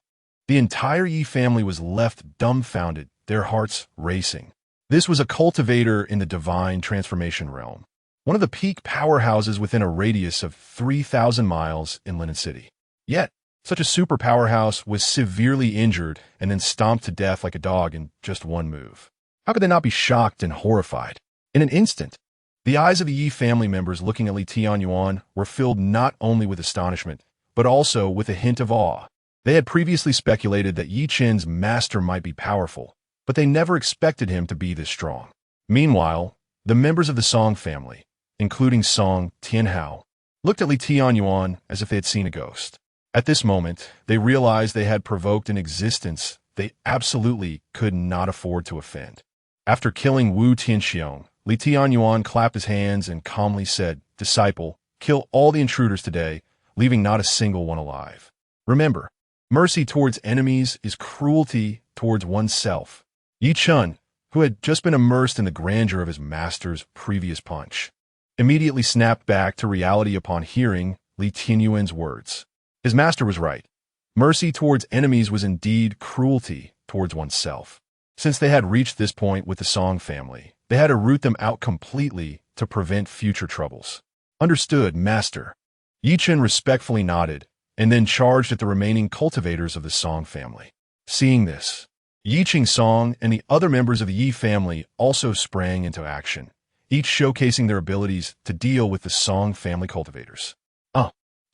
The entire Yi family was left dumbfounded, their hearts racing. This was a cultivator in the divine transformation realm, one of the peak powerhouses within a radius of 3,000 miles in Linen City. Yet, such a super powerhouse was severely injured and then stomped to death like a dog in just one move. How could they not be shocked and horrified? In an instant, the eyes of the Yi family members looking at Li Tianyuan were filled not only with astonishment, but also with a hint of awe. They had previously speculated that Yi Qin's master might be powerful, but they never expected him to be this strong. Meanwhile, the members of the Song family, including Song Tianhao, looked at Li Tianyuan as if they had seen a ghost. At this moment, they realized they had provoked an existence they absolutely could not afford to offend. After killing Wu Tianxiong, Li Tianyuan clapped his hands and calmly said, Disciple, kill all the intruders today, leaving not a single one alive. Remember, mercy towards enemies is cruelty towards oneself. Yi Chun, who had just been immersed in the grandeur of his master's previous punch, immediately snapped back to reality upon hearing Li Tianyuan's words. His master was right. Mercy towards enemies was indeed cruelty towards oneself. Since they had reached this point with the Song family, they had to root them out completely to prevent future troubles. Understood, master. Yi Chun respectfully nodded, and then charged at the remaining cultivators of the Song family. Seeing this, Yi Ching Song and the other members of the Yi family also sprang into action, each showcasing their abilities to deal with the Song family cultivators.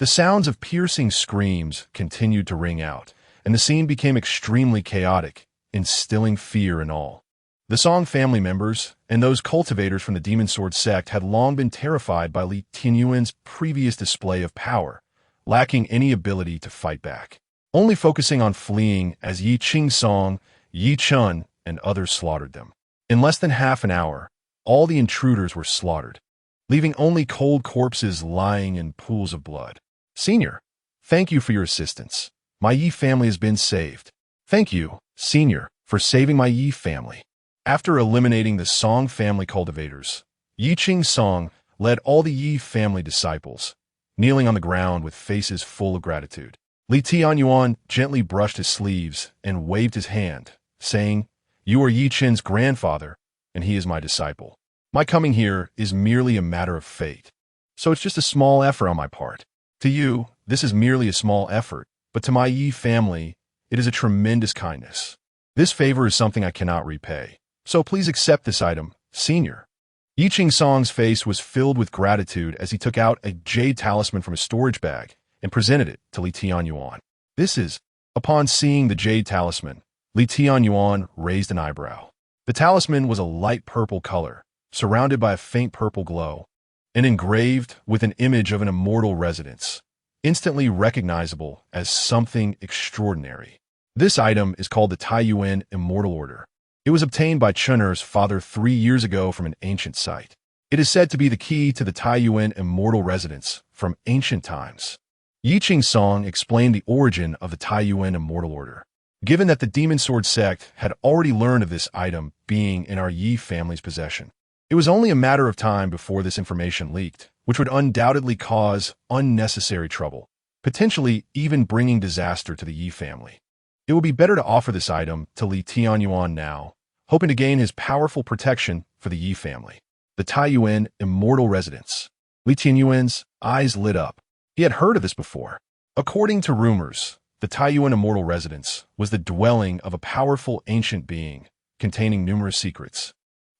The sounds of piercing screams continued to ring out, and the scene became extremely chaotic, instilling fear in all. The Song family members and those cultivators from the Demon Sword Sect had long been terrified by Li Tianyuan's previous display of power, lacking any ability to fight back, only focusing on fleeing as Yi Ching Song, Yi Chun, and others slaughtered them. In less than half an hour, all the intruders were slaughtered, leaving only cold corpses lying in pools of blood. Senior, thank you for your assistance. My Yi family has been saved. Thank you, Senior, for saving my Yi family. After eliminating the Song family cultivators, Yi Qing Song led all the Yi family disciples, kneeling on the ground with faces full of gratitude. Li Tianyuan gently brushed his sleeves and waved his hand, saying, "You are Yi Qin's grandfather, and he is my disciple. My coming here is merely a matter of fate, so it's just a small effort on my part. To you, this is merely a small effort, but to my Yi family, it is a tremendous kindness. This favor is something I cannot repay, so please accept this item, Senior." Yi Qing Song's face was filled with gratitude as he took out a jade talisman from his storage bag and presented it to Li Tianyuan. "This is..." Upon seeing the jade talisman, Li Tianyuan raised an eyebrow. The talisman was a light purple color, surrounded by a faint purple glow, and engraved with an image of an immortal residence, instantly recognizable as something extraordinary. This item is called the Tianyuan Immortal Order. It was obtained by Chener's father 3 years ago from an ancient site. It is said to be the key to the Tianyuan Immortal Residence from ancient times. Yi Qing Song explained the origin of the Tianyuan Immortal Order. Given that the Demon Sword sect had already learned of this item being in our Yi family's possession, it was only a matter of time before this information leaked, which would undoubtedly cause unnecessary trouble, potentially even bringing disaster to the Yi family. It would be better to offer this item to Li Tianyuan now, hoping to gain his powerful protection for the Yi family. The Tianyuan Immortal Residence. Li Tianyuan's eyes lit up. He had heard of this before. According to rumors, the Tianyuan Immortal Residence was the dwelling of a powerful ancient being, containing numerous secrets,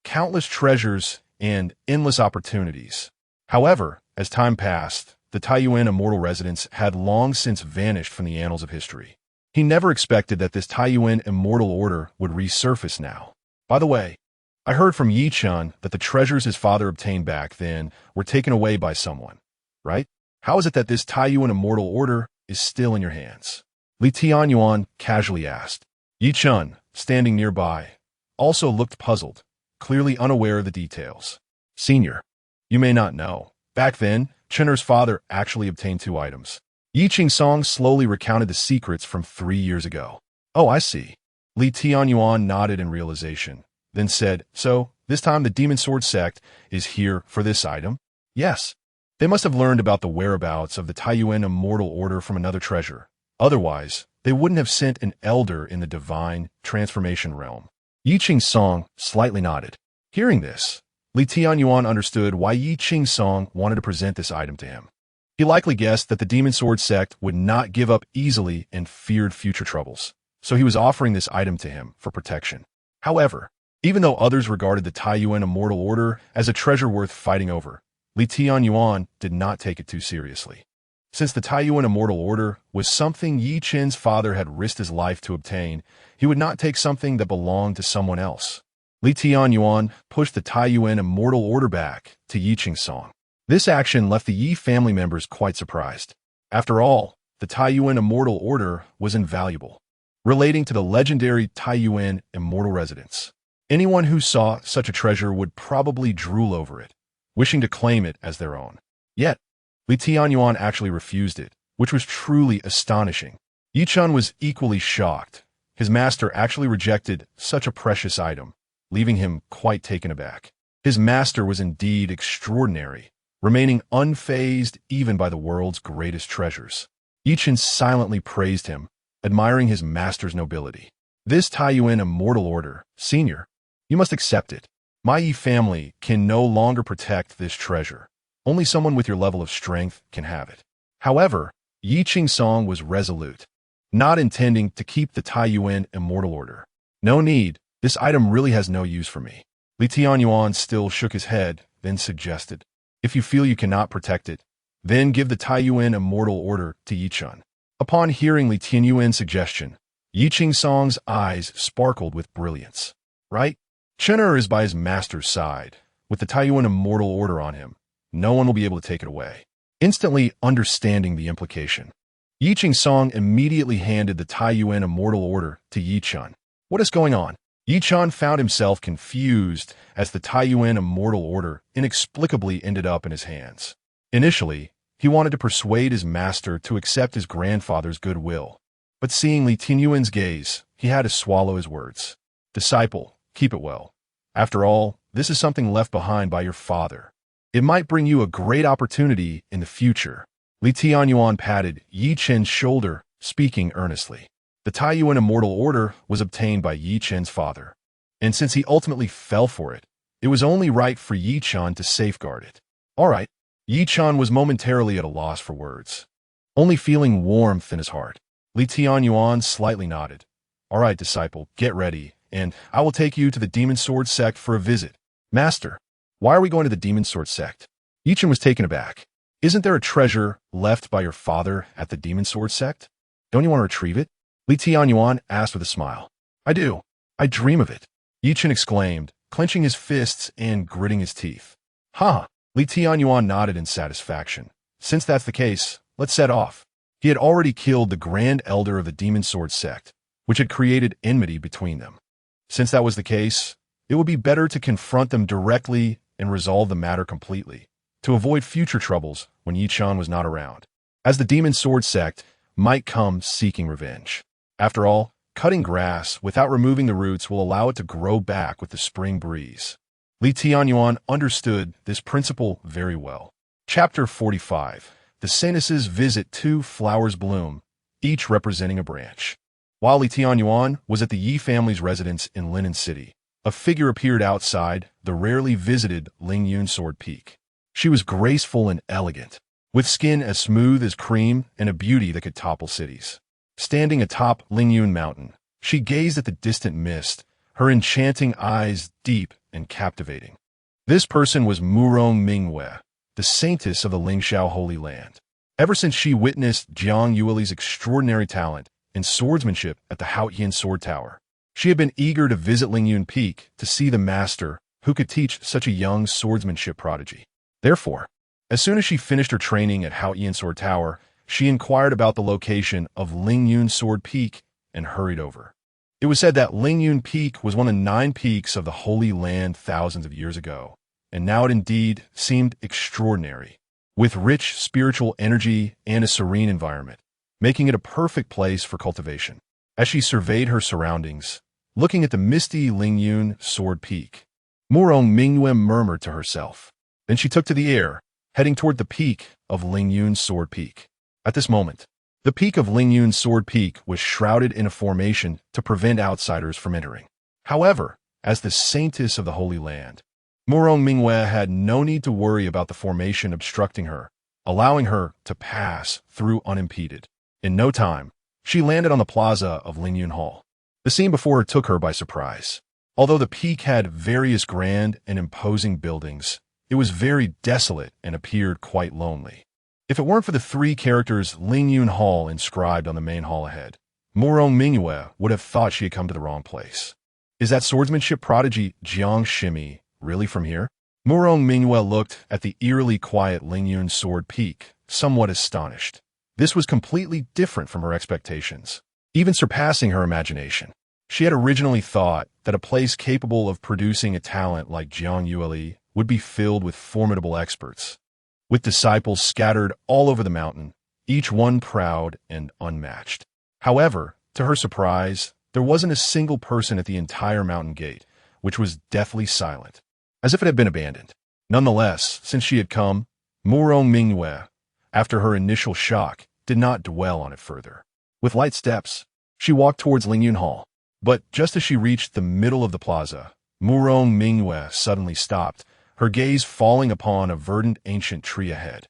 countless treasures, and endless opportunities. However, as time passed, the Tianyuan Immortal Residence had long since vanished from the annals of history. He never expected that this Tianyuan Immortal Order would resurface now. By the way, I heard from Yi Chun that the treasures his father obtained back then were taken away by someone, right? How is it that this Tianyuan Immortal Order is still in your hands? Li Tianyuan casually asked. Yi Chun, standing nearby, also looked puzzled, clearly unaware of the details. "Senior, you may not know. Back then, Chener's father actually obtained 2 items. Yi Qing Song slowly recounted the secrets from 3 years ago. "Oh, I see." Li Tianyuan nodded in realization, then said, "So, this time the Demon Sword sect is here for this item?" "Yes. They must have learned about the whereabouts of the Tianyuan Immortal Order from another treasure. Otherwise, they wouldn't have sent an elder in the divine transformation realm." Yi Qing Song slightly nodded. Hearing this, Li Tianyuan understood why Yi Qing Song wanted to present this item to him. He likely guessed that the Demon Sword sect would not give up easily and feared future troubles, so he was offering this item to him for protection. However, even though others regarded the Tianyuan Immortal Order as a treasure worth fighting over, Li Tianyuan did not take it too seriously. Since the Tianyuan Immortal Order was something Yi Qin's father had risked his life to obtain, he would not take something that belonged to someone else. Li Tianyuan pushed the Tianyuan Immortal Order back to Yi Qing Song. This action left the Yi family members quite surprised. After all, the Tianyuan Immortal Order was invaluable, relating to the legendary Tianyuan Immortal Residence. Anyone who saw such a treasure would probably drool over it, wishing to claim it as their own. Yet, Li Tianyuan actually refused it, which was truly astonishing. Yi Chun was equally shocked. His master actually rejected such a precious item, leaving him quite taken aback. His master was indeed extraordinary, remaining unfazed even by the world's greatest treasures. Yi Chun silently praised him, admiring his master's nobility. "This Tianyuan Immortal Order, Senior, you must accept it. My Yi family can no longer protect this treasure. Only someone with your level of strength can have it." However, Yi Qing Song was resolute, not intending to keep the Tianyuan Immortal Order. "No need, this item really has no use for me." Li Tianyuan still shook his head, then suggested, "If you feel you cannot protect it, then give the Tianyuan Immortal Order to Yi Chun." Upon hearing Li Tianyuan's suggestion, Yi Qing Song's eyes sparkled with brilliance. "Right? Chener is by his master's side. With the Tianyuan Immortal Order on him, no one will be able to take it away." Instantly understanding the implication, Yi Qing Song immediately handed the Tianyuan Immortal Order to Yi Chun. "What is going on?" Yi Chun found himself confused as the Tianyuan Immortal Order inexplicably ended up in his hands. Initially, he wanted to persuade his master to accept his grandfather's goodwill, but seeing Li Tianyuan's gaze, he had to swallow his words. "Disciple, keep it well. After all, this is something left behind by your father. It might bring you a great opportunity in the future. Li Tianyuan patted Yi Chen's shoulder, speaking earnestly. The Tianyuan immortal order was obtained by Yi Chen's father, and since he ultimately fell for it, it was only right for Yi Chen to safeguard it. All right. Yi Chen was momentarily at a loss for words, only feeling warmth in his heart. Li Tianyuan slightly nodded. All right, disciple, get ready, and I will take you to the Demon Sword sect for a visit. Master, why are we going to the Demon Sword sect? Yi Chen was taken aback. Isn't there a treasure left by your father at the Demon Sword sect? Don't you want to retrieve it? Li Tianyuan asked with a smile. I do. I dream of it. Yi Chen exclaimed, clenching his fists and gritting his teeth. Ha! Li Tianyuan nodded in satisfaction. Since that's the case, let's set off. He had already killed the Grand Elder of the Demon Sword sect, which had created enmity between them. Since that was the case, it would be better to confront them directly and resolve the matter completely, to avoid future troubles when Yi Chen was not around, as the Demon Sword sect might come seeking revenge. After all, cutting grass without removing the roots will allow it to grow back with the spring breeze. Li Tianyuan understood this principle very well. Chapter 45. The Saintesses visit 2 flowers bloom, each representing a branch. While Li Tianyuan was at the Yi family's residence in Linen City, a figure appeared outside the rarely visited Lingyun Sword Peak. She was graceful and elegant, with skin as smooth as cream and a beauty that could topple cities. Standing atop Lingyun Mountain, she gazed at the distant mist, her enchanting eyes deep and captivating. This person was Murong Mingwei, the saintess of the Lingxiao Holy Land. Ever since she witnessed Jiang Yueli's extraordinary talent in swordsmanship at the Haotian Sword Tower, she had been eager to visit Lingyun Peak to see the master who could teach such a young swordsmanship prodigy. Therefore, as soon as she finished her training at Haotian Sword Tower, she inquired about the location of Lingyun Sword Peak and hurried over. It was said that Lingyun Peak was one of 9 peaks of the Holy Land thousands of years ago, and now it indeed seemed extraordinary, with rich spiritual energy and a serene environment, making it a perfect place for cultivation. As she surveyed her surroundings, looking at the misty Lingyun Sword Peak, Murong Mingwei murmured to herself. Then she took to the air, heading toward the peak of Lingyun Sword Peak. At this moment, the peak of Lingyun Sword Peak was shrouded in a formation to prevent outsiders from entering. However, as the saintess of the Holy Land, Murong Mingwei had no need to worry about the formation obstructing her, allowing her to pass through unimpeded. In no time, she landed on the plaza of Lingyun Hall. The scene before her took her by surprise. Although the peak had various grand and imposing buildings, it was very desolate and appeared quite lonely. If it weren't for the 3 characters Lingyun Hall inscribed on the main hall ahead, Murong Mingwei would have thought she had come to the wrong place. Is that swordsmanship prodigy Jiang Shimi really from here? Murong Mingwei looked at the eerily quiet Lingyun Sword Peak, somewhat astonished. This was completely different from her expectations, even surpassing her imagination. She had originally thought that a place capable of producing a talent like Jiang Yueli would be filled with formidable experts, with disciples scattered all over the mountain, each one proud and unmatched. However, to her surprise, there wasn't a single person at the entire mountain gate, which was deathly silent, as if it had been abandoned. Nonetheless, since she had come, Murong Mingwei, after her initial shock, did not dwell on it further. With light steps, she walked towards Lingyun Hall. But just as she reached the middle of the plaza, Murong Mingwei suddenly stopped, her gaze falling upon a verdant ancient tree ahead.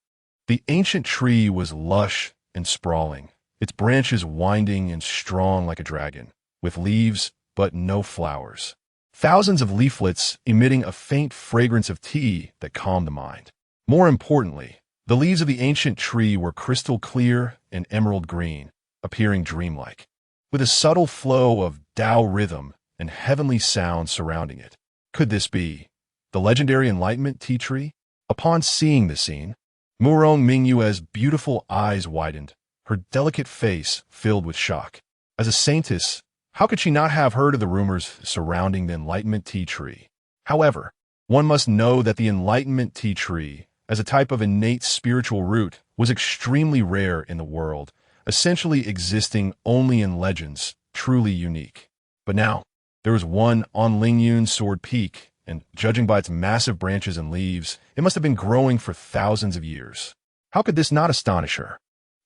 The ancient tree was lush and sprawling, its branches winding and strong like a dragon, with leaves but no flowers. Thousands of leaflets emitting a faint fragrance of tea that calmed the mind. More importantly, the leaves of the ancient tree were crystal clear and emerald green, appearing dreamlike, with a subtle flow of Tao rhythm and heavenly sound surrounding it. Could this be the legendary Enlightenment Tea Tree? Upon seeing the scene, Murong Mingwei's beautiful eyes widened, her delicate face filled with shock. As a saintess, how could she not have heard of the rumors surrounding the Enlightenment Tea Tree? However, one must know that the Enlightenment Tea Tree, as a type of innate spiritual root, was extremely rare in the world, essentially existing only in legends, truly unique. But now, there was one on Lingyun Sword Peak and judging by its massive branches and leaves, it must have been growing for thousands of years. How could this not astonish her?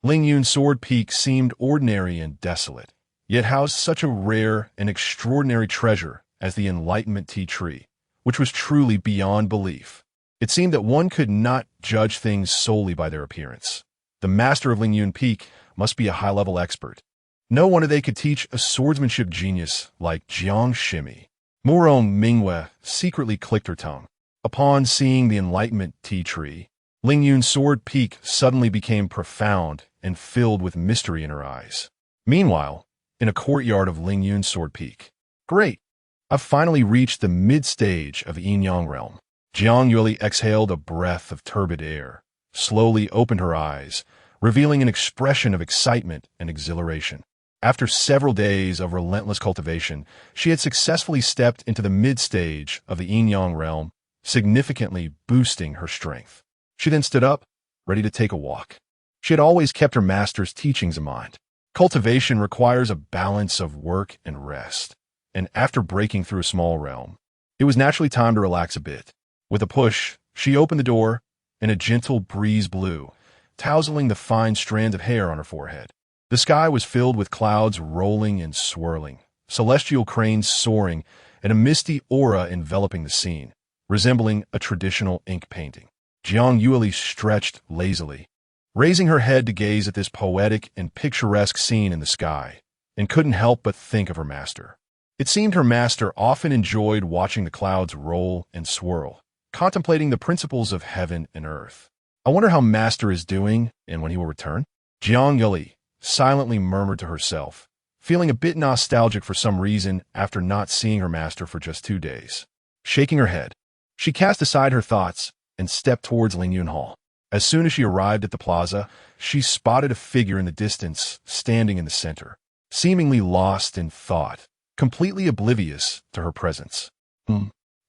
Lingyun's sword peak seemed ordinary and desolate, yet housed such a rare and extraordinary treasure as the Enlightenment Tea Tree, which was truly beyond belief. It seemed that one could not judge things solely by their appearance. The master of Lingyun Peak must be a high-level expert. No wonder they could teach a swordsmanship genius like Jiang Yueli. Murong Mingwe secretly clicked her tongue. Upon seeing the Enlightenment Tea Tree, Lingyun's sword peak suddenly became profound and filled with mystery in her eyes. Meanwhile, in a courtyard of Lingyun's sword peak. Great! I've finally reached the mid-stage of Yin-Yang realm. Jiang Yueli exhaled a breath of turbid air, slowly opened her eyes, revealing an expression of excitement and exhilaration. After several days of relentless cultivation, she had successfully stepped into the mid-stage of the Yin-Yang realm, significantly boosting her strength. She then stood up, ready to take a walk. She had always kept her master's teachings in mind. Cultivation requires a balance of work and rest, and after breaking through a small realm, it was naturally time to relax a bit. With a push, she opened the door, and a gentle breeze blew, tousling the fine strands of hair on her forehead. The sky was filled with clouds rolling and swirling, celestial cranes soaring, and a misty aura enveloping the scene, resembling a traditional ink painting. Jiang Yueli stretched lazily, raising her head to gaze at this poetic and picturesque scene in the sky, and couldn't help but think of her master. It seemed her master often enjoyed watching the clouds roll and swirl, contemplating the principles of heaven and earth. I wonder how master is doing and when he will return? Jiang Yueli silently murmured to herself, feeling a bit nostalgic for some reason after not seeing her master for just 2 days. Shaking her head, she cast aside her thoughts and stepped towards Lingyun Hall. As soon as she arrived at the plaza, she spotted a figure in the distance, standing in the center, seemingly lost in thought, completely oblivious to her presence.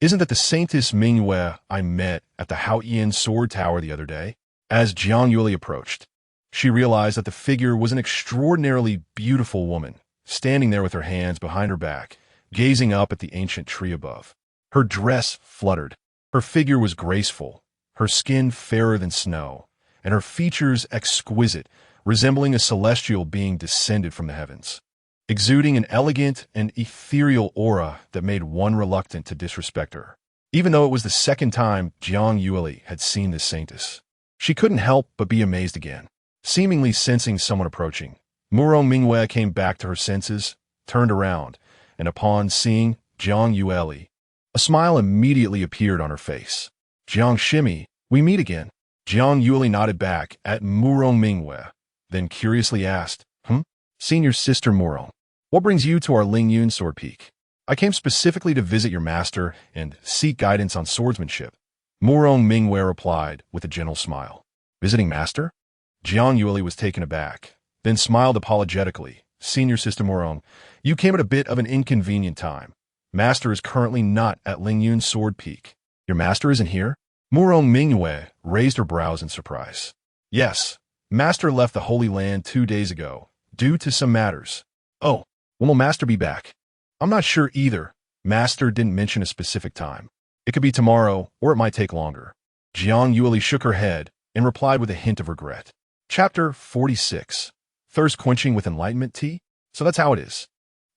Isn't that the Saintess Mingwe I met at the Haoyan Sword Tower the other day? As Jiang Yueli approached, she realized that the figure was an extraordinarily beautiful woman, standing there with her hands behind her back, gazing up at the ancient tree above. Her dress fluttered. Her figure was graceful, her skin fairer than snow, and her features exquisite, resembling a celestial being descended from the heavens, exuding an elegant and ethereal aura that made one reluctant to disrespect her. Even though it was the second time Jiang Yueli had seen this saintess, she couldn't help but be amazed again. Seemingly sensing someone approaching, Murong Mingwe came back to her senses, turned around, and upon seeing Jiang Yueli, a smile immediately appeared on her face. Jiang Yueli, we meet again. Jiang Yueli nodded back at Murong Mingwe, then curiously asked, Senior Sister Murong, what brings you to our Lingyun Sword Peak? I came specifically to visit your master and seek guidance on swordsmanship. Murong Mingwe replied with a gentle smile. Visiting master? Jiang Yueli was taken aback, then smiled apologetically. Senior Sister Murong, you came at a bit of an inconvenient time. Master is currently not at Lingyun Sword Peak. Your master isn't here? Murong Mingwe raised her brows in surprise. Yes, master left the Holy Land 2 days ago, due to some matters. Oh, when will master be back? I'm not sure either. Master didn't mention a specific time. It could be tomorrow, or it might take longer. Jiang Yueli shook her head and replied with a hint of regret. Chapter 46. Thirst quenching with enlightenment tea? So that's how it is.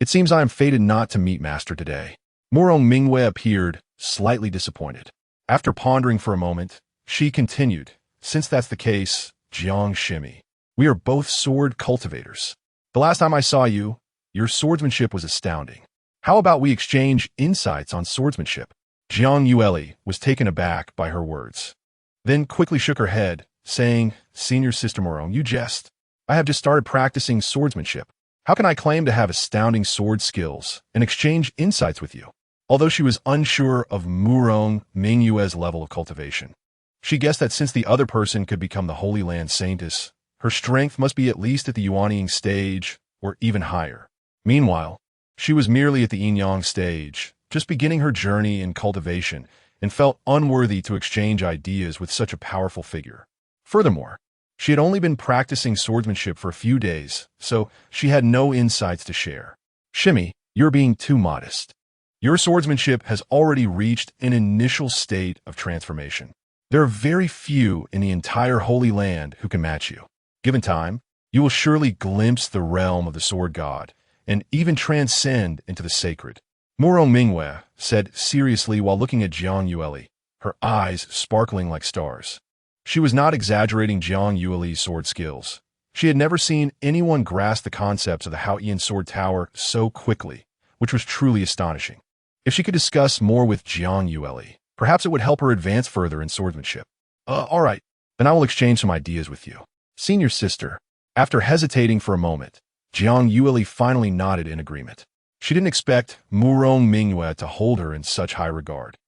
It seems I am fated not to meet master today. Murong Mingwe appeared, slightly disappointed. After pondering for a moment, she continued, since that's the case, Jiang Yueli, we are both sword cultivators. The last time I saw you, your swordsmanship was astounding. How about we exchange insights on swordsmanship? Jiang Yueli was taken aback by her words, then quickly shook her head, saying, Senior Sister Murong, you jest. I have just started practicing swordsmanship. How can I claim to have astounding sword skills and exchange insights with you? Although she was unsure of Murong Mingwe's level of cultivation, she guessed that since the other person could become the Holy Land Saintess, her strength must be at least at the Yuanying stage or even higher. Meanwhile, she was merely at the Yin-Yang stage, just beginning her journey in cultivation, and felt unworthy to exchange ideas with such a powerful figure. Furthermore, she had only been practicing swordsmanship for a few days, so she had no insights to share. Shimmy, you're being too modest. Your swordsmanship has already reached an initial state of transformation. There are very few in the entire Holy Land who can match you. Given time, you will surely glimpse the realm of the sword god and even transcend into the sacred. Murong Mingwe said seriously while looking at Jiang Yueli, her eyes sparkling like stars. She was not exaggerating Jiang Yueli's sword skills. She had never seen anyone grasp the concepts of the Haoyan sword tower so quickly, which was truly astonishing. If she could discuss more with Jiang Yueli, perhaps it would help her advance further in swordsmanship. All right, then I will exchange some ideas with you. Senior sister. After hesitating for a moment, Jiang Yueli finally nodded in agreement. She didn't expect Murong Mingwe to hold her in such high regard,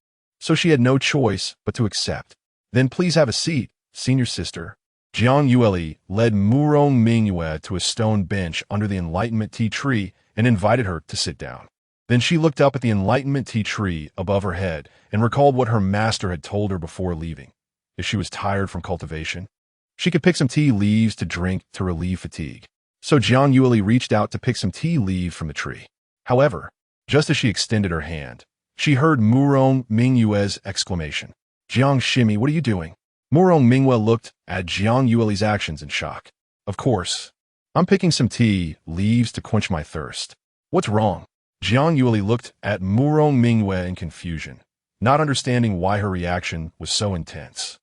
so she had no choice but to accept. Then please have a seat, senior sister. Jiang Yueli led Murong Mingwe to a stone bench under the Enlightenment Tea Tree and invited her to sit down. Then she looked up at the Enlightenment Tea Tree above her head and recalled what her master had told her before leaving. If she was tired from cultivation, she could pick some tea leaves to drink to relieve fatigue. So Jiang Yueli reached out to pick some tea leaves from the tree. However, just as she extended her hand, she heard Murong Mingwe's exclamation. Jiang Shimi, what are you doing? Murong Mingwe looked at Jiang Yueli's actions in shock. Of course, I'm picking some tea leaves to quench my thirst. What's wrong? Jiang Yueli looked at Murong Mingwe in confusion, not understanding why her reaction was so intense.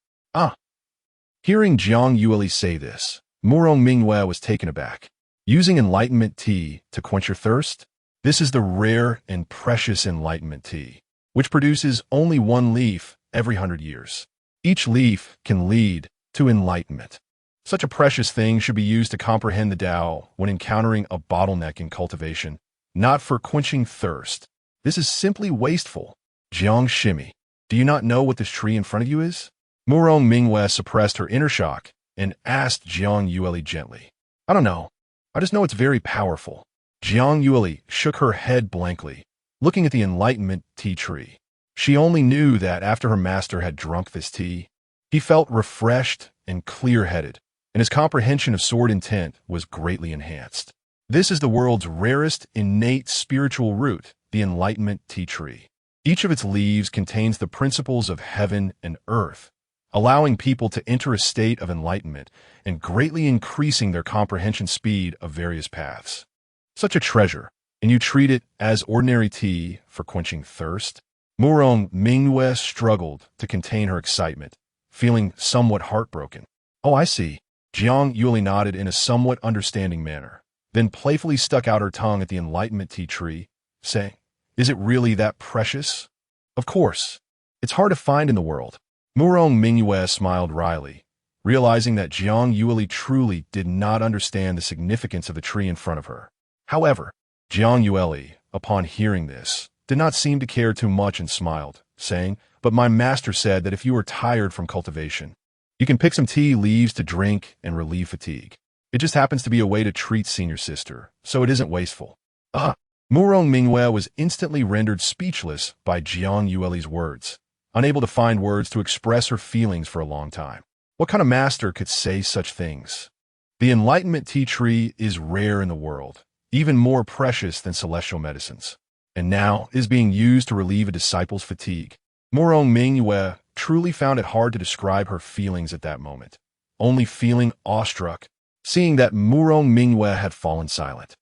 Hearing Jiang Yueli say this, Murong Mingwe was taken aback. Using enlightenment tea to quench your thirst? This is the rare and precious enlightenment tea, which produces only one leaf every 100 years. Each leaf can lead to enlightenment. Such a precious thing should be used to comprehend the Tao when encountering a bottleneck in cultivation, not for quenching thirst. This is simply wasteful. Jiang Shimi, do you not know what this tree in front of you is? Murong Mingwe suppressed her inner shock and asked Jiang Yueli gently. I don't know. I just know it's very powerful. Jiang Yueli shook her head blankly, looking at the Enlightenment Tea Tree. She only knew that after her master had drunk this tea, he felt refreshed and clear-headed, and his comprehension of sword intent was greatly enhanced. This is the world's rarest innate spiritual root, the Enlightenment Tea Tree. Each of its leaves contains the principles of heaven and earth, allowing people to enter a state of enlightenment and greatly increasing their comprehension speed of various paths. Such a treasure, and you treat it as ordinary tea for quenching thirst? Murong Mingwe struggled to contain her excitement, feeling somewhat heartbroken. Oh, I see. Jiang Yueli nodded in a somewhat understanding manner, then playfully stuck out her tongue at the Enlightenment Tea Tree, saying, Is it really that precious? Of course. It's hard to find in the world. Murong Mingwe smiled wryly, realizing that Jiang Yueli truly did not understand the significance of the tree in front of her. However, Jiang Yueli, upon hearing this, did not seem to care too much and smiled, saying, But my master said that if you are tired from cultivation, you can pick some tea leaves to drink and relieve fatigue. It just happens to be a way to treat senior sister, so it isn't wasteful. Murong Mingwe was instantly rendered speechless by Jiang Yueli's words, unable to find words to express her feelings for a long time. What kind of master could say such things? The Enlightenment Tea Tree is rare in the world, even more precious than celestial medicines, and now is being used to relieve a disciple's fatigue. Murong Mingwe truly found it hard to describe her feelings at that moment, only feeling awestruck, seeing that Murong Mingwe had fallen silent.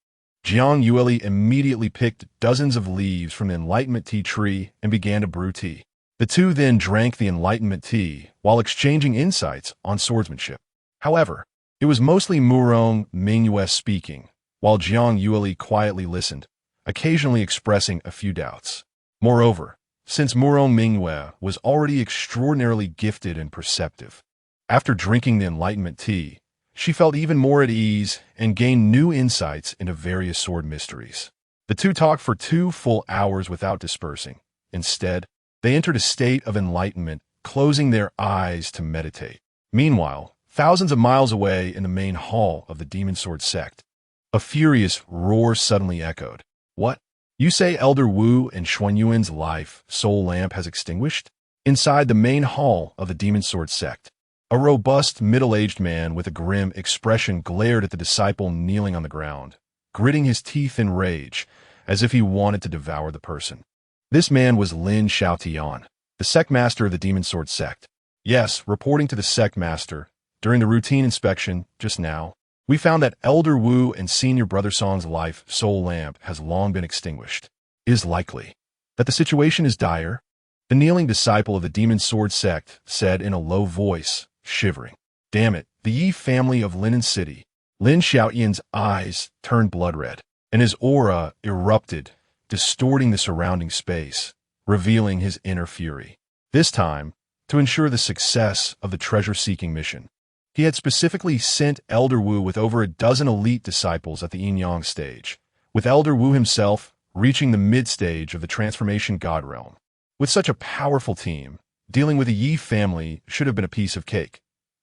Jiang Yueli immediately picked dozens of leaves from the Enlightenment Tea Tree and began to brew tea. The two then drank the Enlightenment tea while exchanging insights on swordsmanship. However, it was mostly Murong Mingwe speaking, while Jiang Yueli quietly listened, occasionally expressing a few doubts. Moreover, since Murong Mingwe was already extraordinarily gifted and perceptive, after drinking the Enlightenment tea, she felt even more at ease and gained new insights into various sword mysteries. The two talked for 2 full hours without dispersing. Instead, they entered a state of enlightenment, closing their eyes to meditate. Meanwhile, thousands of miles away in the main hall of the Demon Sword sect, a furious roar suddenly echoed. What? You say Elder Wu and Xuanyuan's life soul lamp has extinguished? Inside the main hall of the Demon Sword sect, a robust, middle-aged man with a grim expression glared at the disciple kneeling on the ground, gritting his teeth in rage, as if he wanted to devour the person. This man was Lingxiao, the sect master of the Demon Sword sect. Yes, reporting to the sect master, during the routine inspection just now, we found that Elder Wu and Senior Brother Song's life soul lamp has long been extinguished. It is likely that the situation is dire, the kneeling disciple of the Demon Sword sect said in a low voice, shivering. Damn it, the Yi family of Linen City. Lin Xiaoyan's eyes turned blood red, and his aura erupted, distorting the surrounding space, revealing his inner fury. This time, to ensure the success of the treasure-seeking mission, he had specifically sent Elder Wu with over a dozen elite disciples at the Yin-Yang stage, with Elder Wu himself reaching the mid-stage of the Transformation God Realm. With such a powerful team, dealing with the Yi family should have been a piece of cake.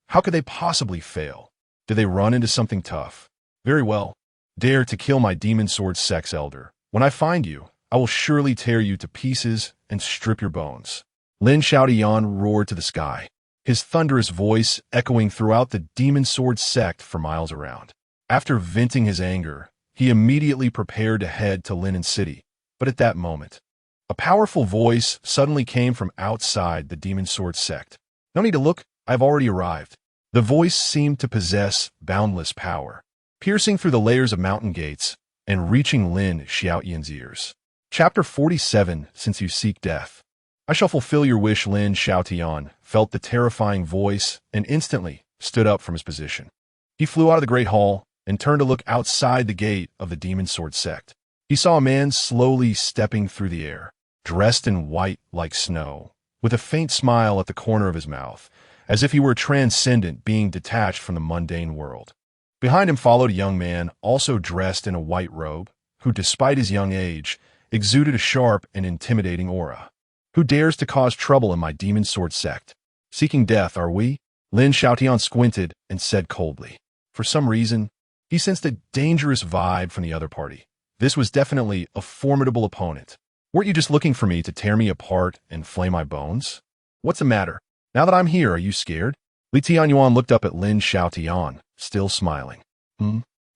How could they possibly fail? Did they run into something tough? Very well. Dare to kill my Demon Sword Sex Elder. When I find you, I will surely tear you to pieces and strip your bones. Lin Xiaoyan roared to the sky, his thunderous voice echoing throughout the Demon Sword sect for miles around. After venting his anger, he immediately prepared to head to Linen City. But at that moment, a powerful voice suddenly came from outside the Demon Sword sect. No need to look, I've already arrived. The voice seemed to possess boundless power, piercing through the layers of mountain gates and reaching Lin Xiaoyan's ears. Chapter 47, Since You Seek Death. I shall fulfill your wish. Lin Xiaoyan felt the terrifying voice and instantly stood up from his position. He flew out of the great hall and turned to look outside the gate of the Demon Sword sect. He saw a man slowly stepping through the air, dressed in white like snow, with a faint smile at the corner of his mouth, as if he were a transcendent being detached from the mundane world. Behind him followed a young man, also dressed in a white robe, who, despite his young age, exuded a sharp and intimidating aura. Who dares to cause trouble in my Demon Sword sect? Seeking death, are we? Lin Xiaoyan squinted and said coldly. For some reason, he sensed a dangerous vibe from the other party. This was definitely a formidable opponent. Weren't you just looking for me to tear me apart and flay my bones? What's the matter? Now that I'm here, are you scared? Li Tianyuan looked up at Lin Xiaoyan, still smiling.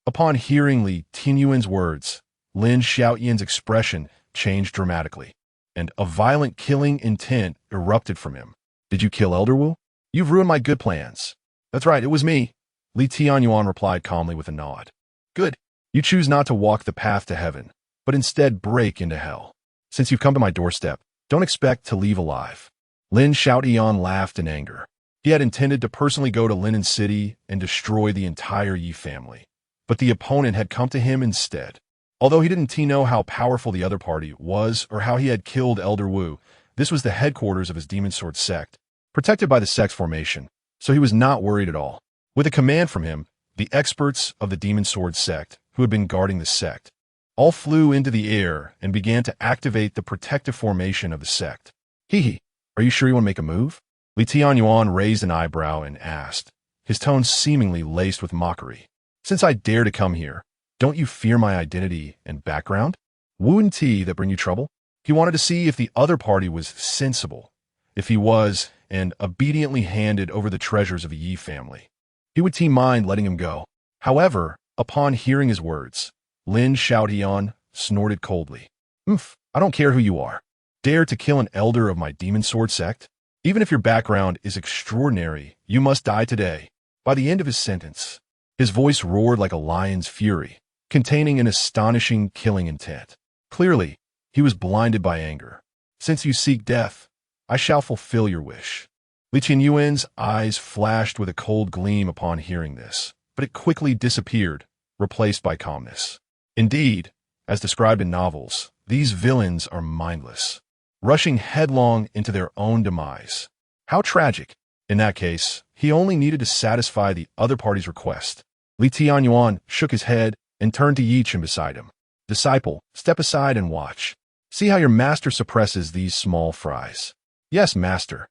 Upon hearing Li Tianyuan's words, Lin Xiaoyan's expression changed dramatically, and a violent killing intent erupted from him. Did you kill Elder Wu? You've ruined my good plans. That's right, it was me. Li Tianyuan replied calmly with a nod. Good. You choose not to walk the path to heaven, but instead break into hell. Since you've come to my doorstep, don't expect to leave alive. Lin Xiaoyan laughed in anger. He had intended to personally go to Linen City and destroy the entire Yi family, but the opponent had come to him instead. Although he didn't know how powerful the other party was or how he had killed Elder Wu, this was the headquarters of his Demon Sword sect, protected by the sect's formation, so he was not worried at all. With a command from him, the experts of the Demon Sword sect, who had been guarding the sect, all flew into the air and began to activate the protective formation of the sect. Hee, are you sure you want to make a move? Li Tianyuan raised an eyebrow and asked, his tone seemingly laced with mockery. Since I dare to come here, don't you fear my identity and background? Wu and Ti that bring you trouble? He wanted to see if the other party was sensible, if he was, and obediently handed over the treasures of the Yi family. He would mind letting him go. However, upon hearing his words, Lin Xiaoyan snorted coldly. I don't care who you are. Dare to kill an elder of my Demon Sword sect? Even if your background is extraordinary, you must die today. By the end of his sentence, his voice roared like a lion's fury, containing an astonishing killing intent. Clearly, he was blinded by anger. Since you seek death, I shall fulfill your wish. Li Tianyuan's eyes flashed with a cold gleam upon hearing this, but it quickly disappeared, replaced by calmness. Indeed, as described in novels, these villains are mindless, rushing headlong into their own demise. How tragic. In that case, he only needed to satisfy the other party's request. Li Tianyuan shook his head and turned to Yi Chen beside him. Disciple, step aside and watch. See how your master suppresses these small fries. Yes, master.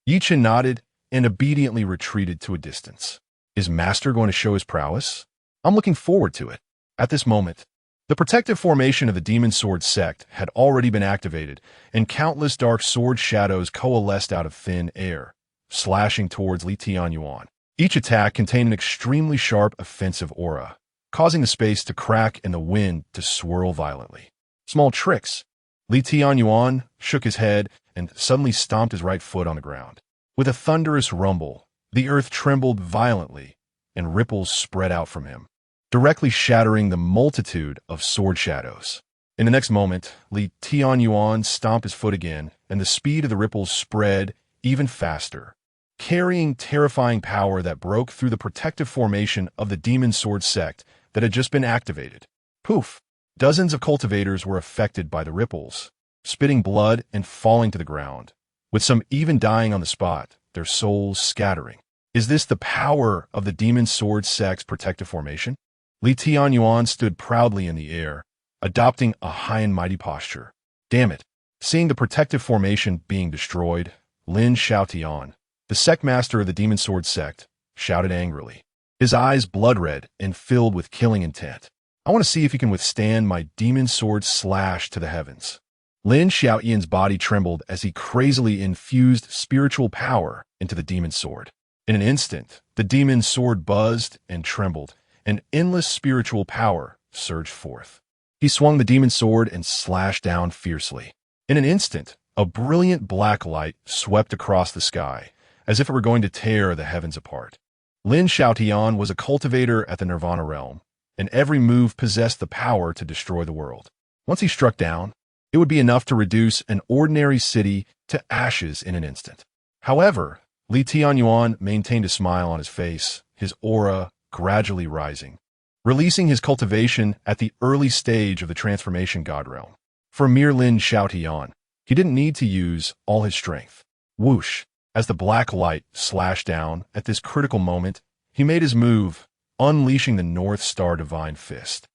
Yi Chen nodded and obediently retreated to a distance. Is master going to show his prowess? I'm looking forward to it. At this moment, the protective formation of the Demon Sword sect had already been activated, and countless dark sword shadows coalesced out of thin air, slashing towards Li Tianyuan. Each attack contained an extremely sharp offensive aura, causing the space to crack and the wind to swirl violently. Small tricks. Li Tianyuan shook his head and suddenly stomped his right foot on the ground. With a thunderous rumble, the earth trembled violently, and ripples spread out from him, directly shattering the multitude of sword shadows. In the next moment, Li Tianyuan stomped his foot again, and the speed of the ripples spread even faster, carrying terrifying power that broke through the protective formation of the demon sword sect that had just been activated. Poof! Dozens of cultivators were affected by the ripples, spitting blood and falling to the ground, with some even dying on the spot, their souls scattering. Is this the power of the demon sword sect's protective formation? Li Tianyuan stood proudly in the air, adopting a high and mighty posture. Damn it! Seeing the protective formation being destroyed, Lingxiao, the sect master of the demon sword sect, shouted angrily, his eyes blood-red and filled with killing intent. I want to see if you can withstand my demon sword slash to the heavens. Lin Xiaoyan's body trembled as he crazily infused spiritual power into the demon sword. In an instant, the demon sword buzzed and trembled, and endless spiritual power surged forth. He swung the demon sword and slashed down fiercely. In an instant, a brilliant black light swept across the sky, as if it were going to tear the heavens apart. Lin Xiaotian was a cultivator at the Nirvana realm, and every move possessed the power to destroy the world. Once he struck down, it would be enough to reduce an ordinary city to ashes in an instant. However, Li Tianyuan maintained a smile on his face, his aura gradually rising, releasing his cultivation at the early stage of the transformation god realm. For mere Lin Xiaotian, he didn't need to use all his strength. Whoosh! As the black light slashed down at this critical moment, he made his move, unleashing the North Star Divine Fist.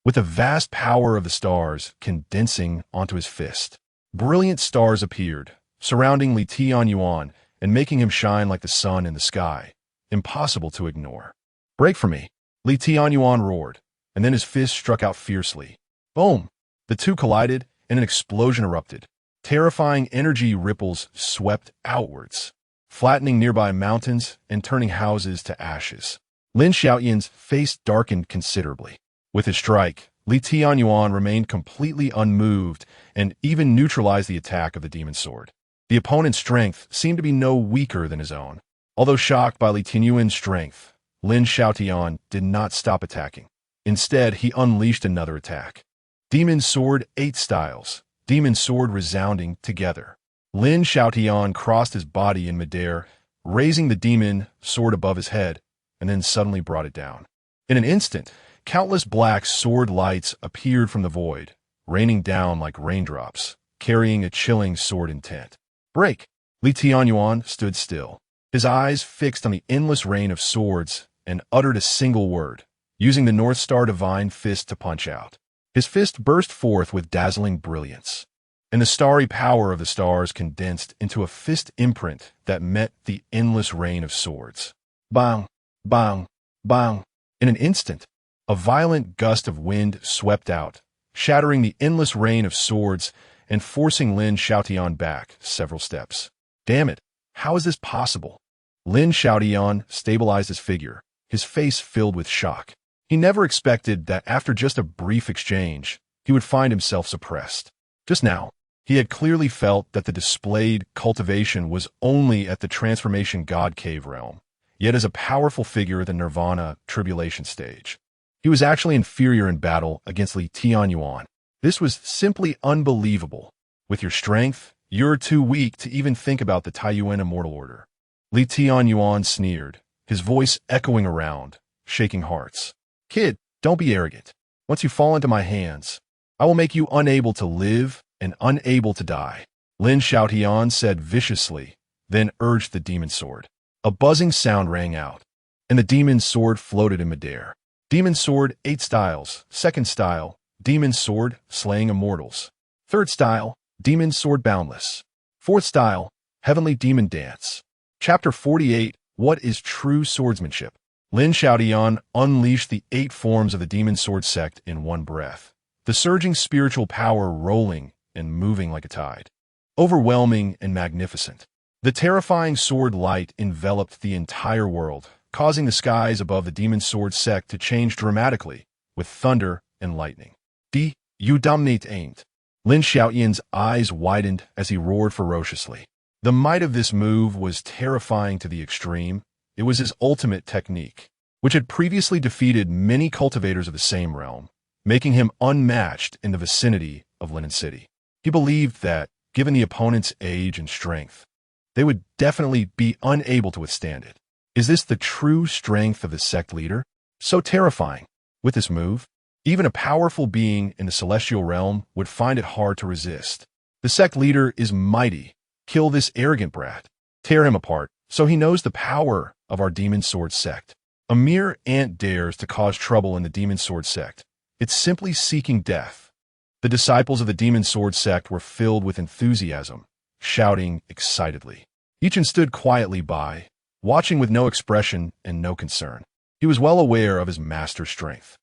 With the vast power of the stars condensing onto his fist, brilliant stars appeared, surrounding Li Tianyuan and making him shine like the sun in the sky, impossible to ignore. Break for me! Li Tianyuan roared, and then his fist struck out fiercely. Boom! The two collided, and an explosion erupted. Terrifying energy ripples swept outwards, flattening nearby mountains and turning houses to ashes. Lin Xiaoyan's face darkened considerably. With his strike, Li Tianyuan remained completely unmoved and even neutralized the attack of the demon sword. The opponent's strength seemed to be no weaker than his own. Although shocked by Li Tianyuan's strength, Lin Xiaotian did not stop attacking. Instead, he unleashed another attack. Demon Sword 8 styles, Demon Sword resounding together. Lin Xiaotian crossed his body in midair, raising the demon sword above his head, and then suddenly brought it down. In an instant, countless black sword lights appeared from the void, raining down like raindrops, carrying a chilling sword intent. Break! Li Tianyuan stood still, his eyes fixed on the endless rain of swords, and uttered a single word, using the North Star Divine Fist to punch out. His fist burst forth with dazzling brilliance, and the starry power of the stars condensed into a fist imprint that met the endless rain of swords. Bang! Bang! Bang! In an instant, a violent gust of wind swept out, shattering the endless rain of swords and forcing Lin Xiaotian back several steps. Damn it! How is this possible? Lin Xiaotian stabilized his figure, his face filled with shock. He never expected that after just a brief exchange, he would find himself suppressed. Just now, he had clearly felt that the displayed cultivation was only at the transformation god cave realm, yet as a powerful figure at the nirvana tribulation stage. He was actually inferior in battle against Li Tianyuan. This was simply unbelievable. With your strength, you're too weak to even think about the Tianyuan immortal order. Li Tianyuan sneered, his voice echoing around, shaking hearts. Kid, don't be arrogant. Once you fall into my hands, I will make you unable to live and unable to die. Lin Xiaotian said viciously, then urged the demon sword. A buzzing sound rang out, and the demon sword floated in midair. Demon Sword 8 styles, second style, Demon Sword slaying immortals. Third style, Demon Sword boundless. Fourth style, Heavenly Demon Dance. Chapter 48, What is True Swordsmanship? Lin Xiaotian unleashed the 8 forms of the Demon Sword sect in one breath, the surging spiritual power rolling and moving like a tide. Overwhelming and magnificent. The terrifying sword light enveloped the entire world, causing the skies above the Demon Sword sect to change dramatically, with thunder and lightning. You dominate ain't. Lin Xiaoyan's eyes widened as he roared ferociously. The might of this move was terrifying to the extreme. It was his ultimate technique, which had previously defeated many cultivators of the same realm, making him unmatched in the vicinity of Linen City. He believed that, given the opponent's age and strength, they would definitely be unable to withstand it. Is this the true strength of the sect leader? So terrifying. With this move, even a powerful being in the celestial realm would find it hard to resist. The sect leader is mighty. Kill this arrogant brat. Tear him apart, so he knows the power of our Demon Sword sect. A mere ant dares to cause trouble in the Demon Sword sect. It's simply seeking death. The disciples of the Demon Sword sect were filled with enthusiasm, shouting excitedly. Yichen stood quietly by, watching with no expression and no concern. He was well aware of his master's strength.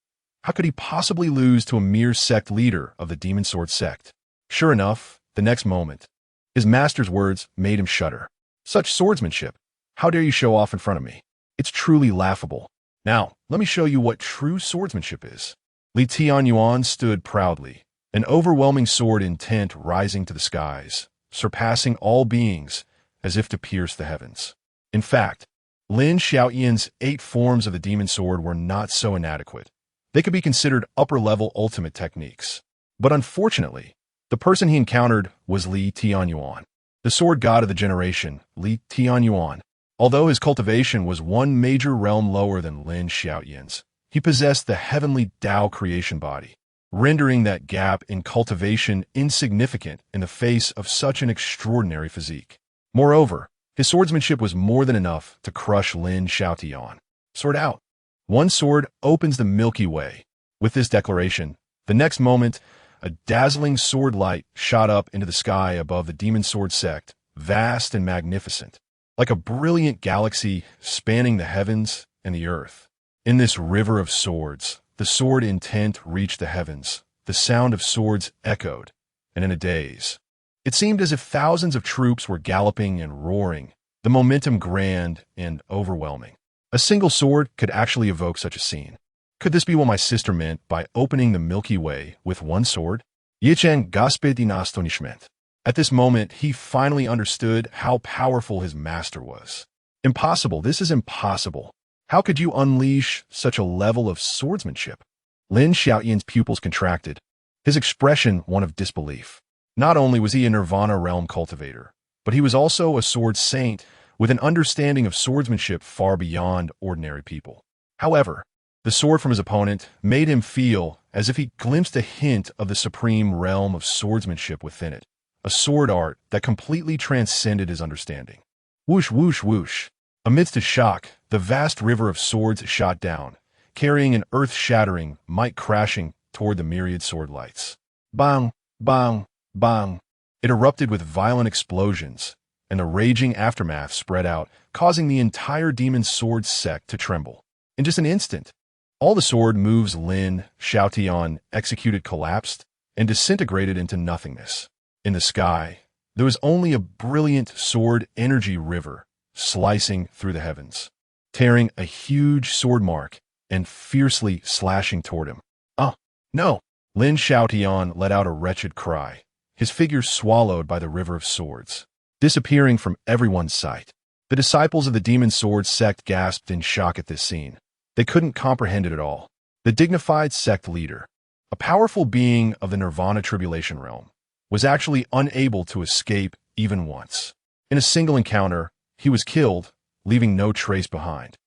How could he possibly lose to a mere sect leader of the Demon Sword sect? Sure enough, the next moment, his master's words made him shudder. Such swordsmanship! How dare you show off in front of me? It's truly laughable. Now, let me show you what true swordsmanship is. Li Tianyuan stood proudly, an overwhelming sword intent rising to the skies, surpassing all beings, as if to pierce the heavens. In fact, Lin Xiaoyan's 8 forms of the demon sword were not so inadequate. They could be considered upper-level ultimate techniques. But unfortunately, the person he encountered was Li Tianyuan, the sword god of the generation, Li Tianyuan. Although his cultivation was one major realm lower than Lin Xiaoyan's, he possessed the heavenly Tao creation body, rendering that gap in cultivation insignificant in the face of such an extraordinary physique. Moreover, his swordsmanship was more than enough to crush Lin Xiaotian. Sword out. One sword opens the Milky Way. With this declaration, the next moment, a dazzling sword light shot up into the sky above the Demon Sword sect, vast and magnificent, like a brilliant galaxy spanning the heavens and the earth. In this river of swords, the sword intent reached the heavens. The sound of swords echoed, and in a daze, it seemed as if thousands of troops were galloping and roaring, the momentum grand and overwhelming. A single sword could actually evoke such a scene. Could this be what my sister meant by opening the Milky Way with one sword? Yichen gasped in astonishment. At this moment, he finally understood how powerful his master was. Impossible, this is impossible. How could you unleash such a level of swordsmanship? Lin Xiaoyan's pupils contracted, his expression one of disbelief. Not only was he a Nirvana realm cultivator, but he was also a sword saint with an understanding of swordsmanship far beyond ordinary people. However, the sword from his opponent made him feel as if he glimpsed a hint of the supreme realm of swordsmanship within it, a sword art that completely transcended his understanding. Whoosh, whoosh, whoosh. Amidst his shock, the vast river of swords shot down, carrying an earth-shattering might crashing toward the myriad sword lights. Bang, bang, bang. It erupted with violent explosions, and the raging aftermath spread out, causing the entire demon sword sect to tremble. In just an instant, all the sword moves Lin Xiaotian executed collapsed and disintegrated into nothingness. In the sky, there was only a brilliant sword energy river slicing through the heavens, tearing a huge sword mark and fiercely slashing toward him. Oh, no! Lin Xiaotian let out a wretched cry, his figure swallowed by the river of swords, disappearing from everyone's sight. The disciples of the Demon Sword sect gasped in shock at this scene. They couldn't comprehend it at all. The dignified sect leader, a powerful being of the Nirvana tribulation realm, was actually unable to escape even once. In a single encounter, he was killed, leaving no trace behind.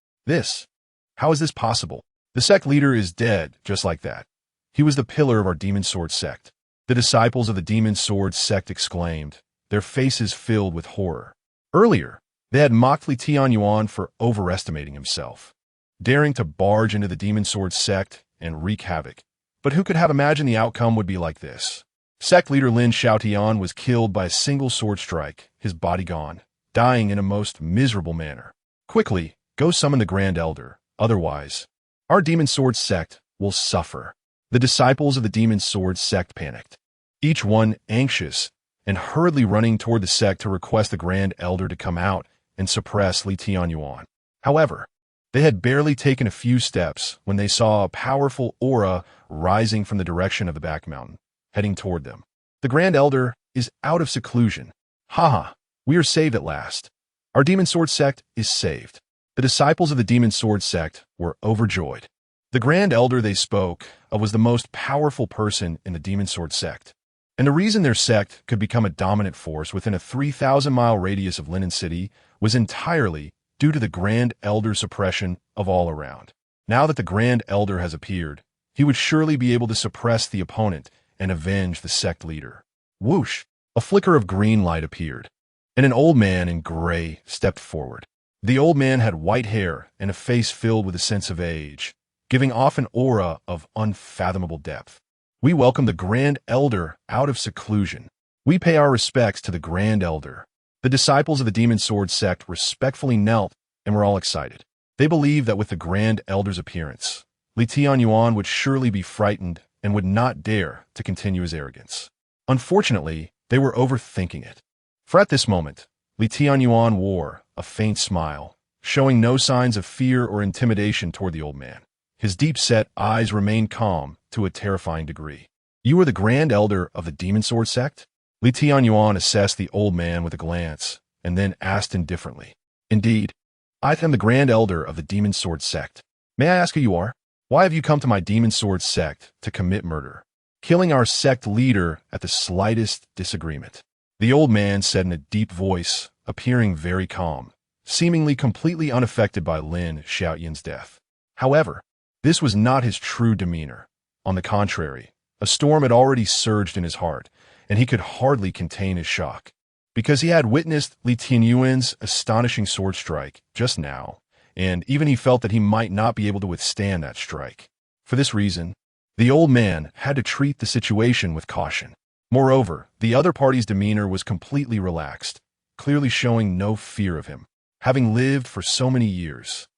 How is this possible? The sect leader is dead just like that. He was the pillar of our Demon Sword sect. The disciples of the Demon Sword sect exclaimed, their faces filled with horror. Earlier, they had mocked Li Tianyuan for overestimating himself, daring to barge into the Demon Sword sect and wreak havoc. But who could have imagined the outcome would be like this? Sect leader Lin Xiaotian was killed by a single sword strike, his body gone, dying in a most miserable manner. Quickly, go summon the Grand Elder, otherwise, our Demon Sword sect will suffer. The disciples of the Demon Sword sect panicked, each one anxious and hurriedly running toward the sect to request the Grand Elder to come out and suppress Li Tianyuan. However, they had barely taken a few steps when they saw a powerful aura rising from the direction of the back mountain, heading toward them. The Grand Elder is out of seclusion. Haha, we are saved at last. Our Demon Sword sect is saved. The disciples of the Demon Sword sect were overjoyed. The Grand Elder they spoke of was the most powerful person in the Demon Sword sect. And the reason their sect could become a dominant force within a 3,000-mile radius of Linen City was entirely due to the Grand Elder's suppression of all around. Now that the Grand Elder has appeared, he would surely be able to suppress the opponent and avenge the sect leader. Whoosh! A flicker of green light appeared, and an old man in gray stepped forward. The old man had white hair and a face filled with a sense of age, giving off an aura of unfathomable depth. We welcome the Grand Elder out of seclusion. We pay our respects to the Grand Elder. The disciples of the Demon Sword sect respectfully knelt and were all excited. They believed that with the Grand Elder's appearance, Tianyuan would surely be frightened and would not dare to continue his arrogance. Unfortunately, they were overthinking it. For at this moment, Tianyuan wore a faint smile, showing no signs of fear or intimidation toward the old man. His deep-set eyes remained calm to a terrifying degree. You are the Grand Elder of the Demon Sword sect? Tianyuan assessed the old man with a glance, and then asked indifferently. Indeed, I am the Grand Elder of the Demon Sword sect. May I ask who you are? Why have you come to my Demon Sword sect to commit murder, killing our sect leader at the slightest disagreement? The old man said in a deep voice, appearing very calm, seemingly completely unaffected by Lin Xiaoyan's death. However, this was not his true demeanor. On the contrary, a storm had already surged in his heart, and he could hardly contain his shock. Because he had witnessed Li Tianyuan's astonishing sword strike just now, and even he felt that he might not be able to withstand that strike. For this reason, the old man had to treat the situation with caution. Moreover, the other party's demeanor was completely relaxed, clearly showing no fear of him. Having lived for so many years,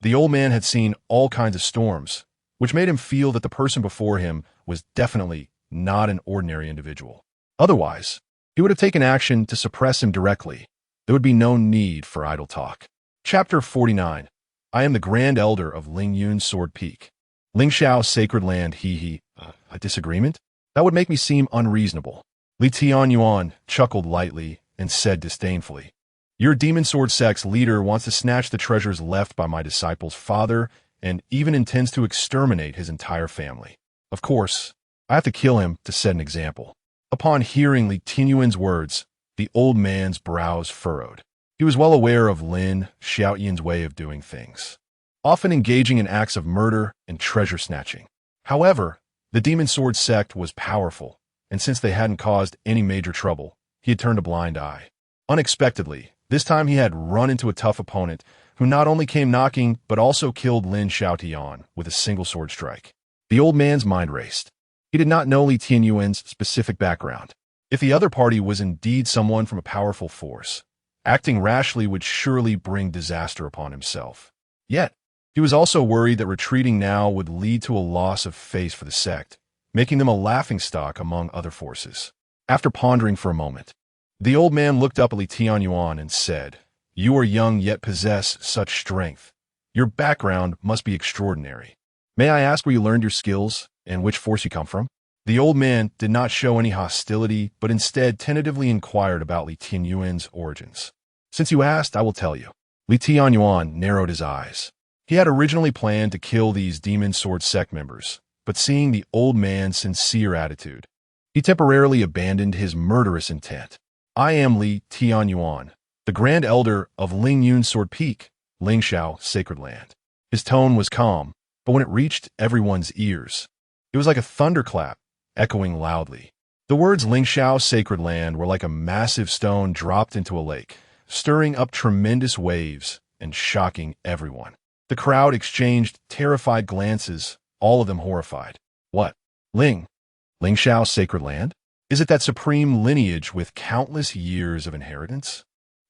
the old man had seen all kinds of storms, which made him feel that the person before him was definitely not an ordinary individual. Otherwise, he would have taken action to suppress him directly. There would be no need for idle talk. Chapter 49. I am the Grand Elder of Lingyun Sword Peak. Lingxiao Sacred Land. A disagreement? That would make me seem unreasonable. Li Tianyuan chuckled lightly and said disdainfully, Your Demon Sword sect's leader wants to snatch the treasures left by my disciple's father and even intends to exterminate his entire family. Of course, I have to kill him to set an example. Upon hearing Li Tianyuan's words, the old man's brows furrowed. He was well aware of Lin Xiaoyan's way of doing things, often engaging in acts of murder and treasure snatching. However, the Demon Sword sect was powerful, and since they hadn't caused any major trouble, he had turned a blind eye. Unexpectedly, this time he had run into a tough opponent who not only came knocking but also killed Lin Xiaotian with a single sword strike. The old man's mind raced. He did not know Li Tianyuan's specific background. If the other party was indeed someone from a powerful force, acting rashly would surely bring disaster upon himself. Yet, he was also worried that retreating now would lead to a loss of face for the sect, making them a laughingstock among other forces. After pondering for a moment, the old man looked up at Li Tianyuan and said, You are young yet possess such strength. Your background must be extraordinary. May I ask where you learned your skills and which force you come from? The old man did not show any hostility, but instead tentatively inquired about Li Tianyuan's origins. Since you asked, I will tell you. Li Tianyuan narrowed his eyes. He had originally planned to kill these Demon Sword sect members, but seeing the old man's sincere attitude, he temporarily abandoned his murderous intent. I am Li Tianyuan, the Grand Elder of Lingyun Sword Peak, Lingxiao Sacred Land. His tone was calm, but when it reached everyone's ears, it was like a thunderclap, echoing loudly. The words Lingxiao Sacred Land were like a massive stone dropped into a lake, stirring up tremendous waves and shocking everyone. The crowd exchanged terrified glances, all of them horrified. What? Lingxiao Sacred Land? Is it that supreme lineage with countless years of inheritance?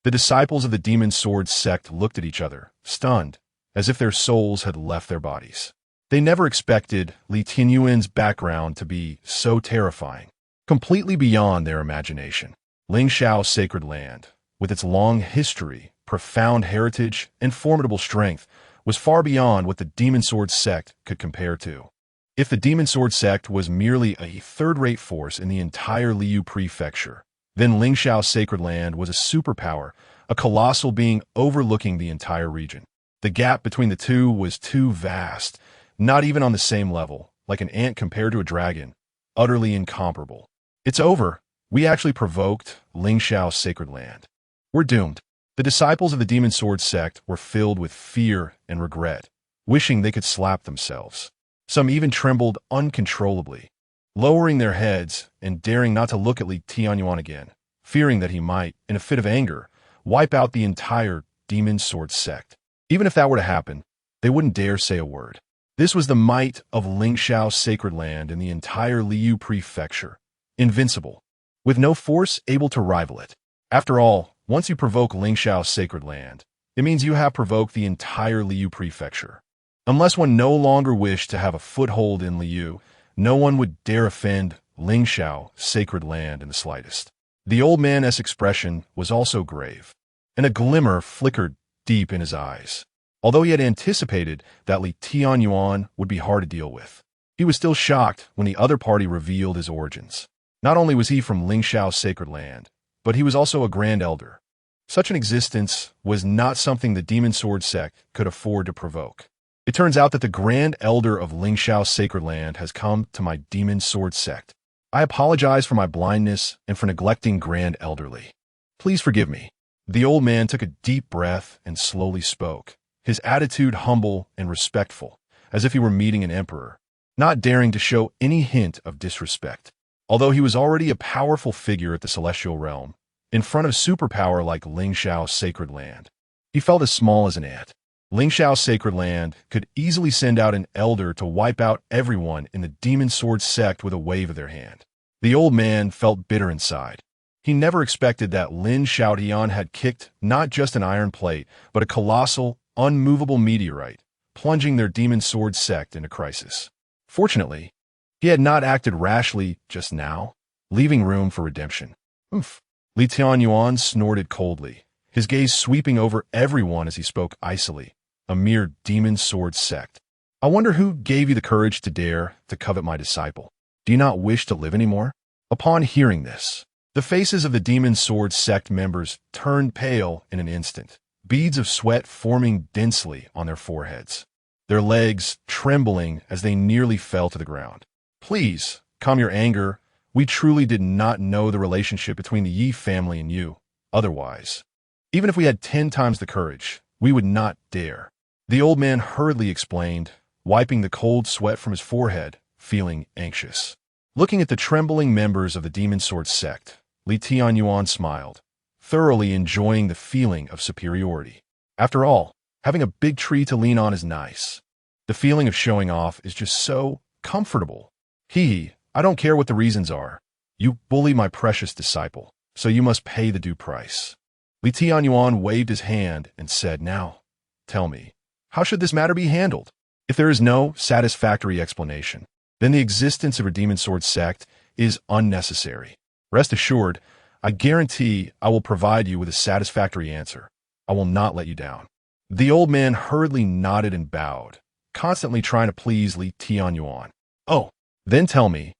The disciples of the Demon Sword sect looked at each other, stunned, as if their souls had left their bodies. They never expected Li Tianyuan's background to be so terrifying, completely beyond their imagination. Lingxiao Sacred Land, with its long history, profound heritage, and formidable strength, was far beyond what the Demon Sword sect could compare to. If the Demon Sword sect was merely a third-rate force in the entire Liu prefecture, then Lingxiao Sacred Land was a superpower, a colossal being overlooking the entire region. The gap between the two was too vast, not even on the same level, like an ant compared to a dragon, utterly incomparable. It's over. We actually provoked Lingxiao Sacred Land. We're doomed. The disciples of the Demon Sword sect were filled with fear and regret, wishing they could slap themselves. Some even trembled uncontrollably, lowering their heads and daring not to look at Li Tianyuan again, fearing that he might, in a fit of anger, wipe out the entire Demon Sword sect. Even if that were to happen, they wouldn't dare say a word. This was the might of Lingxiao Sacred Land in the entire Liu prefecture, invincible, with no force able to rival it. After all, once you provoke Lingxiao Sacred Land, it means you have provoked the entire Liu prefecture. Unless one no longer wished to have a foothold in Liu, no one would dare offend Lingxiao Sacred Land in the slightest. The old man's expression was also grave, and a glimmer flickered deep in his eyes. Although he had anticipated that Li Tianyuan would be hard to deal with, he was still shocked when the other party revealed his origins. Not only was he from Lingxiao Sacred Land, but he was also a Grand Elder. Such an existence was not something the Demon Sword sect could afford to provoke. It turns out that the Grand Elder of Lingxiao Sacred Land has come to my Demon Sword sect. I apologize for my blindness and for neglecting Grand Elderly. Please forgive me. The old man took a deep breath and slowly spoke, his attitude humble and respectful, as if he were meeting an emperor, not daring to show any hint of disrespect. Although he was already a powerful figure at the Celestial Realm, in front of superpower like Lingxiao Sacred Land, he felt as small as an ant. Lingxiao Sacred Land could easily send out an elder to wipe out everyone in the Demon Sword sect with a wave of their hand. The old man felt bitter inside. He never expected that Lin Shaotian had kicked not just an iron plate, but a colossal, unmovable meteorite, plunging their Demon Sword sect into crisis. Fortunately, he had not acted rashly just now, leaving room for redemption. Oof. Li Tianyuan snorted coldly, his gaze sweeping over everyone as he spoke icily. A mere Demon Sword sect. I wonder who gave you the courage to dare to covet my disciple. Do you not wish to live anymore? Upon hearing this, the faces of the Demon Sword sect members turned pale in an instant, beads of sweat forming densely on their foreheads, their legs trembling as they nearly fell to the ground. Please, calm your anger. We truly did not know the relationship between the Yi family and you. Otherwise, even if we had 10 times the courage, we would not dare. The old man hurriedly explained, wiping the cold sweat from his forehead, feeling anxious. Looking at the trembling members of the Demon Sword sect, Li Tianyuan smiled, thoroughly enjoying the feeling of superiority. After all, having a big tree to lean on is nice. The feeling of showing off is just so comfortable. I don't care what the reasons are. You bully my precious disciple, so you must pay the due price. Li Tianyuan waved his hand and said, Now, tell me, how should this matter be handled? If there is no satisfactory explanation, then the existence of a Demon Sword sect is unnecessary. Rest assured, I guarantee I will provide you with a satisfactory answer. I will not let you down. The old man hurriedly nodded and bowed, constantly trying to please Li Tianyuan. Oh, then tell me,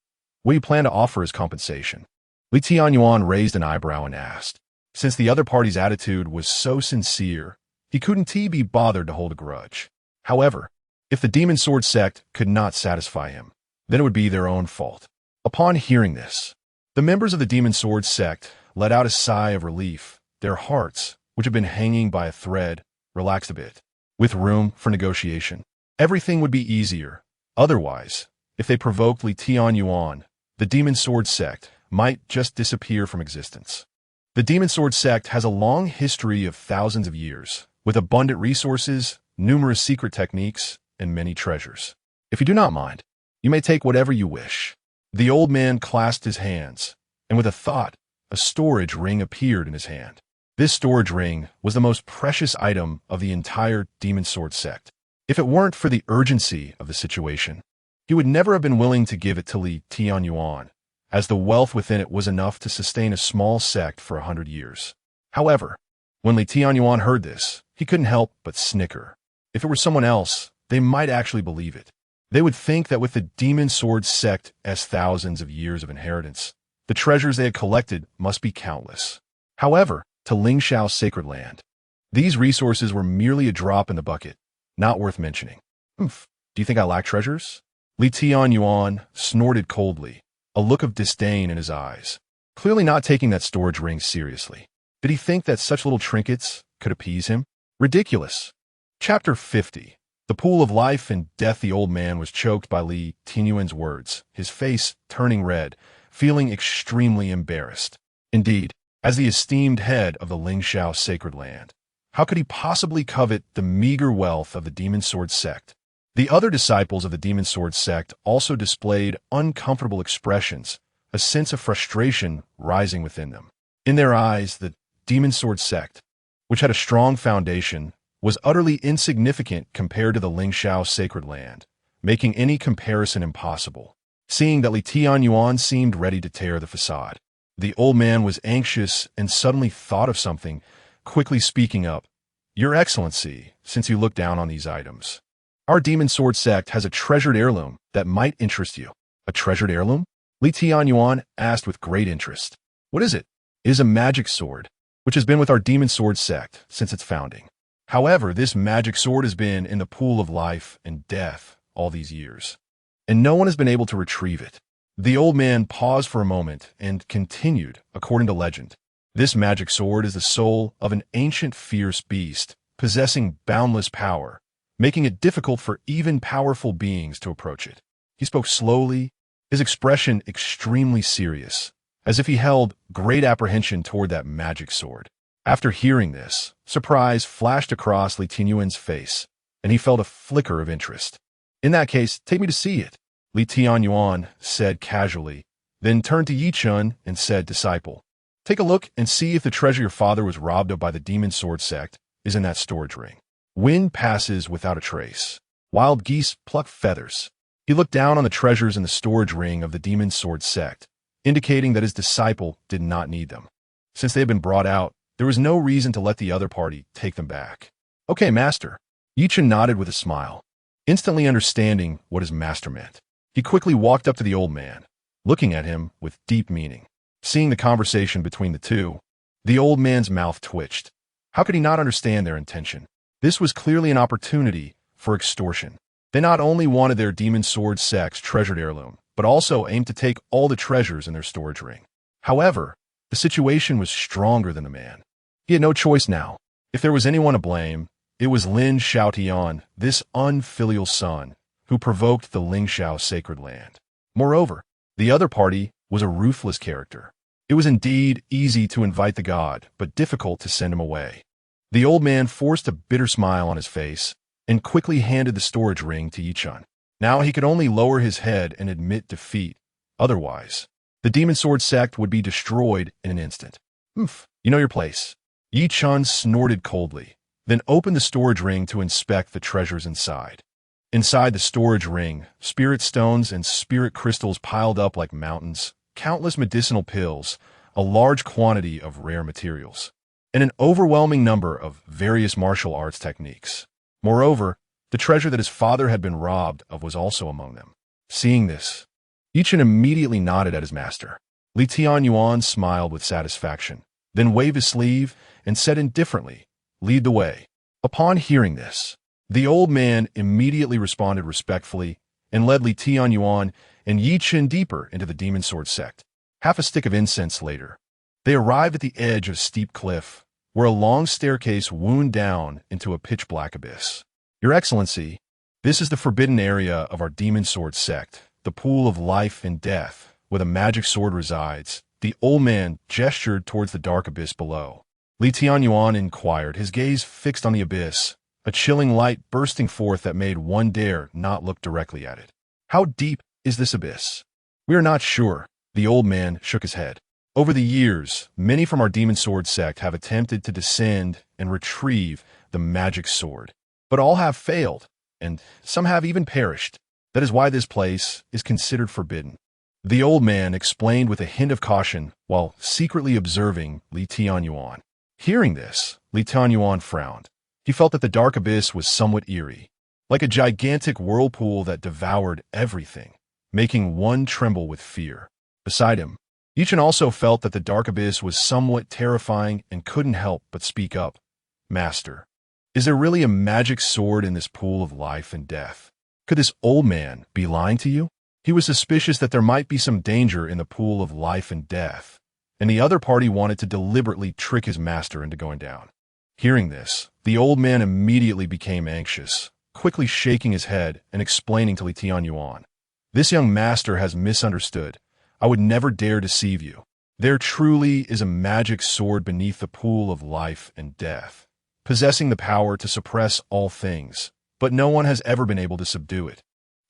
what you plan to offer as compensation? Li Tianyuan raised an eyebrow and asked. Since the other party's attitude was so sincere, he couldn't be bothered to hold a grudge. However, if the Demon Sword sect could not satisfy him, then it would be their own fault. Upon hearing this, the members of the Demon Sword sect let out a sigh of relief. Their hearts, which had been hanging by a thread, relaxed a bit. With room for negotiation, everything would be easier. Otherwise, if they provoked Li Tianyuan, the Demon Sword sect might just disappear from existence. The Demon Sword sect has a long history of thousands of years, with abundant resources, numerous secret techniques, and many treasures. If you do not mind, you may take whatever you wish. The old man clasped his hands, and with a thought, a storage ring appeared in his hand. This storage ring was the most precious item of the entire Demon Sword sect. If it weren't for the urgency of the situation, he would never have been willing to give it to Li Tianyuan, as the wealth within it was enough to sustain a small sect for 100 years. However, when Li Tianyuan heard this, he couldn't help but snicker. If it were someone else, they might actually believe it. They would think that with the demon sword sect as thousands of years of inheritance, the treasures they had collected must be countless. However, to Lingxiao's sacred land, these resources were merely a drop in the bucket, not worth mentioning. Humph, do you think I lack treasures? Li Tianyuan snorted coldly, a look of disdain in his eyes, clearly not taking that storage ring seriously. Did he think that such little trinkets could appease him? Ridiculous. Chapter 50. The pool of life and death. The old man was choked by Li Tianyuan's words, his face turning red, feeling extremely embarrassed. Indeed, as the esteemed head of the Lingxiao sacred land, how could he possibly covet the meager wealth of the demon sword sect? The other disciples of the demon sword sect also displayed uncomfortable expressions, a sense of frustration rising within them. In their eyes, the demon sword sect, which had a strong foundation, was utterly insignificant compared to the Lingxiao sacred land, making any comparison impossible. Seeing that Li Tianyuan seemed ready to tear the facade, the old man was anxious and suddenly thought of something, quickly speaking up. Your Excellency, since you look down on these items, our demon sword sect has a treasured heirloom that might interest you. A treasured heirloom? Li Tianyuan asked with great interest. What is it? It is a magic sword, which has been with our demon sword sect since its founding. However, this magic sword has been in the pool of life and death all these years, and no one has been able to retrieve it. The old man paused for a moment and continued, according to legend. This magic sword is the soul of an ancient fierce beast, possessing boundless power, making it difficult for even powerful beings to approach it. He spoke slowly, his expression extremely serious, as if he held great apprehension toward that magic sword. After hearing this, surprise flashed across Li Tianyuan's face, and he felt a flicker of interest. In that case, take me to see it, Li Tianyuan said casually, then turned to Yichun and said, Disciple, take a look and see if the treasure your father was robbed of by the demon sword sect is in that storage ring. Wind passes without a trace. Wild geese pluck feathers. He looked down on the treasures in the storage ring of the demon sword sect, indicating that his disciple did not need them. Since they had been brought out, there was no reason to let the other party take them back. Okay, master. Yichun nodded with a smile, instantly understanding what his master meant. He quickly walked up to the old man, looking at him with deep meaning. Seeing the conversation between the two, the old man's mouth twitched. How could he not understand their intention? This was clearly an opportunity for extortion. They not only wanted their demon sword sect's treasured heirloom, but also aimed to take all the treasures in their storage ring. However, the situation was stronger than the man. He had no choice now. If there was anyone to blame, it was Lin Xiaotian, this unfilial son, who provoked the Lingxiao sacred land. Moreover, the other party was a ruthless character. It was indeed easy to invite the god, but difficult to send him away. The old man forced a bitter smile on his face and quickly handed the storage ring to Yichun. Now he could only lower his head and admit defeat. Otherwise, the demon sword sect would be destroyed in an instant. Humph, you know your place. Yichun snorted coldly, then opened the storage ring to inspect the treasures inside. Inside the storage ring, spirit stones and spirit crystals piled up like mountains, countless medicinal pills, a large quantity of rare materials, and an overwhelming number of various martial arts techniques. Moreover, the treasure that his father had been robbed of was also among them. Seeing this, Yichun immediately nodded at his master. Li Tianyuan smiled with satisfaction, then waved his sleeve and said indifferently, Lead the way. Upon hearing this, the old man immediately responded respectfully and led Li Tianyuan and Yichun deeper into the demon sword sect. Half a stick of incense later, they arrived at the edge of a steep cliff, where a long staircase wound down into a pitch-black abyss. Your Excellency, this is the forbidden area of our demon sword sect, the pool of life and death, where the magic sword resides. The old man gestured towards the dark abyss below. Li Tianyuan inquired, his gaze fixed on the abyss, a chilling light bursting forth that made one dare not look directly at it. How deep is this abyss? We are not sure. The old man shook his head. Over the years, many from our demon sword sect have attempted to descend and retrieve the magic sword, but all have failed, and some have even perished. That is why this place is considered forbidden. The old man explained with a hint of caution while secretly observing Li Tianyuan. Hearing this, Li Tianyuan frowned. He felt that the dark abyss was somewhat eerie. like a gigantic whirlpool that devoured everything, making one tremble with fear. Beside him, Yichen also felt that the dark abyss was somewhat terrifying and couldn't help but speak up. Master, is there really a magic sword in this pool of life and death? Could this old man be lying to you? He was suspicious that there might be some danger in the pool of life and death, and the other party wanted to deliberately trick his master into going down. Hearing this, the old man immediately became anxious, quickly shaking his head and explaining to Tianyuan, "This young master has misunderstood. I would never dare deceive you. There truly is a magic sword beneath the pool of life and death, possessing the power to suppress all things, but no one has ever been able to subdue it."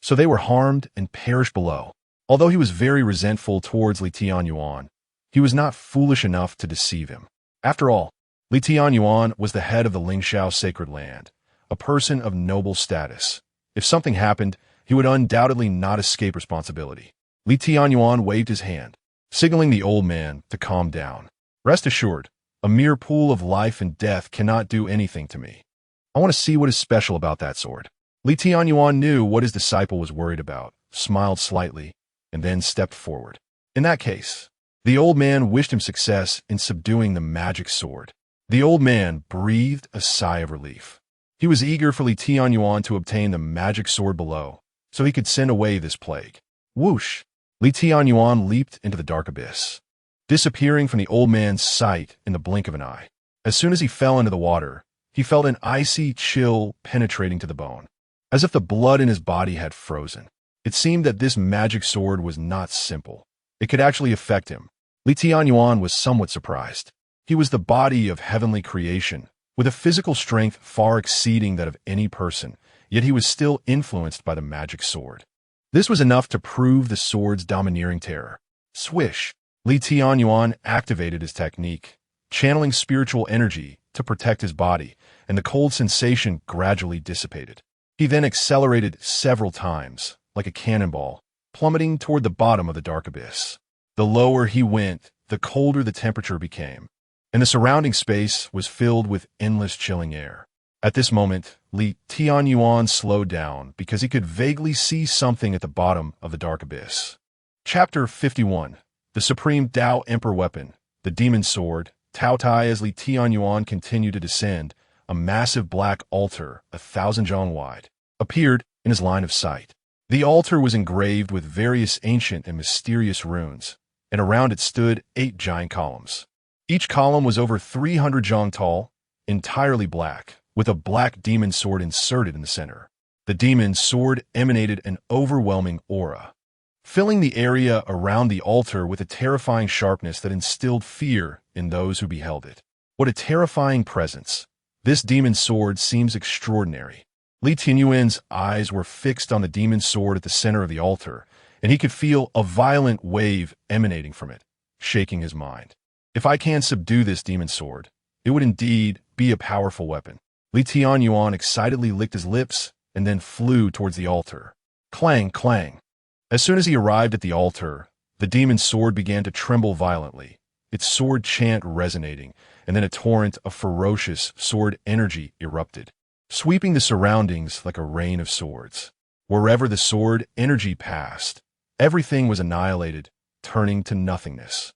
So they were harmed and perished below. Although he was very resentful towards Tianyuan, he was not foolish enough to deceive him. After all, Tianyuan was the head of the Lingxiao Sacred Land, a person of noble status. If something happened, he would undoubtedly not escape responsibility. Tianyuan waved his hand, signaling the old man to calm down. "Rest assured, a mere pool of life and death cannot do anything to me. I want to see what is special about that sword." Tianyuan knew what his disciple was worried about, smiled slightly, and then stepped forward. In that case, the old man wished him success in subduing the magic sword. The old man breathed a sigh of relief. He was eager for Tianyuan to obtain the magic sword below, so he could send away this plague. Whoosh! Tianyuan leaped into the dark abyss, disappearing from the old man's sight in the blink of an eye. As soon as he fell into the water, he felt an icy chill penetrating to the bone, as if the blood in his body had frozen. It seemed that this magic sword was not simple. It could actually affect him. Tianyuan was somewhat surprised. He was the body of heavenly creation, with a physical strength far exceeding that of any person, yet he was still influenced by the magic sword. This was enough to prove the sword's domineering terror. Swish! Tianyuan activated his technique, channeling spiritual energy to protect his body, and the cold sensation gradually dissipated. He then accelerated several times, like a cannonball, plummeting toward the bottom of the dark abyss. The lower he went, the colder the temperature became, and the surrounding space was filled with endless chilling air. At this moment, Tianyuan slowed down because he could vaguely see something at the bottom of the dark abyss. Chapter 51. The Supreme Tao Emperor Weapon, the Demon Sword. Tao Tai. As Tianyuan continued to descend, a massive black altar, 1,000 zhang wide, appeared in his line of sight. The altar was engraved with various ancient and mysterious runes, and around it stood 8 giant columns. Each column was over 300 zhang tall, entirely black, with a black demon sword inserted in the center. The demon sword emanated an overwhelming aura, filling the area around the altar with a terrifying sharpness that instilled fear in those who beheld it. What a terrifying presence! This demon sword seems extraordinary. Tianyuan's eyes were fixed on the demon sword at the center of the altar, and he could feel a violent wave emanating from it, shaking his mind. If I can subdue this demon sword, it would indeed be a powerful weapon. Tianyuan excitedly licked his lips and then flew towards the altar. Clang, clang. As soon as he arrived at the altar, the demon sword began to tremble violently, its sword chant resonating, and then a torrent of ferocious sword energy erupted, sweeping the surroundings like a rain of swords. Wherever the sword energy passed, everything was annihilated, turning to nothingness.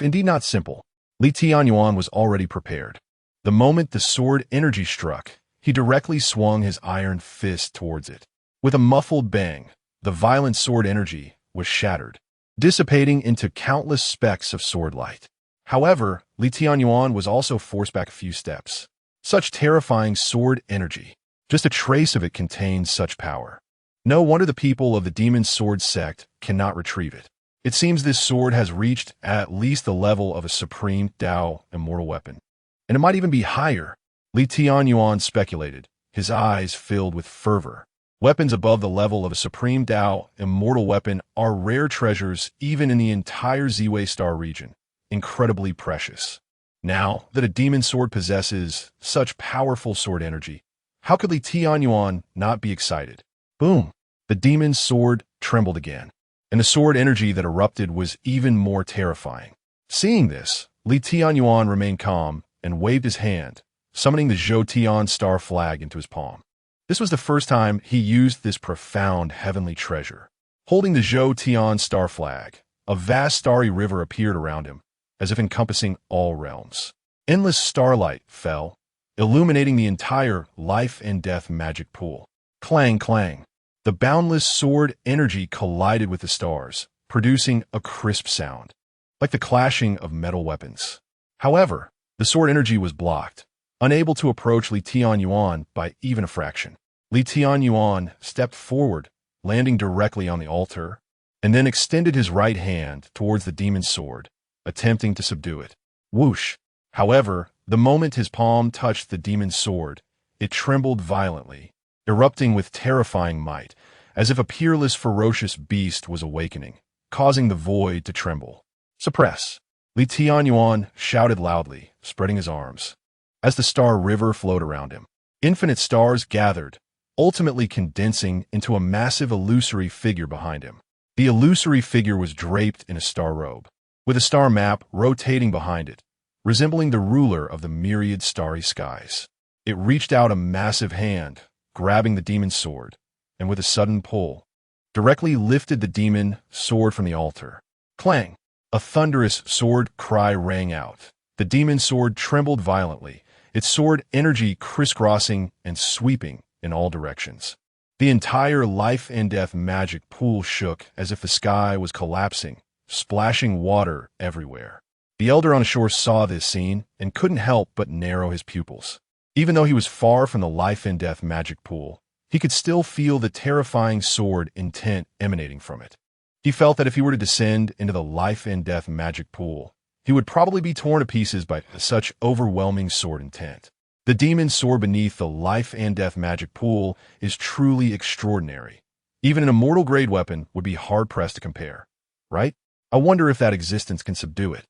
Indeed not simple. Tianyuan was already prepared. The moment the sword energy struck, he directly swung his iron fist towards it. With a muffled bang, the violent sword energy was shattered, dissipating into countless specks of sword light. However, Tianyuan was also forced back a few steps. Such terrifying sword energy. Just a trace of it contained such power. No wonder the people of the demon sword sect cannot retrieve it. It seems this sword has reached at least the level of a supreme Tao immortal weapon. And it might even be higher. Tianyuan speculated, his eyes filled with fervor. Weapons above the level of a supreme Tao immortal weapon are rare treasures even in the entire Ziwei Star region. Incredibly precious. Now that a demon sword possesses such powerful sword energy, how could Tianyuan not be excited? Boom! The demon sword trembled again, and the sword energy that erupted was even more terrifying. Seeing this, Tianyuan remained calm and waved his hand, summoning the Zhou Tian star flag into his palm. This was the first time he used this profound heavenly treasure. Holding the Zhou Tian star flag, a vast starry river appeared around him, as if encompassing all realms. Endless starlight fell, illuminating the entire life and death magic pool. Clang, clang. The boundless sword energy collided with the stars, producing a crisp sound, like the clashing of metal weapons. However, the sword energy was blocked, unable to approach Li Tianyuan by even a fraction. Li Tianyuan stepped forward, landing directly on the altar, and then extended his right hand towards the demon's sword, attempting to subdue it. Whoosh! However, the moment his palm touched the demon's sword, it trembled violently, erupting with terrifying might, as if a peerless, ferocious beast was awakening, causing the void to tremble. Suppress! Li Tianyuan shouted loudly, spreading his arms. As the star river flowed around him, infinite stars gathered, ultimately condensing into a massive illusory figure behind him. The illusory figure was draped in a star robe, with a star map rotating behind it, resembling the ruler of the myriad starry skies. It reached out a massive hand, grabbing the demon's sword, and with a sudden pull, directly lifted the demon sword from the altar. Clang! A thunderous sword cry rang out. The demon's sword trembled violently, its sword energy crisscrossing and sweeping in all directions. The entire life and death magic pool shook as if the sky was collapsing, splashing water everywhere. The elder on the shore saw this scene and couldn't help but narrow his pupils. Even though he was far from the life and death magic pool, he could still feel the terrifying sword intent emanating from it. He felt that if he were to descend into the life and death magic pool, he would probably be torn to pieces by such overwhelming sword intent. The demon's sword beneath the life and death magic pool is truly extraordinary. Even an immortal-grade weapon would be hard-pressed to compare, right? I wonder if that existence can subdue it.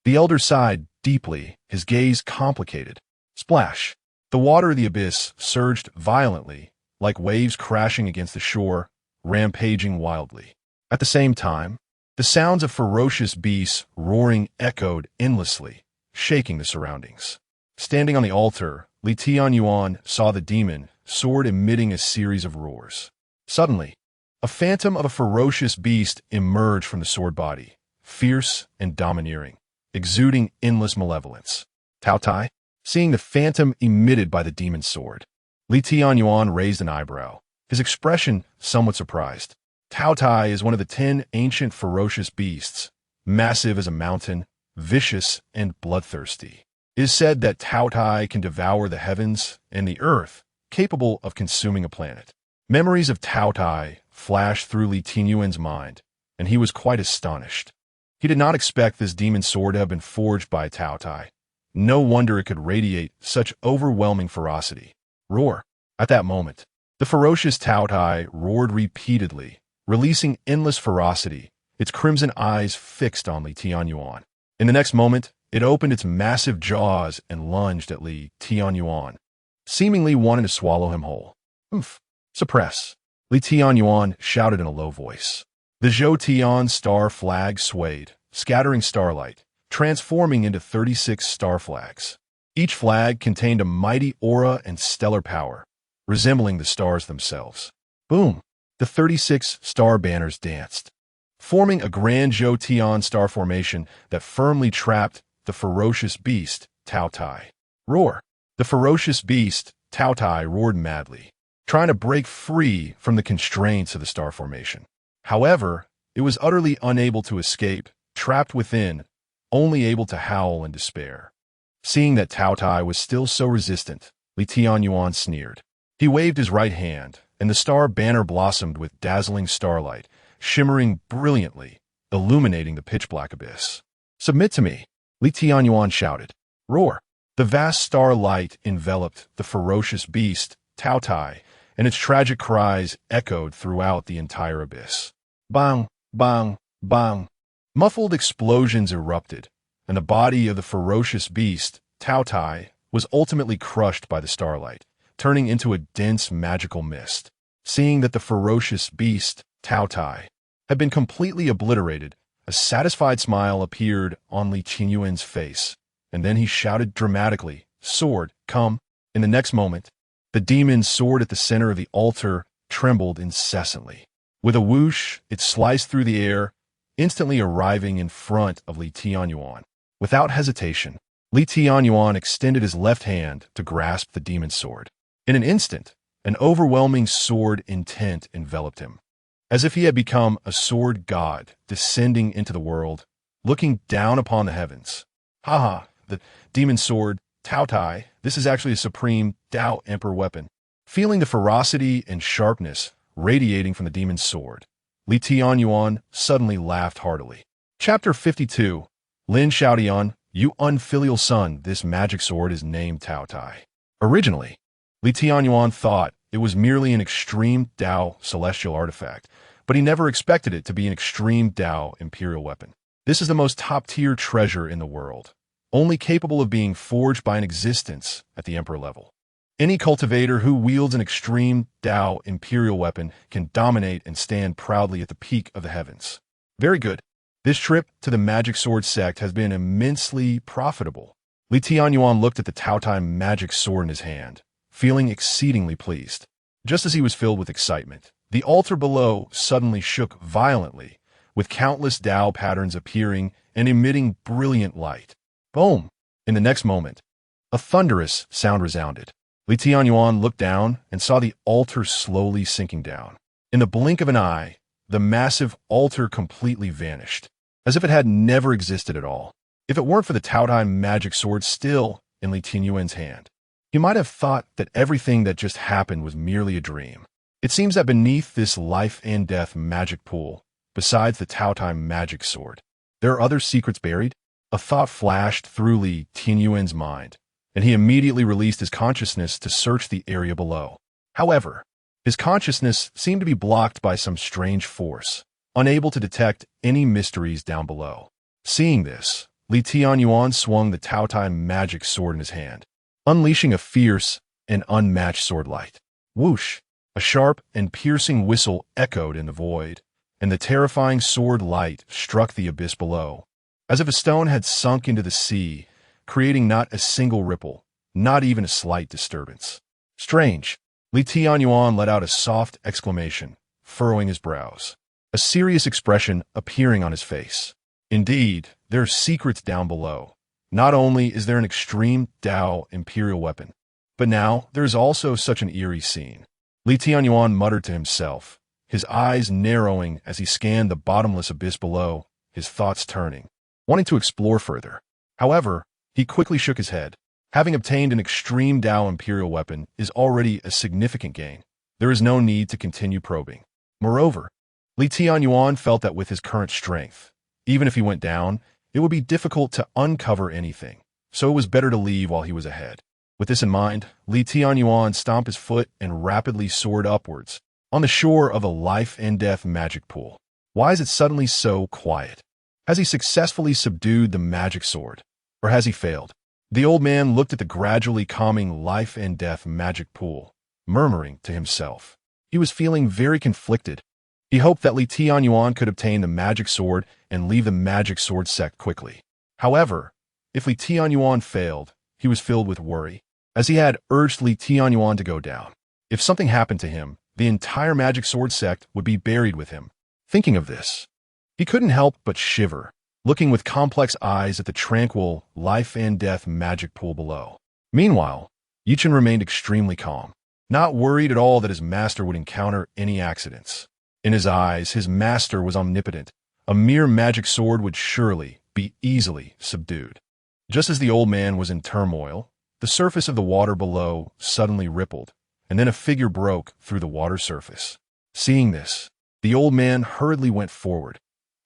The elder sighed deeply, his gaze complicated. Splash! The water of the abyss surged violently, like waves crashing against the shore, rampaging wildly. At the same time, the sounds of ferocious beasts roaring echoed endlessly, shaking the surroundings. Standing on the altar, Li Tianyuan saw the demon, sword emitting a series of roars. Suddenly, a phantom of a ferocious beast emerged from the sword body, fierce and domineering, exuding endless malevolence. Tao Tai, seeing the phantom emitted by the demon's sword, Li Tianyuan raised an eyebrow, his expression somewhat surprised. Tao Tai is one of the 10 ancient ferocious beasts, massive as a mountain, vicious and bloodthirsty. It is said that Tao Tai can devour the heavens and the earth, capable of consuming a planet. Memories of Tao Tai flashed through Li Tianyuan's mind, and he was quite astonished. He did not expect this demon sword to have been forged by Tao Tai. No wonder it could radiate such overwhelming ferocity. Roar! At that moment, the ferocious Tao Tai roared repeatedly, releasing endless ferocity, its crimson eyes fixed on Li Tianyuan. In the next moment, it opened its massive jaws and lunged at Li Tianyuan, seemingly wanting to swallow him whole. Oof! Suppress! Li Tianyuan shouted in a low voice. The Zhou Tian star flag swayed, scattering starlight, transforming into 36 star flags. Each flag contained a mighty aura and stellar power, resembling the stars themselves. Boom! The 36 star banners danced, forming a grand Zhou Tian star formation that firmly trapped the ferocious beast, Tao Tai. Roar! The ferocious beast, Tao Tai, roared madly, trying to break free from the constraints of the star formation. However, it was utterly unable to escape, trapped within, only able to howl in despair. Seeing that Tao Tai was still so resistant, Li Tianyuan sneered. He waved his right hand, and the star banner blossomed with dazzling starlight, shimmering brilliantly, illuminating the pitch-black abyss. Submit to me, Li Tianyuan shouted. Roar! The vast starlight enveloped the ferocious beast, Tao Tai, and its tragic cries echoed throughout the entire abyss. Bang! Bang! Bang! Muffled explosions erupted, and the body of the ferocious beast, Tao Tai, was ultimately crushed by the starlight, turning into a dense magical mist. Seeing that the ferocious beast, Tao Tai, had been completely obliterated, a satisfied smile appeared on Li Tianyuan's face, and then he shouted dramatically, Sword, come! In the next moment, The demon's sword at the center of the altar trembled incessantly. With a whoosh, it sliced through the air, instantly arriving in front of Li Tianyuan. Without hesitation, Li Tianyuan extended his left hand to grasp the demon's sword. In an instant, an overwhelming sword intent enveloped him, as if he had become a sword god descending into the world, looking down upon the heavens. Haha, the demon's sword, Tao Tai, this is actually a supreme Tao Emperor weapon. Feeling the ferocity and sharpness radiating from the demon's sword, Li Tianyuan suddenly laughed heartily. Chapter 52. Lin Xiaodian, you unfilial son, this magic sword is named Tao Tai. Originally, Li Tianyuan thought it was merely an extreme Tao celestial artifact, but he never expected it to be an extreme Tao imperial weapon. This is the most top-tier treasure in the world, only capable of being forged by an existence at the emperor level. Any cultivator who wields an extreme Tao imperial weapon can dominate and stand proudly at the peak of the heavens. Very good. This trip to the magic sword sect has been immensely profitable. Li Tianyuan looked at the Tao Tai magic sword in his hand, feeling exceedingly pleased. Just as he was filled with excitement, the altar below suddenly shook violently, with countless Tao patterns appearing and emitting brilliant light. Boom! In the next moment, a thunderous sound resounded. Li Tianyuan looked down and saw the altar slowly sinking down. In the blink of an eye, the massive altar completely vanished, as if it had never existed at all. If it weren't for the Tao Tai magic sword still in Li Tianyuan's hand, he might have thought that everything that just happened was merely a dream. It seems that beneath this life and death magic pool, besides the Tao Tai magic sword, there are other secrets buried. A thought flashed through Li Tianyuan's mind, and he immediately released his consciousness to search the area below. However, his consciousness seemed to be blocked by some strange force, unable to detect any mysteries down below. Seeing this, Li Tianyuan swung the Tao Tai magic sword in his hand, unleashing a fierce and unmatched sword light. Whoosh! A sharp and piercing whistle echoed in the void, and the terrifying sword light struck the abyss below, as if a stone had sunk into the sea, creating not a single ripple, not even a slight disturbance. Strange. Li Tianyuan let out a soft exclamation, furrowing his brows, a serious expression appearing on his face. Indeed, there are secrets down below. Not only is there an extreme Tao imperial weapon, but now there is also such an eerie scene. Li Tianyuan muttered to himself, his eyes narrowing as he scanned the bottomless abyss below, his thoughts turning, wanting to explore further. However, he quickly shook his head. Having obtained an extreme Tao imperial weapon is already a significant gain. There is no need to continue probing. Moreover, Li Tianyuan felt that with his current strength, even if he went down, it would be difficult to uncover anything, so it was better to leave while he was ahead. With this in mind, Li Tianyuan stomped his foot and rapidly soared upwards, on the shore of a life and death magic pool. Why is it suddenly so quiet? Has he successfully subdued the magic sword, or has he failed? The old man looked at the gradually calming life and death magic pool, murmuring to himself. He was feeling very conflicted. He hoped that Li Tianyuan could obtain the magic sword and leave the magic sword sect quickly. However, if Li Tianyuan failed, he was filled with worry, as he had urged Li Tianyuan to go down. If something happened to him, the entire magic sword sect would be buried with him. Thinking of this, he couldn't help but shiver, looking with complex eyes at the tranquil life and death magic pool below. Meanwhile, Yichen remained extremely calm, not worried at all that his master would encounter any accidents. In his eyes, his master was omnipotent. A mere magic sword would surely be easily subdued. Just as the old man was in turmoil, the surface of the water below suddenly rippled, and then a figure broke through the water surface. Seeing this, the old man hurriedly went forward.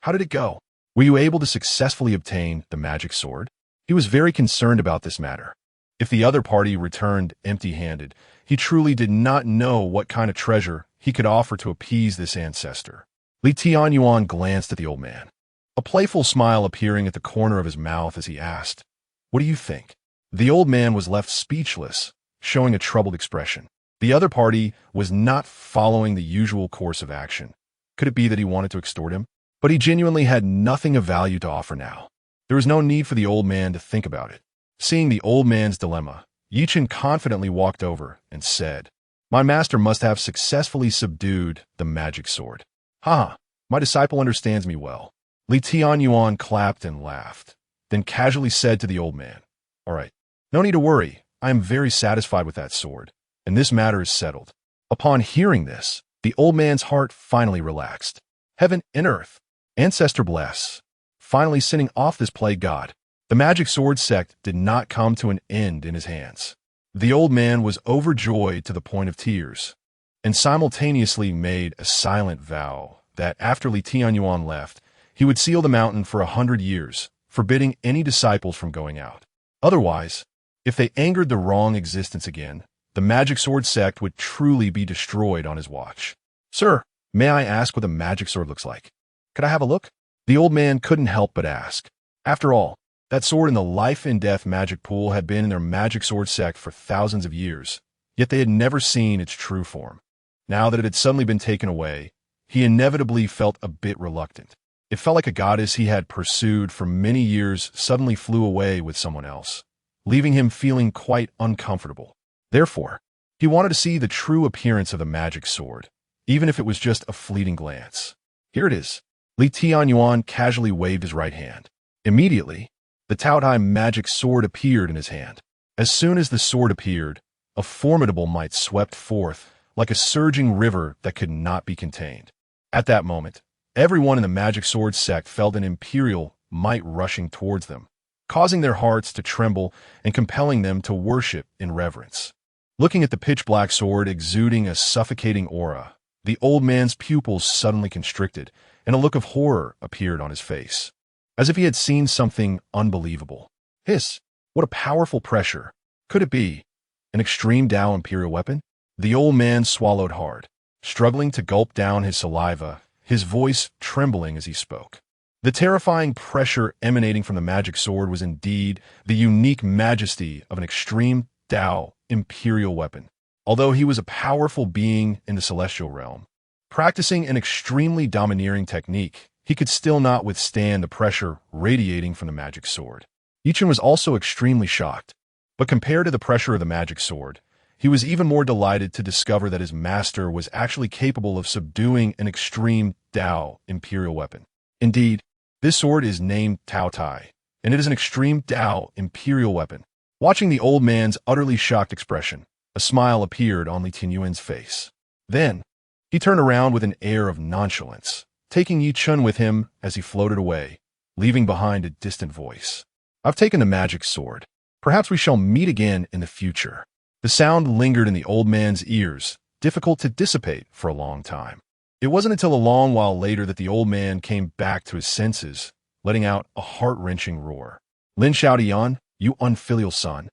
How did it go? Were you able to successfully obtain the magic sword? He was very concerned about this matter. If the other party returned empty-handed, he truly did not know what kind of treasure he could offer to appease this ancestor. Li Tianyuan glanced at the old man, a playful smile appearing at the corner of his mouth as he asked, "What do you think?" The old man was left speechless, showing a troubled expression. The other party was not following the usual course of action. Could it be that he wanted to extort him? But he genuinely had nothing of value to offer now. There was no need for the old man to think about it. Seeing the old man's dilemma, Yichen confidently walked over and said, "My master must have successfully subdued the magic sword." "Ha! My disciple understands me well." Li Tianyuan clapped and laughed, then casually said to the old man, "All right, no need to worry. I am very satisfied with that sword, and this matter is settled." Upon hearing this, the old man's heart finally relaxed. Heaven and earth, ancestor bless, finally sending off this plague god. The magic sword sect did not come to an end in his hands. The old man was overjoyed to the point of tears, and simultaneously made a silent vow that after Li Tianyuan left, he would seal the mountain for 100 years, forbidding any disciples from going out. Otherwise, if they angered the wrong existence again, the magic sword sect would truly be destroyed on his watch. "Sir, may I ask what a magic sword looks like? Could I have a look?" The old man couldn't help but ask. After all, that sword in the life and death magic pool had been in their magic sword sect for thousands of years, yet they had never seen its true form. Now that it had suddenly been taken away, he inevitably felt a bit reluctant. It felt like a goddess he had pursued for many years suddenly flew away with someone else, leaving him feeling quite uncomfortable. Therefore, he wanted to see the true appearance of the magic sword, even if it was just a fleeting glance. "Here it is." Li Tianyuan casually waved his right hand. Immediately, the Taotai magic sword appeared in his hand. As soon as the sword appeared, a formidable might swept forth, like a surging river that could not be contained. At that moment, everyone in the magic sword sect felt an imperial might rushing towards them, causing their hearts to tremble and compelling them to worship in reverence. Looking at the pitch-black sword exuding a suffocating aura, the old man's pupils suddenly constricted, and a look of horror appeared on his face, as if he had seen something unbelievable. Hiss! What a powerful pressure! Could it be an extreme Tao imperial weapon? The old man swallowed hard, struggling to gulp down his saliva, his voice trembling as he spoke. The terrifying pressure emanating from the magic sword was indeed the unique majesty of an extreme Tao imperial weapon. Although he was a powerful being in the celestial realm, practicing an extremely domineering technique, he could still not withstand the pressure radiating from the magic sword. Yichen was also extremely shocked, but compared to the pressure of the magic sword, he was even more delighted to discover that his master was actually capable of subduing an extreme Tao imperial weapon. Indeed, this sword is named Tao Tai, and it is an extreme Tao imperial weapon. Watching the old man's utterly shocked expression, a smile appeared on Li Tianyuan's face. Then, he turned around with an air of nonchalance, taking Yichen with him as he floated away, leaving behind a distant voice. "I've taken the magic sword. Perhaps we shall meet again in the future." The sound lingered in the old man's ears, difficult to dissipate for a long time. It wasn't until a long while later that the old man came back to his senses, letting out a heart-wrenching roar. "Lingxiao, you unfilial son,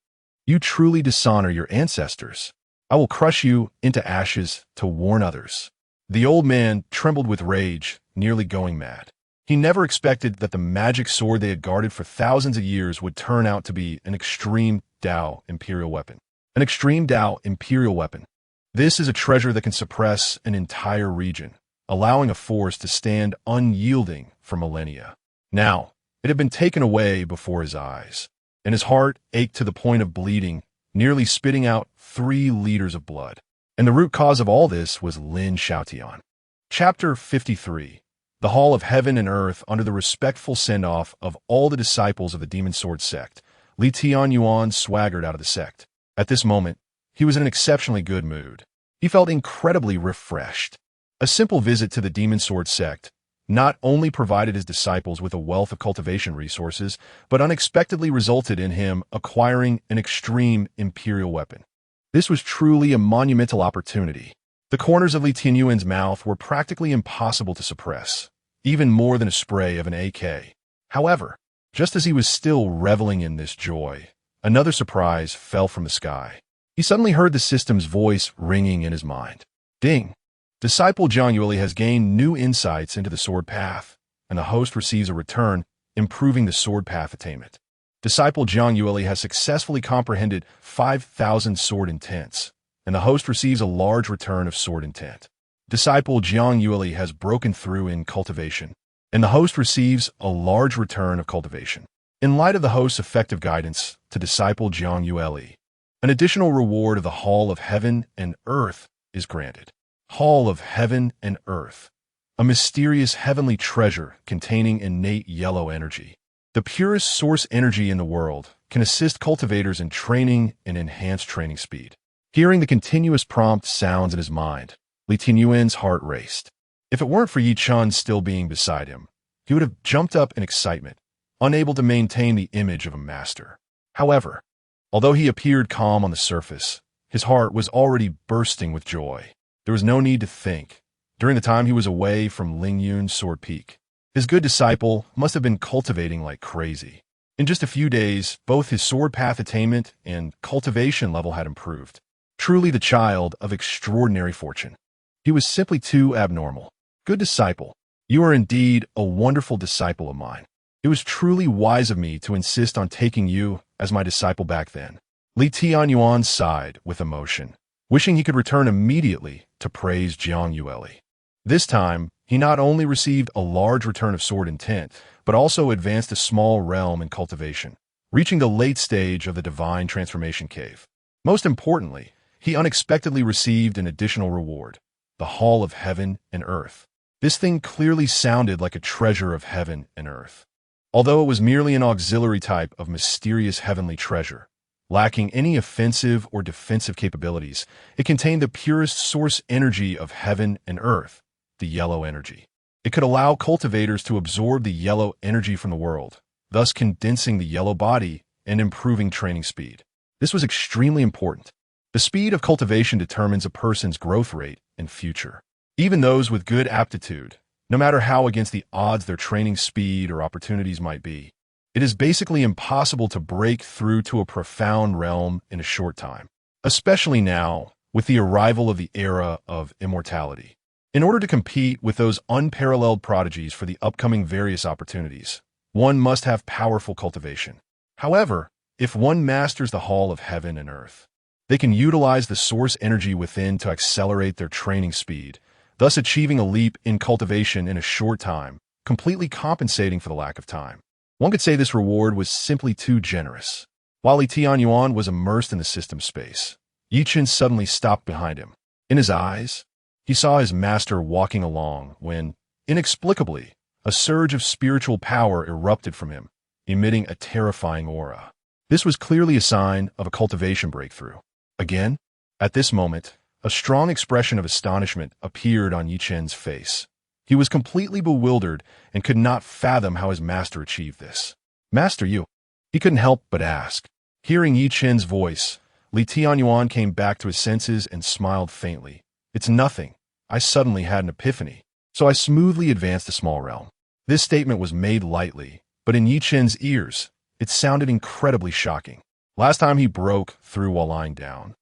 you truly dishonor your ancestors. I will crush you into ashes to warn others." The old man trembled with rage, nearly going mad. He never expected that the magic sword they had guarded for thousands of years would turn out to be an extreme Tao imperial weapon. An extreme Tao imperial weapon. This is a treasure that can suppress an entire region, allowing a force to stand unyielding for millennia. Now, it had been taken away before his eyes, and his heart ached to the point of bleeding, nearly spitting out 3 liters of blood. And the root cause of all this was Lingxiao. Chapter 53. The Hall of Heaven and Earth. Under the respectful send-off of all the disciples of the Demon Sword sect, Li Tianyuan swaggered out of the sect. At this moment, he was in an exceptionally good mood. He felt incredibly refreshed. A simple visit to the Demon Sword sect not only provided his disciples with a wealth of cultivation resources, but unexpectedly resulted in him acquiring an extreme imperial weapon. This was truly a monumental opportunity. The corners of Li Tianyuan's mouth were practically impossible to suppress, even more than a spray of an AK. However, just as he was still reveling in this joy, another surprise fell from the sky. He suddenly heard the system's voice ringing in his mind. Ding! Disciple Jiang Yueli has gained new insights into the sword path, and the host receives a return, improving the sword path attainment. Disciple Jiang Yueli has successfully comprehended 5,000 sword intents, and the host receives a large return of sword intent. Disciple Jiang Yueli has broken through in cultivation, and the host receives a large return of cultivation. In light of the host's effective guidance to Disciple Jiang Yueli, An additional reward of the Hall of Heaven and Earth is granted. Hall of Heaven and Earth, a mysterious heavenly treasure containing innate yellow energy. The purest source energy in the world can assist cultivators in training and enhance training speed. Hearing the continuous prompt sounds in his mind, Li Tianyuan's heart raced. If it weren't for Yi Chun still being beside him, he would have jumped up in excitement, unable to maintain the image of a master. However, although he appeared calm on the surface, his heart was already bursting with joy. There was no need to think. During the time he was away from Lingyun's Sword Peak, his good disciple must have been cultivating like crazy. In just a few days, both his sword path attainment and cultivation level had improved. Truly the child of extraordinary fortune. He was simply too abnormal. Good disciple, you are indeed a wonderful disciple of mine. It was truly wise of me to insist on taking you as my disciple back then. Li Tianyuan sighed with emotion, wishing he could return immediately to praise Jiang Yueli. This time, he not only received a large return of sword intent, but also advanced a small realm in cultivation, reaching the late stage of the divine transformation cave. Most importantly, he unexpectedly received an additional reward, the Hall of Heaven and Earth. This thing clearly sounded like a treasure of heaven and earth. Although it was merely an auxiliary type of mysterious heavenly treasure, lacking any offensive or defensive capabilities, it contained the purest source energy of heaven and earth, the yellow energy. It could allow cultivators to absorb the yellow energy from the world, thus condensing the yellow body and improving training speed. This was extremely important. The speed of cultivation determines a person's growth rate and future. Even those with good aptitude, no matter how against the odds their training speed or opportunities might be, it is basically impossible to break through to a profound realm in a short time, especially now with the arrival of the era of immortality. In order to compete with those unparalleled prodigies for the upcoming various opportunities, one must have powerful cultivation. However, if one masters the Hall of Heaven and Earth, they can utilize the source energy within to accelerate their training speed, thus achieving a leap in cultivation in a short time, completely compensating for the lack of time. One could say this reward was simply too generous. While Li Tianyuan was immersed in the system space, Yi Chun suddenly stopped behind him. In his eyes, he saw his master walking along when, inexplicably, a surge of spiritual power erupted from him, emitting a terrifying aura. This was clearly a sign of a cultivation breakthrough. Again, at this moment, a strong expression of astonishment appeared on Yi Chun's face. He was completely bewildered and could not fathom how his master achieved this. Master, you? He couldn't help but ask. Hearing Yi Chun's voice, Li Tianyuan came back to his senses and smiled faintly. It's nothing. I suddenly had an epiphany, so I smoothly advanced a small realm. This statement was made lightly, but in Yi Chun's ears, it sounded incredibly shocking. Last time he broke through while lying down,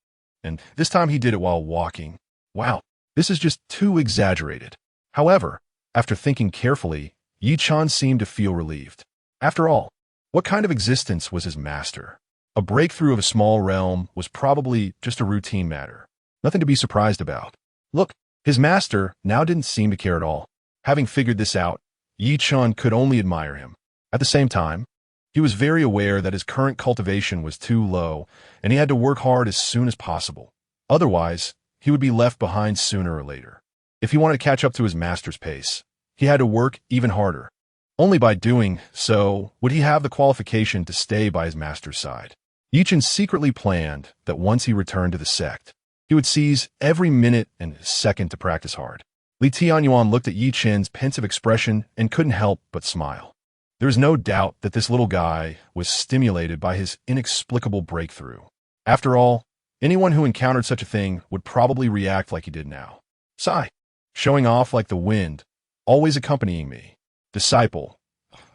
and this time he did it while walking. Wow, this is just too exaggerated. However, after thinking carefully, Yi Chun seemed to feel relieved. After all, what kind of existence was his master? A breakthrough of a small realm was probably just a routine matter. Nothing to be surprised about. Look, his master now didn't seem to care at all. Having figured this out, Yi Chun could only admire him. At the same time, he was very aware that his current cultivation was too low, and he had to work hard as soon as possible. Otherwise, he would be left behind sooner or later. If he wanted to catch up to his master's pace, he had to work even harder. Only by doing so would he have the qualification to stay by his master's side. Yi Chun secretly planned that once he returned to the sect, he would seize every minute and second to practice hard. Li Tianyuan looked at Yi Chun's pensive expression and couldn't help but smile. There was no doubt that this little guy was stimulated by his inexplicable breakthrough. After all, anyone who encountered such a thing would probably react like he did now. Sigh, showing off like the wind, always accompanying me. Disciple,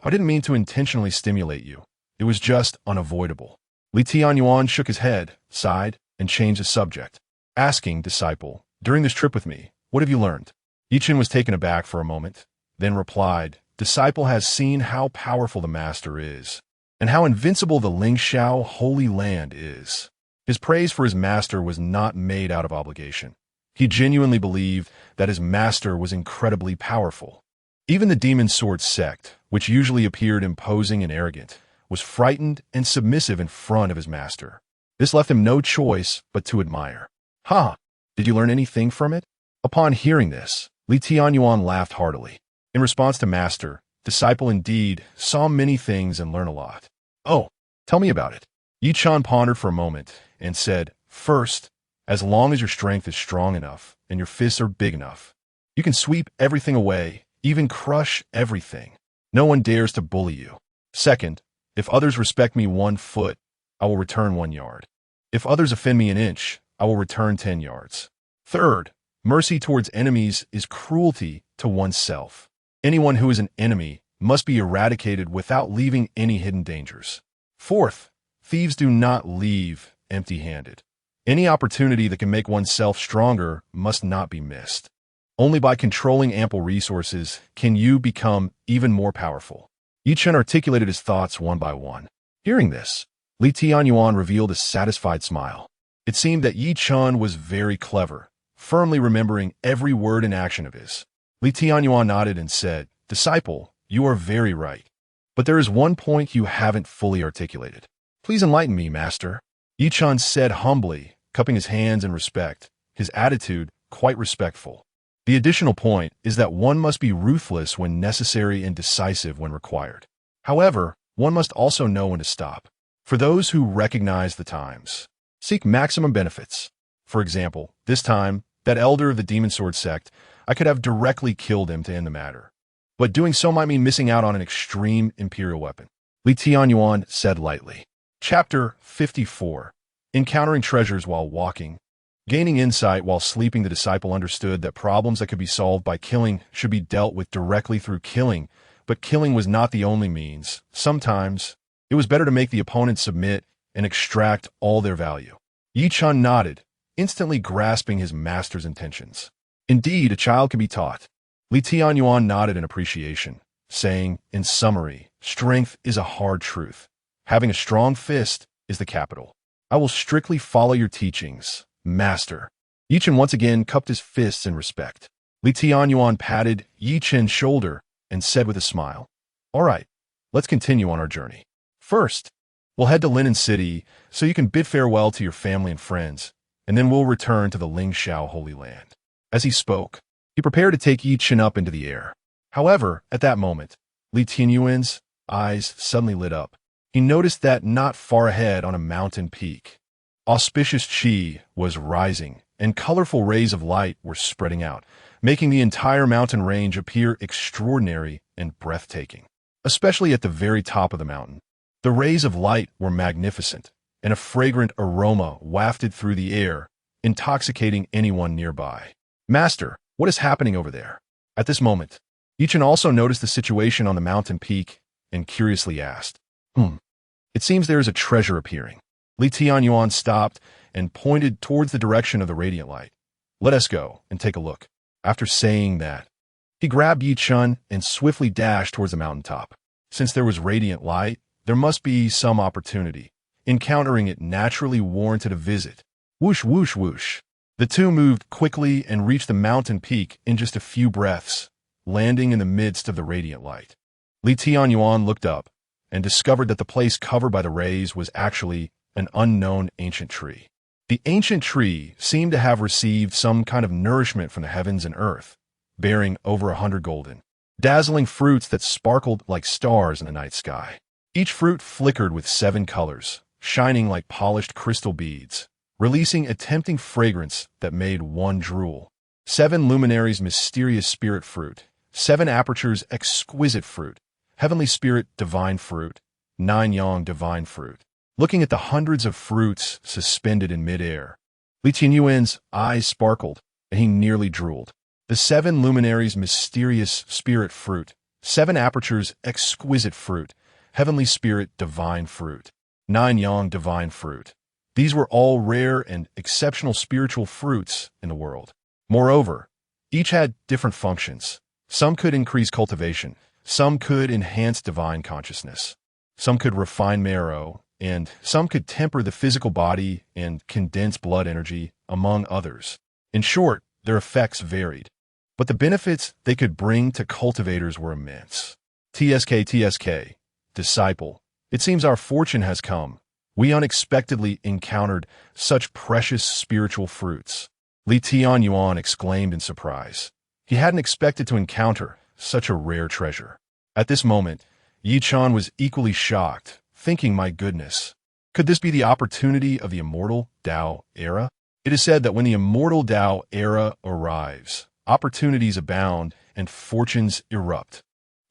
I didn't mean to intentionally stimulate you. It was just unavoidable. Li Tianyuan shook his head, sighed, and changed the subject, asking disciple, during this trip with me, what have you learned? Yi Chun was taken aback for a moment, then replied, disciple has seen how powerful the master is, and how invincible the Lingxiao Holy Land is. His praise for his master was not made out of obligation. He genuinely believed that his master was incredibly powerful. Even the demon sword sect, which usually appeared imposing and arrogant, was frightened and submissive in front of his master. This left him no choice but to admire. Ha! Did you learn anything from it? Upon hearing this, Tianyuan laughed heartily. In response to Master, disciple indeed saw many things and learned a lot. Oh, tell me about it. Yichun pondered for a moment and said, First, as long as your strength is strong enough and your fists are big enough, you can sweep everything away, even crush everything. No one dares to bully you. Second, if others respect me 1 foot, I will return 1 yard. If others offend me an inch, I will return 10 yards. Third, mercy towards enemies is cruelty to oneself. Anyone who is an enemy must be eradicated without leaving any hidden dangers. Fourth, thieves do not leave empty-handed. Any opportunity that can make oneself stronger must not be missed. Only by controlling ample resources can you become even more powerful. Yichun articulated his thoughts one by one. Hearing this, Tianyuan revealed a satisfied smile. It seemed that Yichun was very clever, firmly remembering every word and action of his. Tianyuan nodded and said, Disciple, you are very right. But there is one point you haven't fully articulated. Please enlighten me, Master. Yichun said humbly, cupping his hands in respect, his attitude quite respectful. The additional point is that one must be ruthless when necessary and decisive when required. However, one must also know when to stop. For those who recognize the times, seek maximum benefits. For example, this time, that elder of the Demon Sword sect, I could have directly killed him to end the matter. But doing so might mean missing out on an extreme imperial weapon. Tianyuan said lightly. Chapter 54. Encountering treasures while walking. Gaining insight while sleeping, the disciple understood that problems that could be solved by killing should be dealt with directly through killing, but killing was not the only means. Sometimes, it was better to make the opponent submit and extract all their value. Yichun nodded, instantly grasping his master's intentions. Indeed, a child can be taught. Tianyuan nodded in appreciation, saying, in summary, strength is a hard truth. Having a strong fist is the capital. I will strictly follow your teachings, Master. Yichun once again cupped his fists in respect. Tianyuan patted Yichun's shoulder and said with a smile, All right, let's continue on our journey. First, we'll head to Linen City so you can bid farewell to your family and friends, and then we'll return to the Lingxiao Holy Land. As he spoke, he prepared to take Yichun up into the air. However, at that moment, Tianyuan's eyes suddenly lit up. He noticed that not far ahead on a mountain peak, auspicious qi was rising, and colorful rays of light were spreading out, making the entire mountain range appear extraordinary and breathtaking. Especially at the very top of the mountain, the rays of light were magnificent, and a fragrant aroma wafted through the air, intoxicating anyone nearby. Master, what is happening over there? At this moment, Yichun also noticed the situation on the mountain peak and curiously asked, It seems there is a treasure appearing. Tianyuan stopped and pointed towards the direction of the radiant light. Let us go and take a look. After saying that, he grabbed Yichun and swiftly dashed towards the mountaintop. Since there was radiant light, there must be some opportunity. Encountering it naturally warranted a visit. Whoosh, whoosh, whoosh. The two moved quickly and reached the mountain peak in just a few breaths, landing in the midst of the radiant light. Tianyuan looked up and discovered that the place covered by the rays was actually an unknown ancient tree. The ancient tree seemed to have received some kind of nourishment from the heavens and earth, bearing over 100 golden, dazzling fruits that sparkled like stars in the night sky. Each fruit flickered with 7 colors, shining like polished crystal beads, releasing a tempting fragrance that made one drool. 7 luminaries mysterious spirit fruit, 7 apertures exquisite fruit, heavenly spirit divine fruit, 9 yang divine fruit. Looking at the hundreds of fruits suspended in midair, Tianyuan's eyes sparkled, and he nearly drooled. The 7 luminaries mysterious spirit fruit, 7 apertures exquisite fruit, heavenly spirit divine fruit, 9 yang divine fruit. These were all rare and exceptional spiritual fruits in the world. Moreover, each had different functions. Some could increase cultivation, some could enhance divine consciousness, some could refine marrow, and some could temper the physical body and condense blood energy, among others. In short, their effects varied, but the benefits they could bring to cultivators were immense. TSK, disciple, it seems our fortune has come. We unexpectedly encountered such precious spiritual fruits. Li Tianyuan exclaimed in surprise. He hadn't expected to encounter such a rare treasure. At this moment, Yi Chan was equally shocked, thinking, my goodness, could this be the opportunity of the immortal Dao era? It is said that when the immortal Dao era arrives, opportunities abound and fortunes erupt.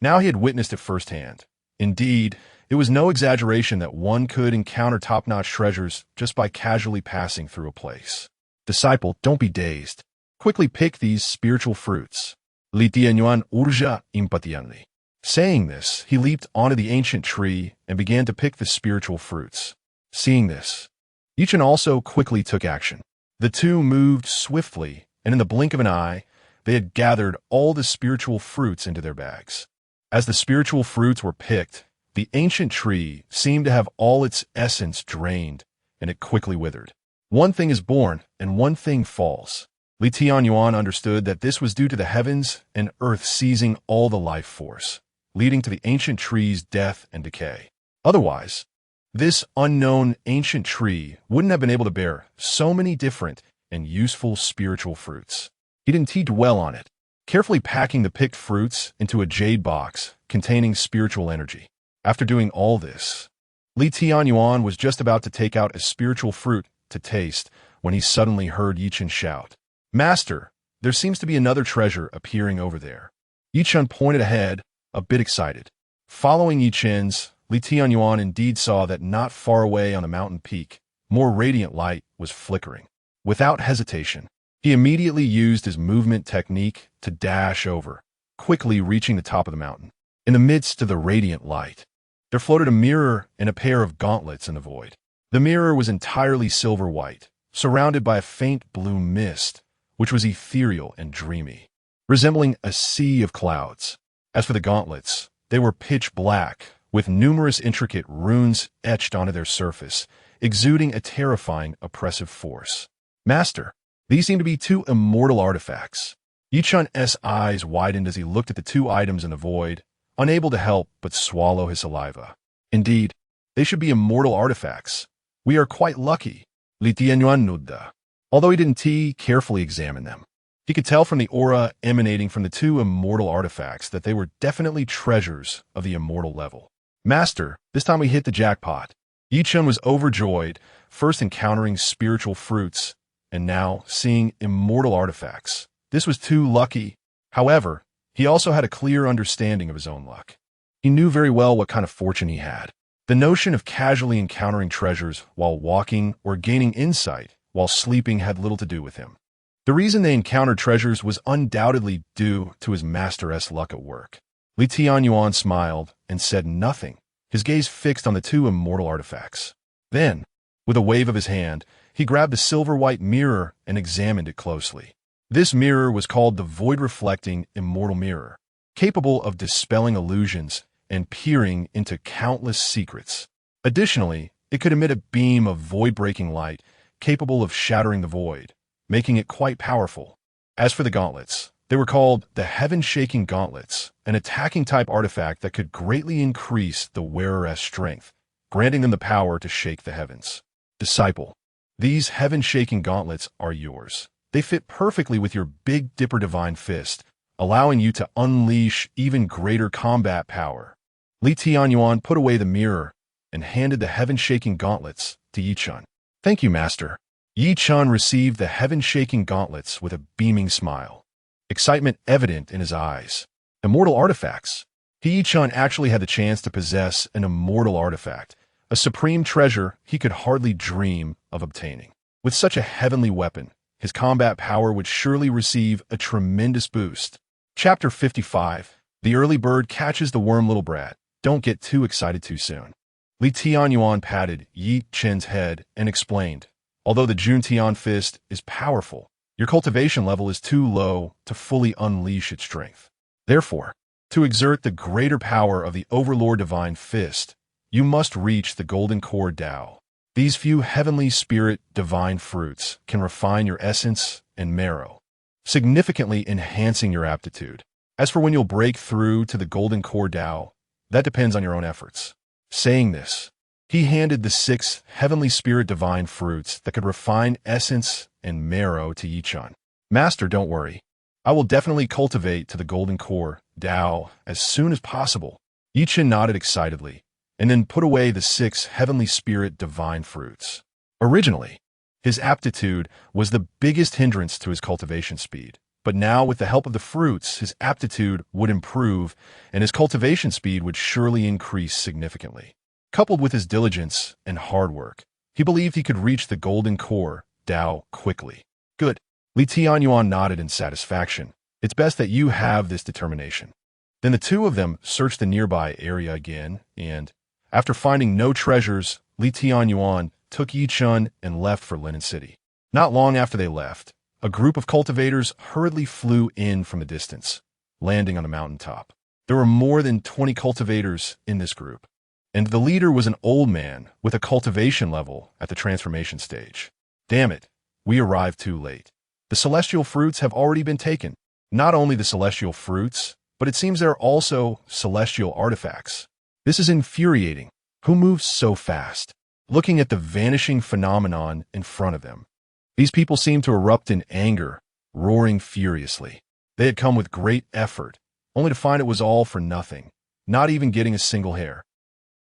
Now he had witnessed it firsthand. Indeed, it was no exaggeration that one could encounter top-notch treasures just by casually passing through a place. Disciple, don't be dazed. Quickly pick these spiritual fruits. Li Tianyuan urja impatiently. Saying this, he leaped onto the ancient tree and began to pick the spiritual fruits. Seeing this, Yichen also quickly took action. The two moved swiftly, and in the blink of an eye, they had gathered all the spiritual fruits into their bags. As the spiritual fruits were picked, the ancient tree seemed to have all its essence drained, and it quickly withered. One thing is born, and one thing falls. Li Tianyuan understood that this was due to the heavens and earth seizing all the life force, leading to the ancient tree's death and decay. Otherwise, this unknown ancient tree wouldn't have been able to bear so many different and useful spiritual fruits. He didn't dwell on it, carefully packing the picked fruits into a jade box containing spiritual energy. After doing all this, Li Tianyuan was just about to take out a spiritual fruit to taste when he suddenly heard Yichen shout, Master, there seems to be another treasure appearing over there. Yichen pointed ahead, a bit excited. Following Yichen's, Li Tianyuan indeed saw that not far away on a mountain peak, more radiant light was flickering. Without hesitation, he immediately used his movement technique to dash over, quickly reaching the top of the mountain. In the midst of the radiant light, there floated a mirror and a pair of gauntlets in the void. The mirror was entirely silver white, surrounded by a faint blue mist, which was ethereal and dreamy, resembling a sea of clouds. As for the gauntlets, they were pitch black, with numerous intricate runes etched onto their surface, exuding a terrifying, oppressive force. Master, these seem to be two immortal artifacts. Yichen's eyes widened as he looked at the two items in the void, unable to help but swallow his saliva. Indeed, they should be immortal artifacts. We are quite lucky. Li Tianyuan nudda. Although he didn't carefully examine them, he could tell from the aura emanating from the two immortal artifacts that they were definitely treasures of the immortal level. Master, this time we hit the jackpot. Yichen was overjoyed, first encountering spiritual fruits, and now seeing immortal artifacts. This was too lucky. However, he also had a clear understanding of his own luck. He knew very well what kind of fortune he had. The notion of casually encountering treasures while walking or gaining insight while sleeping had little to do with him. The reason they encountered treasures was undoubtedly due to his master's luck at work. Li Tianyuan smiled and said nothing, his gaze fixed on the two immortal artifacts. Then, with a wave of his hand, he grabbed the silver-white mirror and examined it closely. This mirror was called the void-reflecting immortal mirror, capable of dispelling illusions and peering into countless secrets. Additionally, it could emit a beam of void-breaking light capable of shattering the void, making it quite powerful. As for the gauntlets, they were called the Heaven-Shaking Gauntlets, an attacking-type artifact that could greatly increase the wearer's strength, granting them the power to shake the heavens. Disciple, these Heaven-Shaking Gauntlets are yours. They fit perfectly with your Big Dipper Divine Fist, allowing you to unleash even greater combat power. Li Tianyuan put away the mirror and handed the Heaven-Shaking Gauntlets to Yichen. Thank you, Master. Yichen received the Heaven-Shaking Gauntlets with a beaming smile, excitement evident in his eyes. Immortal artifacts. Yichen actually had the chance to possess an immortal artifact, a supreme treasure he could hardly dream of obtaining. With such a heavenly weapon, his combat power would surely receive a tremendous boost. Chapter 55. The early bird catches the worm, little brat. Don't get too excited too soon. Li Tianyuan patted Yi Chen's head and explained, although the Juntian fist is powerful, your cultivation level is too low to fully unleash its strength. Therefore, to exert the greater power of the Overlord Divine Fist, you must reach the Golden Core Tao. These few heavenly spirit divine fruits can refine your essence and marrow, significantly enhancing your aptitude. As for when you'll break through to the Golden Core Tao, that depends on your own efforts. Saying this, He handed the 6 heavenly spirit divine fruits that could refine essence and marrow to Yichun. Master, don't worry. I will definitely cultivate to the golden core, Tao, as soon as possible. Yichun nodded excitedly, and then put away the 6 heavenly spirit divine fruits. Originally, his aptitude was the biggest hindrance to his cultivation speed, but now with the help of the fruits, his aptitude would improve, and his cultivation speed would surely increase significantly. Coupled with his diligence and hard work, he believed he could reach the golden core, Tao, quickly. Good. Tianyuan nodded in satisfaction. It's best that you have this determination. Then the two of them searched the nearby area again, and, after finding no treasures, Tianyuan took Yichun and left for Linen City. Not long after they left, a group of cultivators hurriedly flew in from a distance, landing on the mountaintop. There were more than 20 cultivators in this group, and the leader was an old man with a cultivation level at the transformation stage. Damn it, we arrived too late. The celestial fruits have already been taken. Not only the celestial fruits, but it seems there are also celestial artifacts. This is infuriating. Who moves so fast? Looking at the vanishing phenomenon in front of them, these people seemed to erupt in anger, roaring furiously. They had come with great effort, only to find it was all for nothing, not even getting a single hair.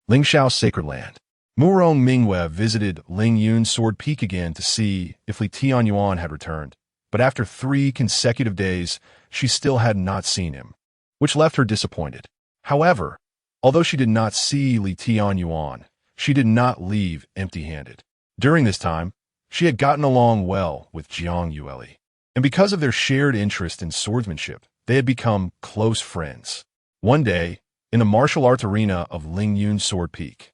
Lingxiao Sacred Land. Murong Mingwe visited Lingyun Sword Peak again to see if Li Tianyuan had returned, but after 3 consecutive days, she still had not seen him, which left her disappointed. However, although she did not see Li Tianyuan, she did not leave empty-handed. During this time, she had gotten along well with Jiang Yueli, and because of their shared interest in swordsmanship, they had become close friends. One day, in the martial arts arena of Lingyun Sword Peak,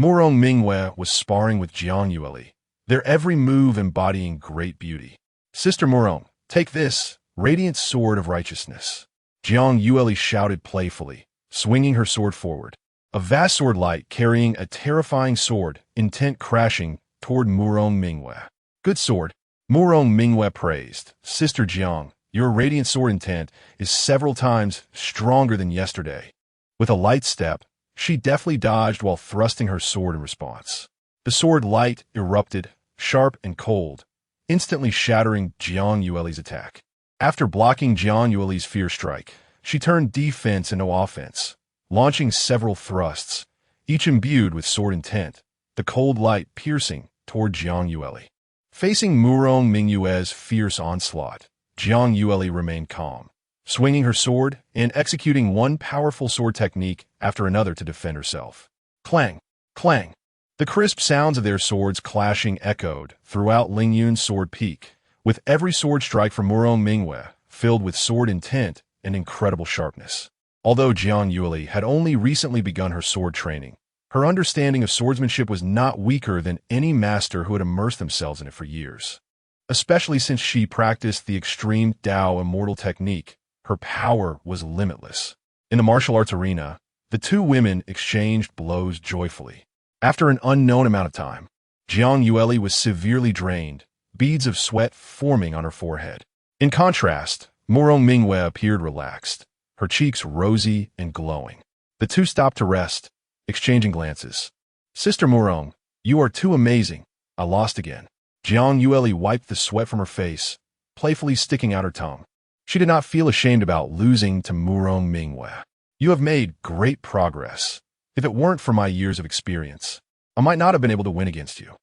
Murong Mingwe was sparring with Jiang Yueli, their every move embodying great beauty. Sister Murong, take this, radiant sword of righteousness. Jiang Yueli shouted playfully, swinging her sword forward. A vast sword light carrying a terrifying sword, intent crashing toward Murong Mingwe. Good sword, Murong Mingwe praised. Sister Jiang, your radiant sword intent is several times stronger than yesterday. With a light step, she deftly dodged while thrusting her sword in response. The sword light erupted, sharp and cold, instantly shattering Jiang Yueli's attack. After blocking Jiang Yueli's fierce strike, she turned defense into offense, launching several thrusts, each imbued with sword intent, the cold light piercing toward Jiang Yueli. Facing Murong Mingwe's fierce onslaught, Jiang Yueli remained calm, swinging her sword and executing one powerful sword technique after another to defend herself. Clang! Clang! The crisp sounds of their swords clashing echoed throughout Lingyun Sword Peak, with every sword strike from Murong Mingwe filled with sword intent and incredible sharpness. Although Jiang Yueli had only recently begun her sword training, her understanding of swordsmanship was not weaker than any master who had immersed themselves in it for years. Especially since she practiced the extreme Tao immortal technique, her power was limitless. In the martial arts arena, the two women exchanged blows joyfully. After an unknown amount of time, Jiang Yueli was severely drained, beads of sweat forming on her forehead. In contrast, Murong Mingwe appeared relaxed, her cheeks rosy and glowing. The two stopped to rest, exchanging glances. Sister Murong, you are too amazing. I lost again. Jiang Yueli wiped the sweat from her face, playfully sticking out her tongue. She did not feel ashamed about losing to Murong Mingwe. You have made great progress. If it weren't for my years of experience, I might not have been able to win against you.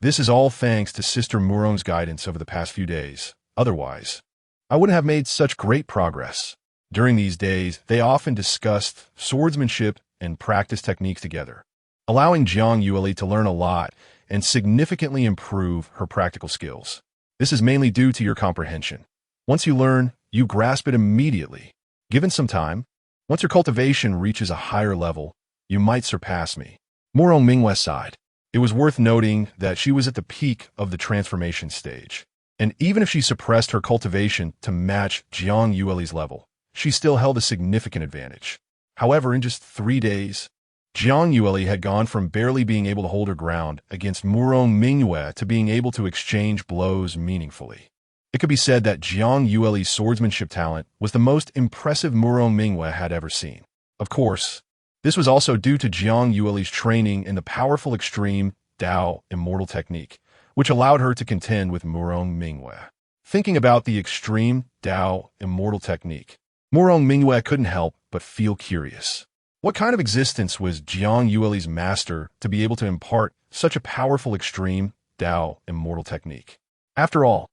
This is all thanks to Sister Murong's guidance over the past few days. Otherwise, I wouldn't have made such great progress. During these days, they often discussed swordsmanship and practice techniques together, allowing Jiang Yueli to learn a lot and significantly improve her practical skills. This is mainly due to your comprehension. Once you learn, you grasp it immediately. Given some time, once your cultivation reaches a higher level, you might surpass me. Murong Mingwe sighed. It was worth noting that she was at the peak of the transformation stage, and even if she suppressed her cultivation to match Jiang Yueli's level, she still held a significant advantage. However, in just 3 days, Jiang Yueli had gone from barely being able to hold her ground against Murong Mingwe to being able to exchange blows meaningfully. It could be said that Jiang Yueli's swordsmanship talent was the most impressive Murong Mingwe had ever seen. Of course, This was also due to Jiang Yueli's training in the powerful extreme Dao immortal technique, which allowed her to contend with Murong Mingyue. Thinking about the extreme Dao immortal technique, Murong Mingyue couldn't help but feel curious. What kind of existence was Jiang Yueli's master to be able to impart such a powerful extreme Dao immortal technique? After all,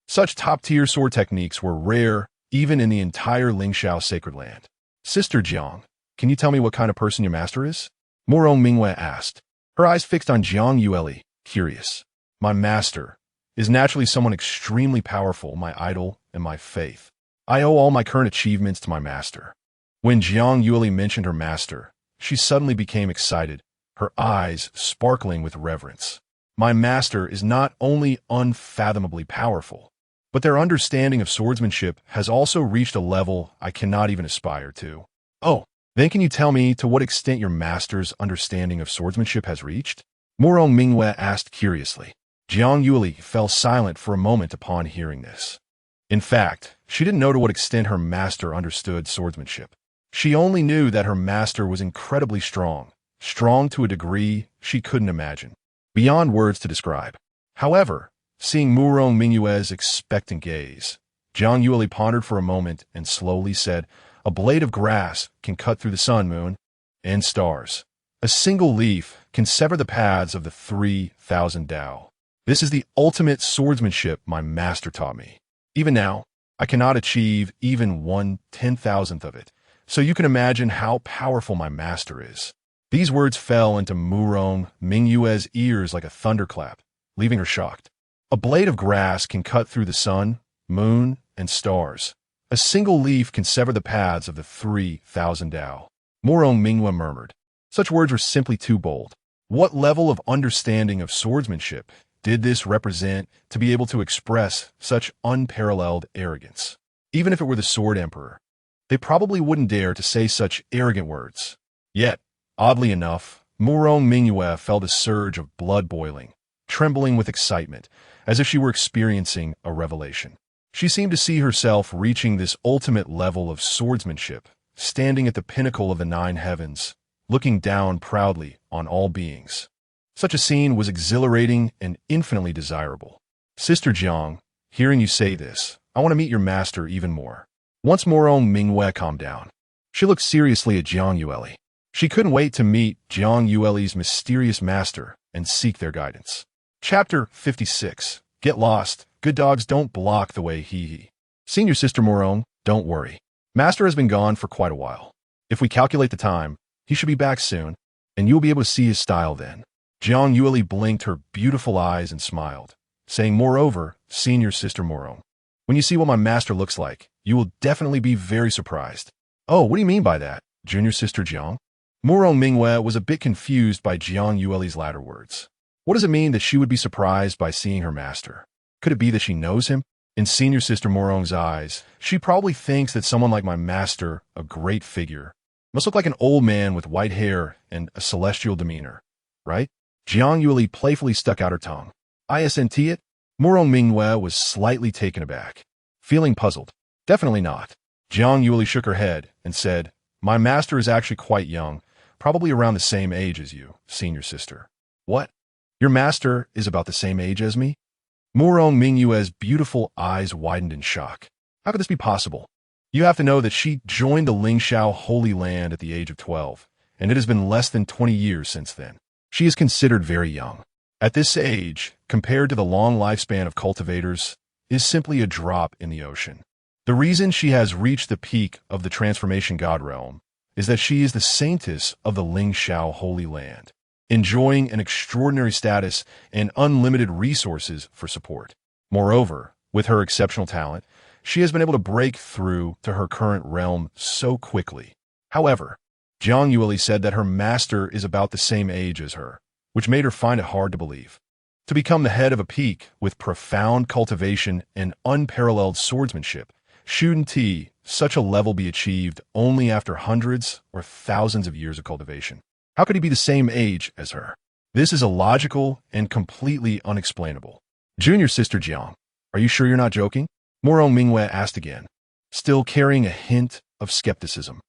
such top-tier sword techniques were rare even in the entire Lingxiao Sacred Land. Sister Jiang, can you tell me what kind of person your master is? Murong Mingyue asked, her eyes fixed on Jiang Yueli, curious. My master is naturally someone extremely powerful, my idol and my faith. I owe all my current achievements to my master. When Jiang Yueli mentioned her master, she suddenly became excited, her eyes sparkling with reverence. My master is not only unfathomably powerful, but their understanding of swordsmanship has also reached a level I cannot even aspire to. Oh, then can you tell me to what extent your master's understanding of swordsmanship has reached? Murong Mingyue asked curiously. Jiang Yueli fell silent for a moment upon hearing this. In fact, she didn't know to what extent her master understood swordsmanship. She only knew that her master was incredibly strong to a degree she couldn't imagine, beyond words to describe. However, seeing Murong Mingyue's expectant gaze, Jiang Yueli pondered for a moment and slowly said, a blade of grass can cut through the sun, moon, and stars. A single leaf can sever the paths of the 3,000 Dao. This is the ultimate swordsmanship my master taught me. Even now, I cannot achieve even 1/10,000th of it, so you can imagine how powerful my master is. These words fell into Murong Mingyue's ears like a thunderclap, leaving her shocked. A blade of grass can cut through the sun, moon, and stars. A single leaf can sever the paths of the 3,000 Dao. Murong Mingyue murmured. Such words were simply too bold. What level of understanding of swordsmanship did this represent to be able to express such unparalleled arrogance? Even if it were the Sword Emperor, they probably wouldn't dare to say such arrogant words. Yet, oddly enough, Murong Mingyue felt a surge of blood boiling, trembling with excitement, as if she were experiencing a revelation. She seemed to see herself reaching this ultimate level of swordsmanship, standing at the pinnacle of the 9 heavens, looking down proudly on all beings. Such a scene was exhilarating and infinitely desirable. Sister Jiang, hearing you say this, I want to meet your master even more. Once Murong Mingyue calmed down, she looked seriously at Jiang Yueli. She couldn't wait to meet Jiang Yueli's mysterious master and seek their guidance. Chapter 56. Get lost. Good dogs don't block the way he. Senior Sister Murong, don't worry. Master has been gone for quite a while. If we calculate the time, he should be back soon, and you'll be able to see his style then. Jiang Yueli blinked her beautiful eyes and smiled, saying, moreover, Senior Sister Murong, when you see what my master looks like, you will definitely be very surprised. Oh, what do you mean by that, Junior Sister Jiang? Murong Mingyue was a bit confused by Jiang Yueli's latter words. What does it mean that she would be surprised by seeing her master? Could it be that she knows him? In Senior Sister Murong's eyes, she probably thinks that someone like my master, a great figure, must look like an old man with white hair and a celestial demeanor, right? Jiang Yueli playfully stuck out her tongue. Isn't it? Murong Mingyue was slightly taken aback, feeling puzzled. Definitely not. Jiang Yueli shook her head and said, my master is actually quite young, probably around the same age as you, Senior Sister. What? Your master is about the same age as me? Murong Mingyue's beautiful eyes widened in shock. How could this be possible? You have to know that she joined the Lingxiao Holy Land at the age of 12, and it has been less than 20 years since then. She is considered very young. At this age, compared to the long lifespan of cultivators, is simply a drop in the ocean. The reason she has reached the peak of the transformation god realm is that she is the saintess of the Lingxiao Holy Land, enjoying an extraordinary status and unlimited resources for support. Moreover, with her exceptional talent, she has been able to break through to her current realm so quickly. However, Jiang Yueli said that her master is about the same age as her, which made her find it hard to believe. To become the head of a peak with profound cultivation and unparalleled swordsmanship, shouldn't such a level be achieved only after hundreds or thousands of years of cultivation? How could he be the same age as her? This is illogical and completely unexplainable. Junior Sister Jiang, are you sure you're not joking? Murong Mingyue asked again, still carrying a hint of skepticism.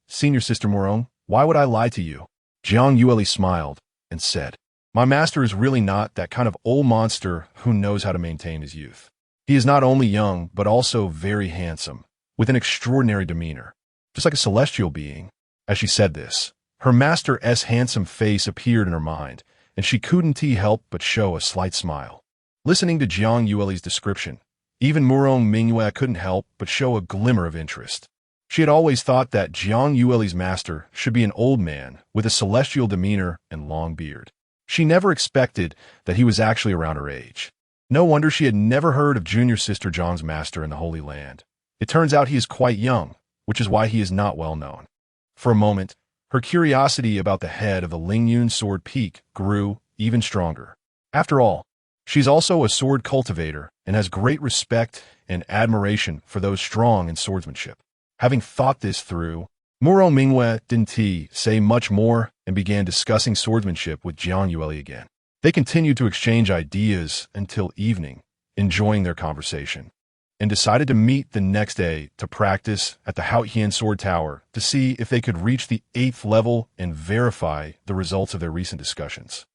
Senior Sister Murong, Why would I lie to you? Jiang Yueli smiled and said, my master is really not that kind of old monster who knows how to maintain his youth. He is not only young, but also very handsome, with an extraordinary demeanor, just like a celestial being. As she said this, her master's handsome face appeared in her mind, and she couldn't help but show a slight smile. Listening to Jiang Yueli's description, even Murong Mingyue couldn't help but show a glimmer of interest. She had always thought that Jiang Yueli's master should be an old man with a celestial demeanor and long beard. She never expected that he was actually around her age. No wonder she had never heard of junior sister Jiang's master in the Holy Land. It turns out he is quite young, which is why he is not well known. For a moment, her curiosity about the head of the Lingyun sword peak grew even stronger. After all, she's also a sword cultivator and has great respect and admiration for those strong in swordsmanship. Having thought this through, Muro Mingyue didn't say much more and began discussing swordsmanship with Jiang Yueli again. They continued to exchange ideas until evening, enjoying their conversation, and decided to meet the next day to practice at the Haotian Sword Tower to see if they could reach the 8th level and verify the results of their recent discussions.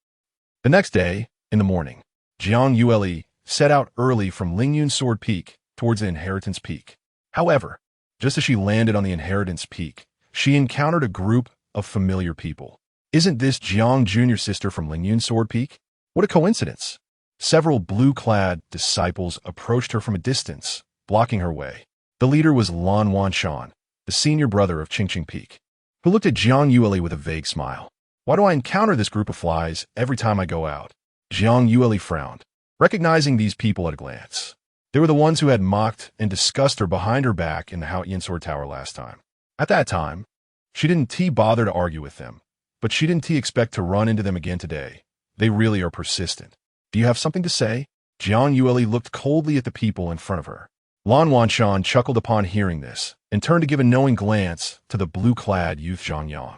The next day, in the morning, Jiang Yueli set out early from Lingyun Sword Peak towards the Inheritance Peak. However, just as she landed on the Inheritance Peak, she encountered a group of familiar people. Isn't this Jiang Junior sister from Lingyun Sword Peak? What a coincidence! Several blue-clad disciples approached her from a distance, blocking her way. The leader was Lan Wanshan, the senior brother of Qingqing Peak, who looked at Jiang Yueli with a vague smile. Why do I encounter this group of flies every time I go out? Jiang Yueli frowned, recognizing these people at a glance. They were the ones who had mocked and discussed her behind her back in the Haotian Sword Tower last time. At that time, she didn't bother to argue with them, but she didn't expect to run into them again today. They really are persistent. Do you have something to say? Jiang Yueli looked coldly at the people in front of her. Lan Wanshan chuckled upon hearing this and turned to give a knowing glance to the blue-clad youth Zhang Yang.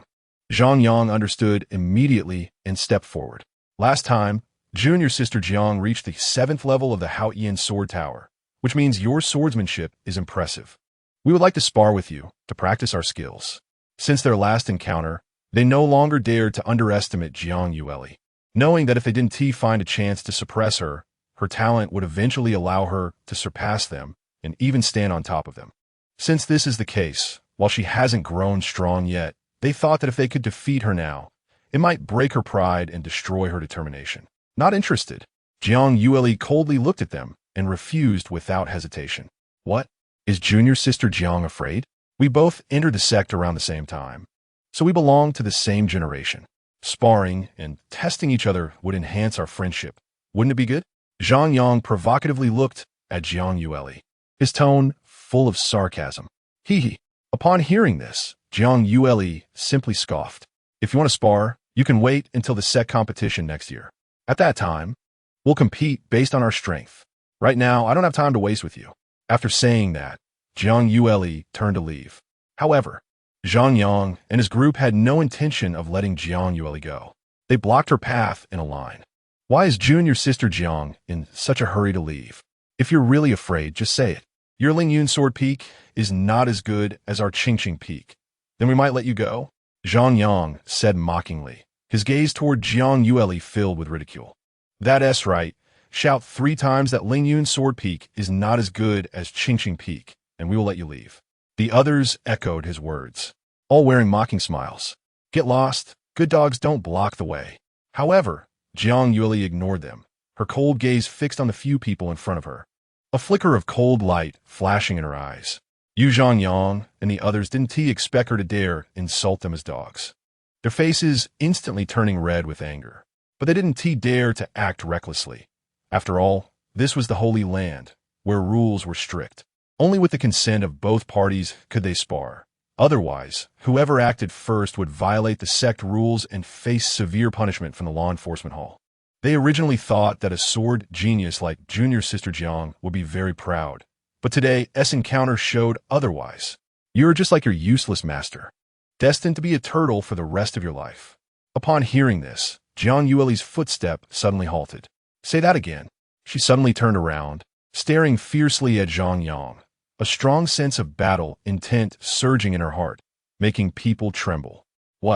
Zhang Yang understood immediately and stepped forward. Last time, junior sister Jiang reached the 7th level of the Haotian Sword Tower, which means your swordsmanship is impressive. We would like to spar with you to practice our skills. Since their last encounter, they no longer dared to underestimate Jiang Yueli, knowing that if they didn't find a chance to suppress her, her talent would eventually allow her to surpass them and even stand on top of them. Since this is the case, while she hasn't grown strong yet, they thought that if they could defeat her now, it might break her pride and destroy her determination. Not interested, Jiang Yueli coldly looked at them and refused without hesitation. What? Is junior sister Jiang afraid? We both entered the sect around the same time, so we belong to the same generation. Sparring and testing each other would enhance our friendship. Wouldn't it be good? Zhang Yang provocatively looked at Jiang Yueli, his tone full of sarcasm. Hee. Upon hearing this, Jiang Yueli simply scoffed. If you want to spar, you can wait until the sect competition next year. At that time, we'll compete based on our strength. Right now, I don't have time to waste with you. After saying that, Jiang Yueli turned to leave. However, Zhang Yang and his group had no intention of letting Jiang Yueli go. They blocked her path in a line. Why is junior sister Jiang in such a hurry to leave? If you're really afraid, just say it. Your Lingyun Sword Peak is not as good as our Qingqing Peak. Then we might let you go? Zhang Yang said mockingly, his gaze toward Jiang Yueli filled with ridicule. That's right. Shout 3 times that Lingyun Sword Peak is not as good as Qingqing Peak, and we will let you leave. The others echoed his words, all wearing mocking smiles. Get lost. Good dogs don't block the way. However, Jiang Yueli ignored them, her cold gaze fixed on the few people in front of her. A flicker of cold light flashing in her eyes. Yu Zhangyang and the others didn't expect her to dare insult them as dogs, their faces instantly turning red with anger. But they didn't dare to act recklessly. After all, this was the Holy Land, where rules were strict. Only with the consent of both parties could they spar. Otherwise, whoever acted first would violate the sect rules and face severe punishment from the law enforcement hall. They originally thought that a sword genius like junior sister Jiang would be very proud, but today's encounter showed otherwise. You're just like your useless master, destined to be a turtle for the rest of your life. Upon hearing this, Jiang Yueli's footstep suddenly halted. Say that again. She suddenly turned around, staring fiercely at Zhang Yang, a strong sense of battle intent surging in her heart, making people tremble. What?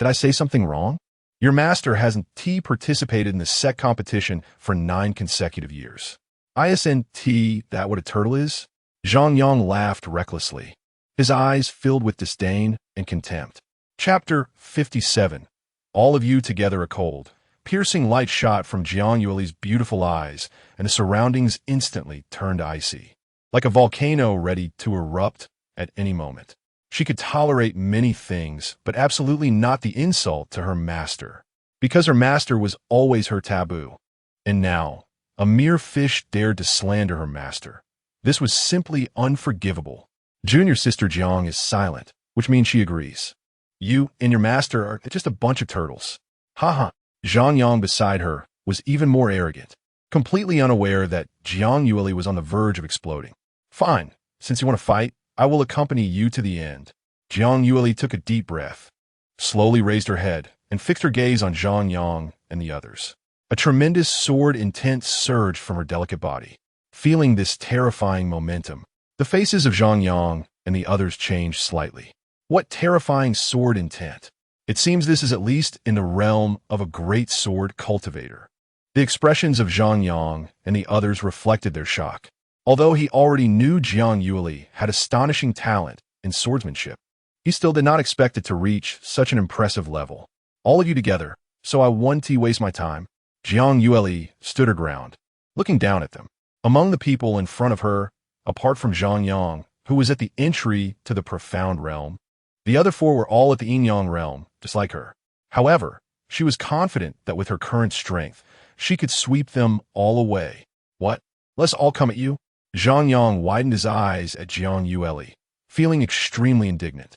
Did I say something wrong? Your master hasn't participated in the set competition for 9 consecutive years. ISNT, that what a turtle is? Zhang Yang laughed recklessly, his eyes filled with disdain and contempt. Chapter 57. All of you together a cold, piercing light shot from Jiang Yueli's beautiful eyes, and the surroundings instantly turned icy. Like a volcano ready to erupt at any moment. She could tolerate many things, but absolutely not the insult to her master. Because her master was always her taboo. And now, a mere fish dared to slander her master. This was simply unforgivable. Junior sister Jiang is silent, which means she agrees. You and your master are just a bunch of turtles. Haha. Zhang Yang beside her was even more arrogant, completely unaware that Jiang Yueli was on the verge of exploding. Fine, since you want to fight, I will accompany you to the end. Jiang Yueli took a deep breath, slowly raised her head, and fixed her gaze on Zhang Yang and the others. A tremendous sword intent surged from her delicate body. Feeling this terrifying momentum, the faces of Zhang Yang and the others changed slightly. What terrifying sword intent! It seems this is at least in the realm of a great sword cultivator. The expressions of Zhang Yang and the others reflected their shock. Although he already knew Jiang Yueli had astonishing talent in swordsmanship, he still did not expect it to reach such an impressive level. All of you together, so I won't waste my time. Jiang Yueli stood her ground, looking down at them. Among the people in front of her, apart from Zhang Yang, who was at the entry to the profound realm, the other 4 were all at the Yin-Yang realm, just like her. However, she was confident that with her current strength, she could sweep them all away. What? Let's all come at you? Zhang Yang widened his eyes at Jiang Yueli, feeling extremely indignant.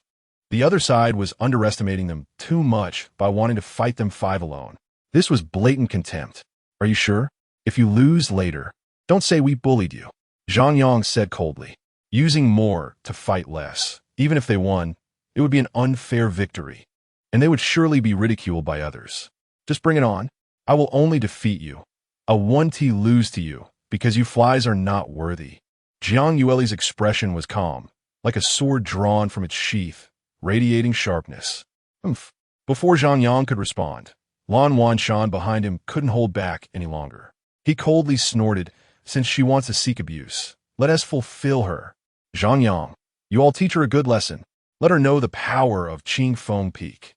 The other side was underestimating them too much by wanting to fight them 5 alone. This was blatant contempt. Are you sure? If you lose later, don't say we bullied you. Zhang Yang said coldly, using more to fight less. Even if they won, it would be an unfair victory, and they would surely be ridiculed by others. Just bring it on. I will only defeat you. I won't lose to you, because you flies are not worthy. Jiang Yueli's expression was calm, like a sword drawn from its sheath, radiating sharpness. Before Zhang Yang could respond, Lan Wanshan behind him couldn't hold back any longer. He coldly snorted, since she wants to seek abuse, let us fulfill her. Zhang Yang, you all teach her a good lesson. Let her know the power of Qing Feng Peak.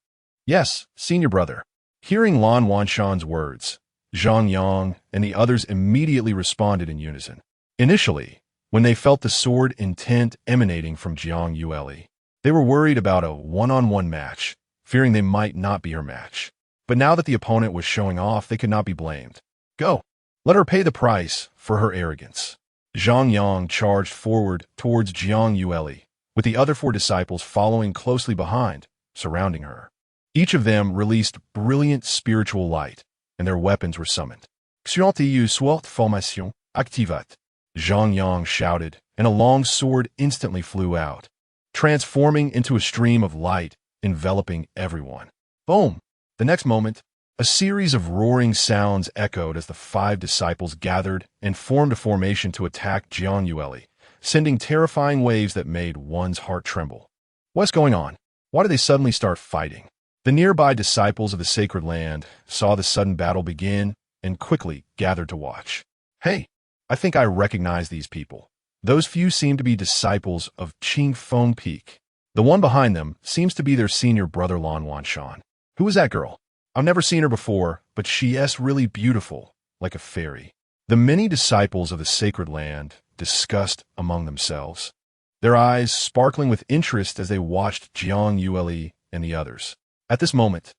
Yes, senior brother. Hearing Lan Wanshan's words, Zhang Yang and the others immediately responded in unison. Initially, when they felt the sword intent emanating from Jiang Yueli, they were worried about a one-on-one match, fearing they might not be her match. But now that the opponent was showing off, they could not be blamed. Go. Let her pay the price for her arrogance. Zhang Yang charged forward towards Jiang Yueli, with the other 4 disciples following closely behind, surrounding her. Each of them released brilliant spiritual light, and their weapons were summoned. Formation activate. Zhang Yang shouted, and a long sword instantly flew out, transforming into a stream of light, enveloping everyone. Boom! The next moment, a series of roaring sounds echoed as the 5 disciples gathered and formed a formation to attack Jiang Yueli, sending terrifying waves that made one's heart tremble. What's going on? Why did they suddenly start fighting? The nearby disciples of the sacred land saw the sudden battle begin and quickly gathered to watch. Hey, I think I recognize these people. Those few seem to be disciples of Qing Feng Peak. The one behind them seems to be their senior brother Lan Wanshan. Who is that girl? I've never seen her before, but she is really beautiful, like a fairy. The many disciples of the sacred land discussed among themselves, their eyes sparkling with interest as they watched Jiang Yueli and the others. At this moment,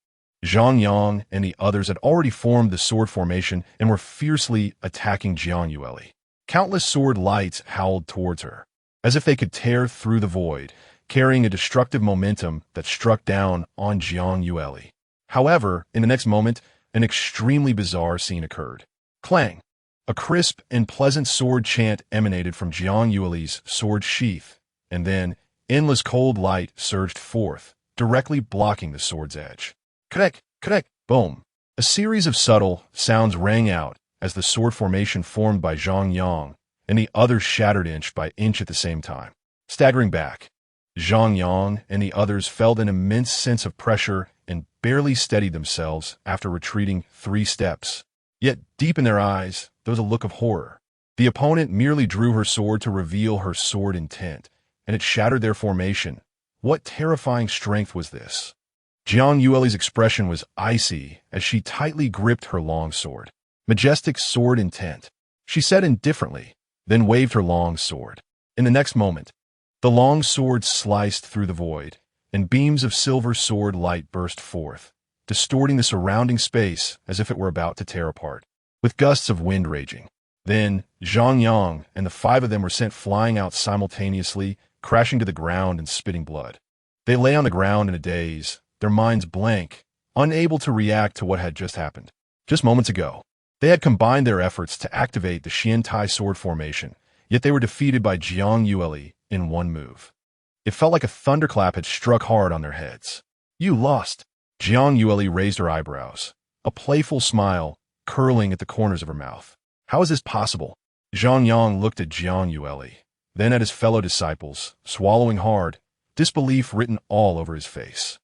Zhang Yang and the others had already formed the sword formation and were fiercely attacking Jiang Yueli. Countless sword lights howled towards her, as if they could tear through the void, carrying a destructive momentum that struck down on Jiang Yueli. However, in the next moment, an extremely bizarre scene occurred. Clang! A crisp and pleasant sword chant emanated from Jiang Yueli's sword sheath, and then endless cold light surged forth, directly blocking the sword's edge. Crack! Crack! Boom! A series of subtle sounds rang out as the sword formation formed by Zhang Yang and the others shattered inch by inch at the same time. Staggering back, Zhang Yang and the others felt an immense sense of pressure and barely steadied themselves after retreating 3 steps. Yet, deep in their eyes, there was a look of horror. The opponent merely drew her sword to reveal her sword intent, and it shattered their formation. What terrifying strength was this? Jiang Yueli's expression was icy as she tightly gripped her long sword. Majestic sword intent, she said indifferently, then waved her long sword. In the next moment, the long sword sliced through the void, and beams of silver sword light burst forth, distorting the surrounding space as if it were about to tear apart, with gusts of wind raging. Then, Zhang Yang and the 5 of them were sent flying out simultaneously, crashing to the ground and spitting blood. They lay on the ground in a daze, their minds blank, unable to react to what had just happened. Just moments ago, they had combined their efforts to activate the Xiantai sword formation, yet they were defeated by Jiang Yueli in one move. It felt like a thunderclap had struck hard on their heads. You lost. Jiang Yueli raised her eyebrows, a playful smile curling at the corners of her mouth. How is this possible? Zhang Yang looked at Jiang Yueli, then at his fellow disciples, swallowing hard, disbelief written all over his face.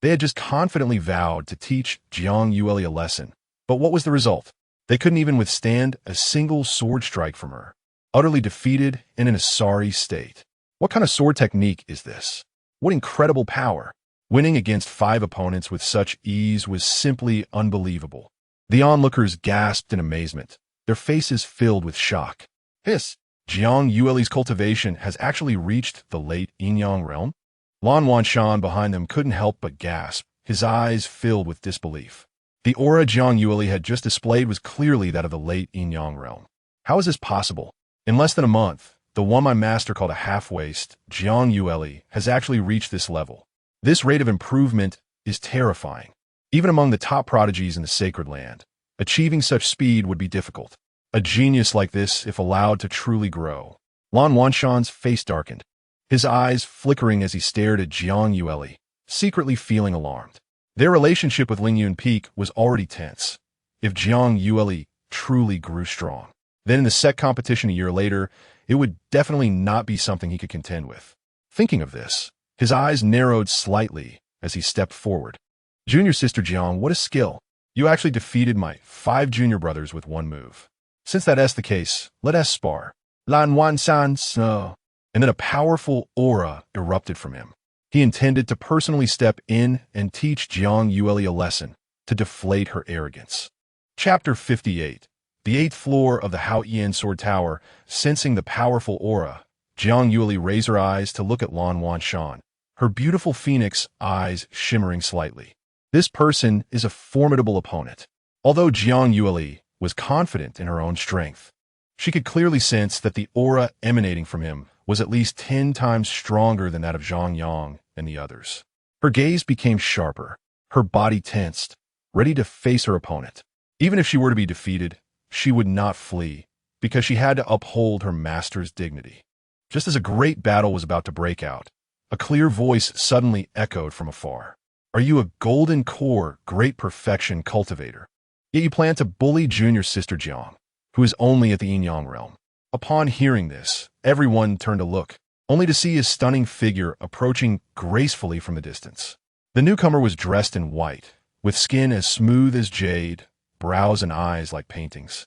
They had just confidently vowed to teach Jiang Yueli a lesson, but what was the result? They couldn't even withstand a single sword strike from her, utterly defeated and in a sorry state. What kind of sword technique is this? What incredible power! Winning against 5 opponents with such ease was simply unbelievable. The onlookers gasped in amazement, their faces filled with shock. Hiss! Jiang Yueli's cultivation has actually reached the late Yin-Yang realm? Lan Wanshan behind them couldn't help but gasp, his eyes filled with disbelief. The aura Jiang Yueli had just displayed was clearly that of the late Yin-Yang realm. How is this possible? In less than a month, the one my master called a half-waist, Jiang Yueli, has actually reached this level. This rate of improvement is terrifying. Even among the top prodigies in the Sacred Land, achieving such speed would be difficult. A genius like this, if allowed to truly grow. Lan Wanshan's face darkened, his eyes flickering as he stared at Jiang Yueli, secretly feeling alarmed. Their relationship with Lingyun Peak was already tense. If Jiang Yueli truly grew strong, then in the set competition a year later, it would definitely not be something he could contend with. Thinking of this, his eyes narrowed slightly as he stepped forward. Junior sister Jiang, what a skill! You actually defeated my 5 junior brothers with one move. Since that is the case, let us spar. Lan Wanshan, no. And then a powerful aura erupted from him. He intended to personally step in and teach Jiang Yueli a lesson, to deflate her arrogance. Chapter 58. The 8th floor of the Hao Yian Sword Tower, sensing the powerful aura, Jiang Yueli raised her eyes to look at Lan Wanshan, her beautiful phoenix eyes shimmering slightly. This person is a formidable opponent. Although Jiang Yueli was confident in her own strength, she could clearly sense that the aura emanating from him was at least 10 times stronger than that of Zhang Yang and the others. Her gaze became sharper, her body tensed, ready to face her opponent. Even if she were to be defeated, she would not flee, because she had to uphold her master's dignity. Just as a great battle was about to break out, a clear voice suddenly echoed from afar. Are you a golden core, great perfection cultivator? Yet you plan to bully junior sister Jiang, who is only at the Yin-Yang realm. Upon hearing this, everyone turned to look, only to see his stunning figure approaching gracefully from a distance. The newcomer was dressed in white, with skin as smooth as jade, brows and eyes like paintings.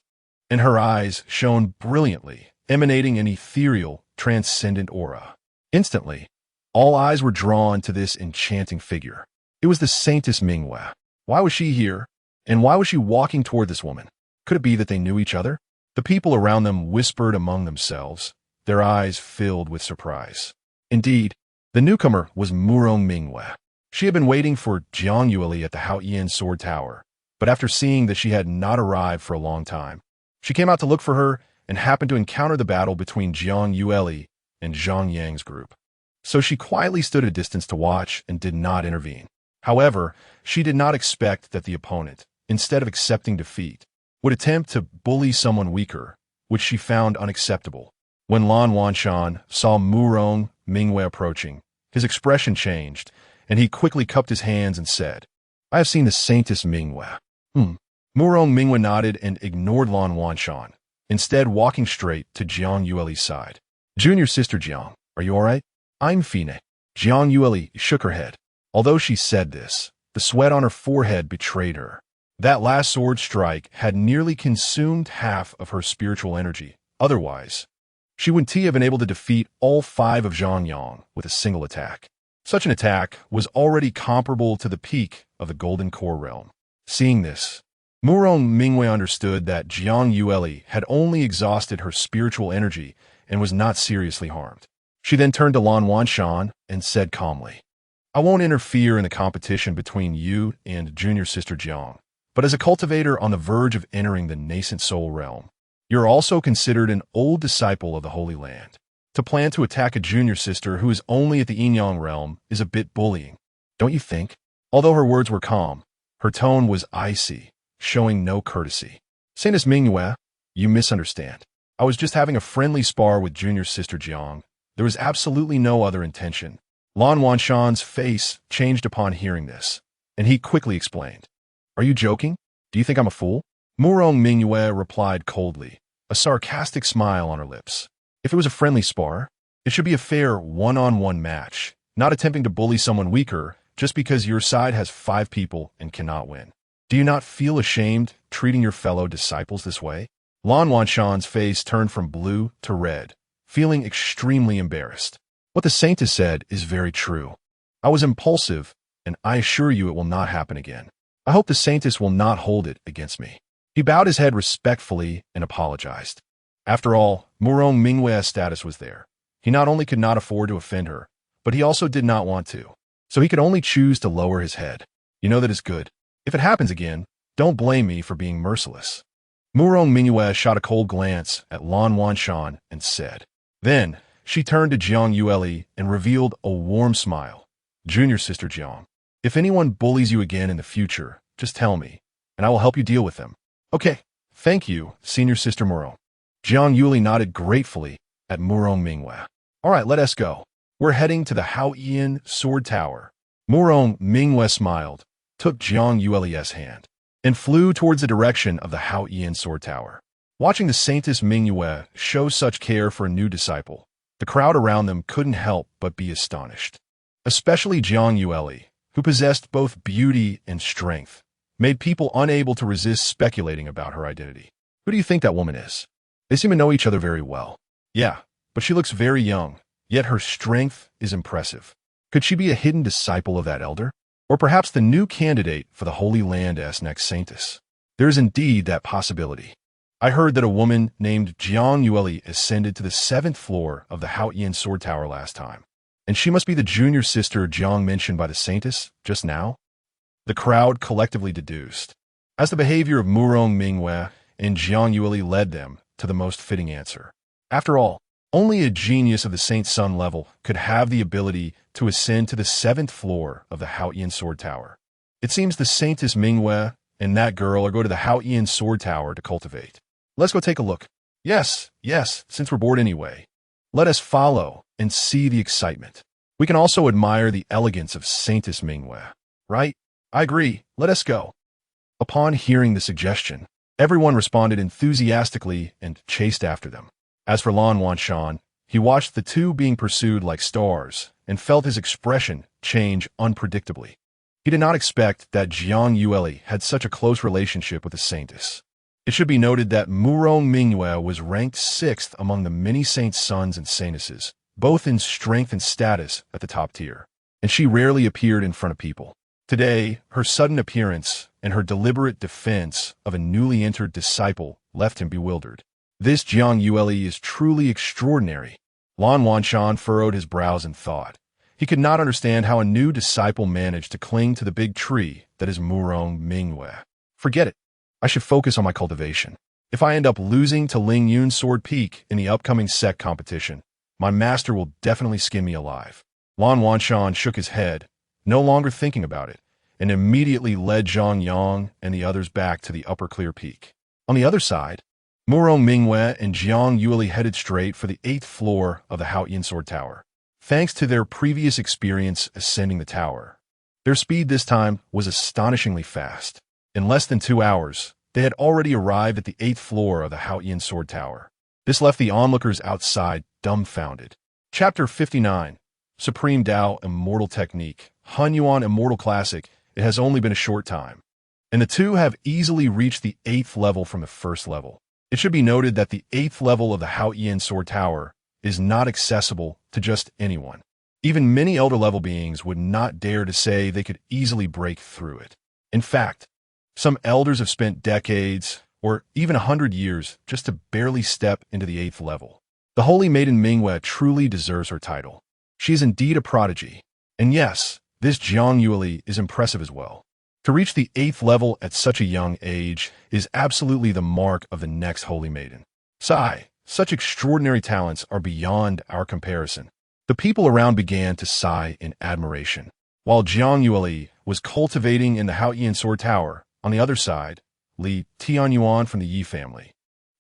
And her eyes shone brilliantly, emanating an ethereal, transcendent aura. Instantly, all eyes were drawn to this enchanting figure. It was the Saintess Minghua. Why was she here? And why was she walking toward this woman? Could it be that they knew each other? The people around them whispered among themselves, their eyes filled with surprise. Indeed, the newcomer was Murong Minghua. She had been waiting for Jiang Yueli at the Hao Yian Sword Tower, but after seeing that she had not arrived for a long time, she came out to look for her and happened to encounter the battle between Jiang Yueli and Zhang Yang's group. So she quietly stood at a distance to watch and did not intervene. However, she did not expect that the opponent, instead of accepting defeat, would attempt to bully someone weaker, which she found unacceptable. When Lan Wanshan saw Murong Minghua approaching, his expression changed, and he quickly cupped his hands and said, I have seen the Saintess Minghua. Murong Minghua nodded and ignored Lan Wanshan, instead walking straight to Jiang Yueli's side. Junior sister Jiang, are you all right? I'm Fine. Jiang Yueli shook her head. Although she said this, The sweat on her forehead betrayed her. That last sword strike had nearly consumed half of her spiritual energy. Otherwise, she wouldn't have been able to defeat all 5 of Zhang Yang with a single attack. Such an attack was already comparable to the peak of the Golden Core realm. Seeing this, Murong Mingwei understood that Jiang Yueli had only exhausted her spiritual energy and was not seriously harmed. She then turned to Lan Wanshan and said calmly, "I won't interfere in the competition between you and junior sister Jiang, but as a cultivator on the verge of entering the nascent soul realm, you're also considered an old disciple of the Holy Land. To plan to attack a junior sister who is only at the Yin-Yang realm is a bit bullying, don't you think?" Although her words were calm, her tone was icy, showing no courtesy. "Saintess Mingyue, you misunderstand. I was just having a friendly spar with junior sister Jiang. There was absolutely no other intention." Lan Wanshan's face changed upon hearing this, and he quickly explained, "Are you joking? Do you think I'm a fool?" Murong Mingyue replied coldly, a sarcastic smile on her lips. "If it was a friendly spar, it should be a fair one-on-one match, not attempting to bully someone weaker just because your side has 5 people and cannot win. Do you not feel ashamed treating your fellow disciples this way?" Lan Wanshan's face turned from blue to red, feeling extremely embarrassed. "What the saintess said is very true. I was impulsive, and I assure you it will not happen again. I hope the saintess will not hold it against me." He bowed his head respectfully and apologized. After all, Murong Mingwe's status was there. He not only could not afford to offend her, but he also did not want to. So he could only choose to lower his head. "You know that is good. If it happens again, don't blame me for being merciless." Murong Mingyue shot a cold glance at Lan Wanshan and said. Then, she turned to Jiang Yueli and revealed a warm smile. "Junior sister Jiang, if anyone bullies you again in the future, just tell me, and I will help you deal with them." "Okay, thank you, senior sister Murong." Jiang Yueli nodded gratefully at Murong Mingwei. "All right, let us go. We're heading to the Haoyin Sword Tower." Murong Mingwei smiled, took Jiang Yueli's hand, and flew towards the direction of the Haoyin Sword Tower. Watching the Saintess Mingyue show such care for a new disciple, the crowd around them couldn't help but be astonished. Especially Jiang Yueli, who possessed both beauty and strength, made people unable to resist speculating about her identity. "Who do you think that woman is? They seem to know each other very well." "Yeah, but she looks very young, yet her strength is impressive. Could she be a hidden disciple of that elder? Or perhaps the new candidate for the Holy Land as next saintess? There is indeed that possibility. I heard that a woman named Jiang Yueli ascended to the 7th floor of the Haoyin Sword Tower last time, and she must be the junior sister Jiang mentioned by the saintess just now." The crowd collectively deduced, as the behavior of Murong Mingwei and Jiang Yueli led them to the most fitting answer. After all, only a genius of the Saint Sun level could have the ability to ascend to the 7th floor of the Haoyin Sword Tower. It seems the Saintess Mingwei and that girl are going to the Haoyin Sword Tower to cultivate. Let's go take a look. Yes, since we're bored anyway. Let us follow and see the excitement. We can also admire the elegance of Saintess Mingwei, right? I agree, let us go. Upon hearing the suggestion, everyone responded enthusiastically and chased after them. As for Lan Wanshan, he watched the two being pursued like stars and felt his expression change unpredictably. He did not expect that Jiang Yueli had such a close relationship with the saintess. It should be noted that Murong Mingwei was ranked 6th among the many saints' sons and saintesses, both in strength and status at the top tier, and she rarely appeared in front of people. Today, her sudden appearance and her deliberate defense of a newly entered disciple left him bewildered. This Jiang Yueli is truly extraordinary. Lan Wanshan furrowed his brows in thought. He could not understand how a new disciple managed to cling to the big tree that is Murong Mingwei. Forget it. I should focus on my cultivation. If I end up losing to Lingyun Sword Peak in the upcoming sect competition, my master will definitely skin me alive. Lan Wanshan shook his head, no longer thinking about it, and immediately led Zhang Yang and the others back to the upper clear peak. On the other side, Murong Mingwei and Jiang Yueli headed straight for the 8th floor of the Haoyin Sword Tower. Thanks to their previous experience ascending the tower, their speed this time was astonishingly fast. In less than 2 hours, they had already arrived at the 8th floor of the Haoyin Sword Tower. This left the onlookers outside dumbfounded. Chapter 59, Supreme Tao Immortal Technique, Hunyuan Immortal Classic, it has only been a short time, and the two have easily reached the 8th level from the 1st level. It should be noted that the 8th level of the Haoyan Sword Tower is not accessible to just anyone. Even many elder level beings would not dare to say they could easily break through it. In fact, some elders have spent decades or even 100 years just to barely step into the 8th level. The Holy Maiden Mingwe truly deserves her title. She is indeed a prodigy. And yes, this Jiang Yueli is impressive as well. To reach the 8th level at such a young age is absolutely the mark of the next Holy Maiden. Sigh, such extraordinary talents are beyond our comparison. The people around began to sigh in admiration. While Jiang Yueli was cultivating in the Haoyan Sword Tower, on the other side, Tianyuan from the Yi family,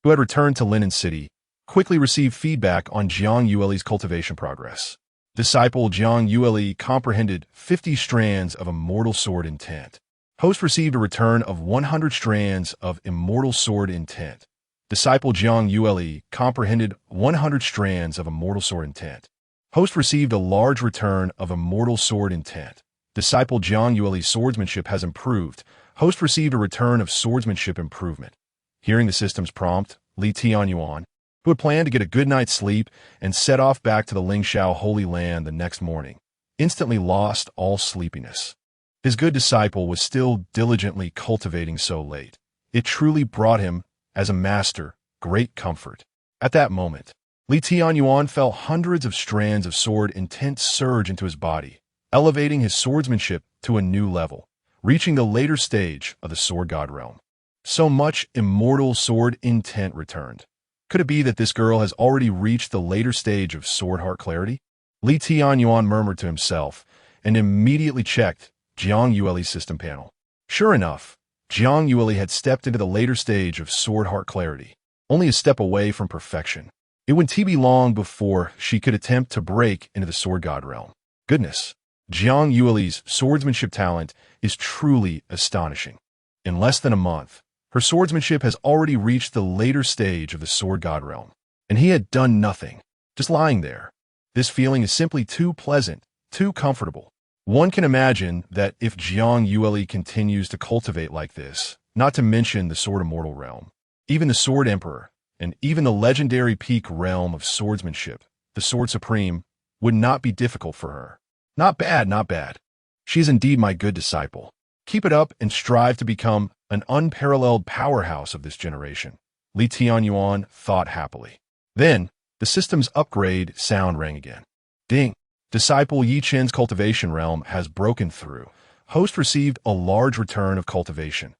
who had returned to Linen City, quickly received feedback on Jiang Yueli's cultivation progress. Disciple Jiang Yueli comprehended 50 strands of immortal sword intent. Host received a return of 100 strands of immortal sword intent. Disciple Jiang Yueli comprehended 100 strands of immortal sword intent. Host received a large return of immortal sword intent. Disciple Jiang Yueli's swordsmanship has improved. Host received a return of swordsmanship improvement. Hearing the system's prompt, Tianyuan, who had planned to get a good night's sleep and set off back to the Lingxiao Holy Land the next morning, instantly lost all sleepiness. His good disciple was still diligently cultivating so late. It truly brought him, as a master, great comfort. At that moment, Tianyuan felt hundreds of strands of sword intent surge into his body, elevating his swordsmanship to a new level, reaching the later stage of the Sword God realm. So much immortal sword intent returned. Could it be that this girl has already reached the later stage of sword heart clarity? Tianyuan murmured to himself and immediately checked Jiang Yueli's system panel. Sure enough, Jiang Yueli had stepped into the later stage of sword heart clarity, only a step away from perfection. It wouldn't be long before she could attempt to break into the Sword God realm. Goodness, Jiang Yueli's swordsmanship talent is truly astonishing. In less than a month, her swordsmanship has already reached the later stage of the Sword God realm, and he had done nothing, just lying there. This feeling is simply too pleasant, too comfortable. One can imagine that if Jiang Yueli continues to cultivate like this, not to mention the Sword Immortal realm, even the Sword Emperor, and even the legendary peak realm of swordsmanship, the Sword Supreme, would not be difficult for her. Not bad, not bad. She is indeed my good disciple. Keep it up and strive to become an unparalleled powerhouse of this generation, Tianyuan thought happily. Then, the system's upgrade sound rang again. Ding! Disciple Yi Chen's cultivation realm has broken through. Host received a large return of cultivation.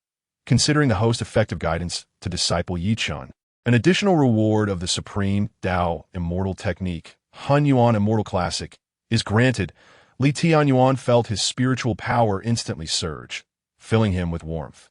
Considering the host's effective guidance to Disciple Yi Chen, an additional reward of the Supreme Tao Immortal Technique, Hunyuan Immortal Classic, is granted. Tianyuan felt his spiritual power instantly surge, filling him with warmth,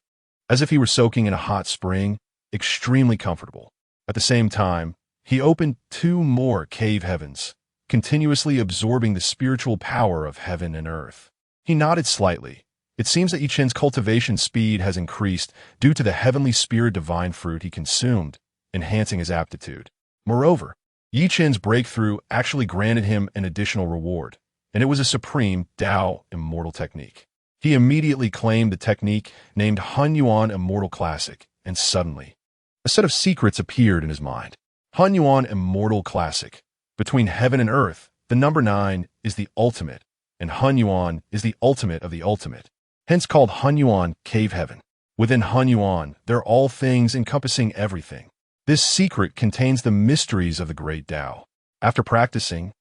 as if he were soaking in a hot spring, extremely comfortable. At the same time, he opened 2 more cave heavens, continuously absorbing the spiritual power of heaven and earth. He nodded slightly. It seems that Yi Chen's cultivation speed has increased due to the heavenly spirit divine fruit he consumed, enhancing his aptitude. Moreover, Yi Chen's breakthrough actually granted him an additional reward, and it was a supreme Tao Immortal Technique. He immediately claimed the technique named Hunyuan Immortal Classic, and suddenly, a set of secrets appeared in his mind. Hunyuan Immortal Classic. Between heaven and earth, the number 9 is the ultimate, and Hunyuan is the ultimate of the ultimate, hence called Hunyuan Cave Heaven. Within Hunyuan, there are all things encompassing everything. This secret contains the mysteries of the great Tao. After practicing,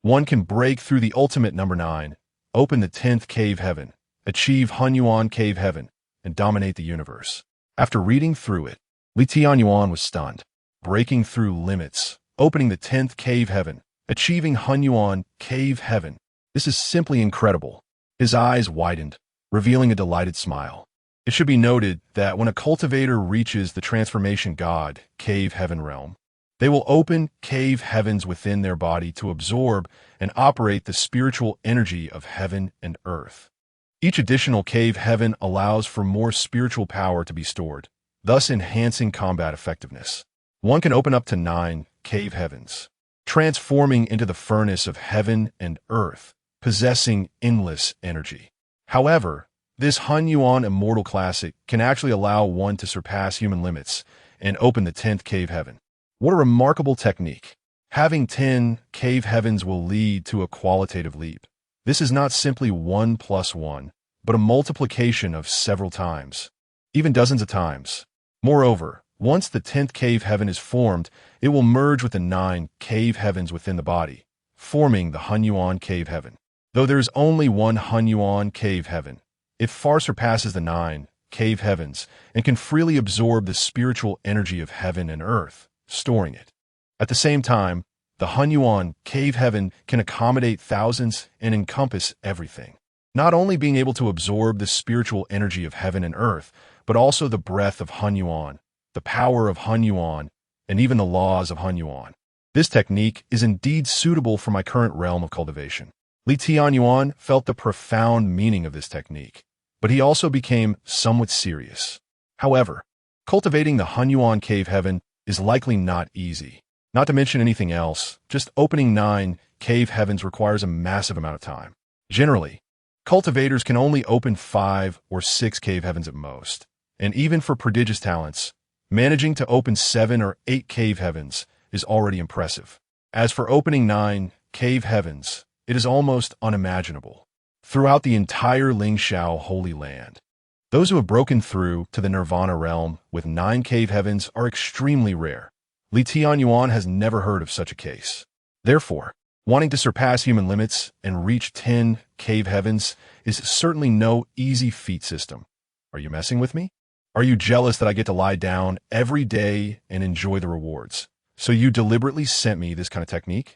one can break through the ultimate number 9, open the 10th cave heaven, achieve Hunyuan Cave Heaven, and dominate the universe. After reading through it, Tianyuan was stunned. Breaking through limits, opening the 10th cave heaven, achieving Hunyuan Cave Heaven. This is simply incredible. His eyes widened, revealing a delighted smile. It should be noted that when a cultivator reaches the transformation god, cave heaven realm, they will open cave heavens within their body to absorb and operate the spiritual energy of heaven and earth. Each additional cave heaven allows for more spiritual power to be stored, thus enhancing combat effectiveness. One can open up to 9 cave heavens, transforming into the furnace of heaven and earth, possessing endless energy. However, This Hunyuan Immortal Classic can actually allow one to surpass human limits and open the 10th cave heaven. What a remarkable technique. Having 10 cave heavens will lead to a qualitative leap. This is not simply 1 plus 1, but a multiplication of several times, even dozens of times. Moreover, once the 10th cave heaven is formed, it will merge with the 9 cave heavens within the body, forming the Hunyuan cave heaven. Though there is only one Hunyuan cave heaven, it far surpasses the 9 cave heavens and can freely absorb the spiritual energy of heaven and earth, storing it. At the same time, the Hunyuan cave heaven can accommodate thousands and encompass everything, not only being able to absorb the spiritual energy of heaven and earth, but also the breath of Hunyuan, the power of Hunyuan, and even the laws of Hunyuan. This technique is indeed suitable for my current realm of cultivation. Tianyuan felt the profound meaning of this technique, but he also became somewhat serious. However, cultivating the Hunyuan cave heaven is likely not easy. Not to mention anything else, just opening 9 cave heavens requires a massive amount of time. Generally, cultivators can only open 5 or 6 cave heavens at most, and even for prodigious talents, managing to open 7 or 8 cave heavens is already impressive. As for opening 9 cave heavens, it is almost unimaginable. Throughout the entire Lingxiao Holy Land, those who have broken through to the Nirvana realm with 9 cave heavens are extremely rare. Tianyuan has never heard of such a case. Therefore, wanting to surpass human limits and reach 10 cave heavens is certainly no easy feat system. Are you messing with me? Are you jealous that I get to lie down every day and enjoy the rewards? So you deliberately sent me this kind of technique?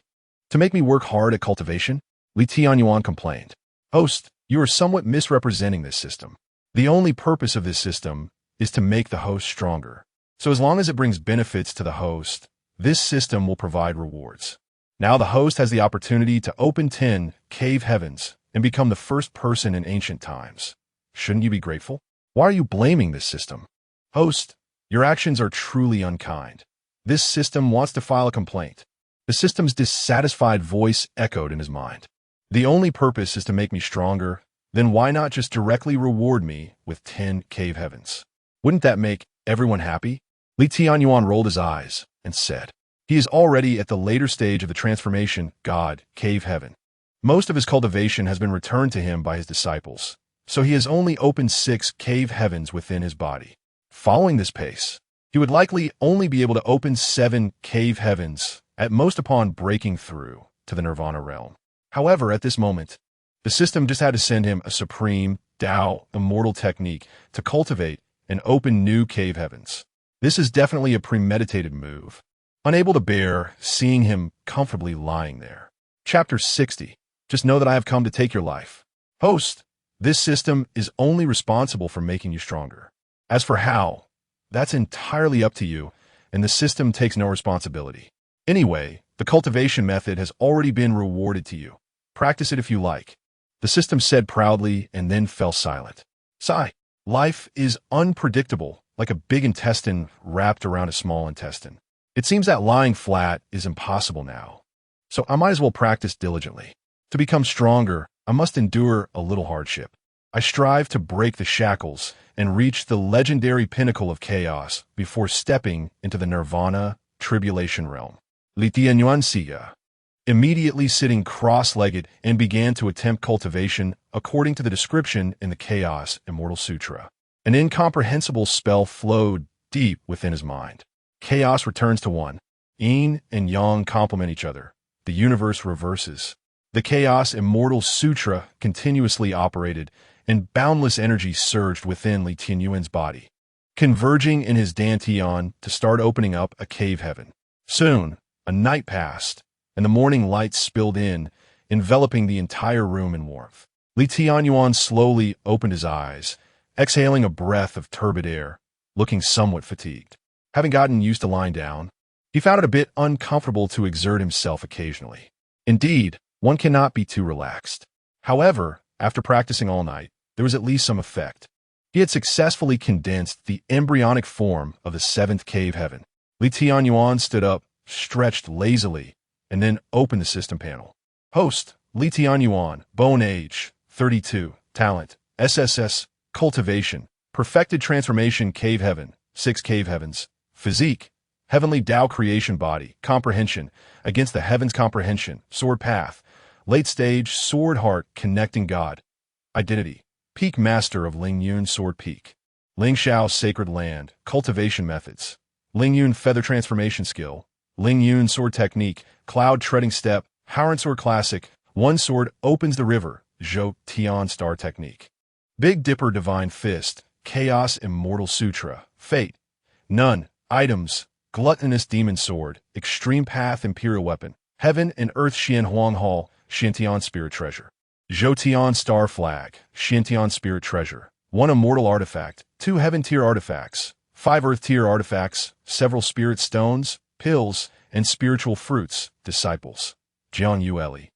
To make me work hard at cultivation? Tianyuan complained. Host, you are somewhat misrepresenting this system. The only purpose of this system is to make the host stronger. So as long as it brings benefits to the host, this system will provide rewards. Now the host has the opportunity to open 10 cave heavens and become the first person in ancient times. Shouldn't you be grateful? Why are you blaming this system? Host, your actions are truly unkind. This system wants to file a complaint. The system's dissatisfied voice echoed in his mind. The only purpose is to make me stronger, then why not just directly reward me with 10 cave heavens? Wouldn't that make everyone happy? Tianyuan rolled his eyes and said, he is already at the later stage of the transformation, God, cave heaven. Most of his cultivation has been returned to him by his disciples, so he has only opened 6 cave heavens within his body. Following this pace, he would likely only be able to open 7 cave heavens, at most upon breaking through to the Nirvana realm. However, at this moment, the system just had to send him a supreme, Tao, immortal technique to cultivate and open new cave heavens. This is definitely a premeditated move. Unable to bear seeing him comfortably lying there. Chapter 60. Just know that I have come to take your life. Host, this system is only responsible for making you stronger. As for how, that's entirely up to you, and the system takes no responsibility. Anyway, the cultivation method has already been rewarded to you. Practice it if you like. The system said proudly and then fell silent. Sigh. Life is unpredictable, like a big intestine wrapped around a small intestine. It seems that lying flat is impossible now. So I might as well practice diligently. To become stronger, I must endure a little hardship. I strive to break the shackles and reach the legendary pinnacle of chaos before stepping into the Nirvana tribulation realm. Tianyuan Siya, immediately sitting cross-legged and began to attempt cultivation according to the description in the Chaos Immortal Sutra. An incomprehensible spell flowed deep within his mind. Chaos returns to one. Yin and Yang complement each other. The universe reverses. The Chaos Immortal Sutra continuously operated, and boundless energy surged within Li Tianyuan's body, converging in his dantian to start opening up a cave heaven. Soon, a night passed, and the morning light spilled in, enveloping the entire room in warmth. Li Tianyuan slowly opened his eyes, exhaling a breath of turbid air, looking somewhat fatigued. Having gotten used to lying down, he found it a bit uncomfortable to exert himself occasionally. Indeed, one cannot be too relaxed. However, after practicing all night, there was at least some effect. He had successfully condensed the embryonic form of the 7th cave heaven. Li Tianyuan stood up, stretched lazily, and then opened the system panel. Host, Li Tianyuan, bone age, 32, talent, SSS, Cultivation, perfected transformation, cave heaven, 6 cave heavens. Physique, heavenly Tao creation body, comprehension, against the heavens comprehension, sword path. Late stage, sword heart, connecting God. Identity, peak master of Lingyun sword peak. Lingxiao sacred land, cultivation methods. Lingyun feather transformation skill. Lingyun sword technique, cloud treading step, Howrun sword classic. One sword opens the river, Zhou Tian star technique. Big Dipper divine fist, chaos immortal sutra, fate. None, items, gluttonous demon sword, extreme path imperial weapon. Heaven and earth Xian Huang Hall, Xiantian spirit treasure. Zhou Tian star flag, Xiantian spirit treasure. 1 immortal artifact, 2 heaven tier artifacts, 5 earth tier artifacts, several spirit stones, pills, and spiritual fruits, disciples. Jiang Yueli.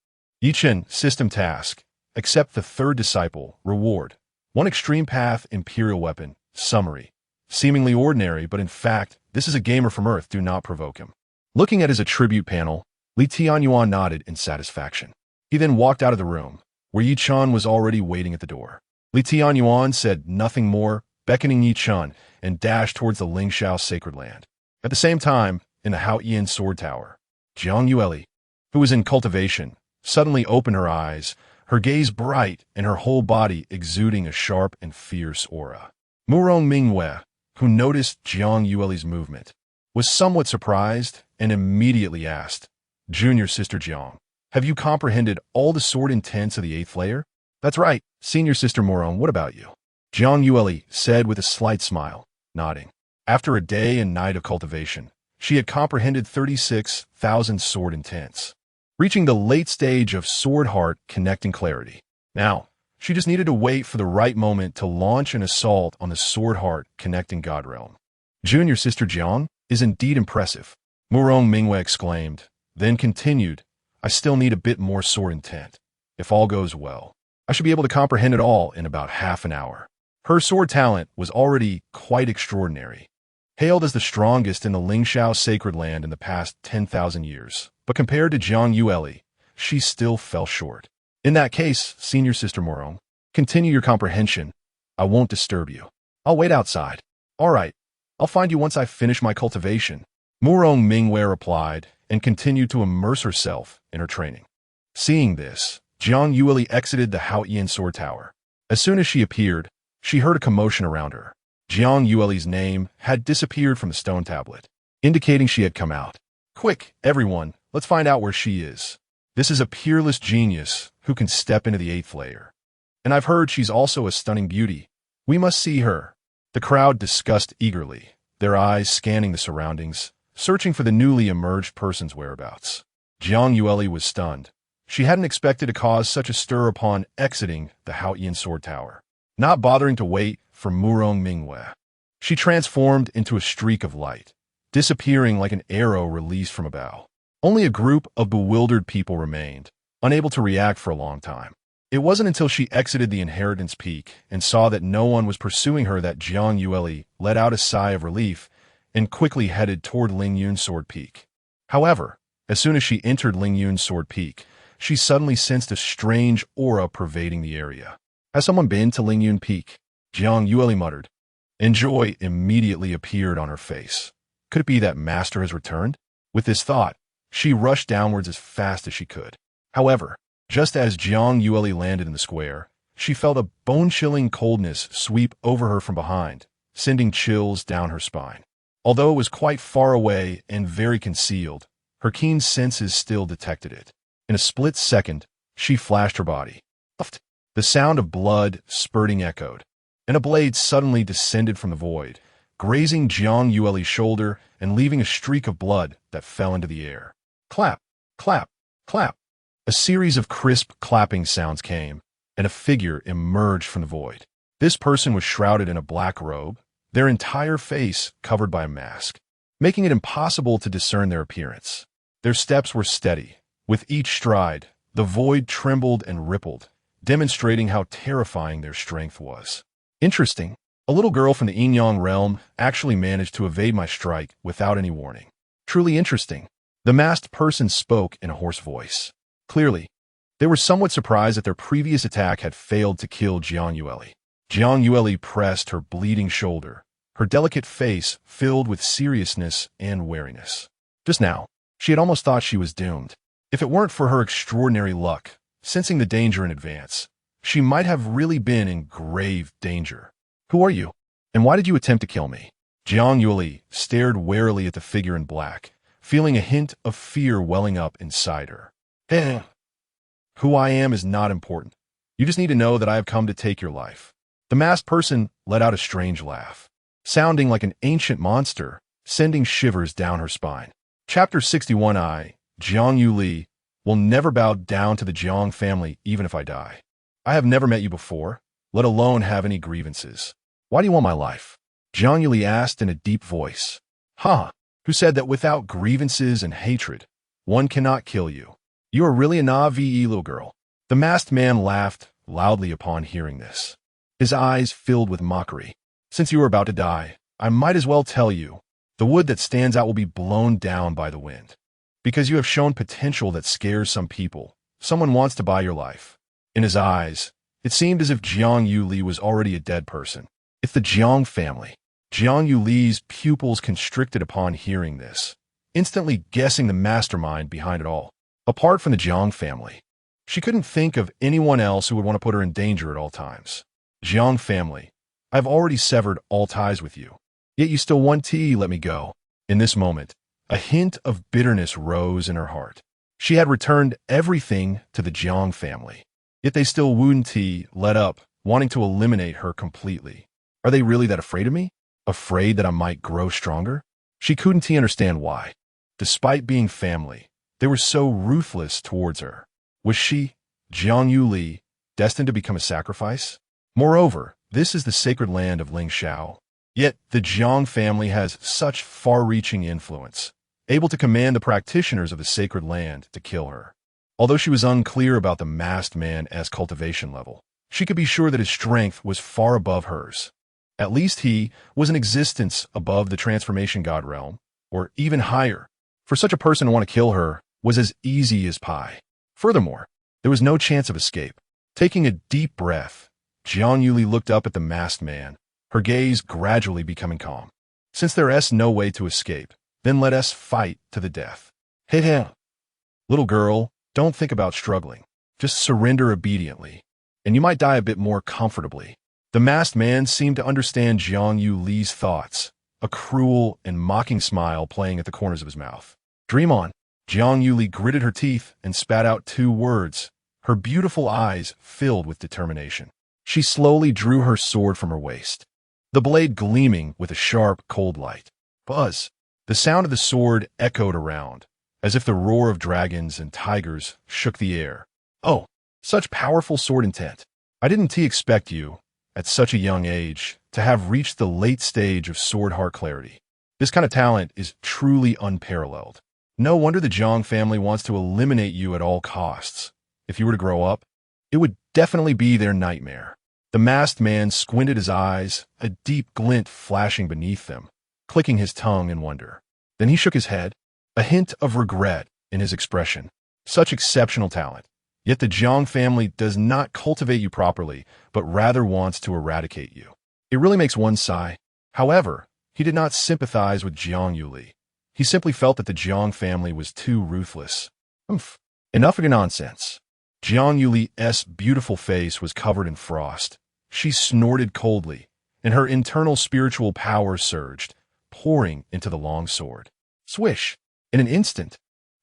Yichen, system task. Accept the 3rd disciple, reward. 1 extreme path, imperial weapon, summary. Seemingly ordinary, but in fact, this is a gamer from Earth, do not provoke him. Looking at his attribute panel, Li Tianyuan nodded in satisfaction. He then walked out of the room, where Yi Chun was already waiting at the door. Li Tianyuan said nothing more, beckoning Yi Chun, and dashed towards the Lingxiao sacred land. At the same time, in the Haoyan sword tower, Jiang Yueli, who was in cultivation, suddenly opened her eyes, her gaze bright and her whole body exuding a sharp and fierce aura. Murong Mingwei, who noticed Jiang Yueli's movement, was somewhat surprised and immediately asked, Junior Sister Jiang, have you comprehended all the sword intents of the 8th layer? That's right, Senior Sister Murong, what about you? Jiang Yueli said with a slight smile, nodding. After a day and night of cultivation, she had comprehended 36,000 sword intents, reaching the late stage of sword heart connecting clarity. Now, she just needed to wait for the right moment to launch an assault on the sword heart connecting God realm. Junior Sister Jiang is indeed impressive, Murong Mingwei exclaimed, then continued, I still need a bit more sword intent. If all goes well, I should be able to comprehend it all in about half an hour. Her sword talent was already quite extraordinary, hailed as the strongest in the Lingxiao sacred land in the past 10,000 years. But compared to Jiang Yueli, she still fell short. In that case, Senior Sister Murong, continue your comprehension. I won't disturb you. I'll wait outside. All right, I'll find you once I finish my cultivation. Murong Mingwei replied and continued to immerse herself in her training. Seeing this, Jiang Yueli exited the Haoyan sword tower. As soon as she appeared, she heard a commotion around her. Jiang Yueli's name had disappeared from the stone tablet, indicating she had come out. Quick, everyone, let's find out where she is. This is a peerless genius who can step into the 8th layer. And I've heard she's also a stunning beauty. We must see her. The crowd discussed eagerly, their eyes scanning the surroundings, searching for the newly emerged person's whereabouts. Jiang Yueli was stunned. She hadn't expected to cause such a stir upon exiting the Haoyan sword tower. Not bothering to wait for Murong Mingwei, she transformed into a streak of light, disappearing like an arrow released from a bow. Only a group of bewildered people remained, unable to react for a long time. It wasn't until she exited the Inheritance Peak and saw that no one was pursuing her that Jiang Yueli let out a sigh of relief and quickly headed toward Lingyun Sword Peak. However, as soon as she entered Lingyun Sword Peak, she suddenly sensed a strange aura pervading the area. Has someone been to Lingyun Peak? Jiang Yueli muttered, and joy immediately appeared on her face. Could it be that Master has returned? With this thought, she rushed downwards as fast as she could. However, just as Jiang Yueli landed in the square, she felt a bone-chilling coldness sweep over her from behind, sending chills down her spine. Although it was quite far away and very concealed, her keen senses still detected it. In a split second, she flashed her body. The sound of blood spurting echoed, and a blade suddenly descended from the void, grazing Jiang Yueli's shoulder and leaving a streak of blood that fell into the air. Clap, clap, clap. A series of crisp clapping sounds came, and a figure emerged from the void. This person was shrouded in a black robe, their entire face covered by a mask, making it impossible to discern their appearance. Their steps were steady. With each stride, the void trembled and rippled, demonstrating how terrifying their strength was. Interesting. A little girl from the Yinyang realm actually managed to evade my strike without any warning. Truly interesting. The masked person spoke in a hoarse voice. Clearly, they were somewhat surprised that their previous attack had failed to kill Jiang Yueli. Jiang Yueli pressed her bleeding shoulder, her delicate face filled with seriousness and wariness. Just now, she had almost thought she was doomed. If it weren't for her extraordinary luck, sensing the danger in advance, she might have really been in grave danger. Who are you? And why did you attempt to kill me? Jiang Yueli stared warily at the figure in black, feeling a hint of fear welling up inside her. Who I am is not important. You just need to know that I have come to take your life. The masked person let out a strange laugh, sounding like an ancient monster, sending shivers down her spine. Chapter 61 Jiang Yueli, will never bow down to the Jiang family even if I die. I have never met you before, let alone have any grievances. Why do you want my life? Jiang Yueli asked in a deep voice. Who said that without grievances and hatred, one cannot kill you? You are really a naive little girl. The masked man laughed loudly upon hearing this, his eyes filled with mockery. Since you are about to die, I might as well tell you, the wood that stands out will be blown down by the wind. Because you have shown potential that scares some people, someone wants to buy your life. In his eyes, it seemed as if Jiang Yueli was already a dead person. It's the Jiang family. Jiang Yuli's pupils constricted upon hearing this, instantly guessing the mastermind behind it all. Apart from the Jiang family, she couldn't think of anyone else who would want to put her in danger at all times. Jiang family, I've already severed all ties with you, yet you still want to let me go. In this moment, a hint of bitterness rose in her heart. She had returned everything to the Jiang family, yet they still wouldn't let up, wanting to eliminate her completely. Are they really that afraid of me? Afraid that I might grow stronger? She couldn't understand why. Despite being family, they were so ruthless towards her. Was she, Jiang Yueli, destined to become a sacrifice? Moreover, this is the sacred land of Lingxiao. Yet the Jiang family has such far-reaching influence, able to command the practitioners of the sacred land to kill her. Although she was unclear about the masked man's cultivation level, she could be sure that his strength was far above hers. At least he was in existence above the transformation god realm, or even higher. For such a person to want to kill her was as easy as pie. Furthermore, there was no chance of escape. Taking a deep breath, Jiang Yueli looked up at the masked man, her gaze gradually becoming calm. Since there is no way to escape, then let us fight to the death. Hey, little girl, don't think about struggling. Just surrender obediently, and you might die a bit more comfortably. The masked man seemed to understand Jiang Yueli's thoughts, a cruel and mocking smile playing at the corners of his mouth. Dream on. Jiang Yueli gritted her teeth and spat out 2 words, her beautiful eyes filled with determination. She slowly drew her sword from her waist, the blade gleaming with a sharp, cold light. Buzz! The sound of the sword echoed around, as if the roar of dragons and tigers shook the air. Oh, such powerful sword intent. I didn't expect you, at such a young age, to have reached the late stage of sword heart clarity. This kind of talent is truly unparalleled. No wonder the Jiang family wants to eliminate you at all costs. If you were to grow up, it would definitely be their nightmare. The masked man squinted his eyes, a deep glint flashing beneath them, clicking his tongue in wonder. Then he shook his head, a hint of regret in his expression. Such exceptional talent. Yet the Jiang family does not cultivate you properly, but rather wants to eradicate you. It really makes one sigh. However, he did not sympathize with Jiang Yueli. He simply felt that the Jiang family was too ruthless. Enough of your nonsense. Jiang Yuli's beautiful face was covered in frost. She snorted coldly, and her internal spiritual power surged, pouring into the long sword. Swish! In an instant,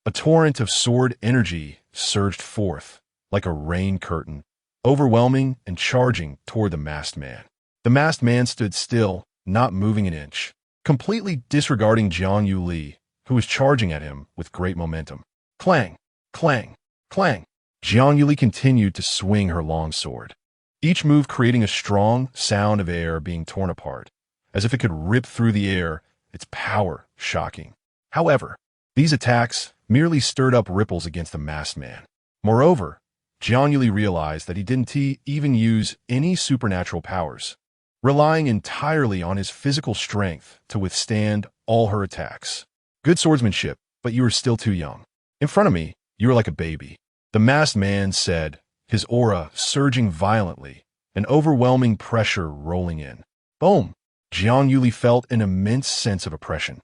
a torrent of sword energy surged forth, like a rain curtain, overwhelming and charging toward the masked man. The masked man stood still, not moving an inch, completely disregarding Jiang Yueli, who was charging at him with great momentum. Clang! Clang! Clang! Jiang Yueli continued to swing her long sword, each move creating a strong sound of air being torn apart, as if it could rip through the air, its power shocking. However, these attacks merely stirred up ripples against the masked man. Moreover, Jiang Yueli realized that he didn't even use any supernatural powers, relying entirely on his physical strength to withstand all her attacks. Good swordsmanship, but you are still too young. In front of me, you are like a baby. The masked man said, his aura surging violently, an overwhelming pressure rolling in. Boom! Jiang Yueli felt an immense sense of oppression,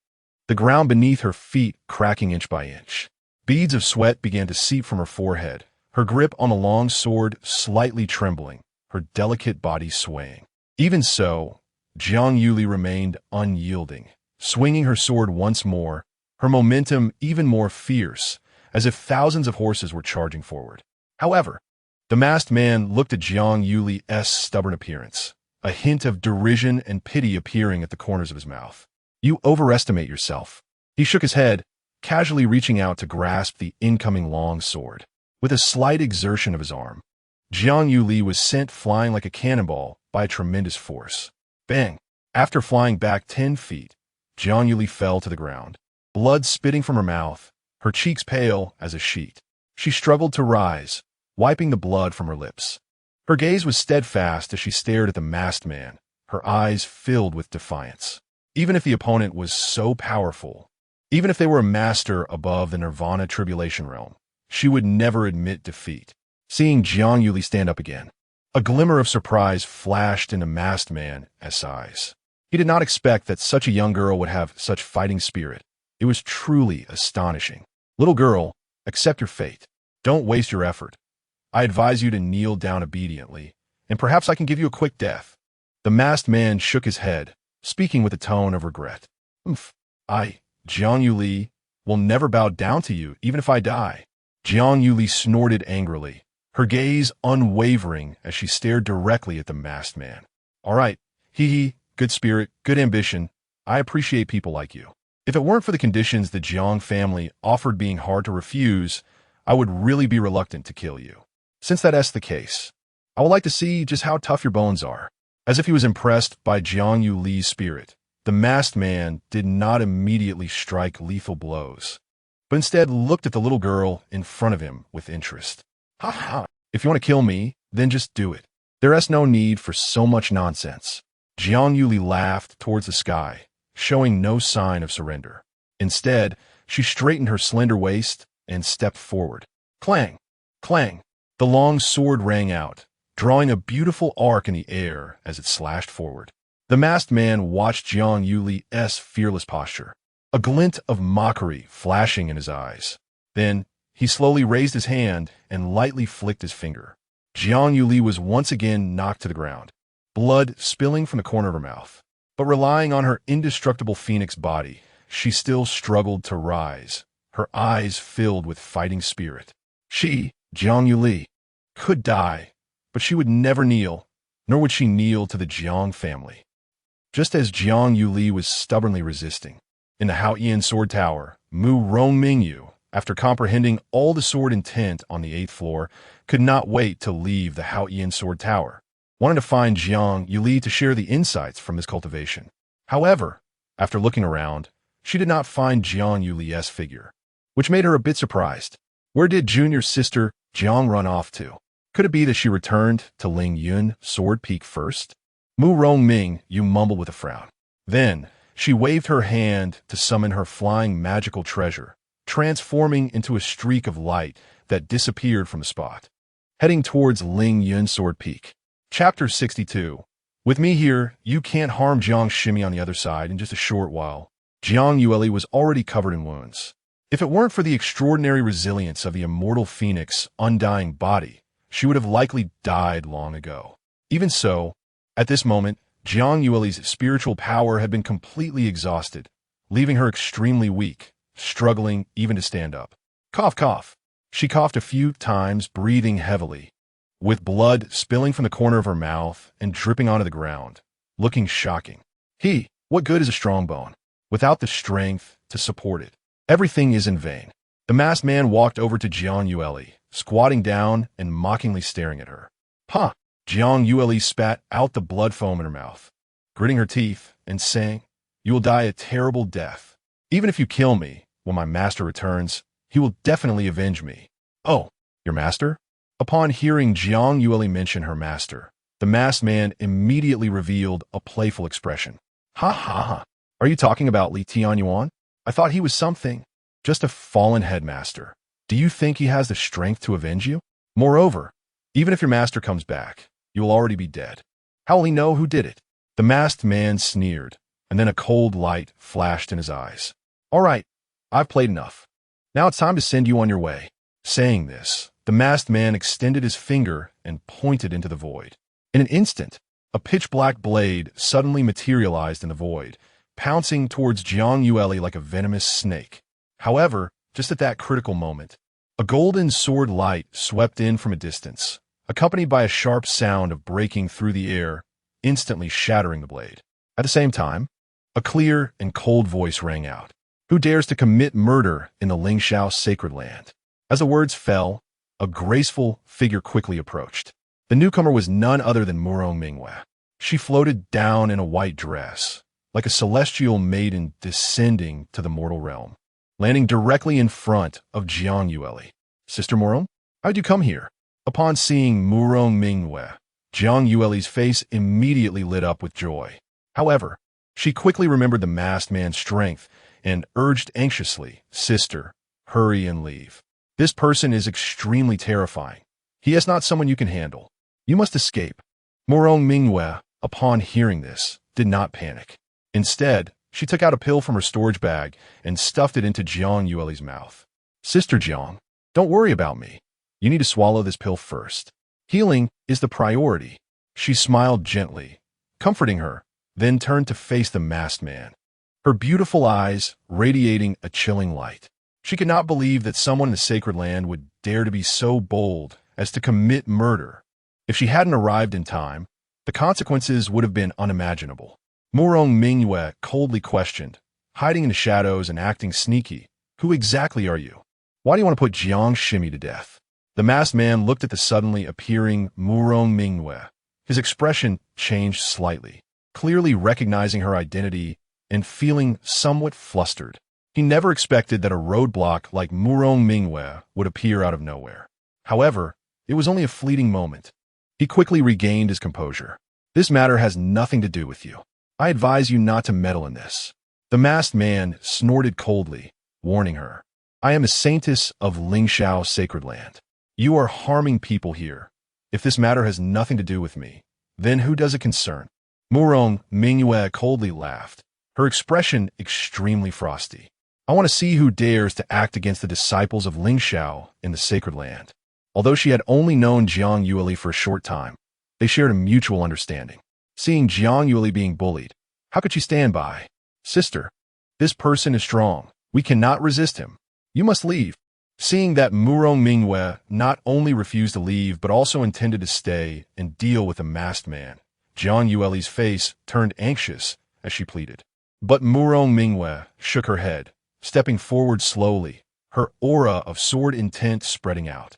the ground beneath her feet cracking inch by inch. Beads of sweat began to seep from her forehead, her grip on the long sword slightly trembling, her delicate body swaying. Even so, Jiang Yueli remained unyielding, swinging her sword once more, her momentum even more fierce, as if thousands of horses were charging forward. However, the masked man looked at Jiang Yueli's stubborn appearance, a hint of derision and pity appearing at the corners of his mouth. You overestimate yourself. He shook his head, casually reaching out to grasp the incoming long sword. With a slight exertion of his arm, Jiang Yueli was sent flying like a cannonball by a tremendous force. Bang! After flying back 10 feet, Jiang Yueli fell to the ground, blood spitting from her mouth, her cheeks pale as a sheet. She struggled to rise, wiping the blood from her lips. Her gaze was steadfast as she stared at the masked man, her eyes filled with defiance. Even if the opponent was so powerful, even if they were a master above the Nirvana Tribulation realm, she would never admit defeat. Seeing Jiang Yueli stand up again, a glimmer of surprise flashed in the masked man's eyes. He did not expect that such a young girl would have such fighting spirit. It was truly astonishing. Little girl, accept your fate. Don't waste your effort. I advise you to kneel down obediently, and perhaps I can give you a quick death. The masked man shook his head, speaking with a tone of regret. I, Jiang Yueli, will never bow down to you, even if I die. Jiang Yueli snorted angrily, her gaze unwavering as she stared directly at the masked man. All right, good spirit, good ambition. I appreciate people like you. If it weren't for the conditions the Jiang family offered being hard to refuse, I would really be reluctant to kill you. Since that's the case, I would like to see just how tough your bones are. As if he was impressed by Jiang Yueli's spirit, the masked man did not immediately strike lethal blows, but instead looked at the little girl in front of him with interest. Ha ha! If you want to kill me, then just do it. There is no need for so much nonsense. Jiang Yueli laughed towards the sky, showing no sign of surrender. Instead, she straightened her slender waist and stepped forward. Clang! Clang! The long sword rang out, drawing a beautiful arc in the air as it slashed forward. The masked man watched Jiang Yueli's fearless posture, a glint of mockery flashing in his eyes. Then, he slowly raised his hand and lightly flicked his finger. Jiang Yueli was once again knocked to the ground, blood spilling from the corner of her mouth. But relying on her indestructible phoenix body, she still struggled to rise, her eyes filled with fighting spirit. She, Jiang Yueli, could die, but she would never kneel, nor would she kneel to the Jiang family. Just as Jiang Yueli was stubbornly resisting, in the Haoyan Sword Tower, Mu Rongmingyu, after comprehending all the sword intent on the 8th floor, could not wait to leave the Haoyan Sword Tower, wanted to find Jiang Yueli to share the insights from his cultivation. However, after looking around, she did not find Jiang Yueli's figure, which made her a bit surprised. Where did junior sister Jiang run off to? Could it be that she returned to Lingyun Sword Peak first? Mu Rongmingyu mumbled with a frown. Then, she waved her hand to summon her flying magical treasure, transforming into a streak of light that disappeared from the spot, heading towards Lingyun Sword Peak. Chapter 62. With me here, you can't harm Jiang Shimi on the other side in just a short while. Jiang Yueli was already covered in wounds. If it weren't for the extraordinary resilience of the immortal phoenix's undying body, she would have likely died long ago. Even so, at this moment, Jiang Yueli's spiritual power had been completely exhausted, leaving her extremely weak, struggling even to stand up. Cough, cough. She coughed a few times, breathing heavily, with blood spilling from the corner of her mouth and dripping onto the ground, looking shocking. What good is a strong bone without the strength to support it? Everything is in vain. The masked man walked over to Jiang Yueli, squatting down and mockingly staring at her. Jiang Yueli spat out the blood foam in her mouth, gritting her teeth and saying, "You will die a terrible death. Even if you kill me, when my master returns, he will definitely avenge me." Oh, your master? Upon hearing Jiang Yueli mention her master, the masked man immediately revealed a playful expression. Ha ha ha. Are you talking about Li Tianyuan? I thought he was something. Just a fallen headmaster. Do you think he has the strength to avenge you? Moreover, even if your master comes back, you will already be dead. How will he know who did it? The masked man sneered, and then a cold light flashed in his eyes. All right, I've played enough. Now it's time to send you on your way. Saying this, the masked man extended his finger and pointed into the void. In an instant, a pitch-black blade suddenly materialized in the void, pouncing towards Jiang Yueli like a venomous snake. However, just at that critical moment, a golden sword light swept in from a distance, accompanied by a sharp sound of breaking through the air, instantly shattering the blade. At the same time, a clear and cold voice rang out. Who dares to commit murder in the Lingxiao Sacred Land? As the words fell, a graceful figure quickly approached. The newcomer was none other than Murong Mingwe. She floated down in a white dress, like a celestial maiden descending to the mortal realm, landing directly in front of Jiang Yueli. Sister Murong, how'd you come here? Upon seeing Murong Mingwe, Jiang Yueli's face immediately lit up with joy. However, she quickly remembered the masked man's strength and urged anxiously, Sister, hurry and leave. This person is extremely terrifying. He is not someone you can handle. You must escape. Murong Mingwe, upon hearing this, did not panic. Instead, she took out a pill from her storage bag and stuffed it into Jiang Yueli's mouth. Sister Jiang, don't worry about me. You need to swallow this pill first. Healing is the priority. She smiled gently, comforting her, then turned to face the masked man, her beautiful eyes radiating a chilling light. She could not believe that someone in the sacred land would dare to be so bold as to commit murder. If she hadn't arrived in time, the consequences would have been unimaginable. Murong Mingwe coldly questioned, hiding in the shadows and acting sneaky. Who exactly are you? Why do you want to put Jiang Shimi to death? The masked man looked at the suddenly appearing Murong Mingwe. His expression changed slightly, clearly recognizing her identity and feeling somewhat flustered. He never expected that a roadblock like Murong Mingwe would appear out of nowhere. However, it was only a fleeting moment. He quickly regained his composure. This matter has nothing to do with you. I advise you not to meddle in this. The masked man snorted coldly, warning her. I am a saintess of Lingxiao Sacred Land. You are harming people here. If this matter has nothing to do with me, then who does it concern? Murong Mingwe coldly laughed, her expression extremely frosty. I want to see who dares to act against the disciples of Lingxiao in the Sacred Land. Although she had only known Jiang Yueli for a short time, they shared a mutual understanding. Seeing Jiang Yueli being bullied, how could she stand by? Sister, this person is strong. We cannot resist him. You must leave. Seeing that Murong Mingwe not only refused to leave but also intended to stay and deal with the masked man, Jiang Yueli's face turned anxious as she pleaded. But Murong Mingwe shook her head, stepping forward slowly, her aura of sword intent spreading out.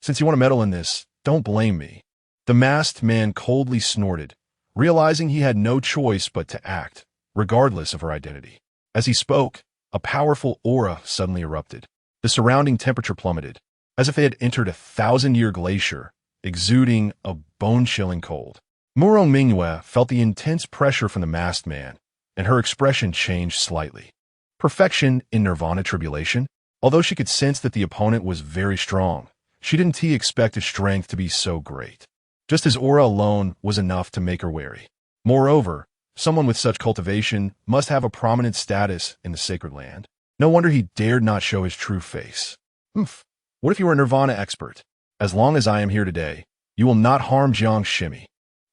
Since you want to meddle in this, don't blame me. The masked man coldly snorted, realizing he had no choice but to act, regardless of her identity. As he spoke, a powerful aura suddenly erupted. The surrounding temperature plummeted, as if they had entered a 1,000-year glacier, exuding a bone-chilling cold. Murong Mingwe felt the intense pressure from the masked man, and her expression changed slightly. Perfection in Nirvana tribulation? Although she could sense that the opponent was very strong, she didn't expect his strength to be so great. Just his aura alone was enough to make her wary. Moreover, someone with such cultivation must have a prominent status in the sacred land. No wonder he dared not show his true face. What if you were a Nirvana expert? As long as I am here today, you will not harm Jiang Shimi.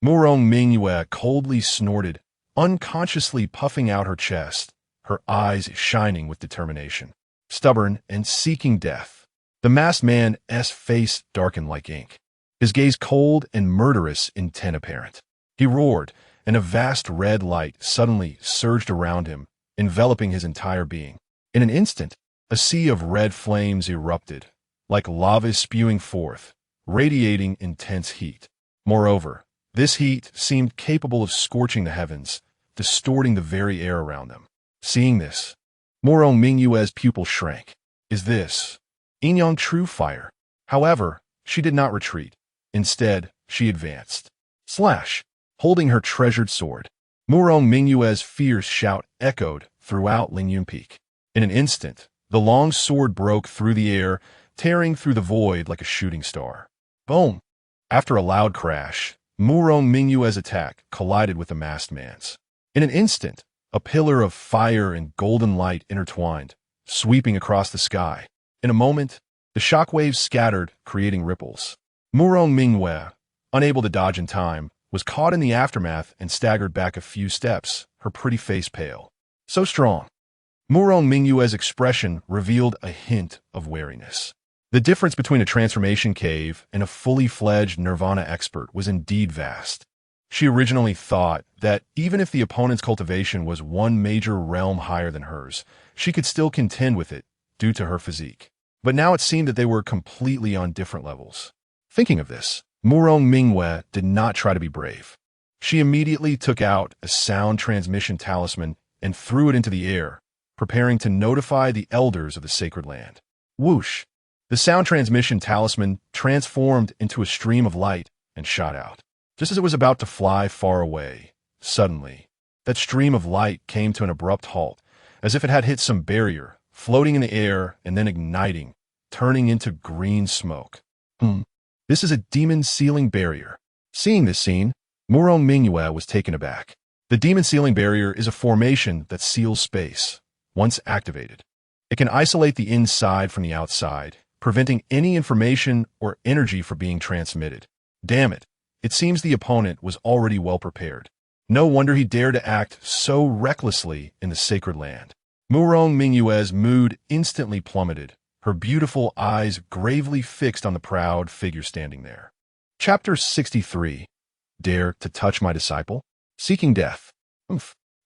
Murong Mingwe coldly snorted, unconsciously puffing out her chest, her eyes shining with determination. Stubborn and seeking death, the masked man's face darkened like ink, his gaze cold and murderous intent apparent. He roared, and a vast red light suddenly surged around him, enveloping his entire being. In an instant, a sea of red flames erupted, like lava spewing forth, radiating intense heat. Moreover, this heat seemed capable of scorching the heavens, distorting the very air around them. Seeing this, Murong Mingwe's pupil shrank. Is this Yinyang true fire? However, she did not retreat. Instead, she advanced. Slash! Holding her treasured sword, Murong Mingwe's fierce shout echoed throughout Lingyun Peak. In an instant, the long sword broke through the air, tearing through the void like a shooting star. Boom! After a loud crash, Murong Mingyue's attack collided with the masked man's. In an instant, a pillar of fire and golden light intertwined, sweeping across the sky. In a moment, the shockwaves scattered, creating ripples. Murong Mingyue, unable to dodge in time, was caught in the aftermath and staggered back a few steps, her pretty face pale. So strong. Murong Mingyue's expression revealed a hint of wariness. The difference between a transformation cave and a fully fledged nirvana expert was indeed vast. She originally thought that even if the opponent's cultivation was one major realm higher than hers, she could still contend with it due to her physique. But now it seemed that they were completely on different levels. Thinking of this, Murong Mingyue did not try to be brave. She immediately took out a sound transmission talisman and threw it into the air, preparing to notify the elders of the sacred land. Whoosh! The sound transmission talisman transformed into a stream of light and shot out. Just as it was about to fly far away, suddenly, that stream of light came to an abrupt halt, as if it had hit some barrier, floating in the air and then igniting, turning into green smoke. This is a demon sealing barrier. Seeing this scene, Murong Mingyue was taken aback. The demon sealing barrier is a formation that seals space. Once activated, it can isolate the inside from the outside, preventing any information or energy from being transmitted. Damn it, it seems the opponent was already well prepared. No wonder he dared to act so recklessly in the sacred land. Murong Mingyue's mood instantly plummeted, her beautiful eyes gravely fixed on the proud figure standing there. Chapter 63. Dare to touch my disciple? Seeking death.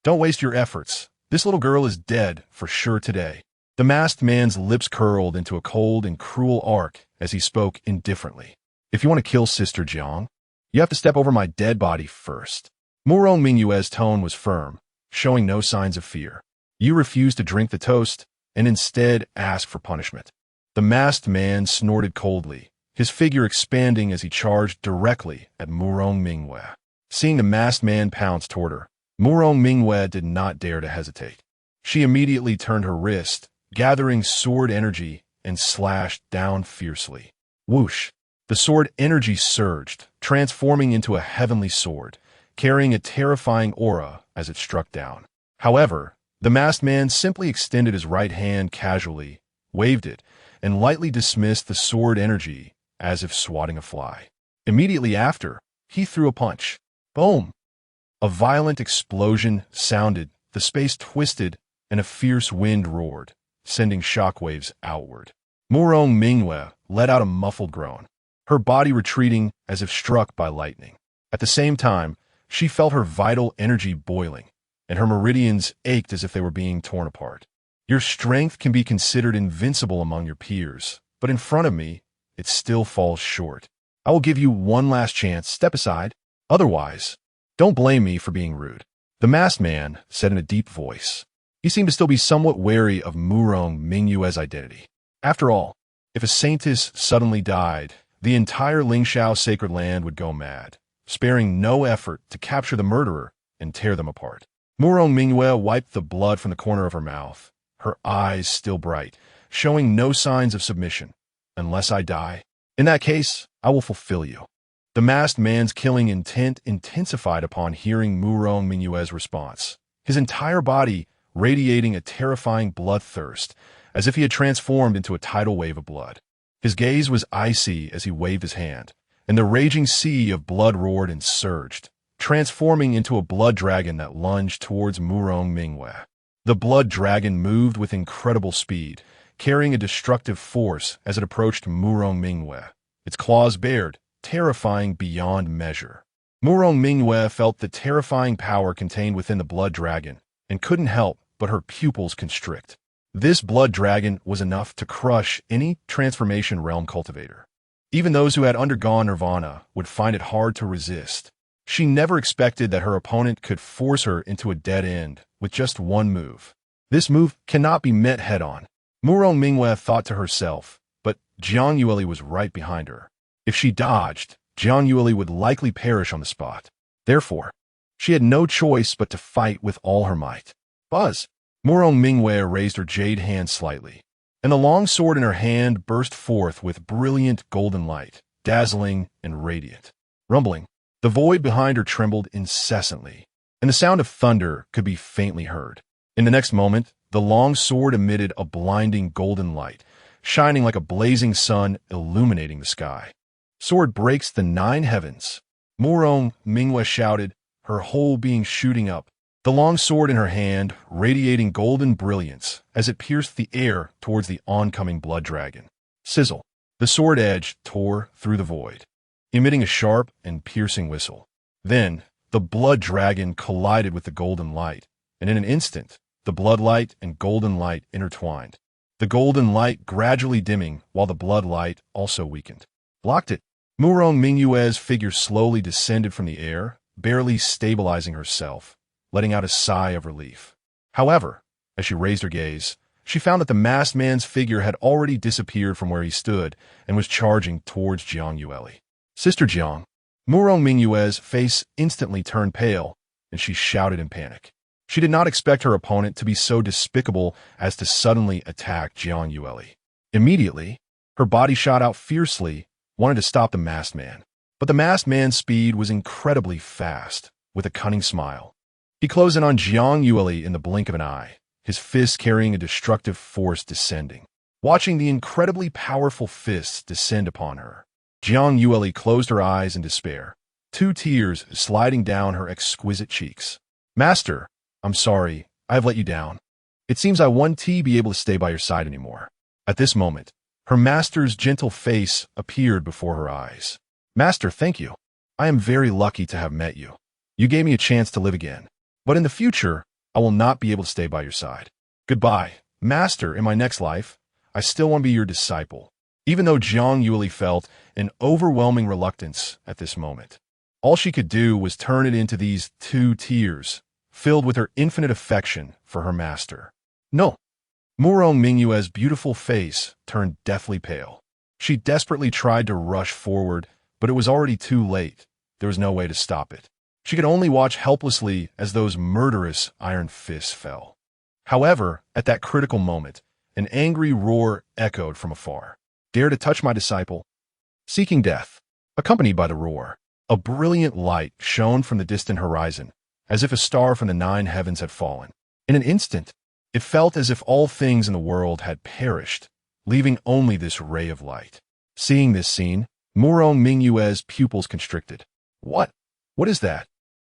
Don't waste your efforts. This little girl is dead for sure today. The masked man's lips curled into a cold and cruel arc as he spoke indifferently. If you want to kill Sister Jiang, you have to step over my dead body first. Murong Mingyue's tone was firm, showing no signs of fear. You refuse to drink the toast and instead ask for punishment. The masked man snorted coldly, his figure expanding as he charged directly at Murong Mingyue. Seeing the masked man pounce toward her, Murong Mingyue did not dare to hesitate. She immediately turned her wrist, gathering sword energy, and slashed down fiercely. Whoosh! The sword energy surged, transforming into a heavenly sword, carrying a terrifying aura as it struck down. However, the masked man simply extended his right hand casually, waved it, and lightly dismissed the sword energy as if swatting a fly. Immediately after, he threw a punch. Boom! A violent explosion sounded, the space twisted, and a fierce wind roared, sending shockwaves outward. Murong Mingyue let out a muffled groan, her body retreating as if struck by lightning. At the same time, she felt her vital energy boiling, and her meridians ached as if they were being torn apart. Your strength can be considered invincible among your peers, but in front of me, it still falls short. I will give you one last chance. Step aside. Otherwise, don't blame me for being rude. The masked man said in a deep voice. He seemed to still be somewhat wary of Murong Mingyue's identity. After all, if a saintess suddenly died, the entire Lingxiao sacred land would go mad, sparing no effort to capture the murderer and tear them apart. Murong Mingyue wiped the blood from the corner of her mouth, her eyes still bright, showing no signs of submission. Unless I die, in that case, I will fulfill you. The masked man's killing intent intensified upon hearing Murong Mingyue's response, his entire body radiating a terrifying bloodthirst, as if he had transformed into a tidal wave of blood. His gaze was icy as he waved his hand, and the raging sea of blood roared and surged, transforming into a blood dragon that lunged towards Murong Mingyue. The blood dragon moved with incredible speed, carrying a destructive force as it approached Murong Mingyue, its claws bared, terrifying beyond measure. Murong Mingyue felt the terrifying power contained within the blood dragon, and couldn't help but her pupils constrict. This blood dragon was enough to crush any transformation realm cultivator. Even those who had undergone nirvana would find it hard to resist. She never expected that her opponent could force her into a dead end with just one move. This move cannot be met head-on. Murong Mingyue thought to herself, but Jiang Yueli was right behind her. If she dodged, Jiang Yueli would likely perish on the spot. Therefore, she had no choice but to fight with all her might. Buzz! Murong Mingyue raised her jade hand slightly, and the long sword in her hand burst forth with brilliant golden light, dazzling and radiant. Rumbling, the void behind her trembled incessantly, and the sound of thunder could be faintly heard. In the next moment, the long sword emitted a blinding golden light, shining like a blazing sun illuminating the sky. Sword breaks the 9 heavens. Murong Mingyue shouted, her whole being shooting up, the long sword in her hand radiating golden brilliance as it pierced the air towards the oncoming blood dragon. Sizzle. The sword edge tore through the void, emitting a sharp and piercing whistle. Then, the blood dragon collided with the golden light, and in an instant, the blood light and golden light intertwined, the golden light gradually dimming while the blood light also weakened. Blocked it. Murong Mingyue's figure slowly descended from the air, barely stabilizing herself, letting out a sigh of relief. However, as she raised her gaze, she found that the masked man's figure had already disappeared from where he stood and was charging towards Jiang Yueli. Sister Jiang. Murong Mingyue's face instantly turned pale, and she shouted in panic. She did not expect her opponent to be so despicable as to suddenly attack Jiang Yueli. Immediately, her body shot out fiercely, wanted to stop the masked man. But the masked man's speed was incredibly fast, with a cunning smile. He closed in on Jiang Yueli in the blink of an eye, his fist carrying a destructive force descending. Watching the incredibly powerful fists descend upon her, Jiang Yueli closed her eyes in despair, 2 tears sliding down her exquisite cheeks. Master, I'm sorry, I have let you down. It seems I won't be able to stay by your side anymore. At this moment, her master's gentle face appeared before her eyes. Master, thank you. I am very lucky to have met you. You gave me a chance to live again. But in the future, I will not be able to stay by your side. Goodbye. Master, in my next life, I still want to be your disciple. Even though Jiang Yueli felt an overwhelming reluctance at this moment, all she could do was turn it into these 2 tears, filled with her infinite affection for her master. No. Murong Mingyue's beautiful face turned deathly pale. She desperately tried to rush forward, but it was already too late. There was no way to stop it. She could only watch helplessly as those murderous iron fists fell. However, at that critical moment, an angry roar echoed from afar. Dare to touch my disciple? Seeking death. Accompanied by the roar, a brilliant light shone from the distant horizon, as if a star from the 9 heavens had fallen. In an instant, it felt as if all things in the world had perished, leaving only this ray of light. Seeing this scene, Murong Mingyue's pupils constricted. What? What is that?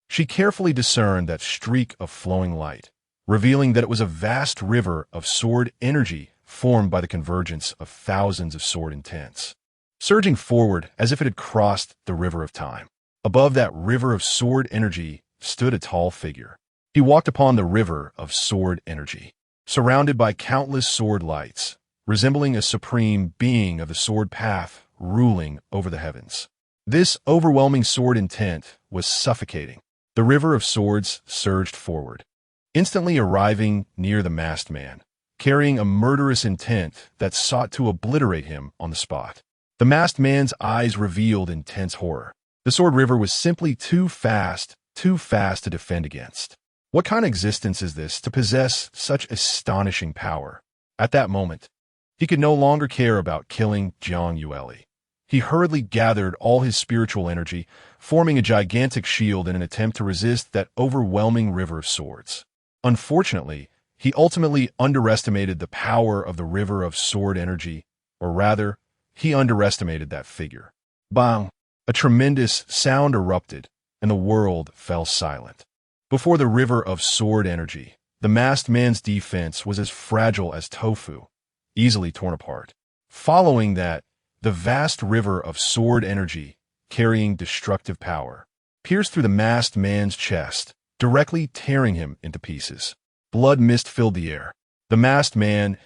She carefully discerned that streak of flowing light, revealing that it was a vast river of sword energy formed by the convergence of thousands of sword intents, surging forward as if it had crossed the river of time. Above that river of sword energy stood a tall figure. He walked upon the river of sword energy, surrounded by countless sword lights, resembling a supreme being of the sword path ruling over the heavens. This overwhelming sword intent was suffocating. The river of swords surged forward, instantly arriving near the masked man, carrying a murderous intent that sought to obliterate him on the spot. The masked man's eyes revealed intense horror. The sword river was simply too fast to defend against. What kind of existence is this to possess such astonishing power? At that moment, he could no longer care about killing Jiang Yueli. He hurriedly gathered all his spiritual energy, forming a gigantic shield in an attempt to resist that overwhelming river of swords. Unfortunately, he ultimately underestimated the power of the river of sword energy, or rather, he underestimated that figure. Bang! A tremendous sound erupted, and the world fell silent. Before the river of sword energy, the masked man's defense was as fragile as tofu, easily torn apart. Following that, the vast river of sword energy, carrying destructive power, pierced through the masked man's chest, directly tearing him into pieces. Blood mist filled the air. The masked man's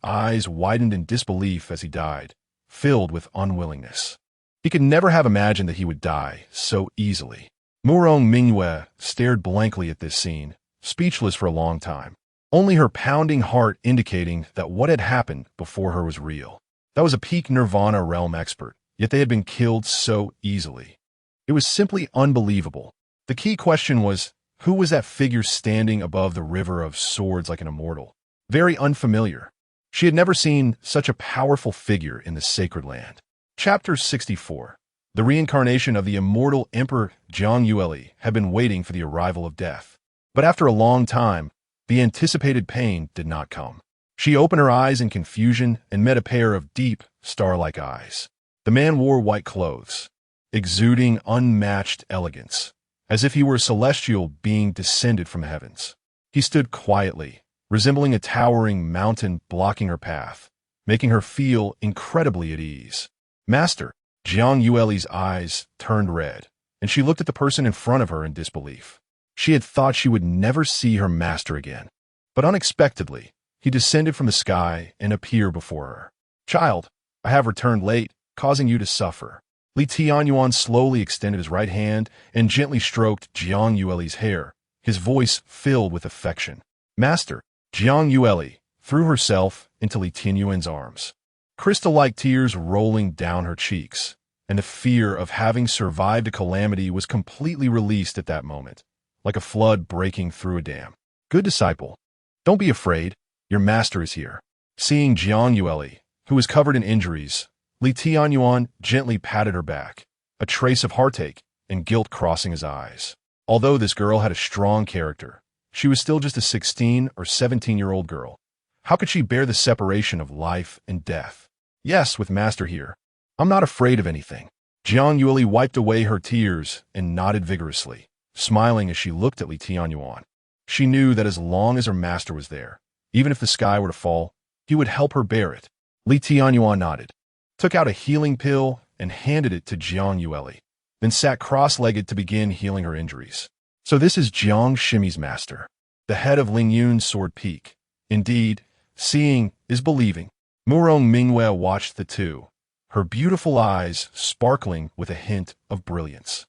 eyes widened in disbelief as he died, filled with unwillingness. He could never have imagined that he would die so easily. Murong Mingyue stared blankly at this scene, speechless for a long time, only her pounding heart indicating that what had happened before her was real. That was a peak Nirvana realm expert, yet they had been killed so easily. It was simply unbelievable. The key question was, who was that figure standing above the river of swords like an immortal? Very unfamiliar. She had never seen such a powerful figure in the sacred land. Chapter 64. The reincarnation of the immortal Emperor Jiang Yueli had been waiting for the arrival of death. But after a long time, the anticipated pain did not come. She opened her eyes in confusion and met a pair of deep, star-like eyes. The man wore white clothes, exuding unmatched elegance, as if he were a celestial being descended from the heavens. He stood quietly, resembling a towering mountain blocking her path, making her feel incredibly at ease. Master, Jiang Yueli's eyes turned red, and she looked at the person in front of her in disbelief. She had thought she would never see her master again. But unexpectedly, he descended from the sky and appeared before her. Child, I have returned late, causing you to suffer. Tianyuan slowly extended his right hand and gently stroked Jiang Yueli's hair, his voice filled with affection. Master, Jiang Yueli threw herself into Tianyuan's arms, crystal-like tears rolling down her cheeks, and the fear of having survived a calamity was completely released at that moment, like a flood breaking through a dam. Good disciple, don't be afraid, your master is here. Seeing Jiang Yueli, who was covered in injuries, Tianyuan gently patted her back, a trace of heartache and guilt crossing his eyes. Although this girl had a strong character, she was still just a 16 or 17-year-old girl. How could she bear the separation of life and death? Yes, with master here, I'm not afraid of anything. Jiang Yueli wiped away her tears and nodded vigorously, smiling as she looked at Tianyuan. She knew that as long as her master was there, even if the sky were to fall, he would help her bear it. Tianyuan nodded, took out a healing pill and handed it to Jiang Yueli, then sat cross-legged to begin healing her injuries. So this is Jiang Shimi's master, the head of Lingyun's sword peak. Indeed, seeing is believing. Murong Mingwe watched the two, her beautiful eyes sparkling with a hint of brilliance.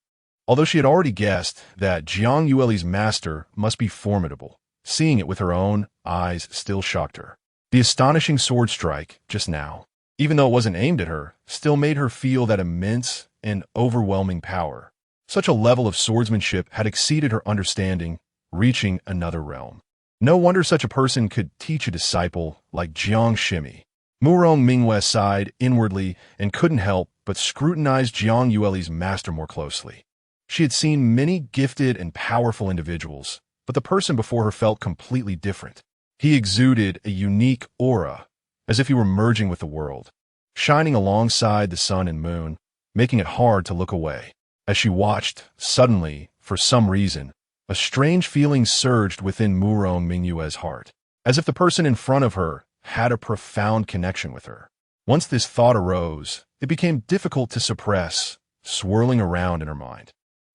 Although she had already guessed that Jiang Yueli's master must be formidable, seeing it with her own eyes still shocked her. The astonishing sword strike, just now, even though it wasn't aimed at her, still made her feel that immense and overwhelming power. Such a level of swordsmanship had exceeded her understanding, reaching another realm. No wonder such a person could teach a disciple like Jiang Shimi. Murong Mingwe sighed inwardly and couldn't help but scrutinize Jiang Yueli's master more closely. She had seen many gifted and powerful individuals, but the person before her felt completely different. He exuded a unique aura, as if he were merging with the world, shining alongside the sun and moon, making it hard to look away. As she watched, suddenly, for some reason, a strange feeling surged within Murong Mingwe's heart, as if the person in front of her had a profound connection with her. Once this thought arose, it became difficult to suppress, swirling around in her mind.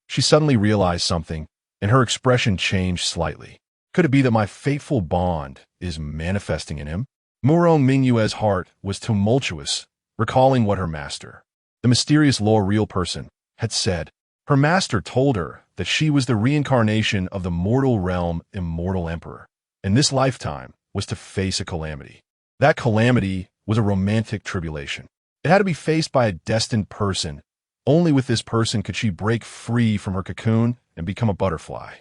She suddenly realized something, and her expression changed slightly. Could it be that my fateful bond is manifesting in him? Murong Mingwe's heart was tumultuous, recalling what her master, the mysterious L'Oreal person, had said. Her master told her that she was the reincarnation of the mortal realm immortal emperor, and this lifetime was to face a calamity. That calamity was a romantic tribulation. It had to be faced by a destined person. Only with this person could she break free from her cocoon and become a butterfly.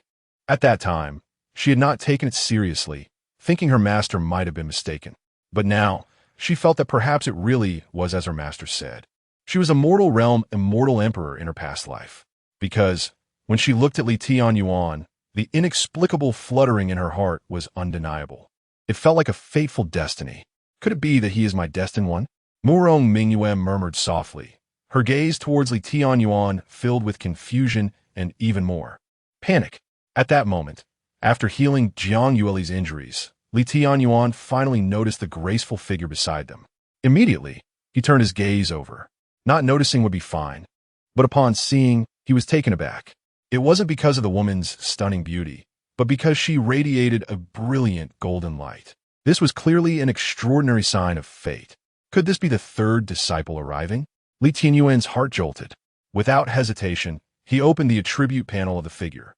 At that time, she had not taken it seriously, thinking her master might have been mistaken. But now, she felt that perhaps it really was as her master said. She was a mortal realm immortal emperor in her past life. Because, when she looked at Tianyuan, the inexplicable fluttering in her heart was undeniable. It felt like a fateful destiny. Could it be that he is my destined one? Murong Mingwe murmured softly, her gaze towards Tianyuan filled with confusion and even more panic. At that moment, after healing Jiang Yueli's injuries, Tianyuan finally noticed the graceful figure beside them. Immediately, he turned his gaze over, not noticing would be fine, but upon seeing, he was taken aback. It wasn't because of the woman's stunning beauty, but because she radiated a brilliant golden light. This was clearly an extraordinary sign of fate. Could this be the third disciple arriving? Tianyuan's heart jolted. Without hesitation, he opened the attribute panel of the figure.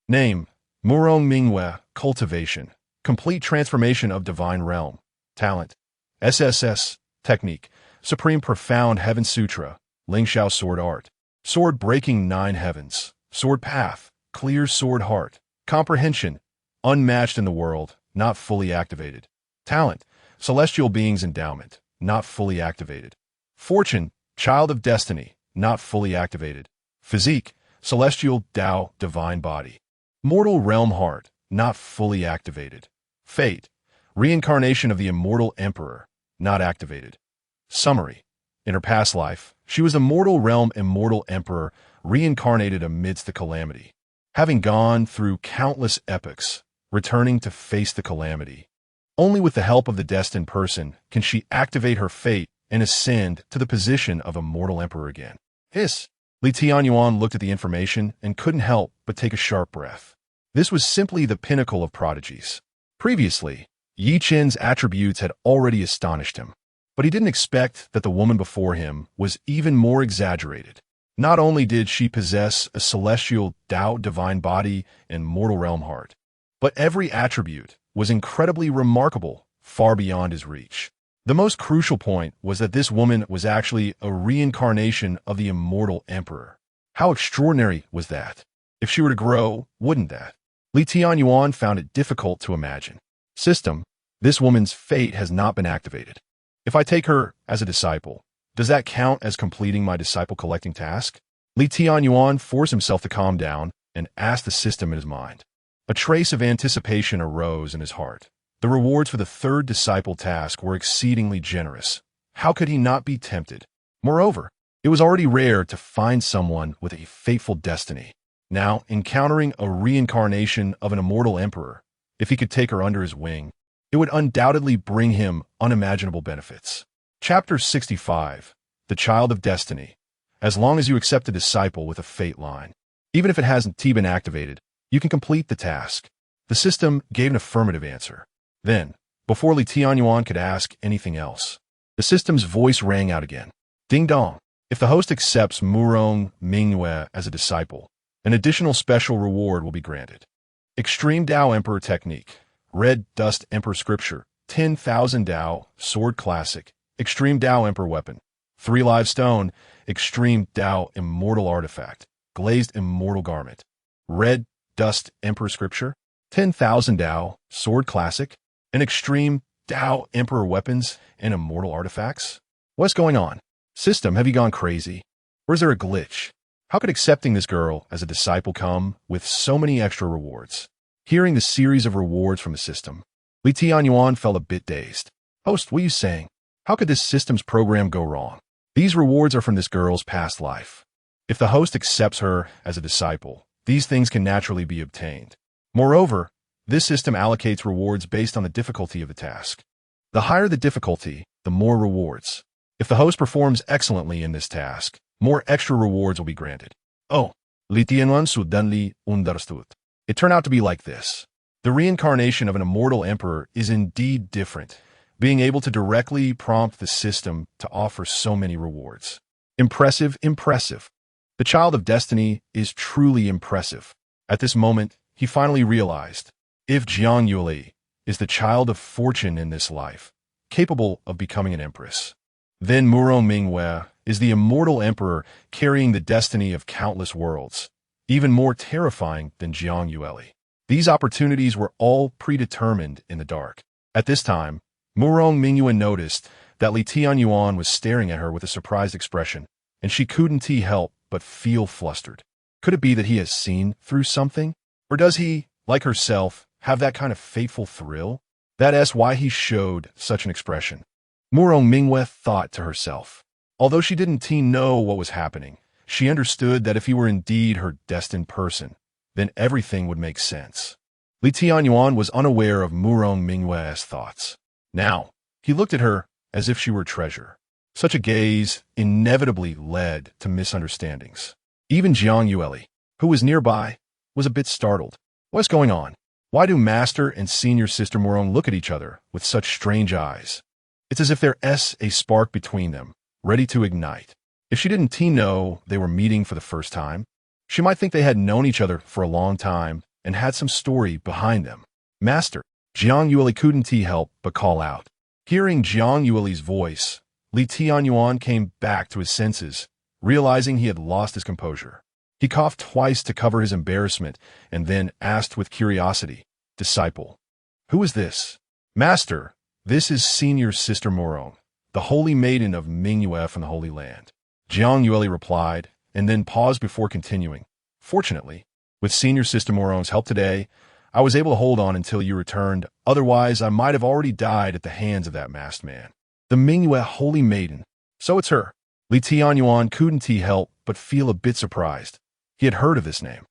Name, Murong Mingwe, Cultivation, Complete Transformation of Divine Realm. Talent, SSS, Technique, Supreme Profound Heaven Sutra, Lingxiao Sword Art, Sword Breaking 9 Heavens, Sword Path, Clear Sword Heart, Comprehension, Unmatched in the World, Not Fully Activated. Talent, Celestial Being's Endowment, Not Fully Activated. Fortune, Child of Destiny, not fully activated. Physique, celestial Tao, divine body. Mortal realm heart, not fully activated. Fate, reincarnation of the immortal emperor, not activated. Summary. In her past life, she was a mortal realm immortal emperor reincarnated amidst the calamity. Having gone through countless epochs, returning to face the calamity. Only with the help of the destined person can she activate her fate and ascend to the position of a mortal emperor again. Tianyuan looked at the information and couldn't help but take a sharp breath. This was simply the pinnacle of prodigies. Previously, Yi Qin's attributes had already astonished him, but he didn't expect that the woman before him was even more exaggerated. Not only did she possess a celestial Tao divine body and mortal realm heart, but every attribute was incredibly remarkable, far beyond his reach. The most crucial point was that this woman was actually a reincarnation of the immortal emperor. How extraordinary was that? If she were to grow, wouldn't that? Tianyuan found it difficult to imagine. System, this woman's fate has not been activated. If I take her as a disciple, does that count as completing my disciple collecting task? Tianyuan forced himself to calm down and asked the system in his mind. A trace of anticipation arose in his heart. The rewards for the third disciple task were exceedingly generous. How could he not be tempted? Moreover, it was already rare to find someone with a fateful destiny. Now, encountering a reincarnation of an immortal emperor, if he could take her under his wing, it would undoubtedly bring him unimaginable benefits. Chapter 65. The Child of Destiny. As long as you accept a disciple with a fate line, even if it hasn't been activated, you can complete the task. The system gave an affirmative answer. Then, before Tianyuan could ask anything else, the system's voice rang out again. Ding dong. If the host accepts Murong Mingyue as a disciple, an additional special reward will be granted. Extreme Tao Emperor Technique. Red Dust Emperor Scripture. 10,000 Tao, Sword Classic. Extreme Tao Emperor Weapon. 3 Live Stone. Extreme Tao Immortal Artifact. Glazed Immortal Garment. Red Dust Emperor Scripture. 10,000 Tao, Sword Classic. And Extreme Tao Emperor Weapons and Immortal Artifacts? What's going on? System, have you gone crazy? Or is there a glitch? How could accepting this girl as a disciple come with so many extra rewards? Hearing the series of rewards from the system, Tianyuan felt a bit dazed. Host, what are you saying? How could this system's program go wrong? These rewards are from this girl's past life. If the host accepts her as a disciple, these things can naturally be obtained. Moreover, this system allocates rewards based on the difficulty of the task. The higher the difficulty, the more rewards. If the host performs excellently in this task, more extra rewards will be granted. Oh, Tianyuan suddenly understood. It turned out to be like this. The reincarnation of an immortal emperor is indeed different, being able to directly prompt the system to offer so many rewards. Impressive, impressive. The Child of Destiny is truly impressive. At this moment, he finally realized, if Jiang Yueli is the child of fortune in this life, capable of becoming an empress, then Murong Mingyue is the immortal emperor carrying the destiny of countless worlds, even more terrifying than Jiang Yueli. These opportunities were all predetermined in the dark. At this time, Murong Mingyue noticed that Tianyuan was staring at her with a surprised expression, and she couldn't help but feel flustered. Could it be that he has seen through something? Or does he, like herself, have that kind of fateful thrill? That's why he showed such an expression. Murong Mingyue thought to herself. Although she didn't know what was happening, she understood that if he were indeed her destined person, then everything would make sense. Tianyuan was unaware of Murong Mingyue's thoughts. Now, he looked at her as if she were a treasure. Such a gaze inevitably led to misunderstandings. Even Jiang Yueli, who was nearby, was a bit startled. What's going on? Why do Master and Senior Sister Murong look at each other with such strange eyes? It's as if there's a spark between them, ready to ignite. If she didn't know they were meeting for the first time, she might think they had known each other for a long time and had some story behind them. Master, Jiang Yueli couldn't help but call out. Hearing Jiang Yueli's voice, Tianyuan came back to his senses, realizing he had lost his composure. He coughed twice to cover his embarrassment and then asked with curiosity, Disciple, who is this? Master, this is Senior Sister Murong, the Holy Maiden of Mingyue from the Holy Land. Jiang Yueli replied, and then paused before continuing. Fortunately, with Senior Sister Moron's help today, I was able to hold on until you returned. Otherwise, I might have already died at the hands of that masked man. The Mingyue Holy Maiden. So it's her. Li Tianyuan couldn't help but feel a bit surprised. He had heard of this name.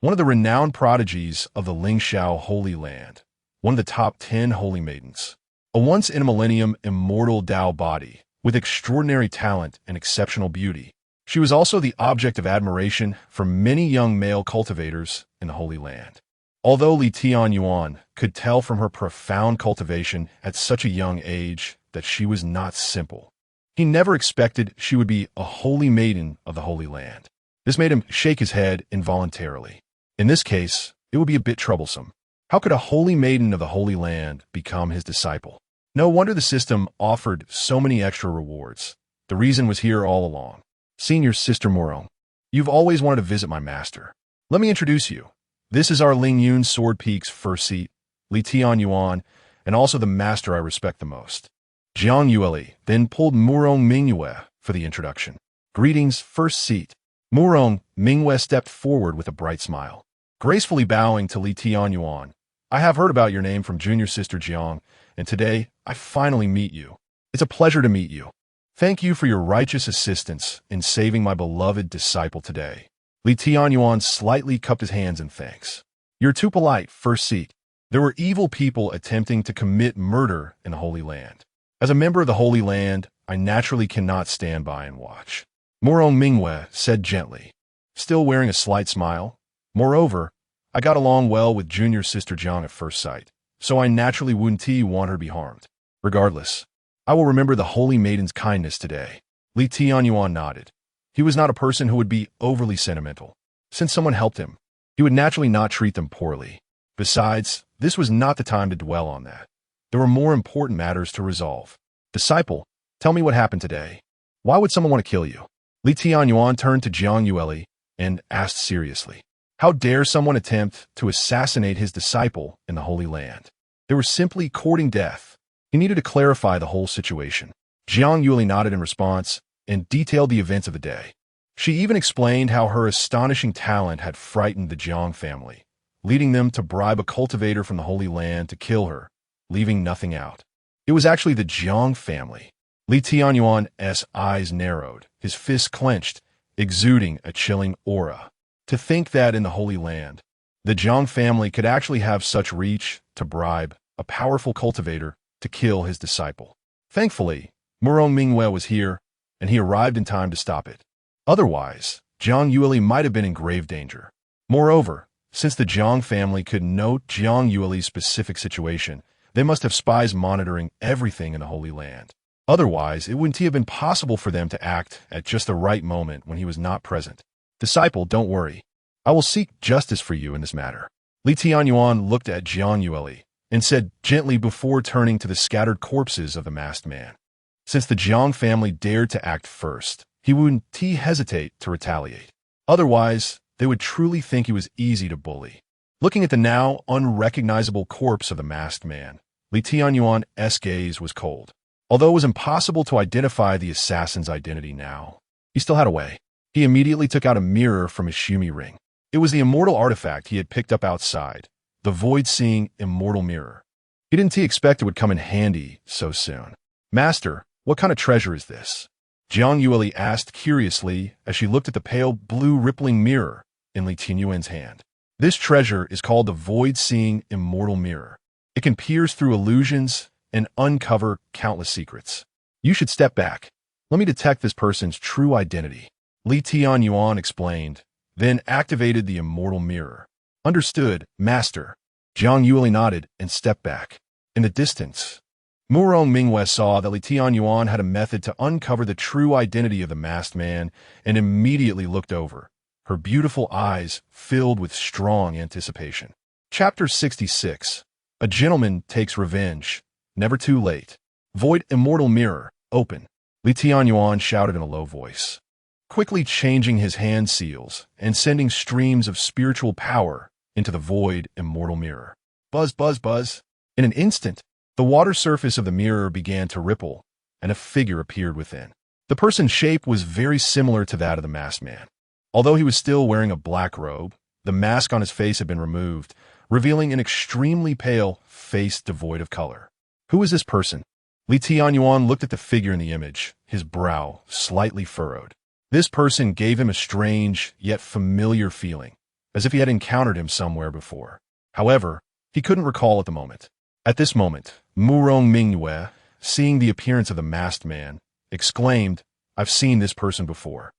One of the renowned prodigies of the Lingxiao Holy Land. One of the top 10 holy maidens. A once-in-a-millennium immortal Tao body, with extraordinary talent and exceptional beauty. She was also the object of admiration for many young male cultivators in the Holy Land. Although Li Tianyuan could tell from her profound cultivation at such a young age that she was not simple, he never expected she would be a holy maiden of the Holy Land. This made him shake his head involuntarily. In this case, it would be a bit troublesome. How could a holy maiden of the Holy Land become his disciple? No wonder the system offered so many extra rewards. The reason was here all along. Senior Sister Moron, you've always wanted to visit my master. Let me introduce you. This is our Lingyun Sword Peak's first seat, Li Tianyuan, and also the master I respect the most. Jiang Yueli then pulled Murong Mingyue for the introduction. Greetings, first seat. Murong Mingyue stepped forward with a bright smile. Gracefully bowing to Li Tianyuan, I have heard about your name from Junior Sister Jiang, and today I finally meet you. It's a pleasure to meet you. Thank you for your righteous assistance in saving my beloved disciple today. Li Tianyuan slightly cupped his hands in thanks. You're too polite, first seat. There were evil people attempting to commit murder in the Holy Land. As a member of the Holy Land, I naturally cannot stand by and watch. Murong Mingyue said gently, still wearing a slight smile. Moreover, I got along well with Junior Sister Jiang at first sight, so I naturally wouldn't want her to be harmed. Regardless, I will remember the Holy Maiden's kindness today. Li Tianyuan nodded. He was not a person who would be overly sentimental. Since someone helped him, he would naturally not treat them poorly. Besides, this was not the time to dwell on that. There were more important matters to resolve. Disciple, tell me what happened today. Why would someone want to kill you? Li Tianyuan turned to Jiang Yueli and asked seriously. How dare someone attempt to assassinate his disciple in the Holy Land? They were simply courting death. He needed to clarify the whole situation. Jiang Yueli nodded in response and detailed the events of the day. She even explained how her astonishing talent had frightened the Jiang family, leading them to bribe a cultivator from the Holy Land to kill her, leaving nothing out. It was actually the Jiang family. Li Tianyuan's eyes narrowed, his fists clenched, exuding a chilling aura. To think that in the Holy Land, the Jiang family could actually have such reach to bribe a powerful cultivator to kill his disciple. Thankfully, Murong Mingyue was here, and he arrived in time to stop it. Otherwise, Jiang Yueli might have been in grave danger. Moreover, since the Jiang family could note Jiang Yueli's specific situation, they must have spies monitoring everything in the Holy Land. Otherwise, it wouldn't have been possible for them to act at just the right moment when he was not present. Disciple, don't worry. I will seek justice for you in this matter. Li Tianyuan looked at Jiang Yueli and said gently before turning to the scattered corpses of the masked man. Since the Jiang family dared to act first, he wouldn't hesitate to retaliate. Otherwise, they would truly think he was easy to bully. Looking at the now unrecognizable corpse of the masked man, Li Tianyuan's gaze was cold. Although it was impossible to identify the assassin's identity now, he still had a way. He immediately took out a mirror from his Shumi ring. It was the immortal artifact he had picked up outside, the void-seeing immortal mirror. He didn't expect it would come in handy so soon. Master, what kind of treasure is this? Jiang Yueli asked curiously as she looked at the pale blue rippling mirror in Li Tianyuan's hand. This treasure is called the void-seeing immortal mirror. It can pierce through illusions and uncover countless secrets. You should step back. Let me detect this person's true identity. Li Tianyuan explained, then activated the immortal mirror. Understood, Master. Jiang Yueli nodded and stepped back. In the distance, Murong Mingyue saw that Li Tianyuan had a method to uncover the true identity of the masked man and immediately looked over, her beautiful eyes filled with strong anticipation. Chapter 66. A Gentleman Takes Revenge. Never too late. Void immortal mirror, open. Li Tianyuan shouted in a low voice, quickly changing his hand seals and sending streams of spiritual power into the void immortal mirror. Buzz, buzz, buzz. In an instant, the water surface of the mirror began to ripple, and a figure appeared within. The person's shape was very similar to that of the masked man. Although he was still wearing a black robe, the mask on his face had been removed, revealing an extremely pale face devoid of color. Who is this person? Li Tianyuan looked at the figure in the image, his brow slightly furrowed. This person gave him a strange, yet familiar feeling, as if he had encountered him somewhere before. However, he couldn't recall at the moment. At this moment, Murong Mingyue, seeing the appearance of the masked man, exclaimed, "I've seen this person before.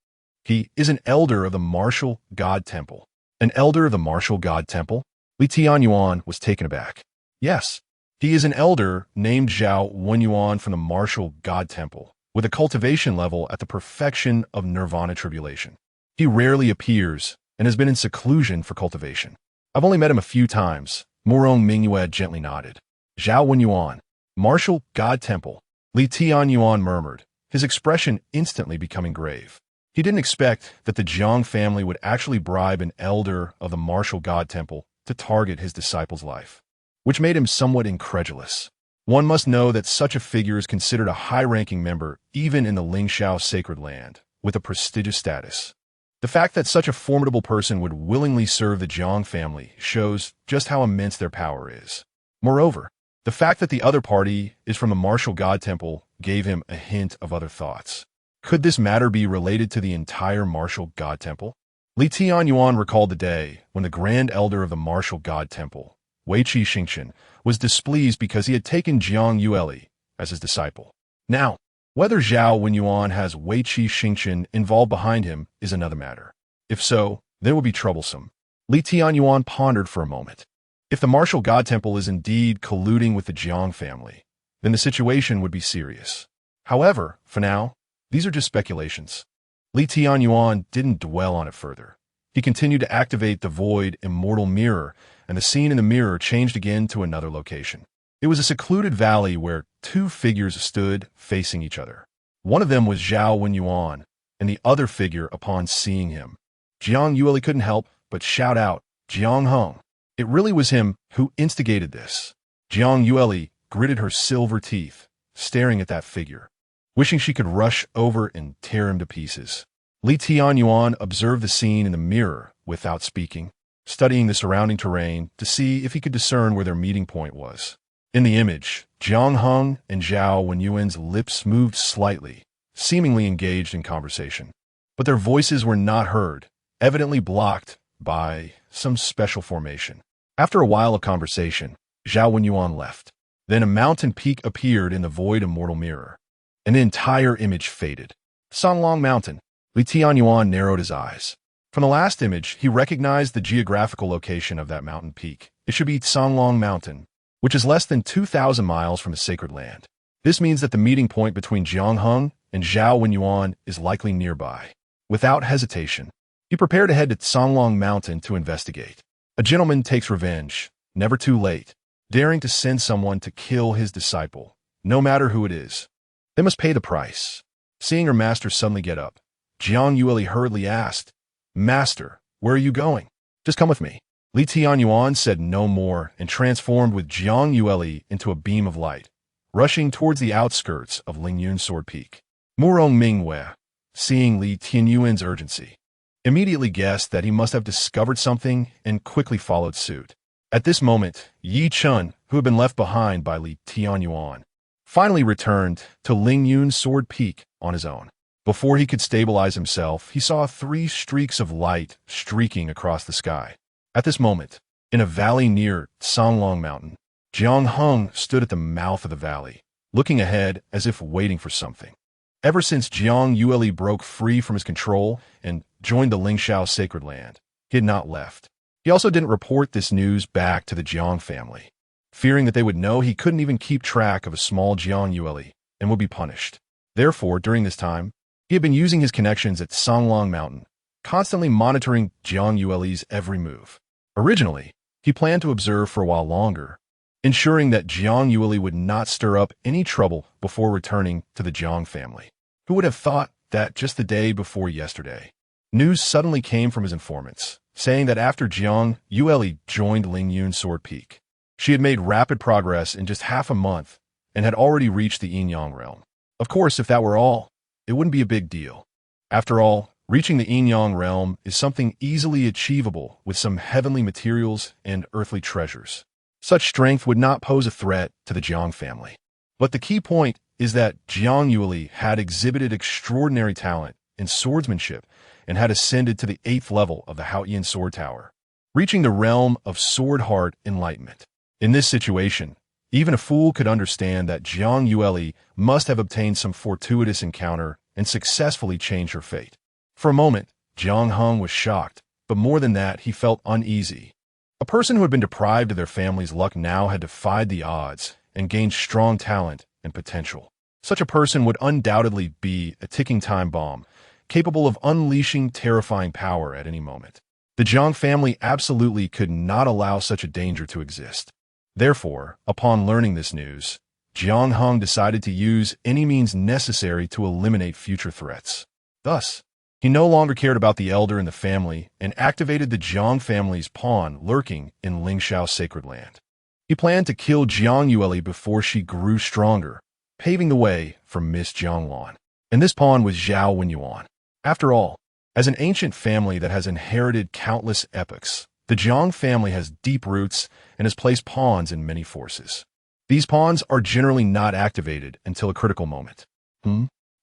He is an elder of the martial god temple." An elder of the martial god temple? Li Tianyuan was taken aback. Yes, he is an elder named Jiang Yueli from the martial god temple, with a cultivation level at the perfection of nirvana tribulation. He rarely appears and has been in seclusion for cultivation. I've only met him a few times. Murong Mingyue gently nodded. Jiang Yueli, martial god temple. Li Tianyuan murmured, his expression instantly becoming grave. He didn't expect that the Jiang family would actually bribe an elder of the martial god temple to target his disciple's life, which made him somewhat incredulous. One must know that such a figure is considered a high-ranking member even in the Lingxiao Sacred Land, with a prestigious status. The fact that such a formidable person would willingly serve the Jiang family shows just how immense their power is. Moreover, the fact that the other party is from the martial god temple gave him a hint of other thoughts. Could this matter be related to the entire martial god temple? Li Tianyuan recalled the day when the grand elder of the martial god temple, Weiqi Xingqian, was displeased because he had taken Jiang Yueli as his disciple. Now, whether Jiang Yueli has Weiqi Xingqian involved behind him is another matter. If so, then it would be troublesome. Li Tianyuan pondered for a moment. If the martial god temple is indeed colluding with the Jiang family, then the situation would be serious. However, for now, these are just speculations. Li Tianyuan didn't dwell on it further. He continued to activate the void immortal mirror, and the scene in the mirror changed again to another location. It was a secluded valley where two figures stood facing each other. One of them was Jiang Yueli, and the other figure, upon seeing him, Jiang Yueli couldn't help but shout out, "Jiang Heng." It really was him who instigated this. Jiang Yueli gritted her silver teeth, staring at that figure, wishing she could rush over and tear him to pieces. Li Tianyuan observed the scene in the mirror without speaking, studying the surrounding terrain to see if he could discern where their meeting point was. In the image, Jiang Heng and Jiang Yueli's lips moved slightly, seemingly engaged in conversation. But their voices were not heard, evidently blocked by some special formation. After a while of conversation, Jiang Yueli left. Then a mountain peak appeared in the void immortal mirror, and the entire image faded. Songlong Mountain. Li Tianyuan narrowed his eyes. From the last image, he recognized the geographical location of that mountain peak. It should be Songlong Mountain, which is less than 2,000 miles from the sacred land. This means that the meeting point between Jiang Heng and Jiang Yueli is likely nearby. Without hesitation, he prepared to head to Songlong Mountain to investigate. A gentleman takes revenge, never too late, daring to send someone to kill his disciple, no matter who it is. They must pay the price. Seeing her master suddenly get up, Jiang Yueli hurriedly asked, "Master, where are you going?" "Just come with me." Li Tianyuan said no more and transformed with Jiang Yueli into a beam of light, rushing towards the outskirts of Lingyun Sword Peak. Murong Mingyue, seeing Li Tianyuan's urgency, immediately guessed that he must have discovered something and quickly followed suit. At this moment, Yi Chun, who had been left behind by Li Tianyuan, finally returned to Lingyun Sword Peak on his own. Before he could stabilize himself, he saw 3 streaks of light streaking across the sky. At this moment, in a valley near Songlong Mountain, Jiang Heng stood at the mouth of the valley, looking ahead as if waiting for something. Ever since Jiang Yueli broke free from his control and joined the Lingxiao Sacred Land, he had not left. He also didn't report this news back to the Jiang family, fearing that they would know he couldn't even keep track of a small Jiang Yueli and would be punished. Therefore, during this time, he had been using his connections at Songlong Mountain, constantly monitoring Jiang Yueli's every move. Originally, he planned to observe for a while longer, ensuring that Jiang Yueli would not stir up any trouble before returning to the Jiang family. Who would have thought that just the day before yesterday? News suddenly came from his informants, saying that after Jiang Yueli joined Lingyun Sword Peak, she had made rapid progress in just half a month and had already reached the Yin Yang realm. Of course, if that were all, it wouldn't be a big deal. After all, reaching the Yin-Yang realm is something easily achievable with some heavenly materials and earthly treasures. Such strength would not pose a threat to the Jiang family. But the key point is that Jiang Yueli had exhibited extraordinary talent in swordsmanship and had ascended to the 8th level of the Haotian Sword Tower, reaching the realm of sword heart enlightenment. In this situation, even a fool could understand that Jiang Yueli must have obtained some fortuitous encounter and successfully changed her fate. For a moment, Jiang Heng was shocked, but more than that, he felt uneasy. A person who had been deprived of their family's luck now had defied the odds and gained strong talent and potential. Such a person would undoubtedly be a ticking time bomb, capable of unleashing terrifying power at any moment. The Jiang family absolutely could not allow such a danger to exist. Therefore, upon learning this news, Jiang Heng decided to use any means necessary to eliminate future threats. Thus, he no longer cared about the elder in the family and activated the Jiang family's pawn lurking in Lingxiao Sacred Land. He planned to kill Jiang Yueli before she grew stronger, paving the way for Miss Jianglan. And this pawn was Zhao Wenyuan. After all, as an ancient family that has inherited countless epochs, the Jiang family has deep roots and has placed pawns in many forces. These pawns are generally not activated until a critical moment.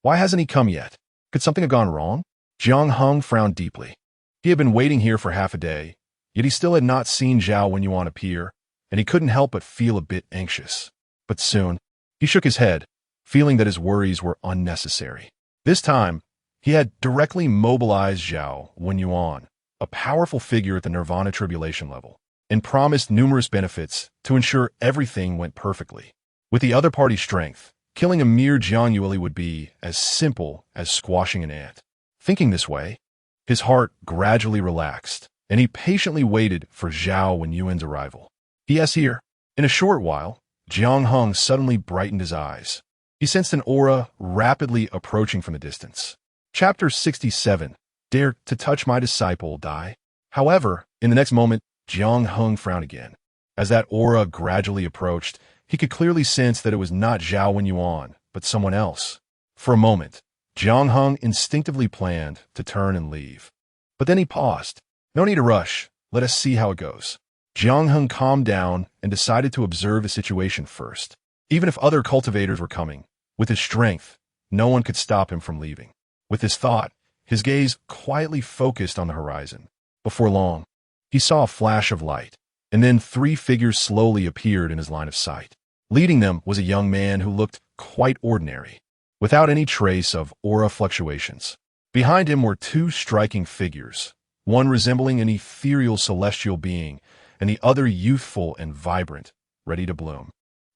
Why hasn't he come yet? Could something have gone wrong? Jiang Heng frowned deeply. He had been waiting here for half a day, yet he still had not seen Zhao Wenyuan appear, and he couldn't help but feel a bit anxious. But soon, he shook his head, feeling that his worries were unnecessary. This time, he had directly mobilized Zhao Wenyuan, a powerful figure at the Nirvana Tribulation level, and promised numerous benefits to ensure everything went perfectly. With the other party's strength, killing a mere Jiang Yueli would be as simple as squashing an ant. Thinking this way, his heart gradually relaxed, and he patiently waited for Zhao Wenyuan's arrival. P.S. here. In a short while, Jiang Heng suddenly brightened his eyes. He sensed an aura rapidly approaching from the distance. Chapter 67. Dare to touch my disciple, die. However, in the next moment, Jiang Heng frowned again. As that aura gradually approached, he could clearly sense that it was not Zhao Wenyuan, but someone else. For a moment, Jiang Heng instinctively planned to turn and leave. But then he paused. No need to rush. Let us see how it goes. Jiang Heng calmed down and decided to observe the situation first. Even if other cultivators were coming, with his strength, no one could stop him from leaving. With this thought, his gaze quietly focused on the horizon. Before long, he saw a flash of light, and then 3 figures slowly appeared in his line of sight. Leading them was a young man who looked quite ordinary, without any trace of aura fluctuations. Behind him were 2 striking figures, one resembling an ethereal celestial being, and the other youthful and vibrant, ready to bloom.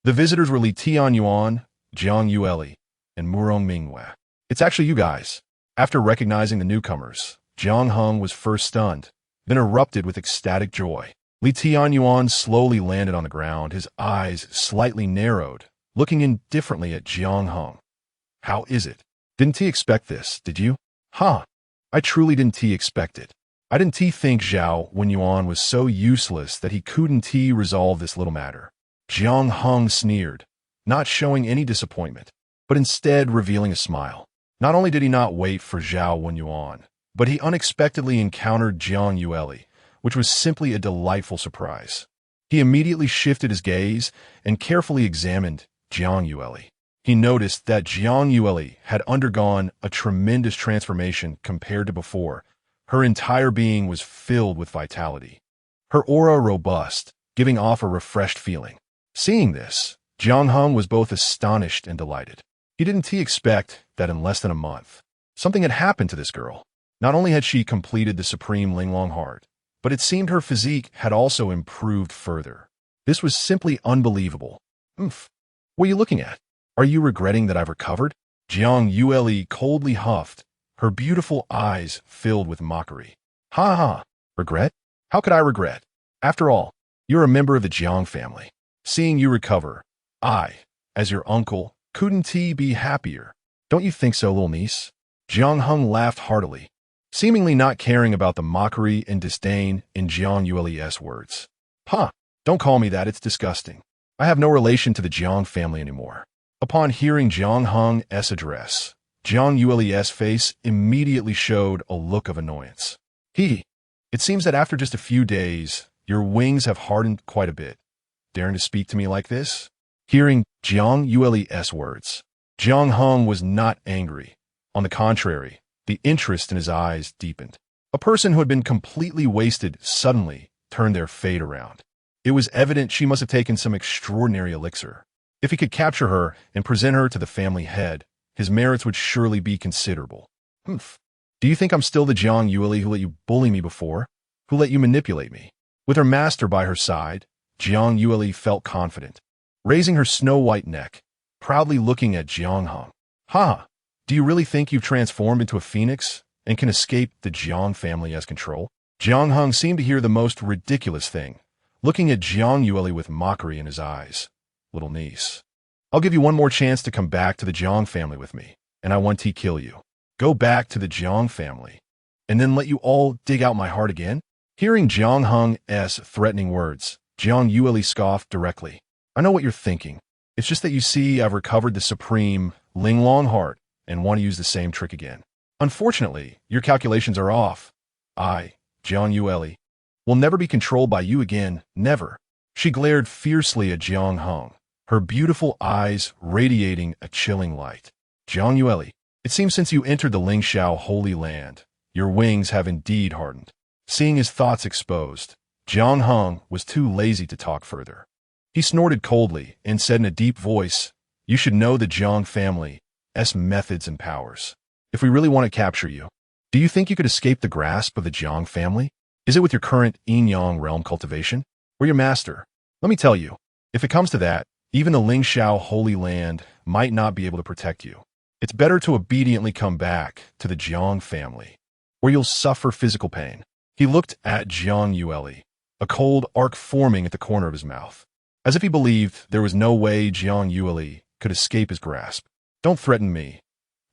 The visitors were Tianyuan, Jiang Yueli, and Murong Mingwe. It's actually you guys. After recognizing the newcomers, Jiang Heng was first stunned, then erupted with ecstatic joy. Tianyuan slowly landed on the ground, his eyes slightly narrowed, looking indifferently at Jiang Heng. How is it? Didn't he expect this, did you? I truly didn't expect it. I didn't think Zhao Wenyuan was so useless that he couldn't resolve this little matter. Jiang Heng sneered, not showing any disappointment, but instead revealing a smile. Not only did he not wait for Zhao Wenyuan, but he unexpectedly encountered Jiang Yueli, which was simply a delightful surprise. He immediately shifted his gaze and carefully examined Jiang Yueli. He noticed that Jiang Yueli had undergone a tremendous transformation compared to before. Her entire being was filled with vitality. Her aura robust, giving off a refreshed feeling. Seeing this, Jiang Heng was both astonished and delighted. He didn't expect that in less than a month, something had happened to this girl. Not only had she completed the supreme Linglong heart, but it seemed her physique had also improved further. This was simply unbelievable. What are you looking at? Are you regretting that I've recovered? Jiang Yueli coldly huffed, her beautiful eyes filled with mockery. Regret? How could I regret? After all, you're a member of the Jiang family. Seeing you recover, I, as your uncle, couldn't be happier. Don't you think so, little niece? Jiang Heng laughed heartily, seemingly not caring about the mockery and disdain in Jiang Yueli's words. Don't call me that, it's disgusting. I have no relation to the Jiang family anymore. Upon hearing Jiang Heng's address, Jiang Yueli's face immediately showed a look of annoyance. It seems that after just a few days, your wings have hardened quite a bit. Daring to speak to me like this? Hearing Jiang Yueli's words, Jiang Hong was not angry. On the contrary, the interest in his eyes deepened. A person who had been completely wasted suddenly turned their fate around. It was evident she must have taken some extraordinary elixir. If he could capture her and present her to the family head, his merits would surely be considerable. Humph. Do you think I'm still the Jiang Yueli who let you bully me before? Who let you manipulate me? With her master by her side, Jiang Yueli felt confident, raising her snow-white neck, proudly looking at Jiang Hong. Ha! Do you really think you've transformed into a phoenix and can escape the Jiang family as control? Jiang Hong seemed to hear the most ridiculous thing, looking at Jiang Yueli with mockery in his eyes. Little niece, I'll give you one more chance to come back to the Jiang family with me, and I want to kill you. Go back to the Jiang family, and then let you all dig out my heart again? Hearing Jiang Hong's threatening words, Jiang Yueli scoffed directly. I know what you're thinking. It's just that you see I've recovered the supreme Linglong heart and want to use the same trick again. Unfortunately, your calculations are off. I, Jiang Yueli, will never be controlled by you again, never. She glared fiercely at Jiang Hong, her beautiful eyes radiating a chilling light. Jiang Yueli, it seems since you entered the Lingxiao Holy Land, your wings have indeed hardened. Seeing his thoughts exposed, Jiang Hong was too lazy to talk further. He snorted coldly and said in a deep voice, You should know the Jiang family's methods and powers. If we really want to capture you, do you think you could escape the grasp of the Jiang family? Is it with your current yin-yang realm cultivation? Or your master? Let me tell you, if it comes to that, even the Lingxiao Holy Land might not be able to protect you. It's better to obediently come back to the Jiang family, or you'll suffer physical pain. He looked at Jiang Yueli, a cold arc forming at the corner of his mouth, as if he believed there was no way Jiang Yueli could escape his grasp. Don't threaten me.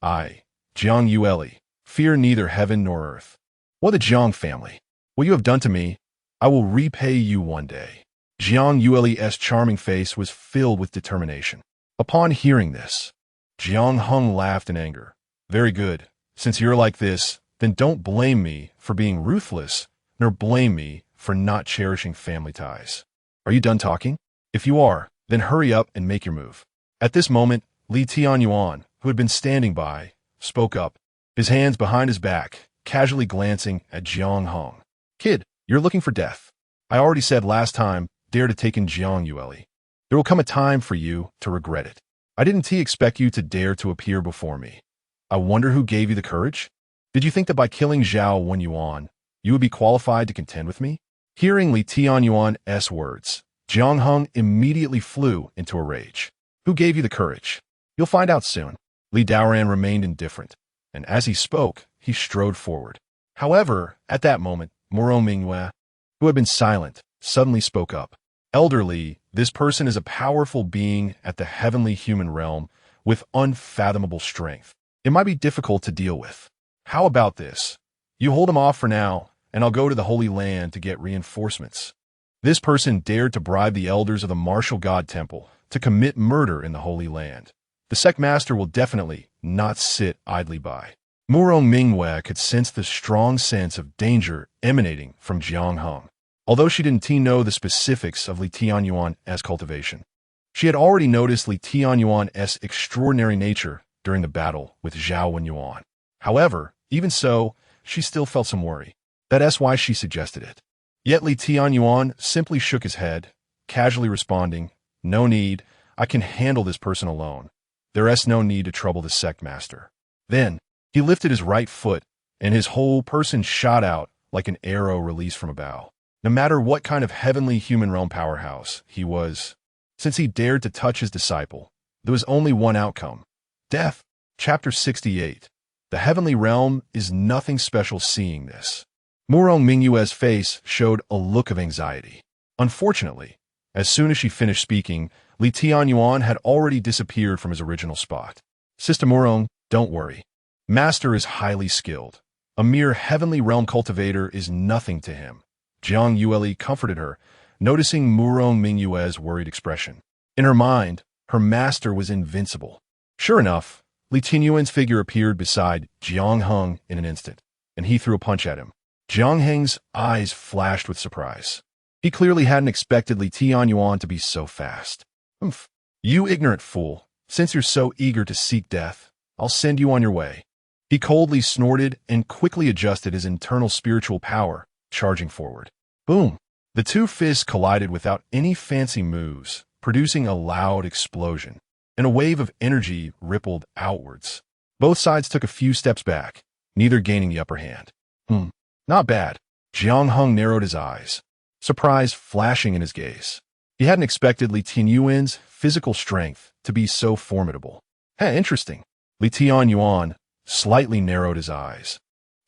I, Jiang Yueli, fear neither heaven nor earth. What the Jiang family? What you have done to me, I will repay you one day. Jiang Yueli's charming face was filled with determination. Upon hearing this, Jiang Hong laughed in anger. Very good. Since you're like this, then don't blame me for being ruthless, nor blame me for not cherishing family ties. Are you done talking? If you are, then hurry up and make your move. At this moment, Tianyuan, who had been standing by, spoke up, his hands behind his back, casually glancing at Jiang Hong. Kid, you're looking for death. I already said last time, dare to take in Jiang Yueli. There will come a time for you to regret it. I didn't expect you to dare to appear before me. I wonder who gave you the courage? Did you think that by killing Zhao Wenyuan, you would be qualified to contend with me? Hearing Li Tianyuan's words, Jiang Hong immediately flew into a rage. Who gave you the courage? You'll find out soon. Li Daoran remained indifferent, and as he spoke, he strode forward. However, at that moment, Muro Mingyue, who had been silent, suddenly spoke up. Elderly, this person is a powerful being at the heavenly human realm with unfathomable strength. It might be difficult to deal with. How about this? You hold him off for now, and I'll go to the Holy Land to get reinforcements. This person dared to bribe the elders of the martial god temple to commit murder in the Holy Land. The sect master will definitely not sit idly by. Muro Mingyue could sense the strong sense of danger emanating from Jiang Hong. Although she didn't know the specifics of Li Tianyuan's cultivation, she had already noticed Li Tianyuan's extraordinary nature during the battle with Zhao Wenyuan. However, even so, she still felt some worry. That's why she suggested it. Yet Li Tianyuan simply shook his head, casually responding, No need, I can handle this person alone. There's no need to trouble the sect master. Then, he lifted his right foot, and his whole person shot out like an arrow released from a bow. No matter what kind of heavenly human realm powerhouse he was, since he dared to touch his disciple, there was only one outcome: death. Chapter 68. The heavenly realm is nothing special. Seeing this, Muro Mingyue's face showed a look of anxiety. Unfortunately, as soon as she finished speaking, Li Tianyuan had already disappeared from his original spot. Sister Murong, don't worry. Master is highly skilled. A mere heavenly realm cultivator is nothing to him. Jiang Yueli comforted her, noticing Murong Mingyue's worried expression. In her mind, her master was invincible. Sure enough, Li Tianyuan's figure appeared beside Jiang Heng in an instant, and he threw a punch at him. Jiang Heng's eyes flashed with surprise. He clearly hadn't expected Li Tianyuan to be so fast. "Humph. You ignorant fool. Since you're so eager to seek death, I'll send you on your way." He coldly snorted and quickly adjusted his internal spiritual power, charging forward. Boom! The two fists collided without any fancy moves, producing a loud explosion, and a wave of energy rippled outwards. Both sides took a few steps back, neither gaining the upper hand. Not bad. Jiang Heng narrowed his eyes, surprise flashing in his gaze. He hadn't expected Li Tianyuan's physical strength to be so formidable. Interesting. Li Tianyuan slightly narrowed his eyes,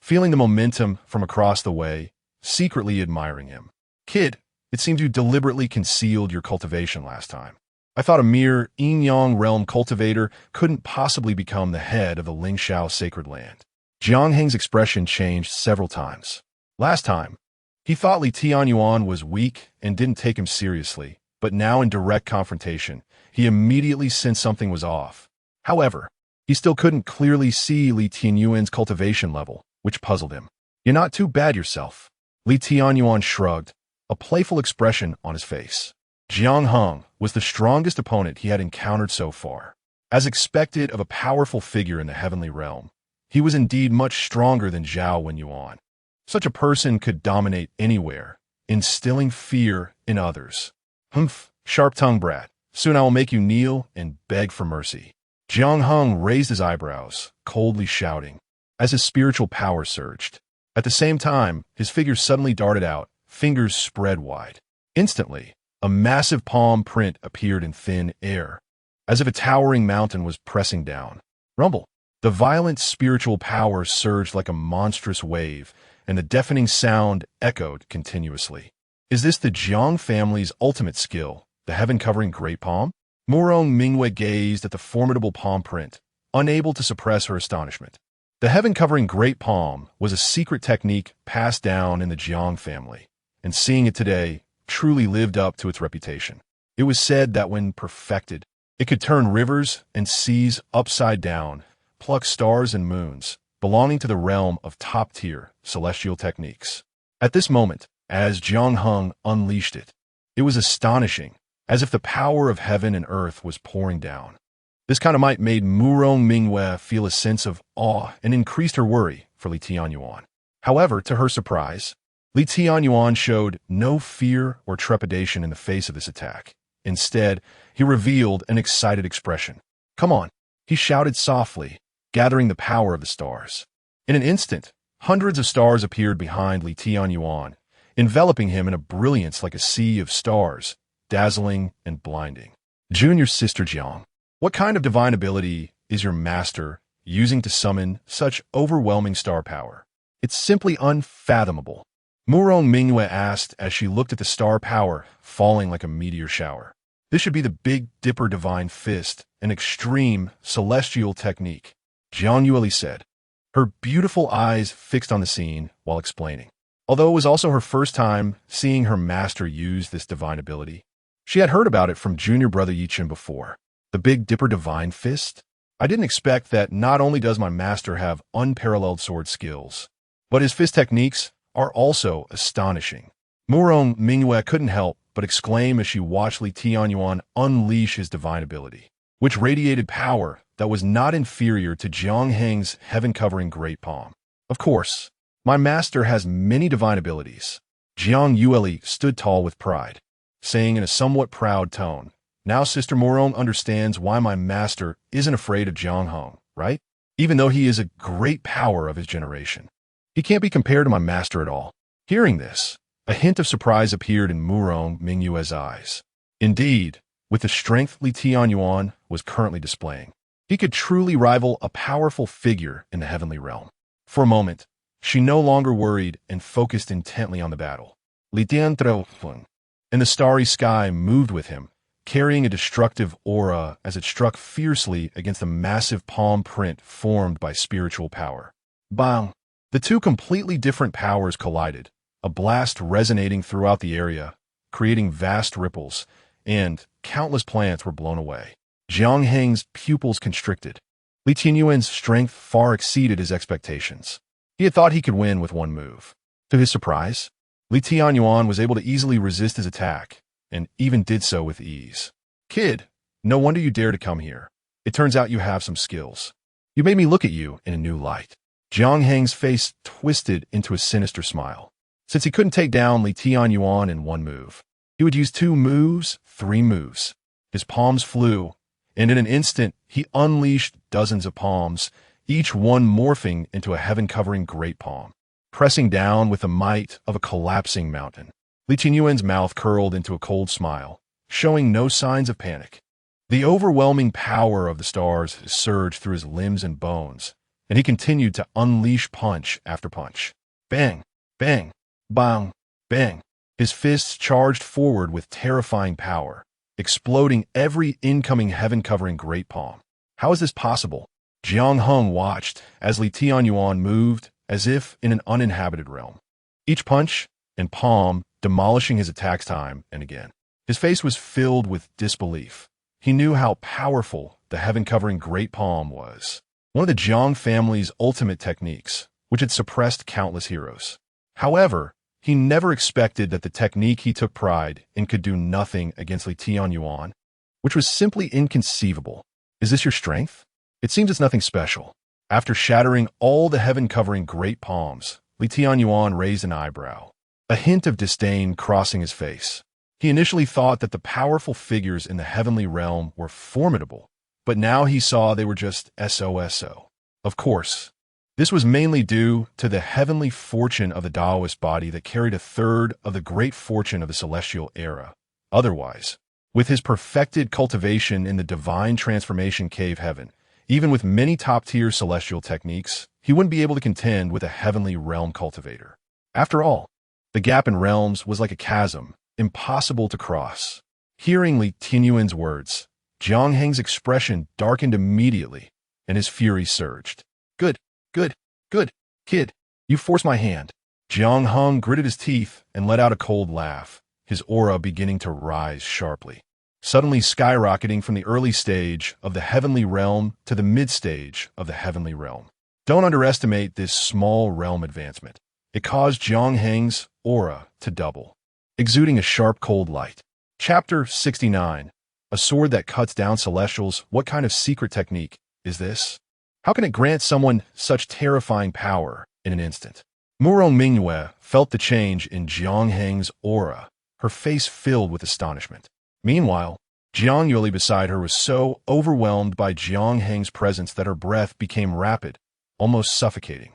feeling the momentum from across the way, secretly admiring him. "Kid, it seems you deliberately concealed your cultivation last time. I thought a mere yin-yang realm cultivator couldn't possibly become the head of the Lingxiao Sacred Land." Jiang Heng's expression changed several times. Last time, he thought Li Tianyuan was weak and didn't take him seriously, but now in direct confrontation, he immediately sensed something was off. However, he still couldn't clearly see Li Tianyuan's cultivation level, which puzzled him. "You're not too bad yourself." Li Tianyuan shrugged, a playful expression on his face. Jiang Heng was the strongest opponent he had encountered so far. As expected of a powerful figure in the heavenly realm, he was indeed much stronger than Zhao Wenyuan. Such a person could dominate anywhere, instilling fear in others. "Humph, sharp-tongued brat. Soon I will make you kneel and beg for mercy." Jiang Heng raised his eyebrows, coldly shouting, as his spiritual power surged. At the same time, his figure suddenly darted out, fingers spread wide. Instantly, a massive palm print appeared in thin air, as if a towering mountain was pressing down. Rumble! The violent spiritual power surged like a monstrous wave, and the deafening sound echoed continuously. Is this the Jiang family's ultimate skill, the heaven-covering great palm? Murong Mingwei gazed at the formidable palm print, unable to suppress her astonishment. The heaven-covering great palm was a secret technique passed down in the Jiang family, and seeing it today truly lived up to its reputation. It was said that when perfected, it could turn rivers and seas upside down, pluck stars and moons, belonging to the realm of top-tier celestial techniques. At this moment, as Jiang Heng unleashed it, it was astonishing, as if the power of heaven and earth was pouring down. This kind of might made Murong Mingwei feel a sense of awe and increased her worry for Li Tianyuan. However, to her surprise, Li Tianyuan showed no fear or trepidation in the face of this attack. Instead, he revealed an excited expression. "Come on," he shouted softly, gathering the power of the stars. In an instant, hundreds of stars appeared behind Li Tianyuan, enveloping him in a brilliance like a sea of stars, dazzling and blinding. "Junior Sister Jiang, what kind of divine ability is your master using to summon such overwhelming star power? It's simply unfathomable," Murong Mingwei asked as she looked at the star power falling like a meteor shower. "This should be the Big Dipper Divine Fist, an extreme celestial technique," Jiang Yueli said, her beautiful eyes fixed on the scene while explaining. Although it was also her first time seeing her master use this divine ability, she had heard about it from junior brother Yichen before. The Big Dipper Divine Fist? I didn't expect that not only does my master have unparalleled sword skills, but his fist techniques are also astonishing. Murong Mingwei couldn't help but exclaim as she watched Li Tianyuan unleash his divine ability, which radiated power that was not inferior to Jiang Heng's heaven-covering great palm. "Of course, my master has many divine abilities." Jiang Yueli stood tall with pride, saying in a somewhat proud tone, "Now Sister Murong understands why my master isn't afraid of Jiang Heng, right? Even though he is a great power of his generation, he can't be compared to my master at all." Hearing this, a hint of surprise appeared in Murong Mingwei's eyes. Indeed, with the strength Li Tianyuan was currently displaying, he could truly rival a powerful figure in the heavenly realm. For a moment, she no longer worried and focused intently on the battle. Li Tianyuan, and the starry sky moved with him, carrying a destructive aura as it struck fiercely against the massive palm print formed by spiritual power. Bang! The two completely different powers collided, a blast resonating throughout the area, creating vast ripples, and countless plants were blown away. Jiang Heng's pupils constricted. Li Tianyuan's strength far exceeded his expectations. He had thought he could win with one move. To his surprise, Li Tianyuan was able to easily resist his attack, and even did so with ease. Kid, no wonder you dare to come here. It turns out you have some skills. You made me look at you in a new light. Jiang Heng's face twisted into a sinister smile. Since he couldn't take down Li Tianyuan in one move, he would use 2 moves, 3 moves. His palms flew, and in an instant, he unleashed dozens of palms, each one morphing into a heaven-covering great palm, pressing down with the might of a collapsing mountain. Li Tianyuan's mouth curled into a cold smile, showing no signs of panic. The overwhelming power of the stars surged through his limbs and bones, and he continued to unleash punch after punch. Bang, bang, bang, bang. His fists charged forward with terrifying power, exploding every incoming heaven-covering great palm. How is this possible? Jiang Heng watched as Li Tianyuan moved as if in an uninhabited realm, each punch and palm demolishing his attacks time and again. His face was filled with disbelief. He knew how powerful the heaven-covering great palm was, one of the Jiang family's ultimate techniques, which had suppressed countless heroes. However, he never expected that the technique he took pride in could do nothing against Li Tianyuan, which was simply inconceivable. Is this your strength? It seems it's nothing special. After shattering all the heaven-covering great palms, Li Tianyuan raised an eyebrow, a hint of disdain crossing his face. He initially thought that the powerful figures in the heavenly realm were formidable, but now he saw they were just SOSO. Of course, this was mainly due to the heavenly fortune of the Taoist body that carried a third of the great fortune of the celestial era. Otherwise, with his perfected cultivation in the divine transformation cave heaven, even with many top-tier celestial techniques, he wouldn't be able to contend with a heavenly realm cultivator. After all, the gap in realms was like a chasm, impossible to cross. Hearing Li Tianyuan's words, Jiang Heng's expression darkened immediately, and his fury surged. Good, kid, you forced my hand. Jiang Heng gritted his teeth and let out a cold laugh, his aura beginning to rise sharply, suddenly skyrocketing from the early stage of the heavenly realm to the mid-stage of the heavenly realm. Don't underestimate this small realm advancement. It caused Jiang Heng's aura to double, exuding a sharp cold light. Chapter 69. A sword that cuts down celestials. What kind of secret technique is this? How can it grant someone such terrifying power in an instant? Murong Mingyue felt the change in Jiang Heng's aura, her face filled with astonishment. Meanwhile, Jiang Yueli beside her was so overwhelmed by Jiang Heng's presence that her breath became rapid, almost suffocating.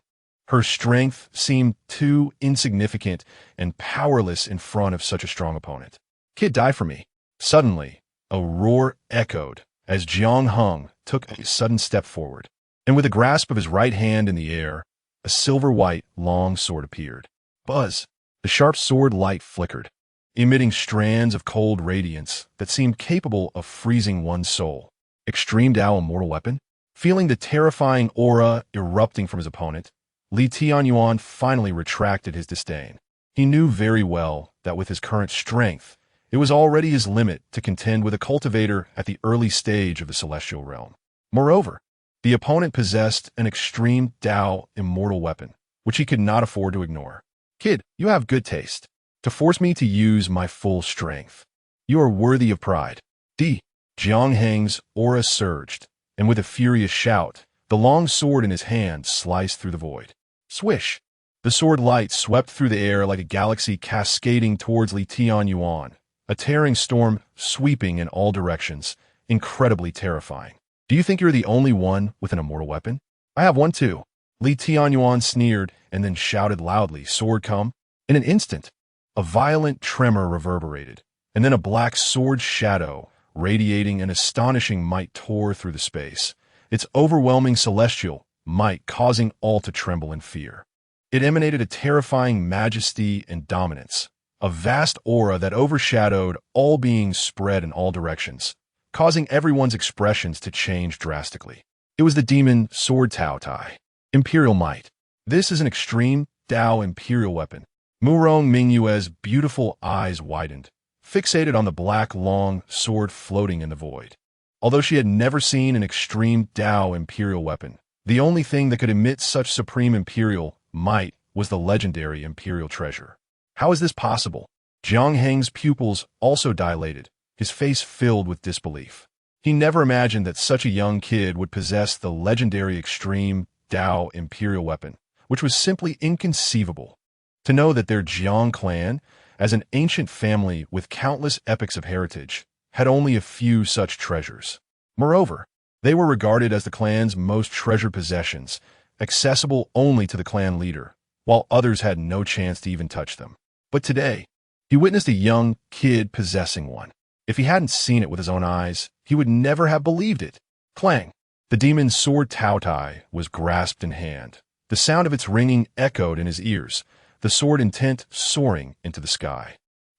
Her strength seemed too insignificant and powerless in front of such a strong opponent. Kid, die for me. Suddenly, a roar echoed as Jiang Heng took a sudden step forward, and with a grasp of his right hand in the air, a silver-white long sword appeared. Buzz! The sharp sword light flickered, emitting strands of cold radiance that seemed capable of freezing one's soul. Extreme Tao immortal weapon? Feeling the terrifying aura erupting from his opponent, Li Tianyuan finally retracted his disdain. He knew very well that with his current strength, it was already his limit to contend with a cultivator at the early stage of the celestial realm. Moreover, the opponent possessed an extreme Tao immortal weapon, which he could not afford to ignore. Kid, you have good taste. To force me to use my full strength. You are worthy of pride. Jiang Heng's aura surged, and with a furious shout, the long sword in his hand sliced through the void. Swish! The sword light swept through the air like a galaxy cascading towards Li Tianyuan, a tearing storm sweeping in all directions, incredibly terrifying. Do you think you're the only one with an immortal weapon? I have one too. Li Tianyuan sneered and then shouted loudly, sword come. In an instant, a violent tremor reverberated, and then a black sword shadow, radiating an astonishing might, tore through the space, its overwhelming celestial might causing all to tremble in fear. It emanated a terrifying majesty and dominance, a vast aura that overshadowed all beings spread in all directions, causing everyone's expressions to change drastically. It was the demon Sword Tao Tai, Imperial Might. This is an extreme Tao Imperial weapon. Murong Mingyue's beautiful eyes widened, fixated on the black long sword floating in the void. Although she had never seen an extreme Tao imperial weapon, the only thing that could emit such supreme imperial might was the legendary imperial treasure. How is this possible? Jiang Heng's pupils also dilated, his face filled with disbelief. He never imagined that such a young kid would possess the legendary extreme Tao imperial weapon, which was simply inconceivable. To know that their Jiang clan, as an ancient family with countless epics of heritage, had only a few such treasures. Moreover, they were regarded as the clan's most treasured possessions, accessible only to the clan leader, while others had no chance to even touch them. But today, he witnessed a young kid possessing one. If he hadn't seen it with his own eyes, he would never have believed it. Clang! The demon's sword Tao Tai was grasped in hand. The sound of its ringing echoed in his ears, the sword intent soaring into the sky.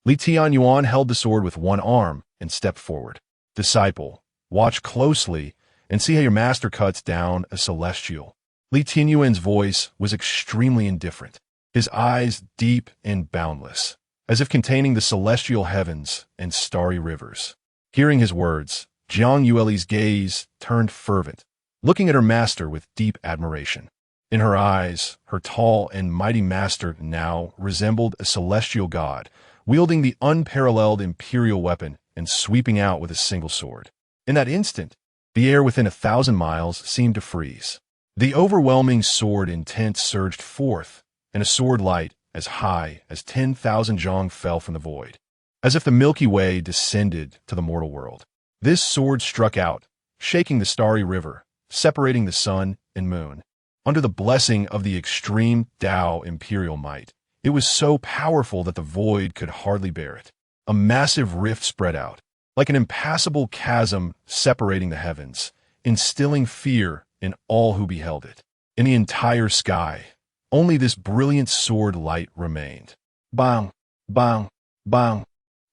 Tianyuan held the sword with one arm and stepped forward. Disciple, watch closely and see how your master cuts down a celestial. Tianyuan's voice was extremely indifferent, his eyes deep and boundless, as if containing the celestial heavens and starry rivers. Hearing his words, Jiang Yueli's gaze turned fervent, looking at her master with deep admiration. In her eyes, her tall and mighty master now resembled a celestial god, wielding the unparalleled imperial weapon and sweeping out with a single sword. In that instant, the air within 1,000 miles seemed to freeze. The overwhelming sword intent surged forth, and a sword light as high as 10,000 zhang fell from the void, as if the Milky Way descended to the mortal world. This sword struck out, shaking the starry river, separating the sun and moon. Under the blessing of the extreme Tao imperial might, it was so powerful that the void could hardly bear it. A massive rift spread out, like an impassable chasm separating the heavens, instilling fear in all who beheld it. In the entire sky, only this brilliant sword light remained. Bang! Bang! Bang!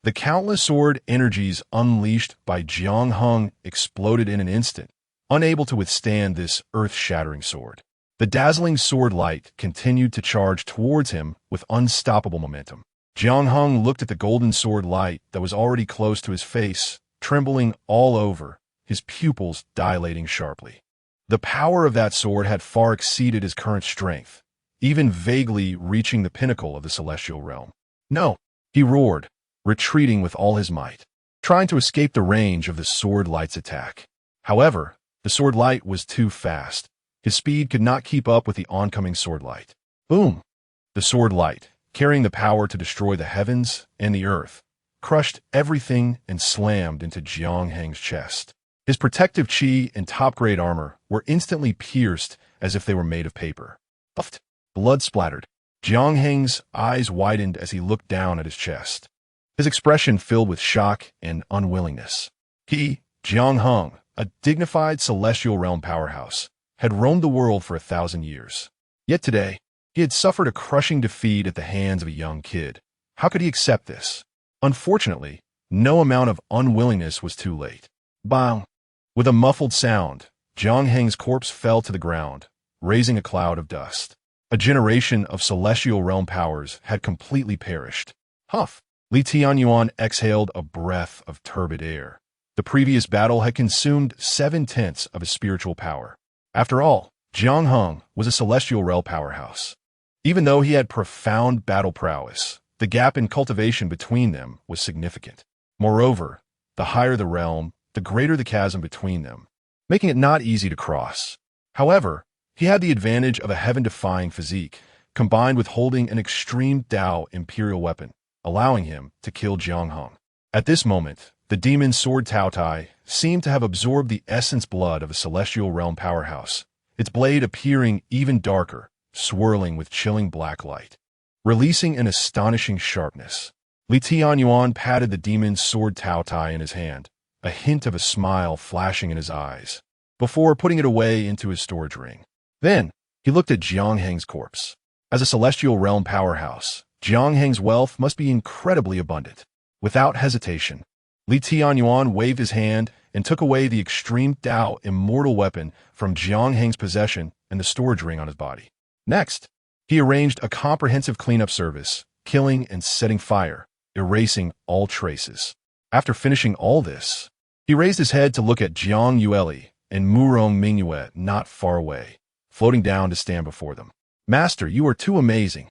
The countless sword energies unleashed by Jiang Heng exploded in an instant, unable to withstand this earth-shattering sword. The dazzling sword light continued to charge towards him with unstoppable momentum. Jiang Heng looked at the golden sword light that was already close to his face, trembling all over, his pupils dilating sharply. The power of that sword had far exceeded his current strength, even vaguely reaching the pinnacle of the celestial realm. No, he roared, retreating with all his might, trying to escape the range of the sword light's attack. However, the sword light was too fast. His speed could not keep up with the oncoming sword light. Boom! The sword light, carrying the power to destroy the heavens and the earth, crushed everything and slammed into Jiang Heng's chest. His protective chi and top-grade armor were instantly pierced as if they were made of paper. Puffed. Blood splattered. Jiang Heng's eyes widened as he looked down at his chest, his expression filled with shock and unwillingness. He, Jiang Heng, a dignified celestial realm powerhouse, had roamed the world for 1,000 years. Yet today, he had suffered a crushing defeat at the hands of a young kid. How could he accept this? Unfortunately, no amount of unwillingness was too late. Bang! With a muffled sound, Jiang Heng's corpse fell to the ground, raising a cloud of dust. A generation of celestial realm powers had completely perished. Huff! Tianyuan exhaled a breath of turbid air. The previous battle had consumed 7/10 of his spiritual power. After all, Jiang Heng was a celestial realm powerhouse. Even though he had profound battle prowess, the gap in cultivation between them was significant. Moreover, the higher the realm, the greater the chasm between them, making it not easy to cross. However, he had the advantage of a heaven-defying physique, combined with holding an extreme Tao imperial weapon, allowing him to kill Jiang Heng. At this moment, the demon's sword Tao Tai seemed to have absorbed the essence blood of a celestial realm powerhouse, its blade appearing even darker, swirling with chilling black light, releasing an astonishing sharpness. Tianyuan patted the demon's sword Tao Tai in his hand, a hint of a smile flashing in his eyes, before putting it away into his storage ring. Then, he looked at Jiang Heng's corpse. As a celestial realm powerhouse, Jiang Heng's wealth must be incredibly abundant. Without hesitation, Tianyuan waved his hand and took away the extreme Tao immortal weapon from Jiang Heng's possession and the storage ring on his body. Next, he arranged a comprehensive cleanup service, killing and setting fire, erasing all traces. After finishing all this, He raised his head to look at Jiang Yueli and Murong Mingyue not far away, floating down to stand before them. Master, you are too amazing.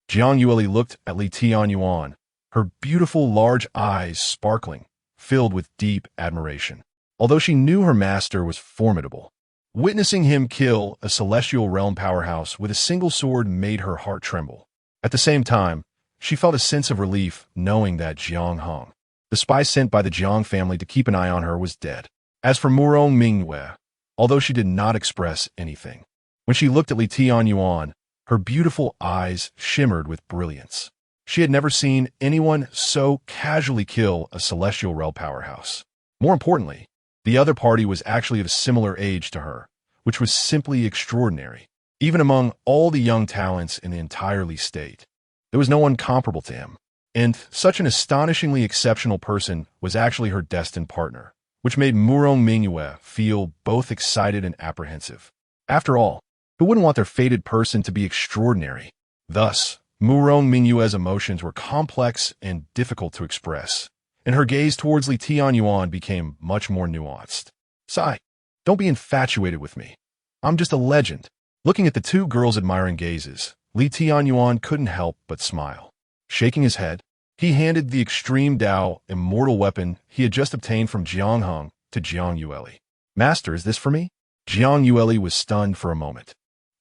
Jiang Yueli looked at Li Tianyuan, her beautiful large eyes sparkling, filled with deep admiration. Although she knew her master was formidable, witnessing him kill a celestial realm powerhouse with a single sword made her heart tremble. At the same time, she felt a sense of relief knowing that Jiang Hong, the spy sent by the Jiang family to keep an eye on her, was dead. As for Murong Mingyue, although she did not express anything, when she looked at Li Tianyuan, her beautiful eyes shimmered with brilliance. She had never seen anyone so casually kill a celestial realm powerhouse. More importantly, the other party was actually of a similar age to her, which was simply extraordinary. Even among all the young talents in the entire Li state, there was no one comparable to him. And such an astonishingly exceptional person was actually her destined partner, which made Murong Mingyue feel both excited and apprehensive. After all, who wouldn't want their fated person to be extraordinary? Thus, Murong Mingyue's emotions were complex and difficult to express, and her gaze towards Li Tianyuan became much more nuanced. Sigh, don't be infatuated with me. I'm just a legend. Looking at the two girls' admiring gazes, Li Tianyuan couldn't help but smile. Shaking his head, he handed the extreme Dao immortal weapon he had just obtained from Jiang Hong to Jiang Yueli. Master, is this for me? Jiang Yueli was stunned for a moment.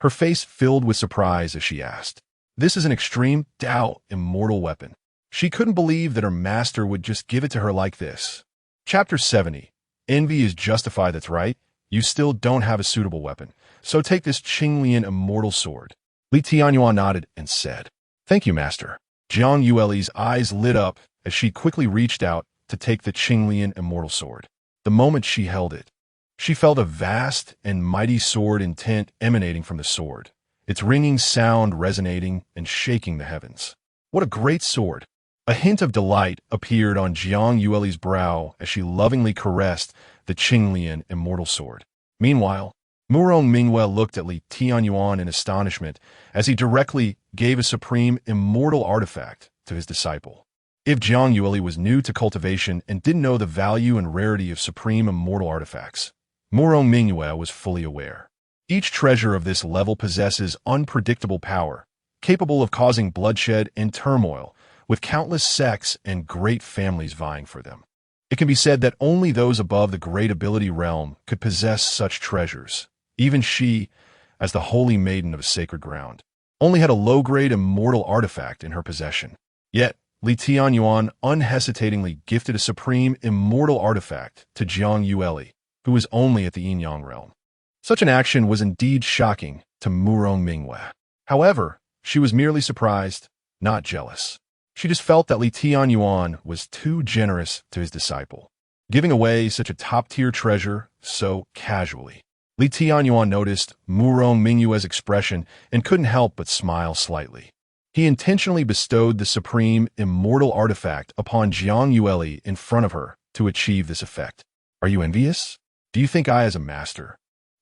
Her face filled with surprise as she asked. This is an extreme Dao immortal weapon. She couldn't believe that her master would just give it to her like this. Chapter 70. Envy is justified, that's right. You still don't have a suitable weapon, so take this Qinglian immortal sword. Li Tianyuan nodded and said, Thank you, master. Jiang Yueli's eyes lit up as she quickly reached out to take the Qinglian immortal sword. The moment she held it, she felt a vast and mighty sword intent emanating from the sword, its ringing sound resonating and shaking the heavens. What a great sword! A hint of delight appeared on Jiang Yueli's brow as she lovingly caressed the Qinglian immortal sword. Meanwhile, Murong Mingyue looked at Li Tianyuan in astonishment as he directly gave a supreme immortal artifact to his disciple. If Jiang Yueli was new to cultivation and didn't know the value and rarity of supreme immortal artifacts, Murong Mingyue was fully aware. Each treasure of this level possesses unpredictable power, capable of causing bloodshed and turmoil, with countless sects and great families vying for them. It can be said that only those above the great ability realm could possess such treasures. Even she, as the holy maiden of sacred ground, only had a low-grade immortal artifact in her possession. Yet, Li Tianyuan unhesitatingly gifted a supreme immortal artifact to Jiang Yueli, who was only at the Yin-Yang realm. Such an action was indeed shocking to Murong Mingyue. However, she was merely surprised, not jealous. She just felt that Li Tianyuan was too generous to his disciple, giving away such a top-tier treasure so casually. Li Tianyuan noticed Murong Mingyue's expression and couldn't help but smile slightly. He intentionally bestowed the supreme immortal artifact upon Jiang Yueli in front of her to achieve this effect. Are you envious? Do you think I, as a master,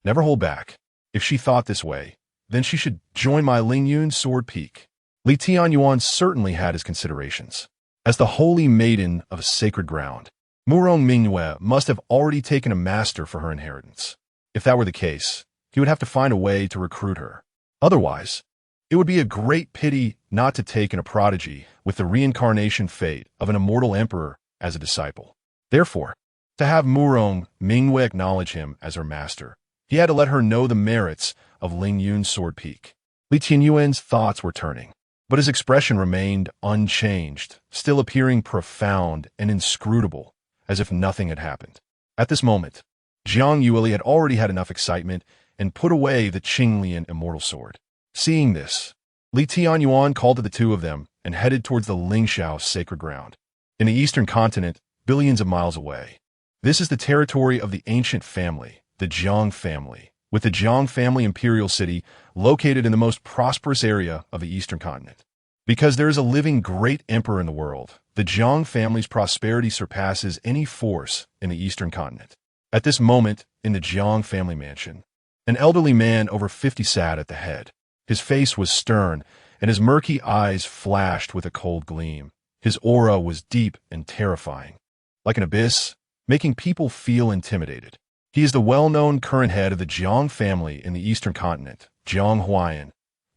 never hold back? If she thought this way, then she should join my Lingyun sword peak. Li Tianyuan certainly had his considerations. As the holy maiden of sacred ground, Murong Mingyue must have already taken a master for her inheritance. If that were the case, he would have to find a way to recruit her. Otherwise, it would be a great pity not to take in a prodigy with the reincarnation fate of an immortal emperor as a disciple. Therefore, to have Murong Mingyue acknowledge him as her master, he had to let her know the merits of Lingyun's sword peak. Li Tianyuan's thoughts were turning, but his expression remained unchanged, still appearing profound and inscrutable, as if nothing had happened. At this moment, Jiang Yueli had already had enough excitement and put away the Qinglian immortal sword. Seeing this, Li Tianyuan called to the two of them and headed towards the Lingxiao sacred ground. In the eastern continent, billions of miles away. This is the territory of the ancient family, the Jiang family, with the Jiang family imperial city located in the most prosperous area of the eastern continent. Because there is a living great emperor in the world, the Jiang family's prosperity surpasses any force in the eastern continent. At this moment, in the Jiang family mansion, an elderly man over 50 sat at the head. His face was stern, and his murky eyes flashed with a cold gleam. His aura was deep and terrifying. Like an abyss, making people feel intimidated. He is the well-known current head of the Jiang family in the Eastern Continent, Jiang Huayan,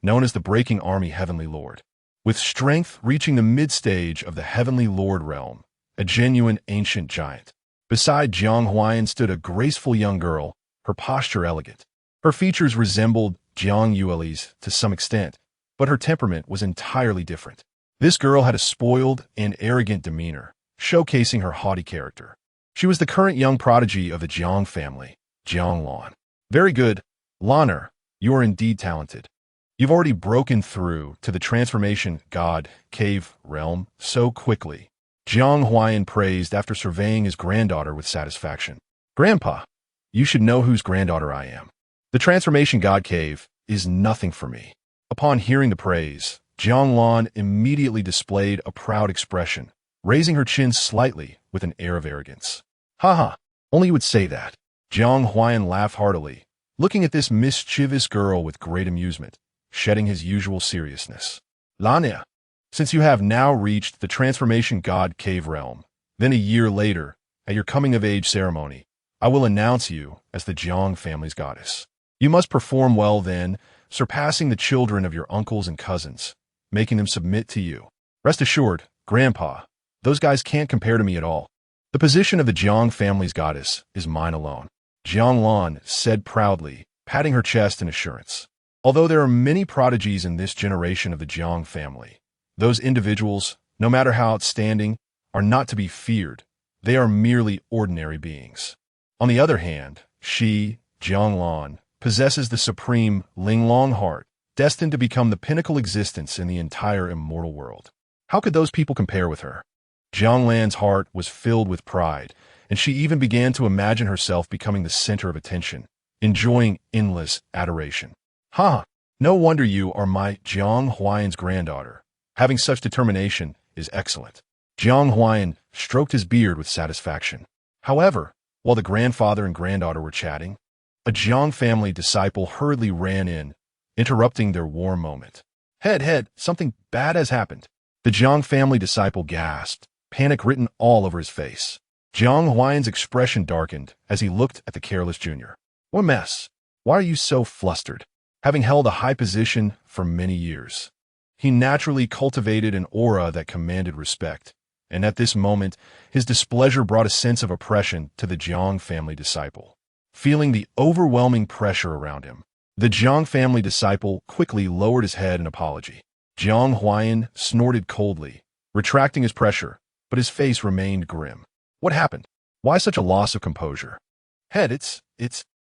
known as the Breaking Army Heavenly Lord. With strength reaching the mid-stage of the Heavenly Lord realm, a genuine ancient giant. Beside Jiang Huayan stood a graceful young girl, her posture elegant. Her features resembled Jiang Yueli's to some extent, but her temperament was entirely different. This girl had a spoiled and arrogant demeanor, showcasing her haughty character. She was the current young prodigy of the Jiang family, Jiang Lan. Very good, Lan'er, you are indeed talented. You've already broken through to the transformation god cave realm so quickly. Jiang Huayan praised after surveying his granddaughter with satisfaction. Grandpa, you should know whose granddaughter I am. The transformation god cave is nothing for me. Upon hearing the praise, Jiang Lan immediately displayed a proud expression, raising her chin slightly with an air of arrogance. Haha, only you would say that. Jiang Huayan laughed heartily, looking at this mischievous girl with great amusement, shedding his usual seriousness. Lan'er, since you have now reached the transformation god cave realm, then a year later, at your coming-of-age ceremony, I will announce you as the Jiang family's goddess. You must perform well then, surpassing the children of your uncles and cousins, making them submit to you. Rest assured, Grandpa, those guys can't compare to me at all. The position of the Jiang family's goddess is mine alone. Jiang Lan said proudly, patting her chest in assurance. Although there are many prodigies in this generation of the Jiang family, those individuals, no matter how outstanding, are not to be feared. They are merely ordinary beings. On the other hand, she, Jiang Lan, possesses the supreme Linglong heart, destined to become the pinnacle existence in the entire immortal world. How could those people compare with her? Jiang Lan's heart was filled with pride, and she even began to imagine herself becoming the center of attention, enjoying endless adoration. Ha! No wonder you are my Jiang Huayan's granddaughter. Having such determination is excellent. Jiang Huayan stroked his beard with satisfaction. However, while the grandfather and granddaughter were chatting, a Jiang family disciple hurriedly ran in, interrupting their warm moment. Head, something bad has happened. The Jiang family disciple gasped, panic written all over his face. Jiang Huayan's expression darkened as he looked at the careless junior. What mess? Why are you so flustered? Having held a high position for many years, he naturally cultivated an aura that commanded respect, and at this moment, his displeasure brought a sense of oppression to the Jiang family disciple. Feeling the overwhelming pressure around him, the Jiang family disciple quickly lowered his head in apology. Jiang Huayan snorted coldly, retracting his pressure, but his face remained grim. What happened? Why such a loss of composure? Head, it's...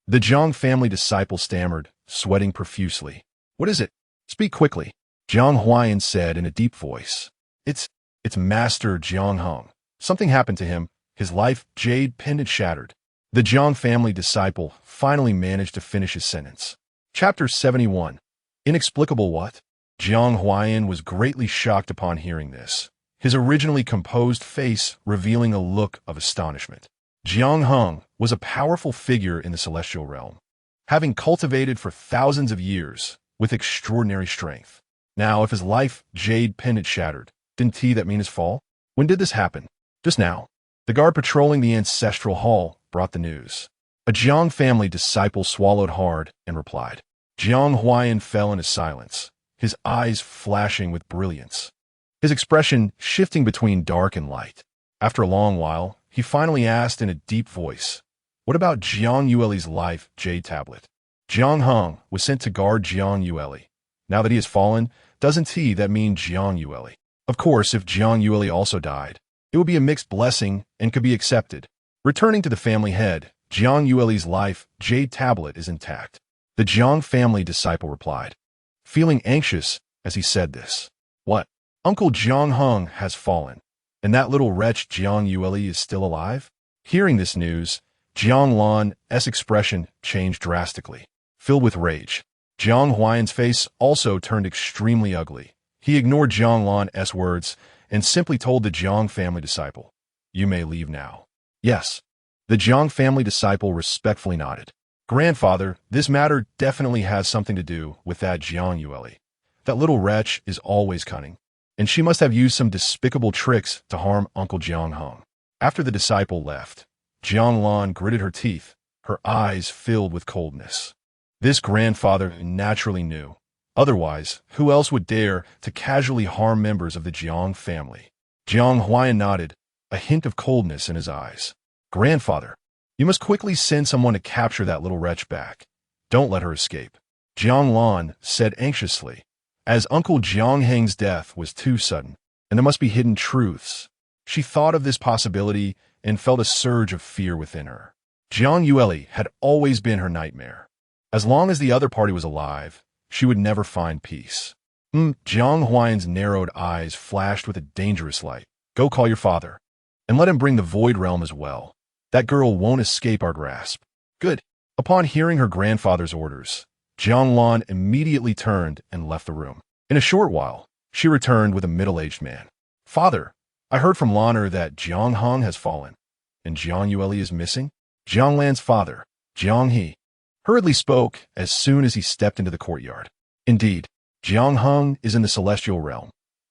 The Jiang family disciple stammered, sweating profusely. What is it? Speak quickly. Jiang Huayan said in a deep voice. It's Master Jiang Hong. Something happened to him. His life jade pendant shattered. The Jiang family disciple finally managed to finish his sentence. Chapter 71. Inexplicable what? Jiang Huayan was greatly shocked upon hearing this, his originally composed face revealing a look of astonishment. Jiang Hong was a powerful figure in the celestial realm, having cultivated for thousands of years with extraordinary strength. Now, if his life jade pendant shattered, didn't that mean his fall? When did this happen? Just now. The guard patrolling the ancestral hall brought the news. A Jiang family disciple swallowed hard and replied. Jiang Huayan fell into silence, his eyes flashing with brilliance, his expression shifting between dark and light. After a long while, he finally asked in a deep voice, what about Jiang Yueli's life jade tablet? Jiang Hong was sent to guard Jiang Yueli. Now that he has fallen, doesn't that mean Jiang Yueli? Of course, if Jiang Yueli also died, it would be a mixed blessing and could be accepted. Returning to the family head, Jiang Yueli's life jade tablet is intact. The Jiang family disciple replied, feeling anxious as he said this. What? Uncle Jiang Hong has fallen, and that little wretch Jiang Yueli is still alive? Hearing this news, Jiang Lan's expression changed drastically. Filled with rage, Jiang Huayan's face also turned extremely ugly. He ignored Jiang Lan's words and simply told the Jiang family disciple, you may leave now. Yes. The Jiang family disciple respectfully nodded. Grandfather, this matter definitely has something to do with that Jiang Yueli. That little wretch is always cunning, and she must have used some despicable tricks to harm Uncle Jiang Hong. After the disciple left, Jiang Lan gritted her teeth, her eyes filled with coldness. This grandfather naturally knew. Otherwise, who else would dare to casually harm members of the Jiang family? Jiang Huayan nodded, a hint of coldness in his eyes. Grandfather, you must quickly send someone to capture that little wretch back. Don't let her escape. Jiang Lan said anxiously, as Uncle Jiang Heng's death was too sudden, and there must be hidden truths. She thought of this possibility and felt a surge of fear within her. Jiang Yueli had always been her nightmare. As long as the other party was alive, she would never find peace. Jiang Huayan's narrowed eyes flashed with a dangerous light. Go call your father, and let him bring the Void Realm as well. That girl won't escape our grasp. Good. Upon hearing her grandfather's orders, Jiang Lan immediately turned and left the room. In a short while, she returned with a middle-aged man. Father, I heard from Lan'er that Jiang Hong has fallen, and Jiang Yueli is missing. Jiang Lan's father, Jiang He, hurriedly spoke as soon as he stepped into the courtyard. Indeed, Jiang Hong is in the Celestial Realm.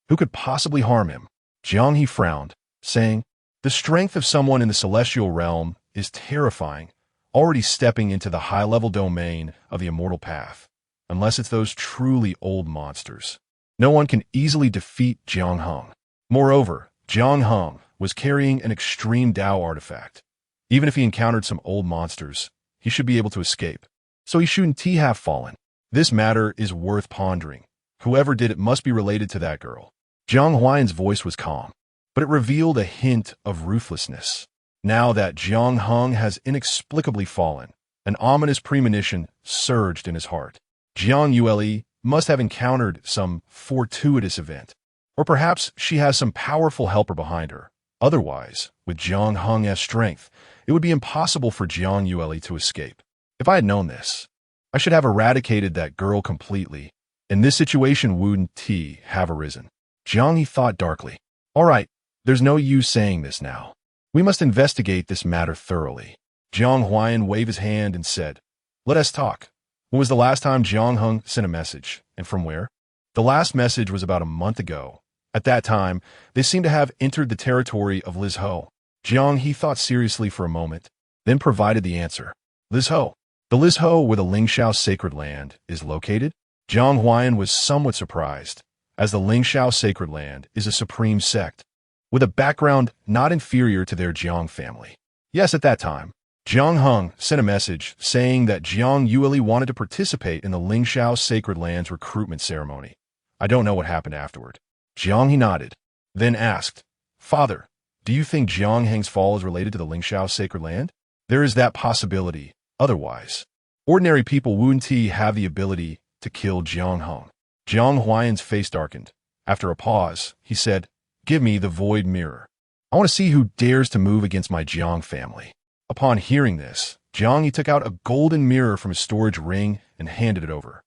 Who could possibly harm him? Jiang He frowned, saying, the strength of someone in the Celestial Realm is terrifying, already stepping into the high-level domain of the immortal path, unless it's those truly old monsters. No one can easily defeat Jiang Hong. Moreover, Jiang Hong was carrying an extreme Dao artifact. Even if he encountered some old monsters, he should be able to escape. So he shouldn't have fallen. This matter is worth pondering. Whoever did it must be related to that girl. Jiang Huayan's voice was calm, but it revealed a hint of ruthlessness. Now that Jiang Hong has inexplicably fallen, an ominous premonition surged in his heart. Jiang Yueli must have encountered some fortuitous event. Or perhaps she has some powerful helper behind her. Otherwise, with Jiang Hong's strength, it would be impossible for Jiang Yueli to escape. If I had known this, I should have eradicated that girl completely. In this situation wouldn't have arisen. Jiang He thought darkly. All right, there's no use saying this now. We must investigate this matter thoroughly. Jiang Huayan waved his hand and said, let us talk. When was the last time Jiang Hong sent a message, and from where? The last message was about a month ago. At that time, they seemed to have entered the territory of Liz Ho. Jiang He thought seriously for a moment, then provided the answer. Liz Ho. The Liz Ho where the Lingxiao Sacred Land is located? Jiang Huayan was somewhat surprised, as the Lingxiao Sacred Land is a supreme sect, with a background not inferior to their Jiang family. Yes, at that time, Jiang Hong sent a message saying that Jiang Yueli wanted to participate in the Lingxiao Sacred Land's recruitment ceremony. I don't know what happened afterward. Jiang He nodded, then asked, Father, do you think Jiang Heng's fall is related to the Lingxiao Sacred Land? There is that possibility. Otherwise, ordinary people wouldn't have the ability to kill Jiang Hong. Jiang Huayan's face darkened. After a pause, he said, give me the void mirror. I want to see who dares to move against my Jiang family. Upon hearing this, Jiang He took out a golden mirror from his storage ring and handed it over.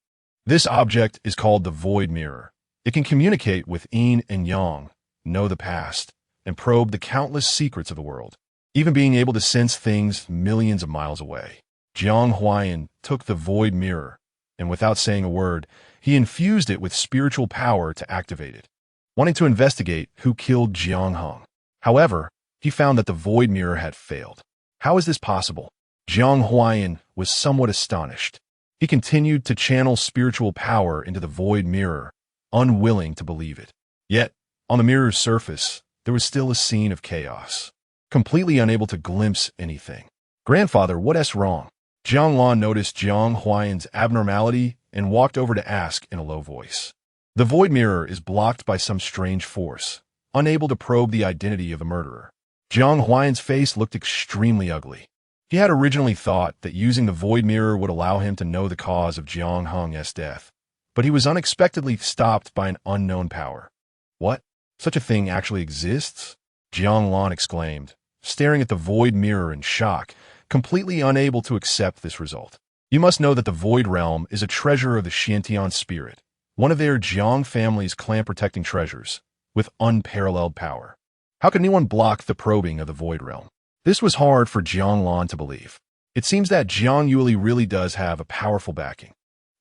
This object is called the void mirror. It can communicate with yin and yang, know the past, and probe the countless secrets of the world, even being able to sense things millions of miles away. Jiang Huayan took the void mirror, and without saying a word, he infused it with spiritual power to activate it, wanting to investigate who killed Jiang Hong. However, he found that the void mirror had failed. How is this possible? Jiang Huayan was somewhat astonished. He continued to channel spiritual power into the void mirror, unwilling to believe it. Yet, on the mirror's surface, there was still a scene of chaos, completely unable to glimpse anything. Grandfather, what's wrong? Jiang Lan noticed Jiang Huayan's abnormality and walked over to ask in a low voice. The void mirror is blocked by some strange force, unable to probe the identity of the murderer. Jiang Huayan's face looked extremely ugly. He had originally thought that using the void mirror would allow him to know the cause of Jiang Hong's death, but he was unexpectedly stopped by an unknown power. What? Such a thing actually exists? Jiang Lan exclaimed, staring at the void mirror in shock, completely unable to accept this result. You must know that the Void Realm is a treasure of the Xiantian spirit, one of their Jiang family's clan-protecting treasures, with unparalleled power. How could anyone block the probing of the Void Realm? This was hard for Jiang Lan to believe. It seems that Jiang Yueli really does have a powerful backing.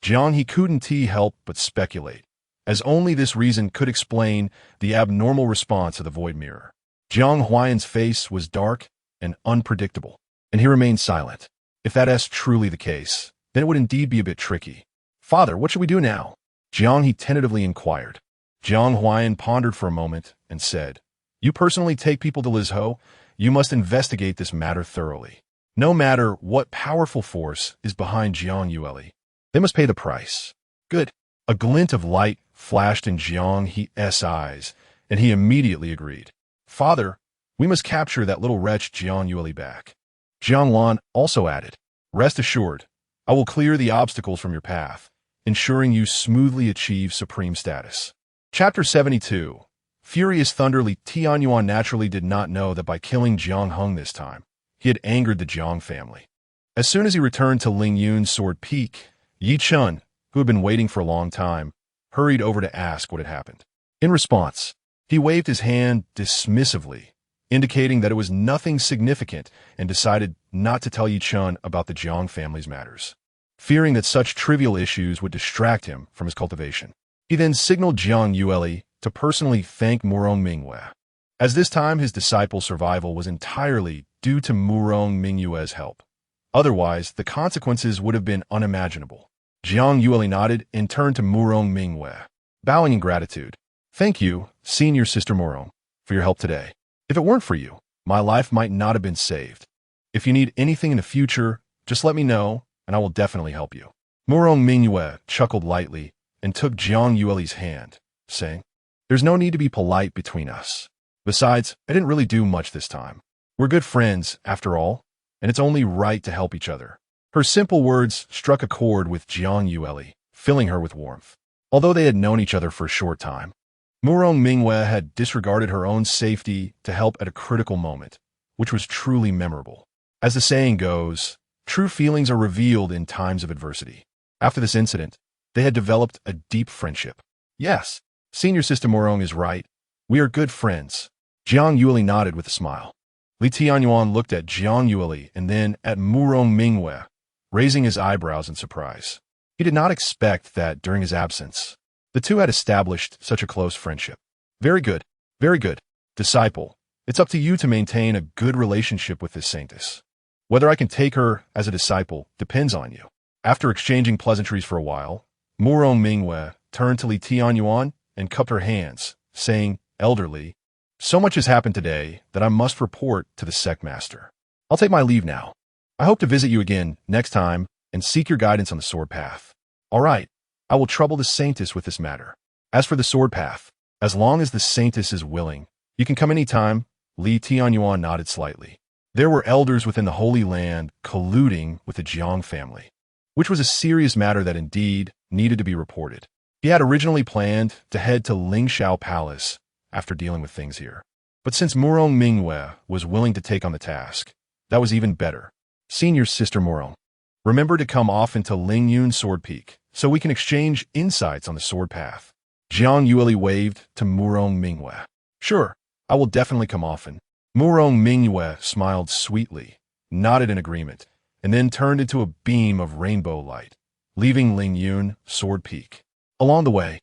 Jiang He couldn't help but speculate, as only this reason could explain the abnormal response of the Void Mirror. Jiang Huayan's face was dark and unpredictable. And he remained silent. If that is truly the case, then it would indeed be a bit tricky. Father, what should we do now? Jiang he tentatively inquired. Jiang Huayan pondered for a moment and said, You personally take people to Lizhou. You must investigate this matter thoroughly. No matter what powerful force is behind Jiang Yueli, they must pay the price. Good. A glint of light flashed in Jiang He's eyes, and he immediately agreed. Father, we must capture that little wretch Jiang Yueli back. Jiang Lan also added, Rest assured, I will clear the obstacles from your path, ensuring you smoothly achieve supreme status. Chapter 72. Furious Thunderly Tianyuan naturally did not know that by killing Jiang Heng this time, he had angered the Jiang family. As soon as he returned to Lingyun's Sword Peak, Yi Chun, who had been waiting for a long time, hurried over to ask what had happened. In response, he waved his hand dismissively, indicating that it was nothing significant, and decided not to tell Yi Chun about the Jiang family's matters, fearing that such trivial issues would distract him from his cultivation. He then signaled Jiang Yueli to personally thank Murong Mingwei, as this time his disciple's survival was entirely due to Murong Mingwei's help. Otherwise, the consequences would have been unimaginable. Jiang Yueli nodded and turned to Murong Mingwei, bowing in gratitude. Thank you, Senior Sister Murong, for your help today. If it weren't for you, my life might not have been saved. If you need anything in the future, just let me know, and I will definitely help you. Murong Mingwei chuckled lightly and took Jiang Yueli's hand, saying, There's no need to be polite between us. Besides, I didn't really do much this time. We're good friends, after all, and it's only right to help each other. Her simple words struck a chord with Jiang Yueli, filling her with warmth. Although they had known each other for a short time, Murong Mingwei had disregarded her own safety to help at a critical moment, which was truly memorable. As the saying goes, true feelings are revealed in times of adversity. After this incident, they had developed a deep friendship. Yes, Senior Sister Murong is right. We are good friends. Jiang Yueli nodded with a smile. Li Tianyuan looked at Jiang Yueli and then at Murong Mingwei, raising his eyebrows in surprise. He did not expect that during his absence, the two had established such a close friendship. Very good, disciple. It's up to you to maintain a good relationship with this saintess. Whether I can take her as a disciple depends on you. After exchanging pleasantries for a while, Murong Mingwei turned to Li Tianyuan and cupped her hands, saying, Elderly, so much has happened today that I must report to the sect master. I'll take my leave now. I hope to visit you again next time and seek your guidance on the sword path. All right, I will trouble the saintess with this matter. As for the sword path, as long as the saintess is willing, you can come any time. Li Tianyuan nodded slightly. There were elders within the Holy Land colluding with the Jiang family, which was a serious matter that indeed needed to be reported. He had originally planned to head to Lingxiao Palace after dealing with things here. But since Murong Mingwei was willing to take on the task, that was even better. Senior Sister Murong, remember to come often to Lingyun's Sword Peak so we can exchange insights on the sword path. Jiang Yueli waved to Murong Mingwei. Sure, I will definitely come often. Murong Mingwei smiled sweetly, nodded in agreement, and then turned into a beam of rainbow light, leaving Lingyun Sword Peak. Along the way,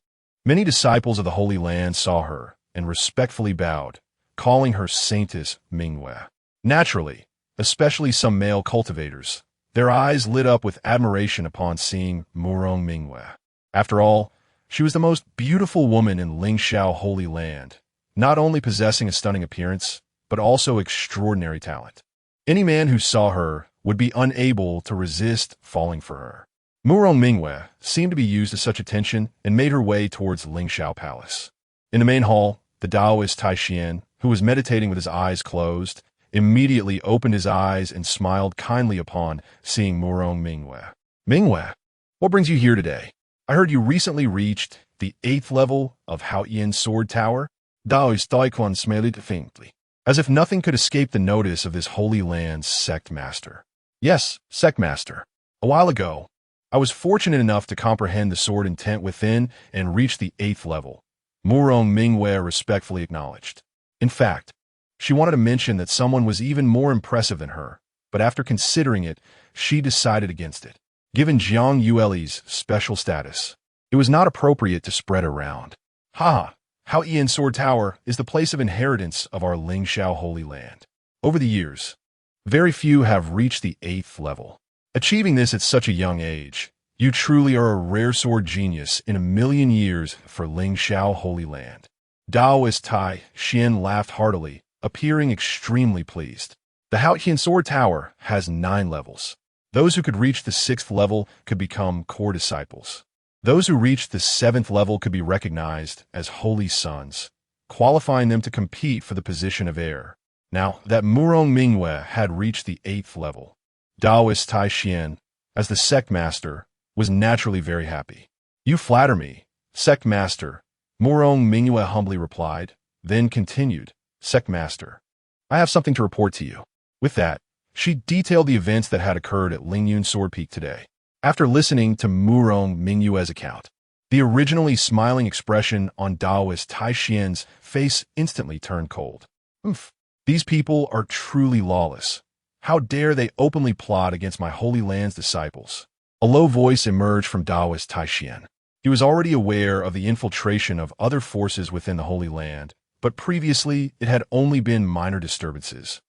many disciples of the Holy Land saw her and respectfully bowed, calling her Saintess Mingwei. Naturally, especially some male cultivators, their eyes lit up with admiration upon seeing Murong Mingwei. After all, she was the most beautiful woman in Lingxiao Holy Land, not only possessing a stunning appearance, but also extraordinary talent. Any man who saw her would be unable to resist falling for her. Murong Mingwei seemed to be used to such attention and made her way towards Lingxiao Palace. In the main hall, the Taoist Taixian, who was meditating with his eyes closed, immediately opened his eyes and smiled kindly upon seeing Murong Mingwei. Mingwei, what brings you here today? I heard you recently reached the 8th level of Haoyan's sword tower. Taoist Taekwon smiled faintly, as if nothing could escape the notice of this Holy Land's sect master. Yes, sect master. A while ago, I was fortunate enough to comprehend the sword intent within and reach the 8th level. Murong Mingwei respectfully acknowledged. In fact, she wanted to mention that someone was even more impressive than her, but after considering it, she decided against it. Given Jiang Yueli's special status, it was not appropriate to spread around. Haoyan Sword Tower is the place of inheritance of our Lingxiao Holy Land. Over the years, Very few have reached the 8th level. Achieving this at such a young age, you truly are a rare sword genius in a million years for Lingxiao Holy Land. Taoist Tai Xian laughed heartily, appearing extremely pleased. The Haotian Sword Tower has 9 levels. Those who could reach the 6th level could become core disciples. Those who reached the 7th level could be recognized as holy sons, qualifying them to compete for the position of heir. Now, that Murong Mingwei had reached the 8th level. Taoist Tai Xian, as the sect master, was naturally very happy. "You flatter me, sect master," Murong Mingwei humbly replied, then continued, "Sect master, I have something to report to you." With that, she detailed the events that had occurred at Lingyun Sword Peak today. After listening to Murong Mingyue's account, the originally smiling expression on Taoist Tai Xian's face instantly turned cold. "Oof, these people are truly lawless. How dare they openly plot against my Holy Land's disciples?" A low voice emerged from Taoist Tai Xian. He was already aware of the infiltration of other forces within the Holy Land, but previously it had only been minor disturbances,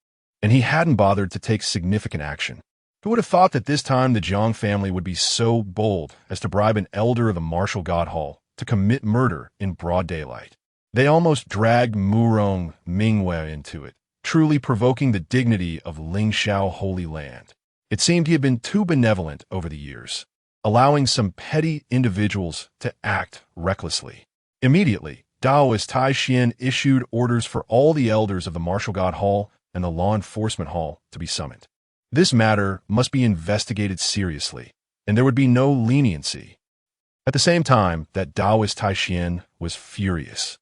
and he hadn't bothered to take significant action. Who would have thought that this time the Jiang family would be so bold as to bribe an elder of the martial god hall to commit murder in broad daylight? They almost dragged Murong Mingwei into it, truly provoking the dignity of Lingxiao Holy Land. It seemed he had been too benevolent over the years, allowing some petty individuals to act recklessly. Immediately, Taoist Tai Xian issued orders for all the elders of the martial god hall and the law enforcement hall to be summoned. This matter must be investigated seriously, and there would be no leniency. At the same time that Taoist Tai Xian was furious,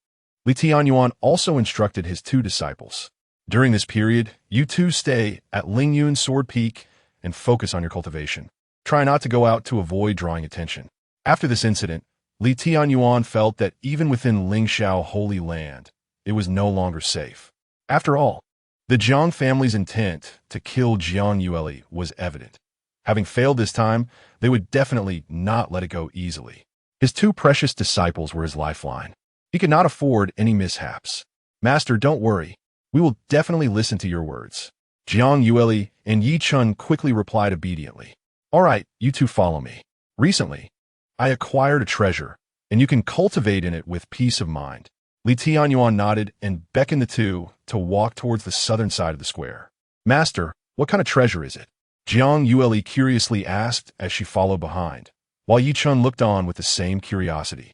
Tianyuan also instructed his 2 disciples. "During this period, you 2 stay at Lingyun Sword Peak and focus on your cultivation. Try not to go out to avoid drawing attention." After this incident, Tianyuan felt that even within Lingxiao Holy Land, it was no longer safe. After all, the Jiang family's intent to kill Jiang Yueli was evident. Having failed this time, they would definitely not let it go easily. His 2 precious disciples were his lifeline. He could not afford any mishaps. "Master, don't worry. We will definitely listen to your words." Jiang Yueli and Yi Chun quickly replied obediently. "All right, you 2 follow me. Recently, I acquired a treasure, and you can cultivate in it with peace of mind." Tianyuan nodded and beckoned the 2 to walk towards the southern side of the square. "Master, what kind of treasure is it?" Jiang Yueli curiously asked as she followed behind, while Yi Chun looked on with the same curiosity.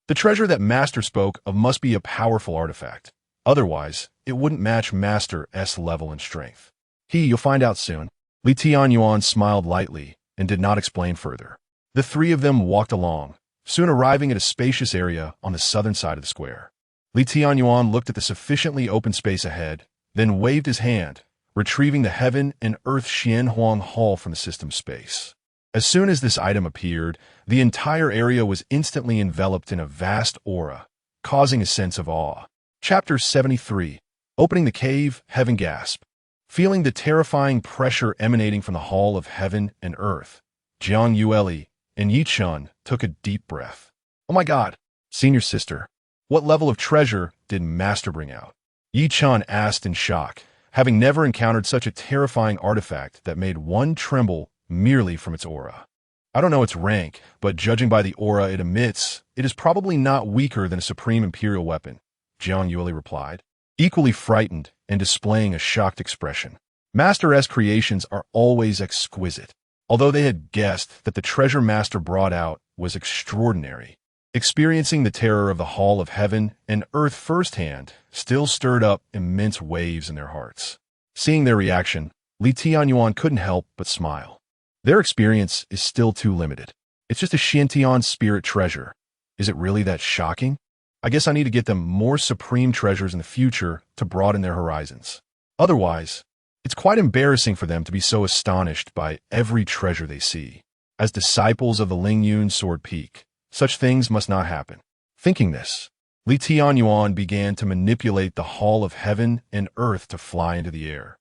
The treasure that Master spoke of must be a powerful artifact. Otherwise, it wouldn't match Master's level and strength. "You'll find out soon." Tianyuan smiled lightly and did not explain further. The 3 of them walked along, soon arriving at a spacious area on the southern side of the square. Tianyuan looked at the sufficiently open space ahead, then waved his hand, retrieving the Heaven and Earth Xianhuang Hall from the system space. As soon as this item appeared, the entire area was instantly enveloped in a vast aura, causing a sense of awe. Chapter 73. Opening the Cave, Heaven gasped. Feeling the terrifying pressure emanating from the Hall of Heaven and Earth, Jiang Yueli and Yi Chun took a deep breath. "Oh my God, senior sister, what level of treasure did Master bring out?" Yi Chun asked in shock, having never encountered such a terrifying artifact that made one tremble merely from its aura. "I don't know its rank, but judging by the aura it emits, it is probably not weaker than a supreme imperial weapon," Jiang Yueli replied, equally frightened and displaying a shocked expression. Master's creations are always exquisite. Although they had guessed that the treasure Master brought out was extraordinary, experiencing the terror of the Hall of Heaven and Earth firsthand still stirred up immense waves in their hearts. Seeing their reaction, Tianyuan couldn't help but smile. Their experience is still too limited. It's just a Xintian spirit treasure. Is it really that shocking? I guess I need to get them more supreme treasures in the future to broaden their horizons. Otherwise, it's quite embarrassing for them to be so astonished by every treasure they see. As disciples of the Lingyun Sword Peak, such things must not happen. Thinking this, Tianyuan began to manipulate the Hall of Heaven and Earth to fly into the air.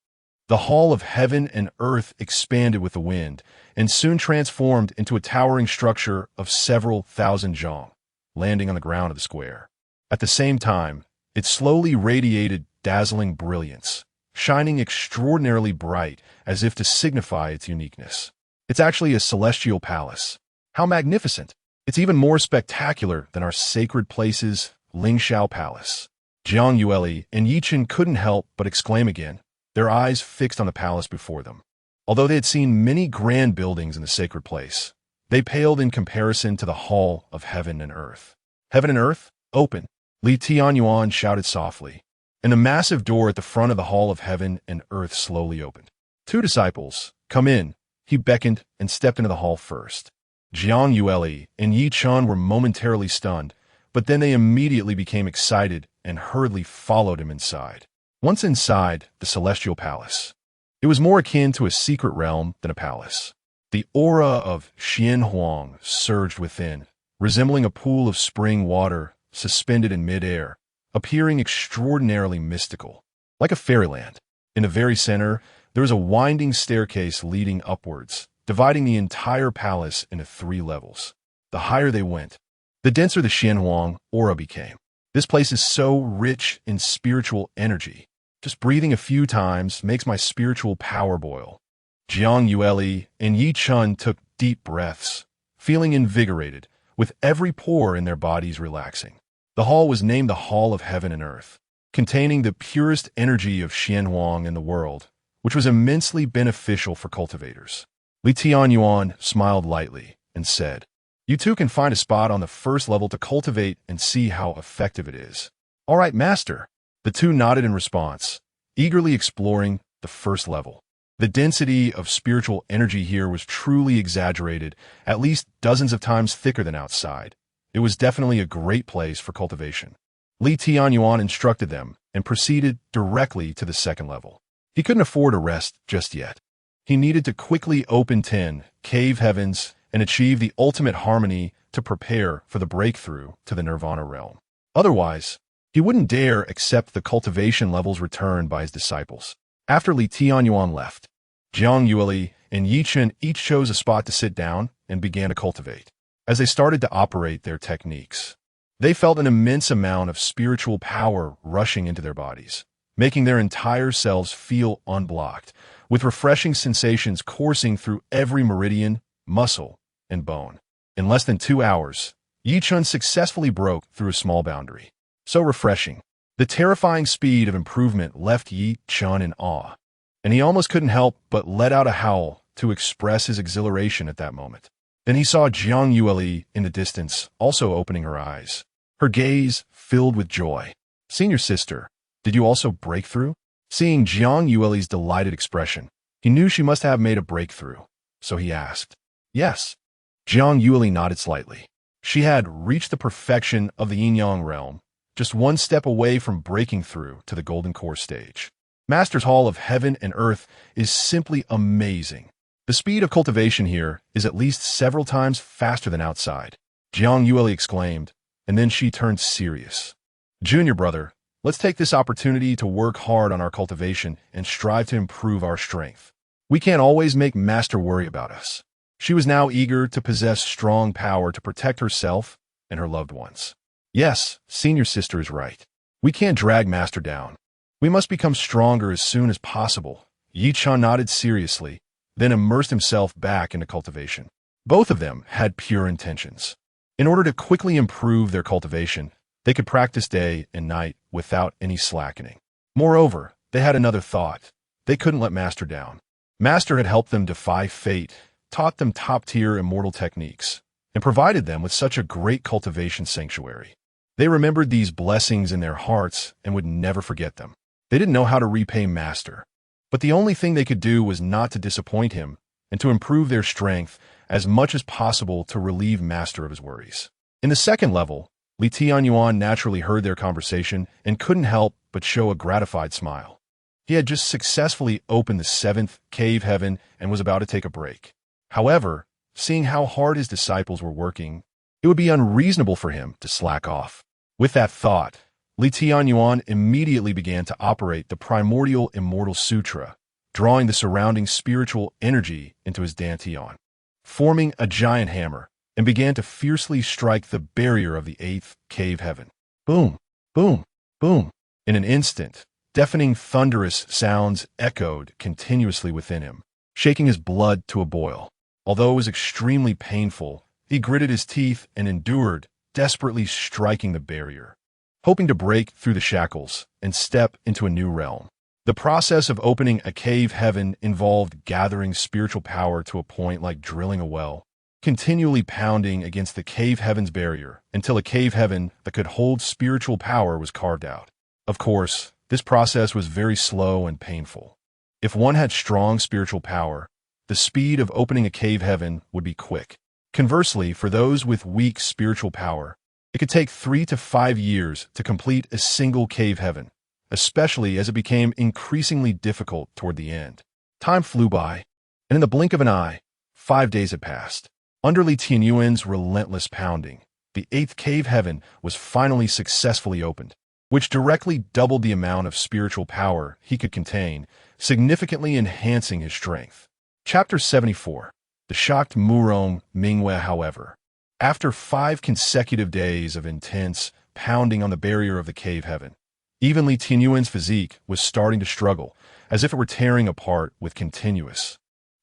The Hall of Heaven and Earth expanded with the wind and soon transformed into a towering structure of several thousand zhong, landing on the ground of the square. At the same time, it slowly radiated dazzling brilliance, shining extraordinarily bright as if to signify its uniqueness. It's actually a celestial palace. How magnificent! It's even more spectacular than our sacred place's Lingxiao Palace. Jiang Yueli and Yichen couldn't help but exclaim again, their eyes fixed on the palace before them. Although they had seen many grand buildings in the sacred place, they paled in comparison to the hall of heaven and earth. Heaven and earth? Open! Tianyuan shouted softly, and the massive door at the front of the hall of heaven and earth slowly opened. 2 disciples, come in, he beckoned and stepped into the hall first. Jiang Yueli and Yi Chun were momentarily stunned, but then they immediately became excited and hurriedly followed him inside. Once inside the Celestial Palace, it was more akin to a secret realm than a palace. The aura of Xianhuang surged within, resembling a pool of spring water suspended in midair, appearing extraordinarily mystical, like a fairyland. In the very center, there was a winding staircase leading upwards, dividing the entire palace into 3 levels. The higher they went, the denser the Xianhuang aura became. This place is so rich in spiritual energy. Just breathing a few times makes my spiritual power boil. Jiang Yueli and Yi Chun took deep breaths, feeling invigorated, with every pore in their bodies relaxing. The hall was named the Hall of Heaven and Earth, containing the purest energy of Xianhuang in the world, which was immensely beneficial for cultivators. Tianyuan smiled lightly and said, "You two can find a spot on the first level to cultivate and see how effective it is." "All right, master." The two nodded in response, eagerly exploring the first level. The density of spiritual energy here was truly exaggerated, at least dozens of times thicker than outside. It was definitely a great place for cultivation. Tianyuan instructed them and proceeded directly to the second level. He couldn't afford a rest just yet. He needed to quickly open 10 cave heavens and achieve the ultimate harmony to prepare for the breakthrough to the Nirvana realm. Otherwise, he wouldn't dare accept the cultivation levels returned by his disciples. After Tianyuan left, Jiang Yueli and Yichen each chose a spot to sit down and began to cultivate. As they started to operate their techniques, they felt an immense amount of spiritual power rushing into their bodies, making their entire selves feel unblocked, with refreshing sensations coursing through every meridian, muscle, and bone. In less than 2 hours, Yi Chun successfully broke through a small boundary. So refreshing. The terrifying speed of improvement left Yi Chun in awe, and he almost couldn't help but let out a howl to express his exhilaration at that moment. Then he saw Jiang Yueli in the distance, also opening her eyes, her gaze filled with joy. "Senior sister, did you also break through?" Seeing Jiang Yueli's delighted expression, he knew she must have made a breakthrough, so he asked. "Yes." Jiang Yueli nodded slightly. She had reached the perfection of the yin-yang realm, just one step away from breaking through to the golden core stage. Master's Hall of Heaven and Earth is simply amazing. The speed of cultivation here is at least several times faster than outside, Jiang Yueli exclaimed, and then she turned serious. "Junior brother, let's take this opportunity to work hard on our cultivation and strive to improve our strength. We can't always make Master worry about us." She was now eager to possess strong power to protect herself and her loved ones. "Yes, senior sister is right. We can't drag Master down. We must become stronger as soon as possible." Yi Chun nodded seriously, then immersed himself back into cultivation. Both of them had pure intentions. In order to quickly improve their cultivation, they could practice day and night without any slackening. Moreover, they had another thought. They couldn't let Master down. Master had helped them defy fate, taught them top-tier immortal techniques, and provided them with such a great cultivation sanctuary. They remembered these blessings in their hearts and would never forget them. They didn't know how to repay Master, but the only thing they could do was not to disappoint him and to improve their strength as much as possible to relieve Master of his worries. In the second level, Tianyuan naturally heard their conversation and couldn't help but show a gratified smile. He had just successfully opened the 7th cave heaven and was about to take a break. However, seeing how hard his disciples were working, it would be unreasonable for him to slack off. With that thought, Tianyuan immediately began to operate the primordial immortal sutra, drawing the surrounding spiritual energy into his dantian, forming a giant hammer, and began to fiercely strike the barrier of the 8th cave heaven. Boom, boom, boom. In an instant, Deafening, thunderous sounds echoed continuously within him, shaking his blood to a boil. Although it was extremely painful, he gritted his teeth and endured, desperately striking the barrier, hoping to break through the shackles and step into a new realm. The process of opening a cave heaven involved gathering spiritual power to a point like drilling a well, continually pounding against the cave heaven's barrier until a cave heaven that could hold spiritual power was carved out. Of course, this process was very slow and painful. If one had strong spiritual power, the speed of opening a cave heaven would be quick. Conversely, for those with weak spiritual power, it could take 3 to 5 years to complete a single cave heaven, especially as it became increasingly difficult toward the end. Time flew by, and in the blink of an eye, 5 days had passed. Under Li Tianyuan's relentless pounding, the 8th cave heaven was finally successfully opened, which directly doubled the amount of spiritual power he could contain, significantly enhancing his strength. Chapter 74. The shocked Murong Mingwe, however. After 5 consecutive days of intense pounding on the barrier of the cave heaven, even Li Tianyuan's physique was starting to struggle, as if it were tearing apart with continuous,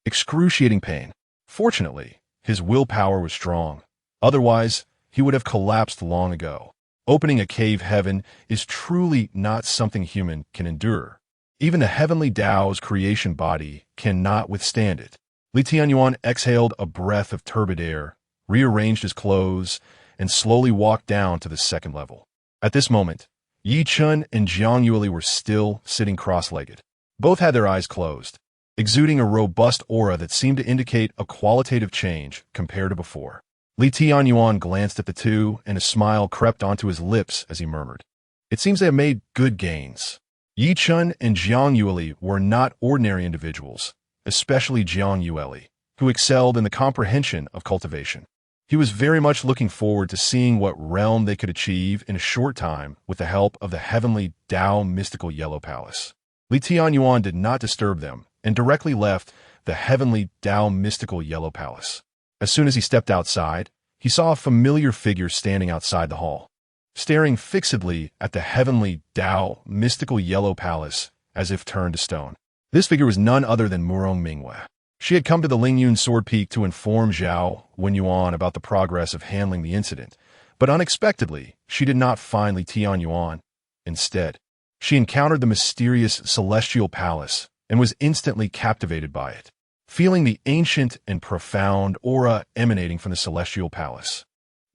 excruciating pain. Fortunately, his willpower was strong. Otherwise, he would have collapsed long ago. Opening a cave heaven is truly not something human can endure. Even the heavenly Tao's creation body cannot withstand it. Li Tianyuan exhaled a breath of turbid air, rearranged his clothes, and slowly walked down to the 2nd level. At this moment, Yi Chun and Jiang Yueli were still sitting cross-legged. Both had their eyes closed, exuding a robust aura that seemed to indicate a qualitative change compared to before. Li Tianyuan glanced at the two, and a smile crept onto his lips as he murmured, "It seems they have made good gains." Yi Chun and Jiang Yueli were not ordinary individuals, especially Jiang Yueli, who excelled in the comprehension of cultivation. He was very much looking forward to seeing what realm they could achieve in a short time with the help of the heavenly Tao mystical Yellow Palace. Li Tianyuan did not disturb them and directly left the heavenly Tao mystical Yellow Palace. As soon as he stepped outside, he saw a familiar figure standing outside the hall, staring fixedly at the heavenly Tao mystical Yellow Palace as if turned to stone. This figure was none other than Murong Mingwe. She had come to the Lingyun Sword Peak to inform Zhao Wenyuan about the progress of handling the incident, but unexpectedly, she did not find Li Tianyuan. Instead, she encountered the mysterious Celestial Palace and was instantly captivated by it, feeling the ancient and profound aura emanating from the Celestial Palace.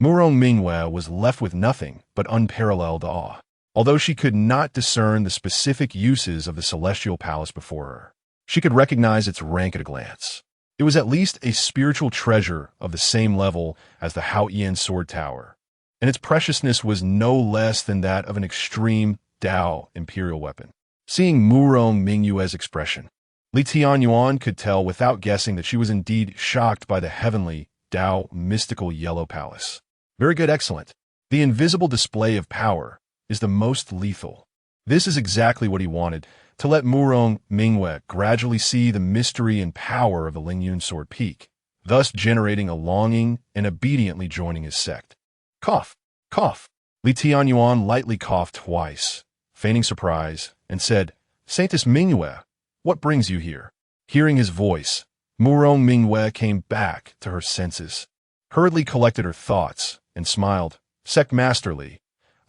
Murong Mingwe was left with nothing but unparalleled awe, although she could not discern the specific uses of the Celestial Palace before her. She could recognize its rank at a glance. It was at least a spiritual treasure of the same level as the Haoyan Sword Tower, and its preciousness was no less than that of an extreme Tao imperial weapon. Seeing Murong Mingwe's expression, Li Tianyuan could tell without guessing that she was indeed shocked by the heavenly Tao mystical Yellow Palace. Very good, excellent. The invisible display of power is the most lethal. This is exactly what he wanted, to let Murong Mingwe gradually see the mystery and power of the Lingyun Sword Peak, thus generating a longing and obediently joining his sect. Cough, cough. Li Tianyuan lightly coughed twice, feigning surprise, and said, "Saintess Mingwe, what brings you here?" Hearing his voice, Murong Mingwe came back to her senses, hurriedly collected her thoughts, and smiled. "Sect Master Li,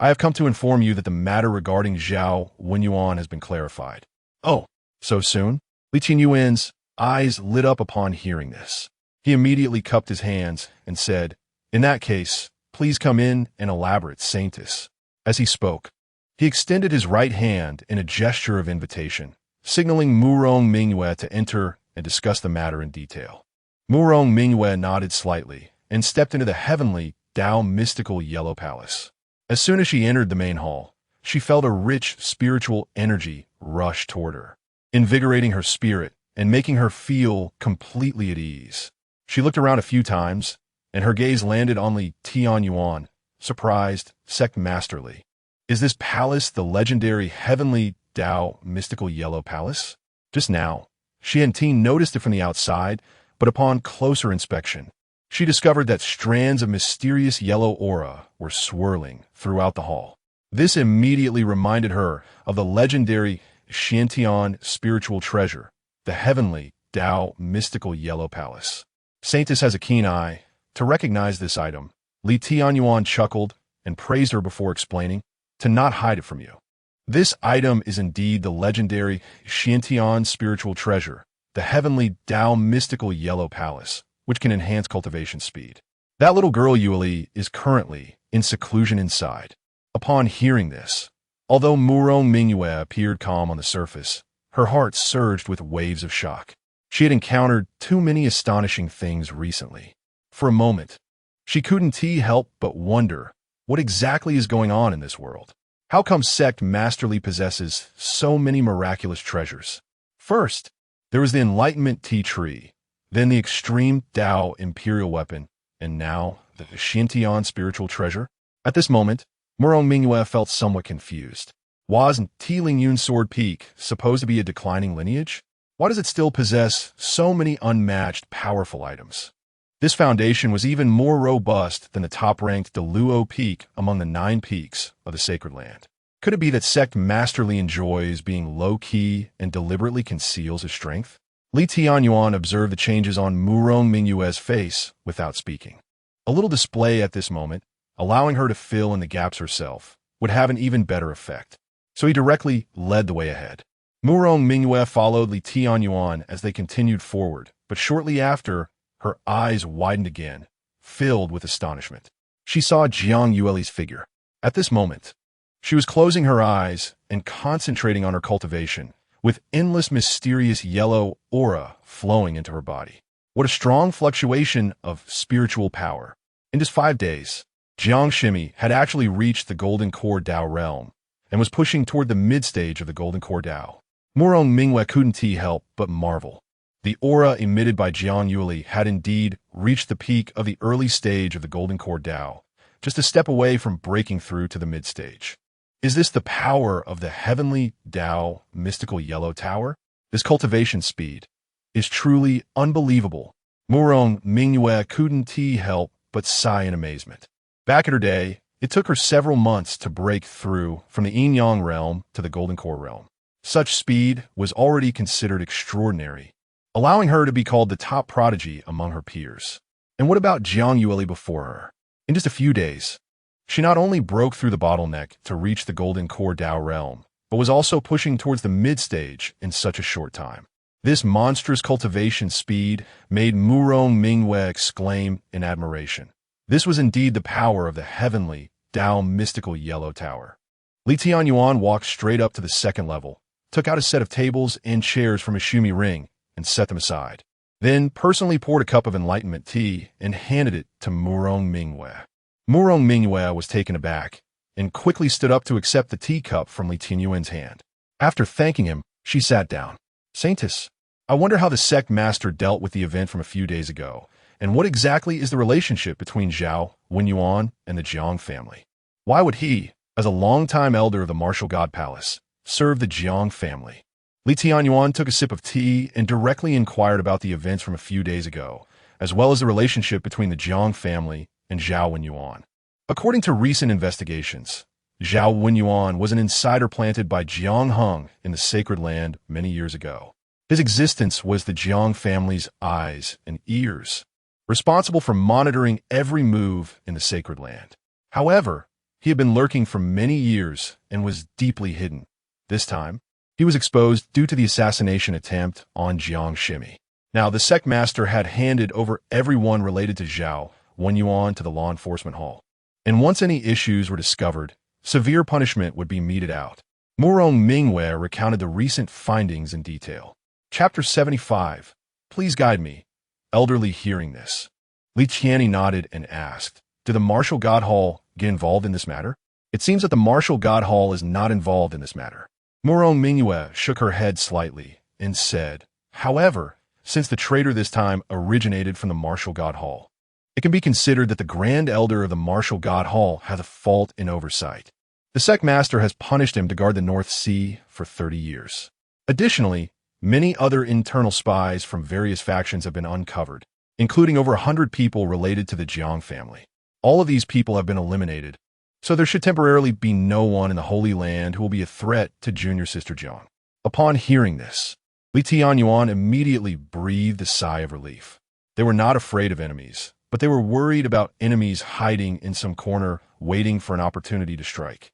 I have come to inform you that the matter regarding Zhao Wenyuan has been clarified." "Oh, so soon?" Li Tianyuan's eyes lit up upon hearing this. He immediately cupped his hands and said, "In that case, please come in and elaborate, Saintess." As he spoke, he extended his right hand in a gesture of invitation, signaling Murong Mingwe to enter and discuss the matter in detail. Murong Mingwe nodded slightly and stepped into the heavenly Tao mystical Yellow Palace. As soon as she entered the main hall, she felt a rich spiritual energy rush toward her, invigorating her spirit and making her feel completely at ease. She looked around a few times, and her gaze landed on Li Tianyuan, surprised, Sect Master Li. Is this palace the legendary heavenly Tao mystical Yellow Palace? Just now, she hadn't noticed it from the outside, but upon closer inspection, she discovered that strands of mysterious yellow aura were swirling throughout the hall. This immediately reminded her of the legendary Tianyuan spiritual treasure, the heavenly Tao mystical yellow palace. Saintess has a keen eye to recognize this item. Tianyuan chuckled and praised her before explaining, to not hide it from you. This item is indeed the legendary Tianyuan spiritual treasure, the heavenly Tao mystical yellow palace, which can enhance cultivation speed. That little girl Yueli is currently in seclusion inside. Upon hearing this, although Murong Mingyue appeared calm on the surface, her heart surged with waves of shock. She had encountered too many astonishing things recently. For a moment, she couldn't help but wonder what exactly is going on in this world. How come sect masterly possesses so many miraculous treasures? First, there was the Enlightenment Tea Tree, then the extreme Tao imperial weapon, and now the Tianyuan spiritual treasure. At this moment, Murong Mingyue felt somewhat confused. Wasn't Lingyuan sword peak supposed to be a declining lineage? Why does it still possess so many unmatched powerful items? This foundation was even more robust than the top-ranked Deluo peak among the 9 peaks of the Sacred Land. Could it be that sect masterly enjoys being low-key and deliberately conceals his strength? Tianyuan observed the changes on Murong Mingyue's face without speaking. A little display at this moment, allowing her to fill in the gaps herself, would have an even better effect. So he directly led the way ahead. Murong Mingyue followed Tianyuan as they continued forward, but shortly after, her eyes widened again, filled with astonishment. She saw Jiang Yueli's figure. At this moment, she was closing her eyes and concentrating on her cultivation, with endless mysterious yellow aura flowing into her body. What a strong fluctuation of spiritual power. In just 5 days, Jiang Shimi had actually reached the Golden Core Tao realm and was pushing toward the mid-stage of the Golden Core Tao. Murong Mingyue couldn't help but marvel. The aura emitted by Jiang Yueli had indeed reached the peak of the early stage of the Golden Core Tao, just a step away from breaking through to the mid-stage. Is this the power of the heavenly Tao mystical yellow tower? This cultivation speed is truly unbelievable. Murong Mingyue couldn't help but sigh in amazement. Back in her day, it took her several months to break through from the Yin Yang realm to the Golden Core realm. Such speed was already considered extraordinary, allowing her to be called the top prodigy among her peers. And what about Jiang Yueli before her? In just a few days, she not only broke through the bottleneck to reach the Golden Core Tao realm, but was also pushing towards the mid-stage in such a short time. This monstrous cultivation speed made Murong Mingyue exclaim in admiration. This was indeed the power of the heavenly Tao mystical yellow tower. Tianyuan walked straight up to the second level, took out a set of tables and chairs from a shumi ring, and set them aside. Then personally poured a cup of enlightenment tea and handed it to Murong Mingyue. Murong Mingyue was taken aback and quickly stood up to accept the teacup from Tianyuan's hand. After thanking him, she sat down. Saintess, I wonder how the sect master dealt with the event from a few days ago, and what exactly is the relationship between Zhao Wenyuan and the Jiang family? Why would he, as a longtime elder of the Martial God Palace, serve the Jiang family? Tianyuan took a sip of tea and directly inquired about the events from a few days ago, as well as the relationship between the Jiang family and Zhao Wenyuan. According to recent investigations, Zhao Wenyuan was an insider planted by Jiang Heng in the Sacred Land many years ago. His existence was the Jiang family's eyes and ears, responsible for monitoring every move in the Sacred Land. However, he had been lurking for many years and was deeply hidden. This time, he was exposed due to the assassination attempt on Jiang Shimi. Now, the sect master had handed over everyone related to Zhao Wenyuan to the law enforcement hall. And once any issues were discovered, severe punishment would be meted out. Murong Mingyue recounted the recent findings in detail. Chapter 75. Please guide me. Elderly hearing this, Tianyuan nodded and asked, did the Martial God Hall get involved in this matter? It seems that the Martial God Hall is not involved in this matter. Murong Mingyue shook her head slightly and said, however, since the traitor this time originated from the Martial God Hall, it can be considered that the Grand Elder of the Martial God Hall has a fault in oversight. The sect master has punished him to guard the North Sea for 30 years. Additionally, many other internal spies from various factions have been uncovered, including over 100 people related to the Jiang family. All of these people have been eliminated, So there should temporarily be no one in the Holy Land who will be a threat to junior sister Jiang. Upon hearing this, Tianyuan immediately breathed a sigh of relief. They were not afraid of enemies, but they were worried about enemies hiding in some corner waiting for an opportunity to strike.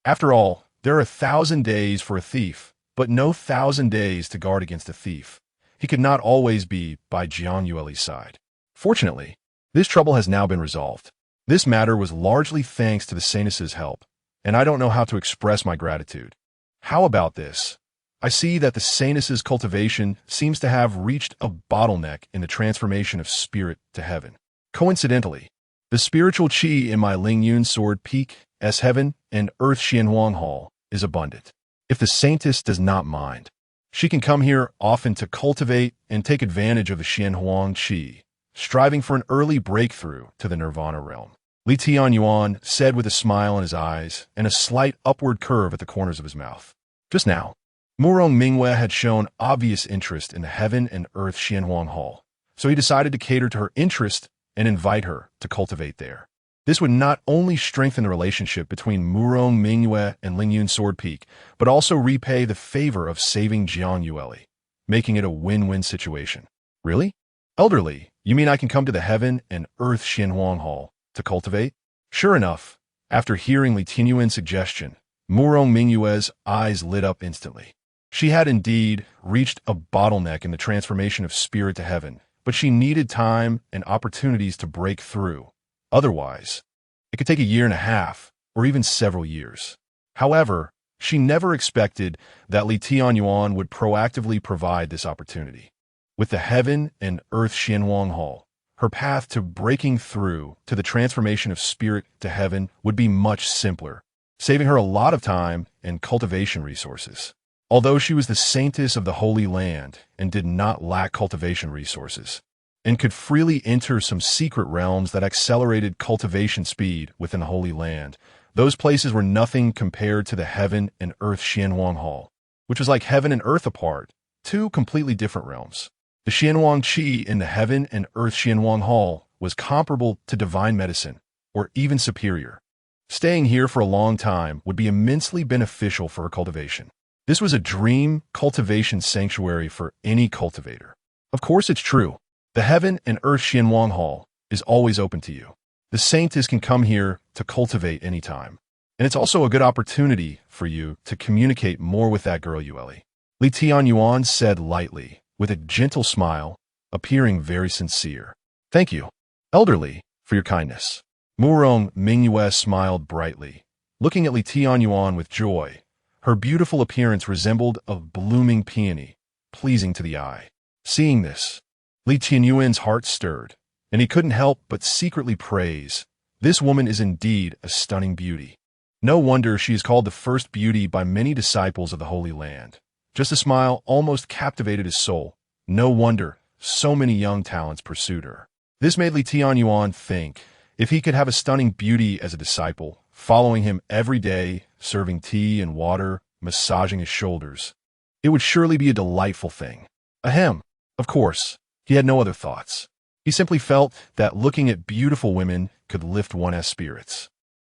After all, there are 1,000 days for a thief, but no 1,000 days to guard against a thief. He could not always be by Jiang Yueli's side. Fortunately, this trouble has now been resolved. This matter was largely thanks to the Saintess's help, and I don't know how to express my gratitude. How about this? I see that the Saintess's cultivation seems to have reached a bottleneck in the transformation of spirit to heaven. Coincidentally, the spiritual qi in my Lingyun sword peak, as heaven and earth Xianhuang Hall, is abundant. If the Saintess does not mind, she can come here often to cultivate and take advantage of the Xianhuang qi, striving for an early breakthrough to the nirvana realm. Tianyuan said with a smile in his eyes and a slight upward curve at the corners of his mouth. Just now, Murong Mingwe had shown obvious interest in the heaven and earth Xianhuang Hall, so he decided to cater to her interest and invite her to cultivate there. This would not only strengthen the relationship between Murong Mingwe and Lingyun Sword Peak, but also repay the favor of saving Jiang Yueli, making it a win-win situation. Really? Elderly, you mean I can come to the heaven and earth Xianhuang Hall to cultivate? Sure enough, after hearing Li Tianyuan's suggestion, Murong Mingwe's eyes lit up instantly. She had indeed reached a bottleneck in the transformation of spirit to heaven, but she needed time and opportunities to break through. Otherwise, it could take a year and a half, or even several years. However, she never expected that Li Tianyuan would proactively provide this opportunity. With the heaven and earth Xianhuang Hall, her path to breaking through to the transformation of spirit to heaven would be much simpler, saving her a lot of time and cultivation resources. Although she was the saintess of the Holy Land and did not lack cultivation resources, and could freely enter some secret realms that accelerated cultivation speed within the Holy Land, those places were nothing compared to the heaven and earth Xianhuang Hall, which was like heaven and earth apart, two completely different realms. The Xianhuang Qi in the heaven and earth Xianhuang Hall was comparable to divine medicine, or even superior. Staying here for a long time would be immensely beneficial for her cultivation. This was a dream cultivation sanctuary for any cultivator. Of course it's true. The heaven and earth Xianhuang Hall is always open to you. The saintess can come here to cultivate anytime. And it's also a good opportunity for you to communicate more with that girl Yueli. Li Tianyuan said lightly, with a gentle smile, appearing very sincere. Thank you, elderly, for your kindness. Murong Mingwe smiled brightly, looking at Li Tianyuan with joy. Her beautiful appearance resembled a blooming peony, pleasing to the eye. Seeing this, Li Tianyuan's heart stirred, and he couldn't help but secretly praise. This woman is indeed a stunning beauty. No wonder she is called the first beauty by many disciples of the Holy Land. Just a smile almost captivated his soul. No wonder so many young talents pursued her. This made Li Tianyuan think, if he could have a stunning beauty as a disciple, following him every day, serving tea and water, massaging his shoulders, it would surely be a delightful thing. Ahem. Of course, he had no other thoughts. He simply felt that looking at beautiful women could lift one's spirits.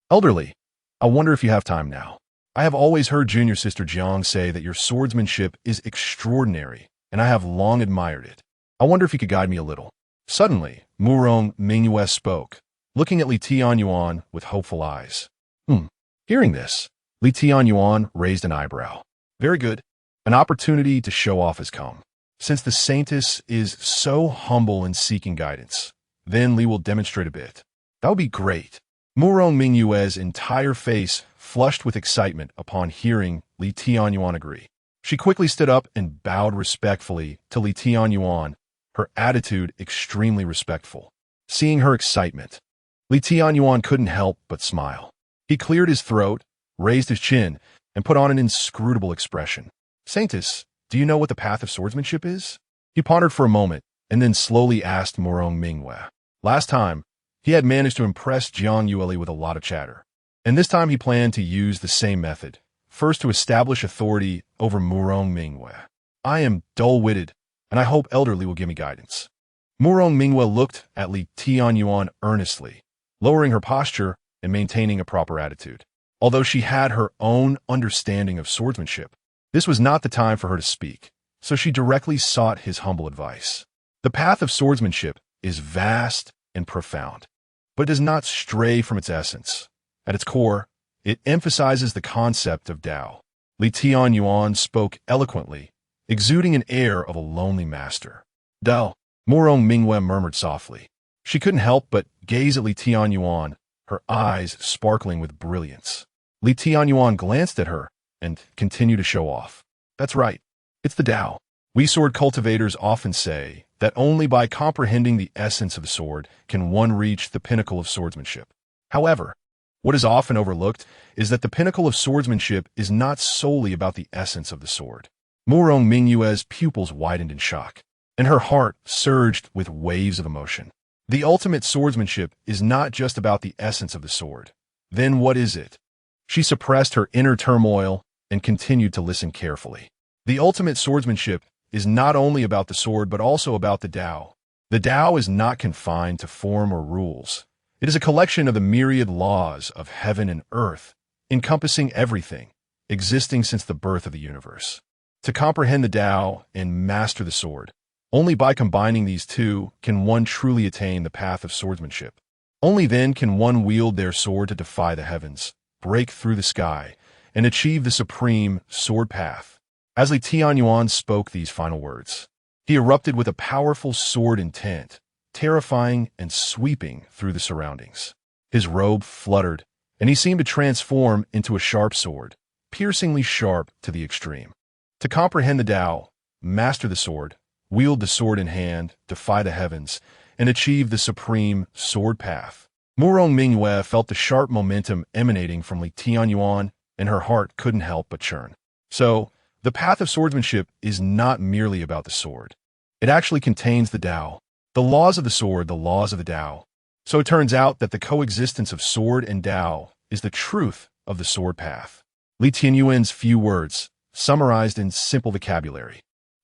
Elderly, I wonder if you have time now. I have always heard junior sister Jiang say that your swordsmanship is extraordinary, and I have long admired it. I wonder if you could guide me a little. Suddenly, Murong Mingwe spoke, looking at Li Tianyuan with hopeful eyes. Hearing this, Li Tianyuan raised an eyebrow. Very good. An opportunity to show off has come. Since the saintess is so humble in seeking guidance, then Li will demonstrate a bit. That would be great. Murong Mingwe's entire face flushed with excitement upon hearing Li Tianyuan agree. She quickly stood up and bowed respectfully to Li Tianyuan, her attitude extremely respectful. Seeing her excitement, Li Tianyuan couldn't help but smile. He cleared his throat, raised his chin, and put on an inscrutable expression. Saintess, do you know what the path of swordsmanship is? He pondered for a moment, and then slowly asked Murong Mingwe. Last time, he had managed to impress Jiang Yueli with a lot of chatter. And this time he planned to use the same method, first to establish authority over Murong Mingwe. I am dull-witted, and I hope elderly will give me guidance. Murong Mingwe looked at Li Tianyuan earnestly, lowering her posture and maintaining a proper attitude. Although she had her own understanding of swordsmanship, this was not the time for her to speak, so she directly sought his humble advice. The path of swordsmanship is vast and profound, but does not stray from its essence. At its core, it emphasizes the concept of Tao. Tianyuan spoke eloquently, exuding an air of a lonely master. Tao, Murong Mingwe murmured softly. She couldn't help but gaze at Tianyuan, her eyes sparkling with brilliance. Tianyuan glanced at her and continued to show off. That's right, it's the Tao. We sword cultivators often say that only by comprehending the essence of the sword can one reach the pinnacle of swordsmanship. However, what is often overlooked is that the pinnacle of swordsmanship is not solely about the essence of the sword. Murong Mingyue's pupils widened in shock, and her heart surged with waves of emotion. The ultimate swordsmanship is not just about the essence of the sword. Then what is it? She suppressed her inner turmoil and continued to listen carefully. The ultimate swordsmanship is not only about the sword but also about the Tao. The Tao is not confined to form or rules. It is a collection of the myriad laws of heaven and earth, encompassing everything, existing since the birth of the universe. To comprehend the Tao and master the sword, only by combining these two can one truly attain the path of swordsmanship. Only then can one wield their sword to defy the heavens, break through the sky, and achieve the supreme sword path. As Tianyuan spoke these final words, he erupted with a powerful sword intent, terrifying and sweeping through the surroundings. His robe fluttered, and he seemed to transform into a sharp sword, piercingly sharp to the extreme. To comprehend the Tao, master the sword, wield the sword in hand, defy the heavens, and achieve the supreme sword path. Murong Mingyue felt the sharp momentum emanating from Tianyuan, and her heart couldn't help but churn. So, the path of swordsmanship is not merely about the sword. It actually contains the Tao, the laws of the sword, the laws of the Tao. So it turns out that the coexistence of sword and Tao is the truth of the sword path. Tianyuan's few words, summarized in simple vocabulary,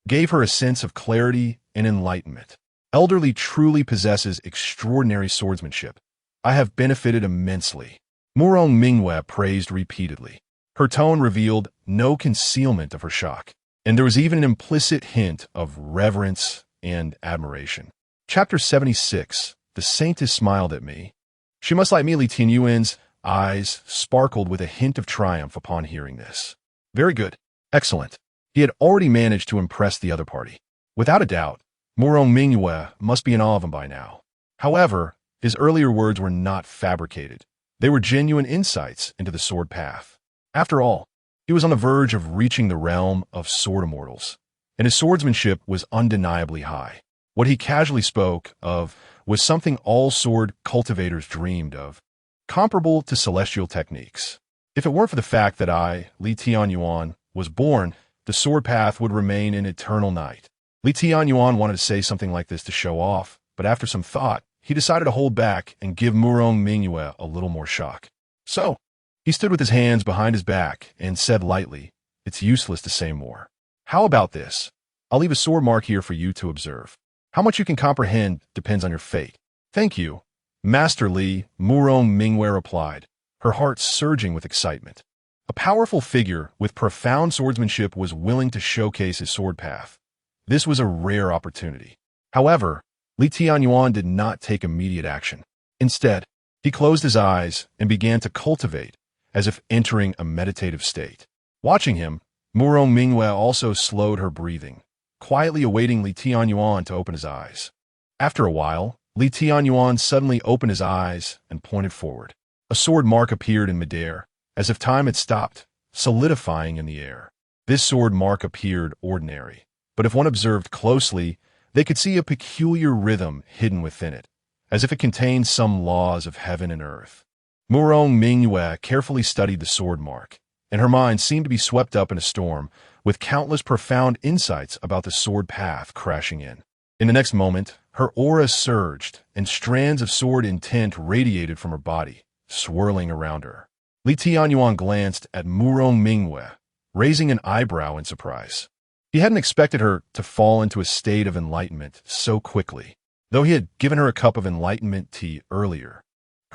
gave her a sense of clarity and enlightenment. Elder Li truly possesses extraordinary swordsmanship. I have benefited immensely. Murong Mingyue praised repeatedly. Her tone revealed no concealment of her shock, and there was even an implicit hint of reverence and admiration. Chapter 76. The Saintess smiled at me. She must like me. Tianyuan's eyes sparkled with a hint of triumph upon hearing this. Very good. Excellent. He had already managed to impress the other party. Without a doubt, Murong Mingyue must be in awe of him by now. However, his earlier words were not fabricated. They were genuine insights into the sword path. After all, he was on the verge of reaching the realm of sword immortals, and his swordsmanship was undeniably high. What he casually spoke of was something all sword cultivators dreamed of, comparable to celestial techniques. If it weren't for the fact that I, Tianyuan, was born, the sword path would remain in eternal night. Tianyuan wanted to say something like this to show off, but after some thought, he decided to hold back and give Murong Mingyue a little more shock. So, he stood with his hands behind his back and said lightly, "It's useless to say more. How about this? I'll leave a sword mark here for you to observe. How much you can comprehend depends on your fate." "Thank you, Master Li," Murong Mingyue replied, her heart surging with excitement. A powerful figure with profound swordsmanship was willing to showcase his sword path. This was a rare opportunity. However, Tianyuan did not take immediate action. Instead, he closed his eyes and began to cultivate, as if entering a meditative state. Watching him, Murong Mingyue also slowed her breathing, quietly awaiting Tianyuan to open his eyes. After a while, Tianyuan suddenly opened his eyes and pointed forward. A sword mark appeared in midair, as if time had stopped, solidifying in the air. This sword mark appeared ordinary, but if one observed closely, they could see a peculiar rhythm hidden within it, as if it contained some laws of heaven and earth. Murong Mingyue carefully studied the sword mark, and her mind seemed to be swept up in a storm, with countless profound insights about the sword path crashing in. In the next moment, her aura surged, and strands of sword intent radiated from her body, swirling around her. Tianyuan glanced at Murong Mingyue, raising an eyebrow in surprise. He hadn't expected her to fall into a state of enlightenment so quickly, though he had given her a cup of enlightenment tea earlier.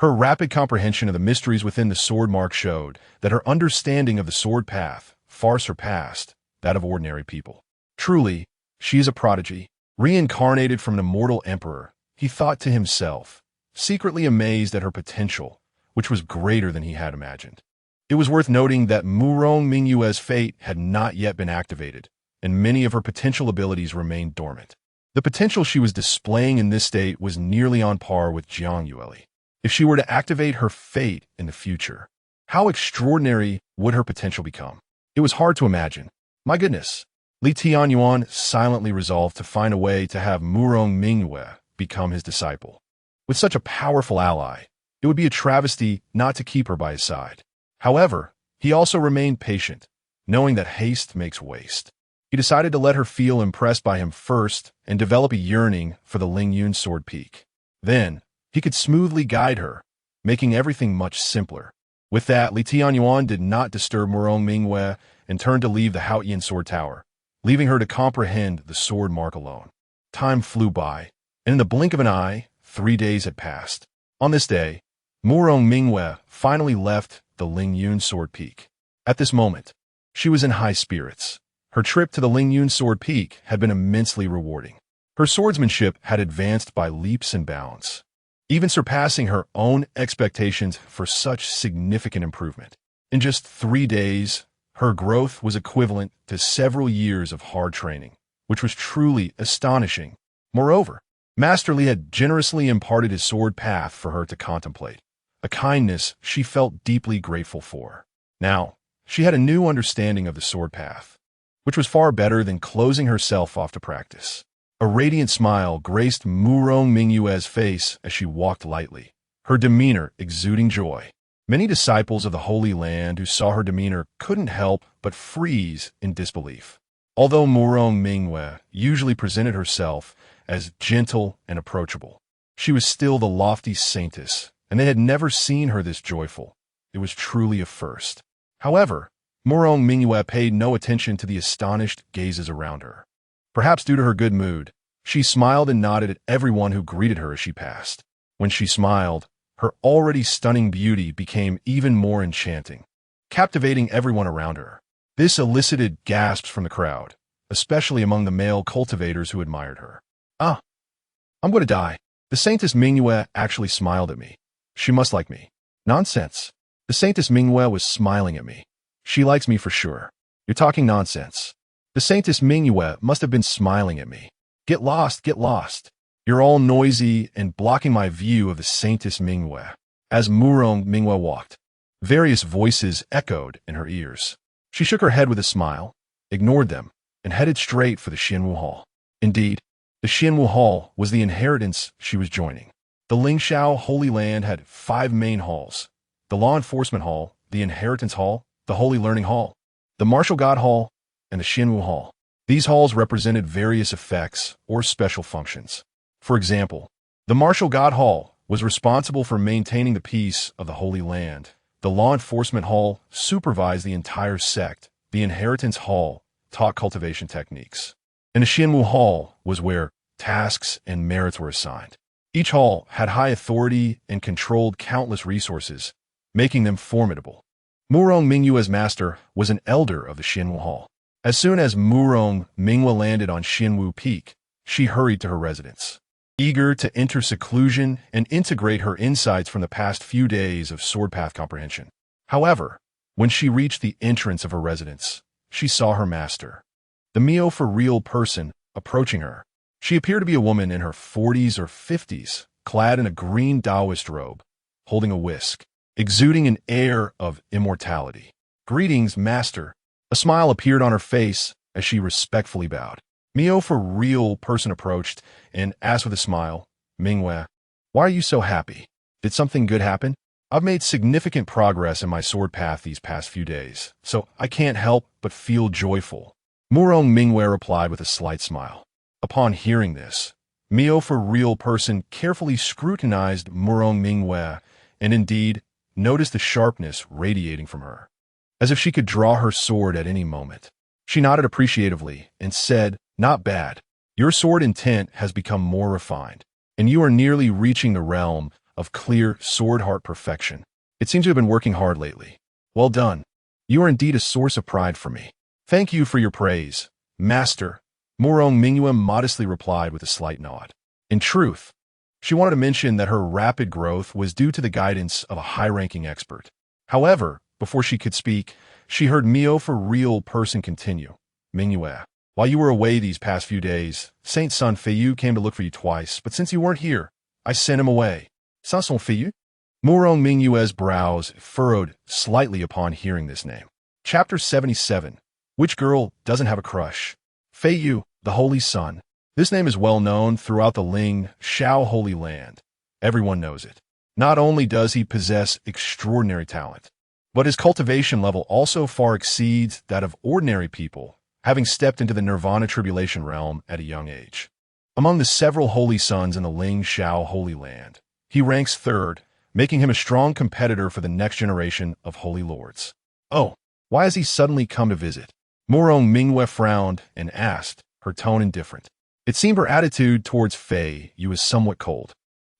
Her rapid comprehension of the mysteries within the sword mark showed that her understanding of the sword path far surpassed that of ordinary people. Truly, she is a prodigy, reincarnated from an immortal emperor, he thought to himself, secretly amazed at her potential, which was greater than he had imagined. It was worth noting that Murong Mingyue's fate had not yet been activated, and many of her potential abilities remained dormant. The potential she was displaying in this state was nearly on par with Jiang Yueli. If she were to activate her fate in the future, how extraordinary would her potential become? It was hard to imagine. My goodness. Li Tianyuan silently resolved to find a way to have Murong Mingyue become his disciple. With such a powerful ally, it would be a travesty not to keep her by his side. However, he also remained patient, knowing that haste makes waste. He decided to let her feel impressed by him first and develop a yearning for the Lingyun sword peak. Then, he could smoothly guide her, making everything much simpler. With that, Li Tianyuan did not disturb Murong Mingyue and turned to leave the Haotian sword tower, leaving her to comprehend the sword mark alone. Time flew by, and in the blink of an eye, 3 days had passed. On this day, Murong Mingyue finally left the Lingyun sword peak. At this moment, she was in high spirits. Her trip to the Lingyun sword peak had been immensely rewarding. Her swordsmanship had advanced by leaps and bounds, even surpassing her own expectations for such significant improvement. In just 3 days, her growth was equivalent to several years of hard training, which was truly astonishing. Moreover, Master Li had generously imparted his sword path for her to contemplate, a kindness she felt deeply grateful for. Now, she had a new understanding of the sword path, which was far better than closing herself off to practice. A radiant smile graced Murong Mingyue's face as she walked lightly, her demeanor exuding joy. Many disciples of the Holy Land who saw her demeanor couldn't help but freeze in disbelief. Although Murong Mingyue usually presented herself as gentle and approachable, she was still the lofty saintess, and they had never seen her this joyful. It was truly a first. However, Murong Mingyue paid no attention to the astonished gazes around her. Perhaps due to her good mood, she smiled and nodded at everyone who greeted her as she passed. When she smiled, her already stunning beauty became even more enchanting, captivating everyone around her. This elicited gasps from the crowd, especially among the male cultivators who admired her. "Ah, I'm going to die." The Saintess Mingyue actually smiled at me. She must like me. Nonsense. The Saintess Mingyue was smiling at me. She likes me for sure. You're talking nonsense. The Saintess Mingyue must have been smiling at me. Get lost, get lost. You're all noisy and blocking my view of the Saintess Mingyue. As Murong Mingyue walked, various voices echoed in her ears. She shook her head with a smile, ignored them, and headed straight for the Xianwu Hall. Indeed, the Xianwu Hall was the inheritance she was joining. The Lingxiao Holy Land had 5 main halls: the Law Enforcement Hall, the Inheritance Hall, the Holy Learning Hall, the Martial God Hall, and the Xianwu Hall. These halls represented various effects or special functions. For example, the Martial God Hall was responsible for maintaining the peace of the Holy Land. The Law Enforcement Hall supervised the entire sect. The Inheritance Hall taught cultivation techniques. And the Xianwu Hall was where tasks and merits were assigned. Each hall had high authority and controlled countless resources, making them formidable. Murong Mingyue's master was an elder of the Xianwu Hall. As soon as Murong Mingyue landed on Xianwu Peak, she hurried to her residence, eager to enter seclusion and integrate her insights from the past few days of sword path comprehension. However, when she reached the entrance of her residence, she saw her master, the Mio for real person, approaching her. She appeared to be a woman in her 40s or 50s, clad in a green Taoist robe, holding a whisk, exuding an air of immortality. "Greetings, master." A smile appeared on her face as she respectfully bowed. Mio for real person approached and asked with a smile, "Mingyue, why are you so happy? Did something good happen?" "I've made significant progress in my sword path these past few days, so I can't help but feel joyful." Murong Mingyue replied with a slight smile. Upon hearing this, Mio for real person carefully scrutinized Murong Mingyue and indeed noticed the sharpness radiating from her, as if she could draw her sword at any moment. She nodded appreciatively and said, "Not bad. Your sword intent has become more refined, and you are nearly reaching the realm of clear, sword-heart perfection. It seems you have been working hard lately. Well done. You are indeed a source of pride for me. Thank you for your praise, Master, Morong Mingyue modestly replied with a slight nod. In truth, she wanted to mention that her rapid growth was due to the guidance of a high-ranking expert. However, before she could speak, she heard Mio for real person continue. Mingyue, while you were away these past few days, Saint Sun Feiyu came to look for you twice, but since you weren't here, I sent him away. Saint Sun Feiyu? Morong Mingyue's brows furrowed slightly upon hearing this name. Chapter 77. Which girl doesn't have a crush? Feiyu, the Holy Sun. This name is well known throughout the Lingxiao Holy Land. Everyone knows it. Not only does he possess extraordinary talent, but his cultivation level also far exceeds that of ordinary people, having stepped into the Nirvana Tribulation realm at a young age. Among the several holy sons in the Lingxiao Holy Land, he ranks third, making him a strong competitor for the next generation of holy lords. Oh, why has he suddenly come to visit? Morong Mingyue frowned and asked, her tone indifferent. It seemed her attitude towards Feiyu was somewhat cold.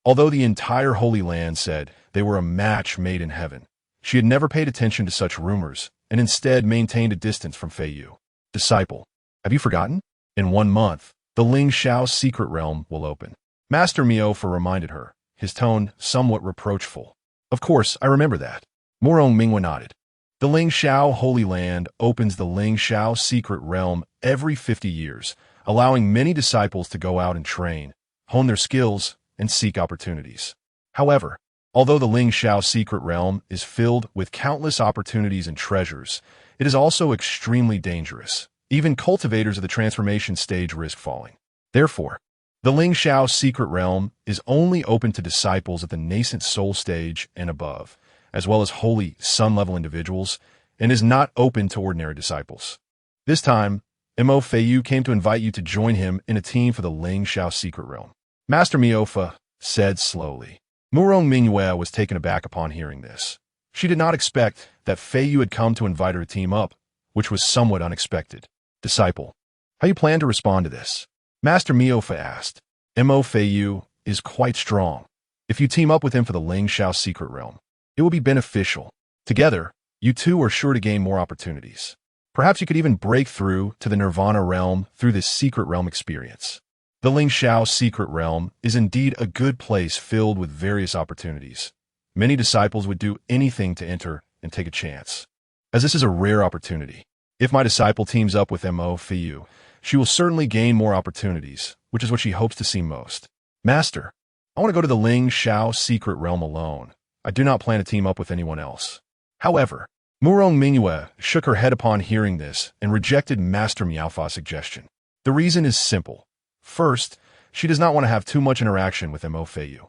Although the entire Holy Land said they were a match made in heaven, she had never paid attention to such rumors and instead maintained a distance from Feiyu. Disciple, have you forgotten? In 1 month, the Lingxiao secret realm will open. Master Miofa reminded her, his tone somewhat reproachful. Of course, I remember that. Morong Mingyue nodded. The Lingxiao Holy Land opens the Lingxiao secret realm every 50 years, allowing many disciples to go out and train, hone their skills, and seek opportunities. However, although the Lingxiao secret realm is filled with countless opportunities and treasures, it is also extremely dangerous. Even cultivators of the transformation stage risk falling. Therefore, the Lingxiao secret realm is only open to disciples at the nascent soul stage and above, as well as holy sun-level individuals, and is not open to ordinary disciples. This time, Feiyu came to invite you to join him in a team for the Lingxiao secret realm. Master Miofa said slowly. Morong Mingyue was taken aback upon hearing this. She did not expect that Feiyu had come to invite her to team up, which was somewhat unexpected. Disciple, how you plan to respond to this? Master Miofa asked. Feiyu is quite strong. If you team up with him for the Lingxiao secret realm, it will be beneficial. Together, you two are sure to gain more opportunities. Perhaps you could even break through to the Nirvana realm through this secret realm experience. The Lingxiao secret realm is indeed a good place filled with various opportunities. Many disciples would do anything to enter and take a chance, as this is a rare opportunity. If my disciple teams up with Feiyu, she will certainly gain more opportunities, which is what she hopes to see most. Master, I want to go to the Lingxiao secret realm alone. I do not plan to team up with anyone else. However, Morong Mingyue shook her head upon hearing this and rejected Master Miaofa's suggestion. The reason is simple. First, she does not want to have too much interaction with Feiyu.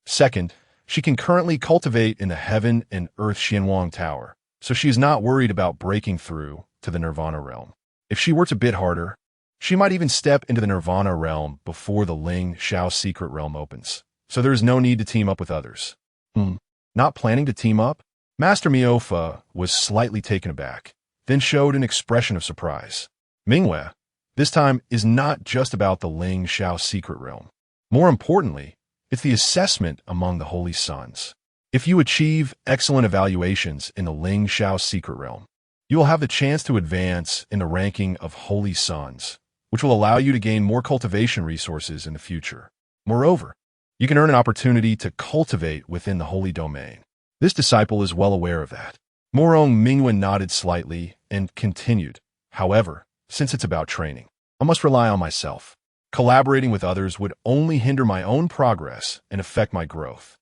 Second, she can currently cultivate in the Heaven and Earth Xianwang Tower, so she is not worried about breaking through to the Nirvana realm. If she works a bit harder, she might even step into the Nirvana realm before the Lingxiao secret realm opens, so there is no need to team up with others. Not planning to team up? Master Miofa was slightly taken aback, then showed an expression of surprise. Mingyue, this time is not just about the Lingxiao secret realm. More importantly, it's the assessment among the holy sons. If you achieve excellent evaluations in the Lingxiao secret realm, you will have the chance to advance in the ranking of holy sons, which will allow you to gain more cultivation resources in the future. Moreover, you can earn an opportunity to cultivate within the holy domain. This disciple is well aware of that. Morong Mingyue nodded slightly and continued. However, since it's about training, I must rely on myself. Collaborating with others would only hinder my own progress and affect my growth.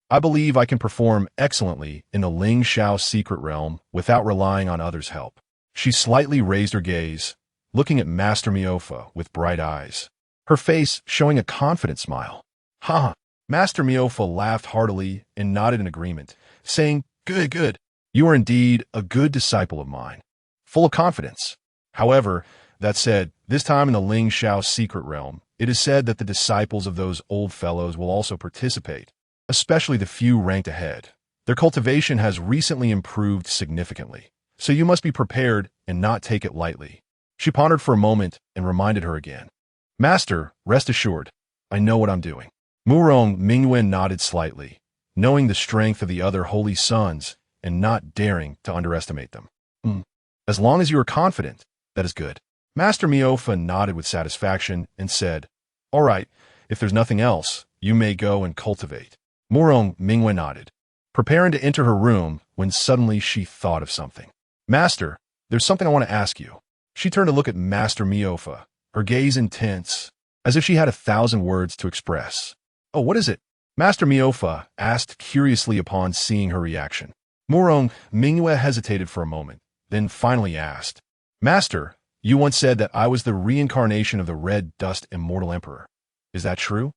I believe I can perform excellently in the Lingxiao secret realm without relying on others' help. She slightly raised her gaze, looking at Master Miofa with bright eyes, her face showing a confident smile. Ha! Master Miofa laughed heartily and nodded in agreement, saying, Good, good. You are indeed a good disciple of mine, full of confidence. However, that said, this time in the Lingxiao secret realm, it is said that the disciples of those old fellows will also participate, especially the few ranked ahead. Their cultivation has recently improved significantly, so you must be prepared and not take it lightly. She pondered for a moment and reminded her again. Master, rest assured, I know what I'm doing. Morong Mingyue nodded slightly, knowing the strength of the other holy sons and not daring to underestimate them. As long as you are confident, that is good. Master Miofa nodded with satisfaction and said, "All right, if there's nothing else, you may go and cultivate." Murong Mingwe nodded, preparing to enter her room when suddenly she thought of something. "Master, there's something I want to ask you." She turned to look at Master Miofa, her gaze intense, as if she had 1,000 words to express. "Oh, what is it?" Master Miofa asked curiously upon seeing her reaction. Murong Mingwe hesitated for a moment, then finally asked, "Master, you once said that I was the reincarnation of the Red Dust Immortal Emperor. Is that true?"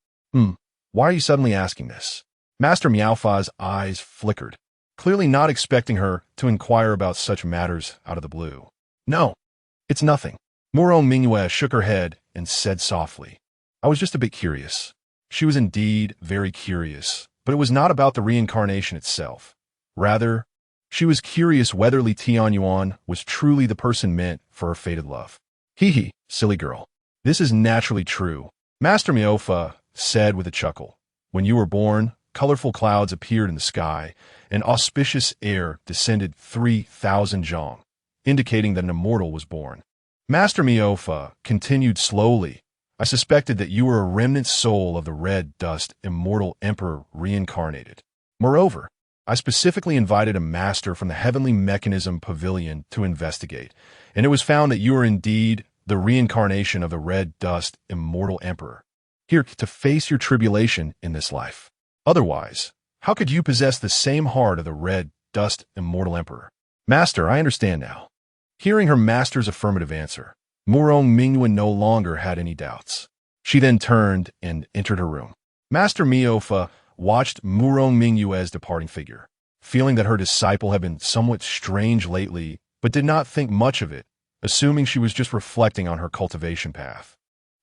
Why are you suddenly asking this?" Master Miaofa's eyes flickered, clearly not expecting her to inquire about such matters out of the blue. "No, it's nothing." Murong Mingwe shook her head and said softly, "I was just a bit curious." She was indeed very curious, but it was not about the reincarnation itself. Rather, she was curious whether Li Tianyuan was truly the person meant for her fated love. "Hee, silly girl. This is naturally true," Master Miofa said with a chuckle. "When you were born, colorful clouds appeared in the sky, and auspicious air descended 3,000 zhang, indicating that an immortal was born. Master Miofa continued slowly. I suspected that you were a remnant soul of the Red Dust Immortal Emperor reincarnated. Moreover, I specifically invited a master from the Heavenly Mechanism Pavilion to investigate, and it was found that you are indeed the reincarnation of the Red Dust Immortal Emperor, here to face your tribulation in this life. Otherwise, how could you possess the same heart of the Red Dust Immortal Emperor?" "Master, I understand now." Hearing her master's affirmative answer, Murong Mingwen no longer had any doubts. She then turned and entered her room. Master Miofa watched Murong Mingwe's departing figure, feeling that her disciple had been somewhat strange lately, but did not think much of it, assuming she was just reflecting on her cultivation path.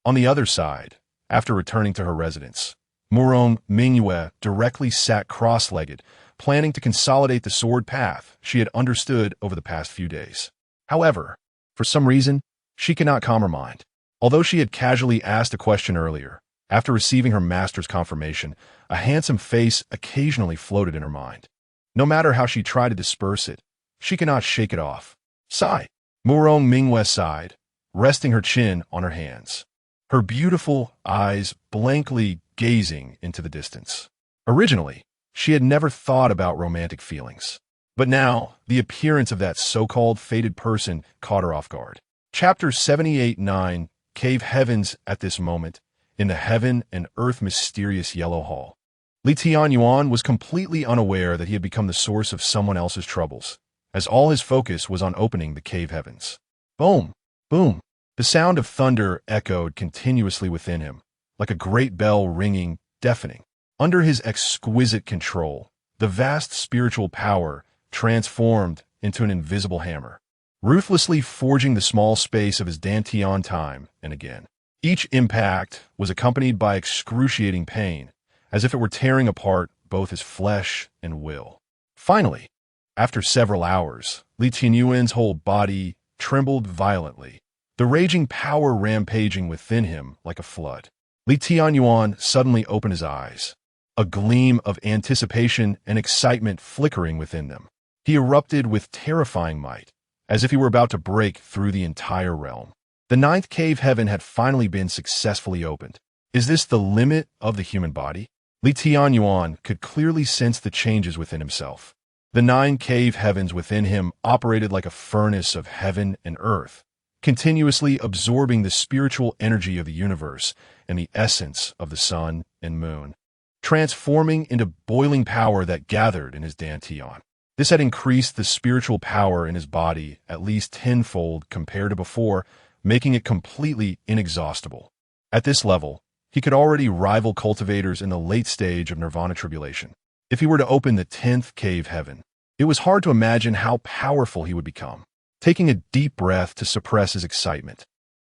On the other side, after returning to her residence, Murong Mingwe directly sat cross-legged, planning to consolidate the sword path she had understood over the past few days. However, for some reason, she could not calm her mind. Although she had casually asked a question earlier, after receiving her master's confirmation, a handsome face occasionally floated in her mind. No matter how she tried to disperse it, she could not shake it off. Sigh. Murong Mingwe sighed, resting her chin on her hands, her beautiful eyes blankly gazing into the distance. Originally, she had never thought about romantic feelings, but now the appearance of that so-called fated person caught her off guard. Chapter 78-9, Cave Heavens. At this moment, in the heaven and earth mysterious yellow hall, Li Tianyuan was completely unaware that he had become the source of someone else's troubles, as all his focus was on opening the cave heavens. Boom! Boom! The sound of thunder echoed continuously within him, like a great bell ringing, deafening. Under his exquisite control, the vast spiritual power transformed into an invisible hammer, ruthlessly forging the small space of his Dantian time and again. Each impact was accompanied by excruciating pain, as if it were tearing apart both his flesh and will. Finally, after several hours, Li Tianyuan's whole body trembled violently, the raging power rampaging within him like a flood. Li Tianyuan suddenly opened his eyes, a gleam of anticipation and excitement flickering within them. He erupted with terrifying might, as if he were about to break through the entire realm. The 9th cave heaven had finally been successfully opened. Is this the limit of the human body? Li Tianyuan could clearly sense the changes within himself. The 9 cave heavens within him operated like a furnace of heaven and earth, continuously absorbing the spiritual energy of the universe and the essence of the sun and moon, transforming into boiling power that gathered in his Dantian. This had increased the spiritual power in his body at least tenfold compared to before, making it completely inexhaustible. At this level, he could already rival cultivators in the late stage of nirvana tribulation. If he were to open the 10th cave heaven, it was hard to imagine how powerful he would become. Taking a deep breath to suppress his excitement,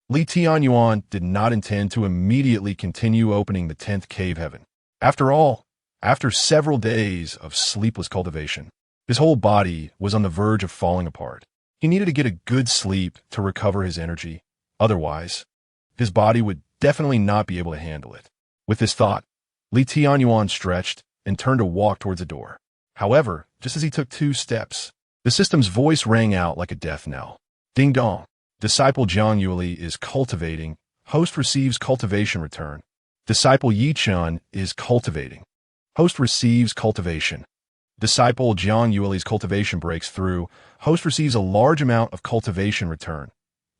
Li Tianyuan did not intend to immediately continue opening the 10th cave heaven. After all, after several days of sleepless cultivation, his whole body was on the verge of falling apart. He needed to get a good sleep to recover his energy. Otherwise, his body would definitely not be able to handle it. With this thought, Li Tianyuan stretched and turned to walk towards the door. However, just as he took 2 steps, the system's voice rang out like a death knell. Ding dong. Disciple Jiang Yueli is cultivating. Host receives cultivation return. Disciple Yichun is cultivating. Host receives cultivation. Disciple Jiang Yueli's cultivation breaks through. Host receives a large amount of cultivation return.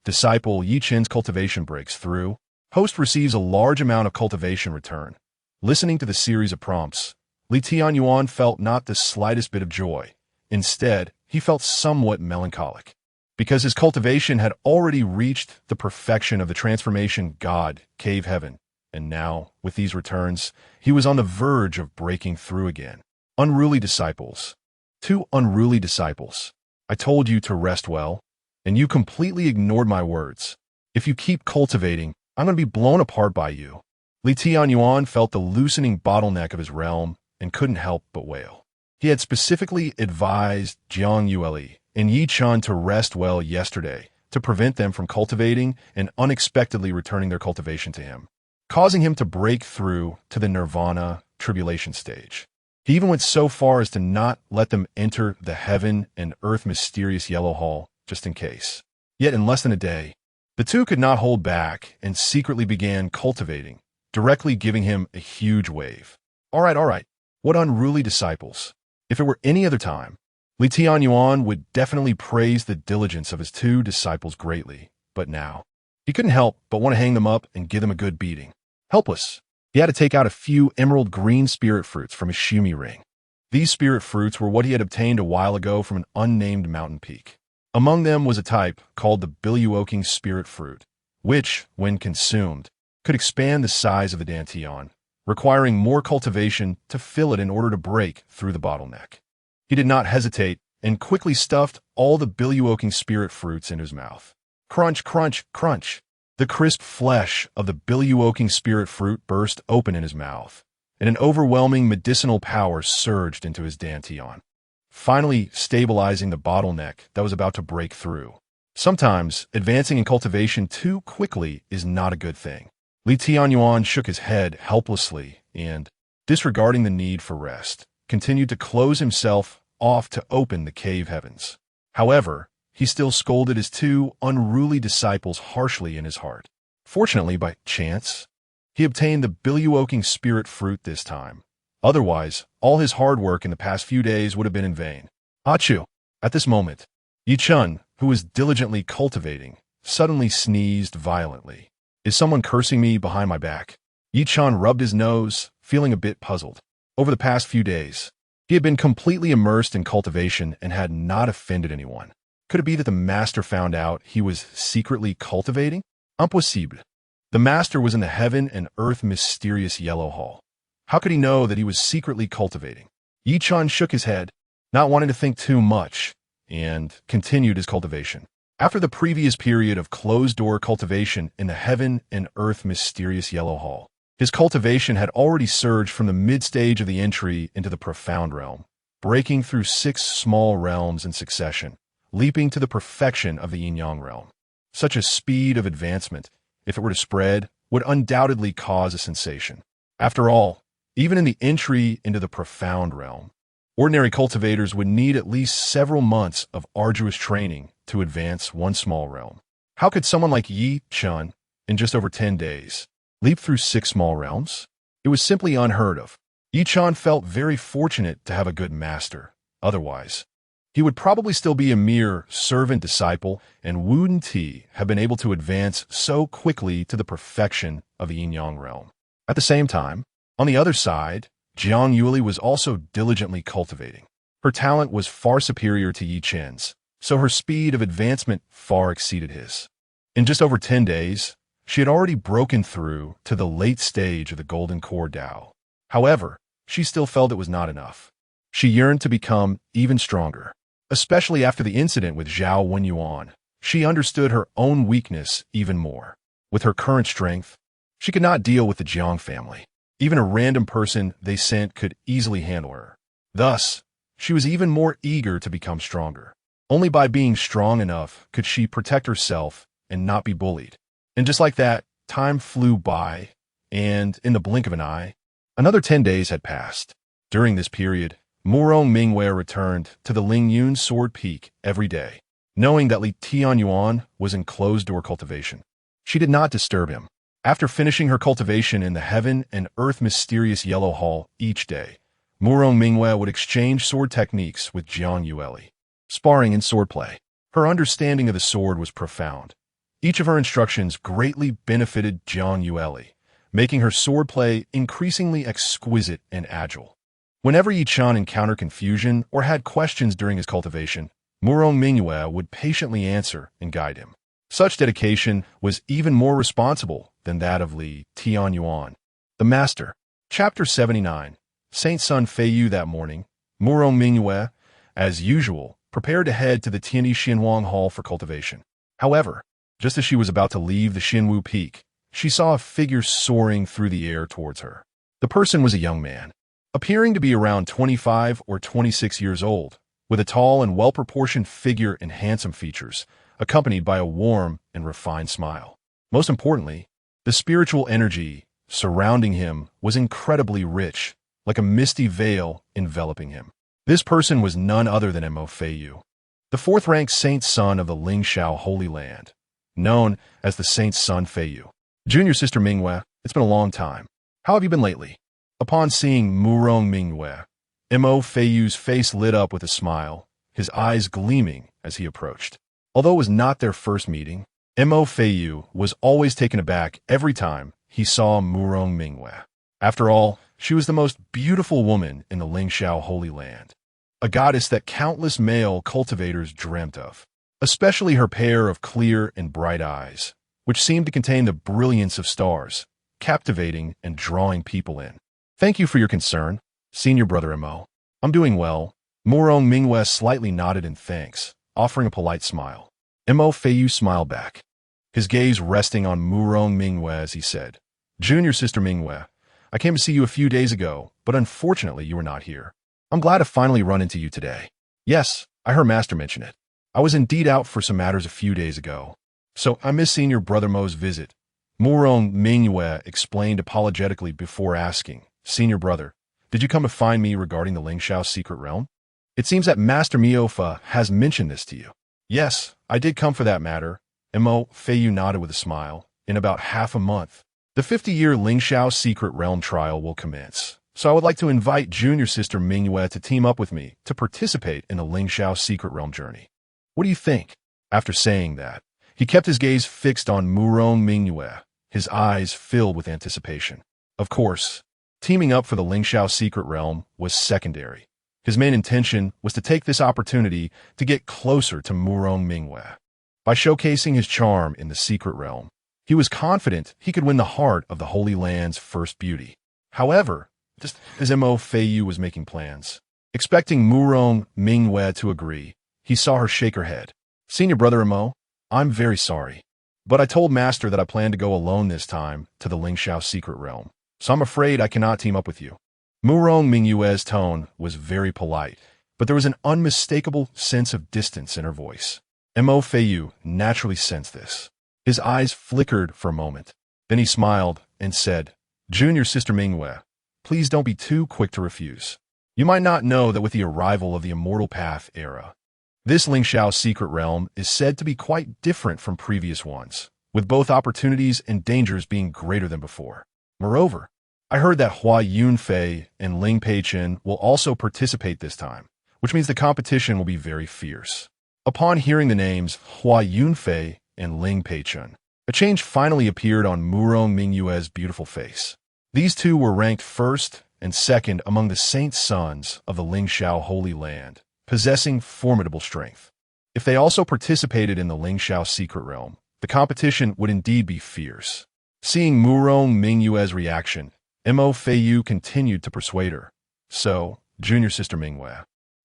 Disciple Yichun's cultivation breaks through. Host receives a large amount of cultivation return. Listening to the series of prompts, Tianyuan felt not the slightest bit of joy. Instead, he felt somewhat melancholic, because his cultivation had already reached the perfection of the transformation God, cave heaven, and now, with these returns, he was on the verge of breaking through again. Unruly disciples. 2 unruly disciples. I told you to rest well, and you completely ignored my words. If you keep cultivating, I'm going to be blown apart by you. Tianyuan felt the loosening bottleneck of his realm and couldn't help but wail. He had specifically advised Jiang Yueli and Yichun to rest well yesterday to prevent them from cultivating and unexpectedly returning their cultivation to him, causing him to break through to the nirvana tribulation stage. He even went so far as to not let them enter the heaven and earth mysterious yellow hall, just in case. Yet in less than a day, the 2 could not hold back and secretly began cultivating, directly giving him a huge wave. All right. What unruly disciples. If it were any other time, Tianyuan would definitely praise the diligence of his 2 disciples greatly, but now, he couldn't help but want to hang them up and give them a good beating. Helpless, he had to take out a few emerald green spirit fruits from his shumi ring. These spirit fruits were what he had obtained a while ago from an unnamed mountain peak. Among them was a type called the Biluoking spirit fruit, which, when consumed, could expand the size of the Dantian, requiring more cultivation to fill it in order to break through the bottleneck. He did not hesitate and quickly stuffed all the Biluoking spirit fruits into his mouth. Crunch, crunch, crunch. The crisp flesh of the Biluoking spirit fruit burst open in his mouth, and an overwhelming medicinal power surged into his Dantian, finally stabilizing the bottleneck that was about to break through. Sometimes, advancing in cultivation too quickly is not a good thing. Tianyuan shook his head helplessly and, disregarding the need for rest, continued to close himself off to open the cave heavens. However, he still scolded his 2 unruly disciples harshly in his heart. Fortunately, by chance, he obtained the Biluoking spirit fruit this time. Otherwise, all his hard work in the past few days would have been in vain. Achoo! At this moment, Yichun, who was diligently cultivating, suddenly sneezed violently. Is someone cursing me behind my back? Yichun rubbed his nose, feeling a bit puzzled. Over the past few days, he had been completely immersed in cultivation and had not offended anyone. Could it be that the master found out he was secretly cultivating? Impossible. The master was in the heaven and earth mysterious yellow hall. How could he know that he was secretly cultivating? Yichun shook his head, not wanting to think too much, and continued his cultivation. After the previous period of closed-door cultivation in the heaven and earth mysterious yellow hall, his cultivation had already surged from the mid-stage of the entry into the profound realm, breaking through 6 small realms in succession, leaping to the perfection of the yin-yang realm. Such a speed of advancement, if it were to spread, would undoubtedly cause a sensation. After all, even in the entry into the profound realm, ordinary cultivators would need at least several months of arduous training to advance one small realm. How could someone like Yi Chun, in just over 10 days, leap through 6 small realms? It was simply unheard of. Yi Chun felt very fortunate to have a good master. Otherwise, he would probably still be a mere servant disciple, and Wu Ti have been able to advance so quickly to the perfection of the yin-yang realm. At the same time, on the other side, Jiang Yueli was also diligently cultivating. Her talent was far superior to Yi Chen's, so her speed of advancement far exceeded his. In just over 10 days, she had already broken through to the late stage of the Golden Core Tao. However, she still felt it was not enough. She yearned to become even stronger. Especially after the incident with Zhao Wenyuan, she understood her own weakness even more. With her current strength, she could not deal with the Jiang family. Even a random person they sent could easily handle her. Thus, she was even more eager to become stronger. Only by being strong enough could she protect herself and not be bullied. And just like that, time flew by, and in the blink of an eye, another 10 days had passed. During this period, Murong Mingwei returned to the Lingyun Sword Peak every day, knowing that Li Tianyuan was in closed-door cultivation. She did not disturb him. After finishing her cultivation in the heaven and earth mysterious Yellow Hall each day, Murong Mingwei would exchange sword techniques with Jiang Yueli, sparring in swordplay. Her understanding of the sword was profound. Each of her instructions greatly benefited Jiang Yueli, making her swordplay increasingly exquisite and agile. Whenever Yichan encountered confusion or had questions during his cultivation, Murong Mingwei would patiently answer and guide him. Such dedication was even more responsible than that of Li Tianyuan, the master. Chapter 79. Saint Sun Feiyu. That morning, Murong Mingwei, as usual, prepared to head to the Tianyuan Hall for cultivation. However, just as she was about to leave the Xinwu Peak, she saw a figure soaring through the air towards her. The person was a young man, appearing to be around 25 or 26 years old, with a tall and well-proportioned figure and handsome features, accompanied by a warm and refined smile. Most importantly, the spiritual energy surrounding him was incredibly rich, like a misty veil enveloping him. This person was none other than Mo Feiyu, the fourth-ranked Saint Son of the Lingxiao Holy Land, known as the Saint Sun Feiyu. Junior Sister Mingwei, it's been a long time. How have you been lately? Upon seeing Murong Mingwei, Mo Feiyu's face lit up with a smile, his eyes gleaming as he approached. Although it was not their first meeting, Mo Feiyu was always taken aback every time he saw Murong Mingwei. After all, she was the most beautiful woman in the Lingxiao Holy Land, a goddess that countless male cultivators dreamt of, especially her pair of clear and bright eyes, which seemed to contain the brilliance of stars, captivating and drawing people in. Thank you for your concern, Senior Brother Mo. I'm doing well. Murong Mingwei slightly nodded in thanks, offering a polite smile. Mo Feiyu smiled back, his gaze resting on Murong Mingwei as he said, Junior Sister Mingwei, I came to see you a few days ago, but unfortunately you were not here. I'm glad to finally run into you today. Yes, I heard Master mention it. I was indeed out for some matters a few days ago, so I missed Senior Brother Mo's visit. Murong Mingwei explained apologetically before asking, Senior Brother, did you come to find me regarding the Lingxiao secret realm? It seems that Master Miofa has mentioned this to you. Yes, I did come for that matter. Mo Feiyu nodded with a smile. In about half a month, the 50-year Lingxiao secret realm trial will commence, so I would like to invite Junior Sister Mingwei to team up with me to participate in the Lingxiao secret realm journey. What do you think? After saying that, he kept his gaze fixed on Murong Mingwei, his eyes filled with anticipation. Of course, teaming up for the Lingxiao secret realm was secondary. His main intention was to take this opportunity to get closer to Murong Mingwei. By showcasing his charm in the secret realm, he was confident he could win the heart of the Holy Land's first beauty. However, just as Mo Feiyu was making plans, expecting Murong Mingwei to agree, he saw her shake her head. Senior Brother Mo, I'm very sorry, but I told Master that I plan to go alone this time to the Lingxiao secret realm, so I'm afraid I cannot team up with you. Murong Mingwei's tone was very polite, but there was an unmistakable sense of distance in her voice. Mo Feiyu naturally sensed this. His eyes flickered for a moment. Then he smiled and said, Junior Sister Mingwei, please don't be too quick to refuse. You might not know that with the arrival of the Immortal Path era, this Lingxiao secret realm is said to be quite different from previous ones, with both opportunities and dangers being greater than before. Moreover, I heard that Hua Yunfei and Ling Peichen will also participate this time, which means the competition will be very fierce. Upon hearing the names Hua Yunfei and Ling Peichen, a change finally appeared on Murong Mingwei's beautiful face. These two were ranked first and second among the saint sons of the Lingxiao Holy Land, possessing formidable strength. If they also participated in the Lingxiao secret realm, the competition would indeed be fierce. Seeing Murong Mingwei's reaction, Mo Feiyu continued to persuade her. So, Junior Sister Mingwei,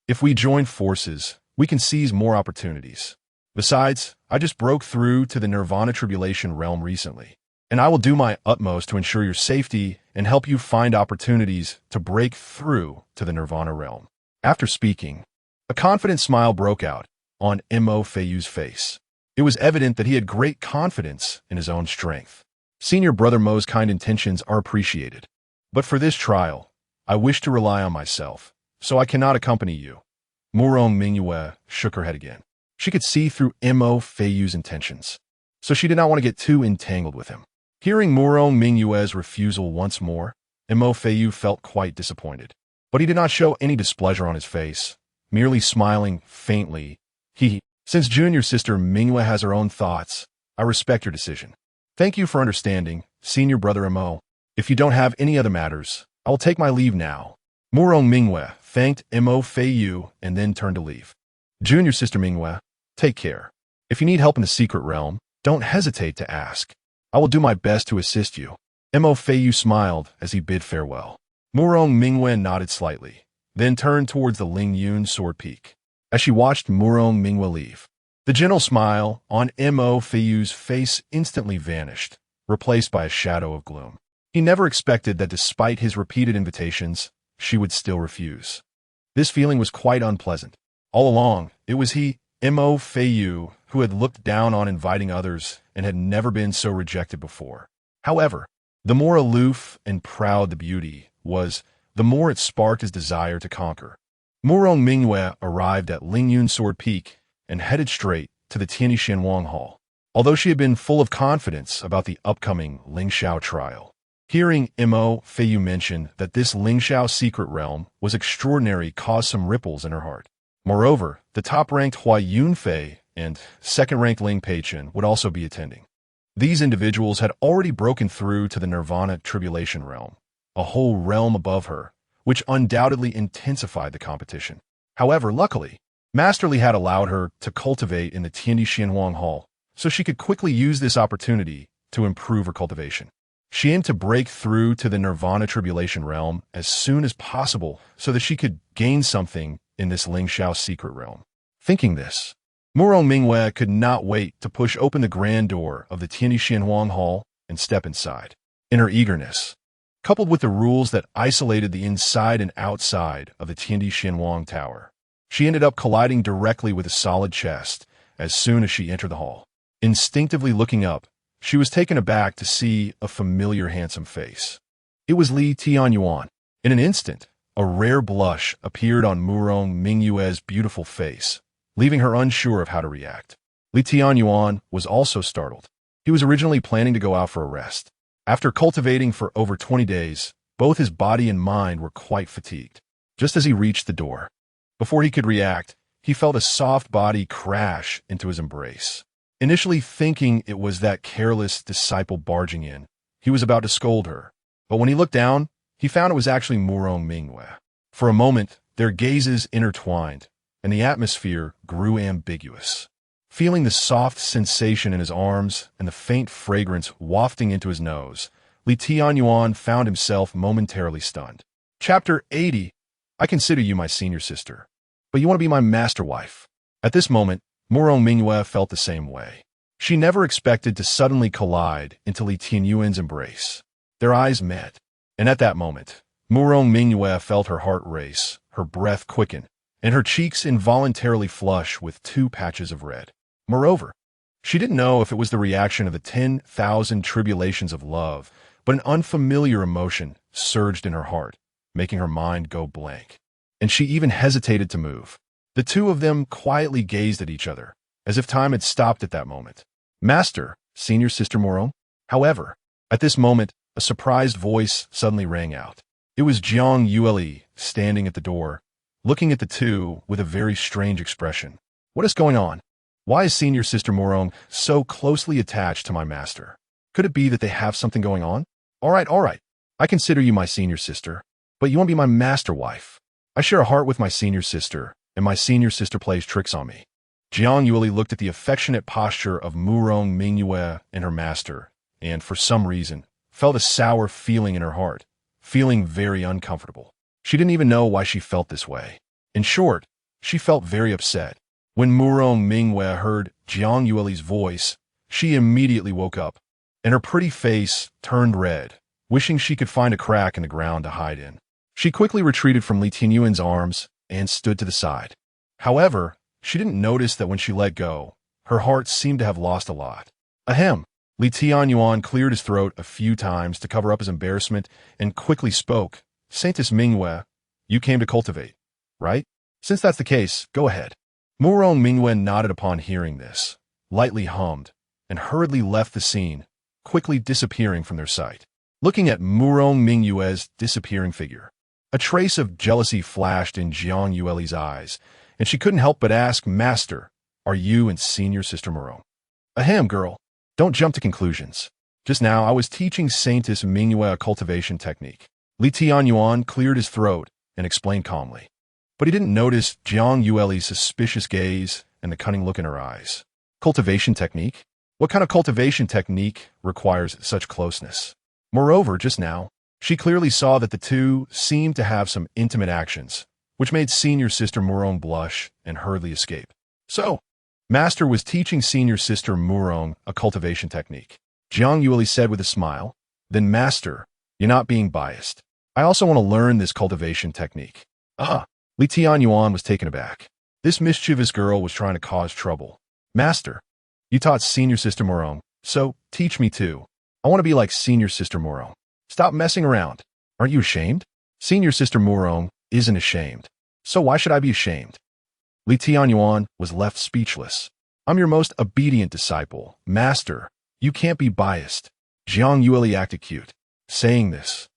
if we join forces, we can seize more opportunities. Besides, I just broke through to the Nirvana Tribulation realm recently, and I will do my utmost to ensure your safety and help you find opportunities to break through to the Nirvana realm. After speaking, a confident smile broke out on Mo Feiyu's face. It was evident that he had great confidence in his own strength. Senior Brother Mo's kind intentions are appreciated, but for this trial, I wish to rely on myself, so I cannot accompany you. Murong Mingyue shook her head again. She could see through Mo Feiyu's intentions, so she did not want to get too entangled with him. Hearing Murong Mingyue's refusal once more, Mo Feiyu felt quite disappointed. But he did not show any displeasure on his face, merely smiling faintly. Since junior sister Mingyue has her own thoughts, I respect your decision. Thank you for understanding, senior brother Mo. If you don't have any other matters, I will take my leave now. Murong Mingyue thanked Mo Feiyu and then turned to leave. Junior sister Mingyue, take care. If you need help in the secret realm, don't hesitate to ask. I will do my best to assist you. Mo Feiyu smiled as he bid farewell. Murong Mingyue nodded slightly, then turned towards the Lingyun sword peak. As she watched Murong Mingyue leave, the gentle smile on Mo Feiyu's face instantly vanished, replaced by a shadow of gloom. He never expected that despite his repeated invitations, she would still refuse. This feeling was quite unpleasant. All along, it was he, Mo Feiyu, who had looked down on inviting others and had never been so rejected before. However, the more aloof and proud the beauty was, the more it sparked his desire to conquer. Murong Mingyue arrived at Lingyun Sword Peak and headed straight to the Tianyuan Hall, although she had been full of confidence about the upcoming Lingxiao trial. Hearing Mo Feiyu mention that this Lingxiao secret realm was extraordinary caused some ripples in her heart. Moreover, the top-ranked Hua Yunfei and second-ranked Ling Peichen would also be attending. These individuals had already broken through to the Nirvana Tribulation realm, a whole realm above her, which undoubtedly intensified the competition. However, luckily, Master Li had allowed her to cultivate in the Tianyuan Hall, so she could quickly use this opportunity to improve her cultivation. She aimed to break through to the Nirvana Tribulation realm as soon as possible so that she could gain something in this Lingxiao secret realm. Thinking this, Murong Mingyue could not wait to push open the grand door of the Tianyuan Hall and step inside. In her eagerness, coupled with the rules that isolated the inside and outside of the Tianyuan Tower, she ended up colliding directly with a solid chest as soon as she entered the hall. Instinctively looking up, she was taken aback to see a familiar handsome face. It was Li Tianyuan. In an instant, a rare blush appeared on Murong Mingyue's beautiful face, leaving her unsure of how to react. Li Tianyuan was also startled. He was originally planning to go out for a rest. After cultivating for over 20 days, both his body and mind were quite fatigued. Just as he reached the door, before he could react, he felt a soft body crash into his embrace. Initially thinking it was that careless disciple barging in, he was about to scold her. But when he looked down, he found it was actually Murong Mingyue. For a moment, their gazes intertwined, and the atmosphere grew ambiguous. Feeling the soft sensation in his arms and the faint fragrance wafting into his nose, Li Tianyuan found himself momentarily stunned. Chapter 80. I consider you my senior sister, but you want to be my master wife. At this moment, Murong Mingyue felt the same way. She never expected to suddenly collide into Li Tianyuan's embrace. Their eyes met, and at that moment, Murong Mingyue felt her heart race, her breath quicken, and her cheeks involuntarily flush with 2 patches of red. Moreover, she didn't know if it was the reaction of the 10,000 tribulations of love, but an unfamiliar emotion surged in her heart, making her mind go blank. And she even hesitated to move. The two of them quietly gazed at each other, as if time had stopped at that moment. Master, senior sister Murong? However, at this moment, a surprised voice suddenly rang out. It was Jiang Yueli standing at the door, looking at the two with a very strange expression. What is going on? Why is senior sister Murong so closely attached to my master? Could it be that they have something going on? All right. I consider you my senior sister, but you won't be my master wife. I share a heart with my senior sister, and my senior sister plays tricks on me. Jiang Yueli looked at the affectionate posture of Murong Mingyue and her master, and for some reason, felt a sour feeling in her heart, feeling very uncomfortable. She didn't even know why she felt this way. In short, she felt very upset. When Murong Mingyue heard Jiang Yueli's voice, she immediately woke up, and her pretty face turned red, wishing she could find a crack in the ground to hide in. She quickly retreated from Li Tianyuan's arms and stood to the side. However, she didn't notice that when she let go, her heart seemed to have lost a lot. Ahem! Li Tianyuan cleared his throat a few times to cover up his embarrassment and quickly spoke, Saintess Mingyue, you came to cultivate, right? Since that's the case, go ahead. Murong Mingyue nodded upon hearing this, lightly hummed, and hurriedly left the scene, quickly disappearing from their sight. Looking at Murong Mingyue's disappearing figure, a trace of jealousy flashed in Jiang Yueli's eyes, and she couldn't help but ask, Master, are you and Senior Sister Murong? Ahem, girl. Don't jump to conclusions. Just now, I was teaching Saintess Mingyue a cultivation technique. Tianyuan cleared his throat and explained calmly. But he didn't notice Jiang Yueli's suspicious gaze and the cunning look in her eyes. Cultivation technique? What kind of cultivation technique requires such closeness? Moreover, just now, she clearly saw that the two seemed to have some intimate actions, which made Senior Sister Murong blush and hurriedly escape. So, Master was teaching Senior Sister Murong a cultivation technique. Jiang Yueli said with a smile, Then Master, you're not being biased. I also want to learn this cultivation technique. Ah, Li Tianyuan was taken aback. This mischievous girl was trying to cause trouble. Master, you taught Senior Sister Murong, so teach me too. I want to be like Senior Sister Murong. Stop messing around. Aren't you ashamed? Senior Sister Murong isn't ashamed. So why should I be ashamed? Li Tianyuan was left speechless. I'm your most obedient disciple. Master, you can't be biased. Jiang Yueli acted cute. Saying this,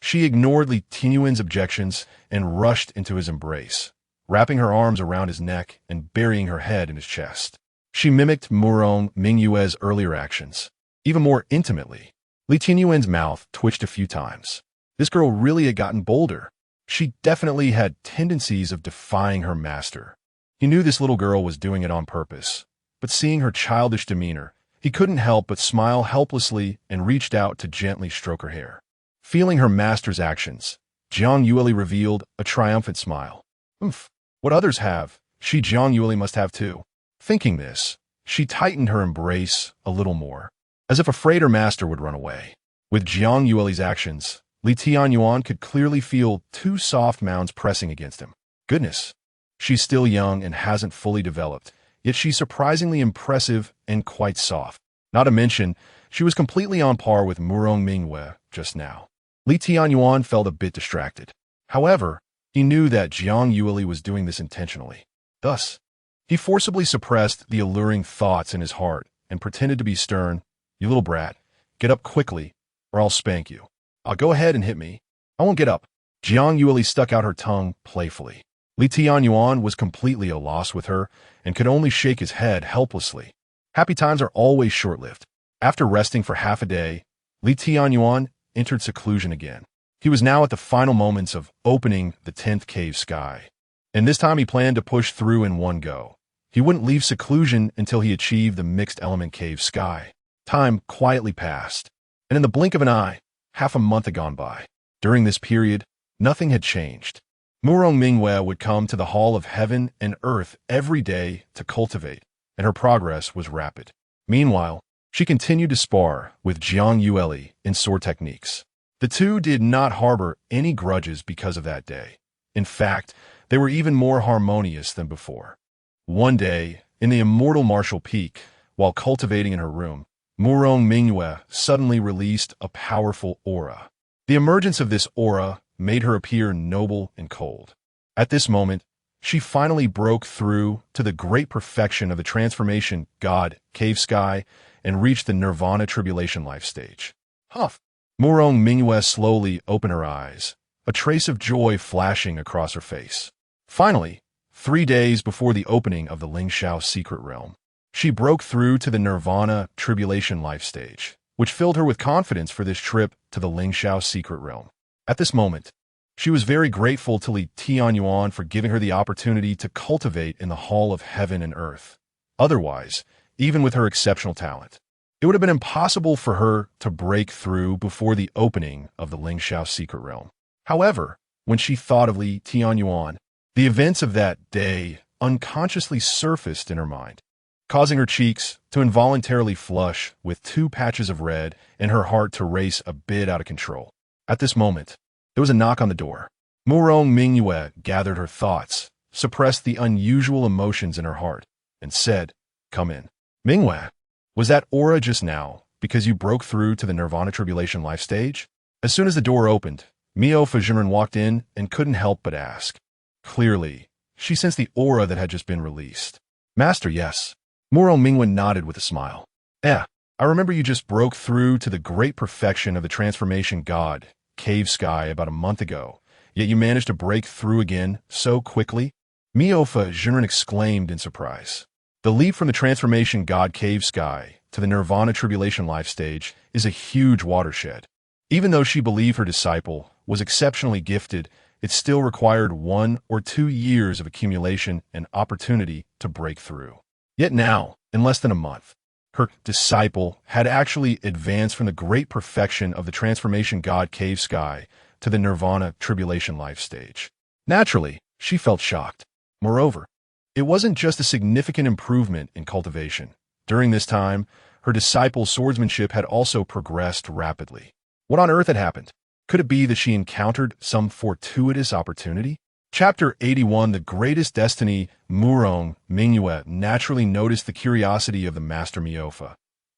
she ignored Li Tianyuan's objections and rushed into his embrace, wrapping her arms around his neck and burying her head in his chest. She mimicked Murong Mingyue's earlier actions, even more intimately. Li Tianyuan's mouth twitched a few times. This girl really had gotten bolder. She definitely had tendencies of defying her master. He knew this little girl was doing it on purpose, but seeing her childish demeanor, he couldn't help but smile helplessly and reached out to gently stroke her hair. Feeling her master's actions, Jiang Yueli revealed a triumphant smile. Oof, what others have, Jiang Yueli must have too. Thinking this, she tightened her embrace a little more, as if afraid her master would run away. With Jiang Yueli's actions, Li Tianyuan could clearly feel two soft mounds pressing against him. Goodness, she's still young and hasn't fully developed, yet she's surprisingly impressive and quite soft. Not to mention, she was completely on par with Murong Mingyue just now. Li Tianyuan felt a bit distracted. However, he knew that Jiang Yueli was doing this intentionally. Thus, he forcibly suppressed the alluring thoughts in his heart and pretended to be stern. You little brat, get up quickly, or I'll spank you. I'll go ahead and hit me. I won't get up. Jiang Yueli stuck out her tongue playfully. Li Tianyuan was completely at a loss with her and could only shake his head helplessly. Happy times are always short-lived. After resting for half a day, Li Tianyuan entered seclusion again. He was now at the final moments of opening the 10th cave sky. And this time he planned to push through in one go. He wouldn't leave seclusion until he achieved the mixed element cave sky. Time quietly passed, and in the blink of an eye, half a month had gone by. During this period, nothing had changed. Murong Mingyue would come to the Hall of Heaven and Earth every day to cultivate, and her progress was rapid. Meanwhile, she continued to spar with Jiang Yueli in sword techniques. The two did not harbor any grudges because of that day. In fact, they were even more harmonious than before. One day, in the immortal martial peak, while cultivating in her room, Murong Mingyue suddenly released a powerful aura. The emergence of this aura made her appear noble and cold. At this moment, she finally broke through to the great perfection of the transformation God, cave sky, and reached the nirvana tribulation life stage. Huff! Murong Mingyue slowly opened her eyes, a trace of joy flashing across her face. Finally, 3 days before the opening of the Lingxiao secret realm, she broke through to the nirvana tribulation life stage, which filled her with confidence for this trip to the Lingxiao secret realm. At this moment, she was very grateful to Li Tianyuan for giving her the opportunity to cultivate in the Hall of Heaven and Earth. Otherwise, even with her exceptional talent, it would have been impossible for her to break through before the opening of the Lingxiao secret realm. However, when she thought of Li Tianyuan, the events of that day unconsciously surfaced in her mind, causing her cheeks to involuntarily flush with 2 patches of red and her heart to race a bit out of control. At this moment, there was a knock on the door. Murong Mingyue gathered her thoughts, suppressed the unusual emotions in her heart, and said, "Come in." Mingyue, was that aura just now because you broke through to the nirvana tribulation life stage? As soon as the door opened, Miao Fezhiren walked in and couldn't help but ask. Clearly, she sensed the aura that had just been released. Master, yes. Murong Mingwen nodded with a smile. I remember you just broke through to the great perfection of the transformation god, Cave Sky, about a month ago, yet you managed to break through again so quickly? Miao Fezhiren exclaimed in surprise. The leap from the transformation god Cave Sky to the Nirvana Tribulation life stage is a huge watershed. Even though she believed her disciple was exceptionally gifted, it still required 1 or 2 years of accumulation and opportunity to break through. Yet now, in less than a month, her disciple had actually advanced from the great perfection of the transformation god Cave Sky to the Nirvana Tribulation life stage. Naturally, she felt shocked. Moreover, it wasn't just a significant improvement in cultivation. During this time, her disciple's swordsmanship had also progressed rapidly. What on earth had happened? Could it be that she encountered some fortuitous opportunity? Chapter 81, The Greatest Destiny. Murong Mingyue naturally noticed the curiosity of the Master Miao,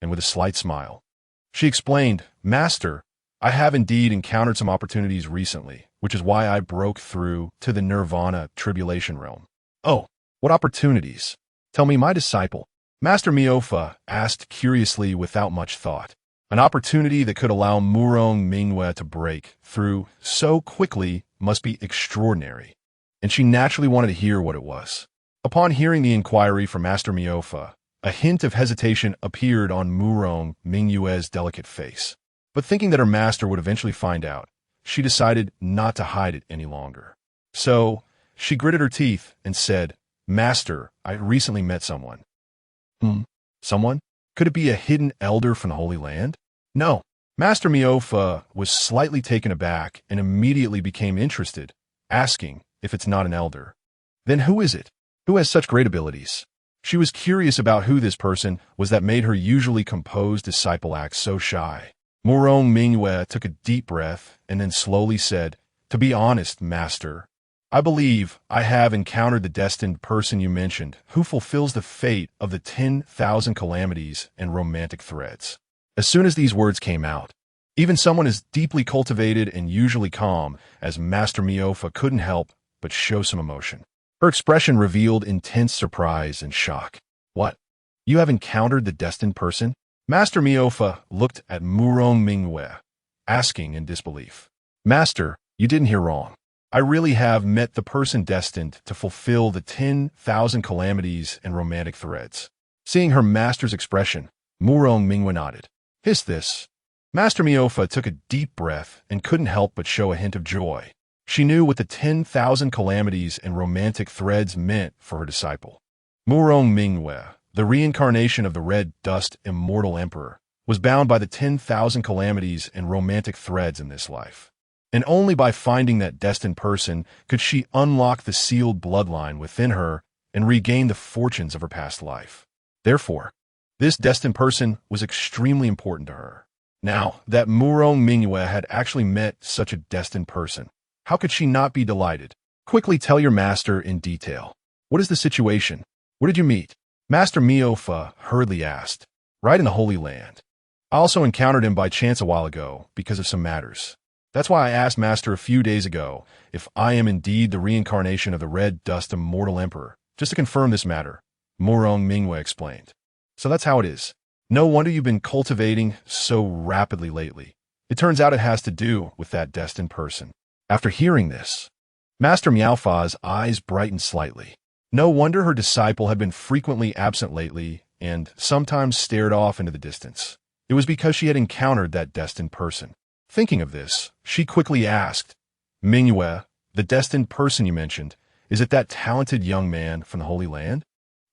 and with a slight smile, she explained, Master, I have indeed encountered some opportunities recently, which is why I broke through to the Nirvana Tribulation realm. Oh, what opportunities? Tell me, my disciple. Master Miao asked curiously without much thought. An opportunity that could allow Murong Mingyue to break through so quickly must be extraordinary, and she naturally wanted to hear what it was. Upon hearing the inquiry from Master Miao, a hint of hesitation appeared on Murong Mingyue's delicate face. But thinking that her master would eventually find out, she decided not to hide it any longer. So, she gritted her teeth and said, Master, I recently met someone. Someone? Could it be a hidden elder from the Holy Land? No. Master Miao was slightly taken aback and immediately became interested, asking if it's not an elder. Then who is it? Who has such great abilities? She was curious about who this person was that made her usually composed disciple act so shy. Murong Mingyue took a deep breath and then slowly said, To be honest, Master, I believe I have encountered the destined person you mentioned, who fulfills the fate of the 10,000 calamities and romantic threads. As soon as these words came out, even someone as deeply cultivated and usually calm as Master Miao couldn't help but show some emotion. Her expression revealed intense surprise and shock. What? You have encountered the destined person? Master Miao looked at Murong Mingyue, asking in disbelief. Master, you didn't hear wrong. I really have met the person destined to fulfill the 10,000 calamities and romantic threads. Seeing her master's expression, Murong Mingyue nodded. Hiss this. Master Miao took a deep breath and couldn't help but show a hint of joy. She knew what the 10,000 calamities and romantic threads meant for her disciple. Murong Mingyue, the reincarnation of the red dust immortal emperor, was bound by the 10,000 calamities and romantic threads in this life. And only by finding that destined person could she unlock the sealed bloodline within her and regain the fortunes of her past life. Therefore, this destined person was extremely important to her. Now that Murong Mingyue had actually met such a destined person, how could she not be delighted? Quickly tell your master in detail. What is the situation? Where did you meet? Master Miao hurriedly asked. Right in the Holy Land. I also encountered him by chance a while ago because of some matters. That's why I asked Master a few days ago if I am indeed the reincarnation of the red dust immortal emperor, just to confirm this matter, Murong Mingyue explained. So that's how it is. No wonder you've been cultivating so rapidly lately. It turns out it has to do with that destined person. After hearing this, Master Miaofa's eyes brightened slightly. No wonder her disciple had been frequently absent lately and sometimes stared off into the distance. It was because she had encountered that destined person. Thinking of this, she quickly asked, Mingyue, the destined person you mentioned, is it that talented young man from the Holy Land?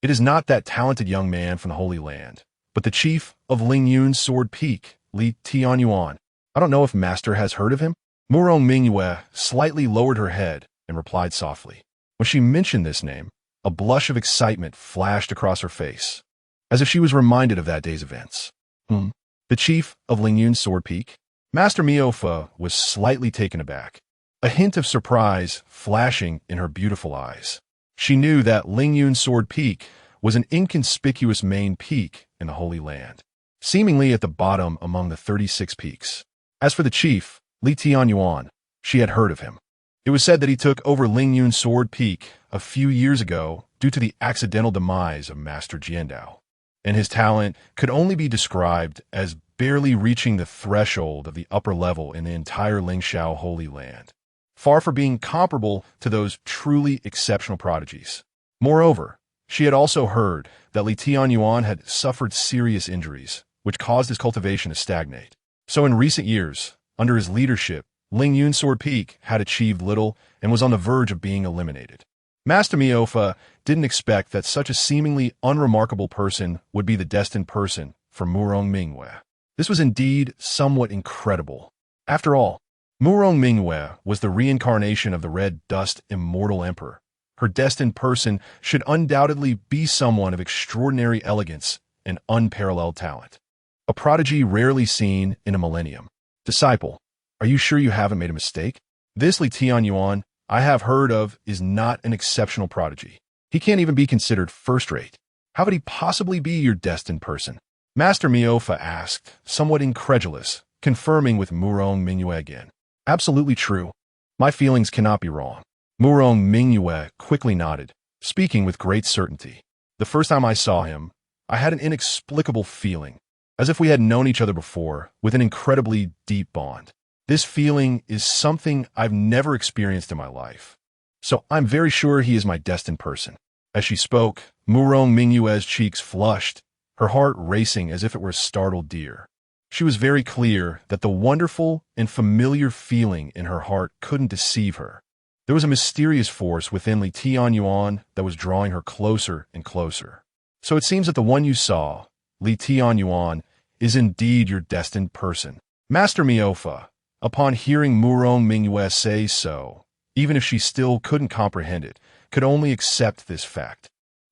It is not that talented young man from the Holy Land, but the chief of Lingyun's Sword Peak, Tianyuan. I don't know if Master has heard of him. Murong Mingyue slightly lowered her head and replied softly. When she mentioned this name, a blush of excitement flashed across her face, as if she was reminded of that day's events. The chief of Lingyun's Sword Peak? Master Miao was slightly taken aback, a hint of surprise flashing in her beautiful eyes. She knew that Lingyun's Sword Peak was an inconspicuous main peak in the Holy Land, seemingly at the bottom among the 36 peaks. As for the chief, Tianyuan, She had heard of him. It was said that he took over Lingyun Sword Peak a few years ago due to the accidental demise of Master Jiandao, and his talent could only be described as barely reaching the threshold of the upper level in the entire Lingxiao Holy Land, far from being comparable to those truly exceptional prodigies. Moreover, she had also heard that Tianyuan had suffered serious injuries, which caused his cultivation to stagnate. So in recent years, under his leadership, Lingyun Sword Peak had achieved little and was on the verge of being eliminated. Master Miofa didn't expect that such a seemingly unremarkable person would be the destined person for Murong Mingwe. This was indeed somewhat incredible. After all, Murong Mingwe was the reincarnation of the Red Dust Immortal Emperor. Her destined person should undoubtedly be someone of extraordinary elegance and unparalleled talent. A prodigy rarely seen in a millennium. Disciple, are you sure you haven't made a mistake? This Tianyuan I have heard of is not an exceptional prodigy. He can't even be considered first-rate. How could he possibly be your destined person? Master Miofa asked, somewhat incredulous, confirming with Murong Mingwe again. Absolutely true. My feelings cannot be wrong. Murong Mingwe quickly nodded, speaking with great certainty. The first time I saw him, I had an inexplicable feeling, as if we had known each other before, with an incredibly deep bond. This feeling is something I've never experienced in my life. So I'm very sure he is my destined person. As she spoke, Murong Mingwe's cheeks flushed, her heart racing as if it were a startled deer. She was very clear that the wonderful and familiar feeling in her heart couldn't deceive her. There was a mysterious force within Tianyuan that was drawing her closer and closer. So it seems that the one you saw, Tianyuan, is indeed your destined person. Master Miofa, upon hearing Murong Mingwe say so, even if she still couldn't comprehend it, could only accept this fact.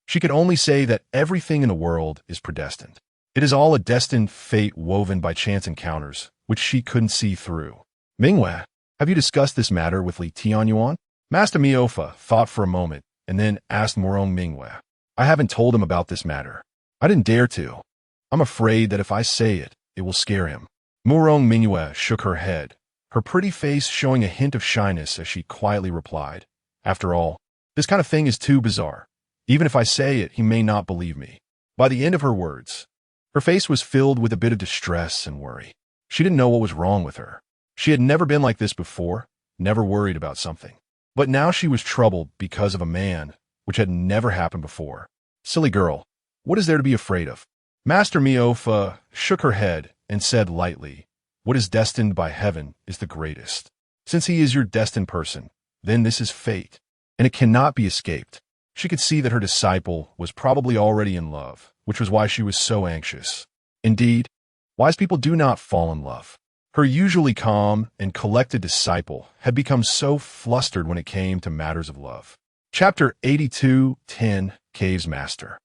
She could only say that everything in the world is predestined. It is all a destined fate woven by chance encounters, which she couldn't see through. Mingwe, have you discussed this matter with Tianyuan? Master Miofa thought for a moment and then asked Murong Mingwe. I haven't told him about this matter. I didn't dare to. I'm afraid that if I say it, it will scare him. Murong Mingwe shook her head, her pretty face showing a hint of shyness as she quietly replied, After all, this kind of thing is too bizarre. Even if I say it, he may not believe me. By the end of her words, her face was filled with a bit of distress and worry. She didn't know what was wrong with her. She had never been like this before, never worried about something. But now she was troubled because of a man, which had never happened before. Silly girl, what is there to be afraid of? Master Miofa shook her head and said lightly, What is destined by heaven is the greatest. Since he is your destined person, then this is fate, and it cannot be escaped. She could see that her disciple was probably already in love, which was why she was so anxious. Indeed, wise people do not fall in love. Her usually calm and collected disciple had become so flustered when it came to matters of love. Chapter 82:10 Cave's Master.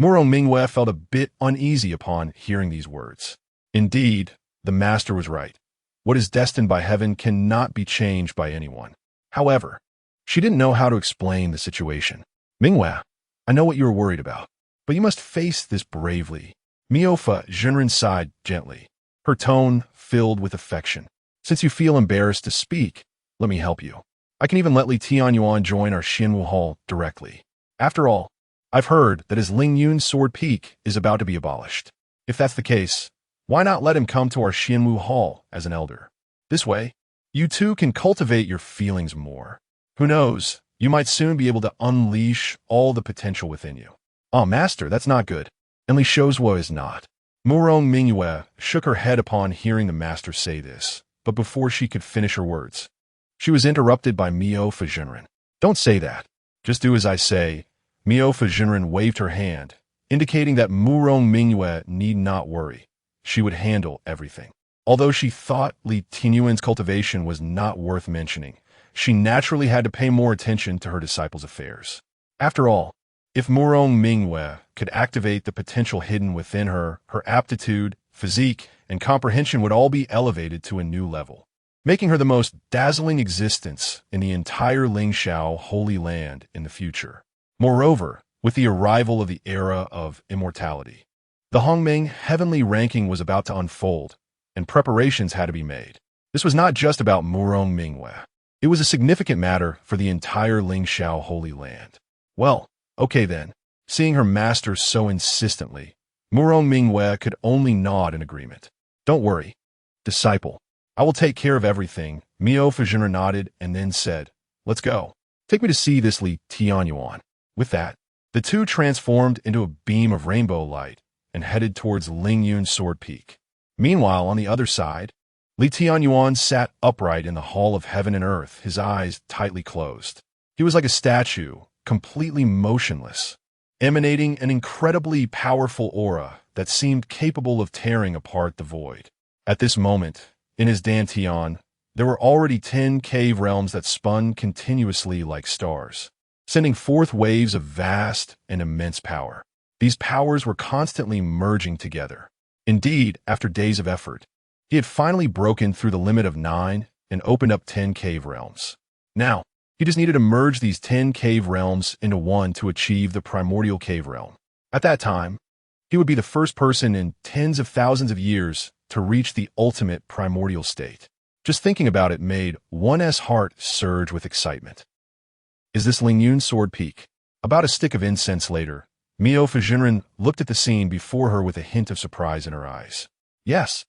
Murong Mingwe felt a bit uneasy upon hearing these words. Indeed, the master was right. What is destined by heaven cannot be changed by anyone. However, she didn't know how to explain the situation. Mingwe, I know what you are worried about, but you must face this bravely. Miofa Jinren sighed gently, her tone filled with affection. Since you feel embarrassed to speak, let me help you. I can even let Tianyuan join our Xianwu Hall directly. After all, I've heard that his Lingyun Sword Peak is about to be abolished. If that's the case, why not let him come to our Xianwu Hall as an elder? This way, you two can cultivate your feelings more. Who knows, you might soon be able to unleash all the potential within you. Oh, master, that's not good. And Li Shouzuo is not. Murong Mingwe shook her head upon hearing the master say this, but before she could finish her words, she was interrupted by Miofa Jinren. Don't say that. Just do as I say. Miofa Jinren waved her hand, indicating that Murong Mingwe need not worry. She would handle everything. Although she thought Li Tianyuan's cultivation was not worth mentioning, she naturally had to pay more attention to her disciple's affairs. After all, if Murong Mingwe could activate the potential hidden within her, her aptitude, physique, and comprehension would all be elevated to a new level, making her the most dazzling existence in the entire Lingxiao Holy Land in the future. Moreover, with the arrival of the era of immortality, the Hongming heavenly ranking was about to unfold, and preparations had to be made. This was not just about Murong Mingwe. It was a significant matter for the entire Lingxiao Holy Land. Well, okay then. Seeing her master so insistently, Murong Mingwe could only nod in agreement. Don't worry, disciple. I will take care of everything. Miao Fujinra nodded and then said, let's go. Take me to see this Li Tianyuan. With that, the two transformed into a beam of rainbow light and headed towards Lingyun Sword Peak. Meanwhile, on the other side, Li Tianyuan sat upright in the Hall of Heaven and Earth, his eyes tightly closed. He was like a statue, completely motionless, emanating an incredibly powerful aura that seemed capable of tearing apart the void. At this moment, in his dantian, there were already 10 cave realms that spun continuously like stars, sending forth waves of vast and immense power. These powers were constantly merging together. Indeed, after days of effort, he had finally broken through the limit of 9 and opened up 10 cave realms. Now, he just needed to merge these 10 cave realms into one to achieve the primordial cave realm. At that time, he would be the first person in tens of thousands of years to reach the ultimate primordial state. Just thinking about it made one's heart surge with excitement. Is this Lingyun Sword Peak? About a stick of incense later, Miao Fujinran looked at the scene before her with a hint of surprise in her eyes. Yes,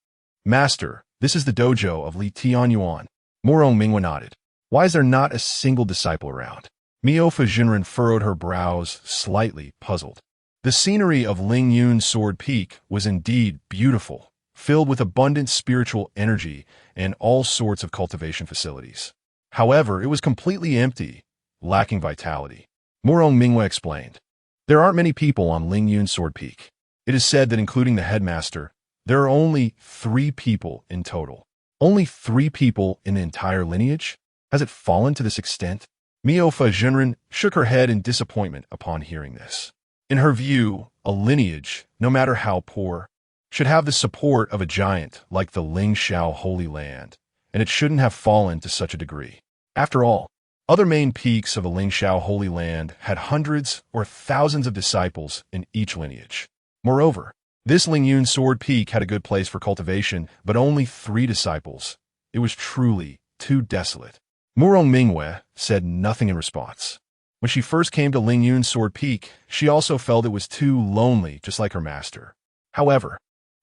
Master, this is the dojo of Li Tianyuan. Murong Mingwe nodded. Why is there not a single disciple around? Miao Fujinran furrowed her brows, slightly puzzled. The scenery of Lingyun Sword Peak was indeed beautiful, filled with abundant spiritual energy and all sorts of cultivation facilities. However, it was completely empty, lacking vitality. Murong Mingwe explained. There aren't many people on Lingyun Sword Peak. It is said that including the headmaster, there are only 3 people in total. Only 3 people in the entire lineage? Has it fallen to this extent? Miao Fujinran shook her head in disappointment upon hearing this. In her view, a lineage, no matter how poor, should have the support of a giant like the Lingxiao Holy Land, and it shouldn't have fallen to such a degree. After all, other main peaks of the Lingxiao Holy Land had hundreds or thousands of disciples in each lineage. Moreover, this Lingyun Sword Peak had a good place for cultivation, but only 3 disciples. It was truly too desolate. Murong Mingwe said nothing in response. When she first came to Lingyun Sword Peak, she also felt it was too lonely, just like her master. However,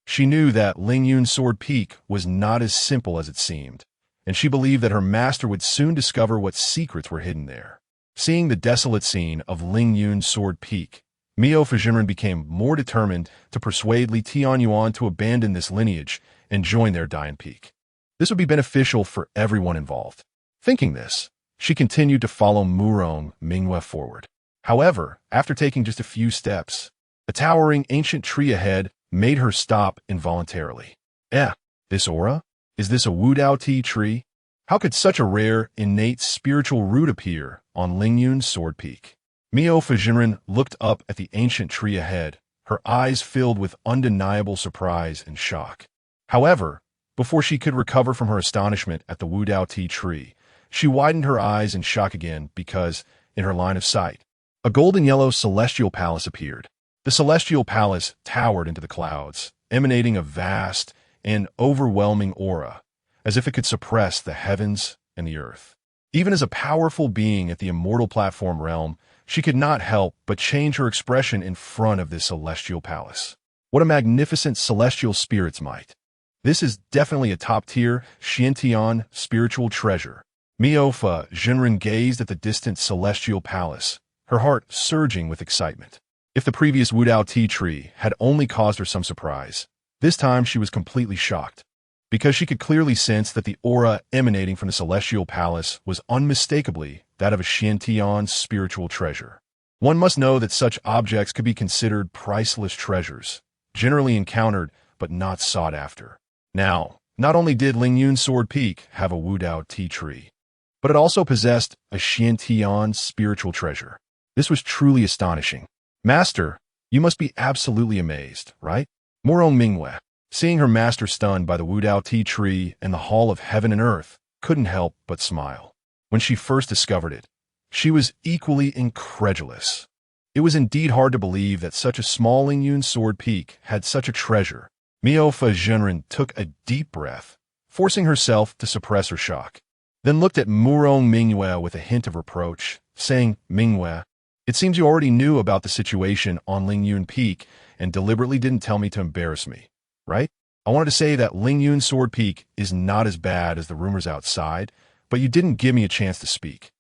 she knew that Lingyun Sword Peak was not as simple as it seemed, and she believed that her master would soon discover what secrets were hidden there. Seeing the desolate scene of Lingyun Sword Peak, Miao Fujinran became more determined to persuade Li Tianyuan to abandon this lineage and join their Dian Peak. This would be beneficial for everyone involved. Thinking this, she continued to follow Murong Mingwe forward. However, after taking just a few steps, a towering ancient tree ahead made her stop involuntarily. This aura? Is this a Wudao Tea Tree? How could such a rare, innate spiritual root appear on Lingyun Sword Peak? Miao Fujinran looked up at the ancient tree ahead, her eyes filled with undeniable surprise and shock. However, before she could recover from her astonishment at the Wudao Tea Tree, she widened her eyes in shock again because, in her line of sight, a golden-yellow celestial palace appeared. The celestial palace towered into the clouds, emanating a vast and overwhelming aura, as if it could suppress the heavens and the earth. Even as a powerful being at the immortal platform realm, she could not help but change her expression in front of this celestial palace. What a magnificent celestial spirit's might. This is definitely a top-tier Xiantian spiritual treasure. Miao Fujinran gazed at the distant celestial palace, her heart surging with excitement. If the previous Wudao Tea Tree had only caused her some surprise, this time she was completely shocked, because she could clearly sense that the aura emanating from the celestial palace was unmistakably that of a Xiantian spiritual treasure. One must know that such objects could be considered priceless treasures, generally encountered but not sought after. Now, not only did Lingyun Sword Peak have a Wudao Tea Tree, but it also possessed a Xiantian spiritual treasure. This was truly astonishing. Master, you must be absolutely amazed, right? Murong Mingwe, seeing her master stunned by the Wudao Tea Tree and the Hall of Heaven and Earth, couldn't help but smile. When she first discovered it, she was equally incredulous. It was indeed hard to believe that such a small Lingyun Sword Peak had such a treasure. Miao Fujinran took a deep breath, forcing herself to suppress her shock. Then looked at Murong Mingyue with a hint of reproach, saying, Mingyue, it seems you already knew about the situation on Lingyun Peak and deliberately didn't tell me to embarrass me, right? I wanted to say that Lingyun Sword Peak is not as bad as the rumors outside, but you didn't give me a chance to speak.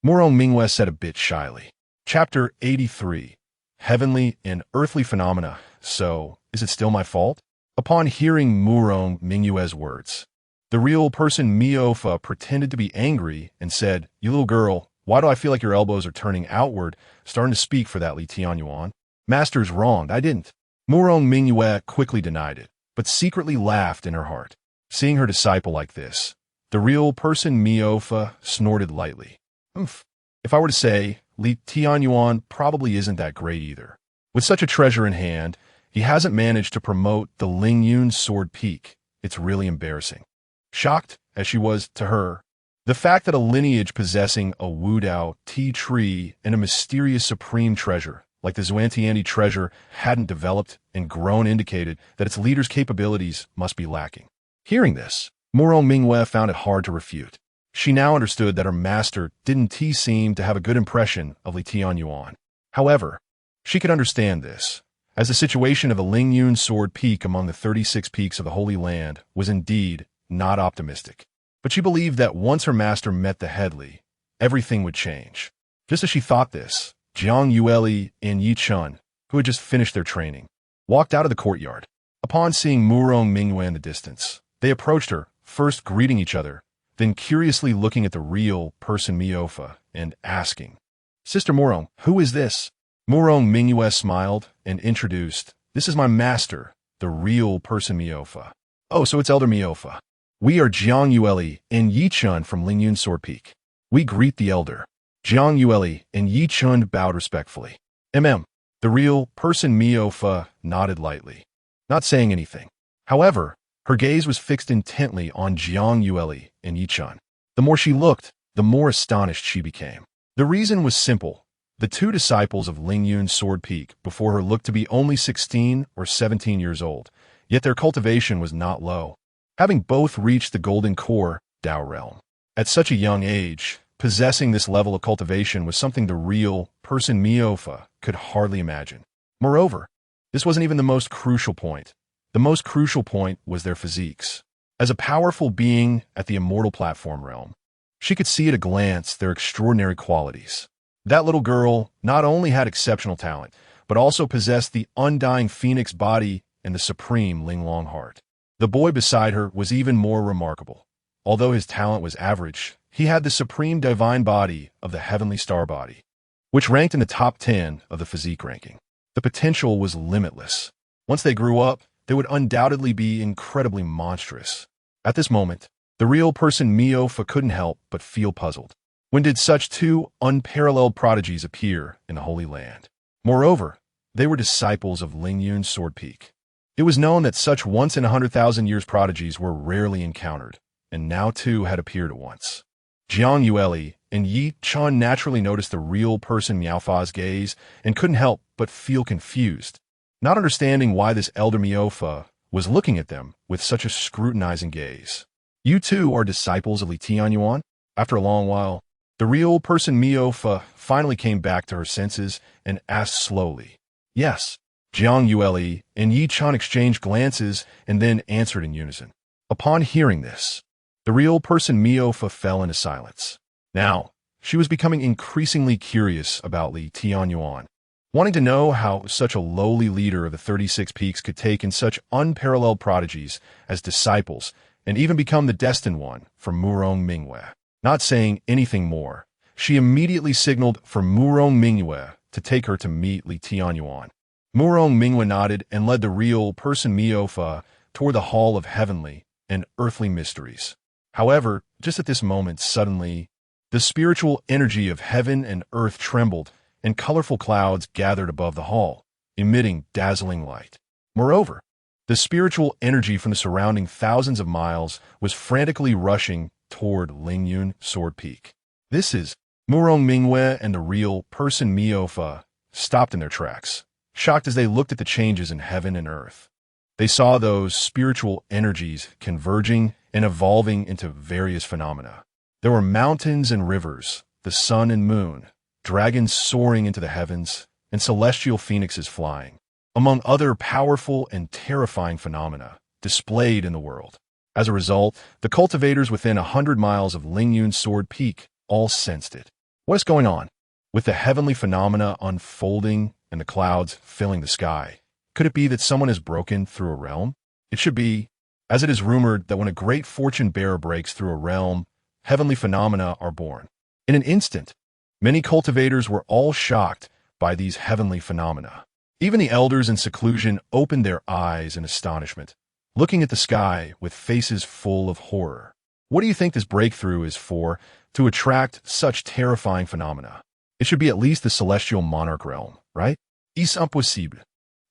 Murong Mingyue said a bit shyly. Chapter 83. Heavenly and Earthly Phenomena. So, is it still my fault? Upon hearing Murong Mingyue's words, the real person Miofa pretended to be angry and said, You little girl, why do I feel like your elbows are turning outward, starting to speak for that Li Tianyuan? Master's wrong, I didn't. Murong Mingyue quickly denied it, but secretly laughed in her heart. Seeing her disciple like this, the real person Miofa snorted lightly. If I were to say, Li Tianyuan probably isn't that great either. With such a treasure in hand, he hasn't managed to promote the Lingyun Sword Peak. It's really embarrassing. Shocked, as she was to her, the fact that a lineage possessing a Wudao tea tree and a mysterious supreme treasure, like the Xuantiandi treasure, hadn't developed and grown indicated that its leader's capabilities must be lacking. Hearing this, Murong Mingyue found it hard to refute. She now understood that her master didn't seem to have a good impression of Li Tianyuan. However, she could understand this, as the situation of the Lingyun Sword Peak among the 36 peaks of the Holy Land was indeed not optimistic. But she believed that once her master met the Headley, everything would change. Just as she thought this, Jiang Yueli and Yi Chun, who had just finished their training, walked out of the courtyard. Upon seeing Murong Mingyue in the distance, they approached her, first greeting each other, then curiously looking at the real person Miofa and asking, Sister Murong, who is this? Murong Mingyue smiled and introduced, This is my master, the real person Miofa. Oh, so it's Elder Miofa. We are Jiang Yueli and Yi Chun from Lingyun Sword Peak. We greet the elder. Jiang Yueli and Yi Chun bowed respectfully. The real person Miofa nodded lightly, not saying anything. However, her gaze was fixed intently on Jiang Yueli and Yi Chun. The more she looked, the more astonished she became. The reason was simple. The two disciples of Lingyun Sword Peak before her looked to be only 16 or 17 years old, yet their cultivation was not low, having both reached the golden core Dao realm. At such a young age, possessing this level of cultivation was something the real person Miofa could hardly imagine. Moreover, this wasn't even the most crucial point. The most crucial point was their physiques. As a powerful being at the immortal platform realm, she could see at a glance their extraordinary qualities. That little girl not only had exceptional talent, but also possessed the undying phoenix body and the supreme Linglong heart. The boy beside her was even more remarkable. Although his talent was average, he had the supreme divine body of the heavenly star body, which ranked in the top 10 of the physique ranking. The potential was limitless. Once they grew up, they would undoubtedly be incredibly monstrous. At this moment, the real person Miofa couldn't help but feel puzzled. When did such two unparalleled prodigies appear in the Holy Land? Moreover, they were disciples of Lingyun Sword Peak. It was known that such once-in-100,000 years prodigies were rarely encountered, and now two had appeared at once. Jiang Yueli and Yi Chun naturally noticed the real person Miaofa's gaze and couldn't help but feel confused, not understanding why this elder Miofa was looking at them with such a scrutinizing gaze. You two are disciples of Li Tianyuan? After a long while, the real person Miofa finally came back to her senses and asked slowly, Yes. Jiang Yueli and Yi Chun exchanged glances and then answered in unison. Upon hearing this, the real person Miofa fell into silence. Now, she was becoming increasingly curious about Li Tianyuan, wanting to know how such a lowly leader of the 36 peaks could take in such unparalleled prodigies as disciples and even become the destined one for Murong Mingyue. Not saying anything more, she immediately signaled for Murong Mingyue to take her to meet Li Tianyuan. Murong Mingyue nodded and led the real person Miofa toward the hall of heavenly and earthly mysteries. However, just at this moment, suddenly, the spiritual energy of heaven and earth trembled, and colorful clouds gathered above the hall, emitting dazzling light. Moreover, the spiritual energy from the surrounding thousands of miles was frantically rushing toward Lingyun Sword Peak. This is Murong Mingyue and the real person Miofa stopped in their tracks, shocked as they looked at the changes in heaven and earth. They saw those spiritual energies converging and evolving into various phenomena. There were mountains and rivers, the sun and moon, dragons soaring into the heavens, and celestial phoenixes flying, among other powerful and terrifying phenomena displayed in the world. As a result, the cultivators within 100 miles of Lingyun's Sword Peak all sensed it. What is going on? With the heavenly phenomena unfolding and the clouds filling the sky, could it be that someone has broken through a realm? It should be, as it is rumored that when a great fortune bearer breaks through a realm, heavenly phenomena are born. In an instant, many cultivators were all shocked by these heavenly phenomena. Even the elders in seclusion opened their eyes in astonishment, looking at the sky with faces full of horror. What do you think this breakthrough is for, to attract such terrifying phenomena? It should be at least the Celestial Monarch realm, right? Is impossible.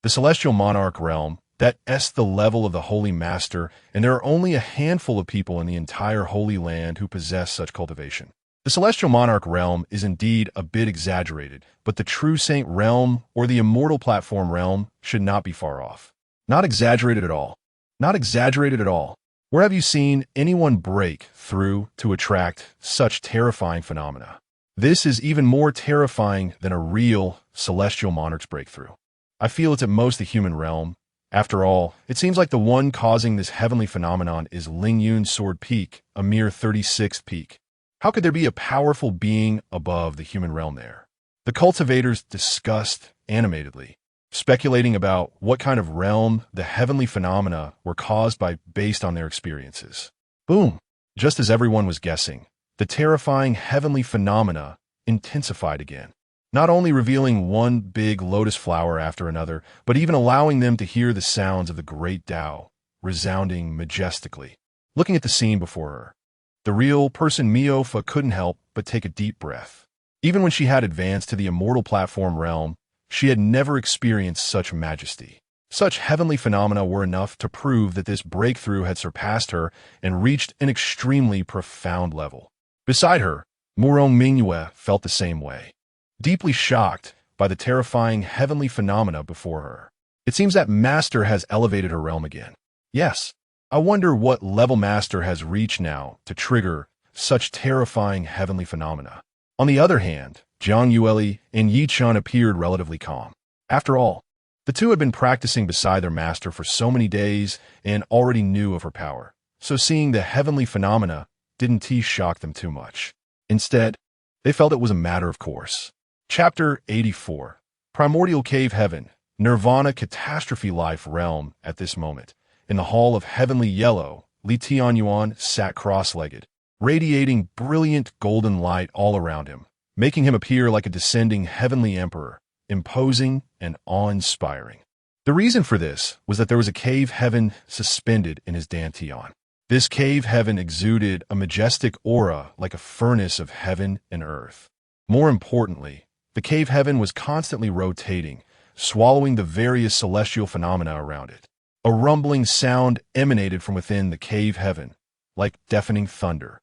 The Celestial Monarch realm, that is the level of the Holy Master, and there are only a handful of people in the entire Holy Land who possess such cultivation. The Celestial Monarch realm is indeed a bit exaggerated, but the True Saint realm or the Immortal Platform realm should not be far off. Not exaggerated at all. Not exaggerated at all. Where have you seen anyone break through to attract such terrifying phenomena? This is even more terrifying than a real Celestial Monarch's breakthrough. I feel it's at most the human realm. After all, it seems like the one causing this heavenly phenomenon is Lingyun's Sword Peak, a mere 36th peak. How could there be a powerful being above the human realm there? The cultivators discussed animatedly, speculating about what kind of realm the heavenly phenomena were caused by based on their experiences. Boom! Just as everyone was guessing, the terrifying heavenly phenomena intensified again, not only revealing one big lotus flower after another, but even allowing them to hear the sounds of the great Tao, resounding majestically. Looking at the scene before her, the real person Miofa couldn't help but take a deep breath. Even when she had advanced to the Immortal Platform realm, she had never experienced such majesty. Such heavenly phenomena were enough to prove that this breakthrough had surpassed her and reached an extremely profound level. Beside her, Murong Mingyue felt the same way, deeply shocked by the terrifying heavenly phenomena before her. It seems that Master has elevated her realm again. Yes, I wonder what level Master has reached now to trigger such terrifying heavenly phenomena. On the other hand, Jiang Yueli and Yi Chun appeared relatively calm. After all, the two had been practicing beside their master for so many days and already knew of her power, so seeing the heavenly phenomena didn't shock them too much. Instead, they felt it was a matter of course. Chapter 84. Primordial Cave Heaven, Nirvana Catastrophe Life Realm. At this moment, in the Hall of Heavenly Yellow, Tianyuan sat cross-legged, radiating brilliant golden light all around him, making him appear like a descending heavenly emperor, imposing and awe-inspiring. The reason for this was that there was a cave heaven suspended in his dantian. This cave heaven exuded a majestic aura like a furnace of heaven and earth. More importantly, the cave heaven was constantly rotating, swallowing the various celestial phenomena around it. A rumbling sound emanated from within the cave heaven, like deafening thunder,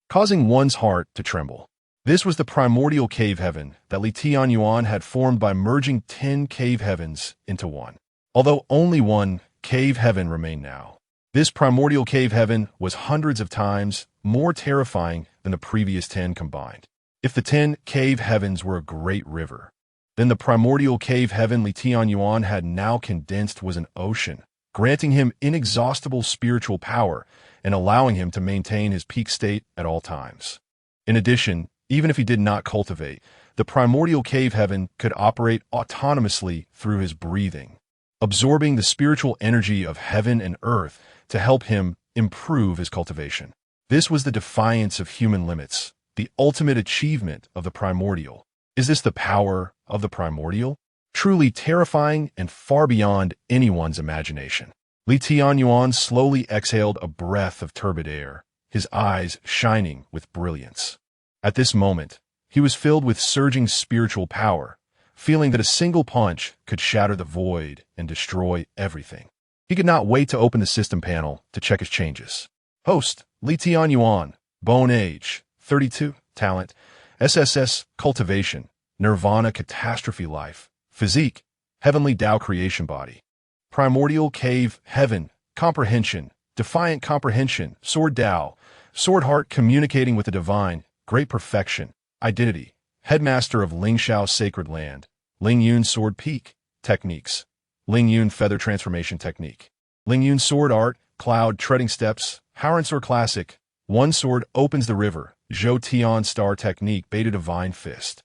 causing one's heart to tremble. This was the primordial cave heaven that Tianyuan had formed by merging 10 cave heavens into one. Although only one cave heaven remained now, this primordial cave heaven was hundreds of times more terrifying than the previous 10 combined. If the 10 cave heavens were a great river, then the primordial cave heaven Tianyuan had now condensed was an ocean, granting him inexhaustible spiritual power and allowing him to maintain his peak state at all times. In addition, even if he did not cultivate, the primordial cave heaven could operate autonomously through his breathing, absorbing the spiritual energy of heaven and earth to help him improve his cultivation. This was the defiance of human limits, the ultimate achievement of the primordial. Is this the power of the primordial? Truly terrifying and far beyond anyone's imagination. Tianyuan slowly exhaled a breath of turbid air, his eyes shining with brilliance. At this moment, he was filled with surging spiritual power, feeling that a single punch could shatter the void and destroy everything. He could not wait to open the system panel to check his changes. Host, Tianyuan, Bone Age, 32, Talent, SSS, Cultivation, Nirvana Catastrophe Life, Physique, Heavenly Tao Creation Body, Primordial Cave Heaven, Comprehension, defiant comprehension, sword Tao, sword heart communicating with the divine, great perfection, identity, headmaster of Lingxiao Sacred Land, Lingyun Sword Peak, techniques, Lingyun Feather Transformation Technique, Lingyun Sword Art, Cloud Treading Steps, Howren Sword Classic, One Sword Opens the River, Zhou Tian Star Technique Beta Divine Fist,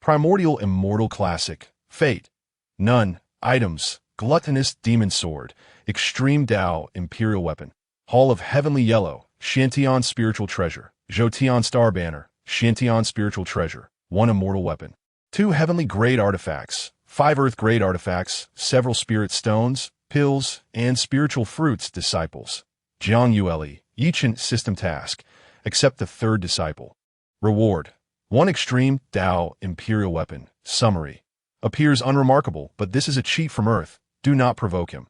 Primordial Immortal Classic, Fate, None, Items, Gluttonous Demon Sword, Extreme Tao Imperial Weapon, Hall of Heavenly Yellow, Xiantian Spiritual Treasure, Zhou Tian Star Banner, Xiantian Spiritual Treasure, 1 Immortal Weapon, 2 Heavenly Grade Artifacts, 5 Earth Grade Artifacts, several Spirit Stones, Pills, and Spiritual Fruits Disciples, Jiang Yueli, Yichen System Task, except the 3rd Disciple. Reward, 1 Extreme Tao Imperial Weapon, Summary, appears unremarkable, but this is a cheat from Earth, do not provoke him.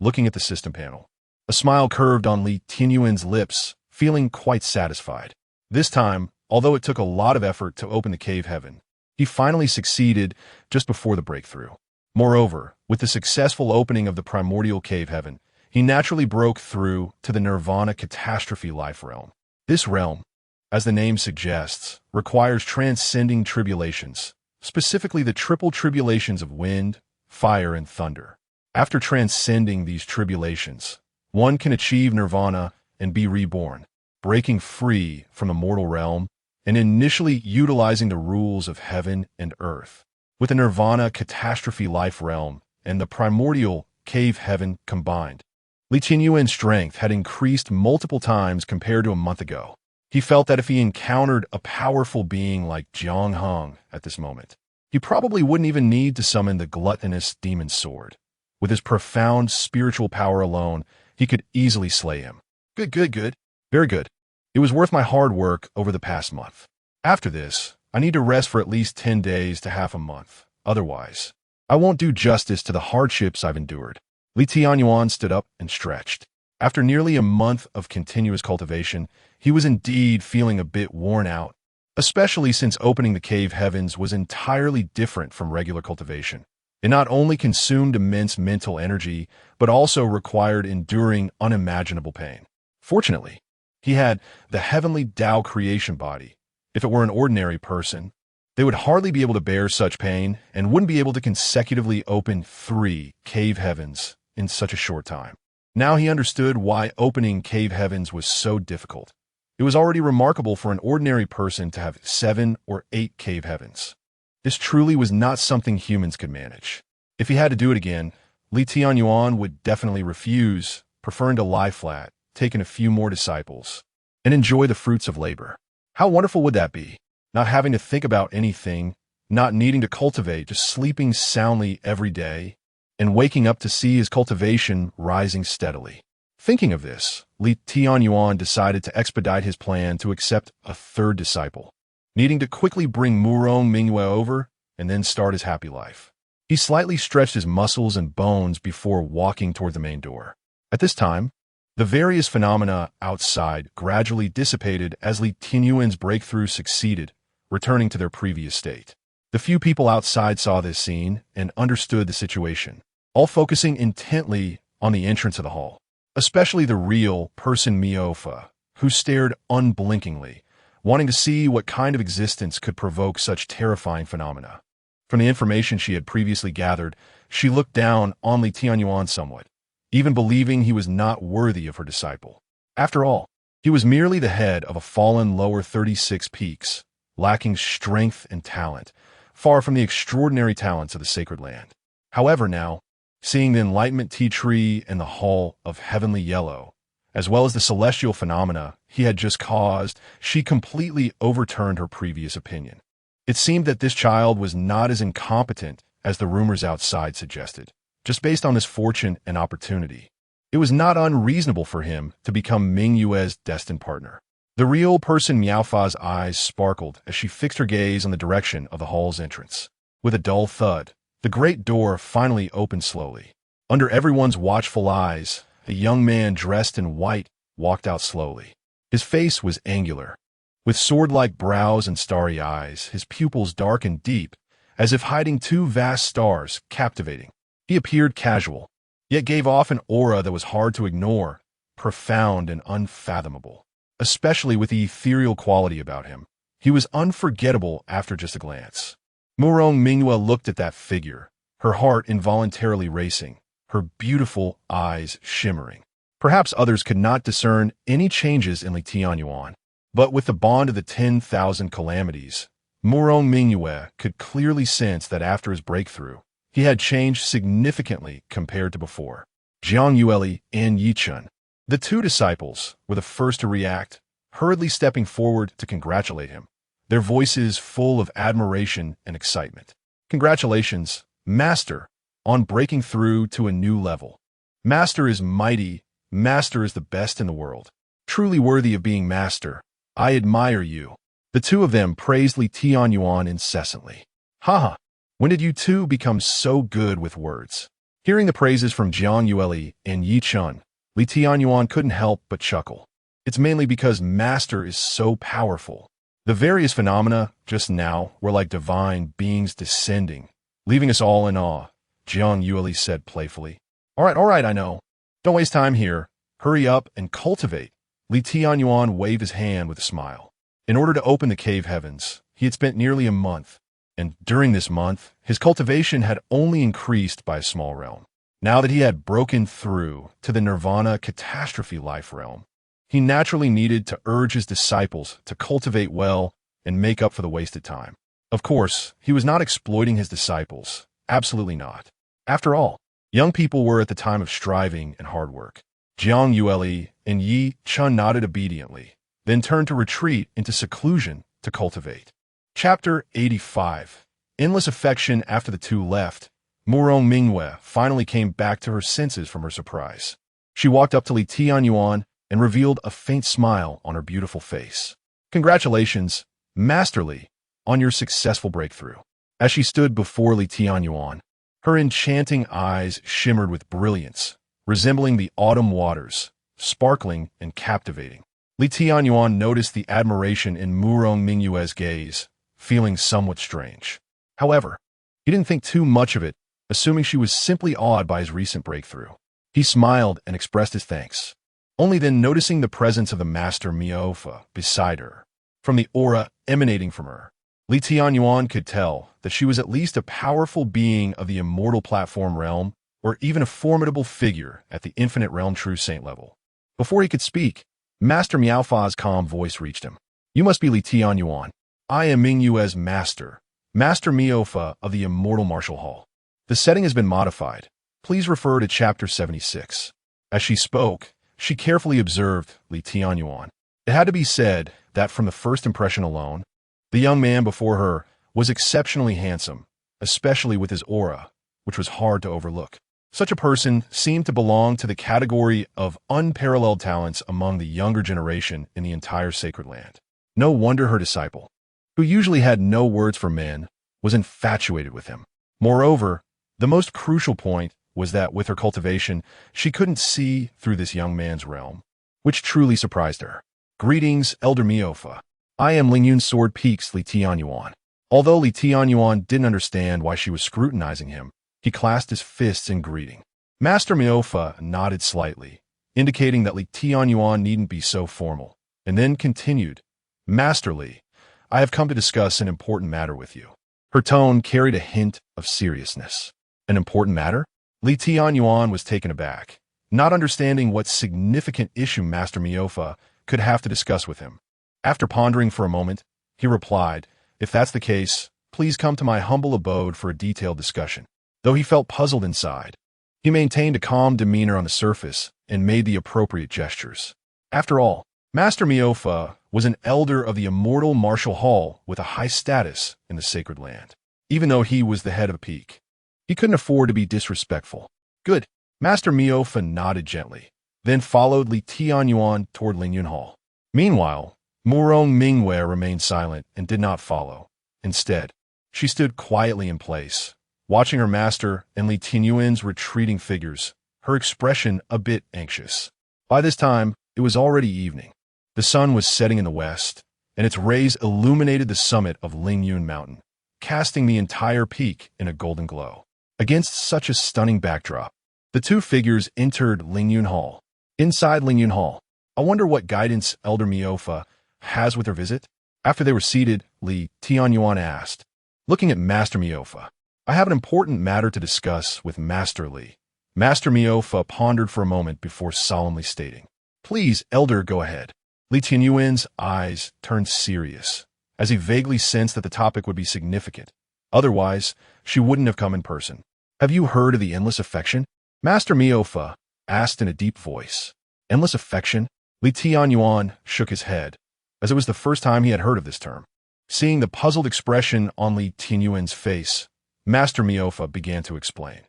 Looking at the system panel, a smile curved on Li Tianyuan's lips, feeling quite satisfied. This time, although it took a lot of effort to open the cave heaven, he finally succeeded just before the breakthrough. Moreover, with the successful opening of the primordial cave heaven, he naturally broke through to the nirvana catastrophe life realm. This realm, as the name suggests, requires transcending tribulations, specifically the triple tribulations of wind, fire, and thunder. After transcending these tribulations, one can achieve nirvana and be reborn, breaking free from the mortal realm and initially utilizing the rules of heaven and earth. With the nirvana catastrophe life realm and the primordial cave heaven combined, Li Tianyuan's strength had increased multiple times compared to a month ago. He felt that if he encountered a powerful being like Jiang Hong at this moment, he probably wouldn't even need to summon the gluttonous demon sword. With his profound spiritual power alone, he could easily slay him. Good. Very good. It was worth my hard work over the past month. After this, I need to rest for at least 10 days to half a month. Otherwise, I won't do justice to the hardships I've endured. Li Tianyuan stood up and stretched. After nearly a month of continuous cultivation, he was indeed feeling a bit worn out, especially since opening the cave heavens was entirely different from regular cultivation. It not only consumed immense mental energy, but also required enduring unimaginable pain. Fortunately, he had the heavenly Tao creation body. If it were an ordinary person, they would hardly be able to bear such pain and wouldn't be able to consecutively open 3 cave heavens in such a short time. Now he understood why opening cave heavens was so difficult. It was already remarkable for an ordinary person to have 7 or 8 cave heavens. This truly was not something humans could manage. If he had to do it again, Li Tianyuan would definitely refuse, preferring to lie flat, take in a few more disciples, and enjoy the fruits of labor. How wonderful would that be? Not having to think about anything, not needing to cultivate, just sleeping soundly every day, and waking up to see his cultivation rising steadily. Thinking of this, Li Tianyuan decided to expedite his plan to accept a 3rd disciple, needing to quickly bring Murong Mingyue over and then start his happy life. He slightly stretched his muscles and bones before walking toward the main door. At this time, the various phenomena outside gradually dissipated as Li Tianyuan's breakthrough succeeded, returning to their previous state. The few people outside saw this scene and understood the situation, all focusing intently on the entrance of the hall, especially the real person Miofa, who stared unblinkingly, wanting to see what kind of existence could provoke such terrifying phenomena. From the information she had previously gathered, she looked down on Li Tianyuan somewhat, even believing he was not worthy of her disciple. After all, he was merely the head of a fallen lower 36 peaks, lacking strength and talent, far from the extraordinary talents of the Sacred Land. However now, seeing the Enlightenment Tea Tree and the Hall of Heavenly Yellow, as well as the celestial phenomena he had just caused, she completely overturned her previous opinion. It seemed that this child was not as incompetent as the rumors outside suggested. Just based on his fortune and opportunity, it was not unreasonable for him to become Mingyue's destined partner. The real person Miaofa's eyes sparkled as she fixed her gaze on the direction of the hall's entrance. With a dull thud, the great door finally opened slowly. Under everyone's watchful eyes, a young man dressed in white walked out slowly. His face was angular, with sword-like brows and starry eyes, his pupils dark and deep, as if hiding 2 vast stars, captivating. He appeared casual, yet gave off an aura that was hard to ignore, profound and unfathomable, especially with the ethereal quality about him. He was unforgettable after just a glance. Murong Mingyue looked at that figure, her heart involuntarily racing, her beautiful eyes shimmering. Perhaps others could not discern any changes in Li Tianyuan, but with the bond of the 10,000 calamities, Murong Mingyue could clearly sense that after his breakthrough, he had changed significantly compared to before. Jiang Yueli and Yichun, the two disciples, were the first to react, hurriedly stepping forward to congratulate him, their voices full of admiration and excitement. Congratulations, Master, on breaking through to a new level. Master is mighty. Master is the best in the world. Truly worthy of being Master. I admire you. The two of them praised Li Tianyuan incessantly. Haha, when did you two become so good with words? Hearing the praises from Jiang Yueli and Yichun, Li Tianyuan couldn't help but chuckle. It's mainly because Master is so powerful. The various phenomena just now were like divine beings descending, leaving us all in awe, Jiang Yueli said playfully. All right, I know. Don't waste time here. Hurry up and cultivate. Li Tianyuan waved his hand with a smile. In order to open the cave heavens, he had spent nearly a month, and during this month, his cultivation had only increased by a small realm. Now that he had broken through to the nirvana catastrophe life realm, he naturally needed to urge his disciples to cultivate well and make up for the wasted time. Of course, he was not exploiting his disciples. Absolutely not. After all, young people were at the time of striving and hard work. Jiang Yueli and Yi Chun nodded obediently, then turned to retreat into seclusion to cultivate. Chapter 85. Endless affection. After the two left, Murong Mingyue finally came back to her senses from her surprise. She walked up to Li Tianyuan and revealed a faint smile on her beautiful face. Congratulations, Master Li, on your successful breakthrough. As she stood before Li Tianyuan, her enchanting eyes shimmered with brilliance, resembling the autumn waters, sparkling and captivating. Li Tianyuan noticed the admiration in Murong Mingyue's gaze, feeling somewhat strange. However, he didn't think too much of it, assuming she was simply awed by his recent breakthrough. He smiled and expressed his thanks, only then noticing the presence of the Master Miaofa beside her. From the aura emanating from her, Li Tianyuan could tell that she was at least a powerful being of the immortal platform realm, or even a formidable figure at the infinite realm true saint level. Before he could speak, Master Miaofa's calm voice reached him. You must be Li Tianyuan. I am Mingyue's master, Master Miaofa of the Immortal Martial Hall. The setting has been modified. Please refer to Chapter 76. As she spoke, she carefully observed Li Tianyuan. It had to be said that from the first impression alone, the young man before her was exceptionally handsome, especially with his aura, which was hard to overlook. Such a person seemed to belong to the category of unparalleled talents among the younger generation in the entire sacred land. No wonder her disciple, who usually had no words for men, was infatuated with him. Moreover, the most crucial point was that with her cultivation, she couldn't see through this young man's realm, which truly surprised her. Greetings, Elder Miaofa. I am Lingyun Sword Peak's Li Tianyuan. Although Li Tianyuan didn't understand why she was scrutinizing him, he clasped his fists in greeting. Master Miaofa nodded slightly, indicating that Li Tianyuan needn't be so formal, and then continued, Master Li, I have come to discuss an important matter with you. Her tone carried a hint of seriousness. An important matter? Li Tianyuan was taken aback, not understanding what significant issue Master Miaofa could have to discuss with him. After pondering for a moment, he replied, If that's the case, please come to my humble abode for a detailed discussion. Though he felt puzzled inside, he maintained a calm demeanor on the surface and made the appropriate gestures. After all, Master Miaofa was an elder of the Immortal Martial Hall with a high status in the sacred land. Even though he was the head of a peak, he couldn't afford to be disrespectful. Good. Master Miaofa nodded gently, then followed Li Tianyuan toward Lingyun Hall. Meanwhile, Murong Mingyue remained silent and did not follow. Instead, she stood quietly in place, watching her master and Li Tianyuan's retreating figures, her expression a bit anxious. By this time, it was already evening. The sun was setting in the west, and its rays illuminated the summit of Lingyun Mountain, casting the entire peak in a golden glow. Against such a stunning backdrop, the two figures entered Lingyun Hall. Inside Lingyun Hall, I wonder what guidance Elder Miofa has with her visit? After they were seated, Tianyuan asked, looking at Master Miofa, I have an important matter to discuss with Master Li. Master Miofa pondered for a moment before solemnly stating, Please, Elder, go ahead. Li Tianyuan's eyes turned serious, as he vaguely sensed that the topic would be significant. Otherwise, she wouldn't have come in person. Have you heard of the endless affection? Master Miofa asked in a deep voice. Endless affection? Li Tianyuan shook his head, as it was the first time he had heard of this term. Seeing the puzzled expression on Li Tianyuan's face, Master Miofa began to explain.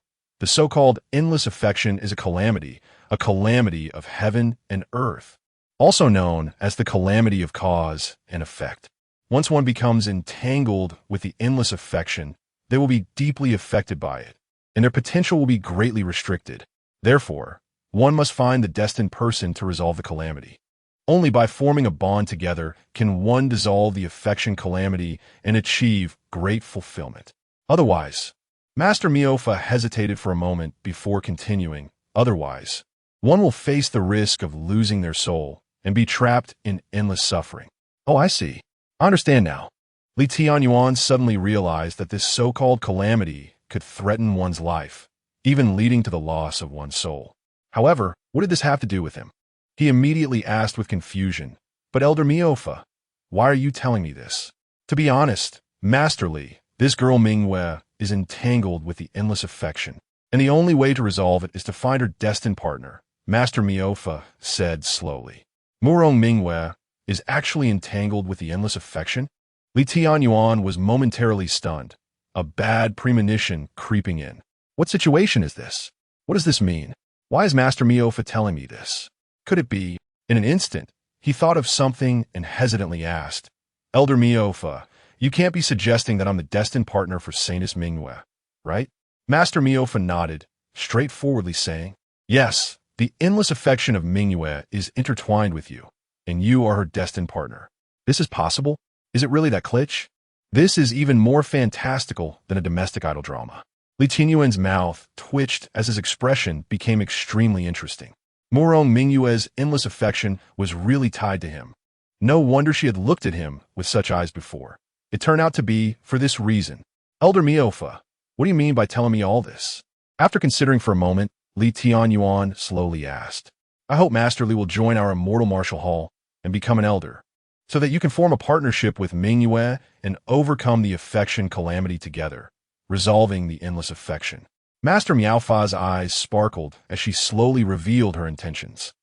The so-called endless affection is a calamity of heaven and earth, also known as the calamity of cause and effect. Once one becomes entangled with the endless affection, they will be deeply affected by it, and their potential will be greatly restricted. Therefore, one must find the destined person to resolve the calamity. Only by forming a bond together can one dissolve the affection calamity and achieve great fulfillment. Otherwise, Master Miofa hesitated for a moment before continuing. Otherwise, one will face the risk of losing their soul and be trapped in endless suffering. Oh, I see. I understand now. Li Tianyuan suddenly realized that this so-called calamity could threaten one's life, even leading to the loss of one's soul. However, what did this have to do with him? He immediately asked with confusion, But Elder Miofa, why are you telling me this? To be honest, Master Li, this girl Mingwe is entangled with the endless affection, and the only way to resolve it is to find her destined partner, Master Miofa said slowly. Murong Mingwe is actually entangled with the endless affection? Li Tianyuan was momentarily stunned, a bad premonition creeping in. What situation is this? What does this mean? Why is Master Miofa telling me this? Could it be? In an instant, he thought of something and hesitantly asked, Elder Miofa, you can't be suggesting that I'm the destined partner for Saintess Mingwe, right? Master Miofa nodded, straightforwardly saying, Yes, the endless affection of Mingwe is intertwined with you, and you are her destined partner. This is possible? Is it really that glitch? This is even more fantastical than a domestic idol drama. Li Tianyuan's mouth twitched as his expression became extremely interesting. Murong Mingwe's endless affection was really tied to him. No wonder she had looked at him with such eyes before. It turned out to be for this reason. Elder Miofa, what do you mean by telling me all this? After considering for a moment, Li Tianyuan slowly asked, I hope Master Li will join our immortal martial hall and become an elder, so that you can form a partnership with Mingwe and overcome the affection calamity together, resolving the endless affection. Master Miaofa's eyes sparkled as she slowly revealed her intentions.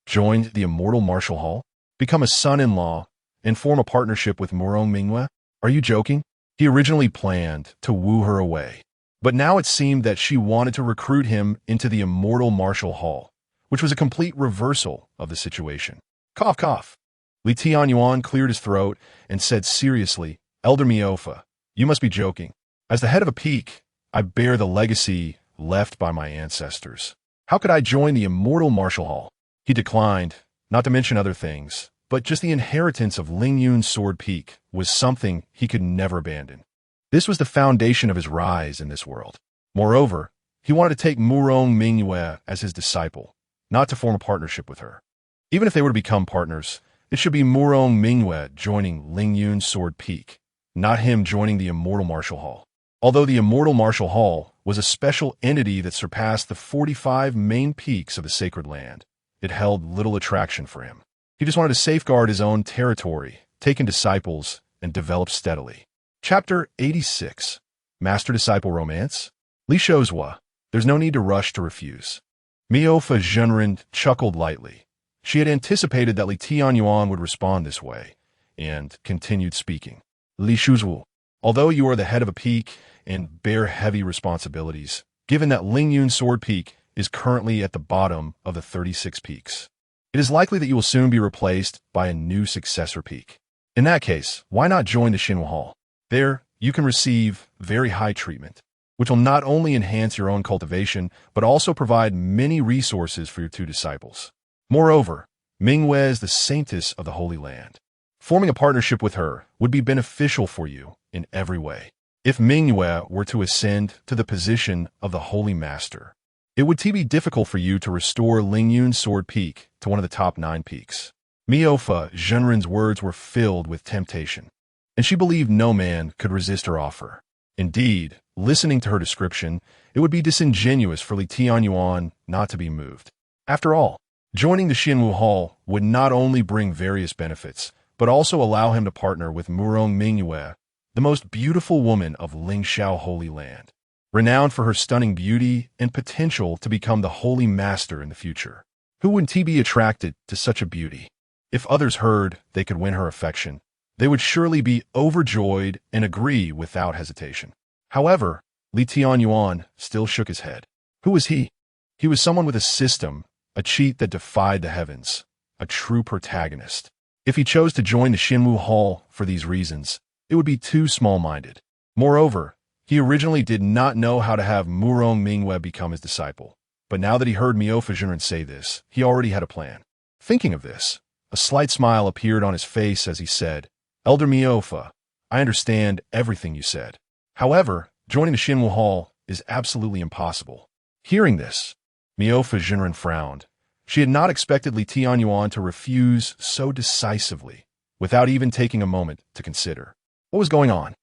Join the immortal martial hall? Become a son-in-law and form a partnership with Murong Mingwe? Are you joking? He originally planned to woo her away, but now it seemed that she wanted to recruit him into the immortal martial hall, which was a complete reversal of the situation. Cough, cough. Li Tianyuan cleared his throat and said seriously, Elder Miofa, you must be joking. As the head of a peak, I bear the legacy left by my ancestors. How could I join the immortal martial hall? He declined, not to mention other things, but just the inheritance of Lingyun's sword peak was something he could never abandon. This was the foundation of his rise in this world. Moreover, he wanted to take Murong Mingwe as his disciple, not to form a partnership with her. Even if they were to become partners, it should be Murong Mingwe joining Lingyun's sword peak, not him joining the immortal martial hall. Although the immortal martial hall was a special entity that surpassed the 45 main peaks of the sacred land, it held little attraction for him. He just wanted to safeguard his own territory, take in disciples, and develop steadily. Chapter 86. Master-Disciple Romance? Li Shozhua, there's no need to rush to refuse. Miofa Zhenren chuckled lightly. She had anticipated that Li Tianyuan would respond this way, and continued speaking. Li Shuzhu, although you are the head of a peak and bear heavy responsibilities, given that Lingyun Sword Peak is currently at the bottom of the 36 peaks, it is likely that you will soon be replaced by a new successor peak. In that case, why not join the Xinhua Hall? There, you can receive very high treatment, which will not only enhance your own cultivation, but also provide many resources for your two disciples. Moreover, Mingwe is the saintess of the Holy Land. Forming a partnership with her would be beneficial for you in every way. If Mingwe were to ascend to the position of the Holy Master, it would be difficult for you to restore Lingyun's sword peak to one of the top 9 peaks. Miaofa Zhenren's words were filled with temptation, and she believed no man could resist her offer. Indeed, listening to her description, it would be disingenuous for Li Tianyuan not to be moved. After all, joining the Xinwu Hall would not only bring various benefits, but also allow him to partner with Murong Mingyue, the most beautiful woman of Lingxiao Holy Land, renowned for her stunning beauty and potential to become the holy master in the future. Who wouldn't he be attracted to such a beauty? If others heard they could win her affection, they would surely be overjoyed and agree without hesitation. However, Li Tianyuan still shook his head. Who was he? He was someone with a system, a cheat that defied the heavens, a true protagonist. If he chose to join the Xinwu Hall for these reasons, it would be too small-minded. Moreover, he originally did not know how to have Murong Mingyue become his disciple, but now that he heard Miaofa Zhenren say this, he already had a plan. Thinking of this, a slight smile appeared on his face as he said, "Elder Miaofa, I understand everything you said. However, joining the Xinwu Hall is absolutely impossible." Hearing this, Miaofa Zhenren frowned. She had not expected Li Tianyuan to refuse so decisively, without even taking a moment to consider. What was going on?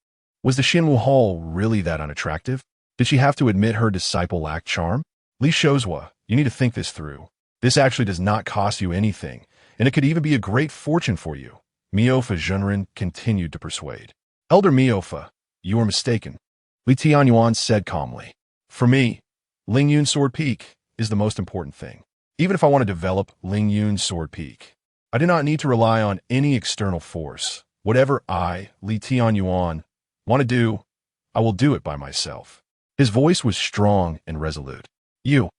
Was the Xinwu Hall really that unattractive? Did she have to admit her disciple lacked charm? Li Shozhua, you need to think this through. This actually does not cost you anything, and it could even be a great fortune for you. Miaofa Zhenren continued to persuade. Elder Miaofa, you are mistaken, Li Tianyuan said calmly. For me, Lingyun's sword peak is the most important thing. Even if I want to develop Lingyun's sword peak, I do not need to rely on any external force. Whatever I, Li Tianyuan, want to do, I will do it by myself. His voice was strong and resolute. You.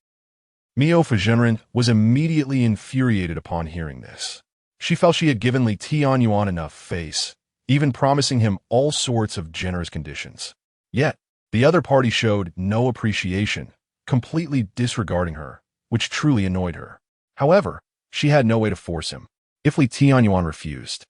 Miaofa Zhenren was immediately infuriated upon hearing this. She felt she had given Li Tianyuan enough face, even promising him all sorts of generous conditions. Yet, the other party showed no appreciation, completely disregarding her, which truly annoyed her. However, she had no way to force him. If Li Tianyuan refused,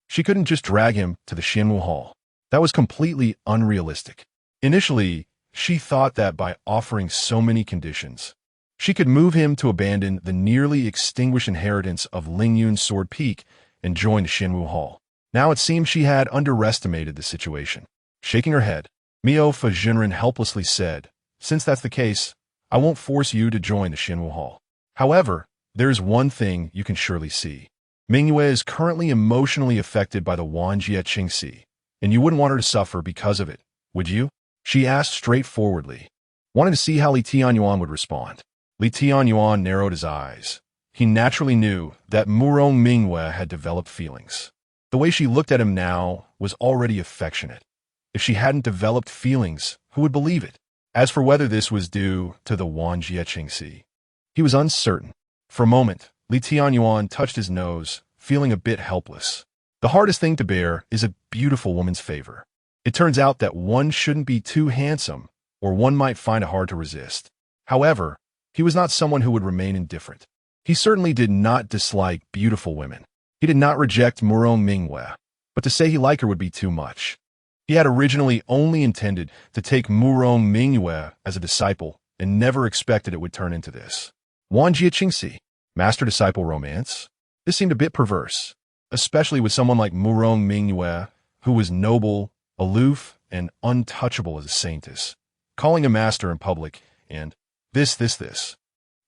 she couldn't just drag him to the Xinwu Hall. That was completely unrealistic. Initially, she thought that by offering so many conditions, she could move him to abandon the nearly extinguished inheritance of Lingyun's sword peak and join the Xinwu Hall. Now it seemed she had underestimated the situation. Shaking her head, Miaofa Zhenren helplessly said, "Since that's the case, I won't force you to join the Xinwu Hall. However, there is one thing you can surely see. Mingyue is currently emotionally affected by the Wanjie Qingxi, and you wouldn't want her to suffer because of it, would you?" She asked straightforwardly, wanting to see how Li Tianyuan would respond. Li Tianyuan narrowed his eyes. He naturally knew that Murong Mingyue had developed feelings. The way she looked at him now was already affectionate. If she hadn't developed feelings, who would believe it? As for whether this was due to the Wanjie Qingxi, he was uncertain. For a moment, Li Tianyuan touched his nose, feeling a bit helpless. The hardest thing to bear is a beautiful woman's favor. It turns out that one shouldn't be too handsome, or one might find it hard to resist. However, he was not someone who would remain indifferent. He certainly did not dislike beautiful women. He did not reject Murong Mingyue, but to say he liked her would be too much. He had originally only intended to take Murong Mingyue as a disciple and never expected it would turn into this. Wanjie Qingxi, master-disciple romance? This seemed a bit perverse, especially with someone like Murong Mingyue, who was noble, aloof, and untouchable as a saintess, calling a master in public, and this.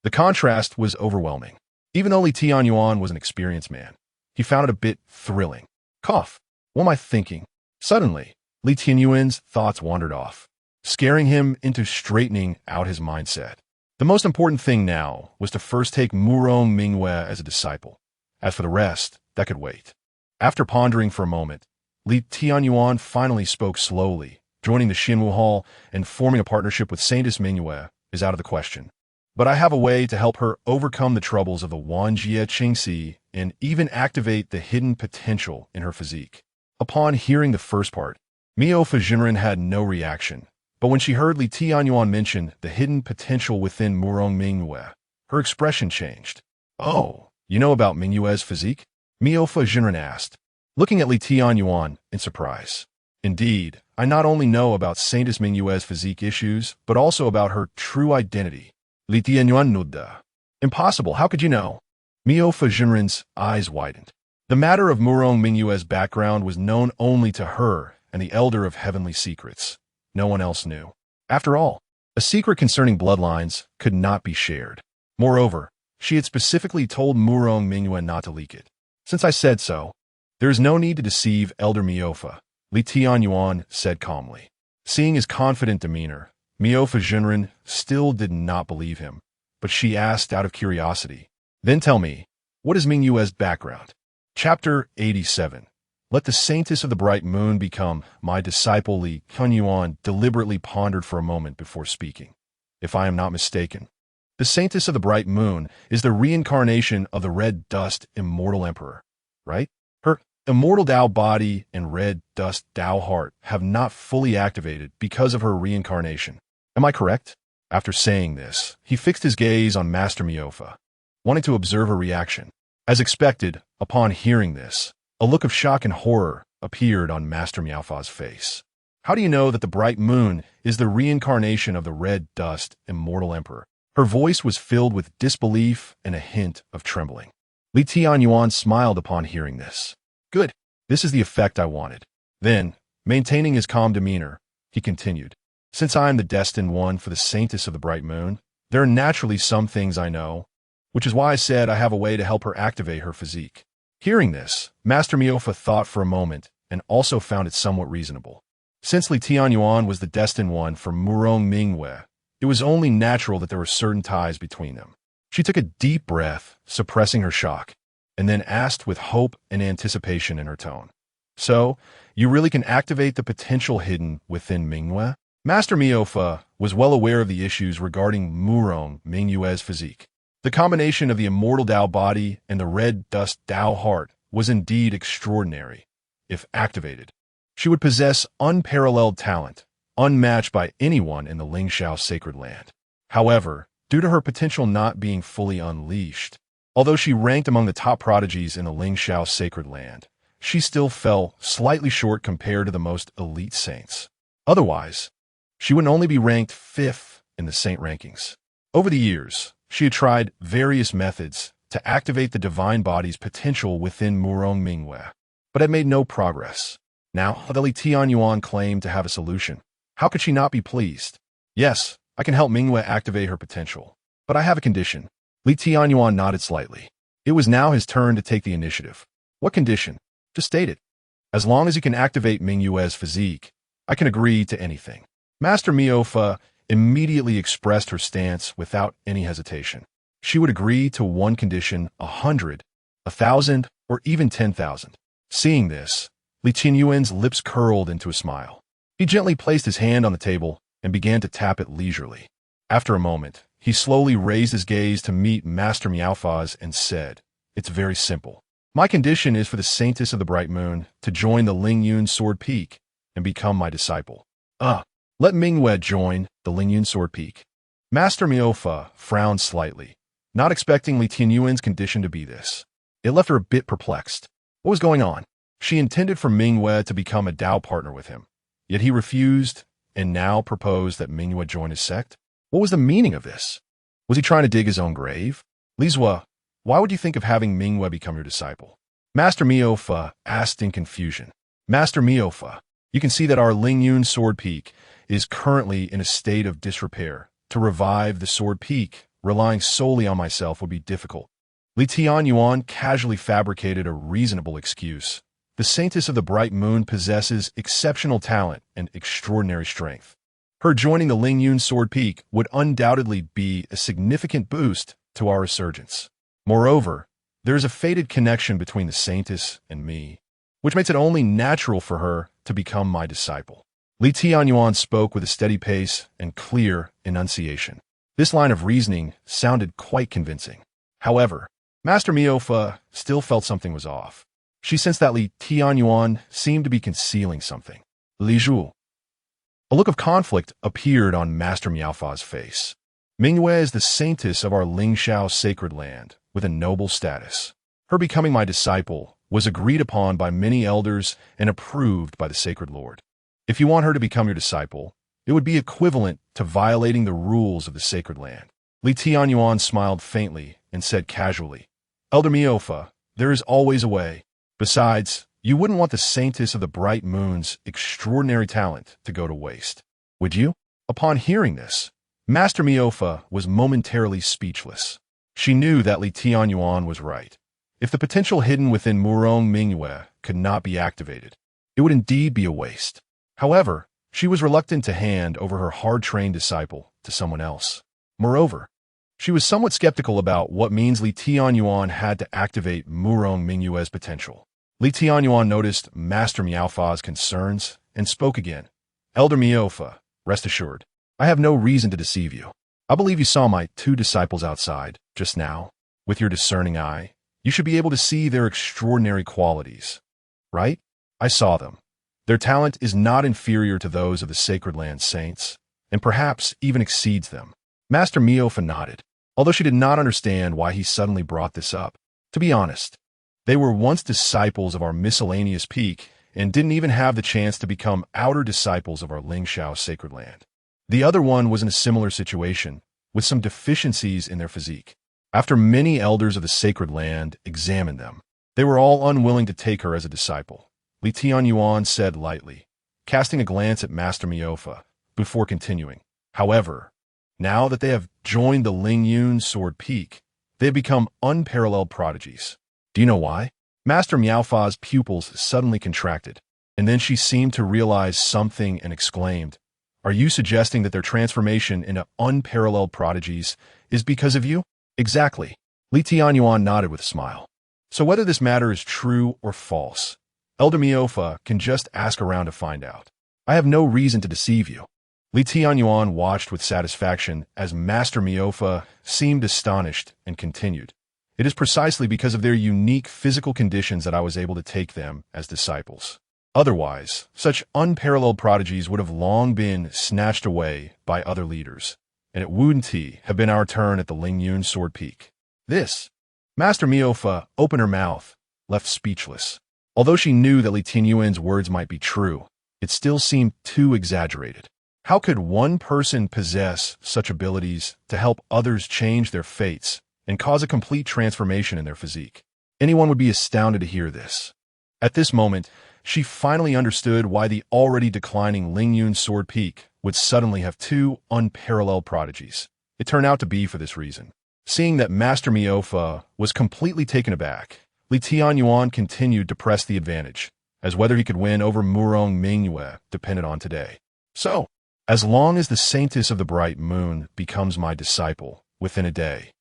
The contrast was overwhelming. Even though Li Tianyuan was an experienced man, he found it a bit thrilling. Cough. What am I thinking? Suddenly, Li Tianyuan's thoughts wandered off, scaring him into straightening out his mindset. The most important thing now was to first take Murong Mingyue as a disciple. As for the rest, that could wait. After pondering for a moment, Li Tianyuan finally spoke slowly. Joining the Xinwu Hall and forming a partnership with Saintess Mingyue is out of the question. But I have a way to help her overcome the troubles of the Wanjie Qingxi and even activate the hidden potential in her physique. Upon hearing the first part, Miaofa Zhenren had no reaction, but when she heard Li Tianyuan mention the hidden potential within Murong Mingyue, her expression changed. "Oh, you know about Mingyue's physique?" Miaofa Zhenren asked, looking at Li Tianyuan in surprise. "Indeed, I not only know about Saintess Mingyue's physique issues, but also about her true identity. Li Tianyuan nudda. Impossible, how could you know? Miaofa Jinren's eyes widened. The matter of Murong Mingyue's background was known only to her and the Elder of Heavenly Secrets. No one else knew. After all, a secret concerning bloodlines could not be shared. Moreover, she had specifically told Murong Mingyue not to leak it. Since I said so, there is no need to deceive Elder Miaofa, Li Tianyuan said calmly. Seeing his confident demeanor, Miaofa Jinren still did not believe him, but she asked out of curiosity, "Then tell me, what is Mingyue's background?" Chapter 87. Let the Saintess of the Bright Moon become my disciple. Li Tianyuan deliberately pondered for a moment before speaking. If I am not mistaken, the Saintess of the Bright Moon is the reincarnation of the Red Dust Immortal Emperor, right? Her Immortal Dao body and Red Dust Dao heart have not fully activated because of her reincarnation. Am I correct? After saying this, he fixed his gaze on Master Miaofa, wanting to observe her reaction. As expected, upon hearing this, a look of shock and horror appeared on Master Miaofa's face. How do you know that the Bright Moon is the reincarnation of the Red Dust Immortal Emperor? Her voice was filled with disbelief and a hint of trembling. Li Tianyuan smiled upon hearing this. Good. This is the effect I wanted. Then, maintaining his calm demeanor, he continued. Since I am the destined one for the Saintess of the Bright Moon, there are naturally some things I know, which is why I said I have a way to help her activate her physique. Hearing this, Master Miaofa thought for a moment and also found it somewhat reasonable. Since Li Tianyuan was the destined one for Murong Mingyue, it was only natural that there were certain ties between them. She took a deep breath, suppressing her shock, and then asked with hope and anticipation in her tone. So, you really can activate the potential hidden within Mingyue? Master Miaofa was well aware of the issues regarding Murong Mingyue's physique. The combination of the Immortal Dao body and the Red Dust Dao heart was indeed extraordinary. If activated, she would possess unparalleled talent, unmatched by anyone in the Lingxiao Sacred Land. However, due to her potential not being fully unleashed, although she ranked among the top prodigies in the Lingxiao Sacred Land, she still fell slightly short compared to the most elite saints. Otherwise, she would only be ranked 5th in the saint rankings. Over the years, she had tried various methods to activate the divine body's potential within Murong Mingyue, but had made no progress. Now, Li Tianyuan claimed to have a solution. How could she not be pleased? Yes, I can help Mingyue activate her potential, but I have a condition. Li Tianyuan nodded slightly. It was now his turn to take the initiative. What condition? Just state it. As long as you can activate Mingyue's physique, I can agree to anything. Master Miaofa immediately expressed her stance without any hesitation. She would agree to one condition, 100, 1,000, or even 10,000. Seeing this, Li Tianyuan's lips curled into a smile. He gently placed his hand on the table and began to tap it leisurely. After a moment, he slowly raised his gaze to meet Master Miaofa's and said, "It's very simple. My condition is for the Saintess of the Bright Moon to join the Lingyun Sword Peak and become my disciple." Let Mingyue join the Lingyun Sword Peak. Master Miaofa frowned slightly, not expecting Li Tianyuan's condition to be this. It left her a bit perplexed. What was going on? She intended for Mingyue to become a Dao partner with him, yet he refused and now proposed that Mingyue join his sect? What was the meaning of this? Was he trying to dig his own grave? Lizhua, why would you think of having Mingyue become your disciple? Master Miaofa asked in confusion. Master Miaofa, you can see that our Lingyun Sword Peak is currently in a state of disrepair. To revive the Sword Peak, relying solely on myself would be difficult. Li Tianyuan casually fabricated a reasonable excuse. The Saintess of the Bright Moon possesses exceptional talent and extraordinary strength. Her joining the Lingyun Sword Peak would undoubtedly be a significant boost to our resurgence. Moreover, there is a fated connection between the Saintess and me, which makes it only natural for her to become my disciple. Li Tianyuan spoke with a steady pace and clear enunciation. This line of reasoning sounded quite convincing. However, Master Miaofa still felt something was off. She sensed that Li Tianyuan seemed to be concealing something. Li Zhu. A look of conflict appeared on Master Miaofa's face. Mingyue is the saintess of our Lingxiao Sacred Land, with a noble status. Her becoming my disciple was agreed upon by many elders and approved by the Sacred Lord. If you want her to become your disciple, it would be equivalent to violating the rules of the Sacred Land. Li Tianyuan smiled faintly and said casually, Elder Miofa, there is always a way. Besides, you wouldn't want the saintess of the bright moon's extraordinary talent to go to waste, would you? Upon hearing this, Master Miofa was momentarily speechless. She knew that Li Tianyuan was right. If the potential hidden within Murong Mingyue could not be activated, it would indeed be a waste. However, she was reluctant to hand over her hard-trained disciple to someone else. Moreover, she was somewhat skeptical about what means Li Tianyuan had to activate Murong Mingyue's potential. Li Tianyuan noticed Master Miaofa's concerns and spoke again. Elder Miofa, rest assured, I have no reason to deceive you. I believe you saw my 2 disciples outside, just now. With your discerning eye, you should be able to see their extraordinary qualities. Right? I saw them. Their talent is not inferior to those of the Sacred Land saints, and perhaps even exceeds them. Master Miofa nodded, although she did not understand why he suddenly brought this up. To be honest, they were once disciples of our miscellaneous peak and didn't even have the chance to become outer disciples of our Lingxiao Sacred Land. The other one was in a similar situation, with some deficiencies in their physique. After many elders of the Sacred Land examined them, they were all unwilling to take her as a disciple. Li Tianyuan said lightly, casting a glance at Master Miofa, before continuing. However, now that they have joined the Lingyun Sword Peak, they have become unparalleled prodigies. Do you know why? Master Miaofa's pupils suddenly contracted, and then she seemed to realize something and exclaimed, Are you suggesting that their transformation into unparalleled prodigies is because of you? Exactly. Li Tianyuan nodded with a smile. So whether this matter is true or false, Elder Miofa can just ask around to find out. I have no reason to deceive you. Li Tianyuan watched with satisfaction as Master Miofa seemed astonished and continued. It is precisely because of their unique physical conditions that I was able to take them as disciples. Otherwise, such unparalleled prodigies would have long been snatched away by other leaders, and it wouldn't have been our turn at the Lingyun Sword Peak. This, Master Miofa opened her mouth, left speechless. Although she knew that Li Tianyuan's words might be true, it still seemed too exaggerated. How could one person possess such abilities to help others change their fates and cause a complete transformation in their physique? Anyone would be astounded to hear this. At this moment, she finally understood why the already declining Lingyun Sword Peak would suddenly have 2 unparalleled prodigies. It turned out to be for this reason. Seeing that Master Miofa was completely taken aback, Li Tianyuan continued to press the advantage, as whether he could win over Murong Mingyue depended on today. So, as long as the Saintess of the Bright Moon becomes my disciple within a day,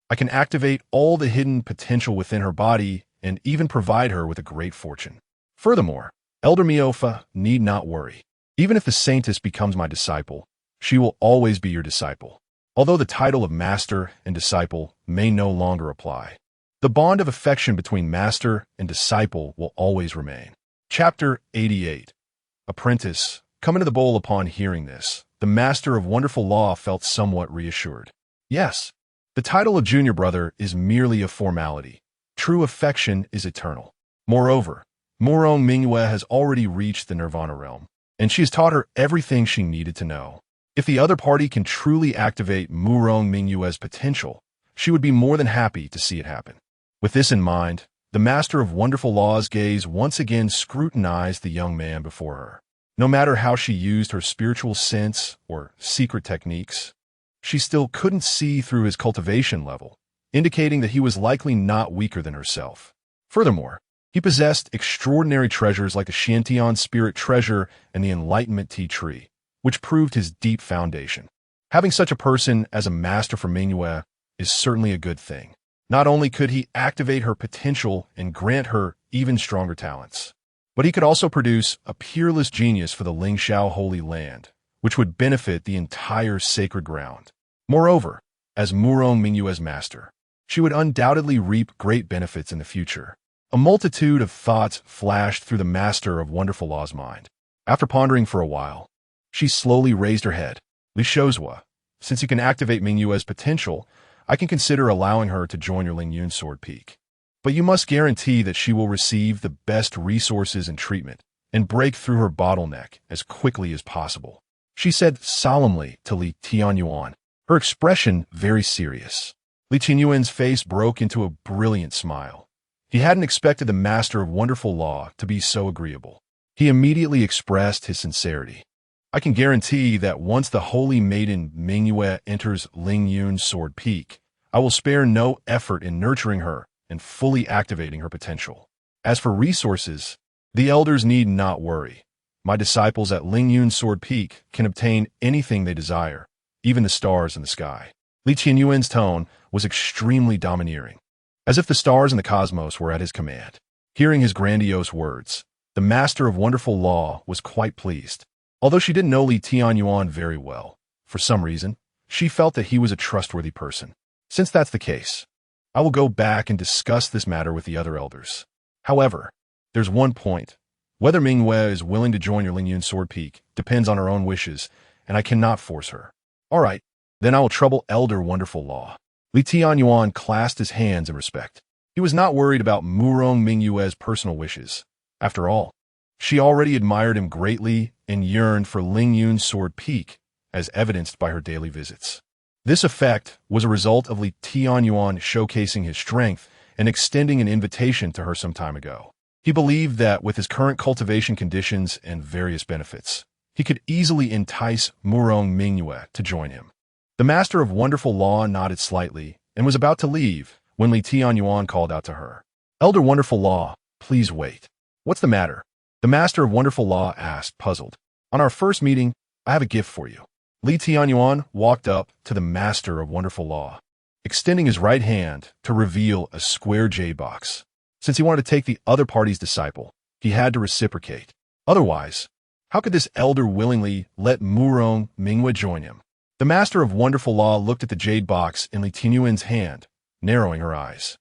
I can activate all the hidden potential within her body and even provide her with a great fortune. Furthermore, Elder Miofa need not worry. Even if the Saintess becomes my disciple, she will always be your disciple, although the title of Master and Disciple may no longer apply. The bond of affection between Master and Disciple will always remain. Chapter 88. Apprentice. Coming to the bowl upon hearing this, the Master of Wonderful Law felt somewhat reassured. Yes, the title of Junior Brother is merely a formality. True affection is eternal. Moreover, Murong Mingyue has already reached the Nirvana realm, and she has taught her everything she needed to know. If the other party can truly activate Murong Mingyue's potential, she would be more than happy to see it happen. With this in mind, the Master of Wonderful Law's gaze once again scrutinized the young man before her. No matter how she used her spiritual sense or secret techniques, she still couldn't see through his cultivation level, indicating that he was likely not weaker than herself. Furthermore, he possessed extraordinary treasures like the Xiantian Spirit Treasure and the Enlightenment Tea Tree, which proved his deep foundation. Having such a person as a master for Mingyue is certainly a good thing. Not only could he activate her potential and grant her even stronger talents, but he could also produce a peerless genius for the Lingxiao Holy Land, which would benefit the entire sacred ground. Moreover, as Murong Mingyue's master, she would undoubtedly reap great benefits in the future. A multitude of thoughts flashed through the Master of Wonderful Law's mind. After pondering for a while, she slowly raised her head. Li Shozhua, since you can activate Mingyue's potential, I can consider allowing her to join your Lingyun Sword Peak. But you must guarantee that she will receive the best resources and treatment and break through her bottleneck as quickly as possible, she said solemnly to Li Tianyuan. her expression very serious. Li Tianyuan's face broke into a brilliant smile. He hadn't expected the Master of Wonderful Law to be so agreeable. He immediately expressed his sincerity. I can guarantee that once the holy maiden Mingyue enters Lingyun's Sword Peak, I will spare no effort in nurturing her and fully activating her potential. As for resources, the elders need not worry. My disciples at Lingyun's Sword Peak can obtain anything they desire, even the stars in the sky. Li Tianyuan's tone was extremely domineering, as if the stars in the cosmos were at his command. Hearing his grandiose words, the Master of Wonderful Law was quite pleased. Although she didn't know Li Tianyuan very well, for some reason, she felt that he was a trustworthy person. Since that's the case, I will go back and discuss this matter with the other elders. However, there's one point. Whether Mingyue is willing to join your Lingyun Sword Peak depends on her own wishes, and I cannot force her. All right, then I will trouble Elder Wonderful Law. Li Tianyuan clasped his hands in respect. He was not worried about Murong Mingyue's personal wishes. After all, she already admired him greatly and yearned for Lingyun's Sword Peak, as evidenced by her daily visits. This effect was a result of Li Tianyuan showcasing his strength and extending an invitation to her some time ago. He believed that with his current cultivation conditions and various benefits, he could easily entice Murong Mingyue to join him. The Master of Wonderful Law nodded slightly and was about to leave when Li Tianyuan called out to her. Elder Wonderful Law, please wait. What's the matter? The Master of Wonderful Law asked, puzzled. On our first meeting, I have a gift for you. Li Tianyuan walked up to the Master of Wonderful Law, extending his right hand to reveal a square jade box. Since he wanted to take the other party's disciple, he had to reciprocate. Otherwise, how could this elder willingly let Murong Mingyue join him? The Master of Wonderful Law looked at the jade box in Li Tianyuan's hand, narrowing her eyes.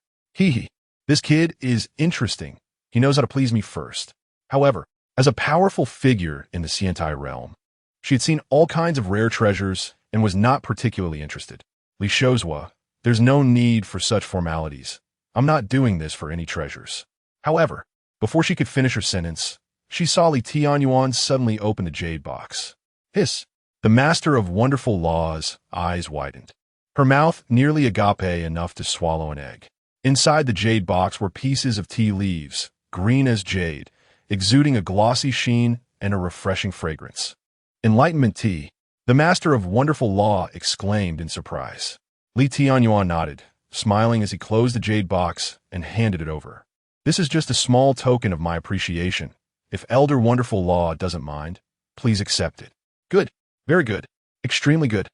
This kid is interesting. He knows how to please me first. However, as a powerful figure in the Xiantai realm, she had seen all kinds of rare treasures and was not particularly interested. Li Shozhua, there's no need for such formalities. I'm not doing this for any treasures. However, before she could finish her sentence, she saw Li Tianyuan suddenly open the jade box. Hiss! The Master of Wonderful Law's eyes widened. Her mouth nearly agape enough to swallow an egg. Inside the jade box were pieces of tea leaves, green as jade, exuding a glossy sheen and a refreshing fragrance. Enlightenment tea, the Master of Wonderful Law exclaimed in surprise. Li Tianyuan nodded, smiling as he closed the jade box and handed it over. This is just a small token of my appreciation. If Elder Wonderful Law doesn't mind, please accept it. Good. Very good. Extremely good.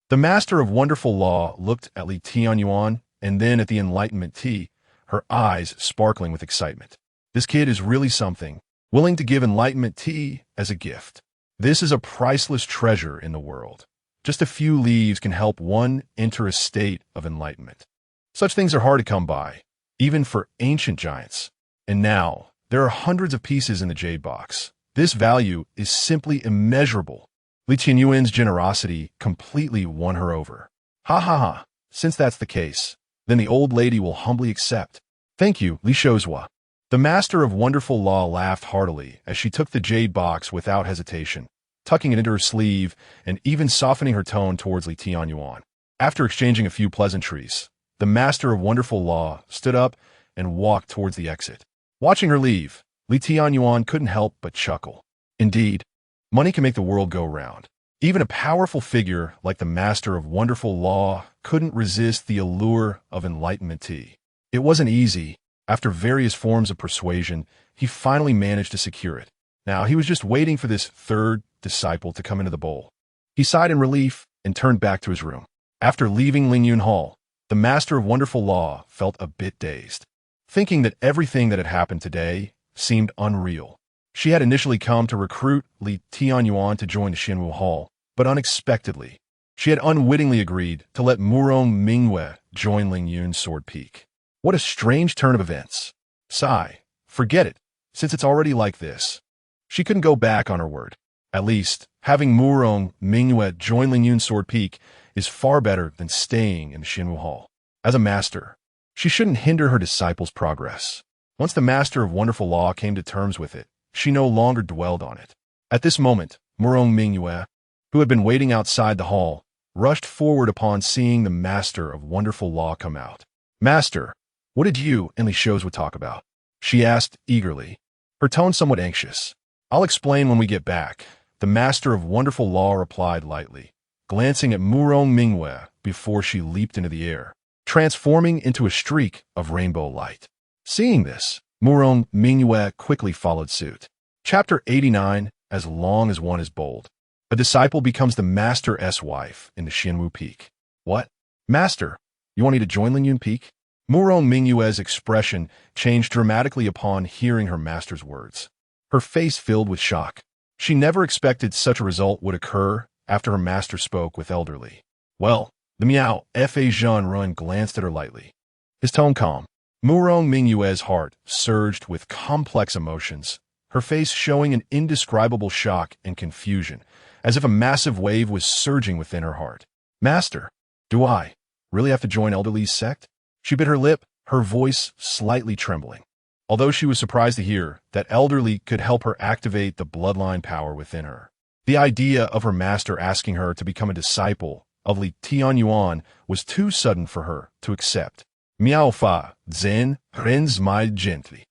The Master of Wonderful Law looked at Li Tianyuan and then at the Enlightenment tea, her eyes sparkling with excitement. This kid is really something, willing to give Enlightenment tea as a gift. This is a priceless treasure in the world. Just a few leaves can help one enter a state of enlightenment. Such things are hard to come by, even for ancient giants. And now, there are hundreds of pieces in the jade box. This value is simply immeasurable. Li Tianyuan's generosity completely won her over. Ha ha ha. Since that's the case, then the old lady will humbly accept. Thank you, Li Shozhua. The Master of Wonderful Law laughed heartily as she took the jade box without hesitation, tucking it into her sleeve and even softening her tone towards Li Tianyuan. After exchanging a few pleasantries, the Master of Wonderful Law stood up and walked towards the exit. Watching her leave, Li Tianyuan couldn't help but chuckle. Indeed, money can make the world go round. Even a powerful figure like the Master of Wonderful Law couldn't resist the allure of Enlightenment tea. It wasn't easy. After various forms of persuasion, he finally managed to secure it. Now, he was just waiting for this third disciple to come into the bowl. He sighed in relief and turned back to his room. After leaving Lingyun Hall, the Master of Wonderful Law felt a bit dazed, thinking that everything that had happened today seemed unreal. She had initially come to recruit Li Tianyuan to join the Xinwu Hall, but unexpectedly, she had unwittingly agreed to let Murong Mingyue join Lingyun's Sword Peak. What a strange turn of events. Sigh, forget it, since it's already like this. She couldn't go back on her word. At least, having Murong Mingyue join Lingyun's Sword Peak is far better than staying in the Xinwu Hall. As a master, she shouldn't hinder her disciples' progress. Once the Master of Wonderful Law came to terms with it, she no longer dwelled on it. At this moment, Murong Mingyue, who had been waiting outside the hall, rushed forward upon seeing the Master of Wonderful Law come out. "Master, what did you and Lingxiao would talk about?" she asked eagerly, her tone somewhat anxious. "I'll explain when we get back," the Master of Wonderful Law replied lightly, glancing at Murong Mingwei before she leaped into the air, transforming into a streak of rainbow light. Seeing this, Murong Mingwei quickly followed suit. Chapter 89, As Long as One is Bold. A disciple becomes the Master's wife in the Xianwu Peak. "What? Master, you want me to join Lingyun Peak?" Murong Mingwei's expression changed dramatically upon hearing her master's words. Her face filled with shock. She never expected such a result would occur after her master spoke with elderly. "Well," the Miao Fa Zhanrun glanced at her lightly, his tone calm. Murong Mingwei's heart surged with complex emotions, her face showing an indescribable shock and confusion, as if a massive wave was surging within her heart. "Master, do I really have to join Elderly's sect?" She bit her lip, her voice slightly trembling. Although she was surprised to hear that Elderly could help her activate the bloodline power within her. The idea of her master asking her to become a disciple of Li Tianyuan was too sudden for her to accept. "Miao Fa, Zen, Ren smiled gently,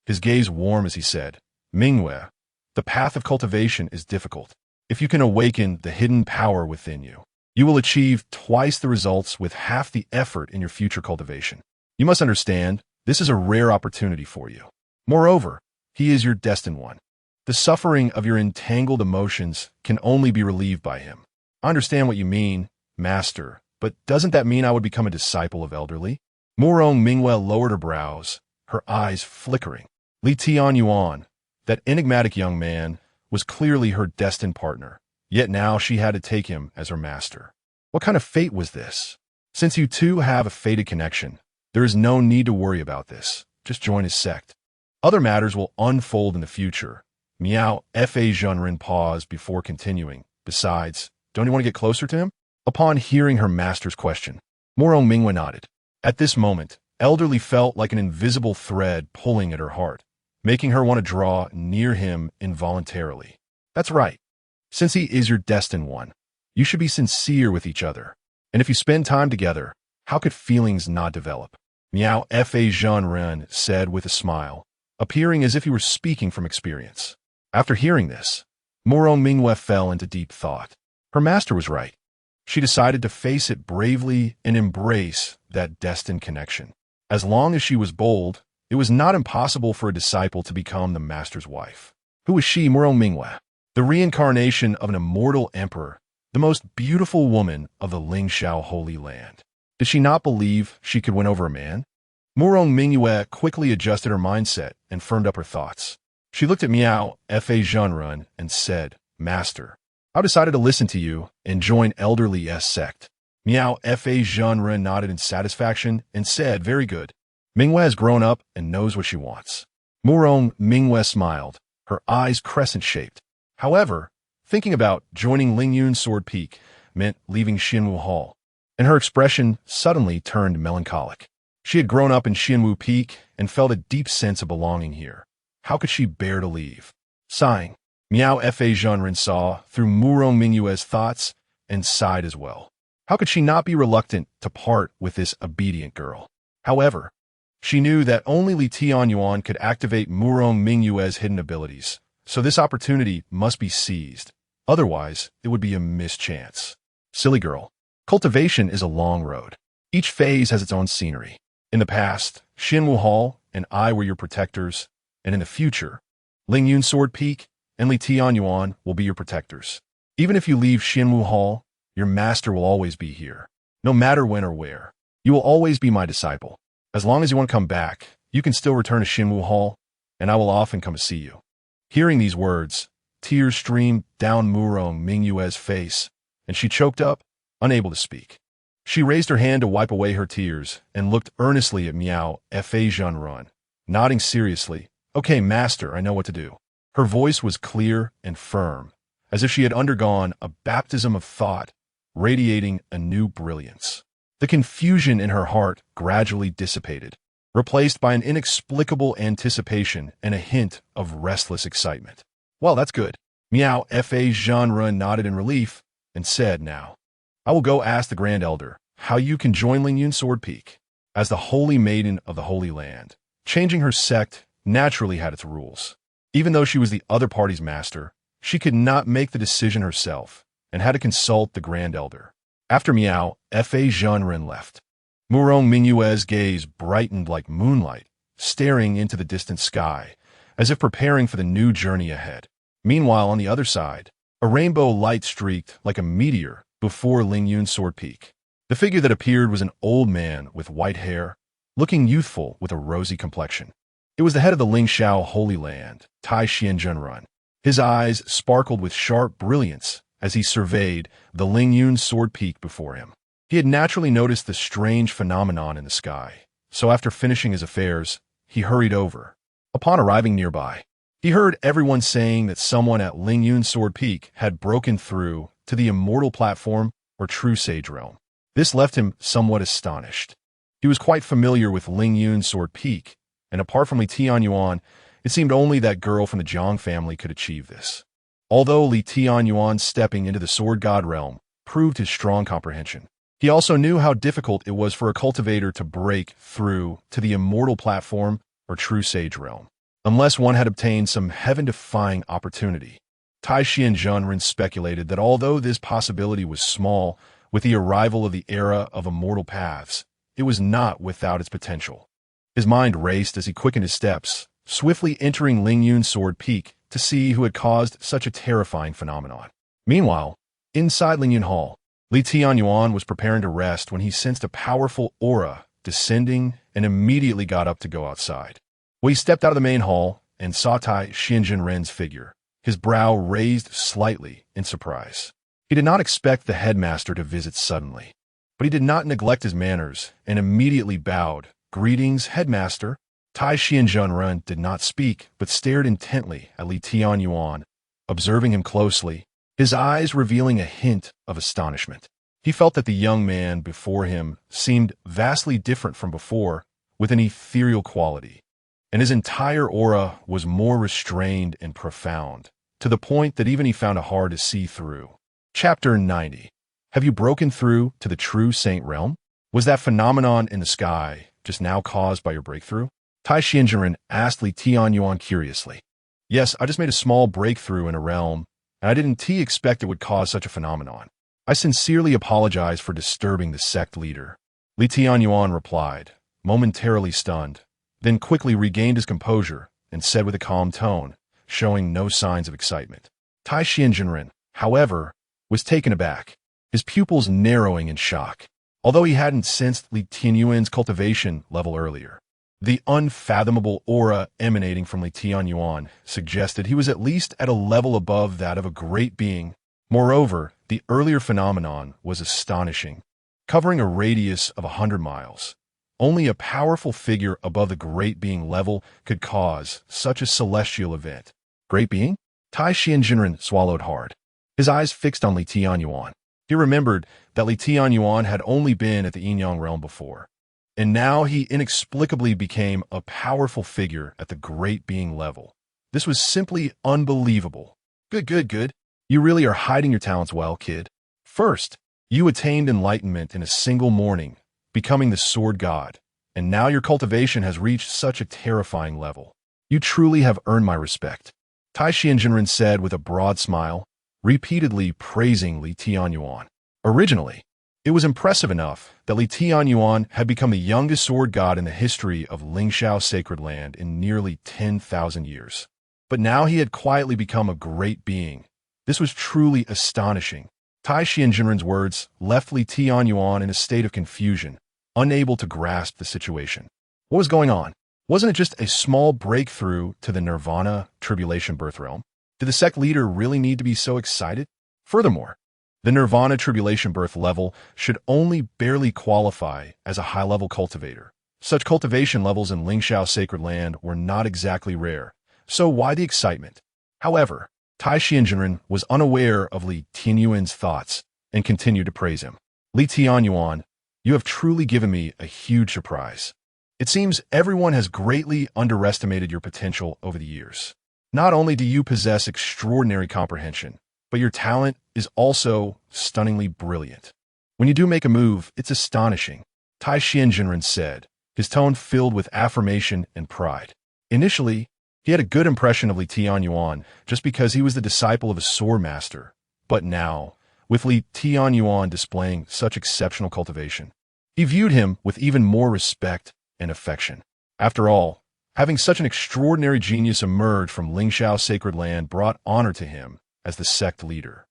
his gaze warm as he said, "Mingwei, the path of cultivation is difficult. If you can awaken the hidden power within you, you will achieve twice the results with half the effort in your future cultivation. You must understand, this is a rare opportunity for you. Moreover, he is your destined one. The suffering of your entangled emotions can only be relieved by him. I understand what you mean, Master, but doesn't that mean I would become a disciple of Elderly?" Murong Mingwei lowered her brows, her eyes flickering. Li Tianyuan, that enigmatic young man, was clearly her destined partner, yet now she had to take him as her master. What kind of fate was this? Since you two have a fated connection, there is no need to worry about this. Just join his sect. Other matters will unfold in the future. Miao Fa Zhanren paused before continuing. "Besides, don't you want to get closer to him?" Upon hearing her master's question, Murong Mingwei nodded. At this moment, Elderly felt like an invisible thread pulling at her heart, making her want to draw near him involuntarily. "That's right. Since he is your destined one, you should be sincere with each other. And if you spend time together, how could feelings not develop?" Miao Fa Zhanren said with a smile, appearing as if he were speaking from experience. After hearing this, Murong Mingwei fell into deep thought. Her master was right. She decided to face it bravely and embrace that destined connection. As long as she was bold, it was not impossible for a disciple to become the master's wife. Who was she, Murong Mingwei? The reincarnation of an immortal emperor, the most beautiful woman of the Lingxiao Holy Land. Did she not believe she could win over a man? Murong Mingwei quickly adjusted her mindset and firmed up her thoughts. She looked at Miao Fa Zhanrun and said, "Master, I decided to listen to you and join Elderly's sect." Miao Fa Zhanren nodded in satisfaction and said, "Very good. Mingwei has grown up and knows what she wants." Murong Mingwei smiled, her eyes crescent-shaped. However, thinking about joining Lingyun Sword Peak meant leaving Xianwu Hall, and her expression suddenly turned melancholic. She had grown up in Xianwu Peak and felt a deep sense of belonging here. How could she bear to leave? Sighing, Miao Fa Zhanren saw through Murong Mingwei's thoughts and sighed as well. How could she not be reluctant to part with this obedient girl? However, she knew that only Li Tianyuan could activate Murong Mingwei's hidden abilities, so this opportunity must be seized. Otherwise, it would be a mischance. Silly girl. Cultivation is a long road. Each phase has its own scenery. In the past, Xianwu Hall and I were your protectors, and in the future, Lingyun Sword Peak and Li Tianyuan will be your protectors. Even if you leave Xianwu Hall, your master will always be here. No matter when or where, you will always be my disciple. As long as you want to come back, you can still return to Xianwu Hall, and I will often come to see you. Hearing these words, tears streamed down Murong Mingwei's face, and she choked up, unable to speak. She raised her hand to wipe away her tears and looked earnestly at Miao Fa Zhanren, nodding seriously. "Okay, master, I know what to do." Her voice was clear and firm, as if she had undergone a baptism of thought, radiating a new brilliance. The confusion in her heart gradually dissipated, replaced by an inexplicable anticipation and a hint of restless excitement. "Well, that's good." Miao Fa Zhanren nodded in relief and said, "Now, I will go ask the Grand Elder how you can join Lingyun Sword Peak. As the Holy Maiden of the Holy Land, changing her sect naturally had its rules. Even though she was the other party's master, she could not make the decision herself and had to consult the Grand Elder. After Miao, Fa Zhenren left. Murong Mingyue's gaze brightened like moonlight, staring into the distant sky, as if preparing for the new journey ahead. Meanwhile, on the other side, a rainbow light streaked like a meteor before Lingyun Sword Peak. The figure that appeared was an old man with white hair, looking youthful with a rosy complexion. It was the head of the Lingxiao Holy Land, Tianyuan. His eyes sparkled with sharp brilliance as he surveyed the Lingyun Sword Peak before him. He had naturally noticed the strange phenomenon in the sky, so after finishing his affairs, he hurried over. Upon arriving nearby, he heard everyone saying that someone at Lingyun Sword Peak had broken through to the immortal platform or true sage realm. This left him somewhat astonished. He was quite familiar with Lingyun Sword Peak, and apart from Li Tianyuan, it seemed only that girl from the Jiang family could achieve this. Although Li Tianyuan stepping into the Sword God realm proved his strong comprehension, he also knew how difficult it was for a cultivator to break through to the immortal platform or true sage realm, unless one had obtained some heaven-defying opportunity. Tai Zhenren speculated that although this possibility was small, with the arrival of the era of immortal paths, it was not without its potential. His mind raced as he quickened his steps, swiftly entering Lingyun Sword Peak to see who had caused such a terrifying phenomenon. Meanwhile, inside Lingyun Hall, Li Tianyuan was preparing to rest when he sensed a powerful aura descending and immediately got up to go outside. When he stepped out of the main hall and saw Tai Zhenren's figure, his brow raised slightly in surprise. He did not expect the headmaster to visit suddenly, but he did not neglect his manners and immediately bowed. "Greetings, headmaster." Tai Zhenren did not speak, but stared intently at Li Tianyuan, observing him closely, his eyes revealing a hint of astonishment. He felt that the young man before him seemed vastly different from before, with an ethereal quality, and his entire aura was more restrained and profound, to the point that even he found it hard to see through. Chapter 90. Have you broken through to the true saint realm? Was that phenomenon in the sky just now caused by your breakthrough? Tai Zhenren asked Li Tianyuan curiously. Yes, I just made a small breakthrough in a realm, and I didn't expect it would cause such a phenomenon. I sincerely apologize for disturbing the sect leader. Li Tianyuan replied, momentarily stunned, then quickly regained his composure and said with a calm tone, showing no signs of excitement. Tai Zhenren, however, was taken aback, his pupils narrowing in shock. Although he hadn't sensed Li Tianyuan's cultivation level earlier, the unfathomable aura emanating from Li Tianyuan suggested he was at least at a level above that of a great being. Moreover, the earlier phenomenon was astonishing. Covering a radius of 100 miles, only a powerful figure above the great being level could cause such a celestial event. Great being? Tai Zhenren swallowed hard, his eyes fixed on Li Tianyuan. He remembered that Li Tianyuan had only been at the Yinyang realm before, and now he inexplicably became a powerful figure at the great being level. This was simply unbelievable. Good. You really are hiding your talents well, kid. First, you attained enlightenment in a single morning, becoming the sword god, and now your cultivation has reached such a terrifying level. You truly have earned my respect. Tai Zhenren said with a broad smile, repeatedly praising Li Tianyuan. Originally, it was impressive enough that Li Tianyuan had become the youngest sword god in the history of Lingxiao Sacred Land in nearly 10,000 years. But now he had quietly become a great being. This was truly astonishing. Tai Zhenren's words left Li Tianyuan in a state of confusion, unable to grasp the situation. What was going on? Wasn't it just a small breakthrough to the Nirvana Tribulation birth realm? Did the sect leader really need to be so excited? Furthermore, the Nirvana Tribulation birth level should only barely qualify as a high-level cultivator. Such cultivation levels in Lingxiao Sacred Land were not exactly rare, so why the excitement? However, Tai Zhenren was unaware of Li Tianyuan's thoughts and continued to praise him. Li Tianyuan, you have truly given me a huge surprise. It seems everyone has greatly underestimated your potential over the years. Not only do you possess extraordinary comprehension, but your talent is also stunningly brilliant. When you do make a move, it's astonishing, Tai Xianjinren said, his tone filled with affirmation and pride. Initially, he had a good impression of Li Tianyuan just because he was the disciple of a sword master, but now, with Li Tianyuan displaying such exceptional cultivation, he viewed him with even more respect and affection. After all, having such an extraordinary genius emerge from Lingxiao Sacred Land brought honor to him as the sect leader.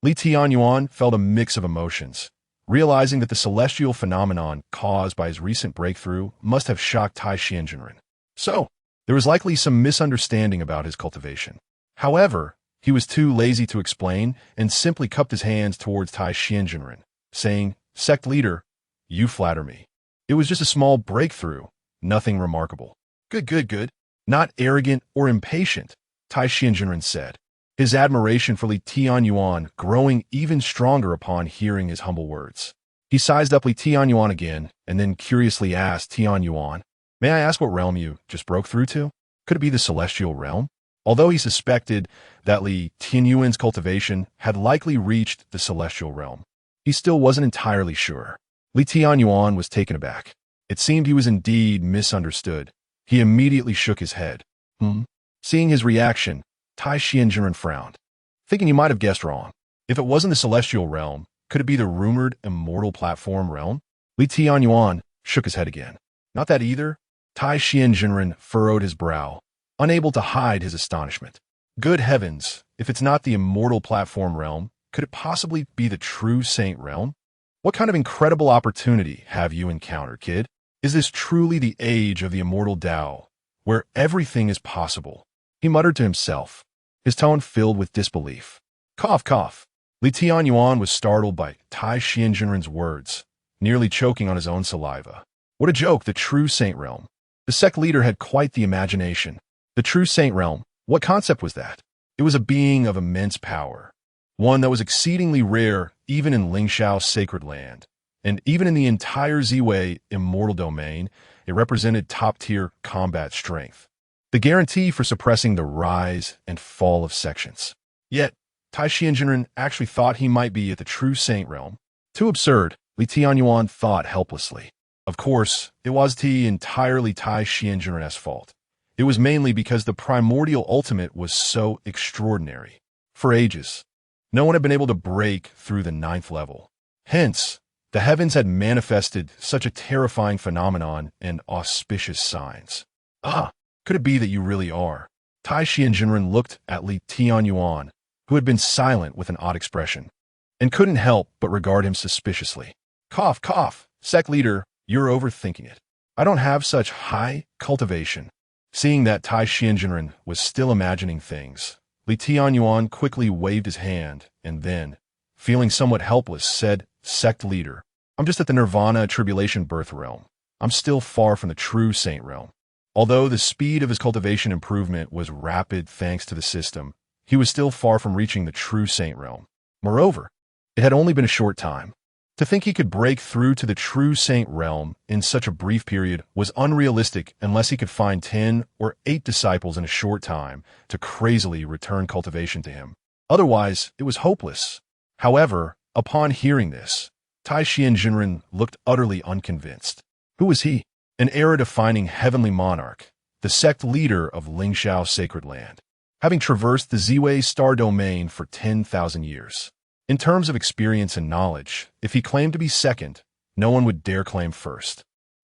Li Tianyuan felt a mix of emotions, realizing that the celestial phenomenon caused by his recent breakthrough must have shocked Tai Xianjinren. So, there was likely some misunderstanding about his cultivation. However, he was too lazy to explain and simply cupped his hands towards Tai Xianjinren, saying, "Sect leader, you flatter me. It was just a small breakthrough, nothing remarkable." Good. Not arrogant or impatient, Tai Xianjinren said, his admiration for Li Tianyuan growing even stronger upon hearing his humble words. He sized up Li Tianyuan again and then curiously asked Tianyuan, "May I ask what realm you just broke through to? Could it be the Celestial Realm?" Although he suspected that Li Tianyuan's cultivation had likely reached the Celestial Realm, he still wasn't entirely sure. Li Tianyuan was taken aback. It seemed he was indeed misunderstood. He immediately shook his head. Seeing his reaction, Tai Xianjinren frowned, thinking he might have guessed wrong. If it wasn't the Celestial Realm, could it be the rumored immortal platform realm? Li Tianyuan shook his head again. Not that either. Tai Xianjinren furrowed his brow, unable to hide his astonishment. Good heavens, if it's not the immortal platform realm, could it possibly be the true saint realm? What kind of incredible opportunity have you encountered, kid? Is this truly the age of the immortal Tao, where everything is possible? He muttered to himself, his tone filled with disbelief. Cough. Li Tianyuan was startled by Tai Xianjinren's words, nearly choking on his own saliva. What a joke, the true saint realm. The sect leader had quite the imagination. The true saint realm, what concept was that? It was a being of immense power, one that was exceedingly rare even in Lingxiao Sacred Land, and even in the entire Ziwei immortal domain, it represented top-tier combat strength, the guarantee for suppressing the rise and fall of sections. Yet, Tai Xianjinren actually thought he might be at the true saint realm. Too absurd, Li Tianyuan thought helplessly. Of course, it was entirely Tai Xianjinren's fault. It was mainly because the primordial ultimate was so extraordinary. For ages, no one had been able to break through the 9th level. Hence, the heavens had manifested such a terrifying phenomenon and auspicious signs. Could it be that you really are? Tai Xianjinren looked at Li Tianyuan, who had been silent with an odd expression, and couldn't help but regard him suspiciously. Cough. Sect leader, you're overthinking it. I don't have such high cultivation. Seeing that Tai Xianjinren was still imagining things, Li Tianyuan quickly waved his hand and then, feeling somewhat helpless, said, "Sect leader, I'm just at the Nirvana Tribulation Birth Realm. I'm still far from the true saint realm." Although the speed of his cultivation improvement was rapid thanks to the system, he was still far from reaching the true saint realm. Moreover, it had only been a short time. To think he could break through to the true saint realm in such a brief period was unrealistic unless he could find 10 or 8 disciples in a short time to crazily return cultivation to him. Otherwise, it was hopeless. However, upon hearing this, Tai Xianjinren looked utterly unconvinced. Who was he? An era-defining heavenly monarch, the sect leader of Lingxiao Sacred Land, having traversed the Ziwei star domain for 10,000 years. In terms of experience and knowledge, if he claimed to be second, no one would dare claim first.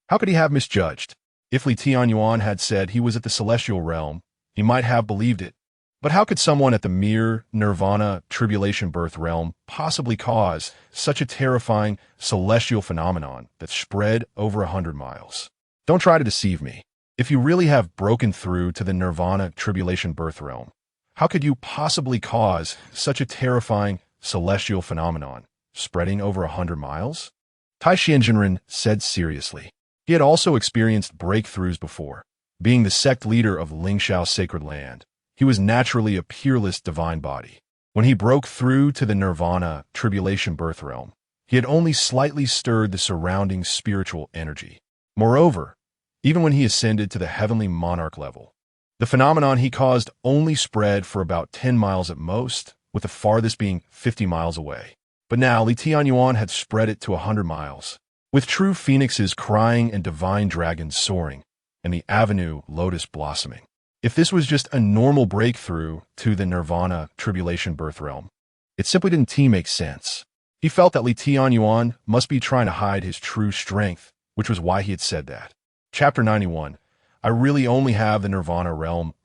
How could he have misjudged? If Li Tianyuan had said he was at the Celestial Realm, he might have believed it. But how could someone at the mere Nirvana Tribulation Birth Realm possibly cause such a terrifying celestial phenomenon that spread over 100 miles? Don't try to deceive me. If you really have broken through to the Nirvana Tribulation Birth Realm, how could you possibly cause such a terrifying celestial phenomenon spreading over 100 miles? Tai Xianjinren said seriously. He had also experienced breakthroughs before. Being the sect leader of Lingxiao Sacred Land, he was naturally a peerless divine body. When he broke through to the Nirvana Tribulation Birth Realm, he had only slightly stirred the surrounding spiritual energy. Moreover, even when he ascended to the heavenly monarch level, the phenomenon he caused only spread for about 10 miles at most, with the farthest being 50 miles away. But now Li Tianyuan had spread it to 100 miles, with true phoenixes crying and divine dragons soaring, and the avenue lotus blossoming. If this was just a normal breakthrough to the nirvana tribulation birth realm, it simply didn't make sense. He felt that Li Tianyuan must be trying to hide his true strength, which was why he had said that. Chapter 91. I really only have the nirvana realm.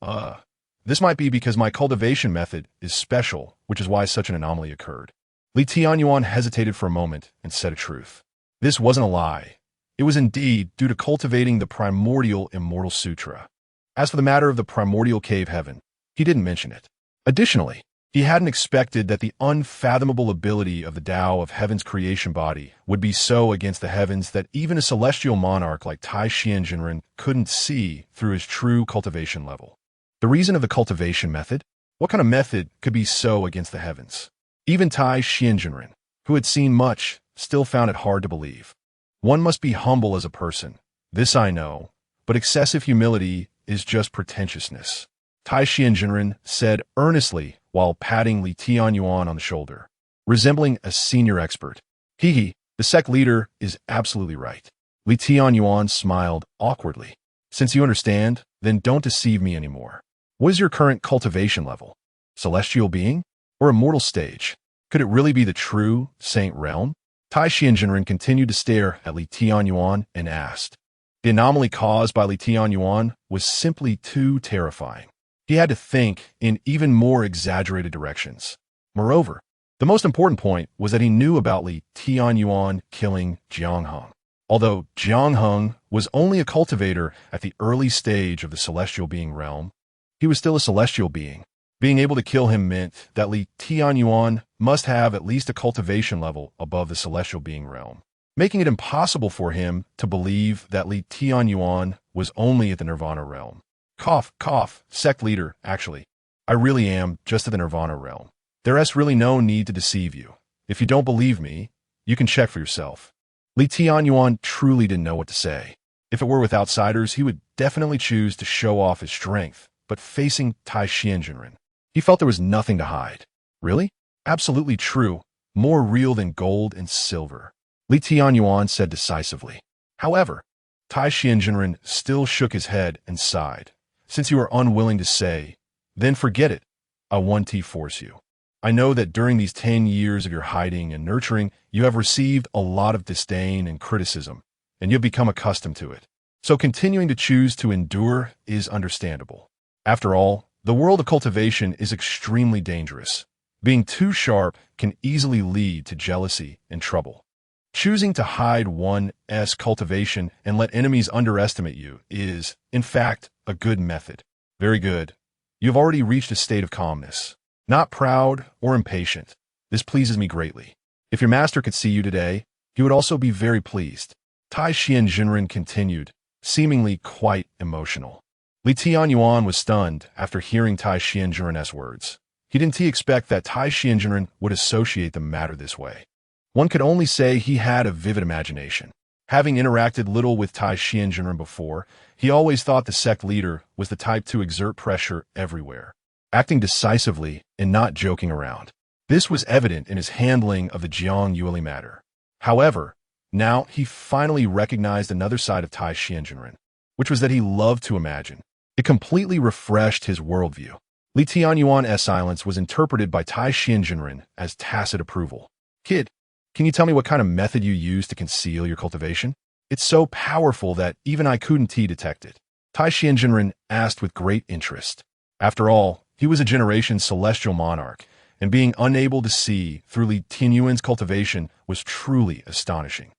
This might be because my cultivation method is special, which is why such an anomaly occurred. Li Tianyuan hesitated for a moment and said a truth. This wasn't a lie. It was indeed due to cultivating the primordial immortal sutra. As for the matter of the primordial cave heaven, he didn't mention it. Additionally, he hadn't expected that the unfathomable ability of the Tao of heaven's creation body would be so against the heavens that even a celestial monarch like Tai Xianjinren couldn't see through his true cultivation level. The reason of the cultivation method? What kind of method could be so against the heavens? Even Tai Xianjinren, who had seen much, still found it hard to believe. One must be humble as a person. This I know, but excessive humility is just pretentiousness. Tai Xianjinren said earnestly while patting Li Tianyuan on the shoulder, resembling a senior expert. The sect leader is absolutely right. Li Tianyuan smiled awkwardly. Since you understand, then don't deceive me anymore. What is your current cultivation level? Celestial being? Or immortal stage? Could it really be the true saint realm? Tai Xianjinren continued to stare at Li Tianyuan and asked. The anomaly caused by Li Tianyuan was simply too terrifying. He had to think in even more exaggerated directions. Moreover, the most important point was that he knew about Li Tianyuan killing Jiang Heng. Although Jiang Heng was only a cultivator at the early stage of the celestial being realm, he was still a celestial being. Being able to kill him meant that Li Tianyuan must have at least a cultivation level above the celestial being realm, making it impossible for him to believe that Li Tianyuan was only at the nirvana realm. Cough, cough, sect leader, actually. I really am just at the nirvana realm. There is really no need to deceive you. If you don't believe me, you can check for yourself. Li Tianyuan truly didn't know what to say. If it were with outsiders, he would definitely choose to show off his strength, but facing Tai Xianjinren, he felt there was nothing to hide. Really? Absolutely true. More real than gold and silver. Li Tianyuan said decisively. However, Tai Xianjinren still shook his head and sighed. Since you are unwilling to say, then forget it. I want to force you. I know that during these 10 years of your hiding and nurturing, you have received a lot of disdain and criticism, and you've become accustomed to it. So continuing to choose to endure is understandable. After all, the world of cultivation is extremely dangerous. Being too sharp can easily lead to jealousy and trouble. Choosing to hide one's cultivation and let enemies underestimate you is, in fact, a good method. Very good. You have already reached a state of calmness. Not proud or impatient. This pleases me greatly. If your master could see you today, he would also be very pleased. Tai Xianjinren continued, seemingly quite emotional. Li Tianyuan was stunned after hearing Tai Xianjinren's words. He didn't expect that Tai Xianjinren would associate the matter this way. One could only say he had a vivid imagination. Having interacted little with Tai Xianjinren before, he always thought the sect leader was the type to exert pressure everywhere, acting decisively and not joking around. This was evident in his handling of the Jiang Yueli matter. However, now he finally recognized another side of Tai Xianjinren, which was that he loved to imagine. It completely refreshed his worldview. Li Tianyuan's silence was interpreted by Tai Xianjinren as tacit approval. Kid, can you tell me what kind of method you use to conceal your cultivation? It's so powerful that even I couldn't detect it. Tai Xianjinren asked with great interest. After all, he was a generation celestial monarch, and being unable to see through Li Tianyuan's cultivation was truly astonishing.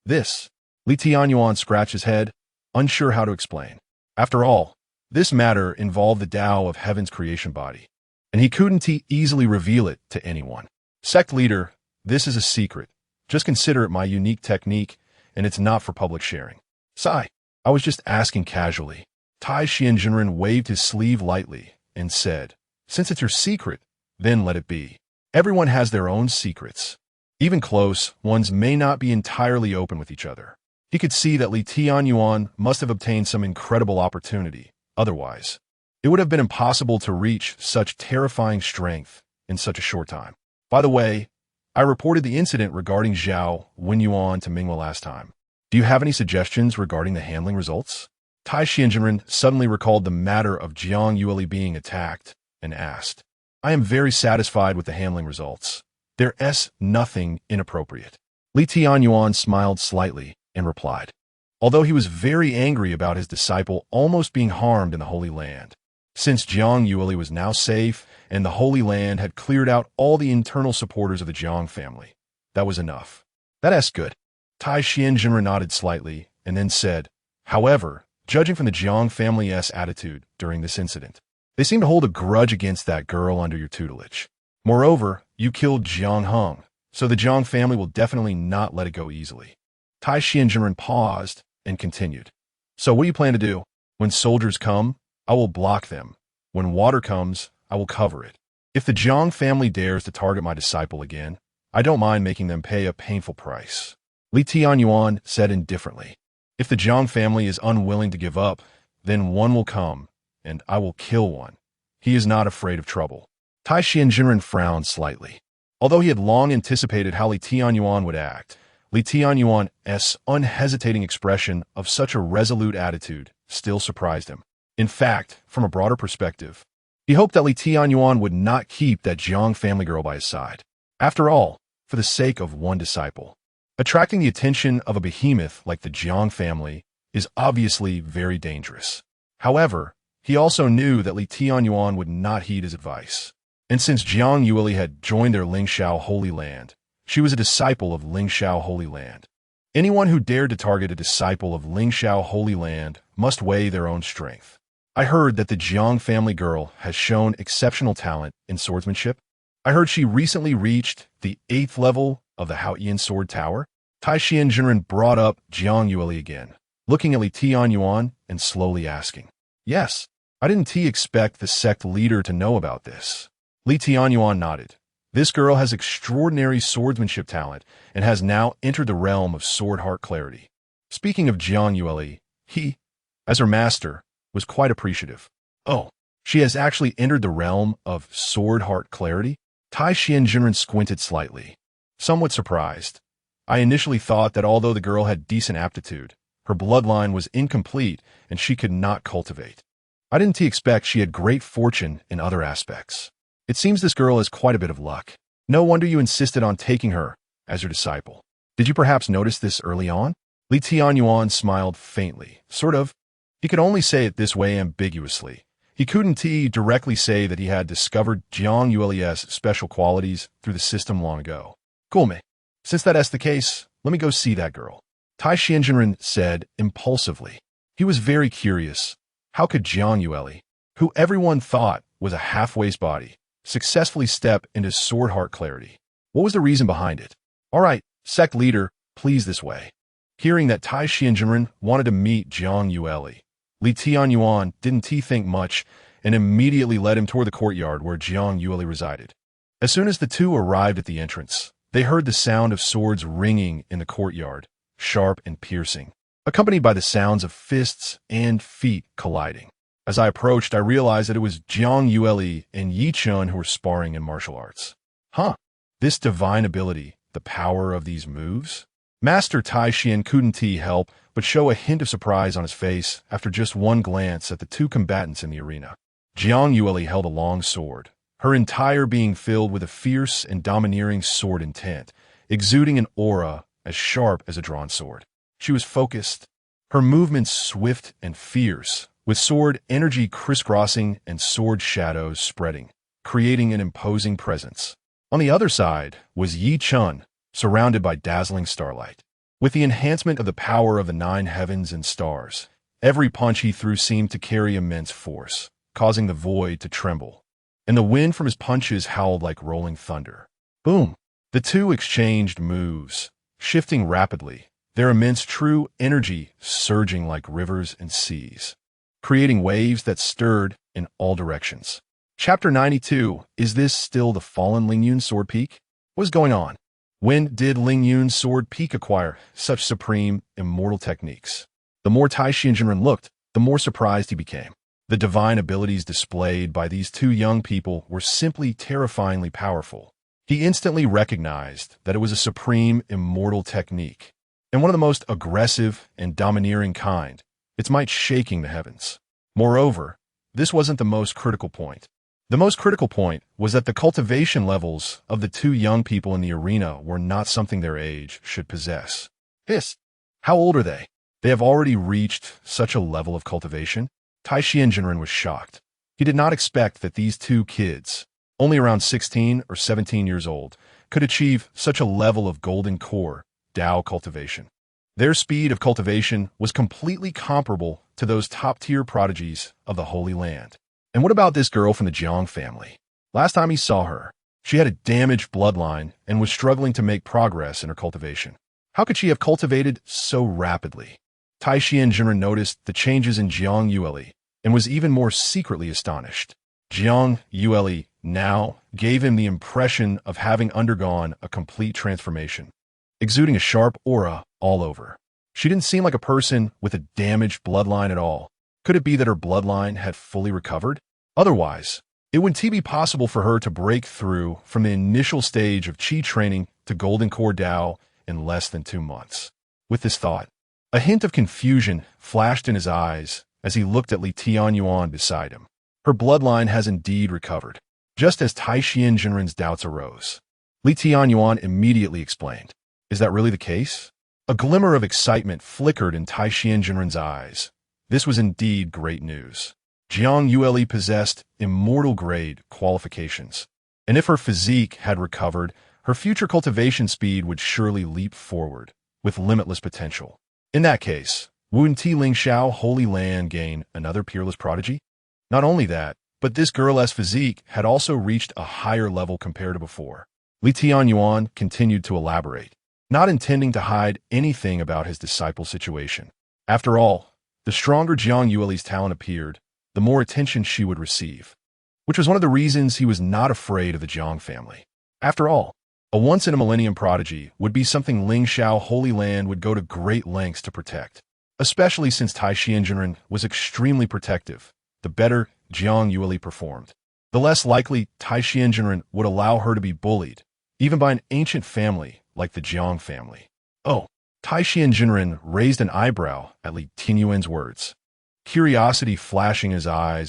This. Li Tianyuan scratched his head, unsure how to explain. After all, this matter involved the Tao of heaven's creation body, and he couldn't easily reveal it to anyone. Sect leader, this is a secret. Just consider it my unique technique, and it's not for public sharing. Sigh. I was just asking casually. Tai Xianjinren waved his sleeve lightly and said, since it's your secret, then let it be. Everyone has their own secrets. Even close ones may not be entirely open with each other. He could see that Li Tianyuan must have obtained some incredible opportunity. Otherwise, it would have been impossible to reach such terrifying strength in such a short time. By the way, I reported the incident regarding Jiang Yueli to Mingwa last time. Do you have any suggestions regarding the handling results? Tai Xianjinren suddenly recalled the matter of Jiang Yueli being attacked and asked, I am very satisfied with the handling results. There's nothing inappropriate. Li Tianyuan smiled slightly and replied, although he was very angry about his disciple almost being harmed in the Holy Land. Since Jiang Yueli was now safe and the Holy Land had cleared out all the internal supporters of the Jiang family, that was enough. That's good. Tai Xianjinren nodded slightly and then said, however, judging from the Jiang family's attitude during this incident, they seem to hold a grudge against that girl under your tutelage. Moreover, you killed Jiang Heng, so the Jiang family will definitely not let it go easily. Tai Xianjinren paused and continued. So what do you plan to do? When soldiers come, I will block them. When water comes, I will cover it. If the Jiang family dares to target my disciple again, I don't mind making them pay a painful price. Li Tianyuan said indifferently. If the Jiang family is unwilling to give up, then one will come, and I will kill one. He is not afraid of trouble. Tai Xianjinren frowned slightly. Although he had long anticipated how Li Tianyuan would act, Li Tianyuan's unhesitating expression of such a resolute attitude still surprised him. In fact, from a broader perspective, he hoped that Li Tianyuan would not keep that Jiang family girl by his side. After all, for the sake of one disciple, attracting the attention of a behemoth like the Jiang family is obviously very dangerous. However, he also knew that Li Tianyuan would not heed his advice. And since Jiang Yueli had joined their Lingxiao Holy Land, she was a disciple of Lingxiao Holy Land. Anyone who dared to target a disciple of Lingxiao Holy Land must weigh their own strength. I heard that the Jiang family girl has shown exceptional talent in swordsmanship. I heard she recently reached the 8th level of the Haoyan Sword Tower. Tai Xianjinren brought up Jiang Yueli again, looking at Li Tianyuan and slowly asking, yes, I didn't expect the sect leader to know about this. Li Tianyuan nodded. This girl has extraordinary swordsmanship talent and has now entered the realm of sword heart clarity. Speaking of Jiang Yueli, he, as her master, was quite appreciative. Oh, she has actually entered the realm of sword heart clarity? Tai Xianjinren squinted slightly, somewhat surprised. I initially thought that although the girl had decent aptitude, her bloodline was incomplete and she could not cultivate. I didn't expect she had great fortune in other aspects. It seems this girl has quite a bit of luck. No wonder you insisted on taking her as your disciple. Did you perhaps notice this early on? Li Tianyuan smiled faintly, sort of. He could only say it this way ambiguously. He couldn't directly say that he had discovered Jiang Yueli's special qualities through the system long ago. Cool, me. Since that's the case, let me go see that girl. Tai Xianjinren said impulsively. He was very curious. How could Jiang Yueli, who everyone thought was a half-waist body, successfully step into sword heart clarity? What was the reason behind it? All right, sect leader, please this way. Hearing that Tai Xianjinren wanted to meet Jiang Yueli, Li Tianyuan didn't think much and immediately led him toward the courtyard where Jiang Yueli resided. As soon as the two arrived at the entrance, they heard the sound of swords ringing in the courtyard, sharp and piercing, accompanied by the sounds of fists and feet colliding. As I approached, I realized that it was Jiang Yueli and Yi Chun who were sparring in martial arts. Huh, this divine ability, the power of these moves? Master Tai Xian couldn't help but show a hint of surprise on his face after just one glance at the two combatants in the arena. Jiang Yueli held a long sword, her entire being filled with a fierce and domineering sword intent, exuding an aura as sharp as a drawn sword. She was focused, her movements swift and fierce, with sword energy crisscrossing and sword shadows spreading, creating an imposing presence. On the other side was Yi Chun, surrounded by dazzling starlight. With the enhancement of the power of the 9 heavens and stars, every punch he threw seemed to carry immense force, causing the void to tremble, and the wind from his punches howled like rolling thunder. Boom! The two exchanged moves, shifting rapidly, their immense true energy surging like rivers and seas, creating waves that stirred in all directions. Chapter 92. Is this still the fallen Lingyun Sword Peak? What is going on? When did Lingyun's Sword Peak acquire such supreme, immortal techniques? The more Tai Xianjinren looked, the more surprised he became. The divine abilities displayed by these two young people were simply terrifyingly powerful. He instantly recognized that it was a supreme immortal technique, and one of the most aggressive and domineering kind, its might shaking the heavens. Moreover, this wasn't the most critical point. The most critical point was that the cultivation levels of the two young people in the arena were not something their age should possess. Hiss! How old are they? They have already reached such a level of cultivation? Tai Xianjinren was shocked. He did not expect that these two kids, only around 16 or 17 years old, could achieve such a level of golden core Dao cultivation. Their speed of cultivation was completely comparable to those top-tier prodigies of the Holy Land. And what about this girl from the Jiang family? Last time he saw her, she had a damaged bloodline and was struggling to make progress in her cultivation. How could she have cultivated so rapidly? Tai Xianjinren noticed the changes in Jiang Yueli and was even more secretly astonished. Jiang Yueli now gave him the impression of having undergone a complete transformation, exuding a sharp aura all over. She didn't seem like a person with a damaged bloodline at all. Could it be that her bloodline had fully recovered? Otherwise, it wouldn't be possible for her to break through from the initial stage of Qi training to Golden Core Dao in less than 2 months. With this thought, a hint of confusion flashed in his eyes as he looked at Li Tianyuan beside him. Her bloodline has indeed recovered, just as Tai Xianjinren's doubts arose. Li Tianyuan immediately explained, "Is that really the case?" A glimmer of excitement flickered in Tai Xianjinren's eyes. This was indeed great news. Jiang Yueli possessed immortal-grade qualifications, and if her physique had recovered, her future cultivation speed would surely leap forward, with limitless potential. In that case, wouldn't Lingxiao Holy Land gain another peerless prodigy? Not only that, but this girl's physique had also reached a higher level compared to before. Li Tianyuan continued to elaborate, not intending to hide anything about his disciple's situation. After all, the stronger Jiang Yueli's talent appeared, the more attention she would receive, which was one of the reasons he was not afraid of the Jiang family. After all, a once-in-a-millennium prodigy would be something Lingxiao Holy Land would go to great lengths to protect, especially since Tai Xianjinren was extremely protective. The better Jiang Yueli performed, the less likely Tai Xianjinren would allow her to be bullied, even by an ancient family like the Jiang family. Oh, Tai Xianjinren raised an eyebrow at Li Tianyuan's words, curiosity flashing in his eyes